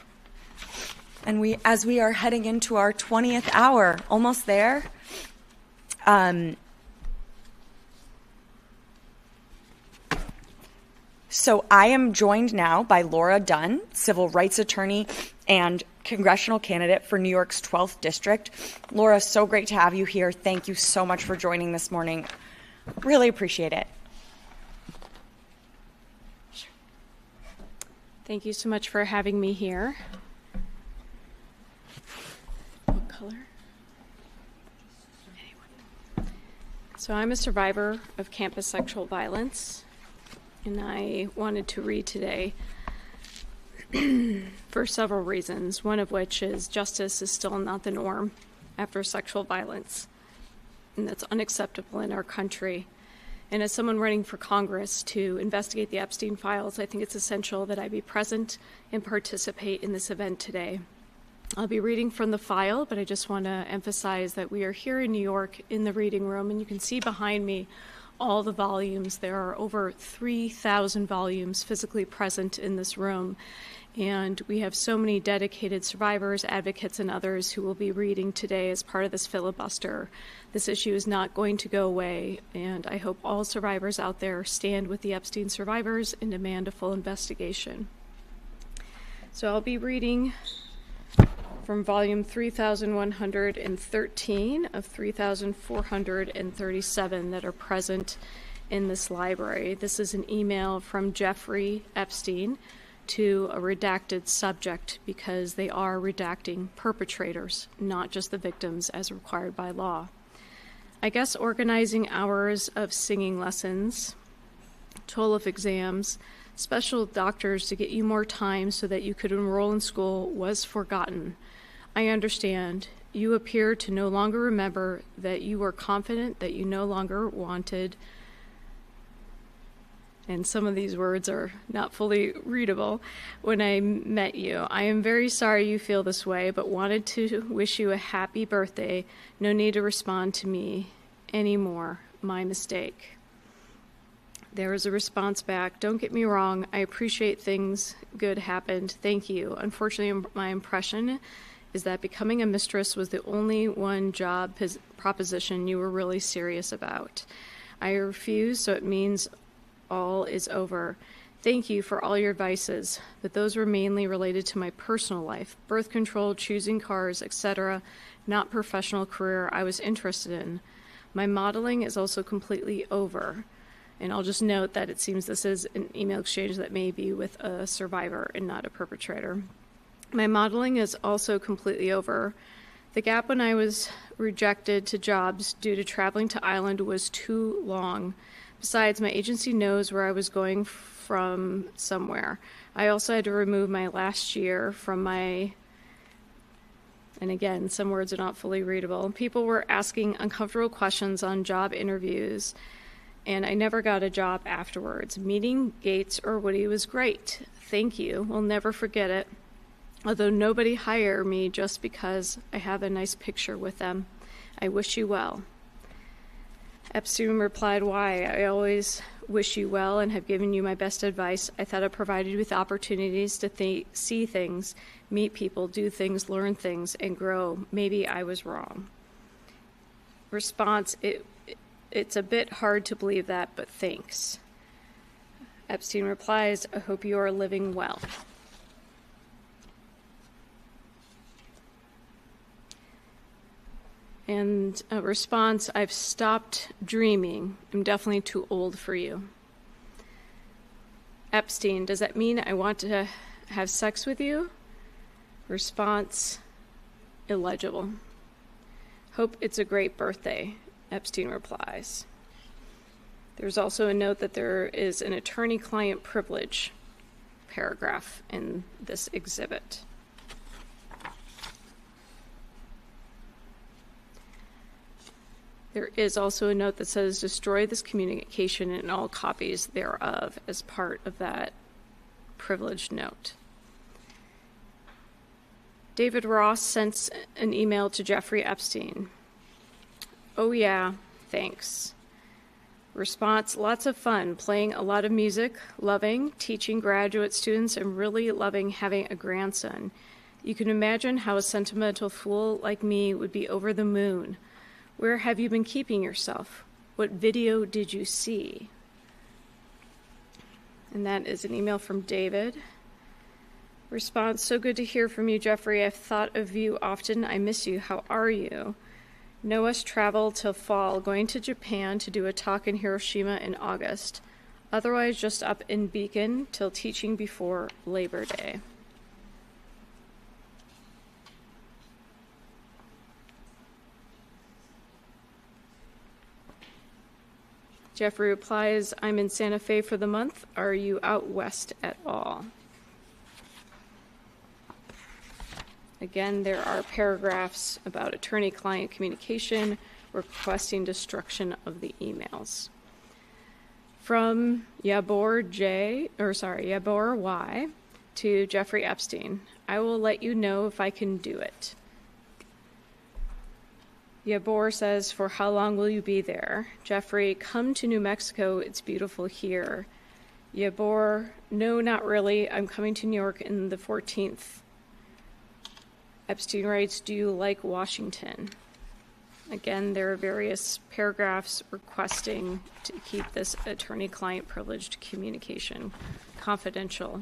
Speaker 2: And as we are heading into our 20th hour, almost there, so I am joined now by Laura Dunn, civil rights attorney and congressional candidate for New York's 12th District. Laura, so great to have you here. Thank you so much for joining this morning. Really appreciate it.
Speaker 18: Thank you so much for having me here. What color? Anyone? So I'm a survivor of campus sexual violence, and I wanted to read today for several reasons, one of which is justice is still not the norm after sexual violence, and that's unacceptable in our country. And as someone running for Congress to investigate the Epstein files, I think it's essential that I be present and participate in this event today. I'll be reading from the file, but I just want to emphasize that we are here in New York in the reading room, and you can see behind me all the volumes. There are over 3,000 volumes physically present in this room. And we have so many dedicated survivors, advocates, and others who will be reading today as part of this filibuster. This issue is not going to go away, and I hope all survivors out there stand with the Epstein survivors and demand a full investigation. So I'll be reading from volume 3113 of 3437 that are present in this library. This is an email from Jeffrey Epstein to a redacted subject because they are redacting perpetrators, not just the victims as required by law. I guess organizing hours of singing lessons, TOLF exams, special doctors to get you more time so that you could enroll in school was forgotten. I understand. You appear to no longer remember that you were confident that you no longer wanted, and some of these words are not fully readable, when I met you. I am very sorry you feel this way, but wanted to wish you a happy birthday. No need to respond to me anymore. My mistake. There was a response back. Don't get me wrong. I appreciate things good happened. Thank you. Unfortunately, my impression is that becoming a mistress was the only one job proposition you were really serious about. I refuse, so it means all is over. Thank you for all your advices, but those were mainly related to my personal life, birth control, choosing cars, etc., not professional career I was interested in. My modeling is also completely over. And I'll just note that it seems this is an email exchange that may be with a survivor and not a perpetrator. My modeling is also completely over. The gap when I was rejected to jobs due to traveling to Ireland was too long. Besides, my agency knows where I was going from somewhere. I also had to remove my last year from my, and again, some words are not fully readable. People were asking uncomfortable questions on job interviews, and I never got a job afterwards. Meeting Gates or Woody was great. Thank you. We'll never forget it. Although nobody hired me just because I have a nice picture with them. I wish you well. Epstein replied, why? I always wish you well and have given you my best advice. I thought I provided you with opportunities to see things, meet people, do things, learn things, and grow. Maybe I was wrong. Response, it's a bit hard to believe that, but thanks. Epstein replies, I hope you are living well. And a response, I've stopped dreaming. I'm definitely too old for you. Epstein, does that mean I want to have sex with you? Response, illegible. Hope it's a great birthday, Epstein replies. There's also a note that there is an attorney-client privilege paragraph in this exhibit. There is also a note that says, destroy this communication and all copies thereof as part of that privileged note. David Ross sent an email to Jeffrey Epstein. Oh yeah, thanks. Response, lots of fun, playing a lot of music, loving, teaching graduate students, and really loving having a grandson. You can imagine how a sentimental fool like me would be over the moon. Where have you been keeping yourself? What video did you see? And that is an email from David. Response, so good to hear from you, Jeffrey. I've thought of you often. I miss you. How are you? No us travel till fall, going to Japan to do a talk in Hiroshima in August. Otherwise, just up in Beacon till teaching before Labor Day. Jeffrey replies, I'm in Santa Fe for the month. Are you out west at all? Again, there are paragraphs about attorney-client communication requesting destruction of the emails. From Yabor Y to Jeffrey Epstein. I will let you know if I can do it. Yabor says, for how long will you be there? Jeffrey, come to New Mexico. It's beautiful here. Yabor, no, not really. I'm coming to New York in the 14th. Epstein writes, do you like Washington? Again, there are various paragraphs requesting to keep this attorney-client privileged communication confidential.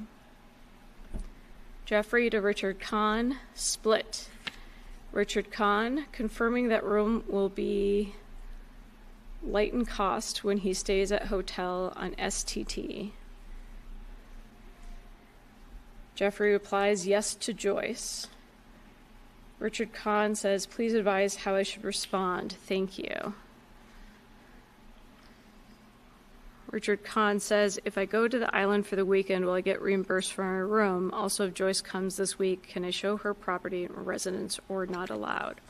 Speaker 18: Jeffrey to Richard Kahn, split. Richard Kahn, confirming that room will be lighten cost when he stays at hotel on STT. Jeffrey replies yes to Joyce. Richard Kahn says, please advise how I should respond. Thank you. Richard Kahn says, if I go to the island for the weekend, will I get reimbursed for my room? Also, if Joyce comes this week, can I show her property and residence or not allowed?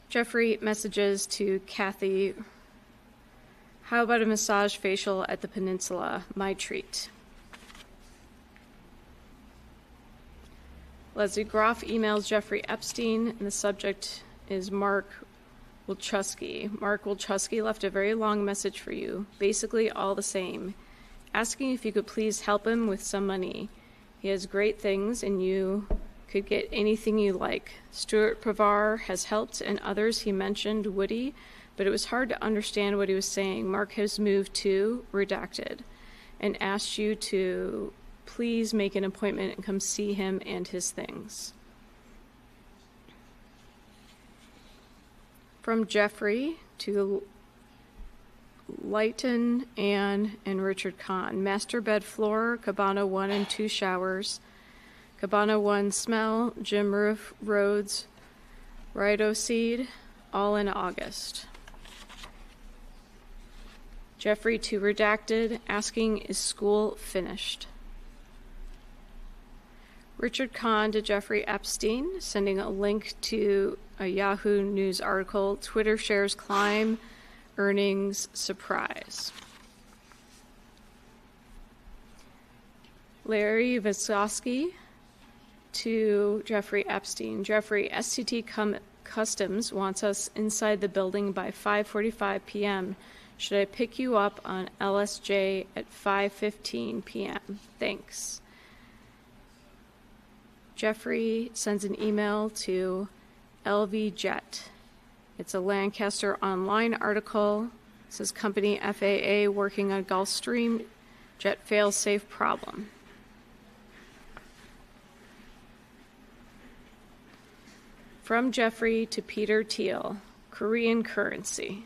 Speaker 18: Jeffrey messages to Kathy, how about a massage facial at the Peninsula? My treat. Leslie Groff emails Jeffrey Epstein, and the subject is Mark Wilczewski. Mark Wilczewski left a very long message for you, basically all the same, asking if you could please help him with some money. He has great things, and you could get anything you like. Stuart Pavar has helped, and others he mentioned, Woody, but it was hard to understand what he was saying. Mark has moved to redacted and asked you to please make an appointment and come see him and his things. From Jeffrey to Lighton, Anne, and Richard Kahn. Master bed floor, Cabana 1 and 2 showers. Cabana 1 smell, gym roof, roads, rhino seed, all in August. Jeffrey to redacted, asking, is school finished? Richard Kahn to Jeffrey Epstein, sending a link to a Yahoo News article, Twitter shares climb, earnings surprise. Larry Vysotsky to Jeffrey Epstein. Jeffrey, SCT Customs wants us inside the building by 5:45 p.m. Should I pick you up on LSJ at 5:15 p.m.? Thanks. Jeffrey sends an email to LV Jet. It's a Lancaster Online article. It says company FAA working on Gulfstream jet fail-safe problem. From Jeffrey to Peter Thiel, Korean currency.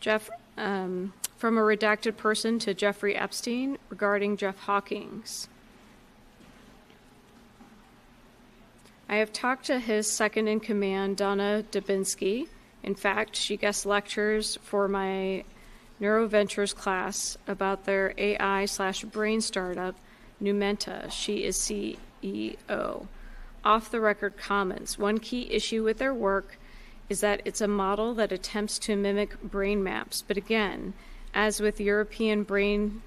Speaker 18: From a redacted person to Jeffrey Epstein regarding Jeff Hawkins. I have talked to his second in command, Donna Dubinsky. In fact, she guest lectures for my NeuroVentures class about their AI/brain startup, Numenta. She is CEO. Off the record comments. One key issue with their work is that it's a model that attempts to mimic brain maps. But again, as with European Brain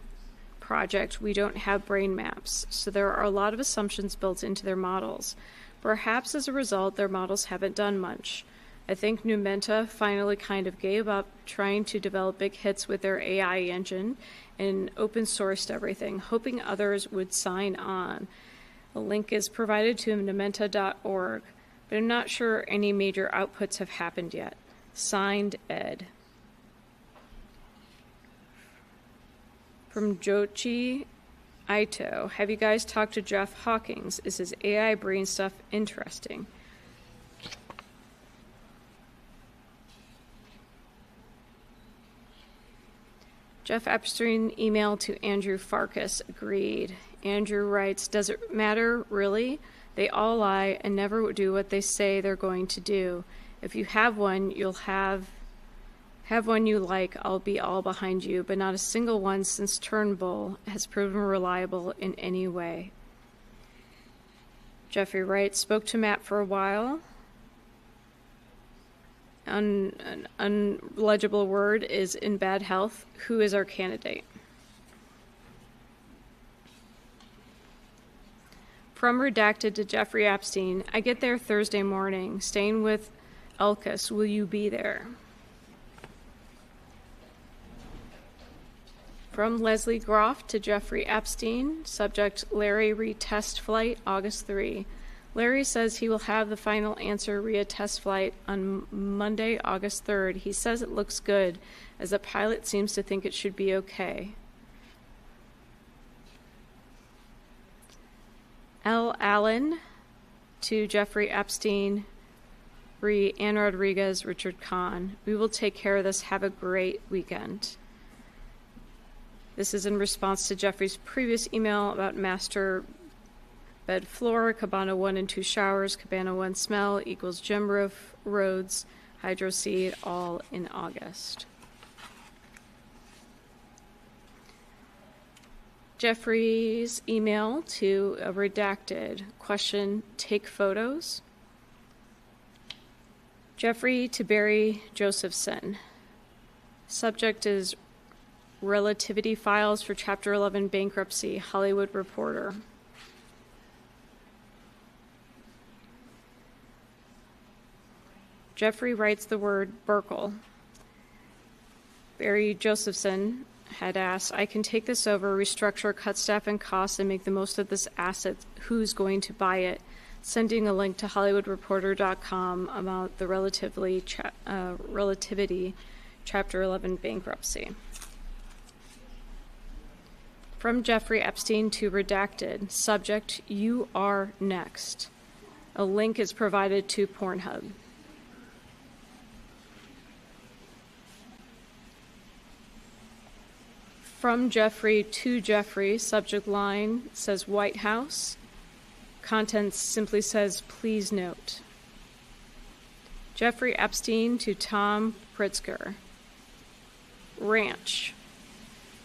Speaker 18: Project, we don't have brain maps. So there are a lot of assumptions built into their models. Perhaps as a result, their models haven't done much. I think Numenta finally kind of gave up trying to develop big hits with their AI engine and open sourced everything, hoping others would sign on. A link is provided to numenta.org, but I'm not sure any major outputs have happened yet. Signed, Ed. From Jochi Ito, have you guys talked to Jeff Hawkins? Is his AI brain stuff interesting? Jeff Epstein email to Andrew Farkas, agreed. Andrew writes, does it matter, really? They all lie and never do what they say they're going to do. If you have one, you'll have one you like, I'll be all behind you, but not a single one since Turnbull has proven reliable in any way. Jeffrey writes, spoke to Matt for a while. An unlegible word is in bad health. Who is our candidate? From redacted to Jeffrey Epstein, I get there Thursday morning, staying with Elkus. Will you be there? From Leslie Groff to Jeffrey Epstein, subject Larry retest flight, August 3. Larry says he will have the final answer via test flight on Monday, August 3rd. He says it looks good, as the pilot seems to think it should be okay. L. Allen to Jeffrey Epstein, Ann Rodriguez, Richard Kahn. We will take care of this. Have a great weekend. This is in response to Jeffrey's previous email about master bed floor, cabana 1 and 2 showers, cabana 1 smell equals gym roof, roads, hydro seed, all in August. Jeffrey's email to a redacted question, take photos. Jeffrey to Barry Josephson. Subject is relativity files for Chapter 11 bankruptcy, Hollywood Reporter. Jeffrey writes the word Burkle. Barry Josephson had asked, I can take this over, restructure, cut staff and costs, and make the most of this asset. Who's going to buy it? Sending a link to HollywoodReporter.com about the relativity Chapter 11 bankruptcy. From Jeffrey Epstein to redacted. Subject, you are next. A link is provided to Pornhub. From Jeffrey to Jeffrey, subject line says White House. Contents simply says, please note. Jeffrey Epstein to Tom Pritzker. Ranch.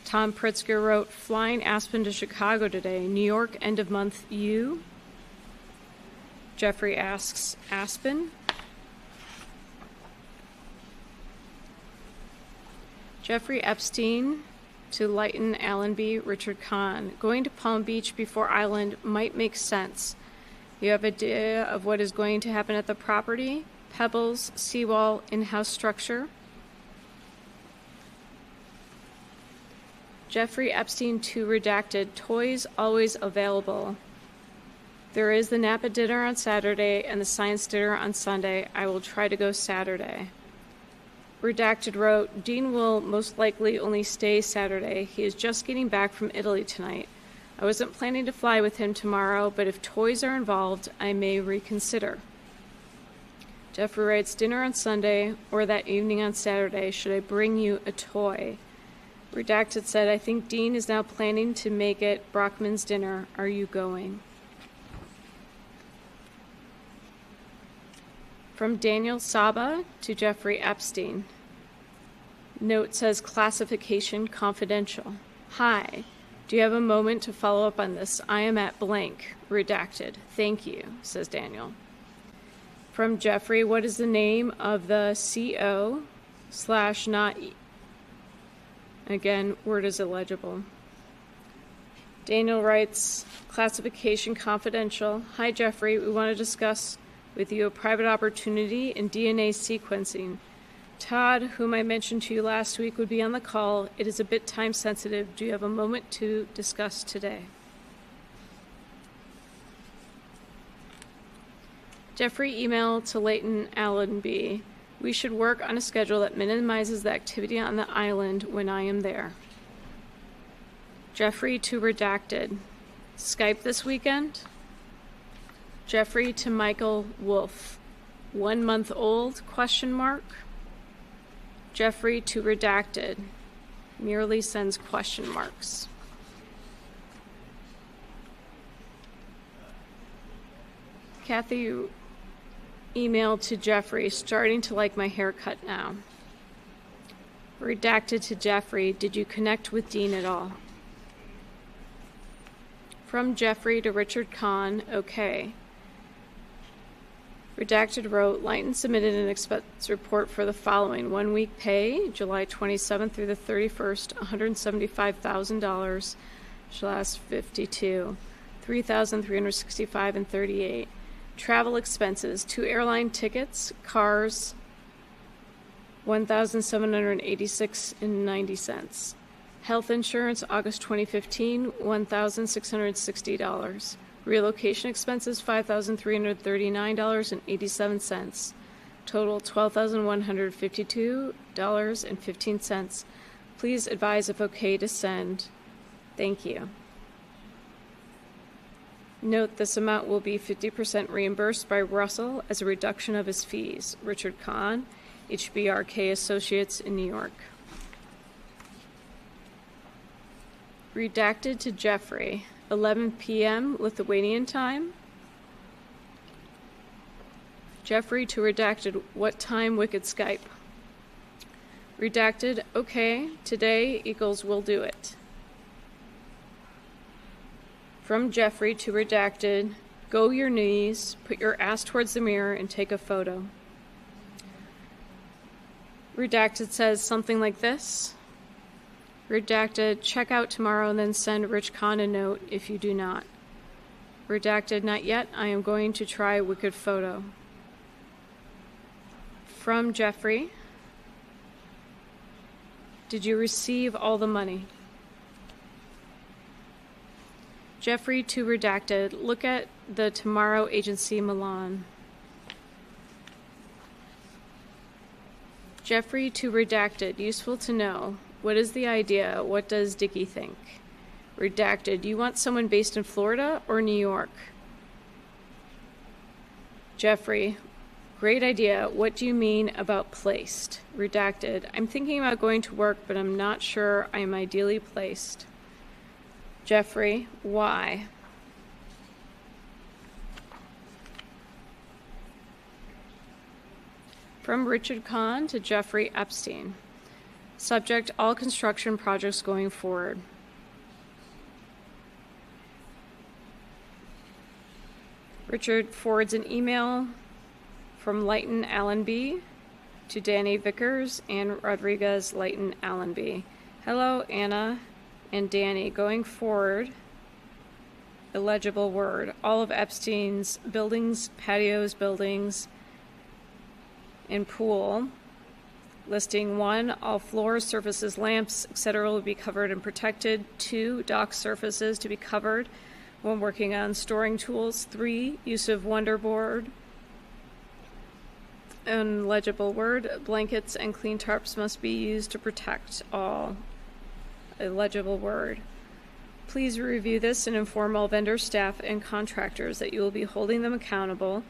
Speaker 18: Tom Pritzker wrote, flying Aspen to Chicago today. New York, end of month, you? Jeffrey asks, Aspen? Jeffrey Epstein to Leighton Allenby, Richard Kahn. Going to Palm Beach before Island might make sense. You have an idea of what is going to happen at the property? Pebbles, seawall, in-house structure? Jeffrey Epstein to redacted. Toys always available. There is the Napa dinner on Saturday and the science dinner on Sunday. I will try to go Saturday. Redacted wrote, Dean will most likely only stay Saturday. He is just getting back from Italy tonight. I wasn't planning to fly with him tomorrow, but if toys are involved, I may reconsider. Jeffrey writes, dinner on Sunday or that evening on Saturday. Should I bring you a toy? Redacted said, I think Dean is now planning to make it Brockman's dinner. Are you going? From Daniel Saba to Jeffrey Epstein. Note says classification confidential. Hi, do you have a moment to follow up on this? I am at blank. Redacted. Thank you, says Daniel. From Jeffrey, what is the name of the CO / not? Again, word is illegible. Daniel writes, classification confidential. Hi, Jeffrey. We want to discuss with you a private opportunity in DNA sequencing. Todd, whom I mentioned to you last week, would be on the call. It is a bit time sensitive. Do you have a moment to discuss today? Jeffrey emailed to Leighton Allenby. We should work on a schedule that minimizes the activity on the island when I am there. Jeffrey to redacted. Skype this weekend? Jeffrey to Michael Wolf. 1 month old? ? Jeffrey to redacted. Merely sends question marks. Kathy emailed to Jeffrey, starting to like my haircut now. Redacted to Jeffrey, did you connect with Dean at all? From Jeffrey to Richard Kahn, okay. Redacted wrote, Leighton submitted an expense report for the following. 1 week pay, July 27th through the 31st, $175,000, last 52, $3,365 and 38. Travel expenses, 2 airline tickets, cars, $1,786 and 90 cents. Health insurance, August 2015, $1,660. Relocation expenses, $5,339 and 87 cents. Total, $12,152 and 15 cents. Please advise if okay to send. Thank you. Note this amount will be 50% reimbursed by Russell as a reduction of his fees. Richard Kahn, HBRK Associates in New York. Redacted to Jeffrey, 11 p.m. Lithuanian time. Jeffrey to redacted, what time Wicked Skype? Redacted, okay, today equals we'll do it. From Jeffrey to redacted, go your knees, put your ass towards the mirror and take a photo. Redacted says something like this. Redacted, check out tomorrow and then send Rich Kahn a note if you do not. Redacted, not yet, I am going to try Wicked Photo. From Jeffrey, did you receive all the money? Jeffrey to redacted, look at the Tomorrow Agency Milan. Jeffrey to redacted, useful to know. What is the idea? What does Dickie think? Redacted, you want someone based in Florida or New York? Jeffrey, great idea. What do you mean about placed? Redacted, I'm thinking about going to work, but I'm not sure I am ideally placed. Jeffrey, why? From Richard Kahn to Jeffrey Epstein. Subject, all construction projects going forward. Richard forwards an email from Leighton Allenby to Danny Vickers and Rodriguez Leighton Allenby. Hello, Anna and Danny. Going forward, illegible word. All of Epstein's buildings, patios, buildings, and pool. Listing 1, all floors, surfaces, lamps, etc. will be covered and protected. 2, dock surfaces to be covered when working on storing tools. 3, use of Wonderboard. Illegible word. Blankets and clean tarps must be used to protect all. Illegible word. Please review this and inform all vendor staff and contractors that you will be holding them accountable,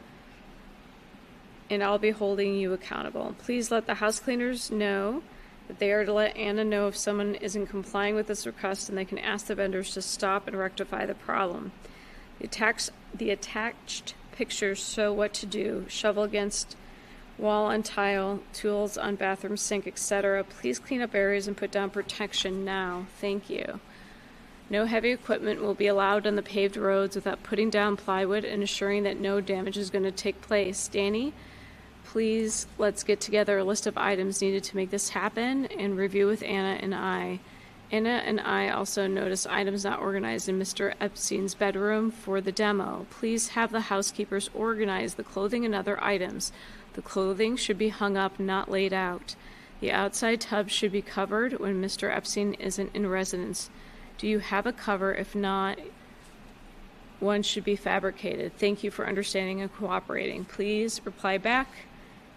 Speaker 18: and I'll be holding you accountable. Please let the house cleaners know that they are to let Anna know if someone isn't complying with this request, and they can ask the vendors to stop and rectify the problem. The attached pictures show what to do. Shovel against wall and tile, tools on bathroom sink, etc. Please clean up areas and put down protection now. Thank you. No heavy equipment will be allowed on the paved roads without putting down plywood and ensuring that no damage is going to take place. Danny, please let's get together a list of items needed to make this happen and review with Anna and I. Anna and I also noticed items not organized in Mr. Epstein's bedroom for the demo. Please have the housekeepers organize the clothing and other items. The clothing should be hung up, not laid out. The outside tub should be covered when Mr. Epstein isn't in residence. Do you have a cover? If not, one should be fabricated. Thank you for understanding and cooperating. Please reply back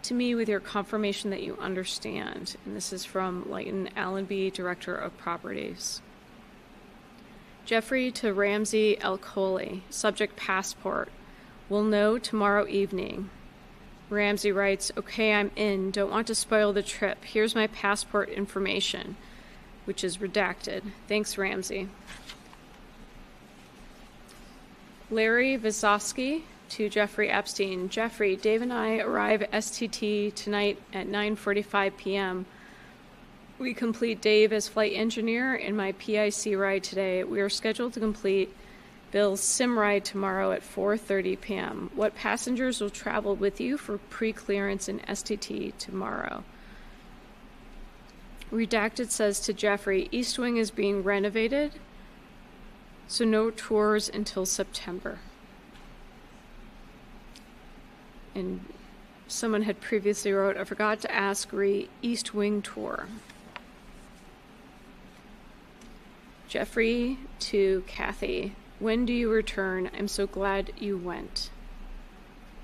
Speaker 18: to me with your confirmation that you understand. And this is from Leighton Allenby, Director of Properties. Jeffrey to Ramsey Elcoli, subject passport. We'll know tomorrow evening. Ramsey writes, okay, I'm in. Don't want to spoil the trip. Here's my passport information, which is redacted. Thanks, Ramsey. Larry Vysosky to Jeffrey Epstein. Jeffrey, Dave and I arrive at STT tonight at 9:45 p.m. We complete Dave as flight engineer and my PIC ride today. We are scheduled to complete Bill's sim ride tomorrow at 4:30 p.m. What passengers will travel with you for pre-clearance in STT tomorrow? Redacted says to Jeffrey, East Wing is being renovated, so no tours until September. And someone had previously wrote, I forgot to ask East Wing tour. Jeffrey to Kathy, when do you return? I'm so glad you went.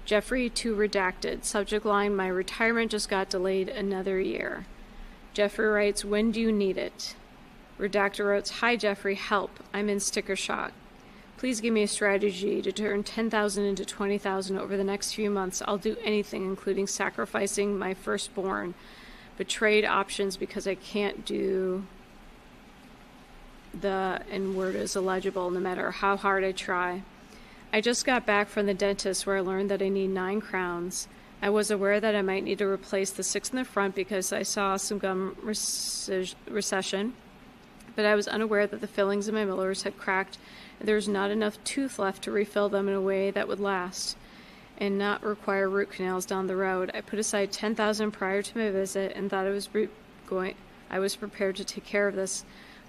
Speaker 18: Jeffrey to redacted, subject line, my retirement just got delayed another year. Jeffrey writes, when do you need it? Redactor writes, hi Jeffrey, help, I'm in sticker shock. Please give me a strategy to turn 10,000 into 20,000 over the next few months. I'll do anything, including sacrificing my firstborn, but trade options because I can't do the N word is illegible no matter how hard I try. I just got back from the dentist where I learned that I need 9 crowns. I was aware that I might need to replace the 6 in the front because I saw some gum recession, but I was unaware that the fillings in my molars had cracked and there was not enough tooth left to refill them in a way that would last and not require root canals down the road. I put aside 10,000 prior to my visit and thought I was prepared to take care of this,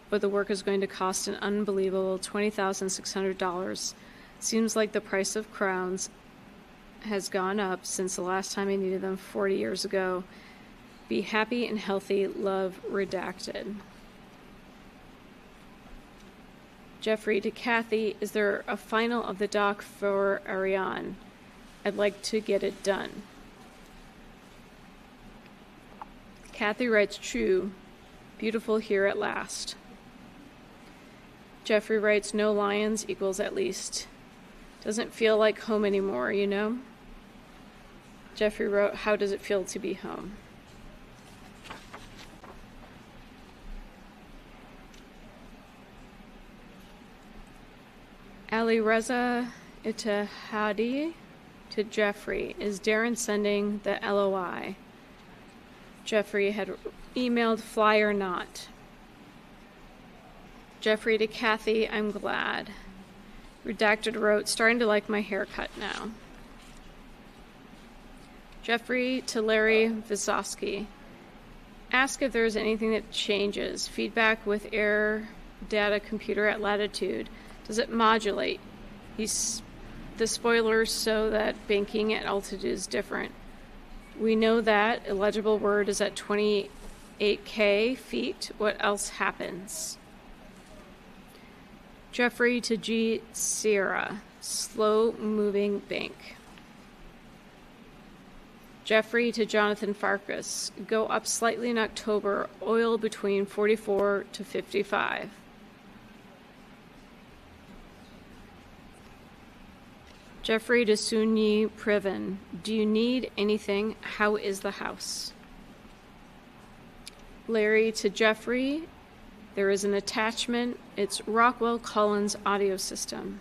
Speaker 18: but the work is going to cost an unbelievable $20,600. Seems like the price of crowns has gone up since the last time I needed them 40 years ago. Be happy and healthy. Love, Redacted. Jeffrey to Kathy, is there a final of the doc for Ariane? I'd like to get it done. Kathy writes, true. Beautiful here at last. Jeffrey writes, no lions equals at least. Doesn't feel like home anymore, you know? Jeffrey wrote, how does it feel to be home? Ali Reza Ittihadi to Jeffrey, is Darren sending the LOI? Jeffrey had emailed fly or not. Jeffrey to Kathy, I'm glad. Redacted wrote, starting to like my haircut now. Jeffrey to Larry Visovsky, ask if there's anything that changes. Feedback with air data computer at latitude. Does it modulate? The spoilers so that banking at altitude is different. We know that illegible word is at 28K feet. What else happens? Jeffrey to G. Sierra, slow moving bank. Jeffrey to Jonathan Farkas, go up slightly in October, oil between 44 to 55. Jeffrey to Sunyi Priven, do you need anything? How is the house? Larry to Jeffrey, there is an attachment. It's Rockwell Collins audio system.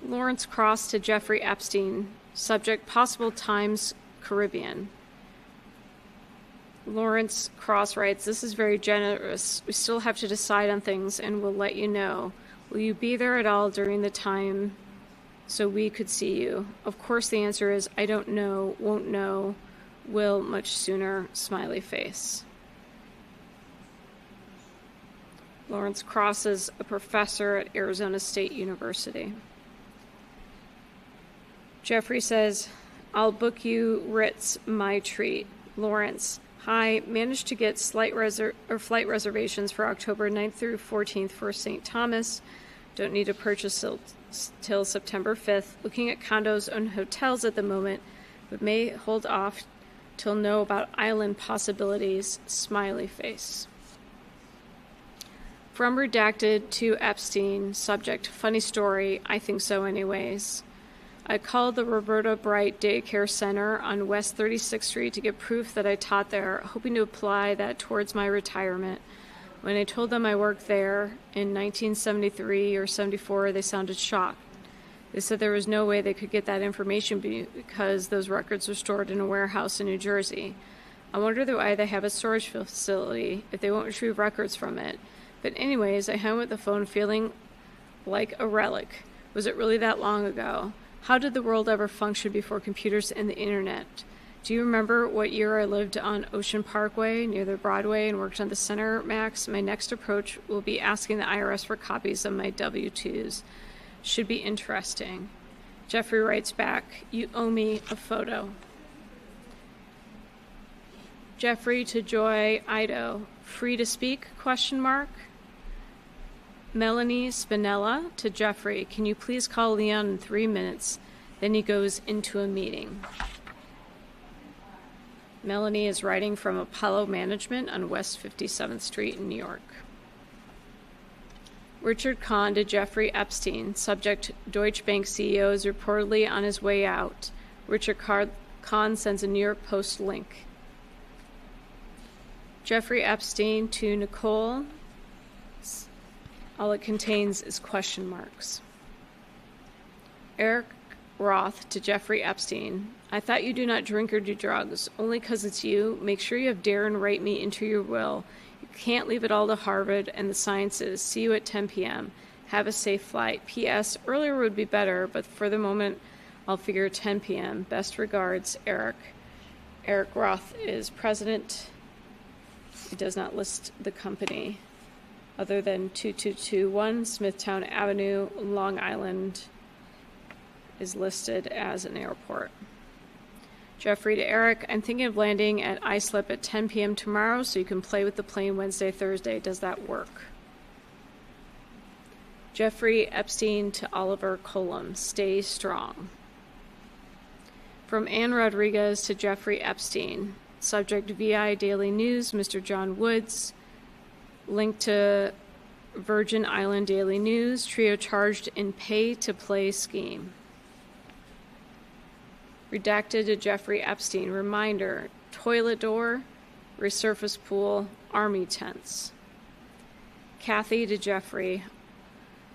Speaker 18: Lawrence Cross to Jeffrey Epstein, subject possible times Caribbean. Lawrence Cross writes, this is very generous. We still have to decide on things and we'll let you know. Will you be there at all during the time so we could see you? Of course the answer is I don't know, won't know, will much sooner, smiley face. Lawrence Cross is a professor at Arizona State University. Jeffrey says, I'll book you Ritz, my treat. Lawrence, hi, managed to get flight reservations for October 9th through 14th for St. Thomas. Don't need to purchase till September 5th. Looking at condos and hotels at the moment, but may hold off till know about island possibilities, smiley face. From Redacted to Epstein, subject, funny story, I think so anyways. I called the Roberta Bright Daycare Center on West 36th Street to get proof that I taught there, hoping to apply that towards my retirement. When I told them I worked there in 1973 or 74, they sounded shocked. They said there was no way they could get that information because those records were stored in a warehouse in New Jersey. I wonder why they have a storage facility if they won't retrieve records from it. But anyways, I hung up the phone feeling like a relic. Was it really that long ago? How did the world ever function before computers and the internet? Do you remember what year I lived on Ocean Parkway near the Broadway and worked on the Center Max? My next approach will be asking the IRS for copies of my W-2s. Should be interesting. Jeffrey writes back, you owe me a photo. Jeffrey to Joy Ido, free to speak, question mark. Melanie Spinella to Jeffrey, can you please call Leon in 3 minutes? Then he goes into a meeting. Melanie is writing from Apollo Management on West 57th Street in New York. Richard Kahn to Jeffrey Epstein. Subject: Deutsche Bank CEO is reportedly on his way out. Richard Kahn sends a New York Post link. Jeffrey Epstein to Nicole. All it contains is question marks. Eric Roth to Jeffrey Epstein. I thought you do not drink or do drugs. Only 'cause it's you. Make sure you have Darren write me into your will. You can't leave it all to Harvard and the sciences. See you at 10 p.m. Have a safe flight. P.S. Earlier would be better, but for the moment, I'll figure 10 p.m. Best regards, Eric. Eric Roth is president. He does not list the company other than 2221 Smithtown Avenue, Long Island is listed as an airport. Jeffrey to Eric, I'm thinking of landing at Islip at 10 p.m. tomorrow so you can play with the plane Wednesday, Thursday. Does that work? Jeffrey Epstein to Oliver Colum, stay strong. From Ann Rodriguez to Jeffrey Epstein. Subject: VI Daily News, Mr. John Woods. Link to Virgin Island Daily News, trio charged in pay-to-play scheme. Redacted to Jeffrey Epstein. Reminder: toilet door, resurface pool, army tents. Kathy to Jeffrey.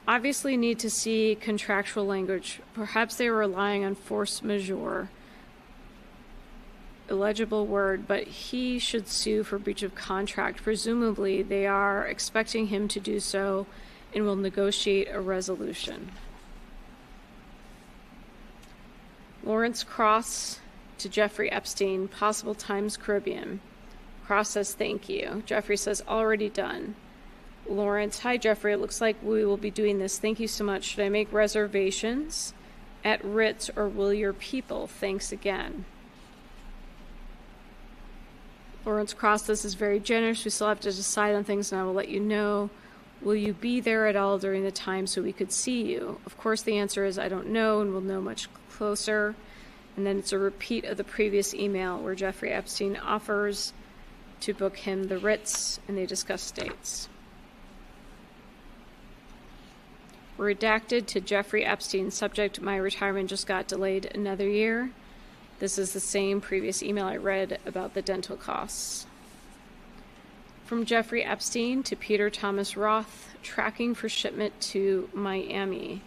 Speaker 18: Obviously need to see contractual language. Perhaps they were relying on force majeure. Illegible word, but he should sue for breach of contract. Presumably, they are expecting him to do so and will negotiate a resolution. Lawrence Cross to Jeffrey Epstein, possible Times Caribbean. Cross says thank you. Jeffrey says already done. Lawrence, hi Jeffrey, it looks like we will be doing this. Thank you so much. Should I make reservations at Ritz or will your people? Thanks again. Lawrence Cross, this is very generous. We still have to decide on things and I will let you know. Will you be there at all during the time so we could see you? Of course, the answer is I don't know and we'll know much closer. And then it's a repeat of the previous email where Jeffrey Epstein offers to book him the Ritz and they discuss dates. Redacted to Jeffrey Epstein. Subject: my retirement just got delayed another year. This is the same previous email I read about the dental costs. From Jeffrey Epstein to Peter Thomas Roth, tracking for shipment to Miami.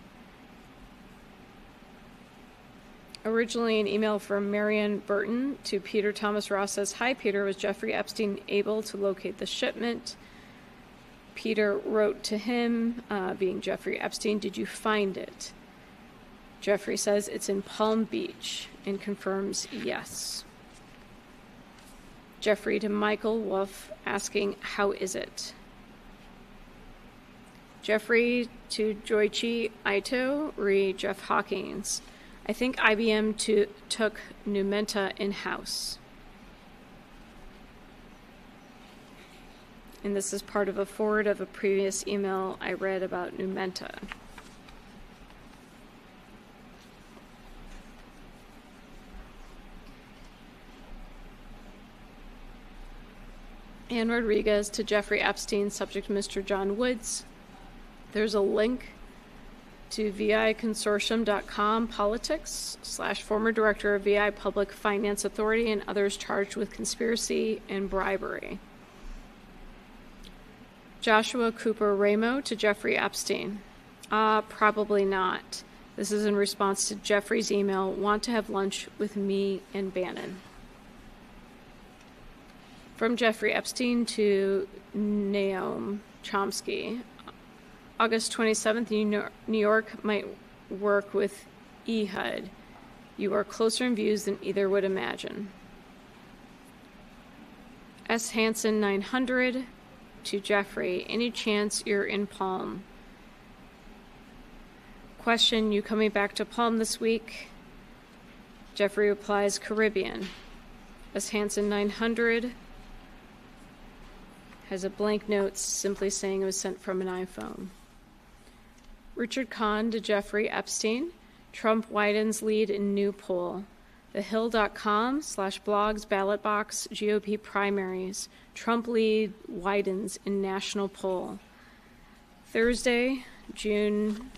Speaker 18: Originally an email from Marianne Burton to Peter Thomas Roth says, hi Peter, was Jeffrey Epstein able to locate the shipment? Peter wrote to him, being Jeffrey Epstein, did you find it? Jeffrey says it's in Palm Beach and confirms yes. Jeffrey to Michael Wolf asking, how is it? Jeffrey to Joichi Ito, re Jeff Hawkins. I think IBM took Numenta in-house. And this is part of a forward of a previous email I read about Numenta. Ann Rodriguez to Jeffrey Epstein, subject Mr. John Woods. There's a link to viconsortium.com politics / former director of VI Public Finance Authority and others charged with conspiracy and bribery. Joshua Cooper Ramo to Jeffrey Epstein. Probably not. This is in response to Jeffrey's email, want to have lunch with me and Bannon. From Jeffrey Epstein to Naomi Chomsky. August 27th, New York might work with Ehud. You are closer in views than either would imagine. S. Hansen 900 to Jeffrey. Any chance you're in Palm? Question, you coming back to Palm this week? Jeffrey replies, Caribbean. S. Hansen 900 has a blank note simply saying it was sent from an iPhone. Richard Kahn to Jeffrey Epstein. Trump widens lead in new poll. thehill.com/blogs ballot box GOP primaries. Trump lead widens in national poll. Thursday, June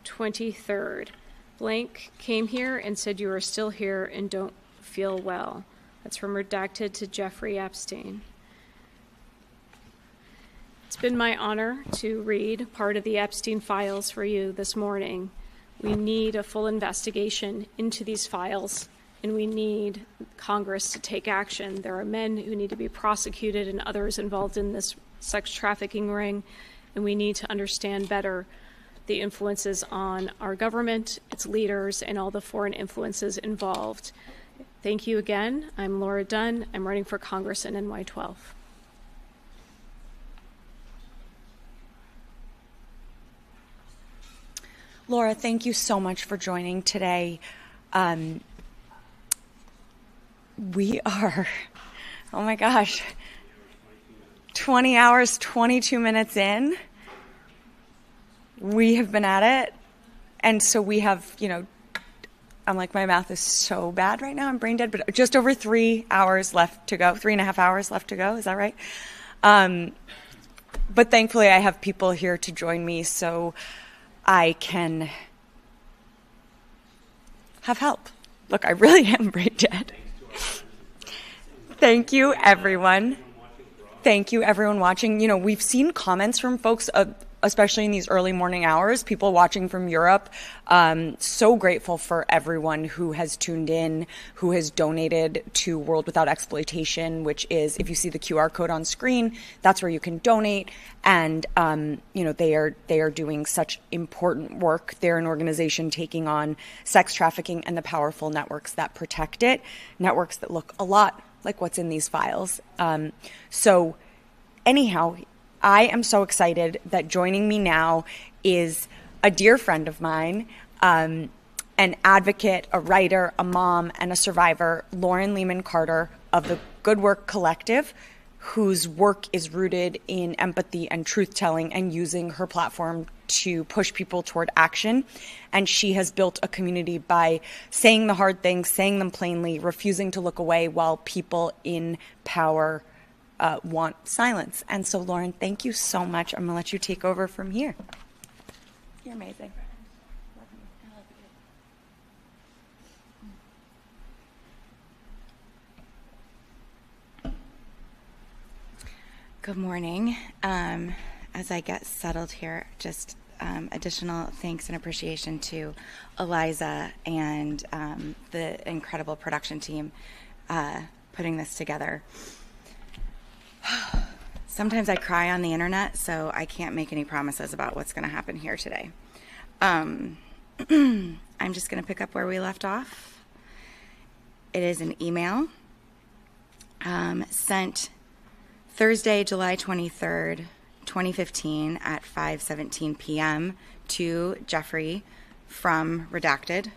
Speaker 18: 23rd. Blank came here and said you are still here and don't feel well. That's from redacted to Jeffrey Epstein. It's been my honor to read part of the Epstein files for you this morning. We need a full investigation into these files, and we need Congress to take action. There are men who need to be prosecuted and others involved in this sex trafficking ring, and we need to understand better the influences on our government, its leaders, and all the foreign influences involved. Thank you again. I'm Laura Dunn. I'm running for Congress in NY12.
Speaker 2: Laura, thank you so much for joining today. We are, oh my gosh, 20 hours, 22 minutes in. We have been at it. And so we have, I'm like, my math is so bad right now. I'm brain dead, but just over 3 hours left to go, 3.5 hours left to go. Is that right? But thankfully I have people here to join me so I can have help. Look, I really am brain dead. Thank you, everyone. Thank you, everyone watching. We've seen comments from folks, especially in these early morning hours, people watching from Europe. So grateful for everyone who has tuned in, who has donated to World Without Exploitation, which is, if you see the QR code on screen, that's where you can donate. And, they are doing such important work. They're an organization taking on sex trafficking and the powerful networks that protect it, networks that look a lot like what's in these files. So anyhow, I am so excited that joining me now is a dear friend of mine, an advocate, a writer, a mom, and a survivor, Lauren Lehman Carter of the Good Work Collective, whose work is rooted in empathy and truth-telling and using her platform to push people toward action. And she has built a community by saying the hard things, saying them plainly, refusing to look away while people in power want silence. And so, Lauren, thank you so much. I'm going to let you take over from here. You're amazing.
Speaker 19: Good morning. As I get settled here, just additional thanks and appreciation to Eliza and the incredible production team putting this together. Sometimes I cry on the internet, so I can't make any promises about what's going to happen here today. I'm just going to pick up where we left off. It is an email sent Thursday, July 23rd, 2015 at 5:17 p.m. to Jeffrey from Redacted.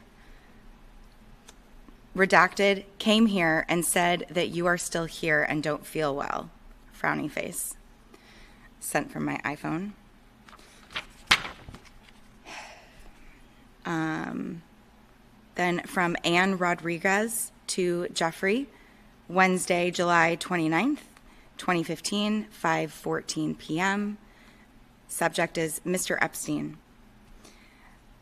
Speaker 19: Redacted came here and said that you are still here and don't feel well. Frowny face. Sent from my iPhone. Then from Anne Rodriguez to Jeffrey, Wednesday, July 29th, 2015, 5:14 p.m. Subject is Mr. Epstein.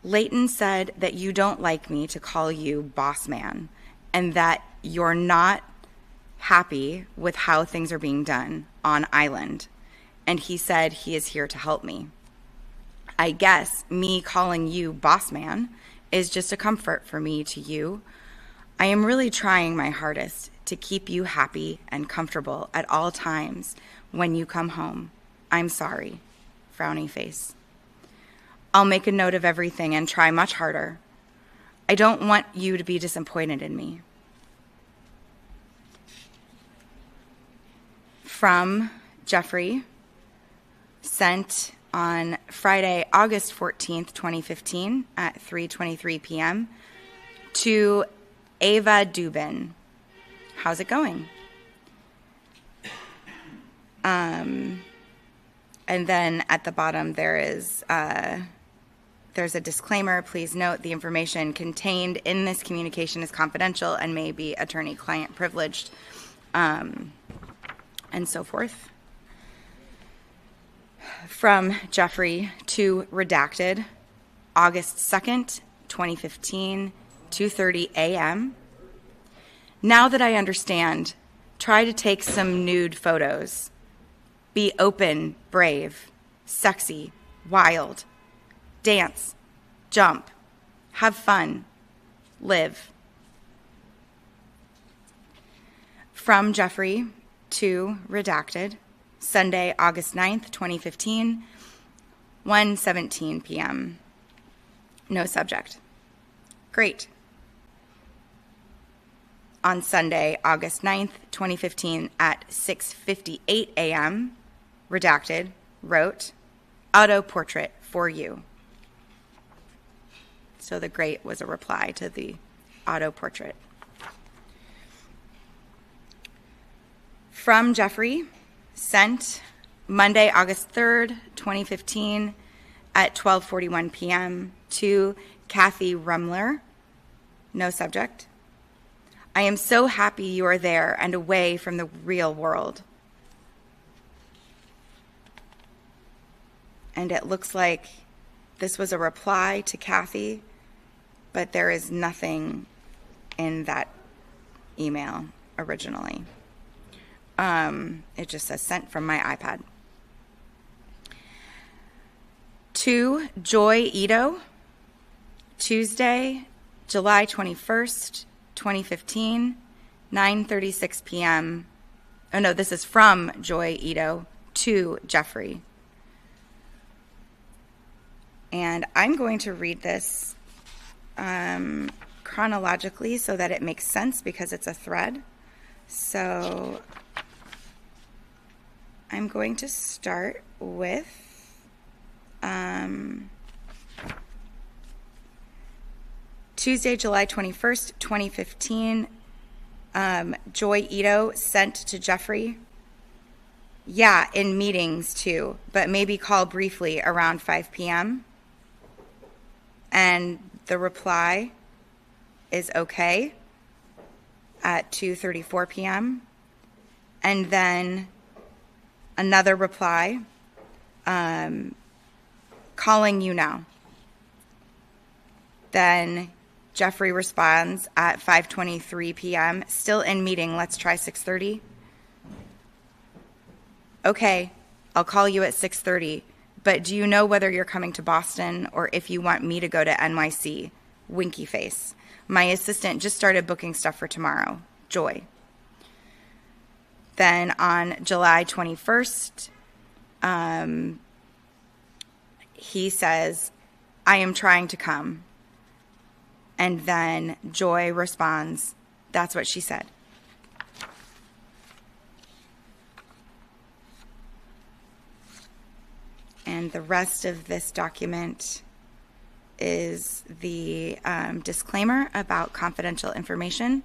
Speaker 19: Leighton said that you don't like me to call you boss man and that you're not happy with how things are being done on Island. And he said he is here to help me. I guess me calling you boss man is just a comfort for me to you. I am really trying my hardest to keep you happy and comfortable at all times when you come home. I'm sorry. Frowny face. I'll make a note of everything and try much harder. I don't want you to be disappointed in me. From Jeffrey, sent on Friday, August 14th, 2015 at 3:23 p.m. to Ava Dubin. How's it going? And then at the bottom there's a disclaimer. Please note the information contained in this communication is confidential and may be attorney-client privileged, and so forth. From Jeffrey to redacted, August 2nd, 2015, 2:30 a.m. Now that I understand, try to take some nude photos. Be open, brave, sexy, wild. Dance, jump, have fun, live. From Jeffrey to redacted, Sunday, August 9th, 2015, 1:17 p.m. No subject. Great. On Sunday, August 9th, 2015 at 6:58 a.m., redacted, wrote, auto portrait for you. So the great was a reply to the auto portrait. From Jeffrey, sent Monday, August 3rd, 2015 at 12:41 p.m. to Kathy Rumler, no subject. I am so happy you are there and away from the real world. And it looks like this was a reply to Kathy, but there is nothing in that email originally. It just says sent from my iPad. To Joy Ito, Tuesday, July 21st, 2015, 9:36 p.m. Oh no, this is from Joy Ito to Jeffrey. And I'm going to read this chronologically so that it makes sense because it's a thread. So I'm going to start with Tuesday, July 21st, 2015. Joy Ito sent to Jeffrey. Yeah, in meetings too, but maybe call briefly around 5 p.m. And the reply is okay at 2:34 p.m. And then another reply, calling you now. Then Jeffrey responds at 5:23 p.m. Still in meeting, let's try 6:30. Okay, I'll call you at 6:30. But do you know whether you're coming to Boston or if you want me to go to NYC? Winky face. My assistant just started booking stuff for tomorrow. Joy. Then on July 21st, he says, I am trying to come. And then Joy responds, that's what she said. And the rest of this document is the disclaimer about confidential information.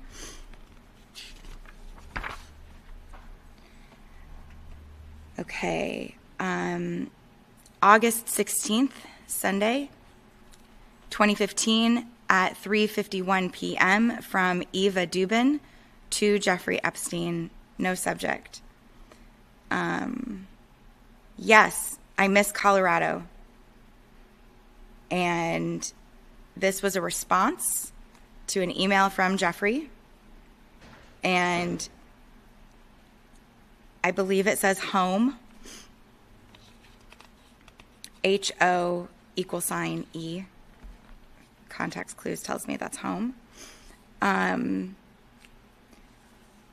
Speaker 19: Okay. August 16th, Sunday, 2015 at 3:51 p.m. from Eva Dubin to Jeffrey Epstein, no subject. Yes, I miss Colorado. And this was a response to an email from Jeffrey. And I believe it says home. HO =E. Context clues tells me that's home.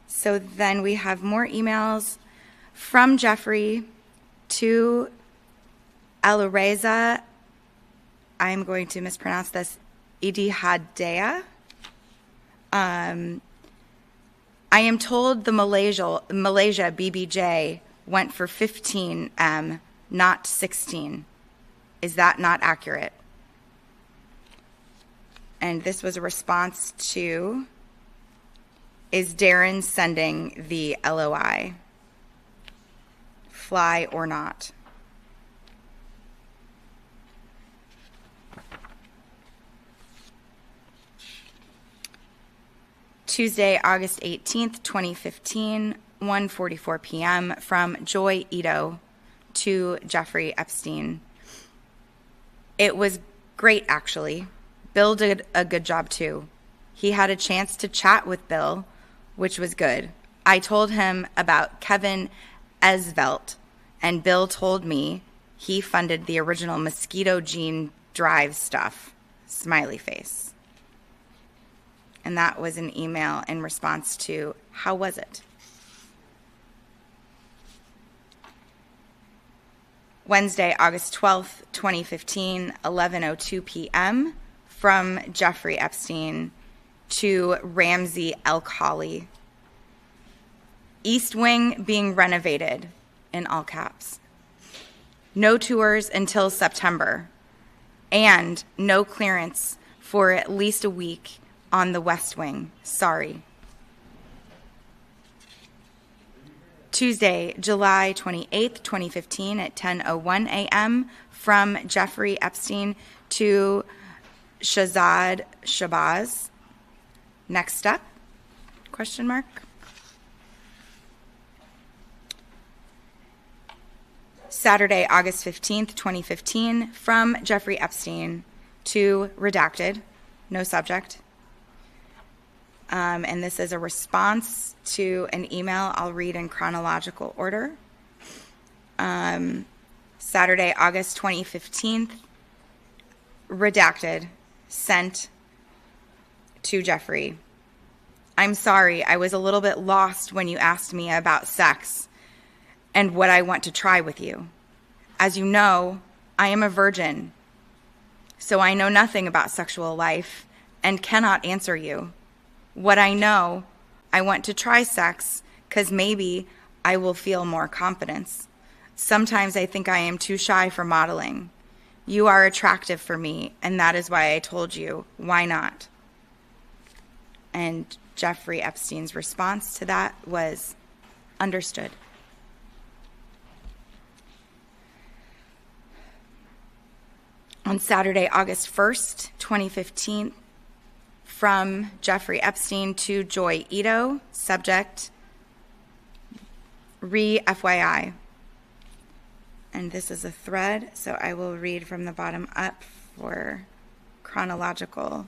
Speaker 19: So then we have more emails from Jeffrey to Alireza. I'm going to mispronounce this. Idihadea. I am told the Malaysia BBJ went for 15 M, not 16. Is that not accurate? And this was a response to, is Darren sending the LOI? Fly or not? Tuesday, August 18th, 2015, 1:44 p.m. from Joy Ito to Jeffrey Epstein. It was great, actually. Bill did a good job, too. He had a chance to chat with Bill, which was good. I told him about Kevin Esvelt, and Bill told me he funded the original Mosquito Gene Drive stuff. Smiley face. And that was an email in response to, how was it? Wednesday, August 12th, 2015, 11:02 p.m. from Jeffrey Epstein to Ramsey Elkhali. East Wing being renovated, in all caps. No tours until September, and no clearance for at least a week on the West Wing. Sorry. Tuesday, July 28th, 2015 at 10:01 a.m. from Jeffrey Epstein to Shahzad Shabazz. Next step? Question mark. Saturday, August 15th, 2015 from Jeffrey Epstein to redacted, no subject. And this is a response to an email I'll read in chronological order. Saturday, August 2015, redacted, sent to Jeffrey. I'm sorry, I was a little bit lost when you asked me about sex and what I want to try with you. As you know, I am a virgin, so I know nothing about sexual life and cannot answer you. What I know, I want to try sex because maybe I will feel more confidence. Sometimes I think I am too shy for modeling. You are attractive for me, and that is why I told you, why not? And Jeffrey Epstein's response to that was, understood. On Saturday, August 1st, 2015, from Jeffrey Epstein to Joy Ito, subject, FYI. And this is a thread, so I will read from the bottom up for chronological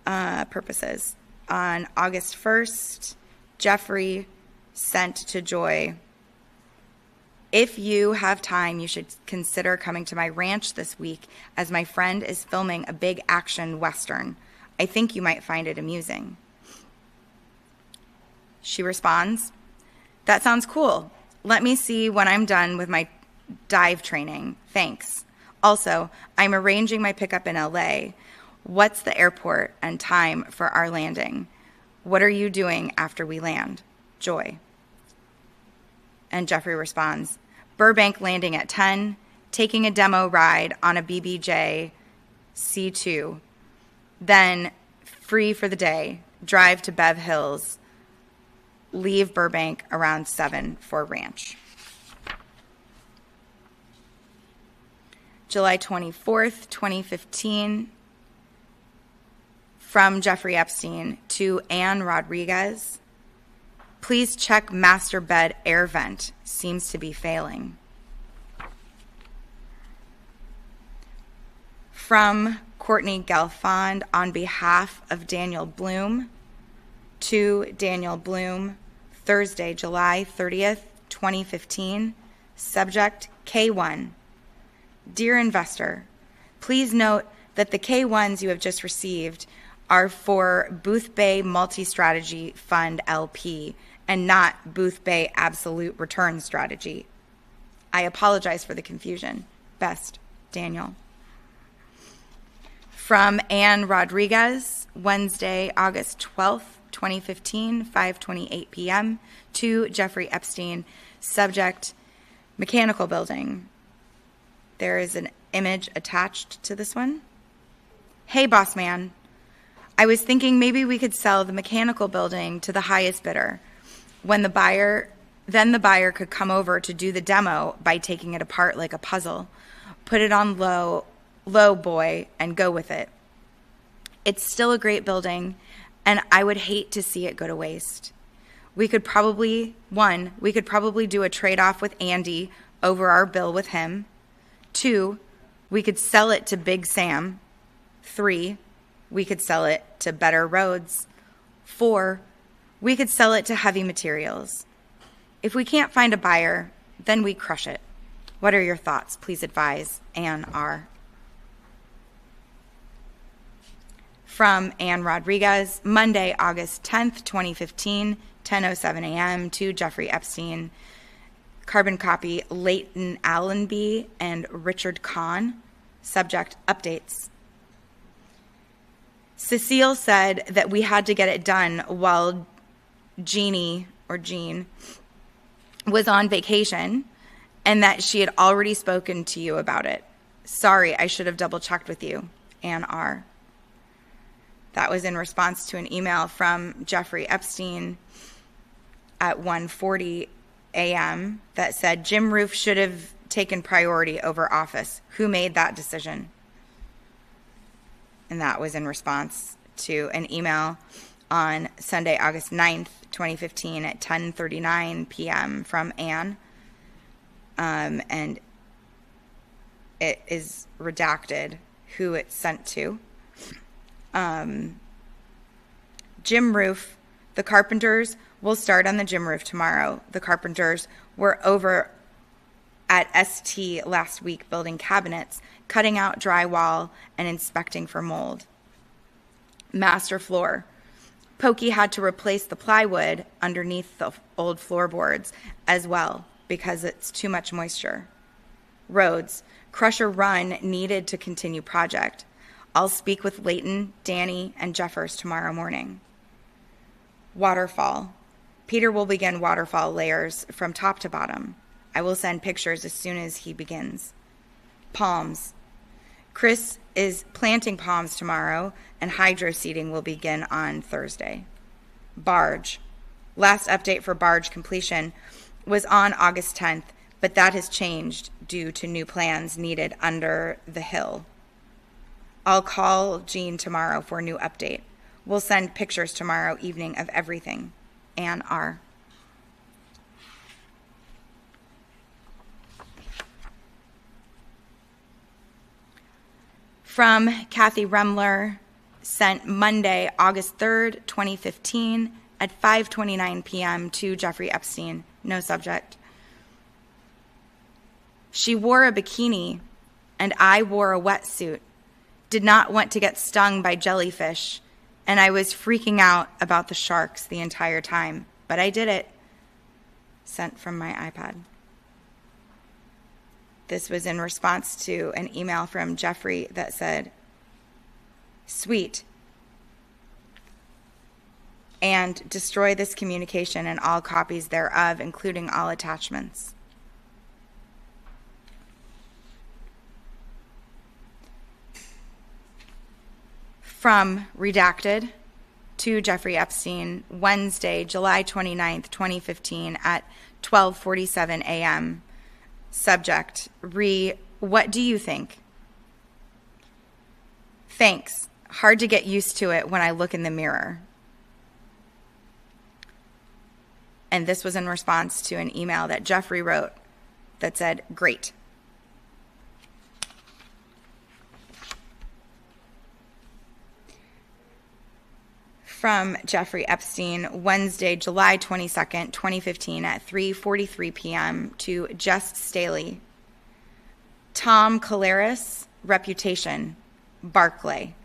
Speaker 19: purposes. On August 1st, Jeffrey sent to Joy, if you have time, you should consider coming to my ranch this week as my friend is filming a big action Western. I think you might find it amusing. She responds, that sounds cool. Let me see when I'm done with my dive training. Thanks. Also, I'm arranging my pickup in LA. What's the airport and time for our landing? What are you doing after we land? Joy. And Jeffrey responds, Burbank landing at 10, taking a demo ride on a BBJ C2. Then, free for the day, drive to Bev Hills, leave Burbank around 7 for ranch. July 24th, 2015, from Jeffrey Epstein to Anne Rodriguez. Please check master bed air vent. Seems to be failing. From Courtney Gelfond on behalf of Daniel Bloom to Daniel Bloom, Thursday, July 30th, 2015. Subject K1. Dear investor, please note that the K1s you have just received are for Booth Bay Multi-Strategy Fund LP and not Booth Bay Absolute Return Strategy. I apologize for the confusion. Best, Daniel. From Anne Rodriguez, Wednesday, August 12th, 2015, 5:28 p.m. to Jeffrey Epstein, subject, mechanical building. There is an image attached to this one. Hey, boss man. I was thinking maybe we could sell the mechanical building to the highest bidder. Then the buyer could come over to do the demo by taking it apart like a puzzle, put it on low boy, and go with it. It's still a great building, and I would hate to see it go to waste. We could probably do a trade-off with Andy over our bill with him. 2, we could sell it to Big Sam. 3, we could sell it to Better Roads. 4, we could sell it to Heavy Materials. If we can't find a buyer, then we crush it. What are your thoughts? Please advise. Ann R. From Ann Rodriguez, Monday, August 10th, 2015, 10:07 a.m. to Jeffrey Epstein. Carbon copy, Leighton Allenby and Richard Kahn. Subject, updates. Cecile said that we had to get it done while Jean was on vacation and that she had already spoken to you about it. Sorry, I should have double checked with you. Ann R. That was in response to an email from Jeffrey Epstein at 1:40 a.m. that said Jim Roof should have taken priority over office. Who made that decision? And that was in response to an email on Sunday, August 9th, 2015 at 10:39 p.m. from Ann. And it is redacted who it's sent to. Jim Roof, the carpenters will start on the gym roof tomorrow. The carpenters were over at ST last week building cabinets, cutting out drywall, and inspecting for mold. Master floor. Pokey had to replace the plywood underneath the old floorboards as well because it's too much moisture. Roads. Crusher run needed to continue project. I'll speak with Leighton, Danny, and Jeffers tomorrow morning. Waterfall. Peter will begin waterfall layers from top to bottom. I will send pictures as soon as he begins. Palms. Chris is planting palms tomorrow, and hydro seeding will begin on Thursday. Barge. Last update for barge completion was on August 10th, but that has changed due to new plans needed under the hill. I'll call Jean tomorrow for a new update. We'll send pictures tomorrow evening of everything. Ann R. From Kathy Remler, sent Monday, August 3rd, 2015 at 5:29 p.m. to Jeffrey Epstein. No subject. She wore a bikini and I wore a wetsuit. Did not want to get stung by jellyfish, and I was freaking out about the sharks the entire time, but I did it. Sent from my iPad. This was in response to an email from Jeffrey that said, sweet, and destroy this communication and all copies thereof, including all attachments. From redacted to Jeffrey Epstein, Wednesday, July 29th, 2015 at 12:47 a.m. Subject, what do you think? Thanks. Hard to get used to it when I look in the mirror. And this was in response to an email that Jeffrey wrote that said, great. From Jeffrey Epstein, Wednesday, July 22nd, 2015 at 3:43 p.m. to Jess Staley. Tom Caleris, reputation, Barclay.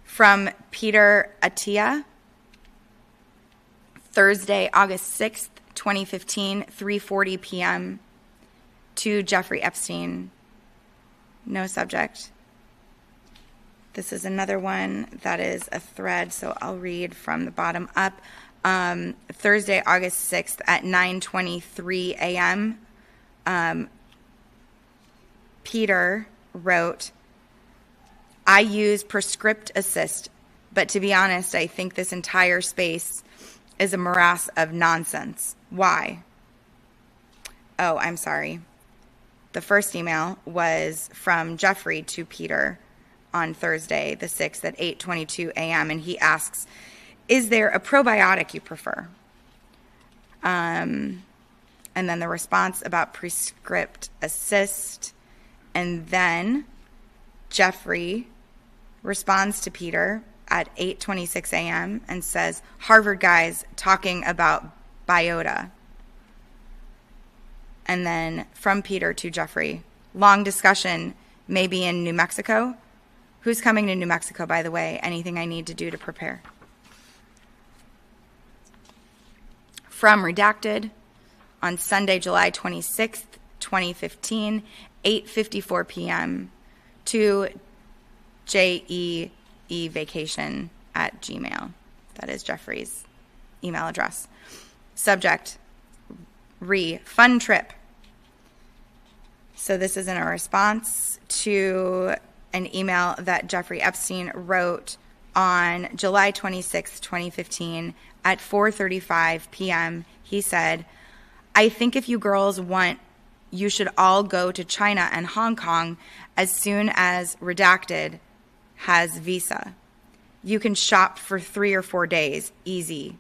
Speaker 19: From Peter Attia, Thursday, August 6th, 2015, 3:40 p.m. to Jeffrey Epstein. No subject. This is another one that is a thread, so I'll read from the bottom up. Thursday, August 6th at 9:23 a.m. Peter wrote, I use Prescript Assist, but to be honest, I think this entire space is a morass of nonsense. Why? Oh, I'm sorry. The first email was from Jeffrey to Peter on Thursday, the 6th at 8:22 a.m. And he asks, Is there a probiotic you prefer? And then the response about Prescript Assist. And then Jeffrey responds to Peter at 8:26 a.m. and says, Harvard guys talking about biota. And then from Peter to Jeffrey, long discussion, maybe in New Mexico. Who's coming to New Mexico, by the way? Anything I need to do to prepare? From Redacted on Sunday, July 26th, 2015, 8:54 p.m. to JEE vacation at Gmail. That is Jeffrey's email address. Subject, fun trip. So this is in a response to an email that Jeffrey Epstein wrote on July 26, 2015 at 4:35 p.m. He said, I think if you girls want, you should all go to China and Hong Kong as soon as Redacted has visa. You can shop for 3 or 4 days, easy.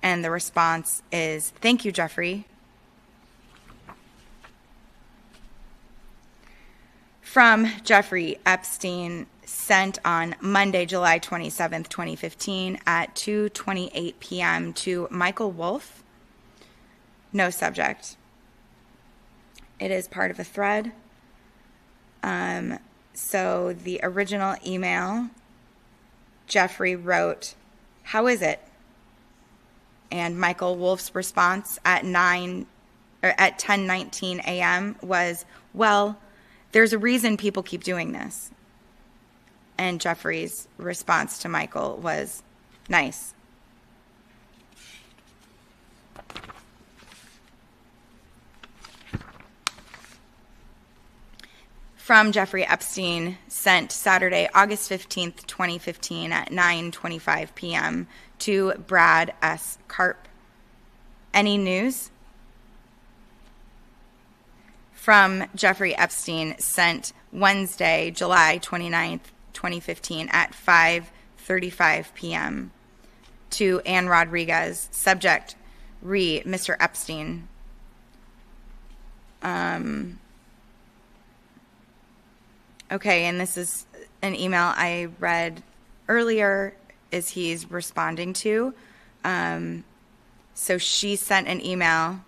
Speaker 19: And the response is, thank you, Jeffrey. From Jeffrey Epstein, sent on Monday, July 27th, 2015 at 2:28 p.m. to Michael Wolf. No subject. It is part of a thread. So the original email, Jeffrey wrote, how is it? And Michael Wolf's response at 10:19 a.m. was, well, there's a reason people keep doing this. And Jeffrey's response to Michael was, nice. From Jeffrey Epstein, sent Saturday, August 15th, 2015 at 9:25 p.m. to Brad S. Karp. Any news? From Jeffrey Epstein, sent Wednesday, July 29th, 2015 at 5:35 p.m. to Ann Rodriguez. Subject, Mr. Epstein. Okay, and this is an email I read earlier is he's responding to. So she sent an email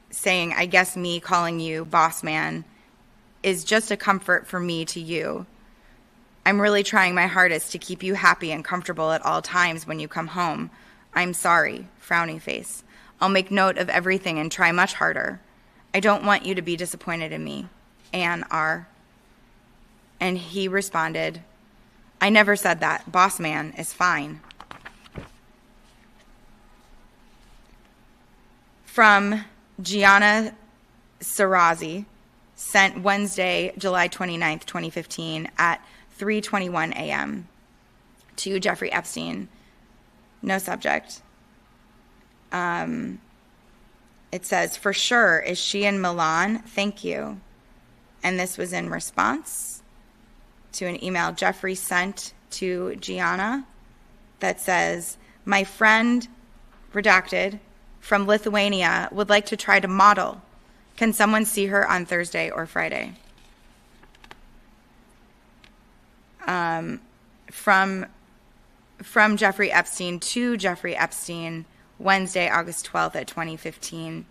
Speaker 19: saying, I guess me calling you boss man is just a comfort for me to you. I'm really trying my hardest to keep you happy and comfortable at all times when you come home. I'm sorry, frowny face. I'll make note of everything and try much harder. I don't want you to be disappointed in me. Ann R. And he responded, I never said that. Boss man is fine. From Gianna Sarazi, sent Wednesday, July 29th, 2015 at 3:21 a.m. to Jeffrey Epstein. No subject. It says, for sure, is she in Milan? Thank you. And this was in response to an email Jeffrey sent to Gianna that says, my friend, redacted, from Lithuania would like to try to model. Can someone see her on Thursday or Friday? From Jeffrey Epstein to Jeffrey Epstein, Wednesday, August 12th at 2015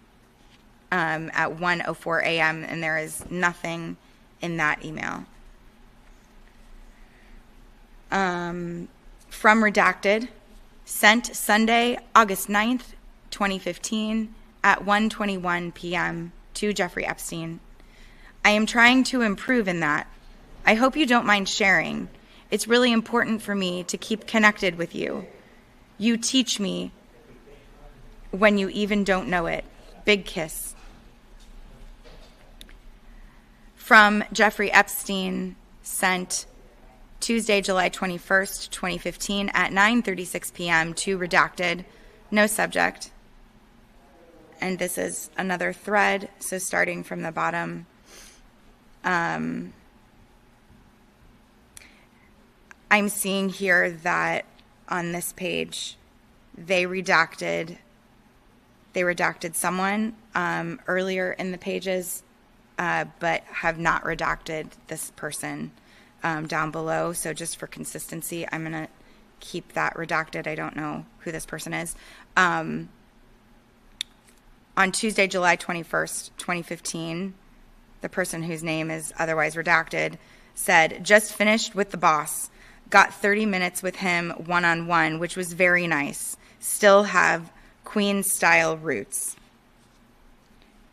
Speaker 19: at 1:04 a.m. And there is nothing in that email. From Redacted, sent Sunday, August 9th, 2015 at 1:21 p.m. to Jeffrey Epstein. I am trying to improve in that. I hope you don't mind sharing. It's really important for me to keep connected with you. You teach me when you even don't know it. Big kiss. From Jeffrey Epstein, sent Tuesday, July 21st, 2015 at 9:36 p.m. to Redacted. No subject. And this is another thread, so starting from the bottom. I'm seeing here that on this page, they redacted someone earlier in the pages, but have not redacted this person down below. So just for consistency, I'm going to keep that redacted. I don't know who this person is. On Tuesday, July 21st, 2015, the person whose name is otherwise redacted said, just finished with the boss. Got 30 minutes with him one-on-one, which was very nice. Still have Queen-style roots.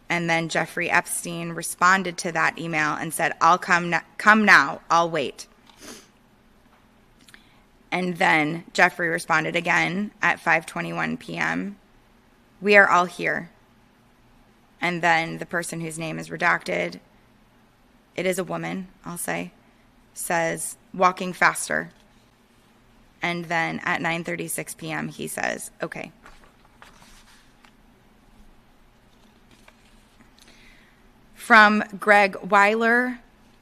Speaker 19: And then Jeffrey Epstein responded to that email and said, I'll come now. I'll wait. And then Jeffrey responded again at 5:21 p.m. We are all here. And then the person whose name is redacted, it is a woman, I'll say, says, walking faster. And then at 9:36 p.m. he says, okay. From Greg Weiler,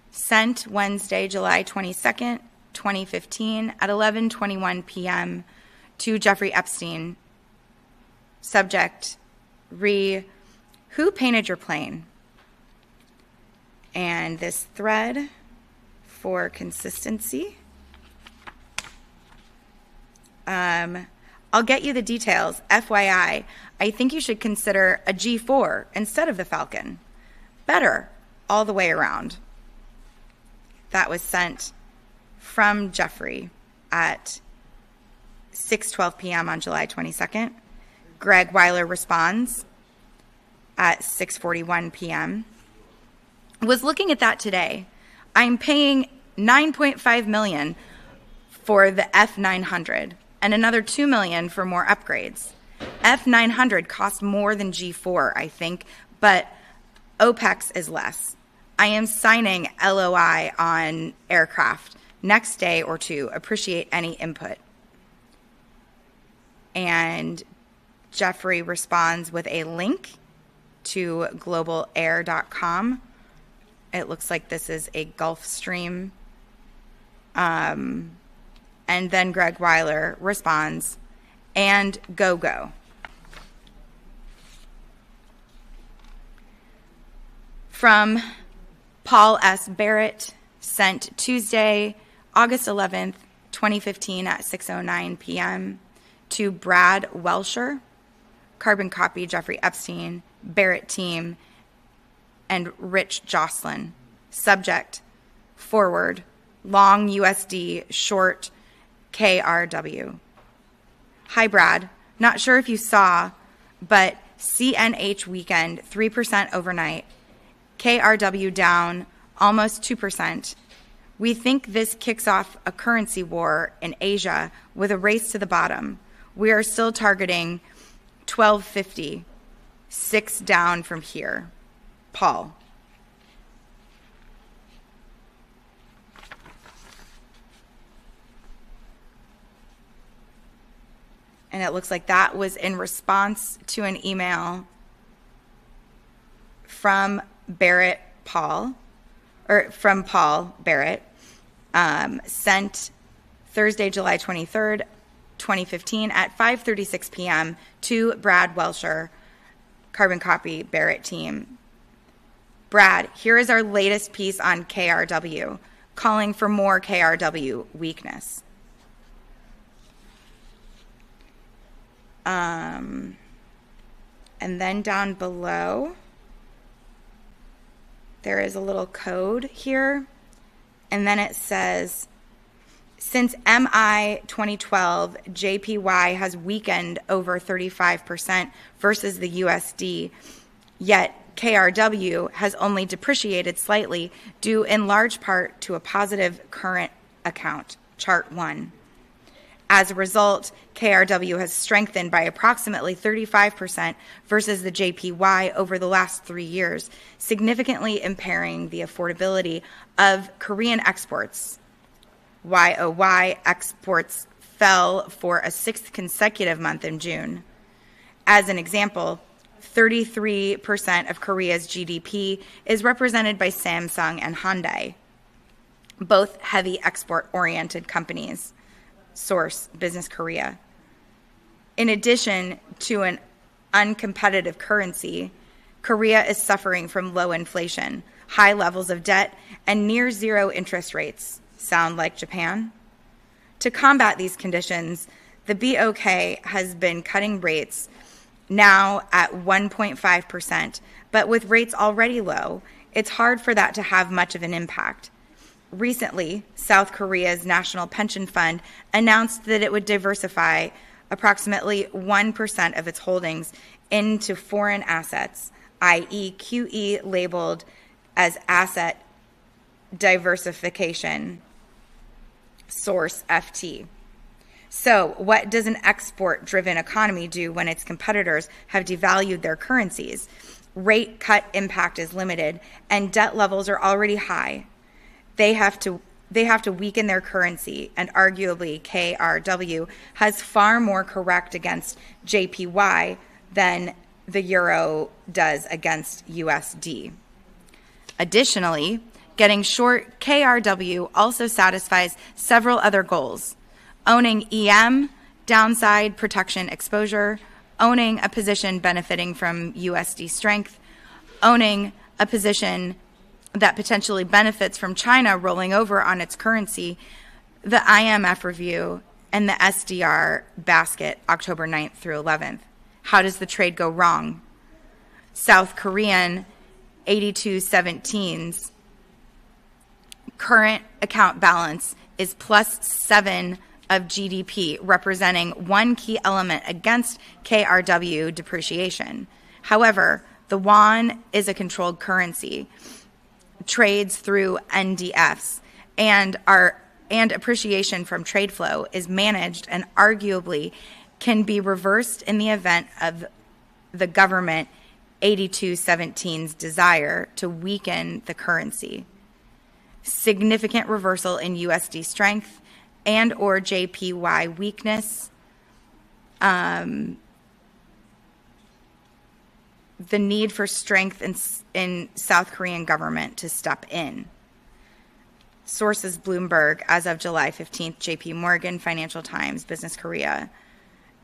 Speaker 19: sent Wednesday, July 22nd, 2015 at 11:21 p.m. to Jeffrey Epstein. Subject, who painted your plane? And this thread, for consistency, I'll get you the details. FYI, I think you should consider a G4 instead of the Falcon. Better all the way around. That was sent from Jeffrey at 6:12 p.m. on July 22nd. Greg Weiler responds at 6:41 p.m. Was looking at that today. I'm paying $9.5 million for the F900 and another $2 million for more upgrades. F900 cost more than G4, I think, but OPEX is less. I am signing LOI on aircraft next day or two. Appreciate any input. And Jeffrey responds with a link to globalair.com. It looks like this is a Gulfstream. And then Greg Weiler responds, and go. From Paul S. Barrett, sent Tuesday, August 11th, 2015 at 6:09 p.m. to Brad Welsher, carbon copy Jeffrey Epstein, Barrett team, and Rich Jocelyn. Subject, forward, long USD, short KRW. Hi, Brad. Not sure if you saw, but CNH weekend, 3% overnight. KRW down almost 2%. We think this kicks off a currency war in Asia with a race to the bottom. We are still targeting 1250, 6 down from here. Paul. And it looks like that was in response to an email from Barrett Paul, or from Paul Barrett, sent Thursday, July 23rd, 2015 at 5:36 p.m. to Brad Welsher, carbon copy Barrett team. Brad, here is our latest piece on KRW, calling for more KRW weakness. And then down below, there is a little code here, and then it says, since MI 2012, JPY has weakened over 35% versus the USD, yet KRW has only depreciated slightly due in large part to a positive current account, chart 1. As a result, KRW has strengthened by approximately 35% versus the JPY over the last 3 years, significantly impairing the affordability of Korean exports. YOY exports fell for a 6th consecutive month in June. As an example, 33% of Korea's GDP is represented by Samsung and Hyundai. both heavy export-oriented companies. Source, Business Korea. In addition to an uncompetitive currency, Korea is suffering from low inflation, high levels of debt, and near zero interest rates. Sound like Japan? To combat these conditions, the BOK has been cutting rates now at 1.5%, but with rates already low, it's hard for that to have much of an impact. Recently, South Korea's National Pension Fund announced that it would diversify approximately 1% of its holdings into foreign assets, i.e., QE labeled as asset diversification. Source, FT. So, what does an export-driven economy do when its competitors have devalued their currencies? Rate cut impact is limited, and debt levels are already high. They have to weaken their currency, and arguably KRW has far more correct against JPY than the euro does against USD. Additionally, getting short KRW also satisfies several other goals: owning EM, downside protection exposure, owning a position benefiting from USD strength, owning a position that potentially benefits from China rolling over on its currency, the IMF review, and the SDR basket October 9th through 11th. How does the trade go wrong? South Korean 8217's current account balance is +7 of GDP, representing one key element against KRW depreciation. However, the won is a controlled currency, trades through NDFs, and appreciation from trade flow is managed and arguably can be reversed in the event of the government 8217's desire to weaken the currency. Significant reversal in USD strength and or JPY weakness, the need for strength in South Korean government to step in. Sources: Bloomberg, as of July 15th, JP Morgan, Financial Times, Business Korea.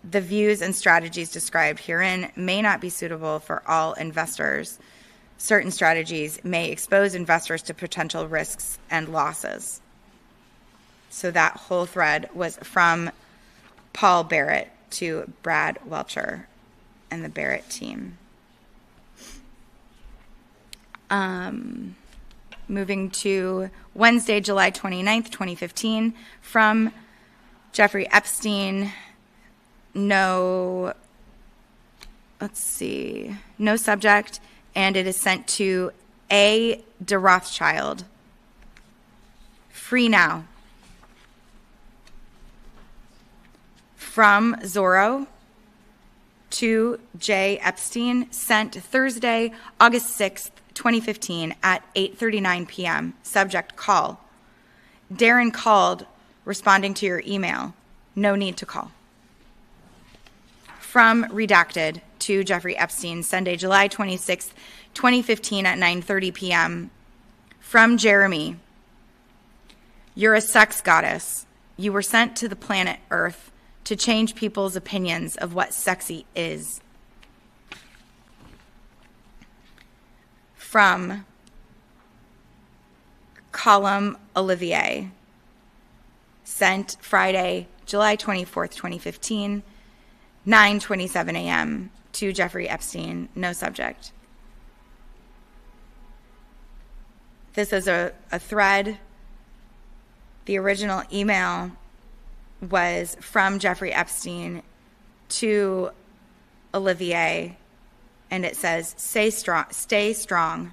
Speaker 19: The views and strategies described herein may not be suitable for all investors. Certain strategies may expose investors to potential risks and losses. So that whole thread was from Paul Barrett to Brad Welcher and the Barrett team. Moving to Wednesday, July 29th, 2015, from Jeffrey Epstein. No subject, and it is sent to A. de Rothschild. Free now. From Zorro to J. Epstein, sent Thursday, August 6th, 2015 at 8:39 p.m. Subject: call. Darren called, responding to your email. No need to call. From Redacted to Jeffrey Epstein, Sunday, July 26th, 2015 at 9:30 p.m. From Jeremy. You're a sex goddess. You were sent to the planet Earth to change people's opinions of what sexy is. From Column Olivier, sent Friday, July 24th, 2015, 9:27 a.m. to Jeffrey Epstein, no subject. This is a thread. The original email was from Jeffrey Epstein to Olivier, and it says, stay strong.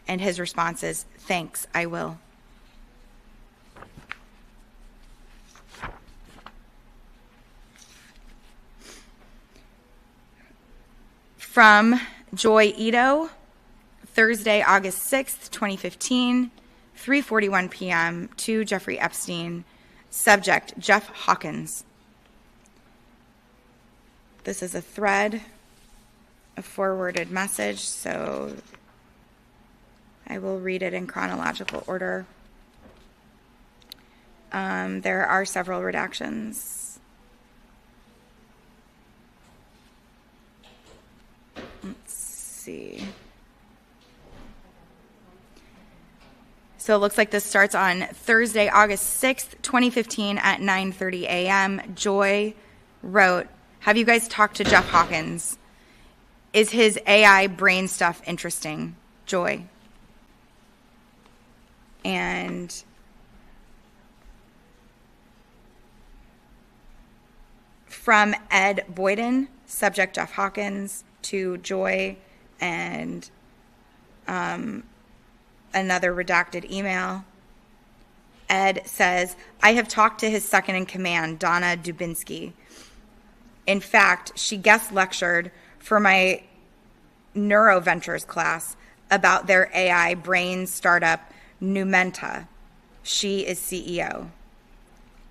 Speaker 19: And his response is, thanks, I will. From Joy Ito, Thursday, August 6th, 2015, 3:41 p.m. to Jeffrey Epstein. Subject: Jeff Hawkins. This is a thread, a forwarded message, so I will read it in chronological order. There are several redactions. Let's see. So it looks like this starts on Thursday, August 6th, 2015 at 9:30 a.m. Joy wrote, have you guys talked to Jeff Hawkins? Is his AI brain stuff interesting? Joy. And from Ed Boyden, subject Jeff Hawkins, to Joy, and another redacted email. Ed says, I have talked to his second in command, Donna Dubinsky. In fact, she guest lectured for my neuroventures class about their AI brain startup, Numenta. She is CEO.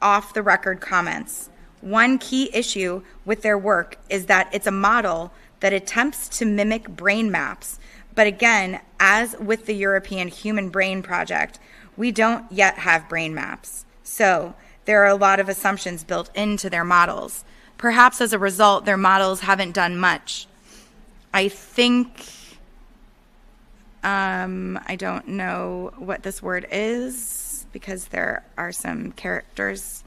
Speaker 19: Off the record comments. One key issue with their work is that it's a model that attempts to mimic brain maps. But again, as with the European Human Brain Project, we don't yet have brain maps. So there are a lot of assumptions built into their models. Perhaps as a result, their models haven't done much. I think, I don't know what this word is because there are some characters.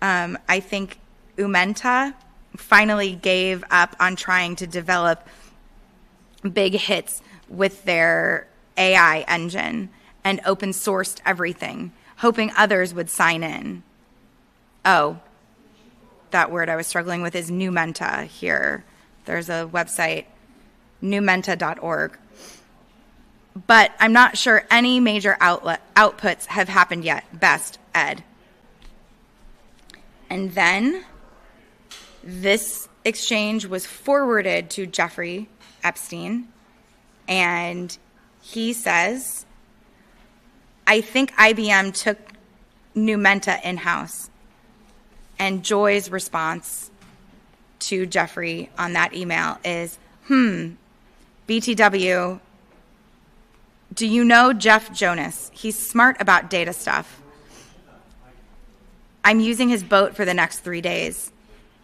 Speaker 19: I think Numenta finally gave up on trying to develop big hits with their AI engine and open sourced everything, hoping others would sign in. Oh, that word I was struggling with is Numenta here. There's a website, numenta.org. But I'm not sure any major outputs have happened yet. Best, Ed. And then this exchange was forwarded to Jeffrey Epstein, and he says, I think IBM took Numenta in-house. And Joy's response to Jeffrey on that email is, BTW, do you know Jeff Jonas? He's smart about data stuff. I'm using his boat for the next 3 days.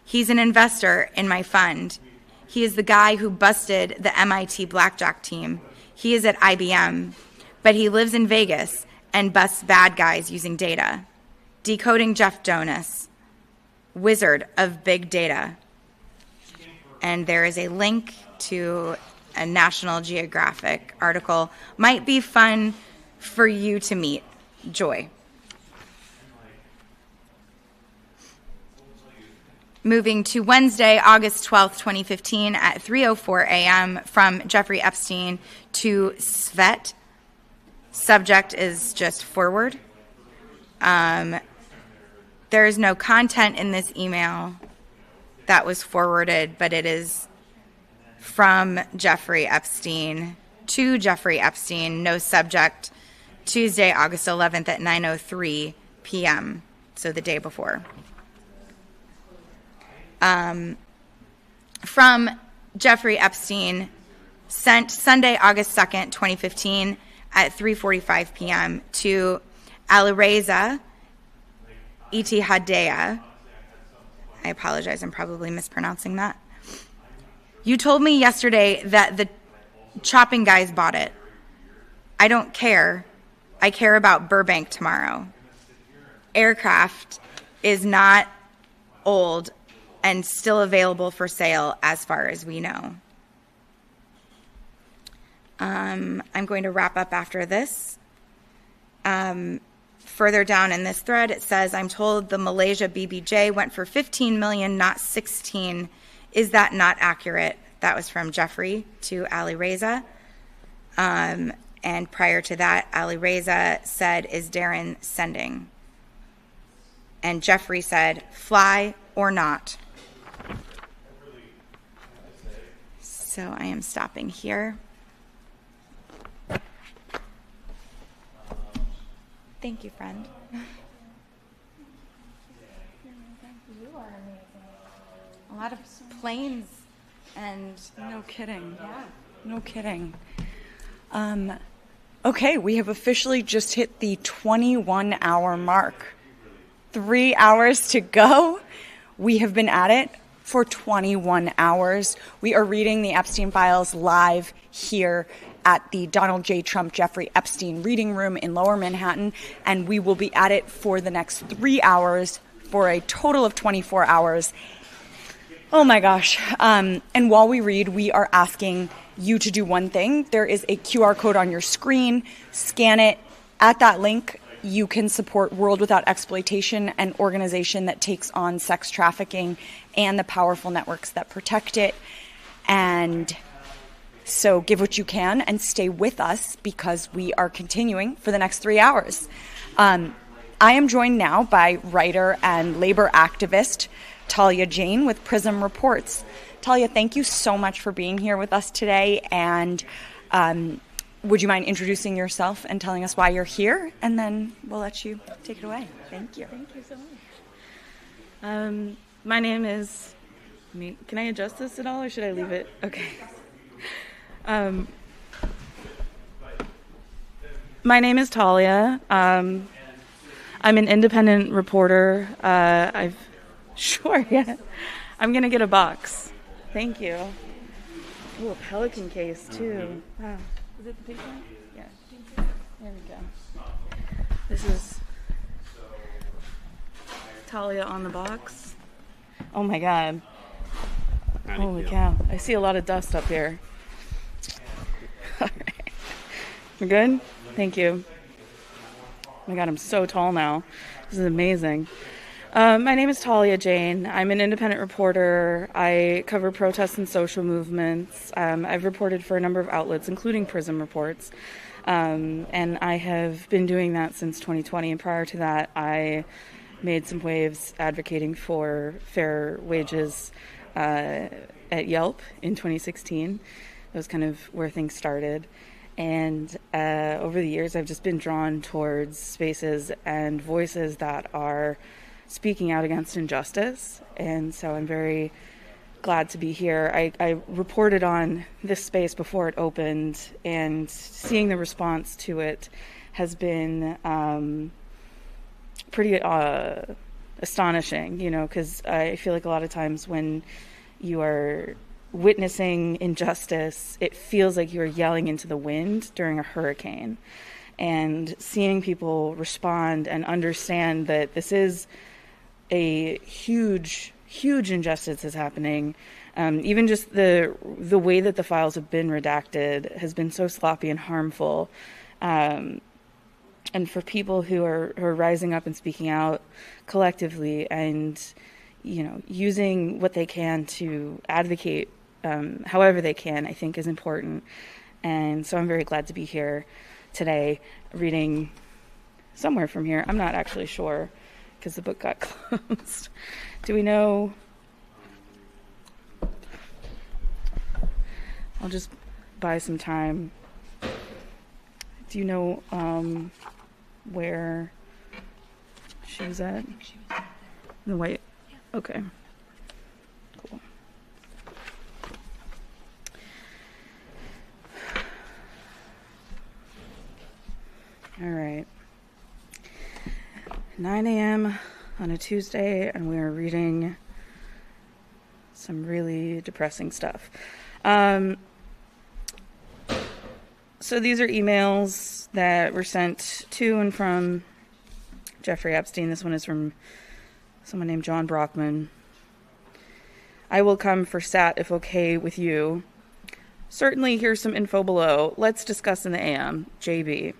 Speaker 19: He's an investor in my fund. He is the guy who busted the MIT blackjack team. He is at IBM, but he lives in Vegas and busts bad guys using data. Decoding Jeff Jonas, wizard of big data. And there is a link to a National Geographic article. Might be fun for you to meet. Joy. Moving to Wednesday, August 12th, 2015 at 3:04 a.m. from Jeffrey Epstein to Svet. Subject is just forward. There is no content in this email that was forwarded, but it is from Jeffrey Epstein to Jeffrey Epstein. No subject. Tuesday, August 11th at 9:03 p.m. So the day before. From Jeffrey Epstein, sent Sunday, August 2nd, 2015 at 3:45 p.m. to Alireza Itihadea. I apologize, I'm probably mispronouncing that. You told me yesterday that the chopping guys bought it. I don't care. I care about Burbank tomorrow. Aircraft is not old and still available for sale as far as we know. I'm going to wrap up after this. Further down in this thread, it says, I'm told the Malaysia BBJ went for 15 million, not 16. Is that not accurate? That was from Jeffrey to Alireza. And prior to that, Alireza said, is Darren sending? And Jeffrey said, fly or not. So I am stopping here. Thank you, friend. A lot of planes and
Speaker 2: no kidding.
Speaker 19: Yeah.
Speaker 2: No kidding. Okay, we have officially just hit the 21-hour mark 3 hours to go. We have been at it for 21 hours. We are reading the Epstein files live here at the Donald J. Trump Jeffrey Epstein Reading Room in Lower Manhattan, and we will be at it for the next 3 hours for a total of 24 hours. Oh my gosh. And while we read, we are asking you to do one thing. There is a QR code on your screen. Scan it. At that link, you can support World Without Exploitation, an organization that takes on sex trafficking and the powerful networks that protect it. And so give what you can and stay with us because we are continuing for the next 3 hours. I am joined now by writer and labor activist Talia Jane with Prism Reports. Talia, thank you so much for being here with us today. And would you mind introducing yourself and telling us why you're here? And then we'll let you take it away. Thank you.
Speaker 20: Thank you so much. My name is, can I adjust this at all or should I leave it? Okay. My name is Talia. I'm an independent reporter. Sure, yeah. I'm going to get a box. Thank you. Oh, a pelican case, too. Wow. Is it the pink one? Yeah. There we go. This is Talia on the box. Oh, my God. Holy cow. I see a lot of dust up here. All right. We're good? Thank you. Oh, my God, I'm so tall now. This is amazing. My name is Talia Jane. I'm an independent reporter. I cover protests and social movements. I've reported for a number of outlets, including Prism Reports. And I have been doing that since 2020. And prior to that, I made some waves advocating for fair wages at Yelp in 2016. That was kind of where things started. And over the years, I've just been drawn towards spaces and voices that are speaking out against injustice. And so I'm very glad to be here. I reported on this space before it opened, and seeing the response to it has been pretty astonishing, because I feel like a lot of times when you are witnessing injustice, it feels like you're yelling into the wind during a hurricane. And seeing people respond and understand that this is a huge injustice is happening. Even just the way that the files have been redacted has been so sloppy and harmful. And for people who are rising up and speaking out collectively and, using what they can to advocate however they can, I think is important. And so I'm very glad to be here today reading somewhere from here. I'm not actually sure because the book got closed. Do we know? I'll just buy some time. Do you know where she was at? The white? Okay. Cool. All right. 9 a.m. on a Tuesday, and we are reading some really depressing stuff. So these are emails that were sent to and from Jeffrey Epstein. This one is from someone named John Brockman. I will come for SAT if okay with you. Certainly, here's some info below. Let's discuss in the AM. JB.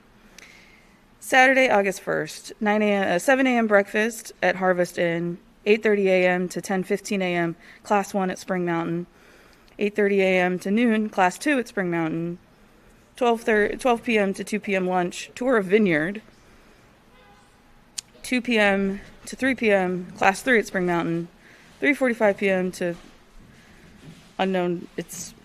Speaker 20: Saturday, August 1st, 7 a.m. breakfast at Harvest Inn, 8:30 a.m. to 10:15 a.m. Class 1 at Spring Mountain, 8:30 a.m. to noon, Class 2 at Spring Mountain, 12 p.m. to 2 p.m. lunch, tour of Vineyard, 2 p.m. to 3 p.m. Class 3 at Spring Mountain, 3:45 p.m. to unknown, it's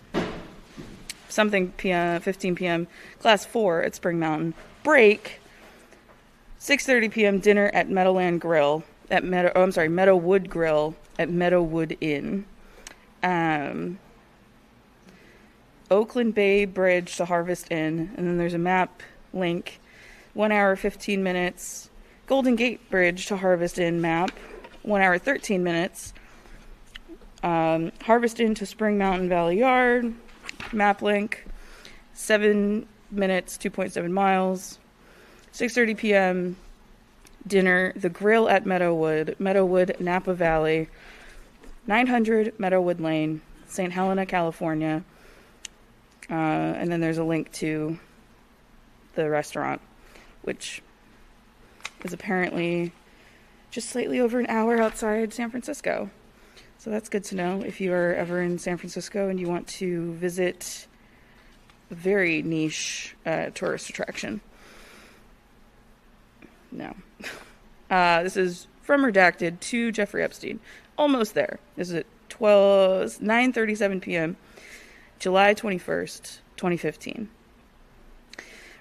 Speaker 20: something 15 p.m. Class 4 at Spring Mountain, break, 6:30 p.m. dinner at Meadowland Grill at Meadowwood Grill at Meadowwood Inn. Oakland Bay Bridge to Harvest Inn, and then there's a map link. 1 hour 15 minutes Golden Gate Bridge to Harvest Inn map, 1 hour 13 minutes. Harvest Inn to Spring Mountain Valley Yard, map link, 7 minutes, 2.7 miles. 6:30 p.m. dinner, The Grill at Meadowwood, Napa Valley, 900 Meadowwood Lane, St. Helena, California. And then there's a link to the restaurant, which is apparently just slightly over an hour outside San Francisco. So that's good to know if you are ever in San Francisco and you want to visit a very niche tourist attraction. No. This is from Redacted to Jeffrey Epstein. Almost there. This is at 9:37 p.m., July 21st, 2015.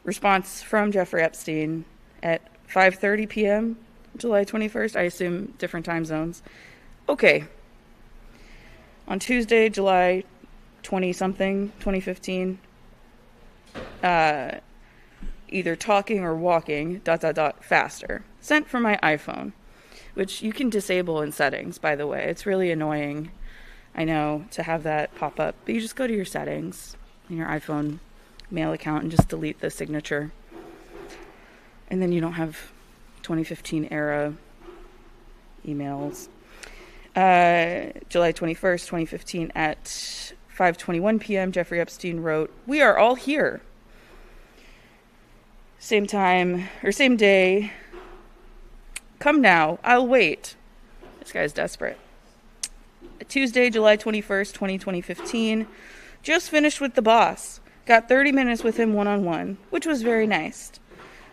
Speaker 20: Response from Jeffrey Epstein at 5:30 p.m., July 21st. I assume different time zones. Okay. On Tuesday, July 20-something, 2015, either talking or walking, ... faster. Sent from my iPhone, which you can disable in settings, by the way. It's really annoying, I know, to have that pop up. But you just go to your settings in your iPhone mail account and just delete the signature. And then you don't have 2015 era emails. July 21st, 2015 at 5:21 p.m., Jeffrey Epstein wrote, "We are all here." Same time, or same day. "Come now, I'll wait." This guy's desperate. Tuesday, July 21st, 2015. "Just finished with the boss. Got 30 minutes with him one-on-one, which was very nice.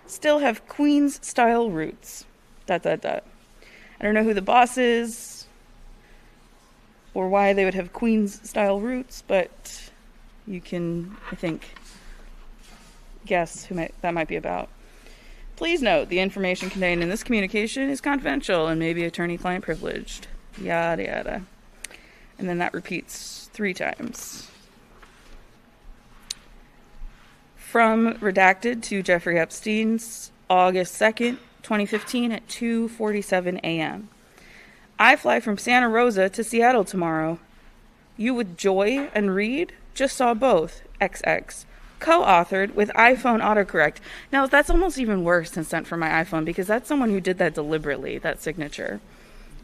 Speaker 20: Still have Queens-style roots. ... I don't know who the boss is or why they would have Queens-style roots, but you can, I think, guess who that might be about. Please note, the information contained in this communication is confidential and may be attorney-client privileged. Yada, yada." And then that repeats 3 times. From Redacted to Jeffrey Epstein's August 2nd, 2015 at 2:47 a.m. "I fly from Santa Rosa to Seattle tomorrow. You with Joy and Reed? Just saw both. XX. Co-authored with iPhone autocorrect." Now, that's almost even worse than sent from my iPhone, because that's someone who did that deliberately, that signature.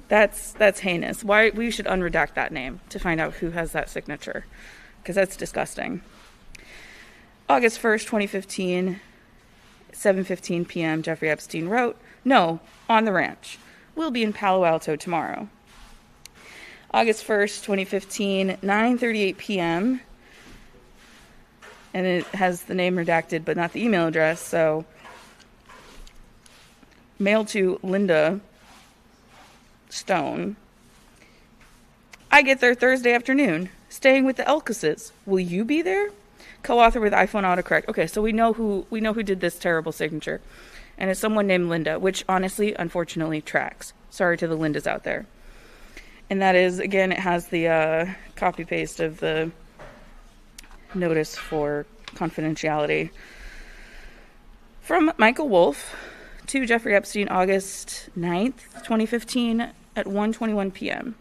Speaker 20: That's heinous. Why we should unredact that name to find out who has that signature, because that's disgusting. August 1st, 2015, 7:15 p.m., Jeffrey Epstein wrote, "No, on the ranch. We'll be in Palo Alto tomorrow." August 1st, 2015, 9:38 p.m., and it has the name redacted but not the email address, so mail to Linda Stone. "I get there Thursday afternoon, staying with the Elkises. Will you be there? Co-author with iPhone autocorrect." Okay, so we know who did this terrible signature, and it's someone named Linda, which honestly, unfortunately, tracks. Sorry to the Lindas out there. And that is, again, it has the copy paste of the notice for confidentiality. From Michael Wolf to Jeffrey Epstein, August 9th, 2015 at 1:21 p.m.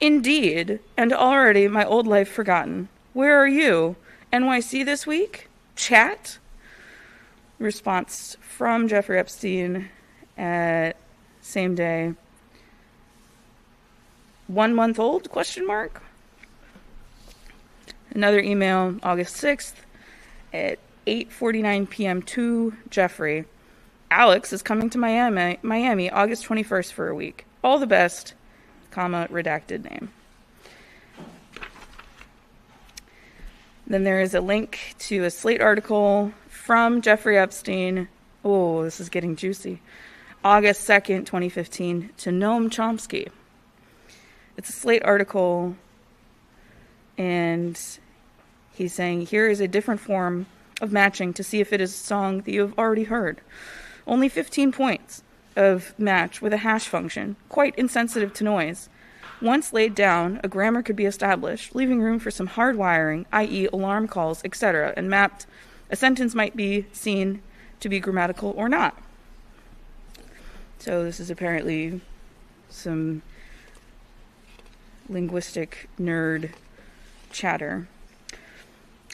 Speaker 20: "Indeed, and already my old life forgotten. Where are you? NYC this week? Chat?" Response from Jeffrey Epstein at same day. 1 month old? Question mark. Another email, August 6th at 8:49 p.m. to Jeffrey. "Alex is coming to Miami August 21st for a week. All the best, comma, redacted name." Then there is a link to a Slate article from Jeffrey Epstein. Oh, this is getting juicy. August 2nd, 2015 to Noam Chomsky. It's a Slate article, and he's saying, "Here is a different form of matching to see if it is a song that you have already heard. Only 15 points of match with a hash function, quite insensitive to noise. Once laid down, a grammar could be established, leaving room for some hard wiring, i.e. alarm calls, etc., and mapped, a sentence might be seen to be grammatical or not." So this is apparently some linguistic nerd chatter.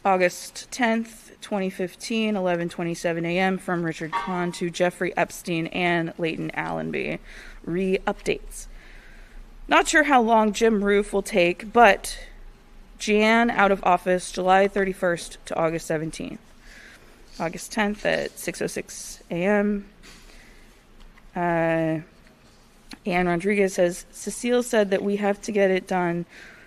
Speaker 20: August 10th, 2015, 11:27 a.m. from Richard Kahn to Jeffrey Epstein and Leighton Allenby. Re-updates. Not sure how long Jim Roof will take, but Jan out of office July 31st to August 17th. August 10th at 6:06 a.m. Anne Rodriguez says, Cecile said that we have to get it done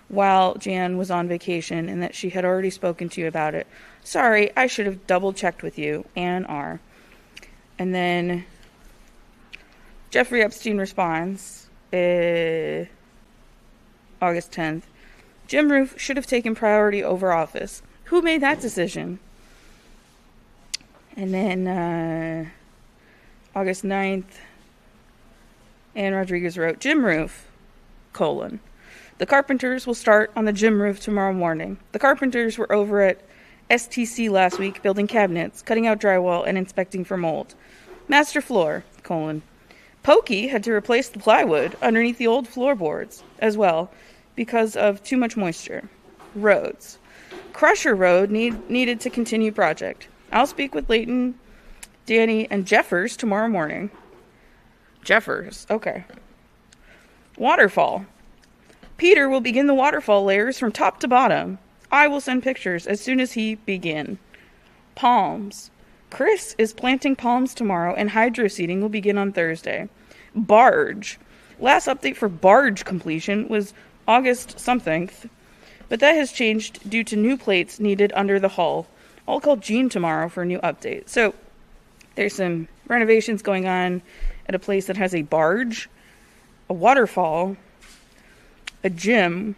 Speaker 20: while Jan was on vacation and that she had already spoken to you about it. Sorry, I should have double checked with you. Anne R. And then Jeffrey Epstein responds, August 10th. Jim Roof should have taken priority over office. Who made that decision? And then August 9th, Anne Rodriguez wrote, Jim Roof, : the carpenters will start on the gym roof tomorrow morning. The carpenters were over at STC last week building cabinets, cutting out drywall, and inspecting for mold. Master floor, : Pokey had to replace the plywood underneath the old floorboards as well because of too much moisture. Roads. Crusher Road needed to continue project. I'll speak with Leighton, Danny, and Jeffers tomorrow morning. Jeffers, okay. Waterfall. Peter will begin the waterfall layers from top to bottom. I will send pictures as soon as he begin. Palms. Chris is planting palms tomorrow and hydro seeding will begin on Thursday. Barge. Last update for barge completion was August something, but that has changed due to new plates needed under the hull. I'll call Jean tomorrow for a new update. So there's some renovations going on at a place that has a barge, a waterfall, a gym,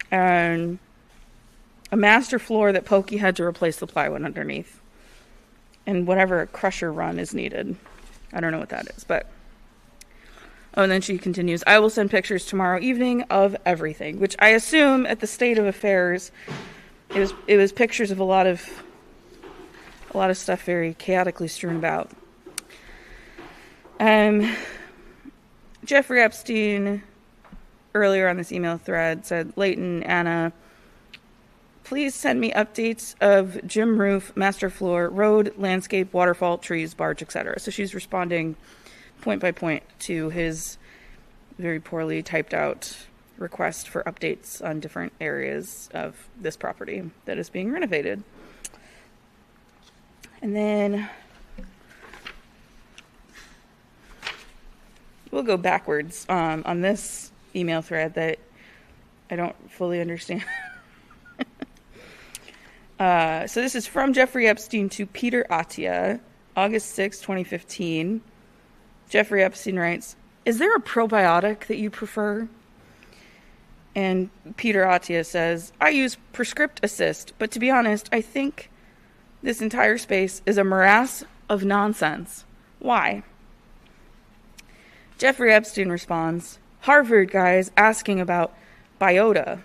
Speaker 20: and a master floor that Pokey had to replace the plywood underneath. And whatever crusher run is needed. I don't know what that is, but... Oh, and then she continues, I will send pictures tomorrow evening of everything, which I assume at the state of affairs, it was pictures of a lot of stuff very chaotically strewn about. Jeffrey Epstein, earlier on this email thread, said, Leighton, Anna, please send me updates of gym roof, master floor, road, landscape, waterfall, trees, barge, etc. So she's responding point by point to his very poorly typed out request for updates on different areas of this property that is being renovated. And then we'll go backwards on this email thread that I don't fully understand. So this is from Jeffrey Epstein to Peter Attia, August 6, 2015. Jeffrey Epstein writes, is there a probiotic that you prefer? And Peter Attia says, I use Prescript Assist, but to be honest, I think this entire space is a morass of nonsense. Why? Jeffrey Epstein responds, Harvard guys asking about biota.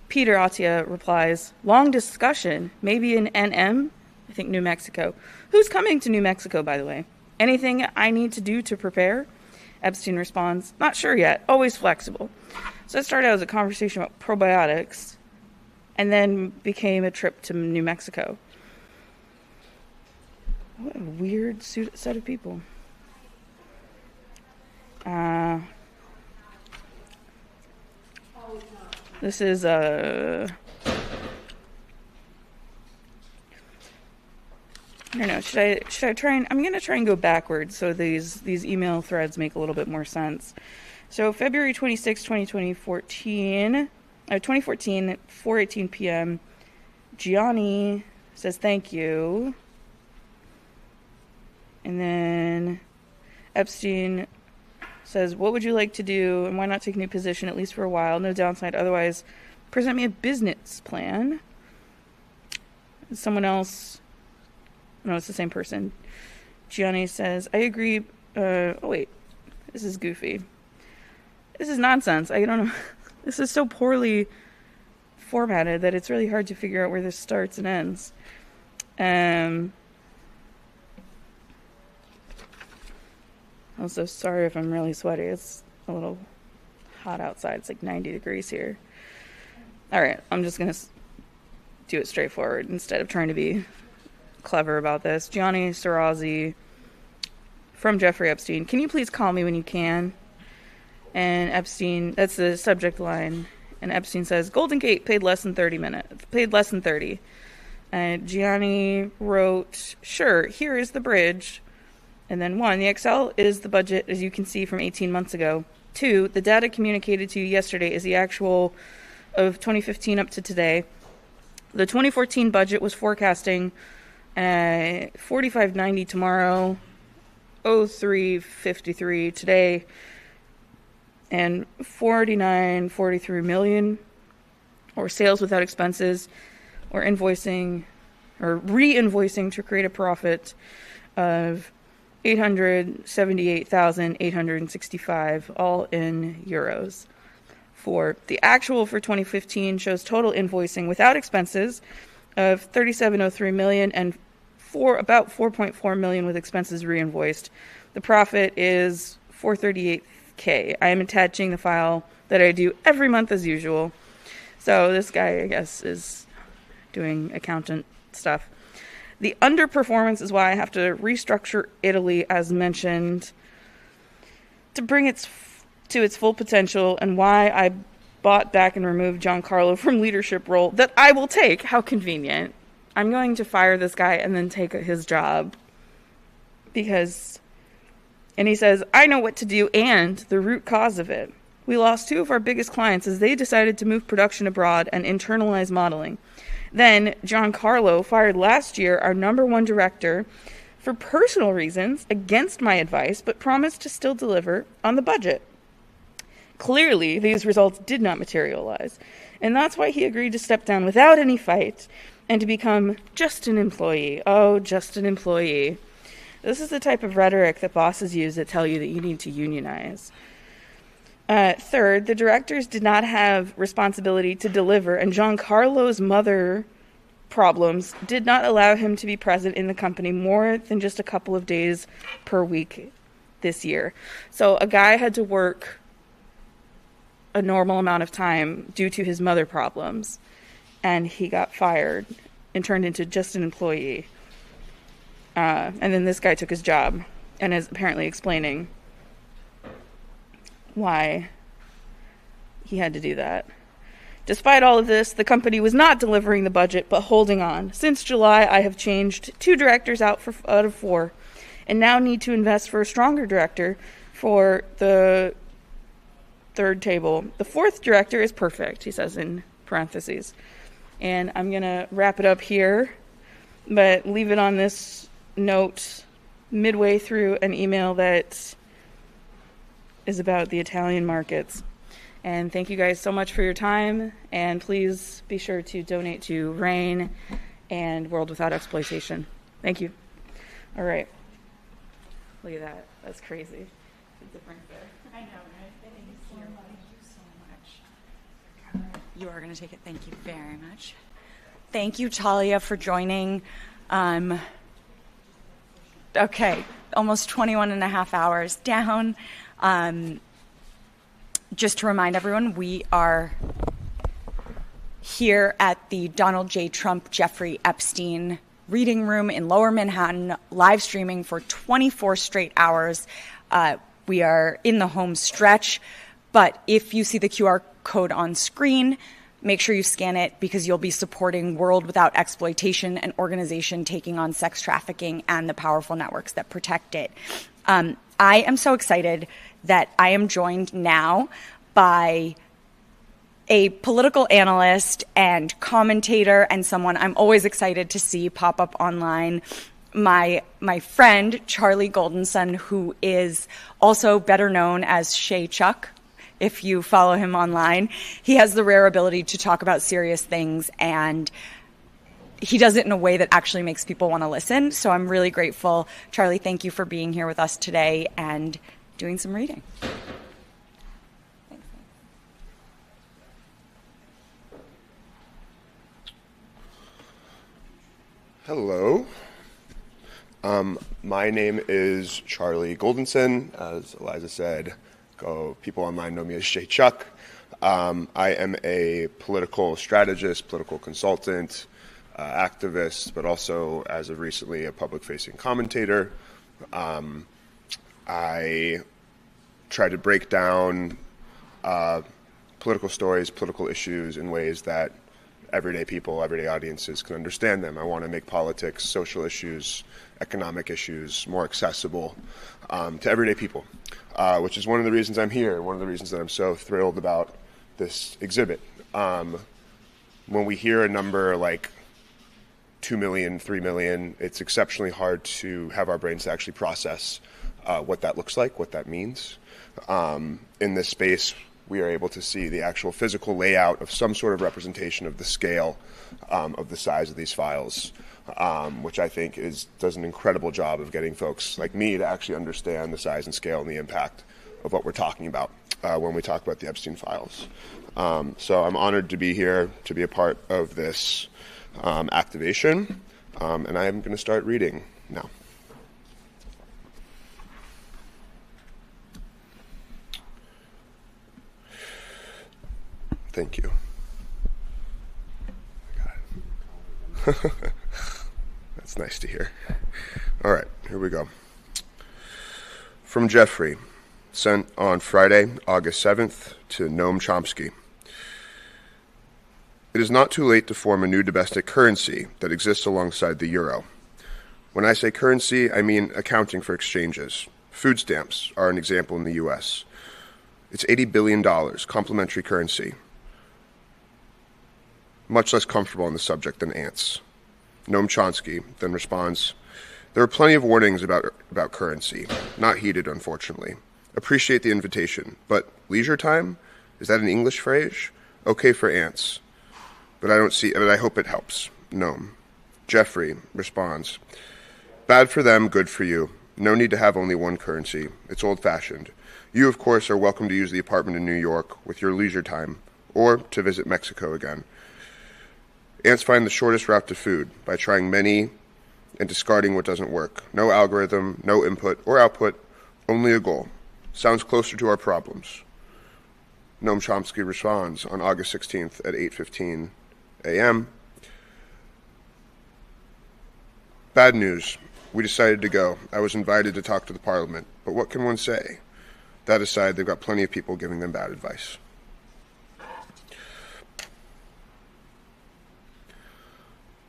Speaker 20: Peter Attia replies, long discussion, maybe in NM? I think New Mexico. Who's coming to New Mexico, by the way? Anything I need to do to prepare? Epstein responds, not sure yet, always flexible. So it started out as a conversation about probiotics and then became a trip to New Mexico. What a weird set of people. This is I don't know. Should I try and I'm gonna try and go backwards so these email threads make a little bit more sense. So February 26, 2014, 2014 at 4:18 p.m. Gianni says thank you, and then Epstein says, what would you like to do, and why not take a new position, at least for a while? No downside. Otherwise, present me a business plan. Someone else, no, it's the same person. Gianni says, I agree. Oh, wait. This is goofy. This is nonsense. I don't know. This is so poorly formatted that it's really hard to figure out where this starts and ends. I'm so sorry if I'm really sweaty. It's a little hot outside. It's like 90 degrees here. All right, I'm just going to do it straightforward instead of trying to be clever about this. Gianni Sarazi from Jeffrey Epstein. Can you please call me when you can? And Epstein, that's the subject line. And Epstein says, Golden Gate paid less than 30. And Gianni wrote, sure, here is the bridge. And then 1, the Excel is the budget, as you can see, from 18 months ago. 2, the data communicated to you yesterday is the actual of 2015 up to today. The 2014 budget was forecasting 45.90 tomorrow, 03.53 today, and 49.43 million, or sales without expenses, or invoicing, or re-invoicing to create a profit of 878,865, all in euros. For the actual for 2015 shows total invoicing without expenses of 37.03 million and about 4.4 million with expenses re-invoiced. The profit is 438K. I am attaching the file that I do every month as usual. So this guy, I guess, is doing accountant stuff. The underperformance is why I have to restructure Italy, as mentioned, to bring it to its full potential, and why I bought back and removed Giancarlo from leadership role that I will take. How convenient. I'm going to fire this guy and then take his job. Because, and he says, I know what to do and the root cause of it. We lost 2 of our biggest clients as they decided to move production abroad and internalize modeling. Then, Giancarlo fired last year our #1 director for personal reasons, against my advice, but promised to still deliver on the budget. Clearly, these results did not materialize, and that's why he agreed to step down without any fight and to become just an employee. Oh, just an employee. This is the type of rhetoric that bosses use that tell you that you need to unionize. Third, the directors did not have responsibility to deliver, and Giancarlo's mother problems did not allow him to be present in the company more than just a couple of days per week this year. So a guy had to work a normal amount of time due to his mother problems, and he got fired and turned into just an employee. And then this guy took his job and is apparently explaining why he had to do that. Despite all of this, the company was not delivering the budget, but holding on. Since July, I have changed 2 directors out of 4, and now need to invest for a stronger director for the third table. The 4th director is perfect, he says in parentheses. And I'm going to wrap it up here, but leave it on this note midway through an email that is about the Italian markets. And thank you guys so much for your time, and please be sure to donate to RAIN and World Without Exploitation. Thank you. All right. Look at that. That's crazy. The difference there.
Speaker 2: I know, right? Thank you so much. You are going to take it. Thank you very much. Thank you, Talia, for joining. Okay, almost 21 and a half hours down. Just to remind everyone, we are here at the Donald J. Trump Jeffrey Epstein reading room in Lower Manhattan, live streaming for 24 straight hours. We are in the home stretch, but if you see the QR code on screen, make sure you scan it, because you'll be supporting World Without Exploitation, an organization taking on sex trafficking and the powerful networks that protect it. I am so excited that I am joined now by a political analyst and commentator, and someone I'm always excited to see pop up online, my friend Charlie Goldenson, who is also better known as Shay Chuck, if you follow him online. He has the rare ability to talk about serious things, and he does it in a way that actually makes people want to listen. So I'm really grateful. Charlie, thank you for being here with us today and doing some reading.
Speaker 21: Hello. My name is Charlie Goldenson. As Eliza said, people online know me as Shay Chuck. I am a political strategist, political consultant, activist, but also, as of recently, a public-facing commentator. I try to break down political stories, political issues in ways that everyday people, everyday audiences can understand them. I want to make politics, social issues, economic issues more accessible to everyday people, which is one of the reasons I'm here, one of the reasons that I'm so thrilled about this exhibit. When we hear a number like 2 million, 3 million, it's exceptionally hard to have our brains to actually process what that looks like, what that means. In this space, we are able to see the actual physical layout of some sort of representation of the scale of the size of these files, which I think does an incredible job of getting folks like me to actually understand the size and scale and the impact of what we're talking about when we talk about the Epstein files. So I'm honored to be here to be a part of this activation, and I am going to start reading now. Thank you. That's nice to hear. All right, here we go. From Jeffrey, sent on Friday, August 7th, to Noam Chomsky. It is not too late to form a new domestic currency that exists alongside the euro. When I say currency, I mean accounting for exchanges. Food stamps are an example in the U.S. It's $80 billion, complementary currency. Much less comfortable on the subject than ants. Noam Chomsky then responds, there are plenty of warnings about currency, not heeded, unfortunately. Appreciate the invitation, but leisure time? Is that an English phrase? Okay for ants. But I hope it helps. Noam. Jeffrey responds, bad for them, good for you. No need to have only one currency. It's old-fashioned. You, of course, are welcome to use the apartment in New York with your leisure time, or to visit Mexico again. Ants find the shortest route to food by trying many and discarding what doesn't work. No algorithm, no input or output, only a goal. Sounds closer to our problems. Noam Chomsky responds on August 16th at 8:15 a.m. Bad news. We decided to go. I was invited to talk to the parliament, but what can one say? That aside, they've got plenty of people giving them bad advice.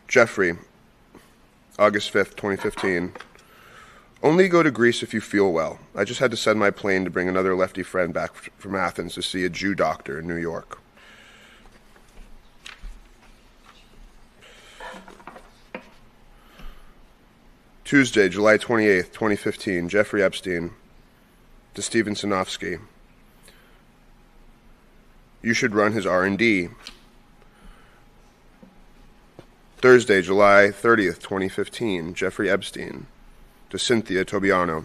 Speaker 21: Jeffrey, August 5th, 2015. Only go to Greece if you feel well. I just had to send my plane to bring another lefty friend back from Athens to see a Jew doctor in New York. Tuesday, July 28th, 2015. Jeffrey Epstein to Steven Sinofsky. You should run his R&D. Thursday, July 30th, 2015, Jeffrey Epstein to Cynthia Tobiano.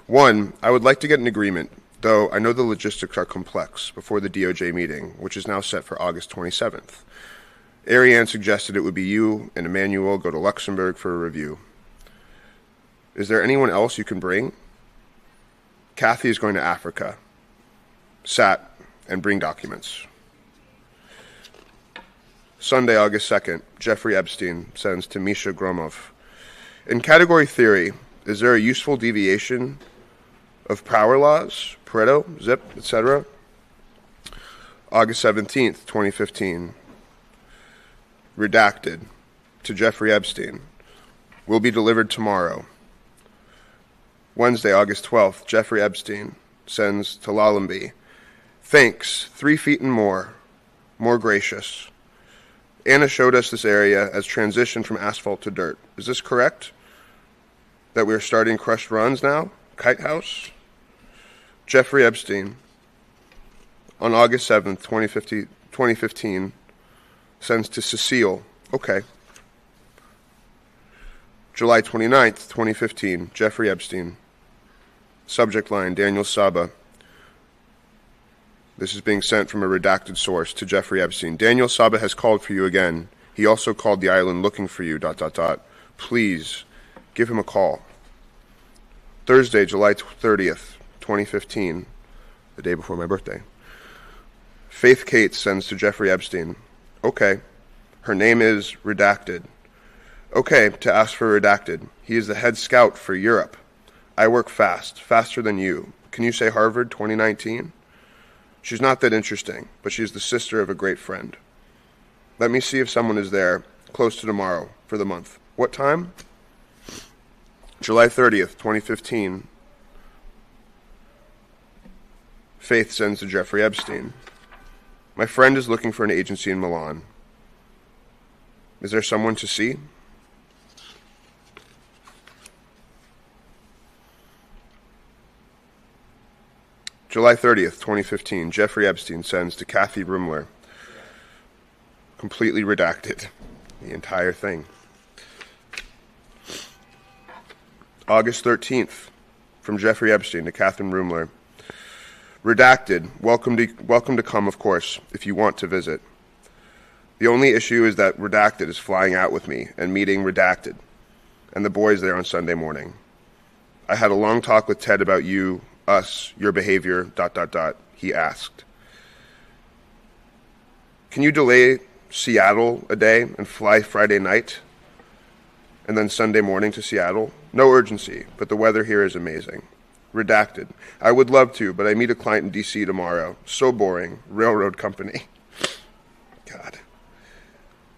Speaker 21: 1, I would like to get an agreement, though I know the logistics are complex, before the DOJ meeting, which is now set for August 27th. Ariane suggested it would be you and Emmanuel go to Luxembourg for a review. Is there anyone else you can bring? Kathy is going to Africa. Sat and bring documents. Sunday, August 2nd, Jeffrey Epstein sends to Misha Gromov. In category theory, is there a useful deviation of power laws, Pareto, Zip, etc.? August 17th, 2015. Redacted to Jeffrey Epstein. Will be delivered tomorrow. Wednesday, August 12th, Jeffrey Epstein sends to Lallamby. Thanks, 3 feet and more gracious. Anna showed us this area as transition from asphalt to dirt. Is this correct? That we're starting crushed runs now? Kite House? Jeffrey Epstein, on August 7th, 2015, sends to Cecile. Okay. July 29th, 2015, Jeffrey Epstein. Subject line, Daniel Saba. This is being sent from a redacted source to Jeffrey Epstein. Daniel Saba has called for you again. He also called the island looking for you, ... Please, give him a call. Thursday, July 30th, 2015, the day before my birthday. Faith Kate sends to Jeffrey Epstein. Okay. Her name is Redacted. Okay, to ask for Redacted. He is the head scout for Europe. I work fast, faster than you. Can you say Harvard 2019? She's not that interesting, but she's the sister of a great friend. Let me see if someone is there close to tomorrow for the month. What time? July 30th, 2015. Faith sends to Jeffrey Epstein. My friend is looking for an agency in Milan. Is there someone to see? July 30th, 2015. Jeffrey Epstein sends to Kathy Rumler. Completely redacted. The entire thing. August 13th. From Jeffrey Epstein to Catherine Rumler. Redacted. Welcome to come, of course, if you want to visit. The only issue is that Redacted is flying out with me and meeting Redacted and the boys there on Sunday morning. I had a long talk with Ted about you, us, your behavior, ... He asked. Can you delay Seattle a day and fly Friday night and then Sunday morning to Seattle? No urgency, but the weather here is amazing. Redacted. I would love to, but I meet a client in D.C. tomorrow. So boring. Railroad company. God.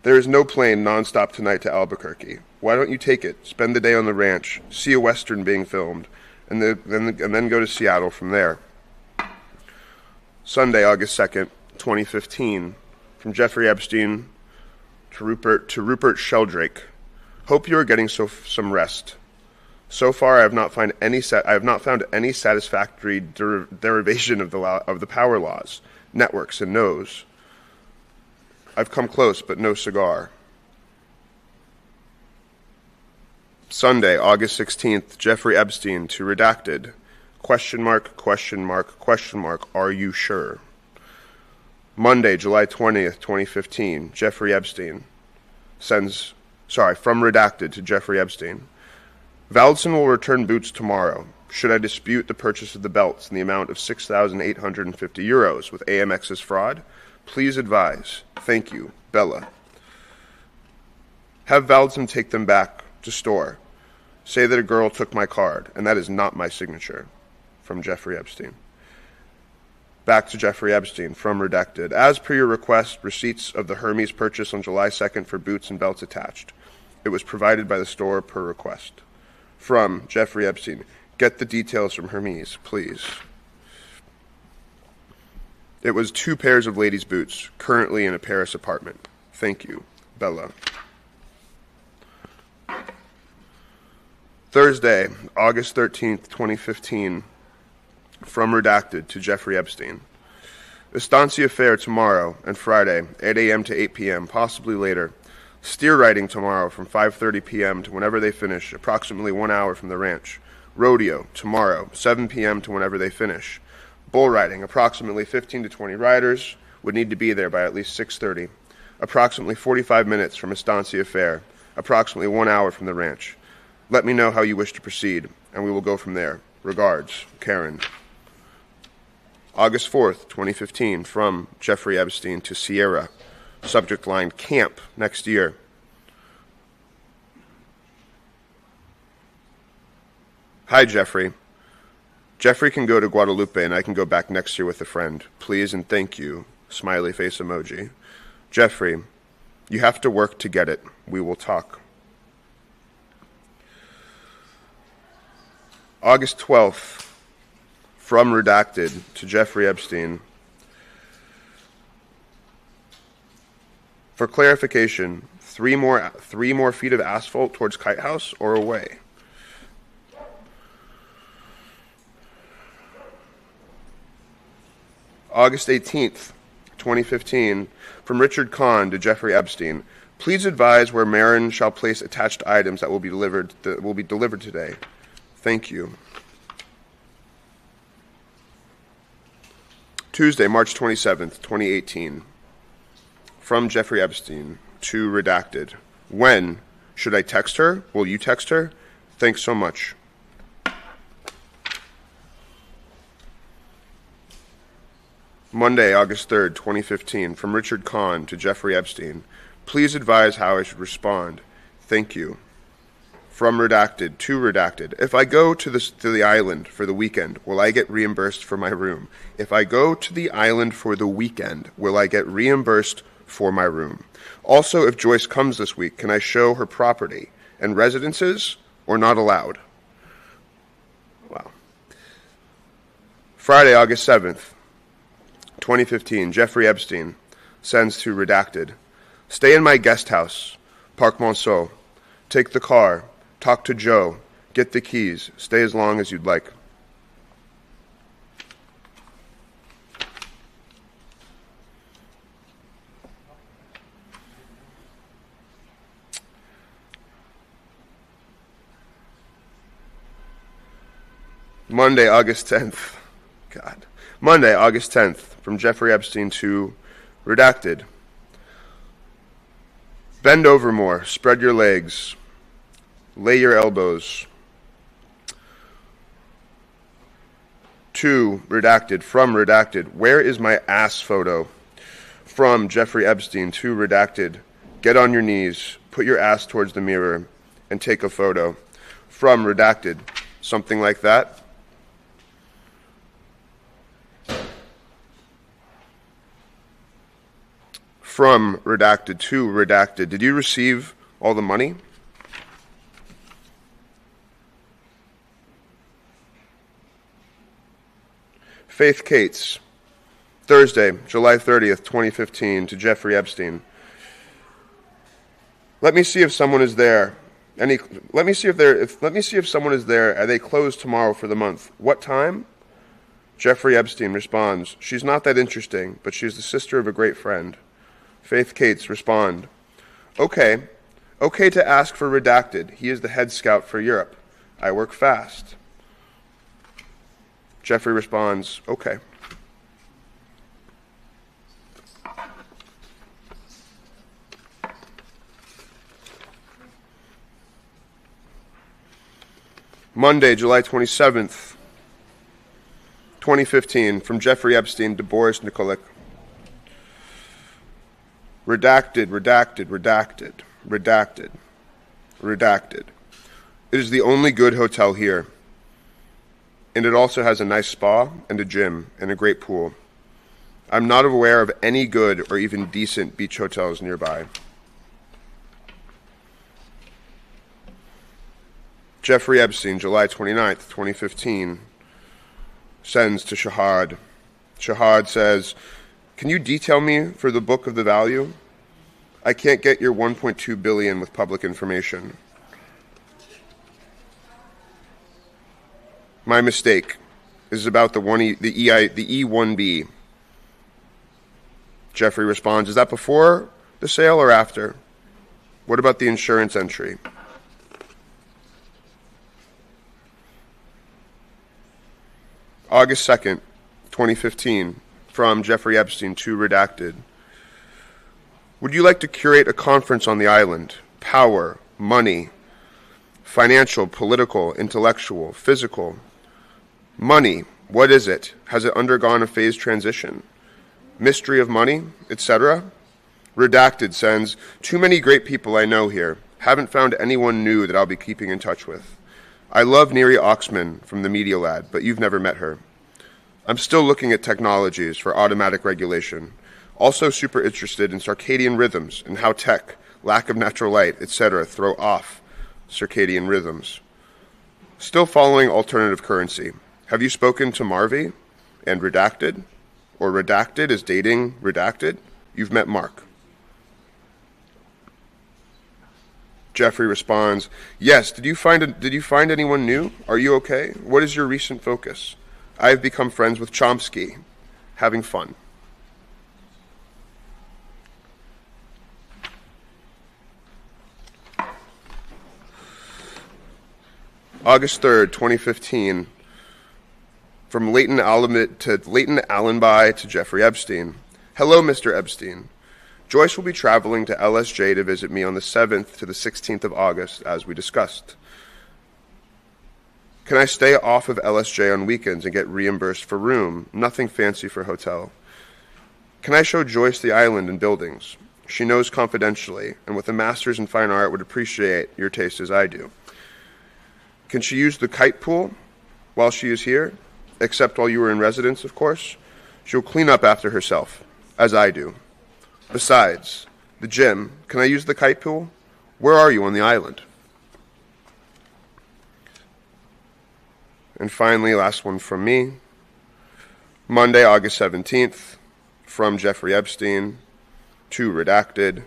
Speaker 21: There is no plane nonstop tonight to Albuquerque. Why don't you take it? Spend the day on the ranch, see a Western being filmed, and then go to Seattle from there. Sunday, August 2nd, 2015. From Jeffrey Epstein to Rupert Sheldrake. Hope you are getting some rest. So far, I have not found any satisfactory derivation of the power laws, networks, and no's. I've come close, but no cigar. Sunday, August 16th, Jeffrey Epstein to Redacted. ? Are you sure? Monday, July 20th, 2015, Jeffrey Epstein from Redacted to Jeffrey Epstein. Valdson will return boots tomorrow. Should I dispute the purchase of the belts in the amount of €6,850 with AMX's fraud? Please advise. Thank you, Bella. Have Valdson take them back to store. Say that a girl took my card, and that is not my signature. From Jeffrey Epstein. Back to Jeffrey Epstein from Redacted. As per your request, receipts of the Hermes purchase on July 2nd for boots and belts attached. It was provided by the store per request. From Jeffrey Epstein. Get the details from Hermes, please. It was 2 pairs of ladies' boots, currently in a Paris apartment. Thank you, Bella. Thursday, August 13th, 2015. From Redacted to Jeffrey Epstein. Estancia Fair tomorrow and Friday, 8 a.m. to 8 p.m., possibly later. Steer riding tomorrow from 5:30 p.m. to whenever they finish, approximately 1 hour from the ranch. Rodeo tomorrow, 7 p.m. to whenever they finish. Bull riding, approximately 15 to 20 riders would need to be there by at least 6:30. Approximately 45 minutes from Estancia Fair, approximately 1 hour from the ranch. Let me know how you wish to proceed, and we will go from there. Regards, Karen. August 4th, 2015, from Jeffrey Epstein to Sierra. Subject line, camp next year. Hi, Jeffrey. Jeffrey can go to Guadalupe and I can go back next year with a friend. Please and thank you. Smiley face emoji. Jeffrey, you have to work to get it. We will talk. August 12th, from Redacted to Jeffrey Epstein. For clarification, 3 more feet of asphalt towards Kite House or away? August 18th, 2015, from Richard Kahn to Jeffrey Epstein. Please advise where Marin shall place attached items that will be delivered today. Thank you. Tuesday, March 27th, 2018. From Jeffrey Epstein to Redacted. When? Should I text her? Will you text her? Thanks so much. Monday, August 3rd, 2015, from Richard Kahn to Jeffrey Epstein. Please advise how I should respond. Thank you. From redacted to redacted. If I go to the island for the weekend, will I get reimbursed for my room? If I go to the island for the weekend, will I get reimbursed for my room? Also, if Joyce comes this week, can I show her property and residences or not allowed? Wow. Friday, August 7th, 2015, Jeffrey Epstein sends to redacted. Stay in my guest house, Park Monceau. Take the car. Talk to Joe. Get the keys. Stay as long as you'd like. Monday, August 10th. God. Monday, August 10th, from Jeffrey Epstein to redacted. Bend over more. Spread your legs. Lay your elbows. To redacted. From redacted. Where is my ass photo? From Jeffrey Epstein to redacted. Get on your knees. Put your ass towards the mirror and take a photo. From redacted. Something like that. From redacted to redacted. Did you receive all the money? Faith Cates, Thursday, July 30th, 2015, to Jeffrey Epstein. Let me see if someone is there. Let me see if someone is there. Are they closed tomorrow for the month? What time? Jeffrey Epstein responds, she's not that interesting, but she's the sister of a great friend. Faith Cates respond, okay to ask for redacted. He is the head scout for Europe. I work fast. Jeffrey responds, okay. Monday, July 27th, 2015, from Jeffrey Epstein to Boris Nikolic. Redacted, redacted, redacted, redacted, redacted. It is the only good hotel here. And it also has a nice spa and a gym and a great pool. I'm not aware of any good or even decent beach hotels nearby. Jeffrey Epstein, July 29th, 2015, sends to Shahad. Shahad says, can you detail me for the book of the value? I can't get your 1.2 billion with public information. My mistake. This is about the E1B. Jeffrey responds, is that before the sale or after? What about the insurance entry? August 2nd, 2015, from Jeffrey Epstein to redacted. Would you like to curate a conference on the island? Power, money, financial, political, intellectual, physical. Money, what is it? Has it undergone a phase transition? Mystery of money, etc.? Redacted sends, too many great people I know here. Haven't found anyone new that I'll be keeping in touch with. I love Neri Oxman from the Media Lab, but you've never met her. I'm still looking at technologies for automatic regulation. Also super interested in circadian rhythms and how tech, lack of natural light, etc. throw off circadian rhythms. Still following alternative currency. Have you spoken to Marvy and redacted? Or redacted is dating redacted? You've met Mark. Jeffrey responds, yes, did you find anyone new? Are you okay? What is your recent focus? I have become friends with Chomsky. Having fun. August 3rd, 2015, from Leighton Allenby to Jeffrey Epstein. Hello, Mr. Epstein. Joyce will be traveling to LSJ to visit me on the 7th to the 16th of August, as we discussed. Can I stay off of LSJ on weekends and get reimbursed for room? Nothing fancy for hotel. Can I show Joyce the island and buildings? She knows confidentially, and with a master's in fine art would appreciate your taste as I do. Can she use the kite pool while she is here? Except while you are in residence, of course. She'll clean up after herself, as I do. Besides, the gym, can I use the kite pool? Where are you on the island? And finally, last one from me. Monday, August 17th, from Jeffrey Epstein to redacted.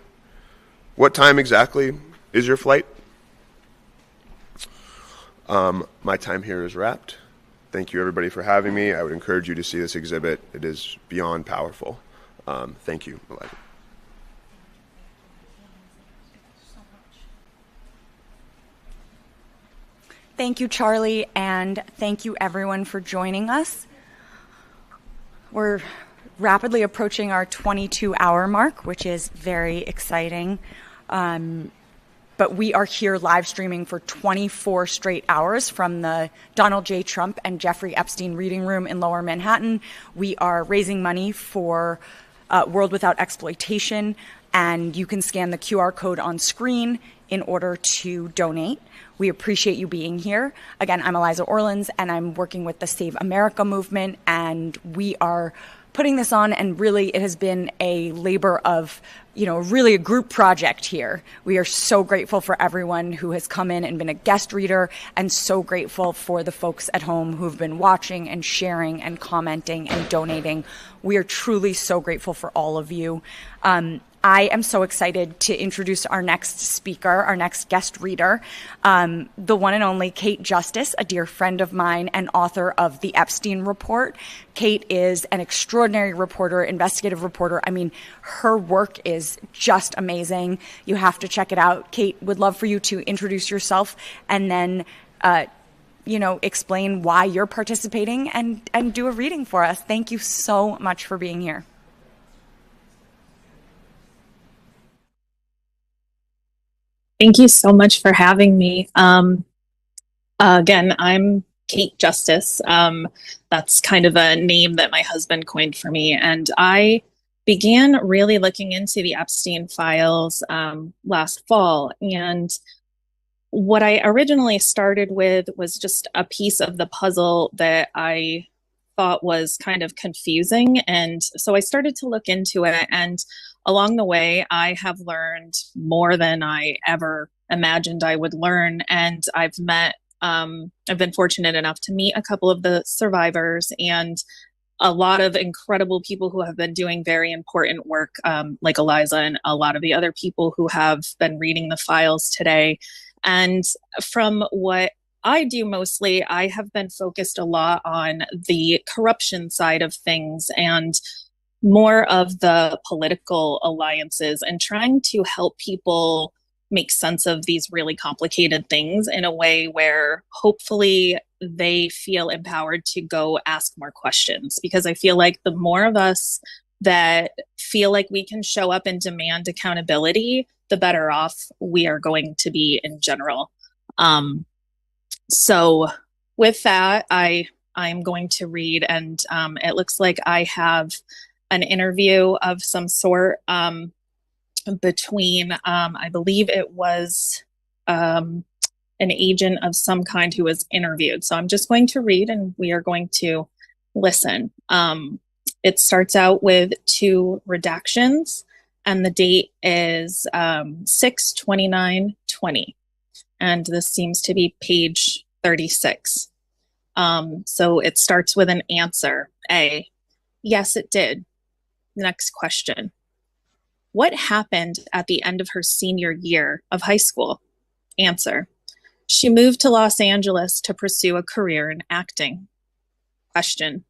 Speaker 21: What time exactly is your flight? My time here is wrapped. Thank you, everybody, for having me. I would encourage you to see this exhibit. It is beyond powerful. Thank you, Eliza.
Speaker 2: Thank you, Charlie, and thank you, everyone, for joining us. We're rapidly approaching our 22-hour mark, which is very exciting. But we are here live streaming for 24 straight hours from the Donald J. Trump and Jeffrey Epstein Reading Room in Lower Manhattan. We are raising money for World Without Exploitation, and you can scan the QR code on screen in order to donate. We appreciate you being here. Again, I'm Eliza Orlins, and I'm working with the Save America movement, and we are putting this on, and really it has been a labor of, really a group project here. We are so grateful for everyone who has come in and been a guest reader, and so grateful for the folks at home who've been watching and sharing and commenting and donating. We are truly so grateful for all of you. I am so excited to introduce our next speaker, our next guest reader, the one and only Kate Justice, a dear friend of mine and author of The Epstein Report. Kate is an extraordinary reporter, investigative reporter. I mean, her work is just amazing. You have to check it out. Kate, would love for you to introduce yourself and then explain why you're participating and do a reading for us. Thank you so much for being here.
Speaker 1: Thank you so much for having me. Again, I'm Kate Justice. That's kind of a name that my husband coined for me. And I began really looking into the Epstein files last fall. And what I originally started with was just a piece of the puzzle that I thought was kind of confusing. And so I started to look into it. And along the way, I have learned more than I ever imagined I would learn. And I've been fortunate enough to meet a couple of the survivors and a lot of incredible people who have been doing very important work, like Eliza and a lot of the other people who have been reading the files today. And from what I do mostly, I have been focused a lot on the corruption side of things and more of the political alliances and trying to help people make sense of these really complicated things in a way where hopefully they feel empowered to go ask more questions. Because I feel like the more of us that feel like we can show up and demand accountability, the better off we are going to be in general. So with that, I'm going to read, and it looks like I have an interview of some sort between, I believe it was an agent of some kind who was interviewed. So I'm just going to read and we are going to listen. It starts out with 2 redactions and the date is 6/29/20. And this seems to be page 36. So it starts with an answer. A, yes, it did. Next question. What happened at the end of her senior year of high school? Answer. She moved to Los Angeles to pursue a career in acting. Question.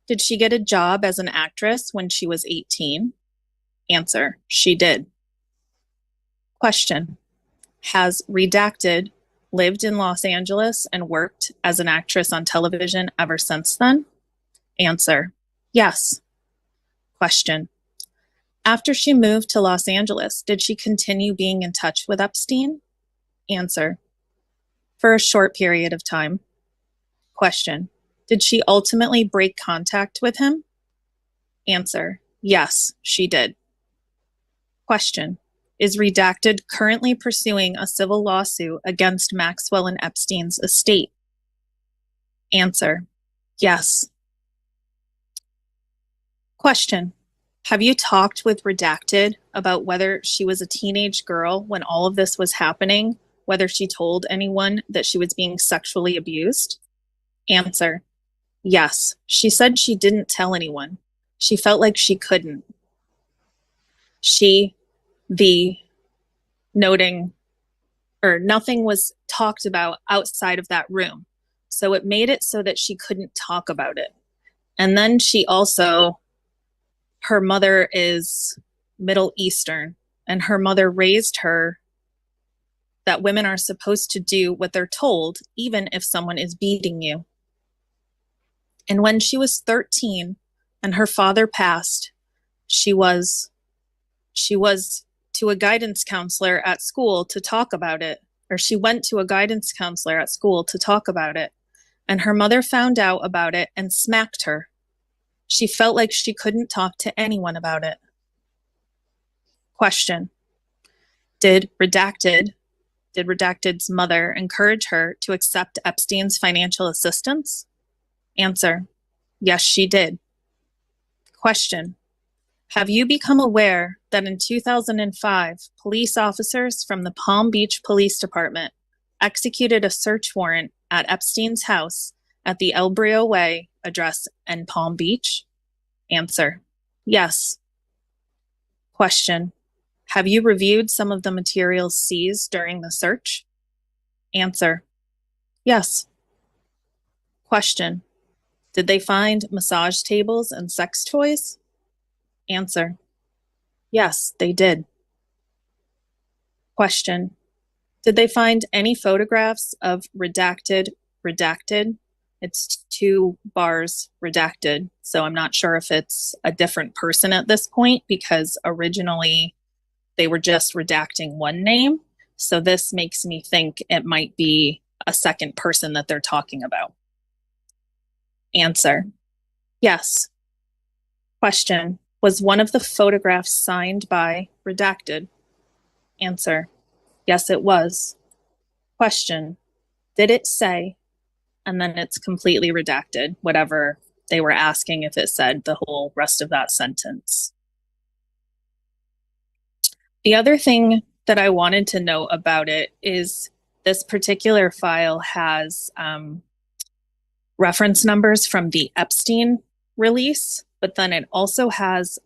Speaker 1: Did she get a job as an actress when she was 18? Answer. She did. Question. Has redacted lived in Los Angeles and worked as an actress on television ever since then? Answer. Yes. Question. After she moved to Los Angeles, did she continue being in touch with Epstein? Answer. For a short period of time. Question. Did she ultimately break contact with him? Answer. Yes, she did. Question. Is Redacted currently pursuing a civil lawsuit against Maxwell and Epstein's estate? Answer. Yes. Question. Have you talked with Redacted about whether she was a teenage girl when all of this was happening, whether she told anyone that she was being sexually abused? Answer. Yes. She said she didn't tell anyone. She felt like she couldn't. Noting, or nothing was talked about outside of that room. So it made it so that she couldn't talk about it. And then her mother is Middle Eastern, and her mother raised her that women are supposed to do what they're told, even if someone is beating you. And when she was 13 and her father passed, she was to a guidance counselor at school to talk about it, or she went to a guidance counselor at school to talk about it, and her mother found out about it and smacked her. She felt like she couldn't talk to anyone about it. Question. Did Redacted's mother encourage her to accept Epstein's financial assistance? Answer. Yes, she did. Question. Have you become aware that in 2005, police officers from the Palm Beach Police Department executed a search warrant at Epstein's house at the El Brio Way address in Palm Beach? Answer. Yes. Question. Have you reviewed some of the materials seized during the search? Answer. Yes. Question. Did they find massage tables and sex toys? Answer. Yes, they did. Question. Did they find any photographs of redacted? It's 2 bars redacted. So I'm not sure if it's a different person at this point, because originally they were just redacting one name. So this makes me think it might be a second person that they're talking about. Answer. Yes. Question. Was one of the photographs signed by Redacted? Answer. Yes, it was. Question. Did it say, and then it's completely redacted, whatever they were asking, if it said the whole rest of that sentence. The other thing that I wanted to know about it is this particular file has reference numbers from the Epstein release, but then it also has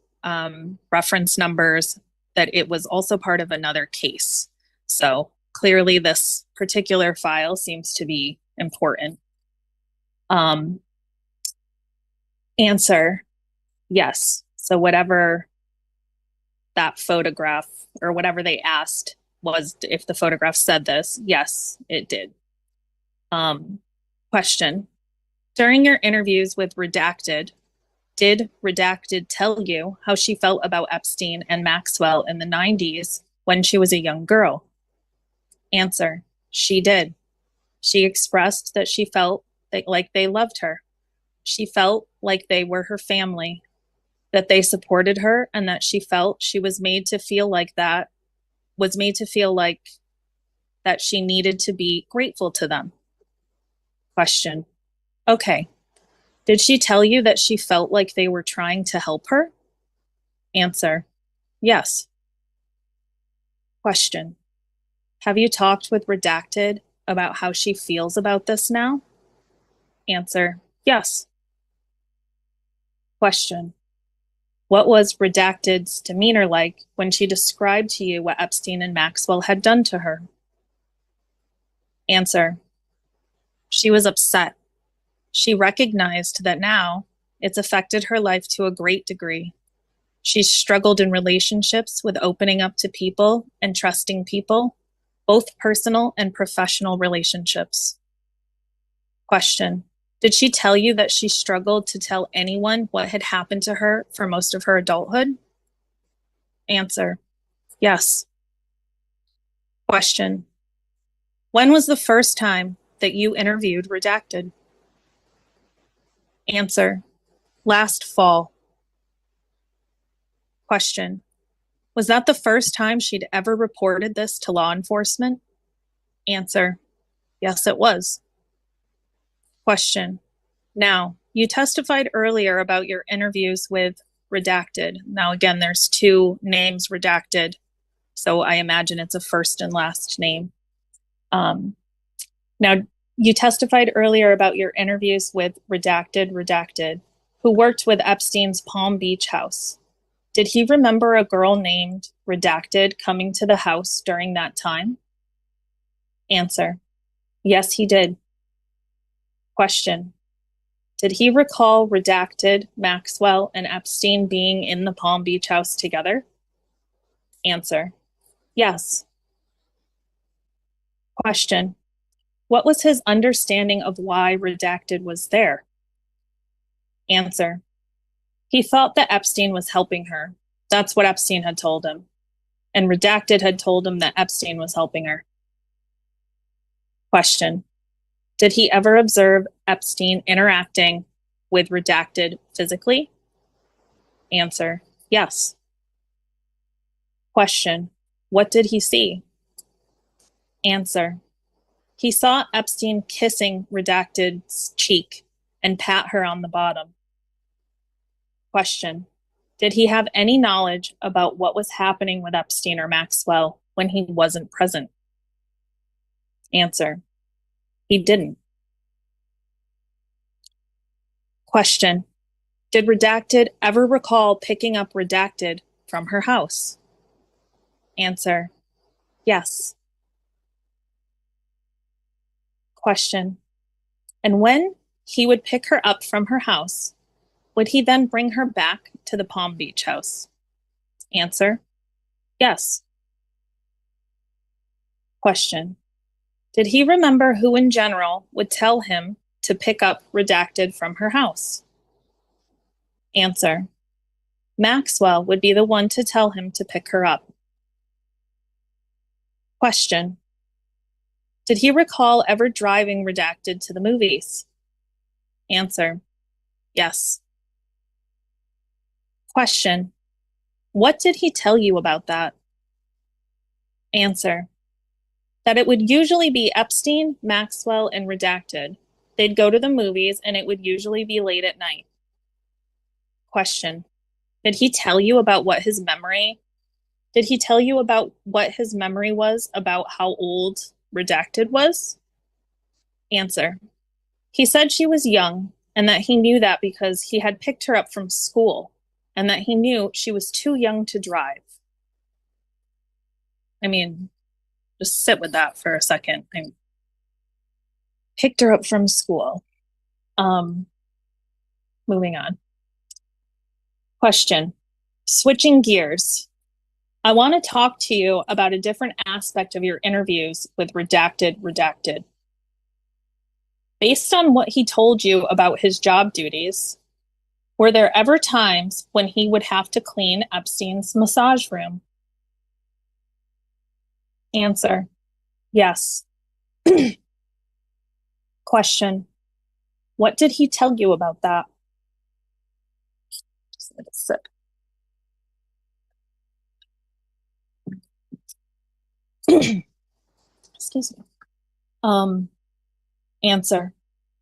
Speaker 1: reference numbers that it was also part of another case. So clearly this particular file seems to be important. Answer, yes. So whatever that photograph or whatever they asked was, if the photograph said this, yes, it did. Question. During your interviews with Redacted, did Redacted tell you how she felt about Epstein and Maxwell in the 90s when she was a young girl? Answer. She did. She expressed that she felt like they loved her. She felt like they were her family, that they supported her, and that she felt she was made to feel like that she needed to be grateful to them. Question. Okay. Did she tell you that she felt like they were trying to help her? Answer. Yes. Question. Have you talked with Redacted about how she feels about this now? Answer. Yes. Question. What was Redacted's demeanor like when she described to you what Epstein and Maxwell had done to her? Answer. She was upset. She recognized that now it's affected her life to a great degree. She's struggled in relationships with opening up to people and trusting people, both personal and professional relationships. Question. Did she tell you that she struggled to tell anyone what had happened to her for most of her adulthood? Answer. Yes. Question. When was the first time that you interviewed Redacted? Answer. Last fall. Question. Was that the first time she'd ever reported this to law enforcement? Answer. Yes, it was. Question. Now, you testified earlier about your interviews with Redacted. Now, again, there's two names redacted, so I imagine it's a first and last name. Now, you testified earlier about your interviews with Redacted, who worked with Epstein's Palm Beach house. Did he remember a girl named Redacted coming to the house during that time? Answer. Yes, he did. Question. Did he recall Redacted, Maxwell, and Epstein being in the Palm Beach house together? Answer. Yes. Question. What was his understanding of why Redacted was there? Answer. He thought that Epstein was helping her. That's what Epstein had told him. And Redacted had told him that Epstein was helping her. Question. Did he ever observe Epstein interacting with Redacted physically? Answer. Yes. Question. What did he see? Answer. He saw Epstein kissing Redacted's cheek and pat her on the bottom. Question. Did he have any knowledge about what was happening with Epstein or Maxwell when he wasn't present? Answer. He didn't. Question. Did Redacted ever recall picking up Redacted from her house? Answer. Yes. Question. And when he would pick her up from her house, would he then bring her back to the Palm Beach house? Answer. Yes. Question. Did he remember who in general would tell him to pick up Redacted from her house? Answer. Maxwell would be the one to tell him to pick her up. Question. Did he recall ever driving Redacted to the movies? Answer. Yes. Question. What did he tell you about that? Answer. That it would usually be Epstein, Maxwell, and Redacted. They'd go to the movies and it would usually be late at night. Question. Did he tell you about what his memory? Did he tell you about what his memory was about how old Redacted was? Answer. He said she was young and that he knew that because he had picked her up from school and that he knew she was too young to drive. I mean, just sit with that for a second. I picked her up from school. Moving on. Question. Switching gears. I want to talk to you about a different aspect of your interviews with Redacted. Based on what he told you about his job duties, were there ever times when he would have to clean Epstein's massage room? Answer. Yes. Question. What did he tell you about that? Just let it sit. Excuse me. Answer.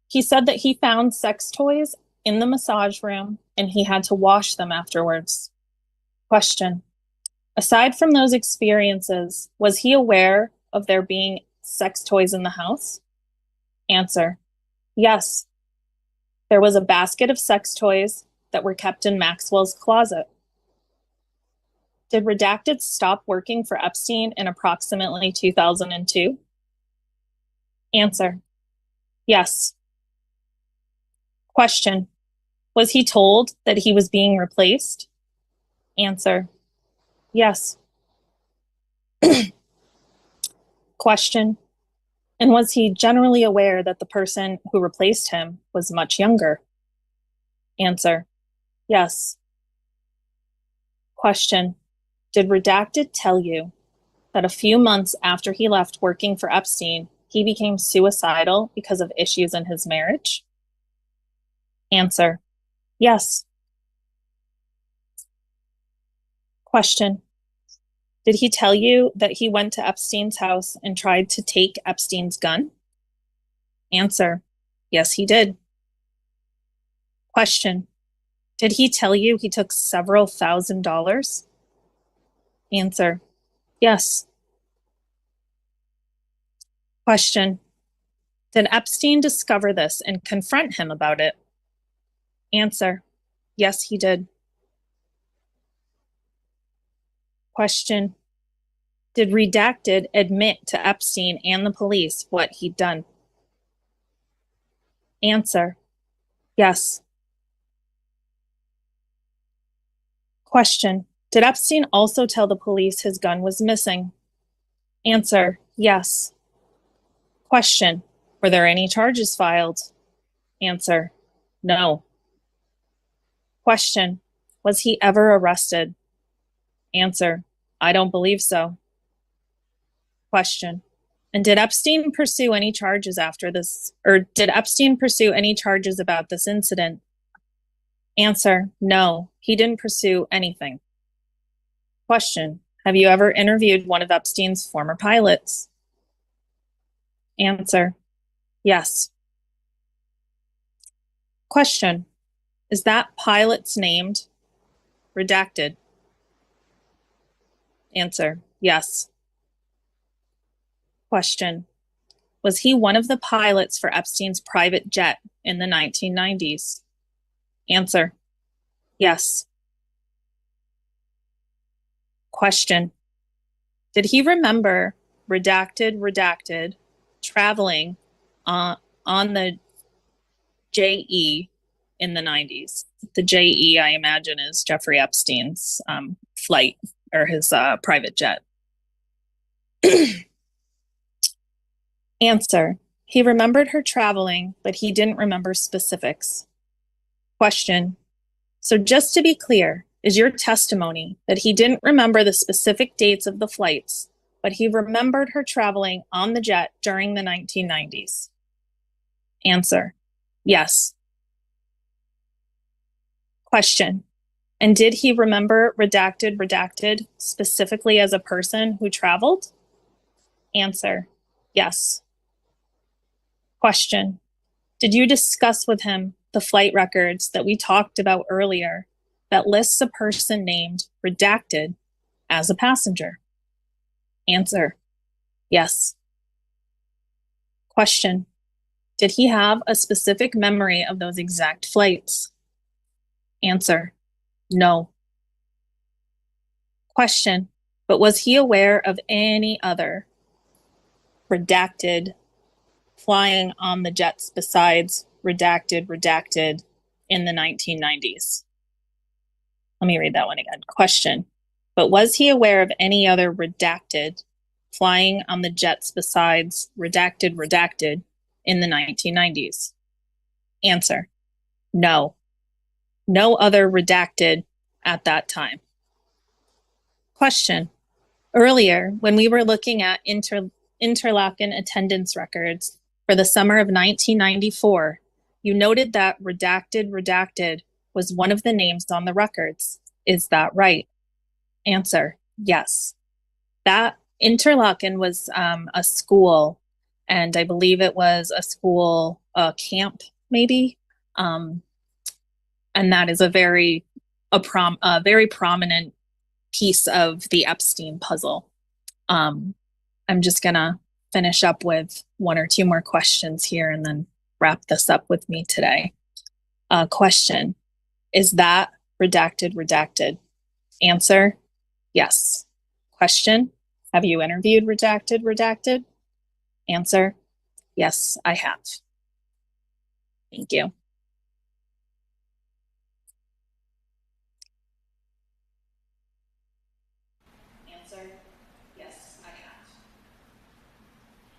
Speaker 1: He said that he found sex toys in the massage room and he had to wash them afterwards. Question. Aside from those experiences, was he aware of there being sex toys in the house? Answer. Yes. There was a basket of sex toys that were kept in Maxwell's closet. Did Redacted stop working for Epstein in approximately 2002? Answer. Yes. Question. Was he told that he was being replaced? Answer. Yes. Question. And was he generally aware that the person who replaced him was much younger? Answer. Yes. Question. Did Redacted tell you that a few months after he left working for Epstein, he became suicidal because of issues in his marriage? Answer. Yes. Question. Did he tell you that he went to Epstein's house and tried to take Epstein's gun? Answer. Yes, he did. Question. Did he tell you he took several $1,000s? Answer. Yes. Question. Did Epstein discover this and confront him about it? Answer. Yes, he did. Question. Did Redacted admit to Epstein and the police what he'd done? Answer. Yes. Question. Did Epstein also tell the police his gun was missing? Answer. Yes. Question. Were there any charges filed? Answer. No. Question. Was he ever arrested? Answer. I don't believe so. Question. And did Epstein pursue any charges after this, or did Epstein pursue any charges about this incident? Answer. No, he didn't pursue anything. Question. Have you ever interviewed one of Epstein's former pilots? Answer. Yes. Question. Is that pilot's named Redacted? Answer. Yes. Question. Was he one of the pilots for Epstein's private jet in the 1990s? Answer. Yes. Question. Did he remember Redacted traveling on the JE in the 90s? The JE, I imagine, is Jeffrey Epstein's flight or his private jet. Answer. He remembered her traveling, but he didn't remember specifics. Question. So just to be clear, is your testimony that he didn't remember the specific dates of the flights, but he remembered her traveling on the jet during the 1990s? Answer. Yes. Question. And did he remember Redacted specifically as a person who traveled? Answer. Yes. Question. Did you discuss with him the flight records that we talked about earlier that lists a person named Redacted as a passenger? Answer. Yes. Question. Did he have a specific memory of those exact flights? Answer. No. Question. But was he aware of any other Redacted flying on the jets besides Redacted in the 1990s? Let me read that one again. Question. But was he aware of any other Redacted flying on the jets besides Redacted in the 1990s? Answer. No. No other Redacted at that time. Question. Earlier, when we were looking at Interlaken attendance records for the summer of 1994, you noted that Redacted was one of the names on the records. Is that right? Answer. Yes. That Interlaken was a school, and I believe it was a school camp, maybe. And that is a very prominent piece of the Epstein puzzle. I'm just gonna finish up with one or two more questions here and then wrap this up with me today. Question. Is that Redacted? Answer. Yes. Question. Have you interviewed Redacted? Answer. Yes, I have. Thank you. Answer. Yes, I have.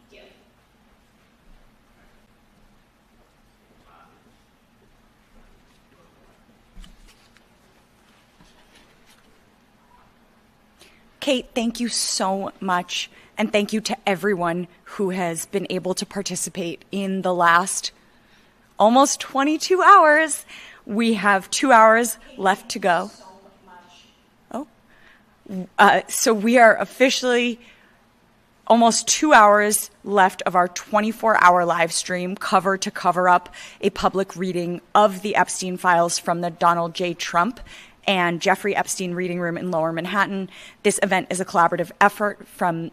Speaker 1: Thank you.
Speaker 2: Kate, thank you so much. And thank you to everyone who has been able to participate in the last almost 22 hours. We have 2 hours left to go. Oh, So we are officially almost 2 hours left of our 24-hour live stream, cover to cover up a public reading of the Epstein files from the Donald J. Trump and Jeffrey Epstein Reading Room in Lower Manhattan. This event is a collaborative effort from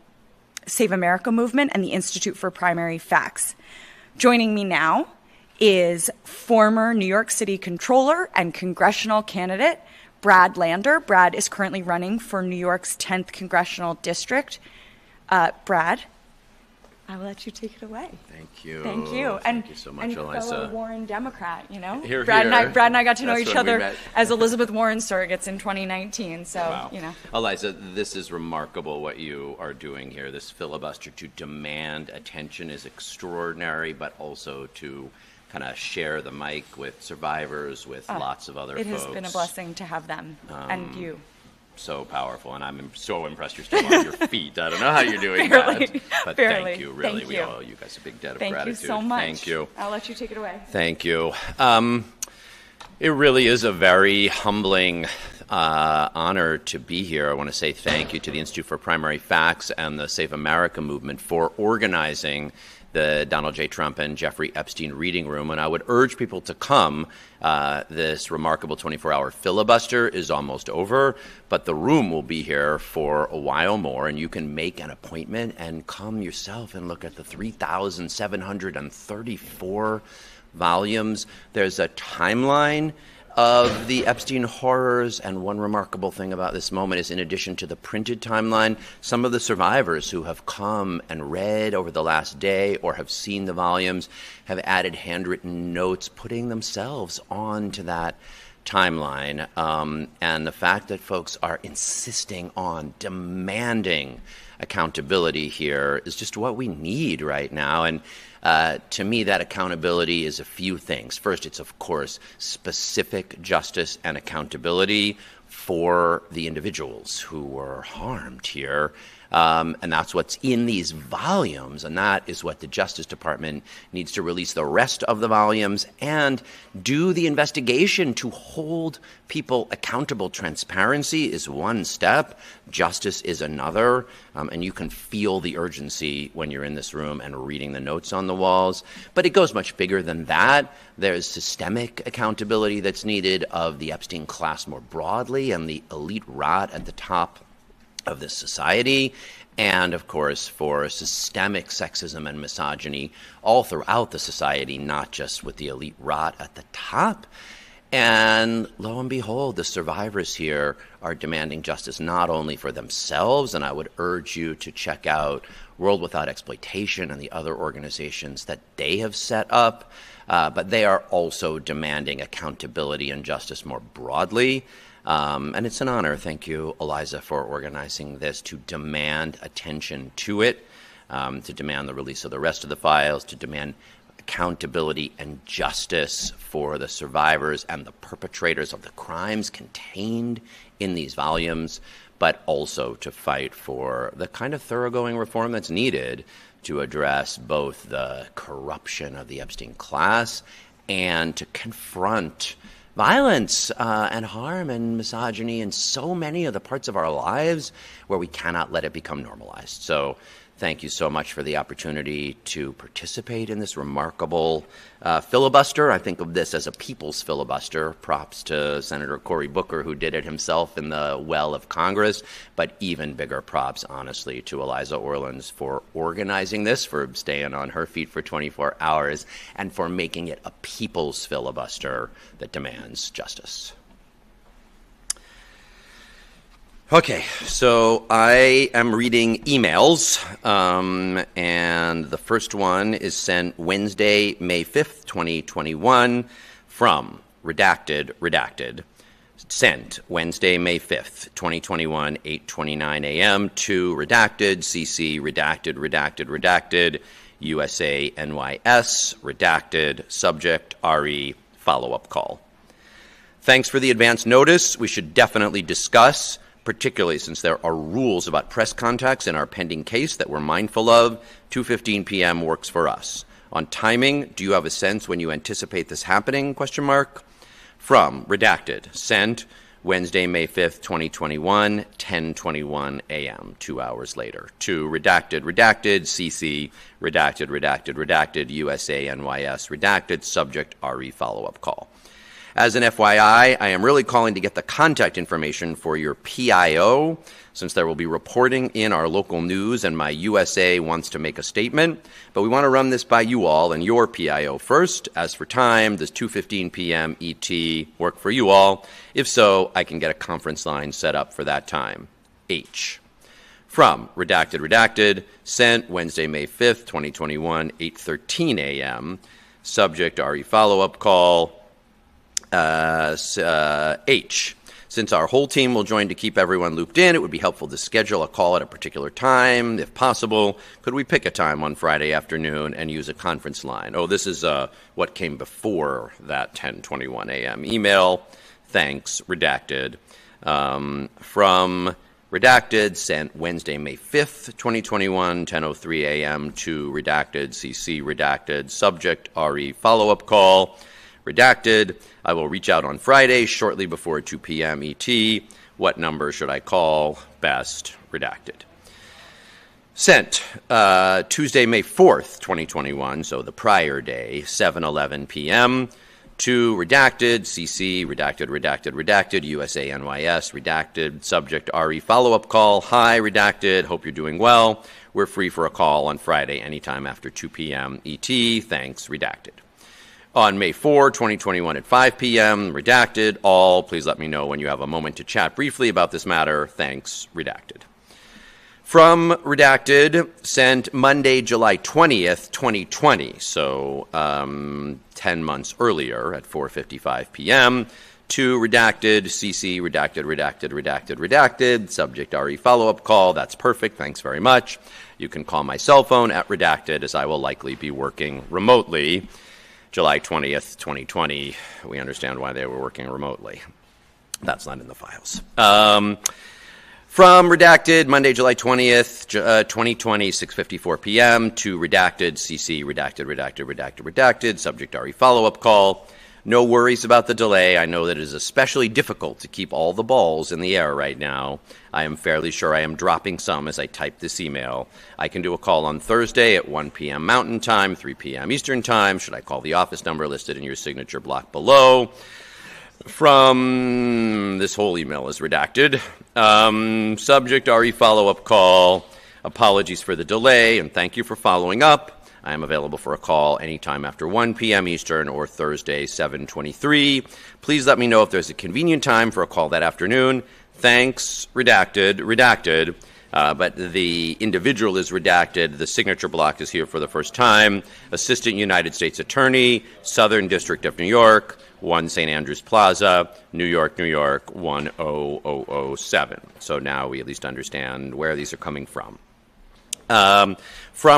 Speaker 2: Save America Movement and the Institute for Primary Facts. Joining me now is former New York City Controller and congressional candidate Brad Lander. Brad is currently running for New York's 10th Congressional District. Brad, I will let you take it away.
Speaker 3: Thank you.
Speaker 2: Thank you.
Speaker 3: Thank you so much,
Speaker 2: and
Speaker 3: Eliza.
Speaker 2: fellow Warren Democrat, you know?
Speaker 3: Here,
Speaker 2: Brad,
Speaker 3: here.
Speaker 2: Brad and I got to know
Speaker 3: That's
Speaker 2: each
Speaker 3: when we
Speaker 2: other
Speaker 3: met.
Speaker 2: as Elizabeth Warren surrogates in 2019, so,
Speaker 3: Wow.
Speaker 2: you know.
Speaker 3: Eliza, this is remarkable what you are doing here. This filibuster to demand attention is extraordinary, but also to kind of share the mic with survivors, with lots of other folks.
Speaker 2: It has been a blessing to have them and you.
Speaker 3: So powerful, and I'm so impressed you're still on your feet. I don't know how you're doing
Speaker 2: Barely.
Speaker 3: that, but
Speaker 2: Barely.
Speaker 3: thank you. Really,
Speaker 2: Thank
Speaker 3: we
Speaker 2: you.
Speaker 3: owe you guys a big debt of
Speaker 2: Thank
Speaker 3: gratitude.
Speaker 2: you so much.
Speaker 3: Thank you.
Speaker 2: I'll let you take it away.
Speaker 3: Thank you. It really is a very humbling honor to be here. I want to say thank you to the Institute for Primary Facts and the Save America movement for organizing the Donald J. Trump and Jeffrey Epstein Reading Room, and I would urge people to come. This remarkable 24-hour filibuster is almost over, but the room will be here for a while more, and you can make an appointment and come yourself and look at the 3,734 volumes. There's a timeline of the Epstein horrors, and one remarkable thing about this moment is, in addition to the printed timeline, some of the survivors who have come and read over the last day or have seen the volumes have added handwritten notes, putting themselves onto that timeline. And the fact that folks are insisting on demanding accountability here is just what we need right now. And to me, that accountability is a few things. First, it's, of course, specific justice and accountability for the individuals who were harmed here. And that's what's in these volumes, and that is what the Justice Department needs to release the rest of the volumes and do the investigation to hold people accountable. Transparency is one step, justice is another, and you can feel the urgency when you're in this room and reading the notes on the walls. But it goes much bigger than that. There's systemic accountability that's needed of the Epstein class more broadly and the elite rot at the top of this society, and of course for systemic sexism and misogyny all throughout the society, not just with the elite rot at the top. And lo and behold, the survivors here are demanding justice not only for themselves, and I would urge you to check out World Without Exploitation and the other organizations that they have set up, but they are also demanding accountability and justice more broadly. And it's an honor, thank you, Eliza, for organizing this, to demand attention to it, to demand the release of the rest of the files, to demand accountability and justice for the survivors and the perpetrators of the crimes contained in these volumes, but also to fight for the kind of thoroughgoing reform that's needed to address both the corruption of the Epstein class and to confront violence and harm and misogyny in so many of the parts of our lives where we cannot let it become normalized. So thank you so much for the opportunity to participate in this remarkable filibuster. I think of this as a people's filibuster. Props to Senator Cory Booker, who did it himself in the well of Congress, but even bigger props, honestly, to Eliza Orlins for organizing this, for staying on her feet for 24 hours, and for making it a people's filibuster that demands justice. Okay, so I am reading emails, and the first one is sent Wednesday, May 5th, 2021, from redacted, sent Wednesday, May 5th, 2021, 8:29 a.m. to redacted, CC, redacted, USA, NYS, redacted, subject, RE, follow-up call. Thanks for the advance notice. We should definitely discuss, particularly since there are rules about press contacts in our pending case that we're mindful of. 2:15 p.m. works for us. On timing, do you have a sense when you anticipate this happening? From redacted, sent Wednesday, May 5th, 2021, 10:21 a.m., 2 hours later. To redacted, CC, redacted, USA, NYS, redacted, subject, RE follow-up call. As an FYI, I am really calling to get the contact information for your PIO, since there will be reporting in our local news and my USA wants to make a statement. But we want to run this by you all and your PIO first. As for time, does 2:15 p.m. ET work for you all? If so, I can get a conference line set up for that time. H. From redacted, sent Wednesday, May 5th, 2021, 8:13 a.m. Subject, RE follow-up call. H. Since our whole team will join to keep everyone looped in, it would be helpful to schedule a call at a particular time, if possible. Could we pick a time on Friday afternoon and use a conference line? Oh, this is what came before that 10:21 a.m. email. Thanks, redacted. From redacted, sent Wednesday, May 5th, 2021, 10:03 a.m. to redacted, CC redacted, subject, RE follow-up call. Redacted, I will reach out on Friday shortly before 2 p.m. ET. What number should I call? Best, redacted. Sent Tuesday, May 4th, 2021, so the prior day, 7:11 p.m. to redacted, CC, redacted, USA, NYS, redacted, subject, RE follow-up call. Hi, redacted, hope you're doing well. We're free for a call on Friday anytime after 2 p.m. ET. Thanks, redacted. On May 4, 2021 at 5 p.m., redacted, all, please let me know when you have a moment to chat briefly about this matter. Thanks, redacted. From redacted, sent Monday, July 20th, 2020, so 10 months earlier at 4:55 p.m., to redacted, CC, redacted, subject, RE follow-up call. That's perfect. Thanks very much. You can call my cell phone at redacted, as I will likely be working remotely. July 20th, 2020, we understand why they were working remotely. That's not in the files. From redacted, Monday, July 20th, 2020, 6:54 p.m. to redacted, CC, redacted, subject, RE follow-up call. No worries about the delay. I know that it is especially difficult to keep all the balls in the air right now. I am fairly sure I am dropping some as I type this email. I can do a call on Thursday at 1 p.m. Mountain Time, 3 p.m. Eastern Time. Should I call the office number listed in your signature block below? From this whole email is redacted. Subject, RE follow-up call. Apologies for the delay, and thank you for following up. I am available for a call anytime after 1 p.m. Eastern or Thursday, 7:23. Please let me know if there's a convenient time for a call that afternoon. Thanks, redacted. But the individual is redacted. The signature block is here for the first time. Assistant United States Attorney, Southern District of New York, 1 St. Andrews Plaza, New York, 10007. So now we at least understand where these are coming from. From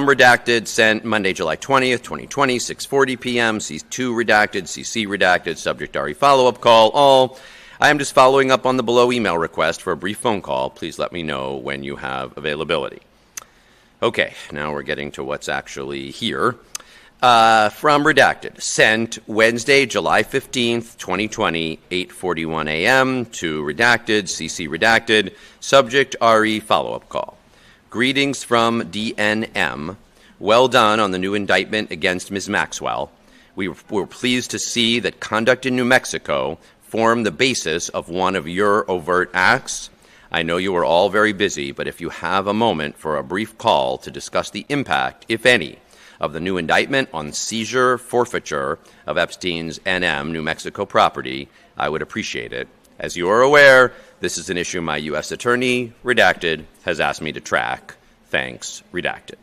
Speaker 3: redacted, sent Monday, July 20th, 2020, 6:40 p.m. C2 redacted, CC redacted, subject, RE follow-up call. All. I am just following up on the below email request for a brief phone call. Please let me know when you have availability. Okay, now we're getting to what's actually here. From redacted, sent Wednesday, July 15th, 2020, 8:41 a.m. to redacted, CC redacted, subject, RE follow-up call. Greetings from DNM. Well done on the new indictment against Ms. Maxwell. We were pleased to see that conduct in New Mexico formed the basis of one of your overt acts. I know you are all very busy, but if you have a moment for a brief call to discuss the impact, if any, of the new indictment on seizure forfeiture of Epstein's NM New Mexico property, I would appreciate it. As you are aware, this is an issue my U.S. Attorney, redacted, has asked me to track. Thanks, redacted.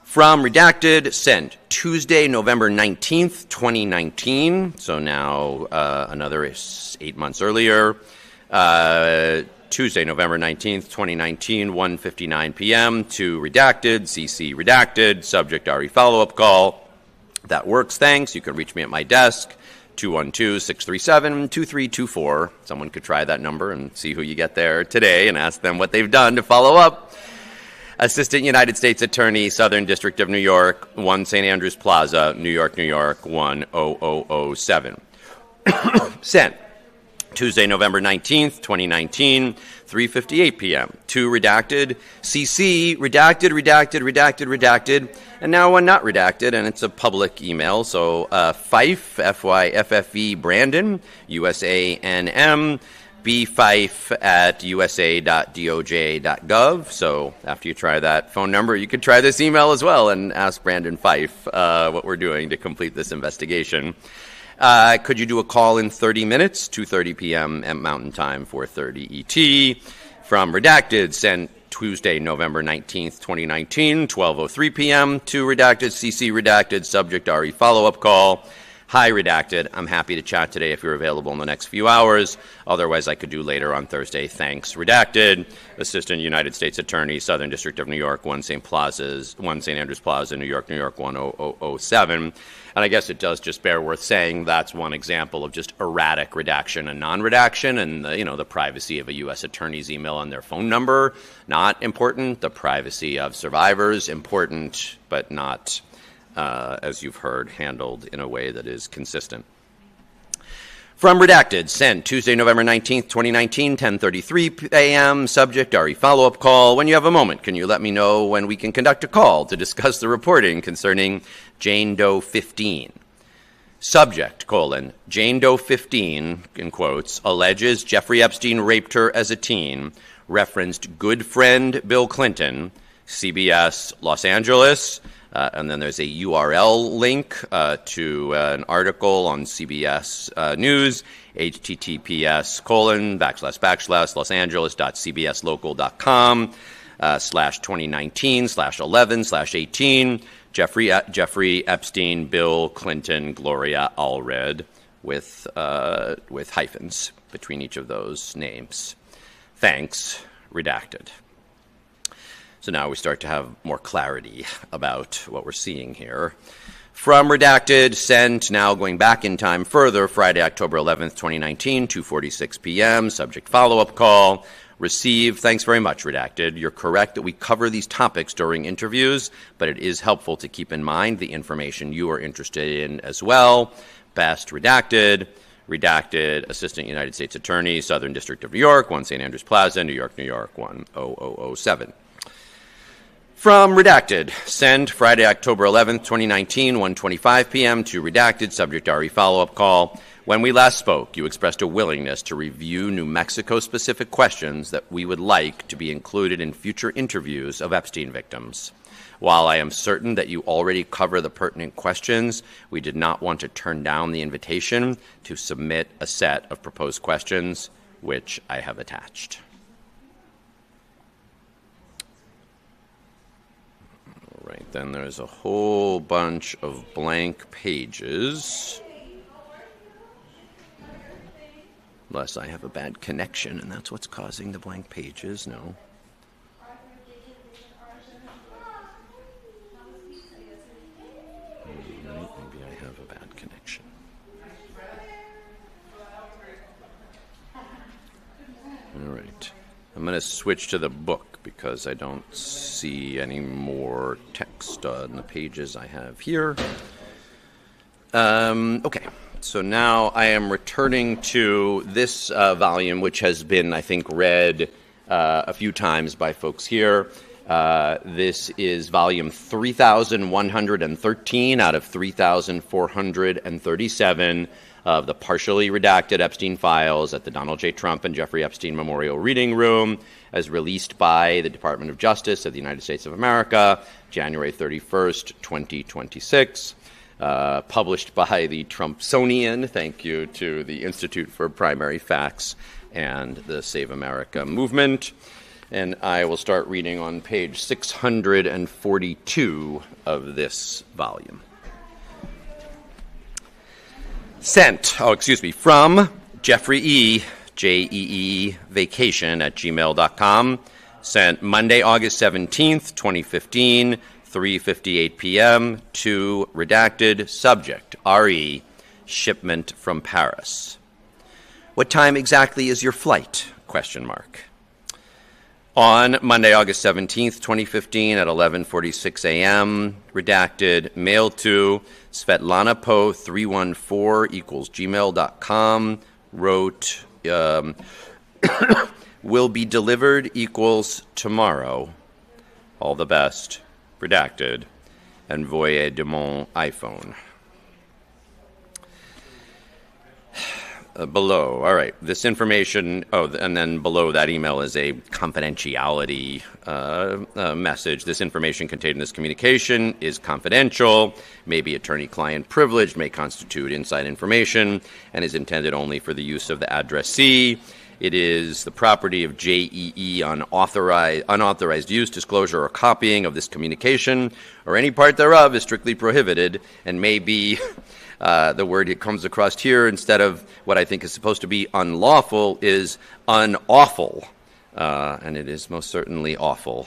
Speaker 3: From redacted, sent Tuesday, November 19th, 2019. So now another 8 months earlier. Tuesday, November 19th, 2019, 1:59 p.m. to redacted, CC redacted, subject, RE follow-up call. That works, thanks. You can reach me at my desk. 212-637-2324. Someone could try that number and see who you get there today and ask them what they've done to follow up. Assistant United States Attorney, Southern District of New York, 1 St. Andrews Plaza, New York, 10007. Sent Tuesday, November 19th, 2019, 3:58 p.m. To redacted, CC, redacted, and now one not redacted, and it's a public email. So Fife, F-Y-F-F-E, Brandon, USANM, bfife at usa.doj.gov. So after you try that phone number, you could try this email as well and ask Brandon Fife what we're doing to complete this investigation. Could you do a call in 30 minutes, 2:30 p.m. at Mountain Time, 4:30 ET? From redacted, sent Tuesday, November 19th, 2019, 12:03 p.m. to redacted, CC redacted, subject RE follow-up call. Hi, redacted. I'm happy to chat today if you're available in the next few hours. Otherwise, I could do later on Thursday. Thanks, redacted. Assistant United States Attorney, Southern District of New York, 1 St. Andrews Plaza, New York, 10007. And I guess it does just bear worth saying that's one example of just erratic redaction and non-redaction, and the privacy of a U.S. attorney's email and their phone number, not important. The privacy of survivors, important, but not, as you've heard, handled in a way that is consistent. From redacted, sent Tuesday, November 19th, 2019, 10:33 a.m. Subject, RE follow-up call. When you have a moment, can you let me know when we can conduct a call to discuss the reporting concerning Jane Doe 15? Subject, Jane Doe 15, in quotes, alleges Jeffrey Epstein raped her as a teen, referenced good friend Bill Clinton, CBS, Los Angeles, and then there's a URL link to an article on CBS News, https://losangeles.cbslocal.com /2019/11/18 Jeffrey Epstein, Bill Clinton, Gloria Allred, with hyphens between each of those names. Thanks, redacted. So now we start to have more clarity about what we're seeing here. From redacted, sent, now going back in time further, Friday, October 11th, 2019, 2:46 p.m., subject follow-up call. Receive, thanks very much, redacted. You're correct that we cover these topics during interviews, but it is helpful to keep in mind the information you are interested in as well. Best, redacted. Redacted, Assistant United States Attorney, Southern District of New York, 1 St. Andrews Plaza, New York, 10007. From redacted, send Friday, October 11th, 2019, 1:25 p.m. to redacted, subject RE follow-up call. When we last spoke, you expressed a willingness to review New Mexico-specific questions that we would like to be included in future interviews of Epstein victims. While I am certain that you already cover the pertinent questions, we did not want to turn down the invitation to submit a set of proposed questions, which I have attached. Right, then there's a whole bunch of blank pages. Unless I have a bad connection, and that's what's causing the blank pages. No. Right, maybe I have a bad connection. All right. I'm going to switch to the book because I don't see any more text on the pages I have here. Okay, so now I am returning to this volume, which has been, I think, read a few times by folks here. This is volume 3,113 out of 3,437 of the partially redacted Epstein files at the Donald J. Trump and Jeffrey Epstein Memorial Reading Room, as released by the Department of Justice of the United States of America, January 31st, 2026. Published by the Trumpsonian. Thank you to the Institute for Primary Facts and the Save America movement. And I will start reading on page 642 of this volume. From Jeffrey E., J-E-E, vacation at gmail.com. Sent Monday, August 17th, 2015, 3:58 p.m. to redacted, subject, RE, shipment from Paris. What time exactly is your flight? ? On Monday, August 17th, 2015 at 11:46 a.m., redacted, mail to Svetlana Po 314 equals gmail.com, wrote, will be delivered equals tomorrow. All the best, redacted, envoyé de mon iPhone. Below, all right, this information, and then below that email is a confidentiality message. This information contained in this communication is confidential, may be attorney-client privileged, may constitute inside information, and is intended only for the use of the addressee. It is the property of JEE. Unauthorized use, disclosure, or copying of this communication, or any part thereof is strictly prohibited, and may be... the word it comes across here, instead of what I think is supposed to be unlawful, is unawful. And it is most certainly awful.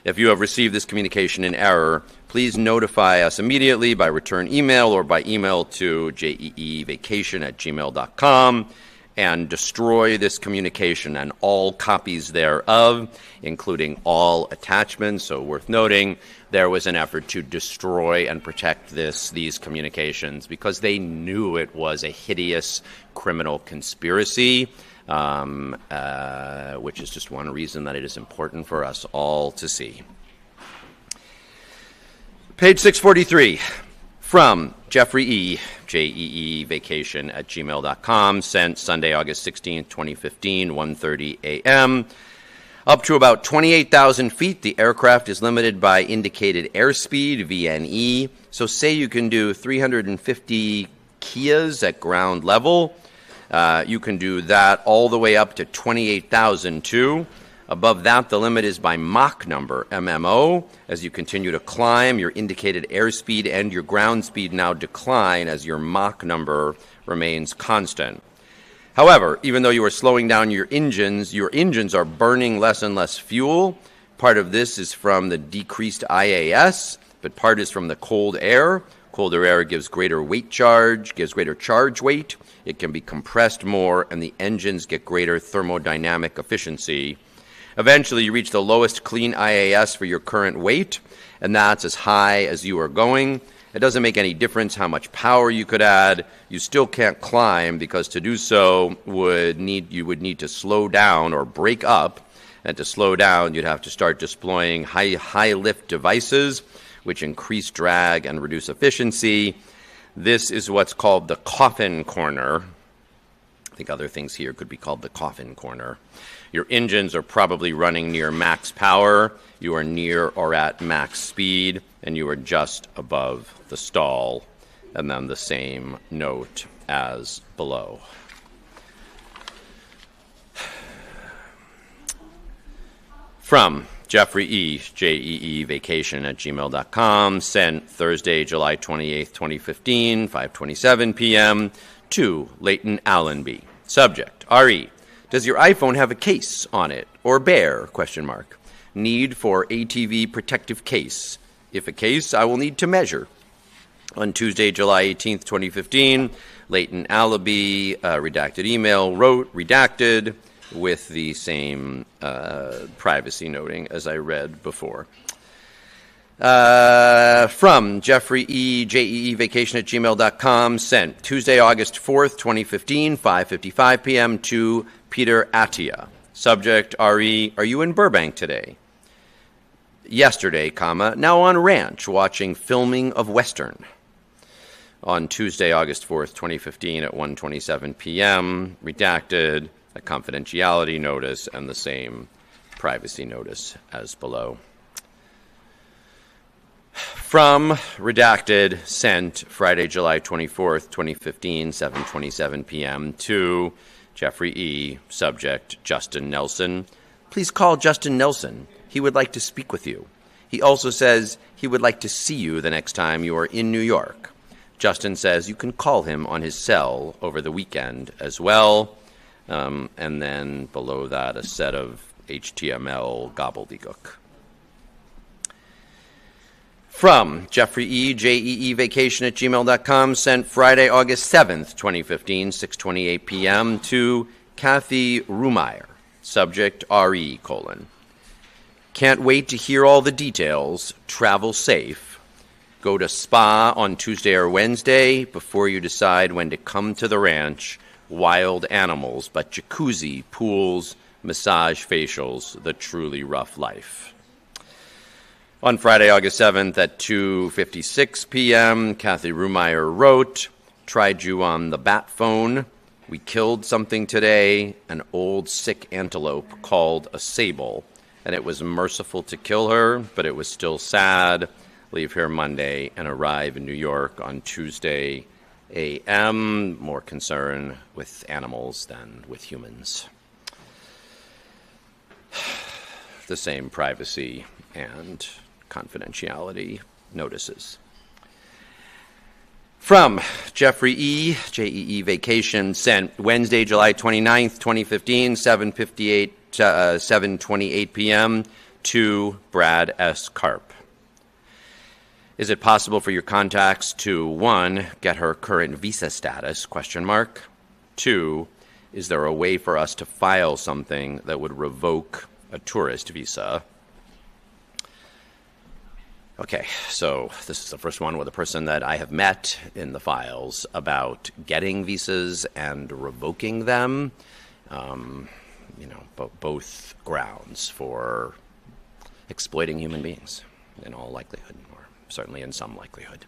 Speaker 3: If you have received this communication in error, please notify us immediately by return email or by email to jeevacation@gmail.com and destroy this communication and all copies thereof, including all attachments. So worth noting, there was an effort to destroy and protect these communications because they knew it was a hideous criminal conspiracy, which is just one reason that it is important for us all to see. Page 643. From Jeffrey E., jeevacation@gmail.com, sent Sunday, August 16th, 2015, 1:30 a.m. Up to about 28,000 feet, the aircraft is limited by indicated airspeed, VNE. So say you can do 350 Kias at ground level. You can do that all the way up to 28,002. Above that, the limit is by Mach number, MMO. As you continue to climb, your indicated airspeed and your ground speed now decline as your Mach number remains constant. However, even though you are slowing down your engines are burning less and less fuel. Part of this is from the decreased IAS, but part is from the cold air. Colder air gives greater charge weight. It can be compressed more, and the engines get greater thermodynamic efficiency. Eventually, you reach the lowest clean IAS for your current weight, and that's as high as you are going. It doesn't make any difference how much power you could add. You still can't climb because to do so you would need to slow down or break up. And to slow down, you'd have to start deploying high lift devices, which increase drag and reduce efficiency. This is what's called the coffin corner. I think other things here could be called the coffin corner. Your engines are probably running near max power. You are near or at max speed, and you are just above the stall. And then the same note as below. From Jeffrey E., jeevacation@gmail.com, sent Thursday, July 28th, 2015, 5:27 p.m., to Leighton Allenby. Subject, RE. Does your iPhone have a case on it, or bear? ? Need for ATV protective case. If a case, I will need to measure. On Tuesday, July 18th, 2015, Leighton Allenby, redacted email, wrote, redacted, with the same privacy noting as I read before. From Jeffrey E., jeevacation@gmail.com, sent Tuesday, August 4th, 2015, 5:55 p.m. to Peter Attia. Subject, RE, are you in Burbank today? Yesterday, now on ranch watching filming of Western. On Tuesday, August 4th, 2015 at 1:27 p.m., redacted, a confidentiality notice, and the same privacy notice as below. From redacted, sent Friday, July 24th, 2015, 7:27 p.m. to Jeffrey E., subject, Justin Nelson. Please call Justin Nelson. He would like to speak with you. He also says he would like to see you the next time you are in New York. Justin says you can call him on his cell over the weekend as well. And then below that, a set of HTML gobbledygook. From Jeffrey E., jeevacation@gmail.com, sent Friday, August 7th, 2015, 6:28 p.m. to Kathy Rumeyer. Subject, RE, : Can't wait to hear all the details. Travel safe. Go to spa on Tuesday or Wednesday before you decide when to come to the ranch. Wild animals, but jacuzzi, pools, massage facials, the truly rough life. On Friday, August 7th at 2:56 p.m., Kathy Rumeyer wrote, tried you on the bat phone. We killed something today, an old sick antelope called a sable, and it was merciful to kill her, but it was still sad. Leave here Monday and arrive in New York on Tuesday a.m. More concern with animals than with humans. The same privacy and confidentiality notices. From Jeffrey E., JEE Vacation, sent Wednesday, July 29th, 2015, 7:28 p.m. to Brad S. Karp. Is it possible for your contacts to, 1, get her current visa status, ? 2, is there a way for us to file something that would revoke a tourist visa? Okay, so this is the first one with a person that I have met in the files about getting visas and revoking them. Both grounds for exploiting human beings in all likelihood, or certainly in some likelihood.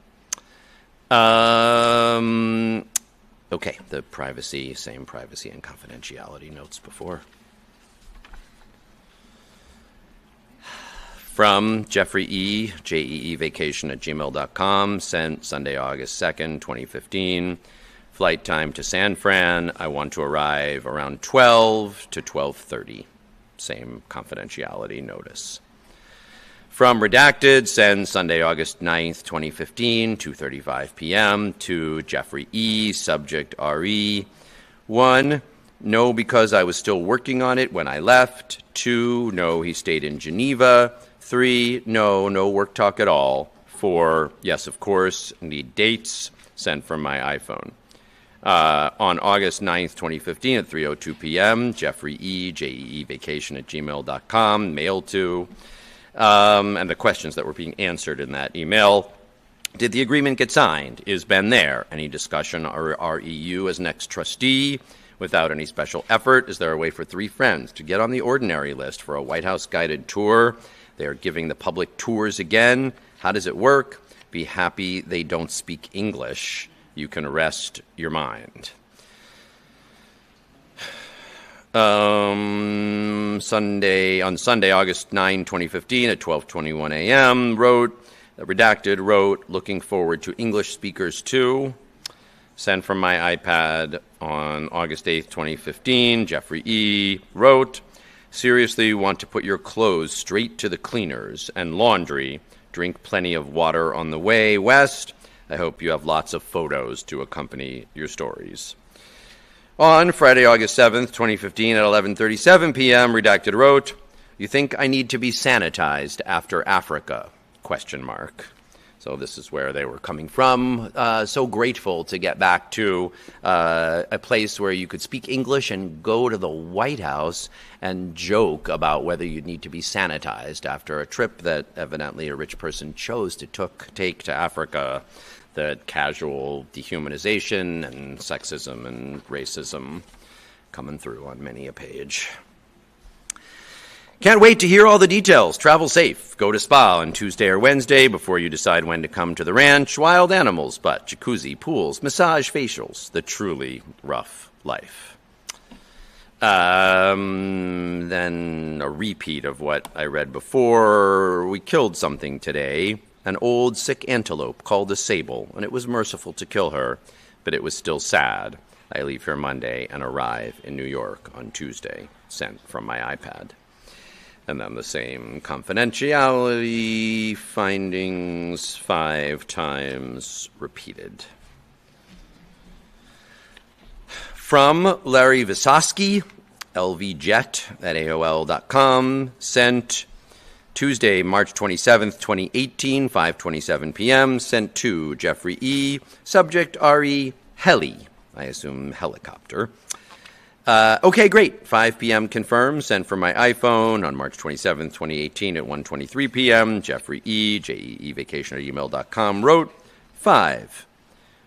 Speaker 3: Okay, the privacy, same privacy and confidentiality notes before. From Jeffrey E., JEE Vacation at gmail.com, sent Sunday, August 2nd, 2015. Flight time to San Fran. I want to arrive around 12 to 12:30. Same confidentiality notice. From Redacted, send Sunday, August 9th, 2015, 2:35 p.m. to Jeffrey E., subject RE. 1, no, because I was still working on it when I left. 2, no, he stayed in Geneva. 3, no work talk at all. 4, yes, of course, need dates, sent from my iPhone. On August 9th, 2015 at 3:02 p.m., Jeffrey E., JEE Vacation at gmail.com, mail to, and the questions that were being answered in that email. Did the agreement get signed? Is Ben there? Any discussion or REU as next trustee? Without any special effort, is there a way for 3 friends to get on the ordinary list for a White House guided tour? They are giving the public tours again. How does it work? Be happy they don't speak English. You can rest your mind. On Sunday, August 9, 2015 at 12:21 a.m., Redacted wrote, looking forward to English speakers too. Sent from my iPad on August 8th, 2015, Jeffrey E. wrote, seriously want to put your clothes straight to the cleaners and laundry. Drink plenty of water on the way west. I hope you have lots of photos to accompany your stories. On Friday, August 7th, 2015 at 11:37 p.m., Redacted wrote, you think I need to be sanitized after Africa? ? So this is where they were coming from. So grateful to get back to a place where you could speak English and go to the White House and joke about whether you'd need to be sanitized after a trip that evidently a rich person chose to take to Africa. The casual dehumanization and sexism and racism coming through on many a page. Can't wait to hear all the details. Travel safe. Go to spa on Tuesday or Wednesday before you decide when to come to the ranch. Wild animals, but jacuzzi, pools, massage facials. The truly rough life. Then a repeat of what I read before. We killed something today. An old sick antelope called a sable, and it was merciful to kill her, but it was still sad. I leave here Monday and arrive in New York on Tuesday. Sent from my iPad. And then the same confidentiality findings 5 times repeated. From Larry Visosky, lvjet@aol.com, sent Tuesday, March 27th, 2018, 5:27 p.m., sent to Jeffrey E., subject RE, heli, I assume helicopter. Okay, great. 5 p.m. confirmed. Sent from my iPhone on March 27th, 2018 at 1:23 p.m. Jeffrey E. JEEvacation@gmail.com wrote 5.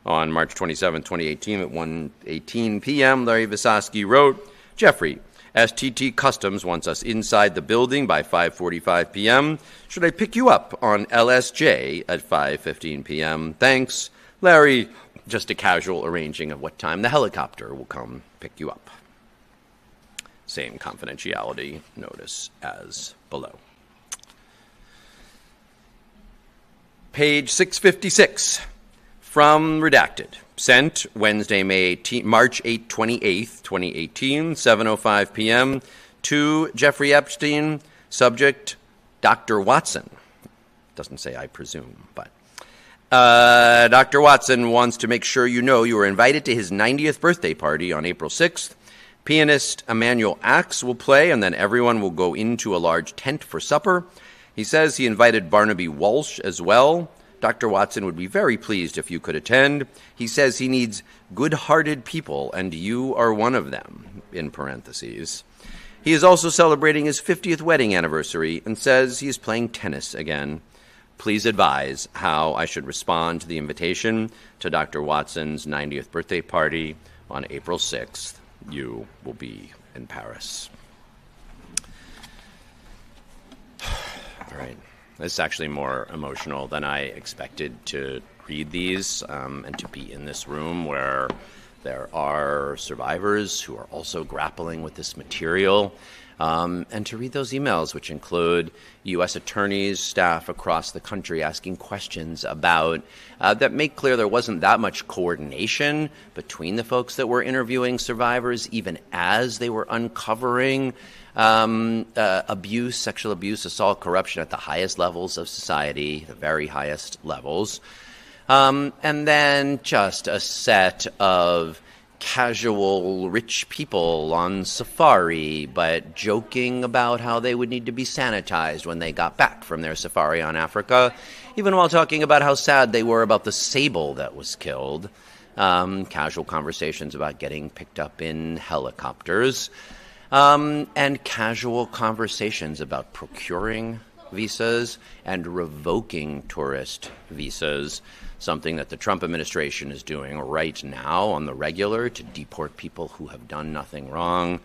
Speaker 3: On March 27th, 2018 at 1:18 p.m. Larry Visosky wrote, Jeffrey, STT Customs wants us inside the building by 5:45 p.m. Should I pick you up on LSJ at 5:15 p.m.? Thanks, Larry. Just a casual arranging of what time the helicopter will come pick you up. Same confidentiality notice as below. Page 656 from Redacted. Sent Wednesday, March 28th, 2018, 7:05 p.m. to Jeffrey Epstein. Subject, Dr. Watson. Doesn't say I presume, but. Dr. Watson wants to make sure you know you are invited to his 90th birthday party on April 6th. Pianist Emmanuel Axe will play, and then everyone will go into a large tent for supper. He says he invited Barnaby Walsh as well. Dr. Watson would be very pleased if you could attend. He says he needs good-hearted people, and you are one of them, in parentheses. He is also celebrating his 50th wedding anniversary and says he is playing tennis again. Please advise how I should respond to the invitation to Dr. Watson's 90th birthday party on April 6th. You will be in Paris. All right. This is actually more emotional than I expected to read these and to be in this room where there are survivors who are also grappling with this material. And to read those emails, which include U.S. attorneys, staff across the country asking questions about that make clear there wasn't that much coordination between the folks that were interviewing survivors, even as they were uncovering abuse, sexual abuse, assault, corruption at the highest levels of society, the very highest levels. And then just a set of casual rich people on safari, but joking about how they would need to be sanitized when they got back from their safari on Africa, even while talking about how sad they were about the sable that was killed. Casual conversations about getting picked up in helicopters, and casual conversations about procuring visas and revoking tourist visas, something that the Trump administration is doing right now on the regular to deport people who have done nothing wrong,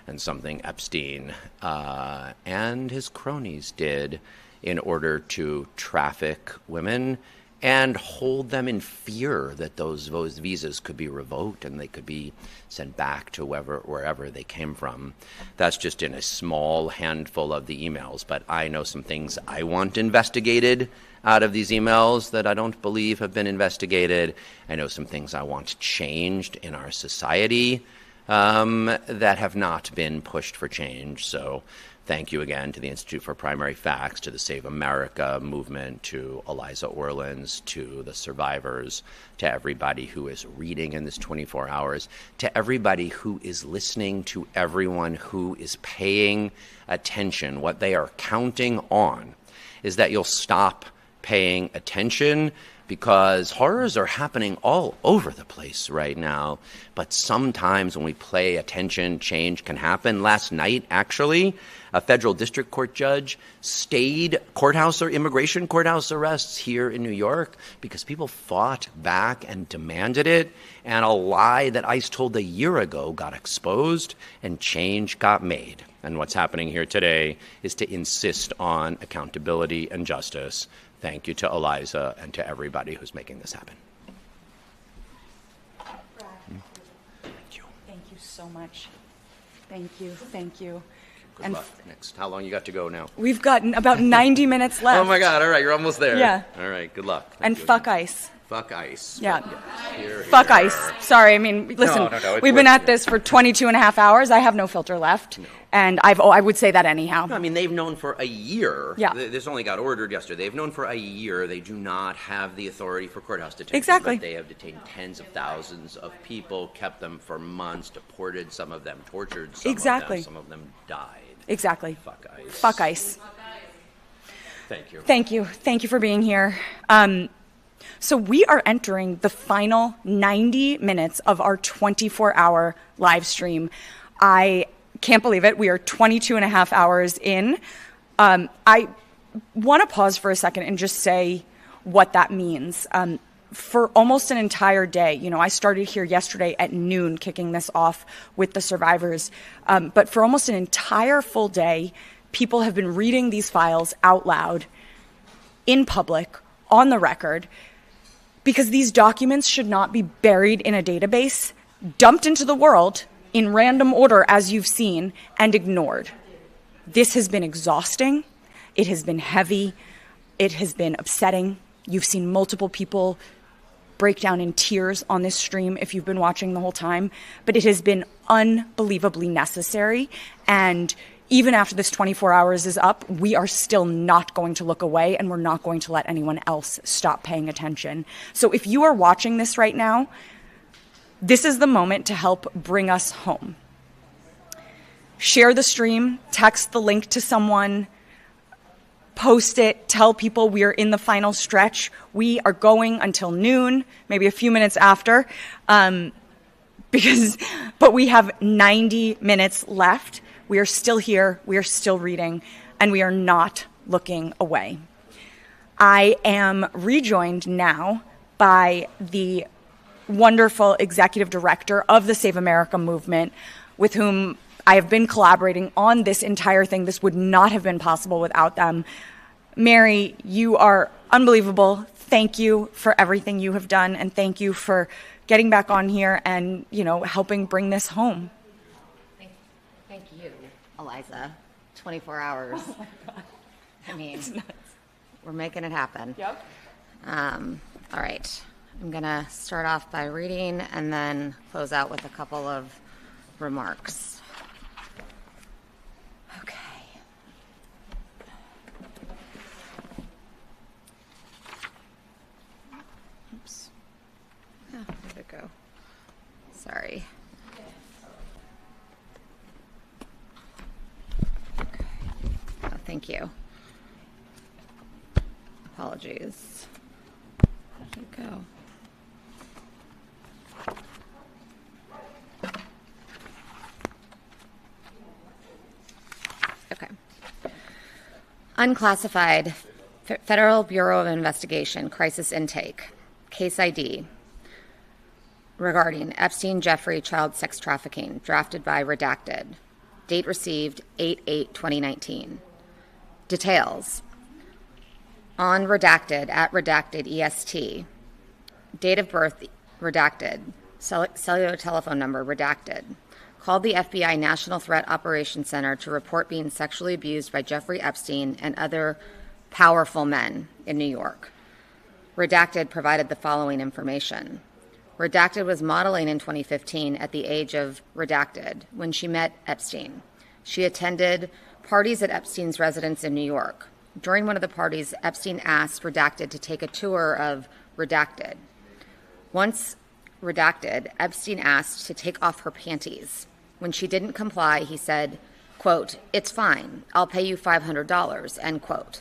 Speaker 3: and something Epstein and his cronies did in order to traffic women and hold them in fear that those visas could be revoked and they could be sent back to wherever they came from. That's just in a small handful of the emails, but I know some things I want investigated out of these emails that I don't believe have been investigated. I know some things I want changed in our society that have not been pushed for change. So thank you again to the Institute for Primary Facts, to the Save America movement, to Eliza Orlins, to the survivors, to everybody who is reading in this 24 hours, to everybody who is listening, to everyone who is paying attention. What they are counting on is that you'll stop paying attention, because horrors are happening all over the place right now. But sometimes when we pay attention, change can happen. Last night, actually, a federal district court judge stayed immigration courthouse arrests here in New York because people fought back and demanded it. And a lie that ICE told a year ago got exposed and change got made. And what's happening here today is to insist on accountability and justice. Thank you to Eliza and to everybody who's making this happen.
Speaker 2: Thank you. Thank you so much. Thank you. Thank you.
Speaker 3: Good luck. Next. How long you got to go now?
Speaker 2: We've got about 90 minutes left.
Speaker 3: Oh my God. All right. You're almost there.
Speaker 2: Yeah.
Speaker 3: All right. Good luck.
Speaker 2: And fuck ICE.
Speaker 3: Fuck ICE.
Speaker 2: Yeah.
Speaker 3: Here,
Speaker 2: fuck
Speaker 3: here.
Speaker 2: ICE. Sorry. I mean, listen,
Speaker 3: No,
Speaker 2: we've been at this for 22 and a half hours. I have no filter left. No. And I would say that anyhow.
Speaker 3: No, I mean, they've known for a year.
Speaker 2: Yeah.
Speaker 3: This only got ordered yesterday. They've known for a year they do not have the authority for courthouse detention.
Speaker 2: Exactly.
Speaker 3: But they have detained tens of thousands of people, kept them for months, deported some of them, tortured some of them. Some of them died.
Speaker 2: Exactly.
Speaker 3: Fuck ICE.
Speaker 2: Fuck ICE.
Speaker 3: Thank you.
Speaker 2: Thank you. Thank you for being here. So we are entering the final 90 minutes of our 24-hour live stream. I can't believe it. We are 22 and a half hours in. I want to pause for a second and just say what that means. For almost an entire day, I started here yesterday at noon, kicking this off with the survivors. But for almost an entire full day, people have been reading these files out loud, in public, on the record, because these documents should not be buried in a database, dumped into the world in random order, as you've seen, and ignored. This has been exhausting. It has been heavy. It has been upsetting. You've seen multiple people break down in tears on this stream if you've been watching the whole time, but it has been unbelievably necessary. And even after this 24 hours is up, we are still not going to look away, and we're not going to let anyone else stop paying attention. So if you are watching this right now, this is the moment to help bring us home. Share the stream, text the link to someone, post it, tell people we are in the final stretch. We are going until noon, maybe a few minutes after, but we have 90 minutes left. We are still here, we are still reading, and we are not looking away. I am rejoined now by the wonderful executive director of the Save America movement, with whom I have been collaborating on this entire thing. This would not have been possible without them. Mary, you are unbelievable. Thank you for everything you have done, and thank you for getting back on here and, helping bring this home.
Speaker 4: Thank you, Eliza. 24 hours.
Speaker 2: Oh my God.
Speaker 4: I mean, we're making it happen.
Speaker 2: Yep.
Speaker 4: All right. I'm going to start off by reading and then close out with a couple of remarks. Okay. Oops. Oh, where'd it go? Sorry. Okay. Oh, thank you. Apologies. Where'd it go? Okay. Unclassified Federal Bureau of Investigation Crisis Intake Case ID regarding Epstein Jeffrey child sex trafficking, drafted by Redacted. Date received 8/8/2019. Details on Redacted at Redacted EST. Date of birth Redacted. Cellular telephone number Redacted. Called the FBI National Threat Operations Center to report being sexually abused by Jeffrey Epstein and other powerful men in New York. Redacted provided the following information. Redacted was modeling in 2015 at the age of Redacted when she met Epstein. She attended parties at Epstein's residence in New York. During one of the parties, Epstein asked Redacted to take a tour of Redacted. Once Redacted, Epstein asked to take off her panties. When she didn't comply, he said, quote, "It's fine. I'll pay you $500, end quote.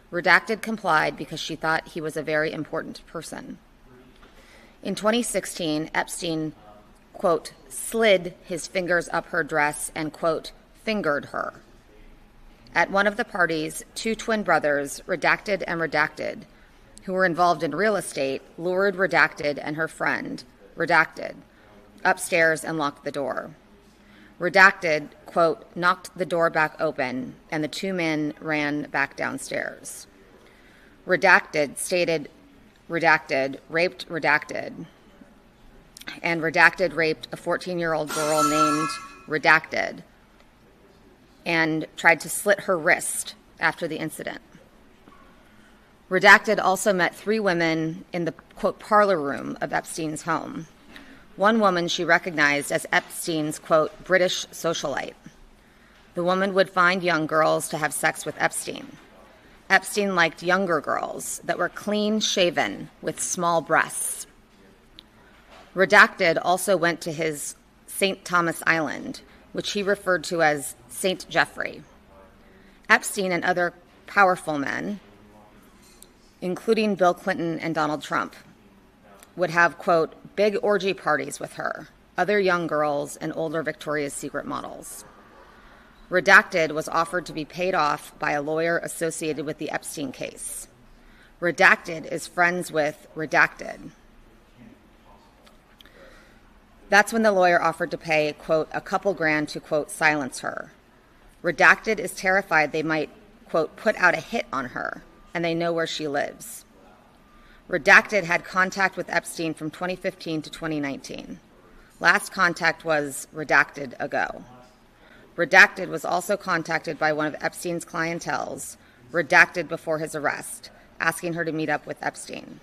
Speaker 4: Redacted complied because she thought he was a very important person. In 2016, Epstein, quote, slid his fingers up her dress and, quote, fingered her. At one of the parties, two twin brothers, Redacted and Redacted, who were involved in real estate, lured Redacted and her friend, Redacted, upstairs and locked the door. Redacted, quote, knocked the door back open, and the two men ran back downstairs. Redacted stated Redacted raped Redacted, and Redacted raped a 14-year-old girl named Redacted and tried to slit her wrist after the incident. Redacted also met three women in the, quote, parlor room of Epstein's home. One woman she recognized as Epstein's, quote, British socialite. The woman would find young girls to have sex with Epstein. Epstein liked younger girls that were clean-shaven with small breasts. Redacted also went to his St. Thomas Island, which he referred to as St. Jeffrey. Epstein and other powerful men, including Bill Clinton and Donald Trump, would have, quote, big orgy parties with her. other young girls, and older Victoria's Secret models. Redacted was offered to be paid off by a lawyer associated with the Epstein case. Redacted is friends with Redacted. That's when the lawyer offered to pay, quote, a couple grand to, quote, silence her. Redacted is terrified they might, quote, put out a hit on her, and they know where she lives. Redacted had contact with Epstein from 2015 to 2019. Last contact was Redacted ago. Redacted was also contacted by one of Epstein's clientels, Redacted before his arrest, asking her to meet up with Epstein.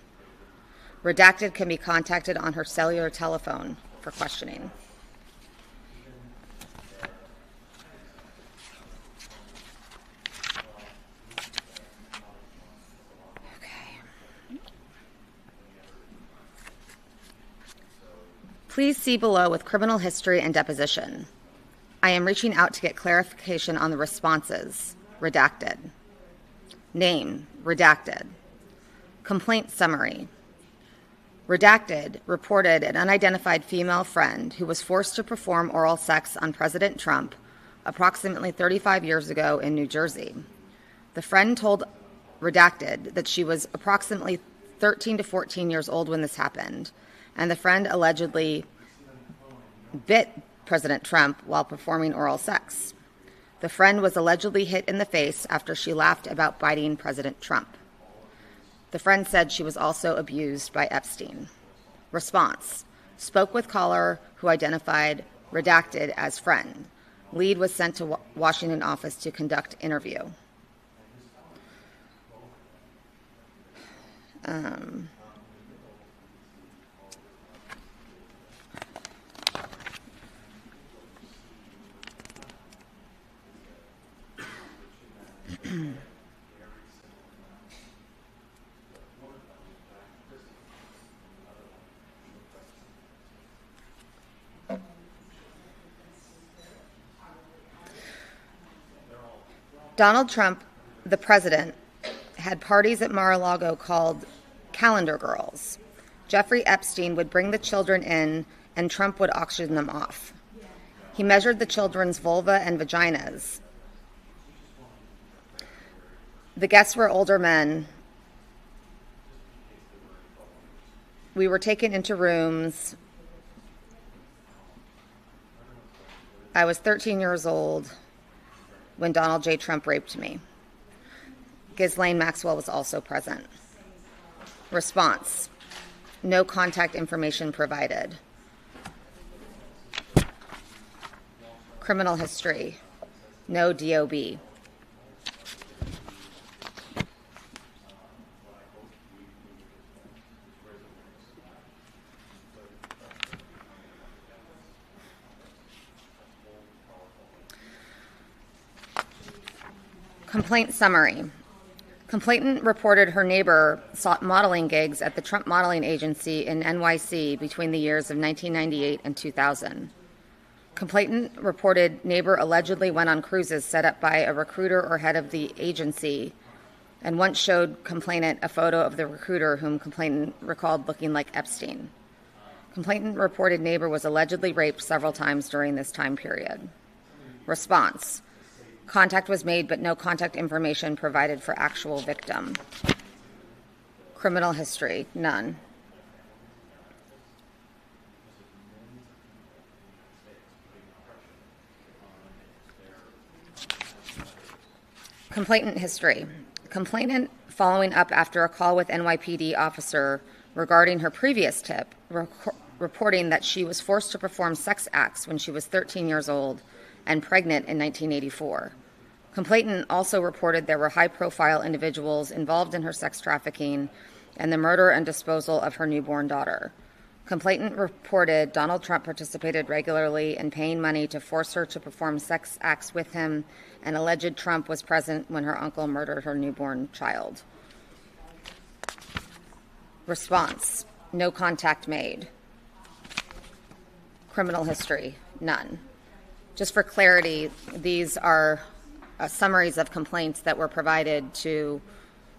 Speaker 4: Redacted can be contacted on her cellular telephone for questioning. Please see below with criminal history and deposition. I am reaching out to get clarification on the responses. Redacted. Name. Redacted. Complaint summary. Redacted reported an unidentified female friend who was forced to perform oral sex on President Trump approximately 35 years ago in New Jersey. The friend told Redacted that she was approximately 13 to 14 years old when this happened, and the friend allegedly bit President Trump while performing oral sex. The friend was allegedly hit in the face after she laughed about biting President Trump. The friend said she was also abused by Epstein. Response. Spoke with caller who identified Redacted as friend. Lead was sent to Washington office to conduct interview. Donald Trump, the president, had parties at Mar-a-Lago called Calendar Girls. Jeffrey Epstein would bring the children in, and Trump would auction them off. He measured the children's vulva and vaginas. The guests were older men. We were taken into rooms. I was 13 years old when Donald J. Trump raped me. Ghislaine Maxwell was also present. Response. No contact information provided. Criminal history. No DOB. Complaint summary. Complainant reported her neighbor sought modeling gigs at the Trump Modeling Agency in NYC between the years of 1998 and 2000. Complainant reported neighbor allegedly went on cruises set up by a recruiter or head of the agency, and once showed complainant a photo of the recruiter whom complainant recalled looking like Epstein. Complainant reported neighbor was allegedly raped several times during this time period. Response. Contact was made, but no contact information provided for actual victim. Criminal history, none. Complainant history. Complainant following up after a call with NYPD officer regarding her previous tip, reporting that she was forced to perform sex acts when she was 13 years old and pregnant in 1984. Complainant also reported there were high-profile individuals involved in her sex trafficking and the murder and disposal of her newborn daughter. Complainant reported Donald Trump participated regularly in paying money to force her to perform sex acts with him, and alleged Trump was present when her uncle murdered her newborn child. Response. No contact made. Criminal history. None. Just for clarity, these are summaries of complaints that were provided to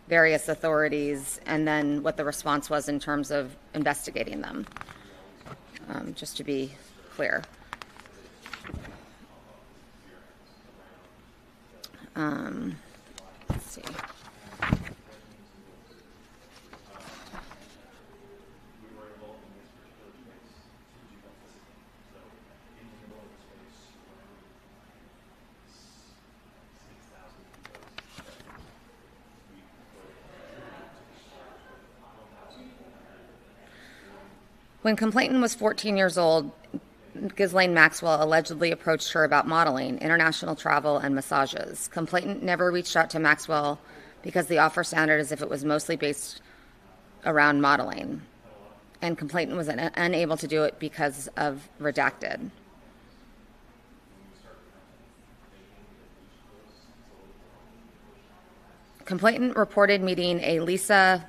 Speaker 4: various authorities and then what the response was in terms of investigating them, just to be clear. Let's see. When complainant was 14 years old, Ghislaine Maxwell allegedly approached her about modeling, international travel, and massages. Complainant never reached out to Maxwell because the offer sounded as if it was mostly based around modeling, and complainant was unable to do it because of redacted. Complainant reported meeting a Lisa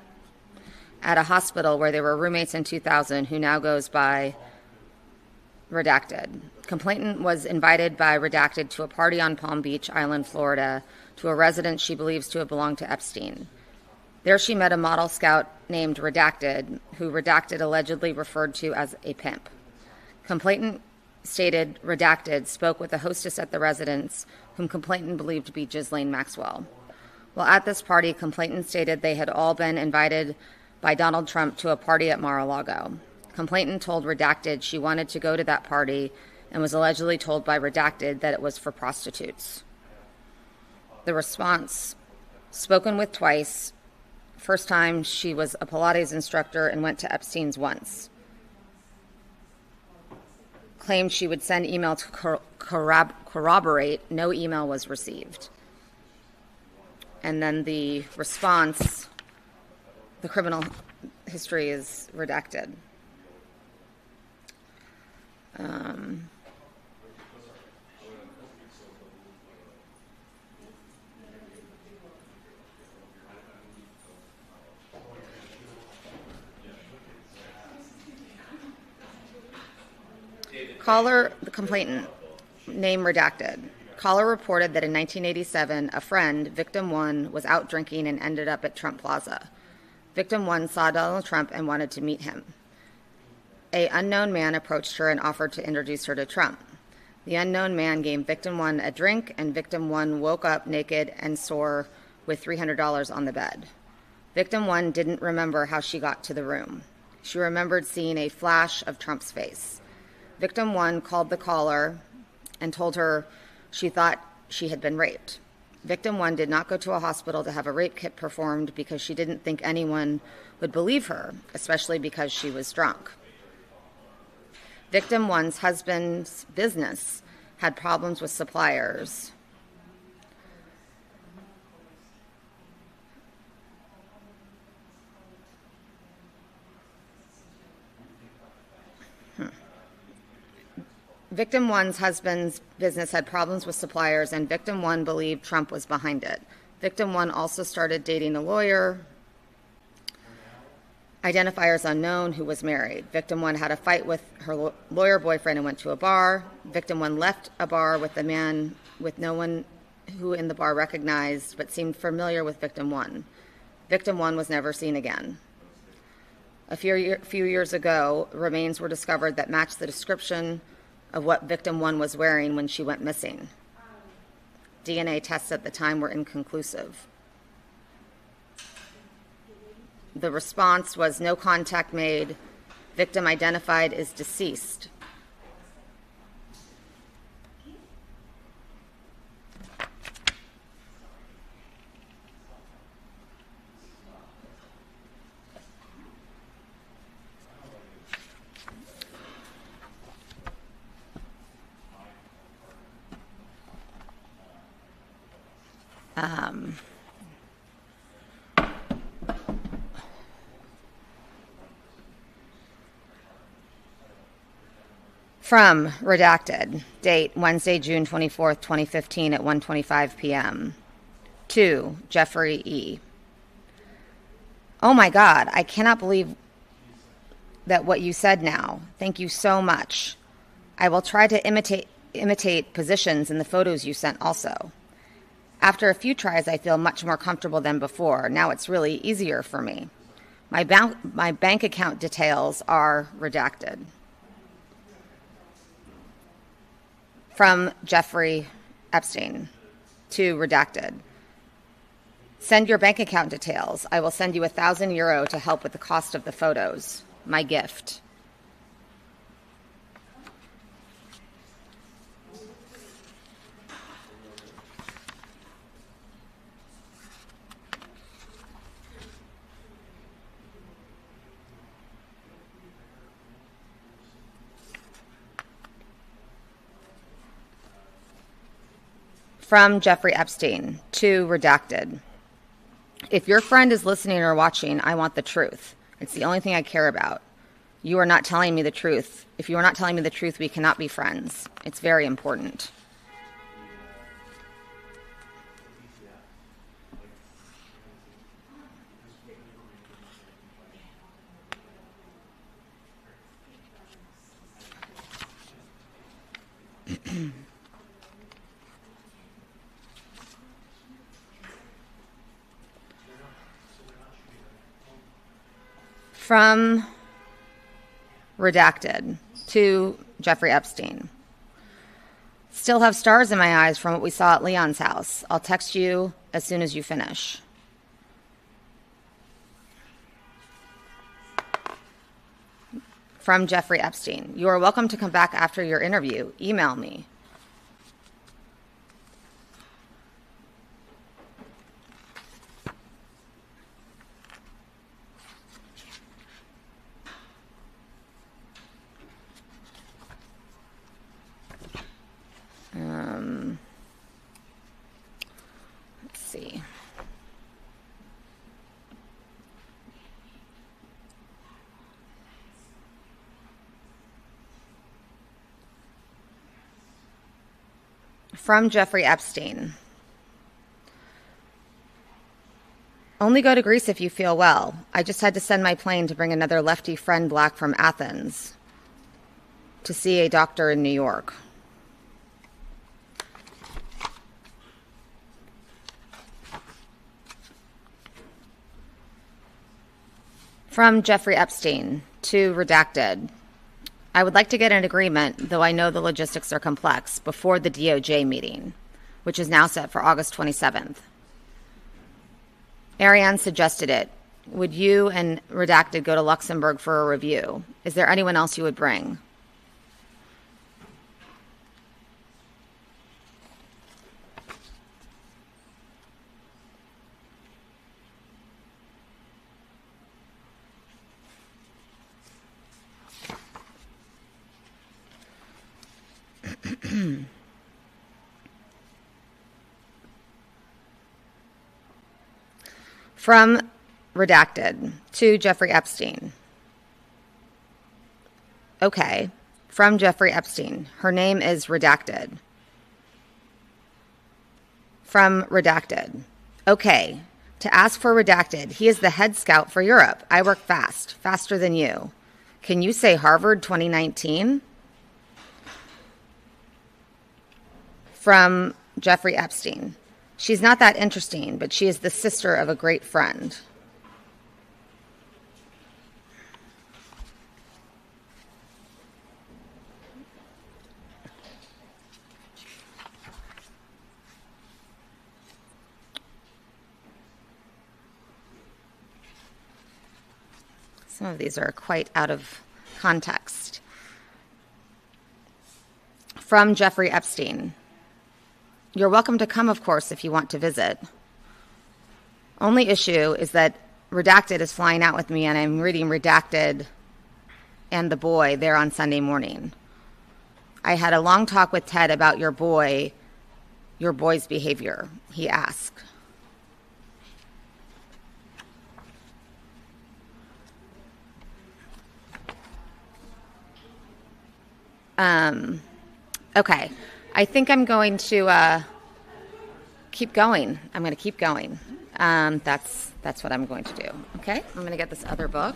Speaker 4: at a hospital where they were roommates in 2000 who now goes by redacted. Complainant was invited by redacted to a party on Palm Beach Island, Florida, to a residence she believes to have belonged to Epstein. There she met a model scout named Redacted, who Redacted allegedly referred to as a pimp. Complainant stated Redacted spoke with a hostess at the residence, whom complainant believed to be Ghislaine Maxwell. While at this party, complainant stated they had all been invited by Donald Trump to a party at Mar-a-Lago. Complainant told Redacted she wanted to go to that party and was allegedly told by Redacted that it was for prostitutes. The response, spoken with twice, first time she was a Pilates instructor and went to Epstein's once. Claimed she would send email to corroborate, no email was received. And then the response, the criminal history is redacted. Caller, the complainant, name redacted. Caller reported that in 1987, a friend, Victim 1, was out drinking and ended up at Trump Plaza. Victim 1 saw Donald Trump and wanted to meet him. An unknown man approached her and offered to introduce her to Trump. The unknown man gave Victim 1 a drink, and Victim 1 woke up naked and sore with $300 on the bed. Victim 1 didn't remember how she got to the room. She remembered seeing a flash of Trump's face. Victim 1 called the caller and told her she thought she had been raped. Victim 1 did not go to a hospital to have a rape kit performed because she didn't think anyone would believe her, especially because she was drunk. Victim 1's husband's business had problems with suppliers. Victim 1's husband's business had problems with suppliers, and Victim 1 believed Trump was behind it. Victim 1 also started dating a lawyer, identifiers unknown, who was married. Victim 1 had a fight with her lawyer boyfriend and went to a bar. Victim 1 left a bar with a man with no one who in the bar recognized but seemed familiar with Victim 1. Victim 1 was never seen again. A few years ago, remains were discovered that matched the description of what Victim 1 was wearing when she went missing. DNA tests at the time were inconclusive. The response was no contact made. Victim identified as deceased. From Redacted, date Wednesday, June 24th, 2015 at 1:25 p.m. To Jeffrey E. Oh my God, I cannot believe that what you said now. Thank you so much. I will try to imitate positions in the photos you sent also. After a few tries, I feel much more comfortable than before. Now it's really easier for me. My bank account details are redacted. From Jeffrey Epstein to redacted. Send your bank account details. I will send you €1,000 to help with the cost of the photos. My gift. From Jeffrey Epstein to redacted. If your friend is listening or watching, I want the truth. It's the only thing I care about. You are not telling me the truth. If you are not telling me the truth, we cannot be friends. It's very important. From redacted to Jeffrey Epstein. Still have stars in my eyes from what we saw at Leon's house. I'll text you as soon as you finish. From Jeffrey Epstein. You are welcome to come back after your interview. Email me. Let's see. From Jeffrey Epstein. Only go to Greece if you feel well. I just had to send my plane to bring another lefty friend back from Athens to see a doctor in New York. From Jeffrey Epstein to redacted. I would like to get an agreement, though I know the logistics are complex, before the DOJ meeting, which is now set for August 27th. Ariane suggested it. Would you and redacted go to Luxembourg for a review? Is there anyone else you would bring? From redacted to Jeffrey Epstein. Okay. From Jeffrey Epstein. Her name is redacted. From redacted. Okay. To ask for redacted. He is the head scout for Europe. I work fast. Faster than you. Can you say Harvard 2019? From Jeffrey Epstein. She's not that interesting, but she is the sister of a great friend. Some of these are quite out of context. From Jeffrey Epstein. You're welcome to come, of course, if you want to visit. Only issue is that redacted is flying out with me, and I'm reading redacted and the boy there on Sunday morning. I had a long talk with Ted about your boy's behavior, he asked. Okay. I think I'm going to keep going. I'm going to keep going. That's what I'm going to do. Okay? I'm going to get this other book.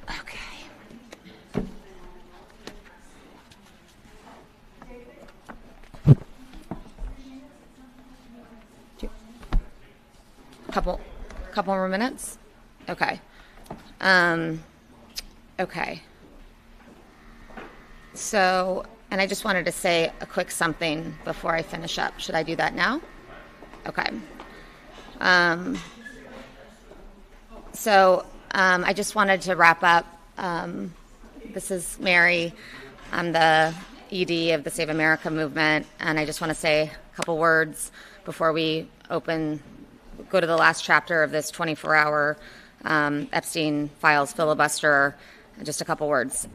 Speaker 4: Okay. Couple more minutes? Okay. Okay. So, and I just wanted to say a quick something before I finish up. Should I do that now? Okay. I just wanted to wrap up. This is Mary. I'm the ED of the Save America movement, and I just want to say a couple words before we go to the last chapter of this 24-hour Epstein Files filibuster. Just a couple words.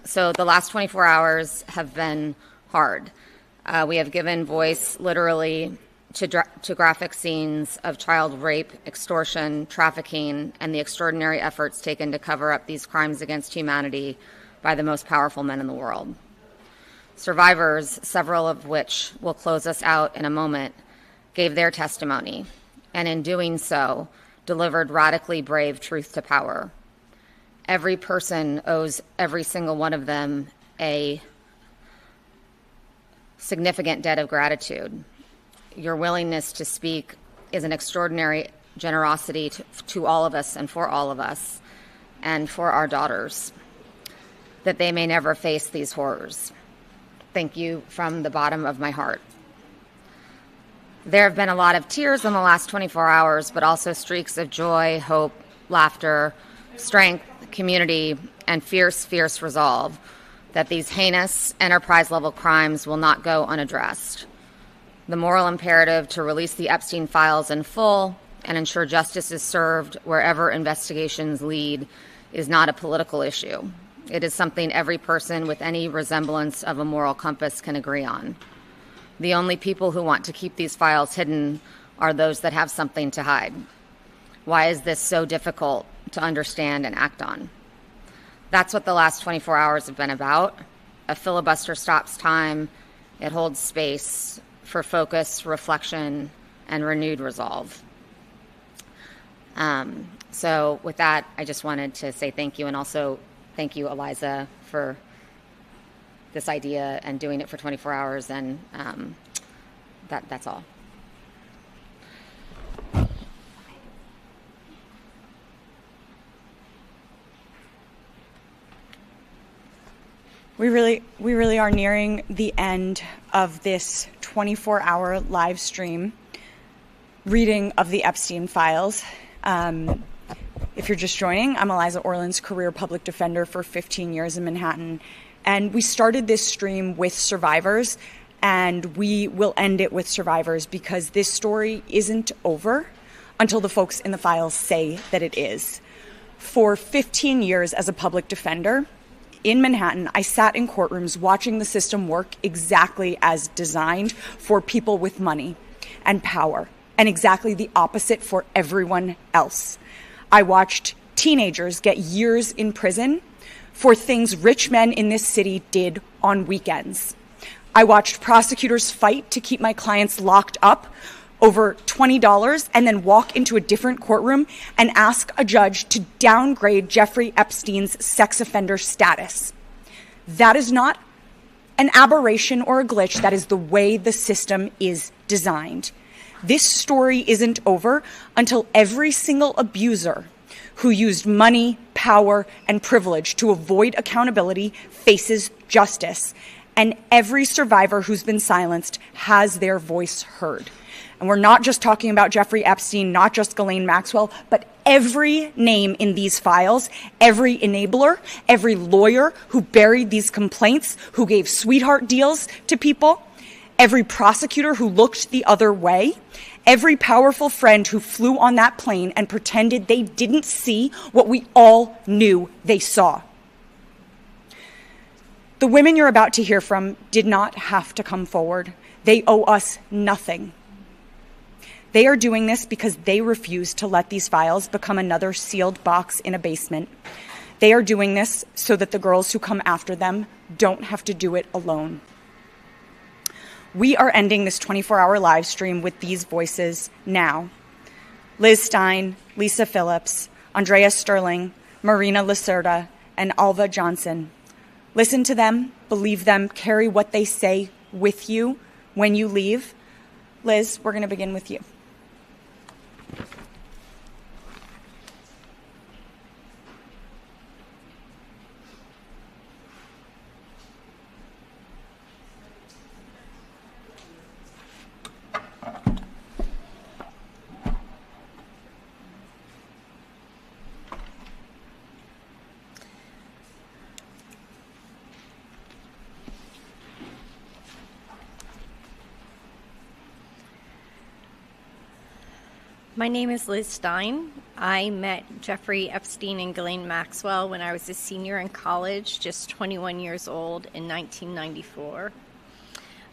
Speaker 4: So the last 24 hours have been hard. We have given voice literally to graphic scenes of child rape, extortion, trafficking, and the extraordinary efforts taken to cover up these crimes against humanity by the most powerful men in the world. Survivors, several of which will close us out in a moment, gave their testimony, and in doing so, delivered radically brave truth to power. Every person owes every single one of them a significant debt of gratitude. Your willingness to speak is an extraordinary generosity to all of us and for all of us and for our daughters, that they may never face these horrors. Thank you from the bottom of my heart. There have been a lot of tears in the last 24 hours, but also streaks of joy, hope, laughter, strength, community, and fierce, fierce resolve that these heinous enterprise-level crimes will not go unaddressed. The moral imperative to release the Epstein files in full and ensure justice is served wherever investigations lead is not a political issue. It is something every person with any resemblance of a moral compass can agree on. The only people who want to keep these files hidden are those that have something to hide. Why is this so difficult to understand and act on? That's what the last 24 hours have been about. A filibuster stops time. It holds space for focus, reflection, and renewed resolve. So with that, I just wanted to say thank you, and also thank you, Eliza, for this idea and doing it for 24 hours, and that's all.
Speaker 2: We really are nearing the end of this 24-hour live stream reading of the Epstein files. If you're just joining, I'm Eliza Orland's career public defender for 15 years in Manhattan. And we started this stream with survivors, and we will end it with survivors because this story isn't over until the folks in the files say that it is. For 15 years as a public defender, in Manhattan, I sat in courtrooms watching the system work exactly as designed for people with money and power, and exactly the opposite for everyone else. I watched teenagers get years in prison for things rich men in this city did on weekends. I watched prosecutors fight to keep my clients locked up over $20 and then walk into a different courtroom and ask a judge to downgrade Jeffrey Epstein's sex offender status. That is not an aberration or a glitch. That is the way the system is designed. This story isn't over until every single abuser who used money, power, and privilege to avoid accountability faces justice, and every survivor who's been silenced has their voice heard. And we're not just talking about Jeffrey Epstein, not just Ghislaine Maxwell, but every name in these files, every enabler, every lawyer who buried these complaints, who gave sweetheart deals to people, every prosecutor who looked the other way, every powerful friend who flew on that plane and pretended they didn't see what we all knew they saw. The women you're about to hear from did not have to come forward. They owe us nothing. They are doing this because they refuse to let these files become another sealed box in a basement. They are doing this so that the girls who come after them don't have to do it alone. We are ending this 24-hour live stream with these voices now. Liz Stein, Lisa Phillips, Andrea Sterling, Marina Lacerda, and Alva Johnson. Listen to them, believe them, carry what they say with you when you leave. Liz, we're going to begin with you.
Speaker 5: My name is Liz Stein. I met Jeffrey Epstein and Ghislaine Maxwell when I was a senior in college, just 21 years old, in 1994.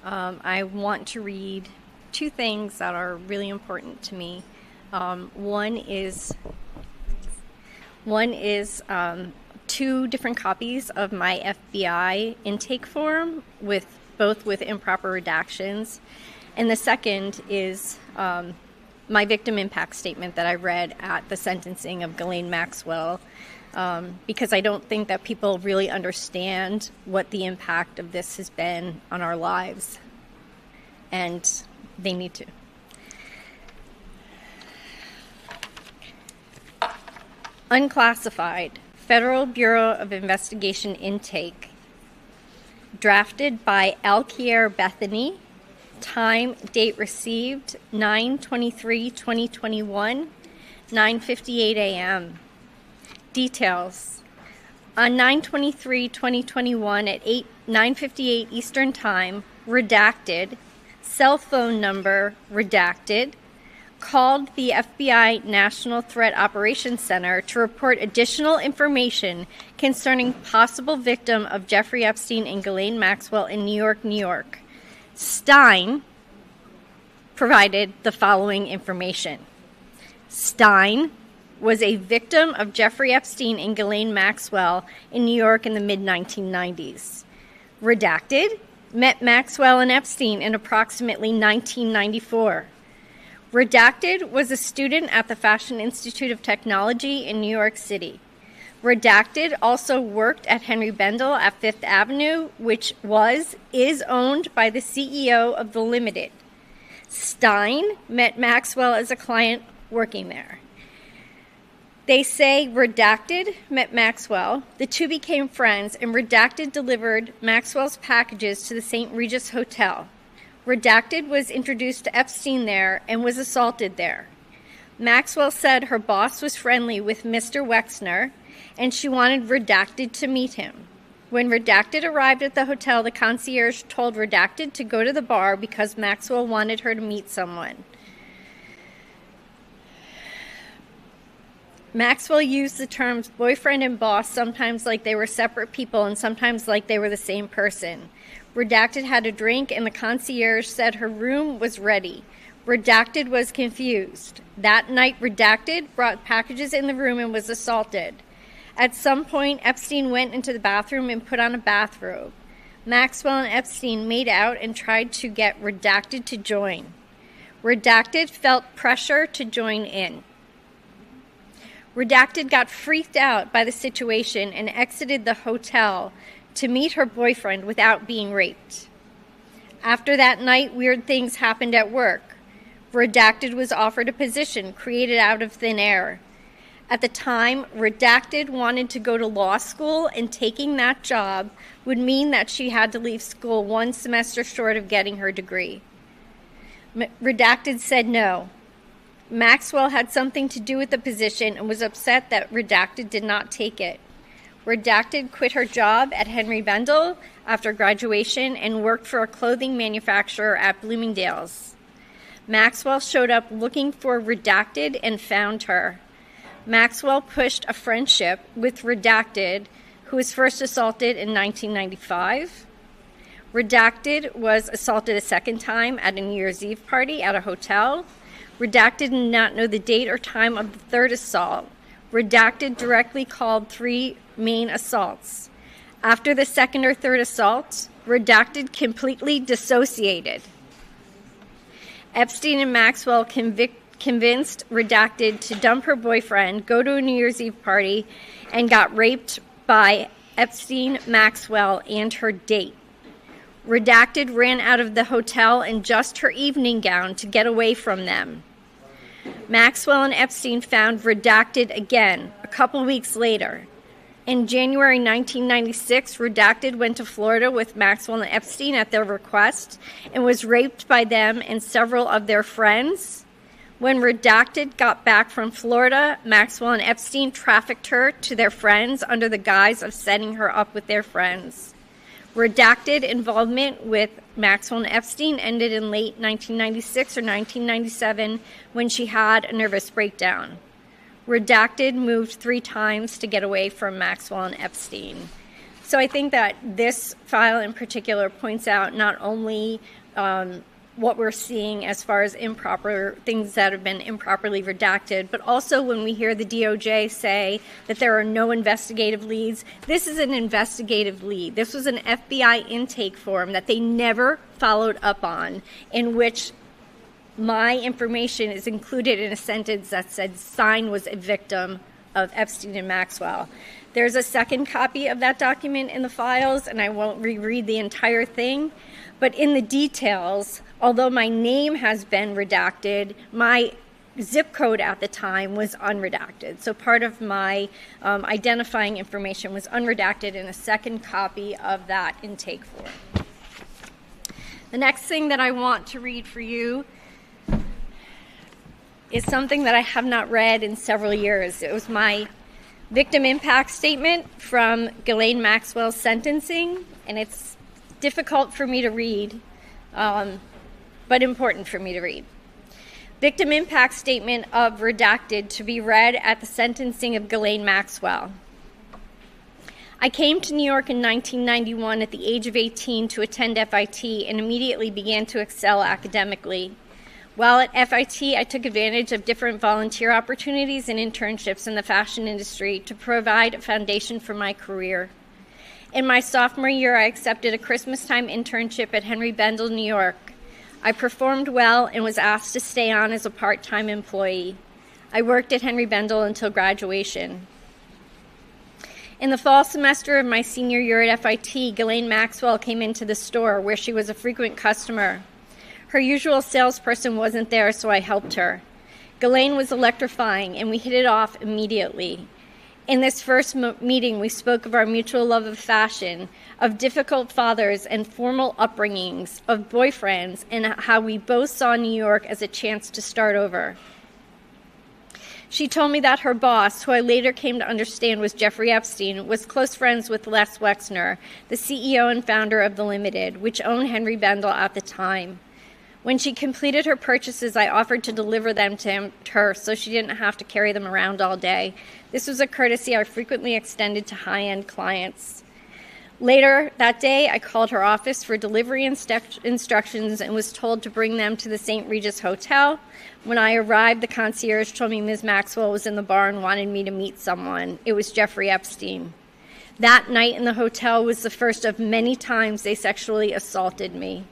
Speaker 5: I want to read two things that are really important to me. One is two different copies of my FBI intake form, both with improper redactions, and the second is my victim impact statement that I read at the sentencing of Ghislaine Maxwell, because I don't think that people really understand what the impact of this has been on our lives, and they need to. Unclassified, Federal Bureau of Investigation intake, drafted by Alkier Bethany. Time, date received, 9/23/2021, 9:58 a.m. Details. On 9/23/2021 at 9:58 Eastern Time, redacted, cell phone number redacted, called the FBI National Threat Operations Center to report additional information concerning possible victim of Jeffrey Epstein and Ghislaine Maxwell in New York, New York. Stein provided the following information. Stein was a victim of Jeffrey Epstein and Ghislaine Maxwell in New York in the mid-1990s. Redacted, met Maxwell and Epstein in approximately 1994. Redacted was a student at the Fashion Institute of Technology in New York City. Redacted also worked at Henry Bendel at Fifth Avenue, which is owned by the CEO of The Limited. Stein met Maxwell as a client working there. They say Redacted met Maxwell. The two became friends, and Redacted delivered Maxwell's packages to the St. Regis Hotel. Redacted was introduced to Epstein there and was assaulted there. Maxwell said her boss was friendly with Mr. Wexner, and she wanted Redacted to meet him. When Redacted arrived at the hotel, the concierge told Redacted to go to the bar because Maxwell wanted her to meet someone. Maxwell used the terms boyfriend and boss sometimes like they were separate people and sometimes like they were the same person. Redacted had a drink and the concierge said her room was ready. Redacted was confused. That night, Redacted brought packages in the room and was assaulted. At some point, Epstein went into the bathroom and put on a bathrobe. Maxwell and Epstein made out and tried to get Redacted to join. Redacted felt pressure to join in. Redacted got freaked out by the situation and exited the hotel to meet her boyfriend without being raped. After that night, weird things happened at work. Redacted was offered a position created out of thin air. At the time, Redacted wanted to go to law school, and taking that job would mean that she had to leave school one semester short of getting her degree. Redacted said no. Maxwell had something to do with the position and was upset that Redacted did not take it. Redacted quit her job at Henry Bendel after graduation and worked for a clothing manufacturer at Bloomingdale's. Maxwell showed up looking for Redacted and found her. Maxwell pushed a friendship with Redacted, who was first assaulted in 1995. Redacted was assaulted a second time at a New Year's Eve party at a hotel. Redacted did not know the date or time of the third assault. Redacted directly called 3 main assaults. After the second or third assault, Redacted completely dissociated. Epstein and Maxwell convinced Redacted to dump her boyfriend, go to a New Year's Eve party, and got raped by Epstein, Maxwell, and her date. Redacted ran out of the hotel in just her evening gown to get away from them. Maxwell and Epstein found Redacted again a couple weeks later. In January 1996, Redacted went to Florida with Maxwell and Epstein at their request and was raped by them and several of their friends. When Redacted got back from Florida, Maxwell and Epstein trafficked her to their friends under the guise of setting her up with their friends. Redacted involvement with Maxwell and Epstein ended in late 1996 or 1997 when she had a nervous breakdown. Redacted moved 3 times to get away from Maxwell and Epstein. So I think that this file in particular points out not only what we're seeing as far as improper things that have been improperly redacted, but also when we hear the DOJ say that there are no investigative leads. This is an investigative lead. This was an FBI intake form that they never followed up on, in which my information is included in a sentence that said Stein was a victim of Epstein and Maxwell. There's a second copy of that document in the files, and I won't reread the entire thing. But in the details, although my name has been redacted, my zip code at the time was unredacted. So part of my identifying information was unredacted in a second copy of that intake form. The next thing that I want to read for you is something that I have not read in several years. It was my victim impact statement from Ghislaine Maxwell's sentencing, and it's difficult for me to read, but important for me to read. Victim impact statement of redacted to be read at the sentencing of Ghislaine Maxwell. I came to New York in 1991 at the age of 18 to attend FIT and immediately began to excel academically. While at FIT, I took advantage of different volunteer opportunities and internships in the fashion industry to provide a foundation for my career. In my sophomore year, I accepted a Christmas-time internship at Henry Bendel, New York. I performed well and was asked to stay on as a part-time employee. I worked at Henry Bendel until graduation. In the fall semester of my senior year at FIT, Ghislaine Maxwell came into the store where she was a frequent customer. Her usual salesperson wasn't there, so I helped her. Ghislaine was electrifying, and we hit it off immediately. In this first meeting, we spoke of our mutual love of fashion, of difficult fathers and formal upbringings, of boyfriends, and how we both saw New York as a chance to start over. She told me that her boss, who I later came to understand was Jeffrey Epstein, was close friends with Les Wexner, the CEO and founder of The Limited, which owned Henry Bendel at the time. When she completed her purchases, I offered to deliver them to her so she didn't have to carry them around all day. This was a courtesy I frequently extended to high-end clients. Later that day, I called her office for delivery instructions and was told to bring them to the St. Regis Hotel. When I arrived, the concierge told me Ms. Maxwell was in the bar and wanted me to meet someone. It was Jeffrey Epstein. That night in the hotel was the first of many times they sexually assaulted me.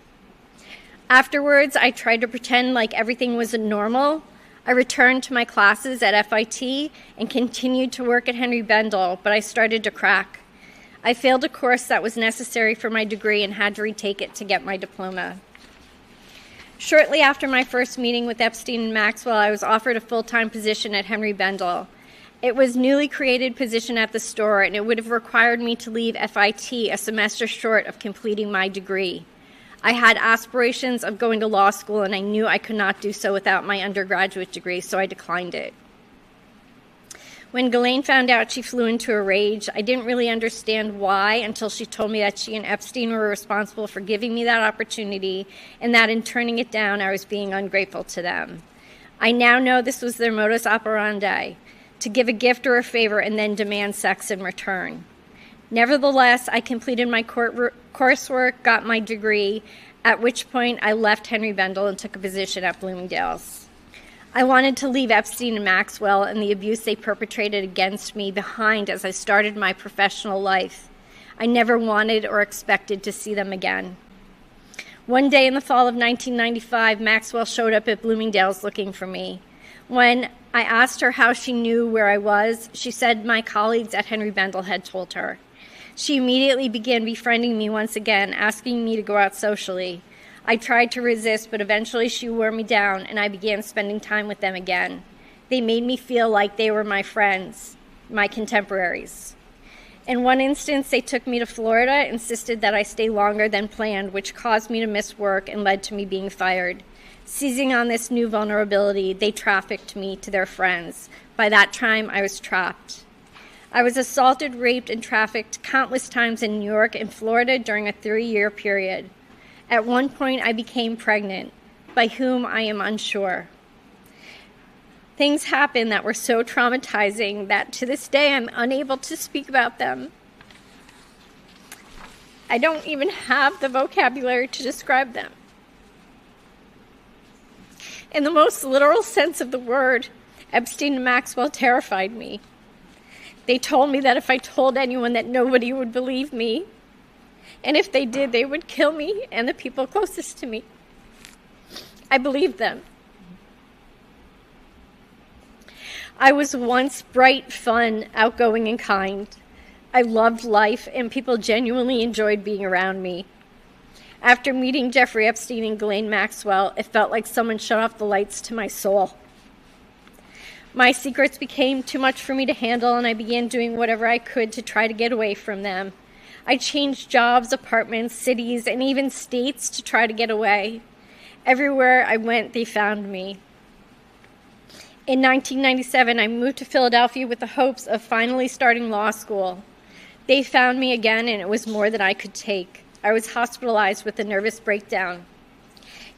Speaker 5: Afterwards, I tried to pretend like everything was normal. I returned to my classes at FIT and continued to work at Henry Bendel, but I started to crack. I failed a course that was necessary for my degree and had to retake it to get my diploma. Shortly after my first meeting with Epstein and Maxwell, I was offered a full-time position at Henry Bendel. It was a newly created position at the store, and it would have required me to leave FIT a semester short of completing my degree. I had aspirations of going to law school, and I knew I could not do so without my undergraduate degree, so I declined it. When Ghislaine found out, she flew into a rage. I didn't really understand why until she told me that she and Epstein were responsible for giving me that opportunity, and that in turning it down, I was being ungrateful to them. I now know this was their modus operandi, to give a gift or a favor and then demand sex in return. Nevertheless, I completed my coursework, got my degree, at which point I left Henry Bendel and took a position at Bloomingdale's. I wanted to leave Epstein and Maxwell and the abuse they perpetrated against me behind as I started my professional life. I never wanted or expected to see them again. One day in the fall of 1995, Maxwell showed up at Bloomingdale's looking for me. When I asked her how she knew where I was, she said my colleagues at Henry Bendel had told her. She immediately began befriending me once again, asking me to go out socially. I tried to resist, but eventually she wore me down, and I began spending time with them again. They made me feel like they were my friends, my contemporaries. In one instance, they took me to Florida, insisted that I stay longer than planned, which caused me to miss work and led to me being fired. Seizing on this new vulnerability, they trafficked me to their friends. By that time, I was trapped. I was assaulted, raped, and trafficked countless times in New York and Florida during a 3-year period. At one point, I became pregnant, by whom I am unsure. Things happened that were so traumatizing that to this day I'm unable to speak about them. I don't even have the vocabulary to describe them. In the most literal sense of the word, Epstein and Maxwell terrified me. They told me that if I told anyone that nobody would believe me, and if they did, they would kill me and the people closest to me. I believed them. I was once bright, fun, outgoing, and kind. I loved life, and people genuinely enjoyed being around me. After meeting Jeffrey Epstein and Ghislaine Maxwell, it felt like someone shut off the lights to my soul. My secrets became too much for me to handle, and I began doing whatever I could to try to get away from them. I changed jobs, apartments, cities, and even states to try to get away. Everywhere I went, they found me. In 1997, I moved to Philadelphia with the hopes of finally starting law school. They found me again, and it was more than I could take. I was hospitalized with a nervous breakdown.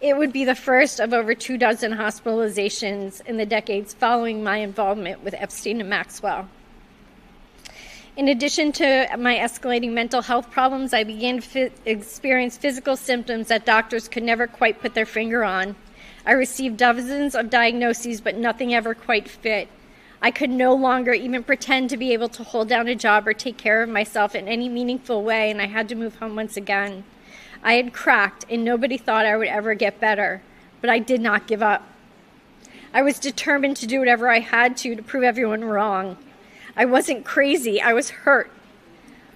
Speaker 5: It would be the first of over 24 hospitalizations in the decades following my involvement with Epstein and Maxwell. In addition to my escalating mental health problems, I began to experience physical symptoms that doctors could never quite put their finger on. I received dozens of diagnoses, but nothing ever quite fit. I could no longer even pretend to be able to hold down a job or take care of myself in any meaningful way, and I had to move home once again. I had cracked, and nobody thought I would ever get better, but I did not give up. I was determined to do whatever I had to prove everyone wrong. I wasn't crazy, I was hurt.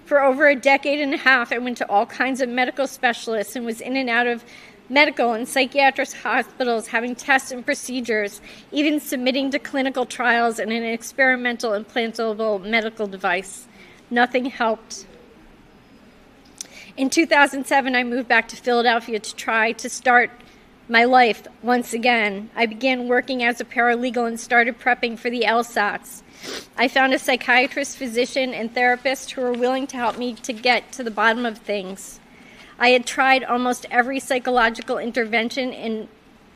Speaker 5: For over a decade and a half, I went to all kinds of medical specialists and was in and out of medical and psychiatric hospitals, having tests and procedures, even submitting to clinical trials in an experimental implantable medical device. Nothing helped. In 2007, I moved back to Philadelphia to try to start my life once again. I began working as a paralegal and started prepping for the LSATs. I found a psychiatrist, physician, and therapist who were willing to help me to get to the bottom of things. I had tried almost every psychological intervention in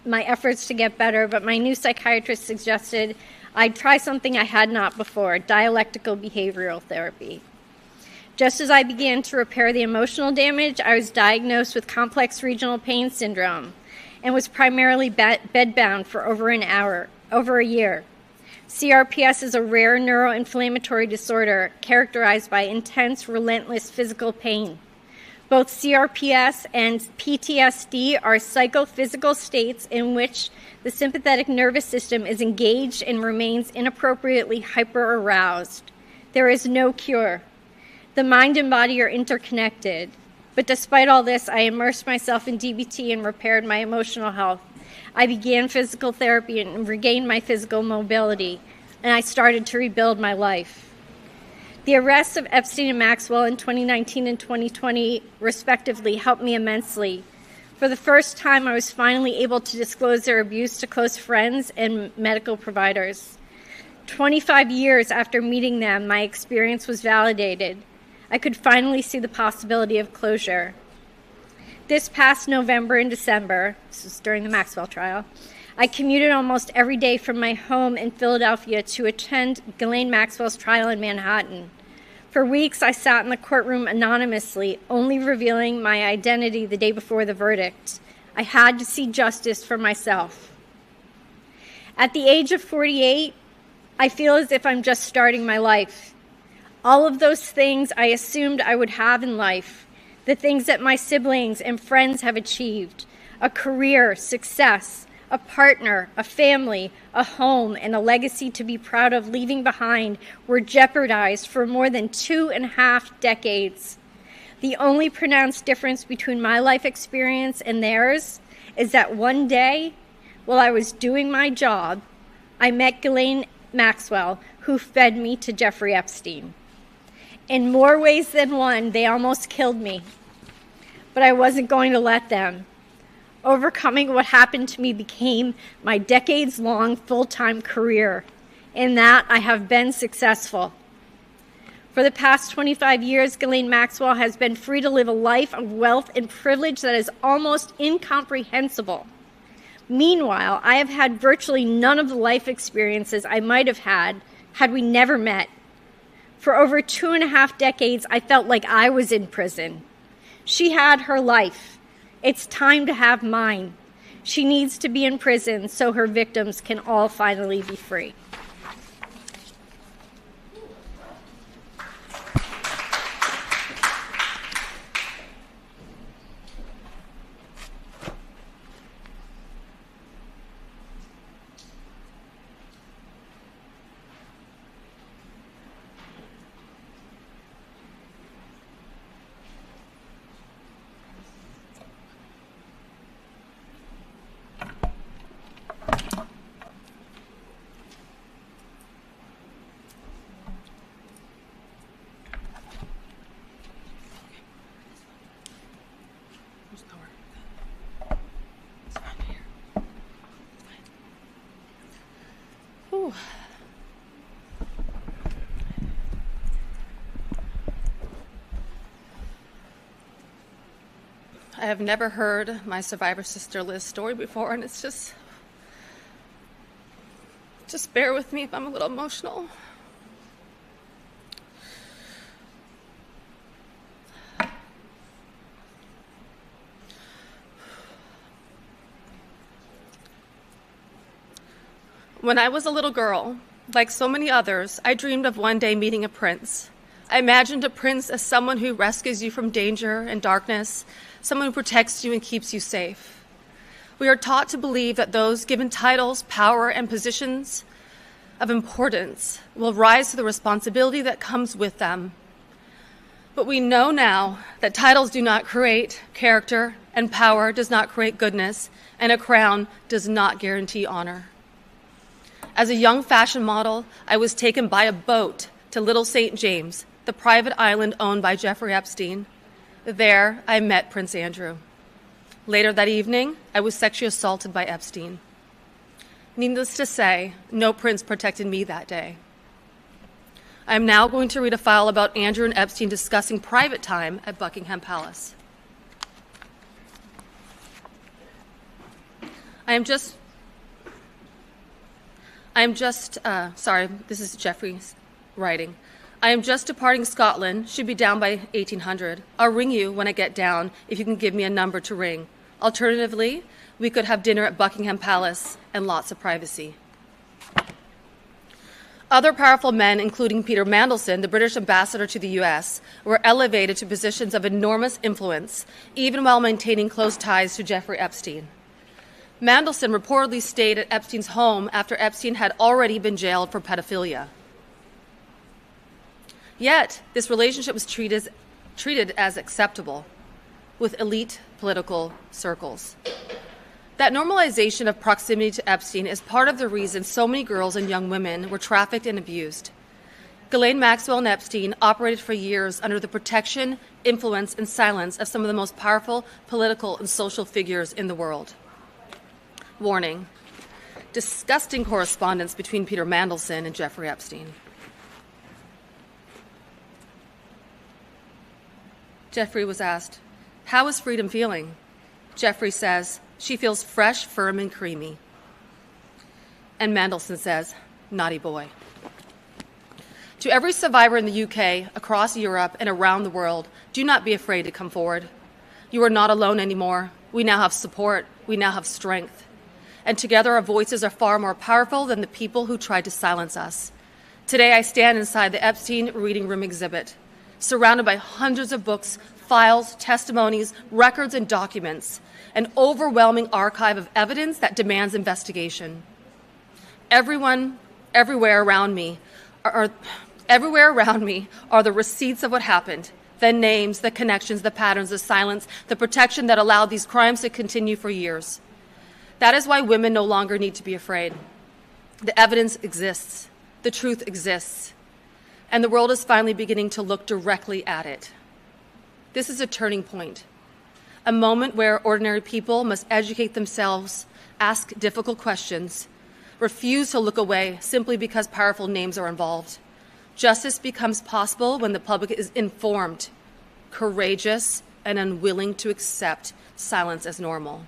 Speaker 5: my efforts to get better, but my new psychiatrist suggested I'd try something I had not before, dialectical behavioral therapy. Just as I began to repair the emotional damage, I was diagnosed with complex regional pain syndrome and was primarily bedbound for over a year. CRPS is a rare neuroinflammatory disorder characterized by intense, relentless physical pain. Both CRPS and PTSD are psychophysical states in which the sympathetic nervous system is engaged and remains inappropriately hyper-aroused. There is no cure. The mind and body are interconnected. But despite all this, I immersed myself in DBT and repaired my emotional health. I began physical therapy and regained my physical mobility, and I started to rebuild my life. The arrests of Epstein and Maxwell in 2019 and 2020, respectively, helped me immensely. For the first time, I was finally able to disclose their abuse to close friends and medical providers. 25 years after meeting them, my experience was validated. I could finally see the possibility of closure. This past November and December, this was during the Maxwell trial, I commuted almost every day from my home in Philadelphia to attend Ghislaine Maxwell's trial in Manhattan. For weeks, I sat in the courtroom anonymously, only revealing my identity the day before the verdict. I had to see justice for myself. At the age of 48, I feel as if I'm just starting my life. All of those things I assumed I would have in life, the things that my siblings and friends have achieved, a career, success, a partner, a family, a home, and a legacy to be proud of leaving behind, were jeopardized for more than 2.5 decades. The only pronounced difference between my life experience and theirs is that one day, while I was doing my job, I met Ghislaine Maxwell, who fed me to Jeffrey Epstein. In more ways than one, they almost killed me, but I wasn't going to let them. Overcoming what happened to me became my decades-long full-time career. In that, I have been successful. For the past 25 years, Ghislaine Maxwell has been free to live a life of wealth and privilege that is almost incomprehensible. Meanwhile, I have had virtually none of the life experiences I might have had we never met. For over 2.5 decades, I felt like I was in prison. She had her life. It's time to have mine. She needs to be in prison so her victims can all finally be free. Ooh.
Speaker 8: I have never heard my survivor sister Liz's story before, and it's just bear with me if I'm a little emotional. When I was a little girl, like so many others, I dreamed of one day meeting a prince. I imagined a prince as someone who rescues you from danger and darkness, someone who protects you and keeps you safe. We are taught to believe that those given titles, power, and positions of importance will rise to the responsibility that comes with them. But we know now that titles do not create character, and power does not create goodness, and a crown does not guarantee honor. As a young fashion model, I was taken by a boat to Little St. James, the private island owned by Jeffrey Epstein. There, I met Prince Andrew. Later that evening, I was sexually assaulted by Epstein. Needless to say, no prince protected me that day. I am now going to read a file about Andrew and Epstein discussing private time at Buckingham Palace. Sorry, this is Jeffrey's writing. I am just departing Scotland, should be down by 1800. I'll ring you when I get down if you can give me a number to ring. Alternatively, we could have dinner at Buckingham Palace and lots of privacy. Other powerful men, including Peter Mandelson, the British ambassador to the US, were elevated to positions of enormous influence, even while maintaining close ties to Jeffrey Epstein. Mandelson reportedly stayed at Epstein's home after Epstein had already been jailed for pedophilia. Yet, this relationship was treated as acceptable with elite political circles. That normalization of proximity to Epstein is part of the reason so many girls and young women were trafficked and abused. Ghislaine Maxwell and Epstein operated for years under the protection, influence, and silence of some of the most powerful political and social figures in the world. Warning: disgusting correspondence between Peter Mandelson and Jeffrey Epstein. Jeffrey was asked, "How is Freedom feeling?" Jeffrey says, "She feels fresh, firm, and creamy." And Mandelson says, "Naughty boy." To every survivor in the UK, across Europe, and around the world, do not be afraid to come forward. You are not alone anymore. We now have support. We now have strength. And together our voices are far more powerful than the people who tried to silence us. Today I stand inside the Epstein Reading Room exhibit, surrounded by hundreds of books, files, testimonies, records, and documents, an overwhelming archive of evidence that demands investigation. Everywhere around me are the receipts of what happened, the names, the connections, the patterns, the silence, the protection that allowed these crimes to continue for years. That is why women no longer need to be afraid. The evidence exists, the truth exists, and the world is finally beginning to look directly at it. This is a turning point, a moment where ordinary people must educate themselves, ask difficult questions, refuse to look away simply because powerful names are involved. Justice becomes possible when the public is informed, courageous, and unwilling to accept silence as normal.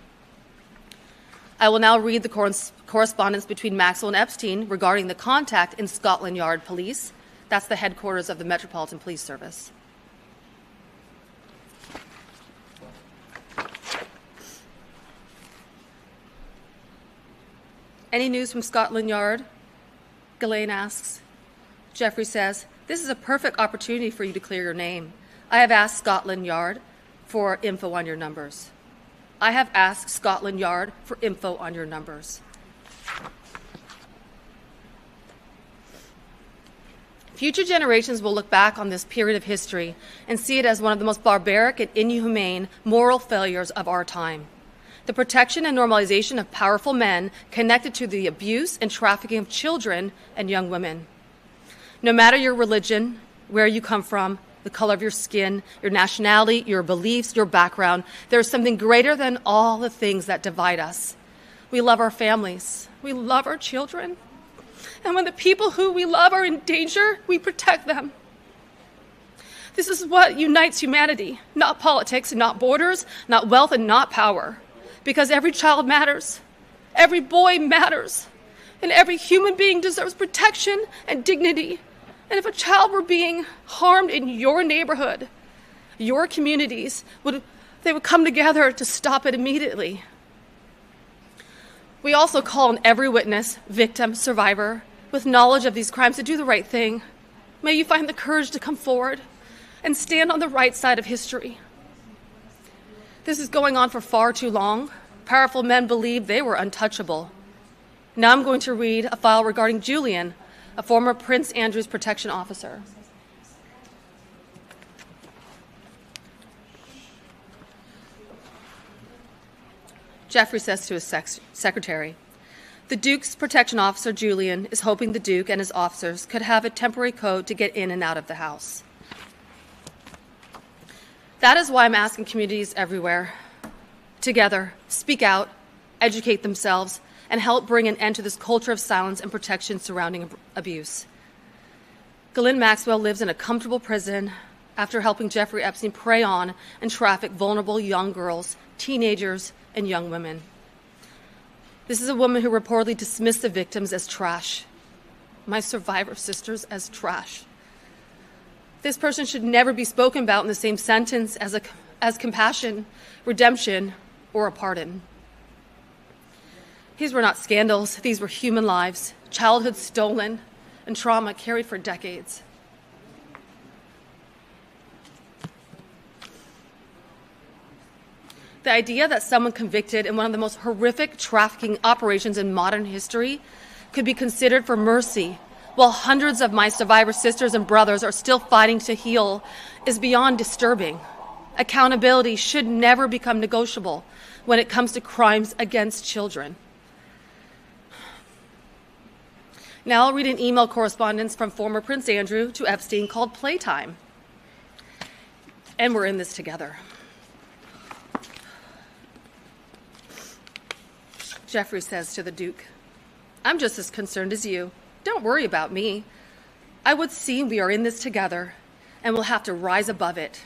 Speaker 8: I will now read the correspondence between Maxwell and Epstein regarding the contact in Scotland Yard Police. That's the headquarters of the Metropolitan Police Service. Any news from Scotland Yard? Ghislaine asks. Jeffrey says, this is a perfect opportunity for you to clear your name. I have asked Scotland Yard for info on your numbers. I have asked Scotland Yard for info on your numbers. Future generations will look back on this period of history and see it as one of the most barbaric and inhumane moral failures of our time. The protection and normalization of powerful men connected to the abuse and trafficking of children and young women. No matter your religion, where you come from, the color of your skin, your nationality, your beliefs, your background, there is something greater than all the things that divide us. We love our families. We love our children. And when the people who we love are in danger, we protect them. This is what unites humanity, not politics and not borders, not wealth and not power. Because every child matters, every boy matters, and every human being deserves protection and dignity. And if a child were being harmed in your neighborhood, your communities, they would come together to stop it immediately. We also call on every witness, victim, survivor, with knowledge of these crimes to do the right thing. May you find the courage to come forward and stand on the right side of history. This is going on for far too long. Powerful men believed they were untouchable. Now I'm going to read a file regarding Julian, a former Prince Andrew's protection officer. Jeffrey says to his secretary, the Duke's protection officer, Julian, is hoping the Duke and his officers could have a temporary code to get in and out of the house. That is why I'm asking communities everywhere, together, speak out, educate themselves, and help bring an end to this culture of silence and protection surrounding abuse. Ghislaine Maxwell lives in a comfortable prison after helping Jeffrey Epstein prey on and traffic vulnerable young girls, teenagers, and young women. This is a woman who reportedly dismissed the victims as trash, my survivor sisters as trash. This person should never be spoken about in the same sentence as compassion, redemption, or a pardon. These were not scandals. These were human lives, childhood stolen, and trauma carried for decades. The idea that someone convicted in one of the most horrific trafficking operations in modern history could be considered for mercy, while hundreds of my survivor sisters and brothers are still fighting to heal, is beyond disturbing. Accountability should never become negotiable when it comes to crimes against children. Now I'll read an email correspondence from former Prince Andrew to Epstein called Playtime. And we're in this together. Jeffrey says to the Duke, I'm just as concerned as you. Don't worry about me. I would see we are in this together and we'll have to rise above it.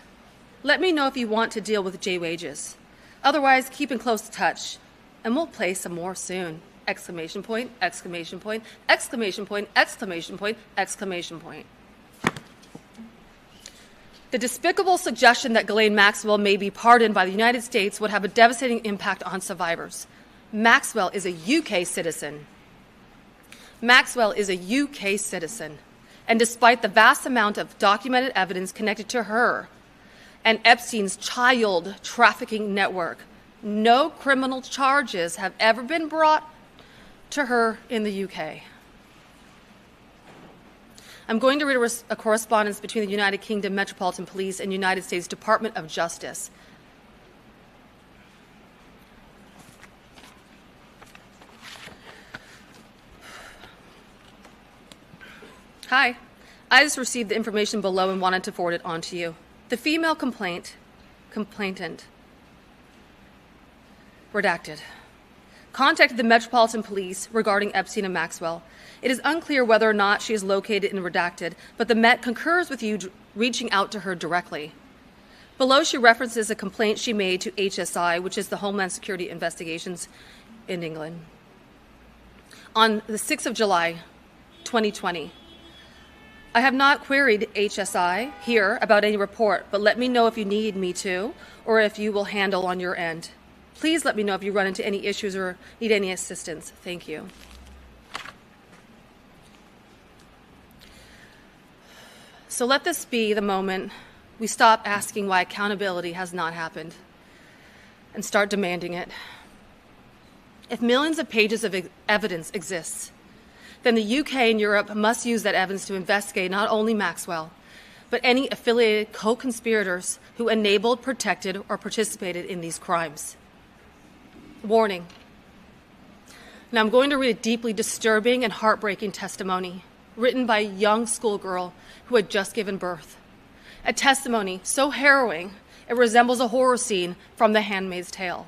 Speaker 8: Let me know if you want to deal with J wages. Otherwise, keep in close touch and we'll play some more soon. Exclamation point, exclamation point, exclamation point, exclamation point, exclamation point. The despicable suggestion that Ghislaine Maxwell may be pardoned by the United States would have a devastating impact on survivors. Maxwell is a UK citizen. Maxwell is a UK citizen. And despite the vast amount of documented evidence connected to her and Epstein's child trafficking network, no criminal charges have ever been brought to her in the UK. I'm going to read a correspondence between the United Kingdom Metropolitan Police and United States Department of Justice. Hi, I just received the information below and wanted to forward it on to you. The female complainant, redacted, contacted the Metropolitan Police regarding Epstein and Maxwell. It is unclear whether or not she is located in Redacted, but the Met concurs with you reaching out to her directly. Below, she references a complaint she made to HSI, which is the Homeland Security Investigations in England, on the 6th of July, 2020. I have not queried HSI here about any report, but let me know if you need me to, or if you will handle on your end. Please let me know if you run into any issues or need any assistance. Thank you. So let this be the moment we stop asking why accountability has not happened and start demanding it. If millions of pages of evidence exists, then the UK and Europe must use that evidence to investigate not only Maxwell, but any affiliated co-conspirators who enabled, protected, or participated in these crimes. Warning. Now I'm going to read a deeply disturbing and heartbreaking testimony written by a young schoolgirl who had just given birth. A testimony so harrowing it resembles a horror scene from The Handmaid's Tale,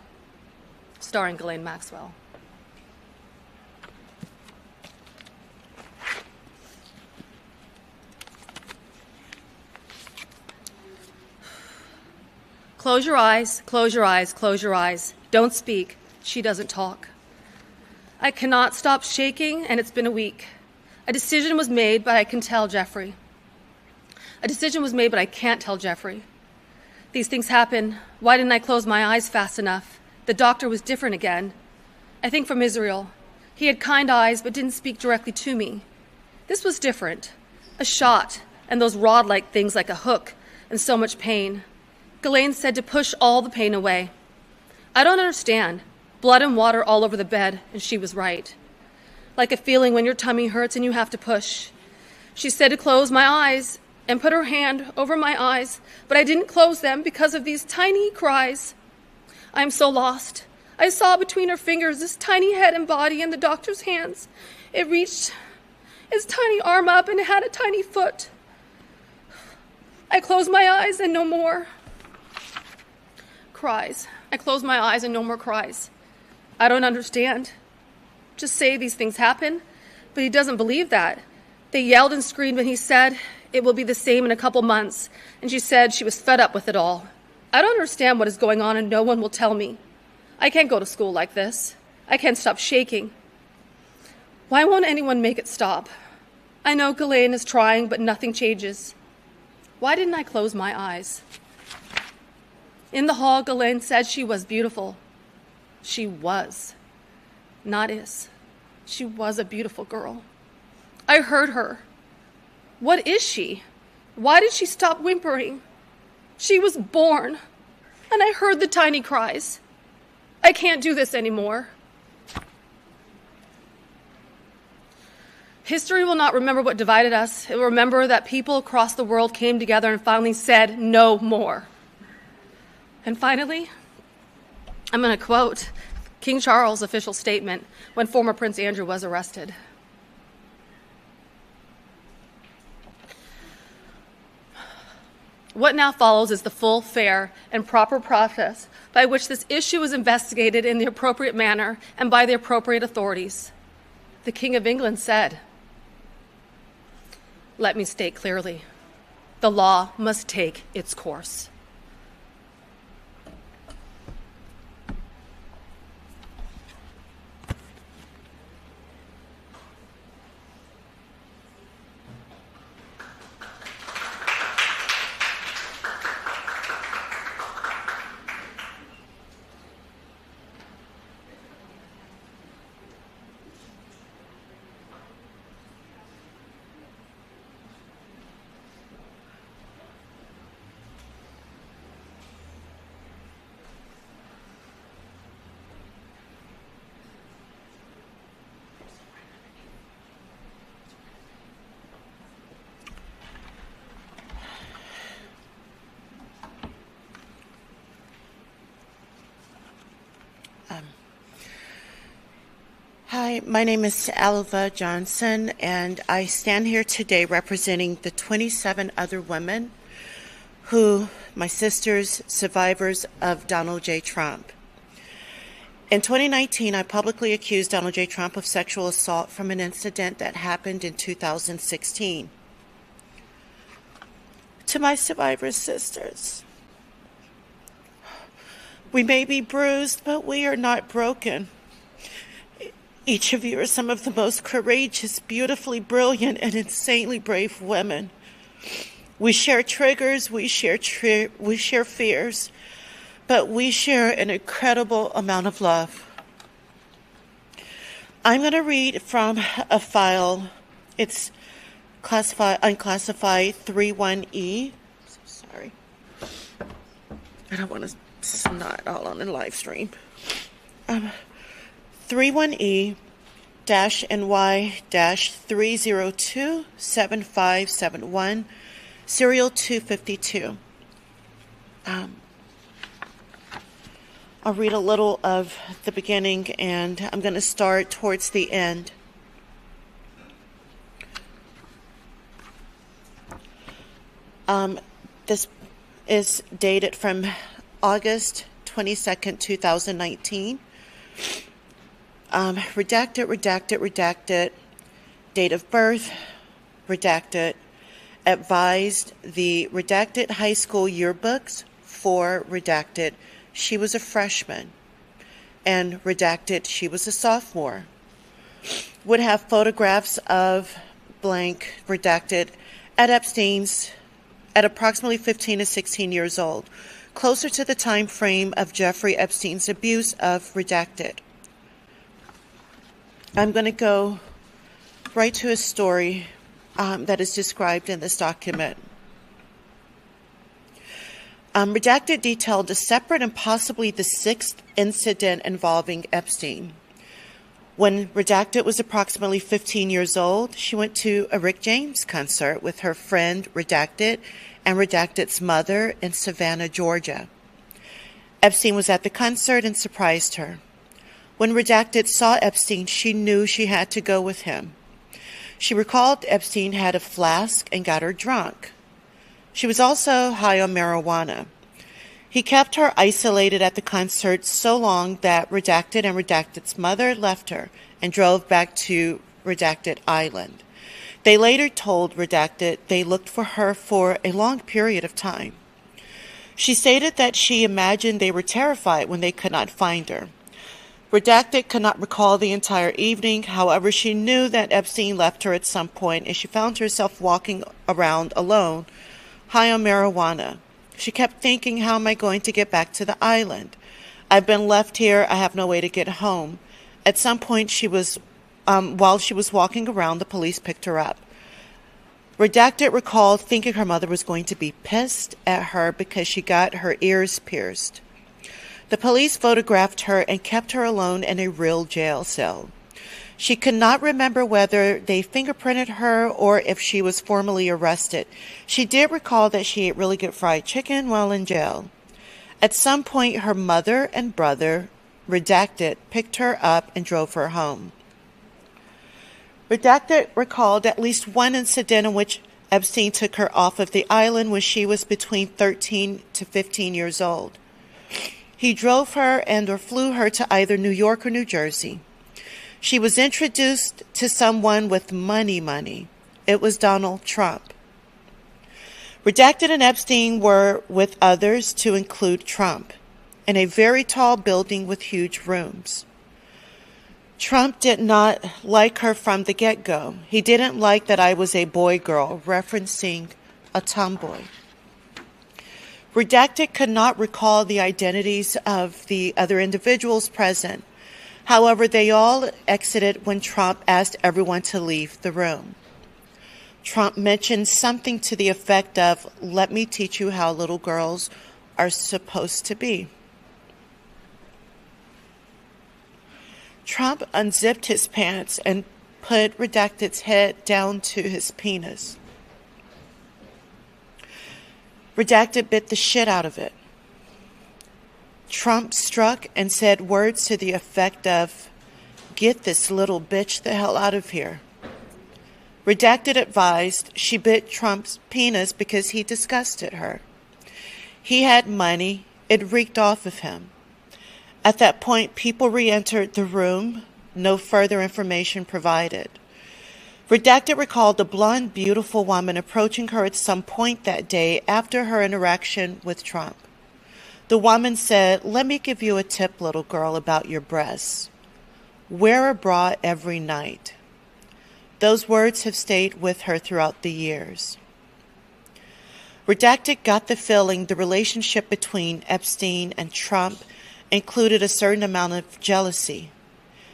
Speaker 8: starring Ghislaine Maxwell. Close your eyes, close your eyes, close your eyes. Don't speak. She doesn't talk. I cannot stop shaking, and it's been a week. A decision was made, but I can tell Jeffrey. A decision was made, but I can't tell Jeffrey. These things happen. Why didn't I close my eyes fast enough? The doctor was different again. I think from Israel. He had kind eyes, but didn't speak directly to me. This was different. A shot, and those rod-like things like a hook, and so much pain. Ghislaine said to push all the pain away. I don't understand. Blood and water all over the bed, and she was right. Like a feeling when your tummy hurts and you have to push. She said to close my eyes and put her hand over my eyes, but I didn't close them because of these tiny cries. I am so lost. I saw between her fingers this tiny head and body in the doctor's hands. It reached his tiny arm up and it had a tiny foot. I closed my eyes and no more. Cries. I close my eyes and no more cries. I don't understand. Just say these things happen, but he doesn't believe that. They yelled and screamed when he said it will be the same in a couple months, and she said she was fed up with it all. I don't understand what is going on and no one will tell me. I can't go to school like this. I can't stop shaking. Why won't anyone make it stop? I know Ghislaine is trying, but nothing changes. Why didn't I close my eyes? In the hall, Ghislaine said she was beautiful. She was, not is. She was a beautiful girl. I heard her. What is she? Why did she stop whimpering? She was born, and I heard the tiny cries. I can't do this anymore. History will not remember what divided us. It will remember that people across the world came together and finally said no more. And finally, I'm going to quote King Charles' official statement when former Prince Andrew was arrested. What now follows is the full, fair, and proper process by which this issue is investigated in the appropriate manner and by the appropriate authorities. The King of England said, "Let me state clearly, the law must take its course."
Speaker 7: Hi, my name is Alva Johnson, and I stand here today representing the 27 other women who, my sisters, survivors of Donald J. Trump. In 2019, I publicly accused Donald J. Trump of sexual assault from an incident that happened in 2016. To my survivor sisters, we may be bruised, but we are not broken. Each of you are some of the most courageous, beautifully brilliant, and insanely brave women. We share triggers, we share fears, but we share an incredible amount of love. I'm going to read from a file. It's unclassified 31E. Sorry. I don't want to snot all on the live stream. 31E-NY-302-7571, serial 252. I'll read a little of the beginning, and I'm going to start towards the end. This is dated from August 22nd, 2019. Redacted. Date of birth, redacted. Advised the redacted high school yearbooks for redacted. She was a freshman. And redacted, she was a sophomore. Would have photographs of blank redacted at Epstein's at approximately 15 to 16 years old, closer to the time frame of Jeffrey Epstein's abuse of redacted. I'm going to go right to a story that is described in this document. Redacted detailed a separate and possibly the sixth incident involving Epstein. When Redacted was approximately 15 years old, she went to a Rick James concert with her friend Redacted and Redacted's mother in Savannah, Georgia. Epstein was at the concert and surprised her. When Redacted saw Epstein, she knew she had to go with him. She recalled Epstein had a flask and got her drunk. She was also high on marijuana. He kept her isolated at the concert so long that Redacted and Redacted's mother left her and drove back to Redacted Island. They later told Redacted they looked for her for a long period of time. She stated that she imagined they were terrified when they could not find her. Redacted could not recall the entire evening. However, she knew that Epstein left her at some point, and she found herself walking around alone, high on marijuana. She kept thinking, how am I going to get back to the island? I've been left here. I have no way to get home. At some point, while she was walking around, the police picked her up. Redacted recalled thinking her mother was going to be pissed at her because she got her ears pierced. The police photographed her and kept her alone in a real jail cell. She could not remember whether they fingerprinted her or if she was formally arrested. She did recall that she ate really good fried chicken while in jail. At some point, her mother and brother, Redacted, picked her up and drove her home. Redacted recalled at least one incident in which Epstein took her off of the island when she was between 13 to 15 years old. He drove her and or flew her to either New York or New Jersey. She was introduced to someone with money. It was Donald Trump. Redacted and Epstein were with others, to include Trump, in a very tall building with huge rooms. Trump did not like her from the get-go. He didn't like that I was a boy-girl, referencing a tomboy. Redacted could not recall the identities of the other individuals present. However, they all exited when Trump asked everyone to leave the room. Trump mentioned something to the effect of, "Let me teach you how little girls are supposed to be." Trump unzipped his pants and put Redacted's head down to his penis. Redacted bit the shit out of it. Trump struck and said words to the effect of, "Get this little bitch the hell out of here." Redacted advised she bit Trump's penis because he disgusted her. He had money. It reeked off of him. At that point, people re-entered the room. No further information provided. Redacted recalled a blonde, beautiful woman approaching her at some point that day after her interaction with Trump. The woman said, "Let me give you a tip, little girl, about your breasts. Wear a bra every night." Those words have stayed with her throughout the years. Redacted got the feeling the relationship between Epstein and Trump included a certain amount of jealousy.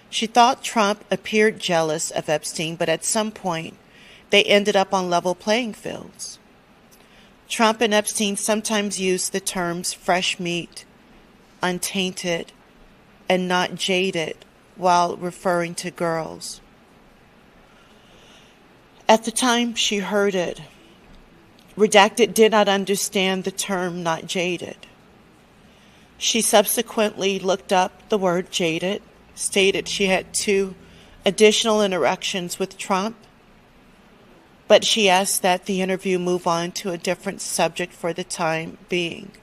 Speaker 7: She thought Trump appeared jealous of Epstein, but at some point, they ended up on level playing fields. Trump and Epstein sometimes used the terms fresh meat, untainted, and not jaded while referring to girls. At the time she heard it, Redacted did not understand the term not jaded. She subsequently looked up the word jaded, stated she had 2 additional interactions with Trump, but she asked that the interview move on to a different subject for the time being.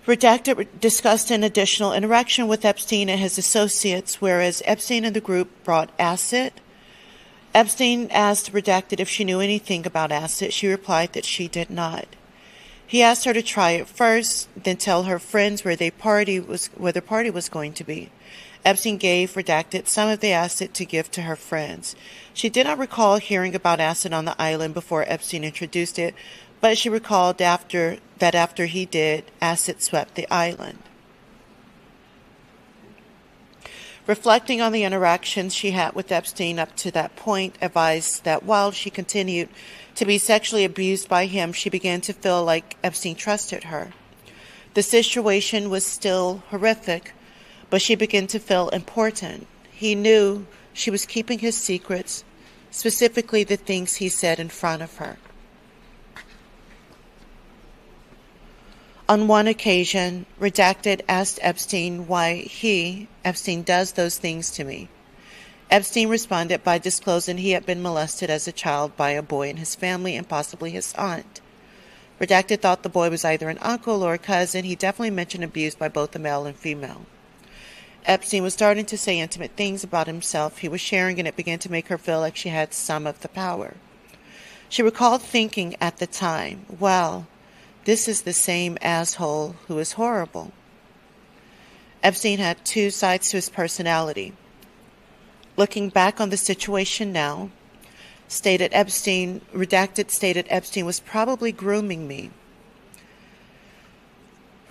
Speaker 7: Redacted discussed an additional interaction with Epstein and his associates, whereas Epstein and the group brought acid. Epstein asked Redacted if she knew anything about acid. She replied that she did not. He asked her to try it first, then tell her friends where their party was going to be. Epstein gave Redacted some of the acid to give to her friends. She did not recall hearing about acid on the island before Epstein introduced it, but she recalled after he did, acid swept the island. Reflecting on the interactions she had with Epstein up to that point, advised that while she continued to be sexually abused by him, she began to feel like Epstein trusted her. The situation was still horrific, but she began to feel important. He knew she was keeping his secrets, specifically the things he said in front of her. On one occasion, Redacted asked Epstein why Epstein, does those things to me. Epstein responded by disclosing he had been molested as a child by a boy in his family and possibly his aunt. Redacted thought the boy was either an uncle or a cousin. He definitely mentioned abuse by both the male and female. Epstein was starting to say intimate things about himself he was sharing, and it began to make her feel like she had some of the power. She recalled thinking at the time, "Well, this is the same asshole who is horrible." Epstein had 2 sides to his personality. Looking back on the situation now, Redacted stated Epstein was probably grooming me.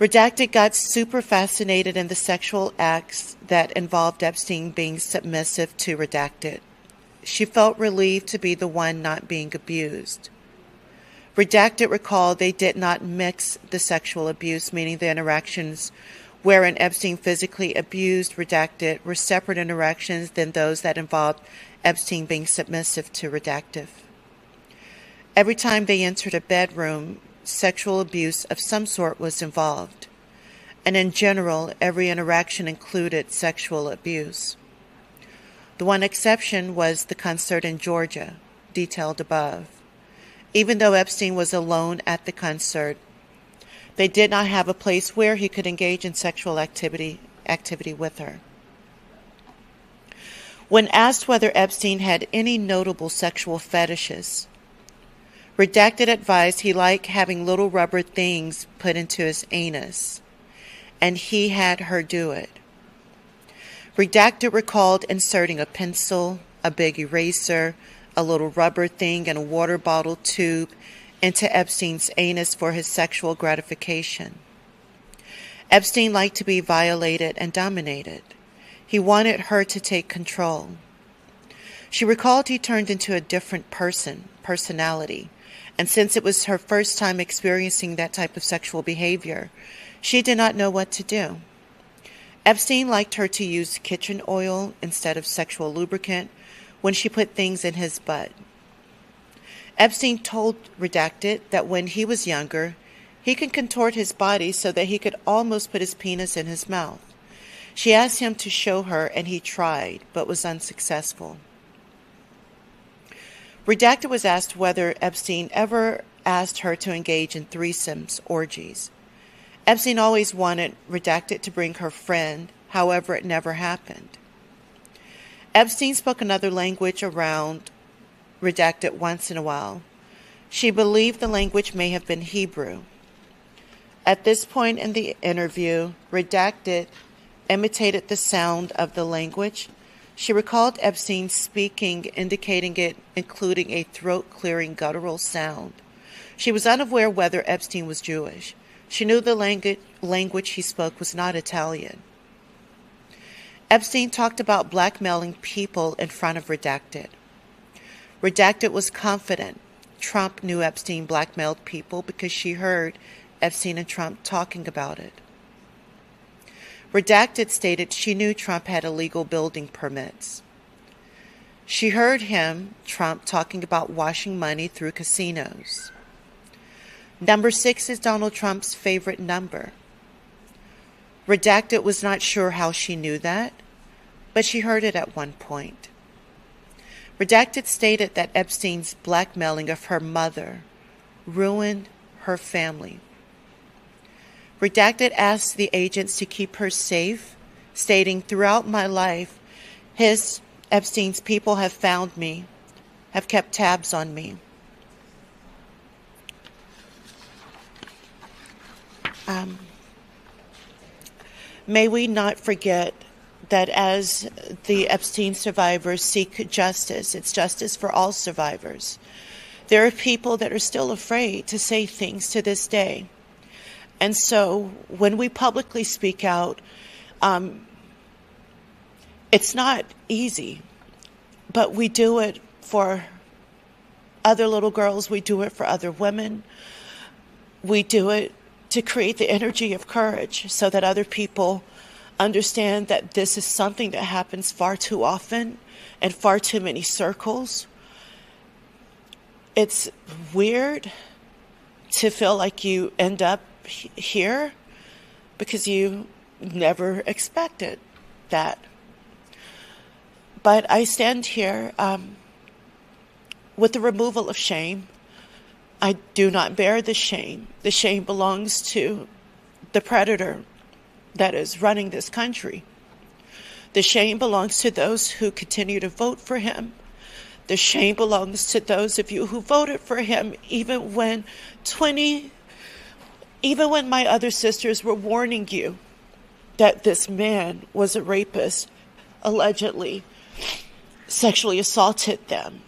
Speaker 7: Redacted got super fascinated in the sexual acts that involved Epstein being submissive to Redacted. She felt relieved to be the one not being abused. Redacted recalled they did not mix the sexual abuse, meaning the interactions wherein Epstein physically abused Redacted were separate interactions than those that involved Epstein being submissive to Redacted. Every time they entered a bedroom, sexual abuse of some sort was involved, and in general, every interaction included sexual abuse. The one exception was the concert in Georgia, detailed above. Even though Epstein was alone at the concert, they did not have a place where he could engage in sexual activity with her. When asked whether Epstein had any notable sexual fetishes, Redacted advised he liked having little rubber things put into his anus, and he had her do it. Redacted recalled inserting a pencil, a big eraser, a little rubber thing, and a water bottle tube into Epstein's anus for his sexual gratification. Epstein liked to be violated and dominated. He wanted her to take control. She recalled he turned into a different personality, and since it was her first time experiencing that type of sexual behavior, she did not know what to do. Epstein liked her to use kitchen oil instead of sexual lubricant when she put things in his butt. Epstein told Redacted that when he was younger, he could contort his body so that he could almost put his penis in his mouth. She asked him to show her, and he tried, but was unsuccessful. Redacted was asked whether Epstein ever asked her to engage in threesomes, orgies. Epstein always wanted Redacted to bring her friend, however, it never happened. Epstein spoke another language around Redacted once in a while. She believed the language may have been Hebrew. At this point in the interview, Redacted imitated the sound of the language. She recalled Epstein speaking, indicating it, including a throat-clearing guttural sound. She was unaware whether Epstein was Jewish. She knew the language he spoke was not Italian. Epstein talked about blackmailing people in front of Redacted. Redacted was confident Trump knew Epstein blackmailed people because she heard Epstein and Trump talking about it. Redacted stated she knew Trump had illegal building permits. She heard him, Trump, talking about washing money through casinos. Number 6 is Donald Trump's favorite number. Redacted was not sure how she knew that, but she heard it at one point. Redacted stated that Epstein's blackmailing of her mother ruined her family. Redacted asked the agents to keep her safe, stating, "Throughout my life, Epstein's people have found me, have kept tabs on me." May we not forget that as the Epstein survivors seek justice, it's justice for all survivors. There are people that are still afraid to say things to this day. And so when we publicly speak out, it's not easy, but we do it for other little girls. We do it for other women. We do it to create the energy of courage so that other people understand that this is something that happens far too often in far too many circles. It's weird to feel like you end up here because you never expected that. But I stand here with the removal of shame. I do not bear the shame. The shame belongs to the predator that is running this country. The shame belongs to those who continue to vote for him. The shame belongs to those of you who voted for him even when my other sisters were warning you that this man was a rapist, allegedly sexually assaulted them.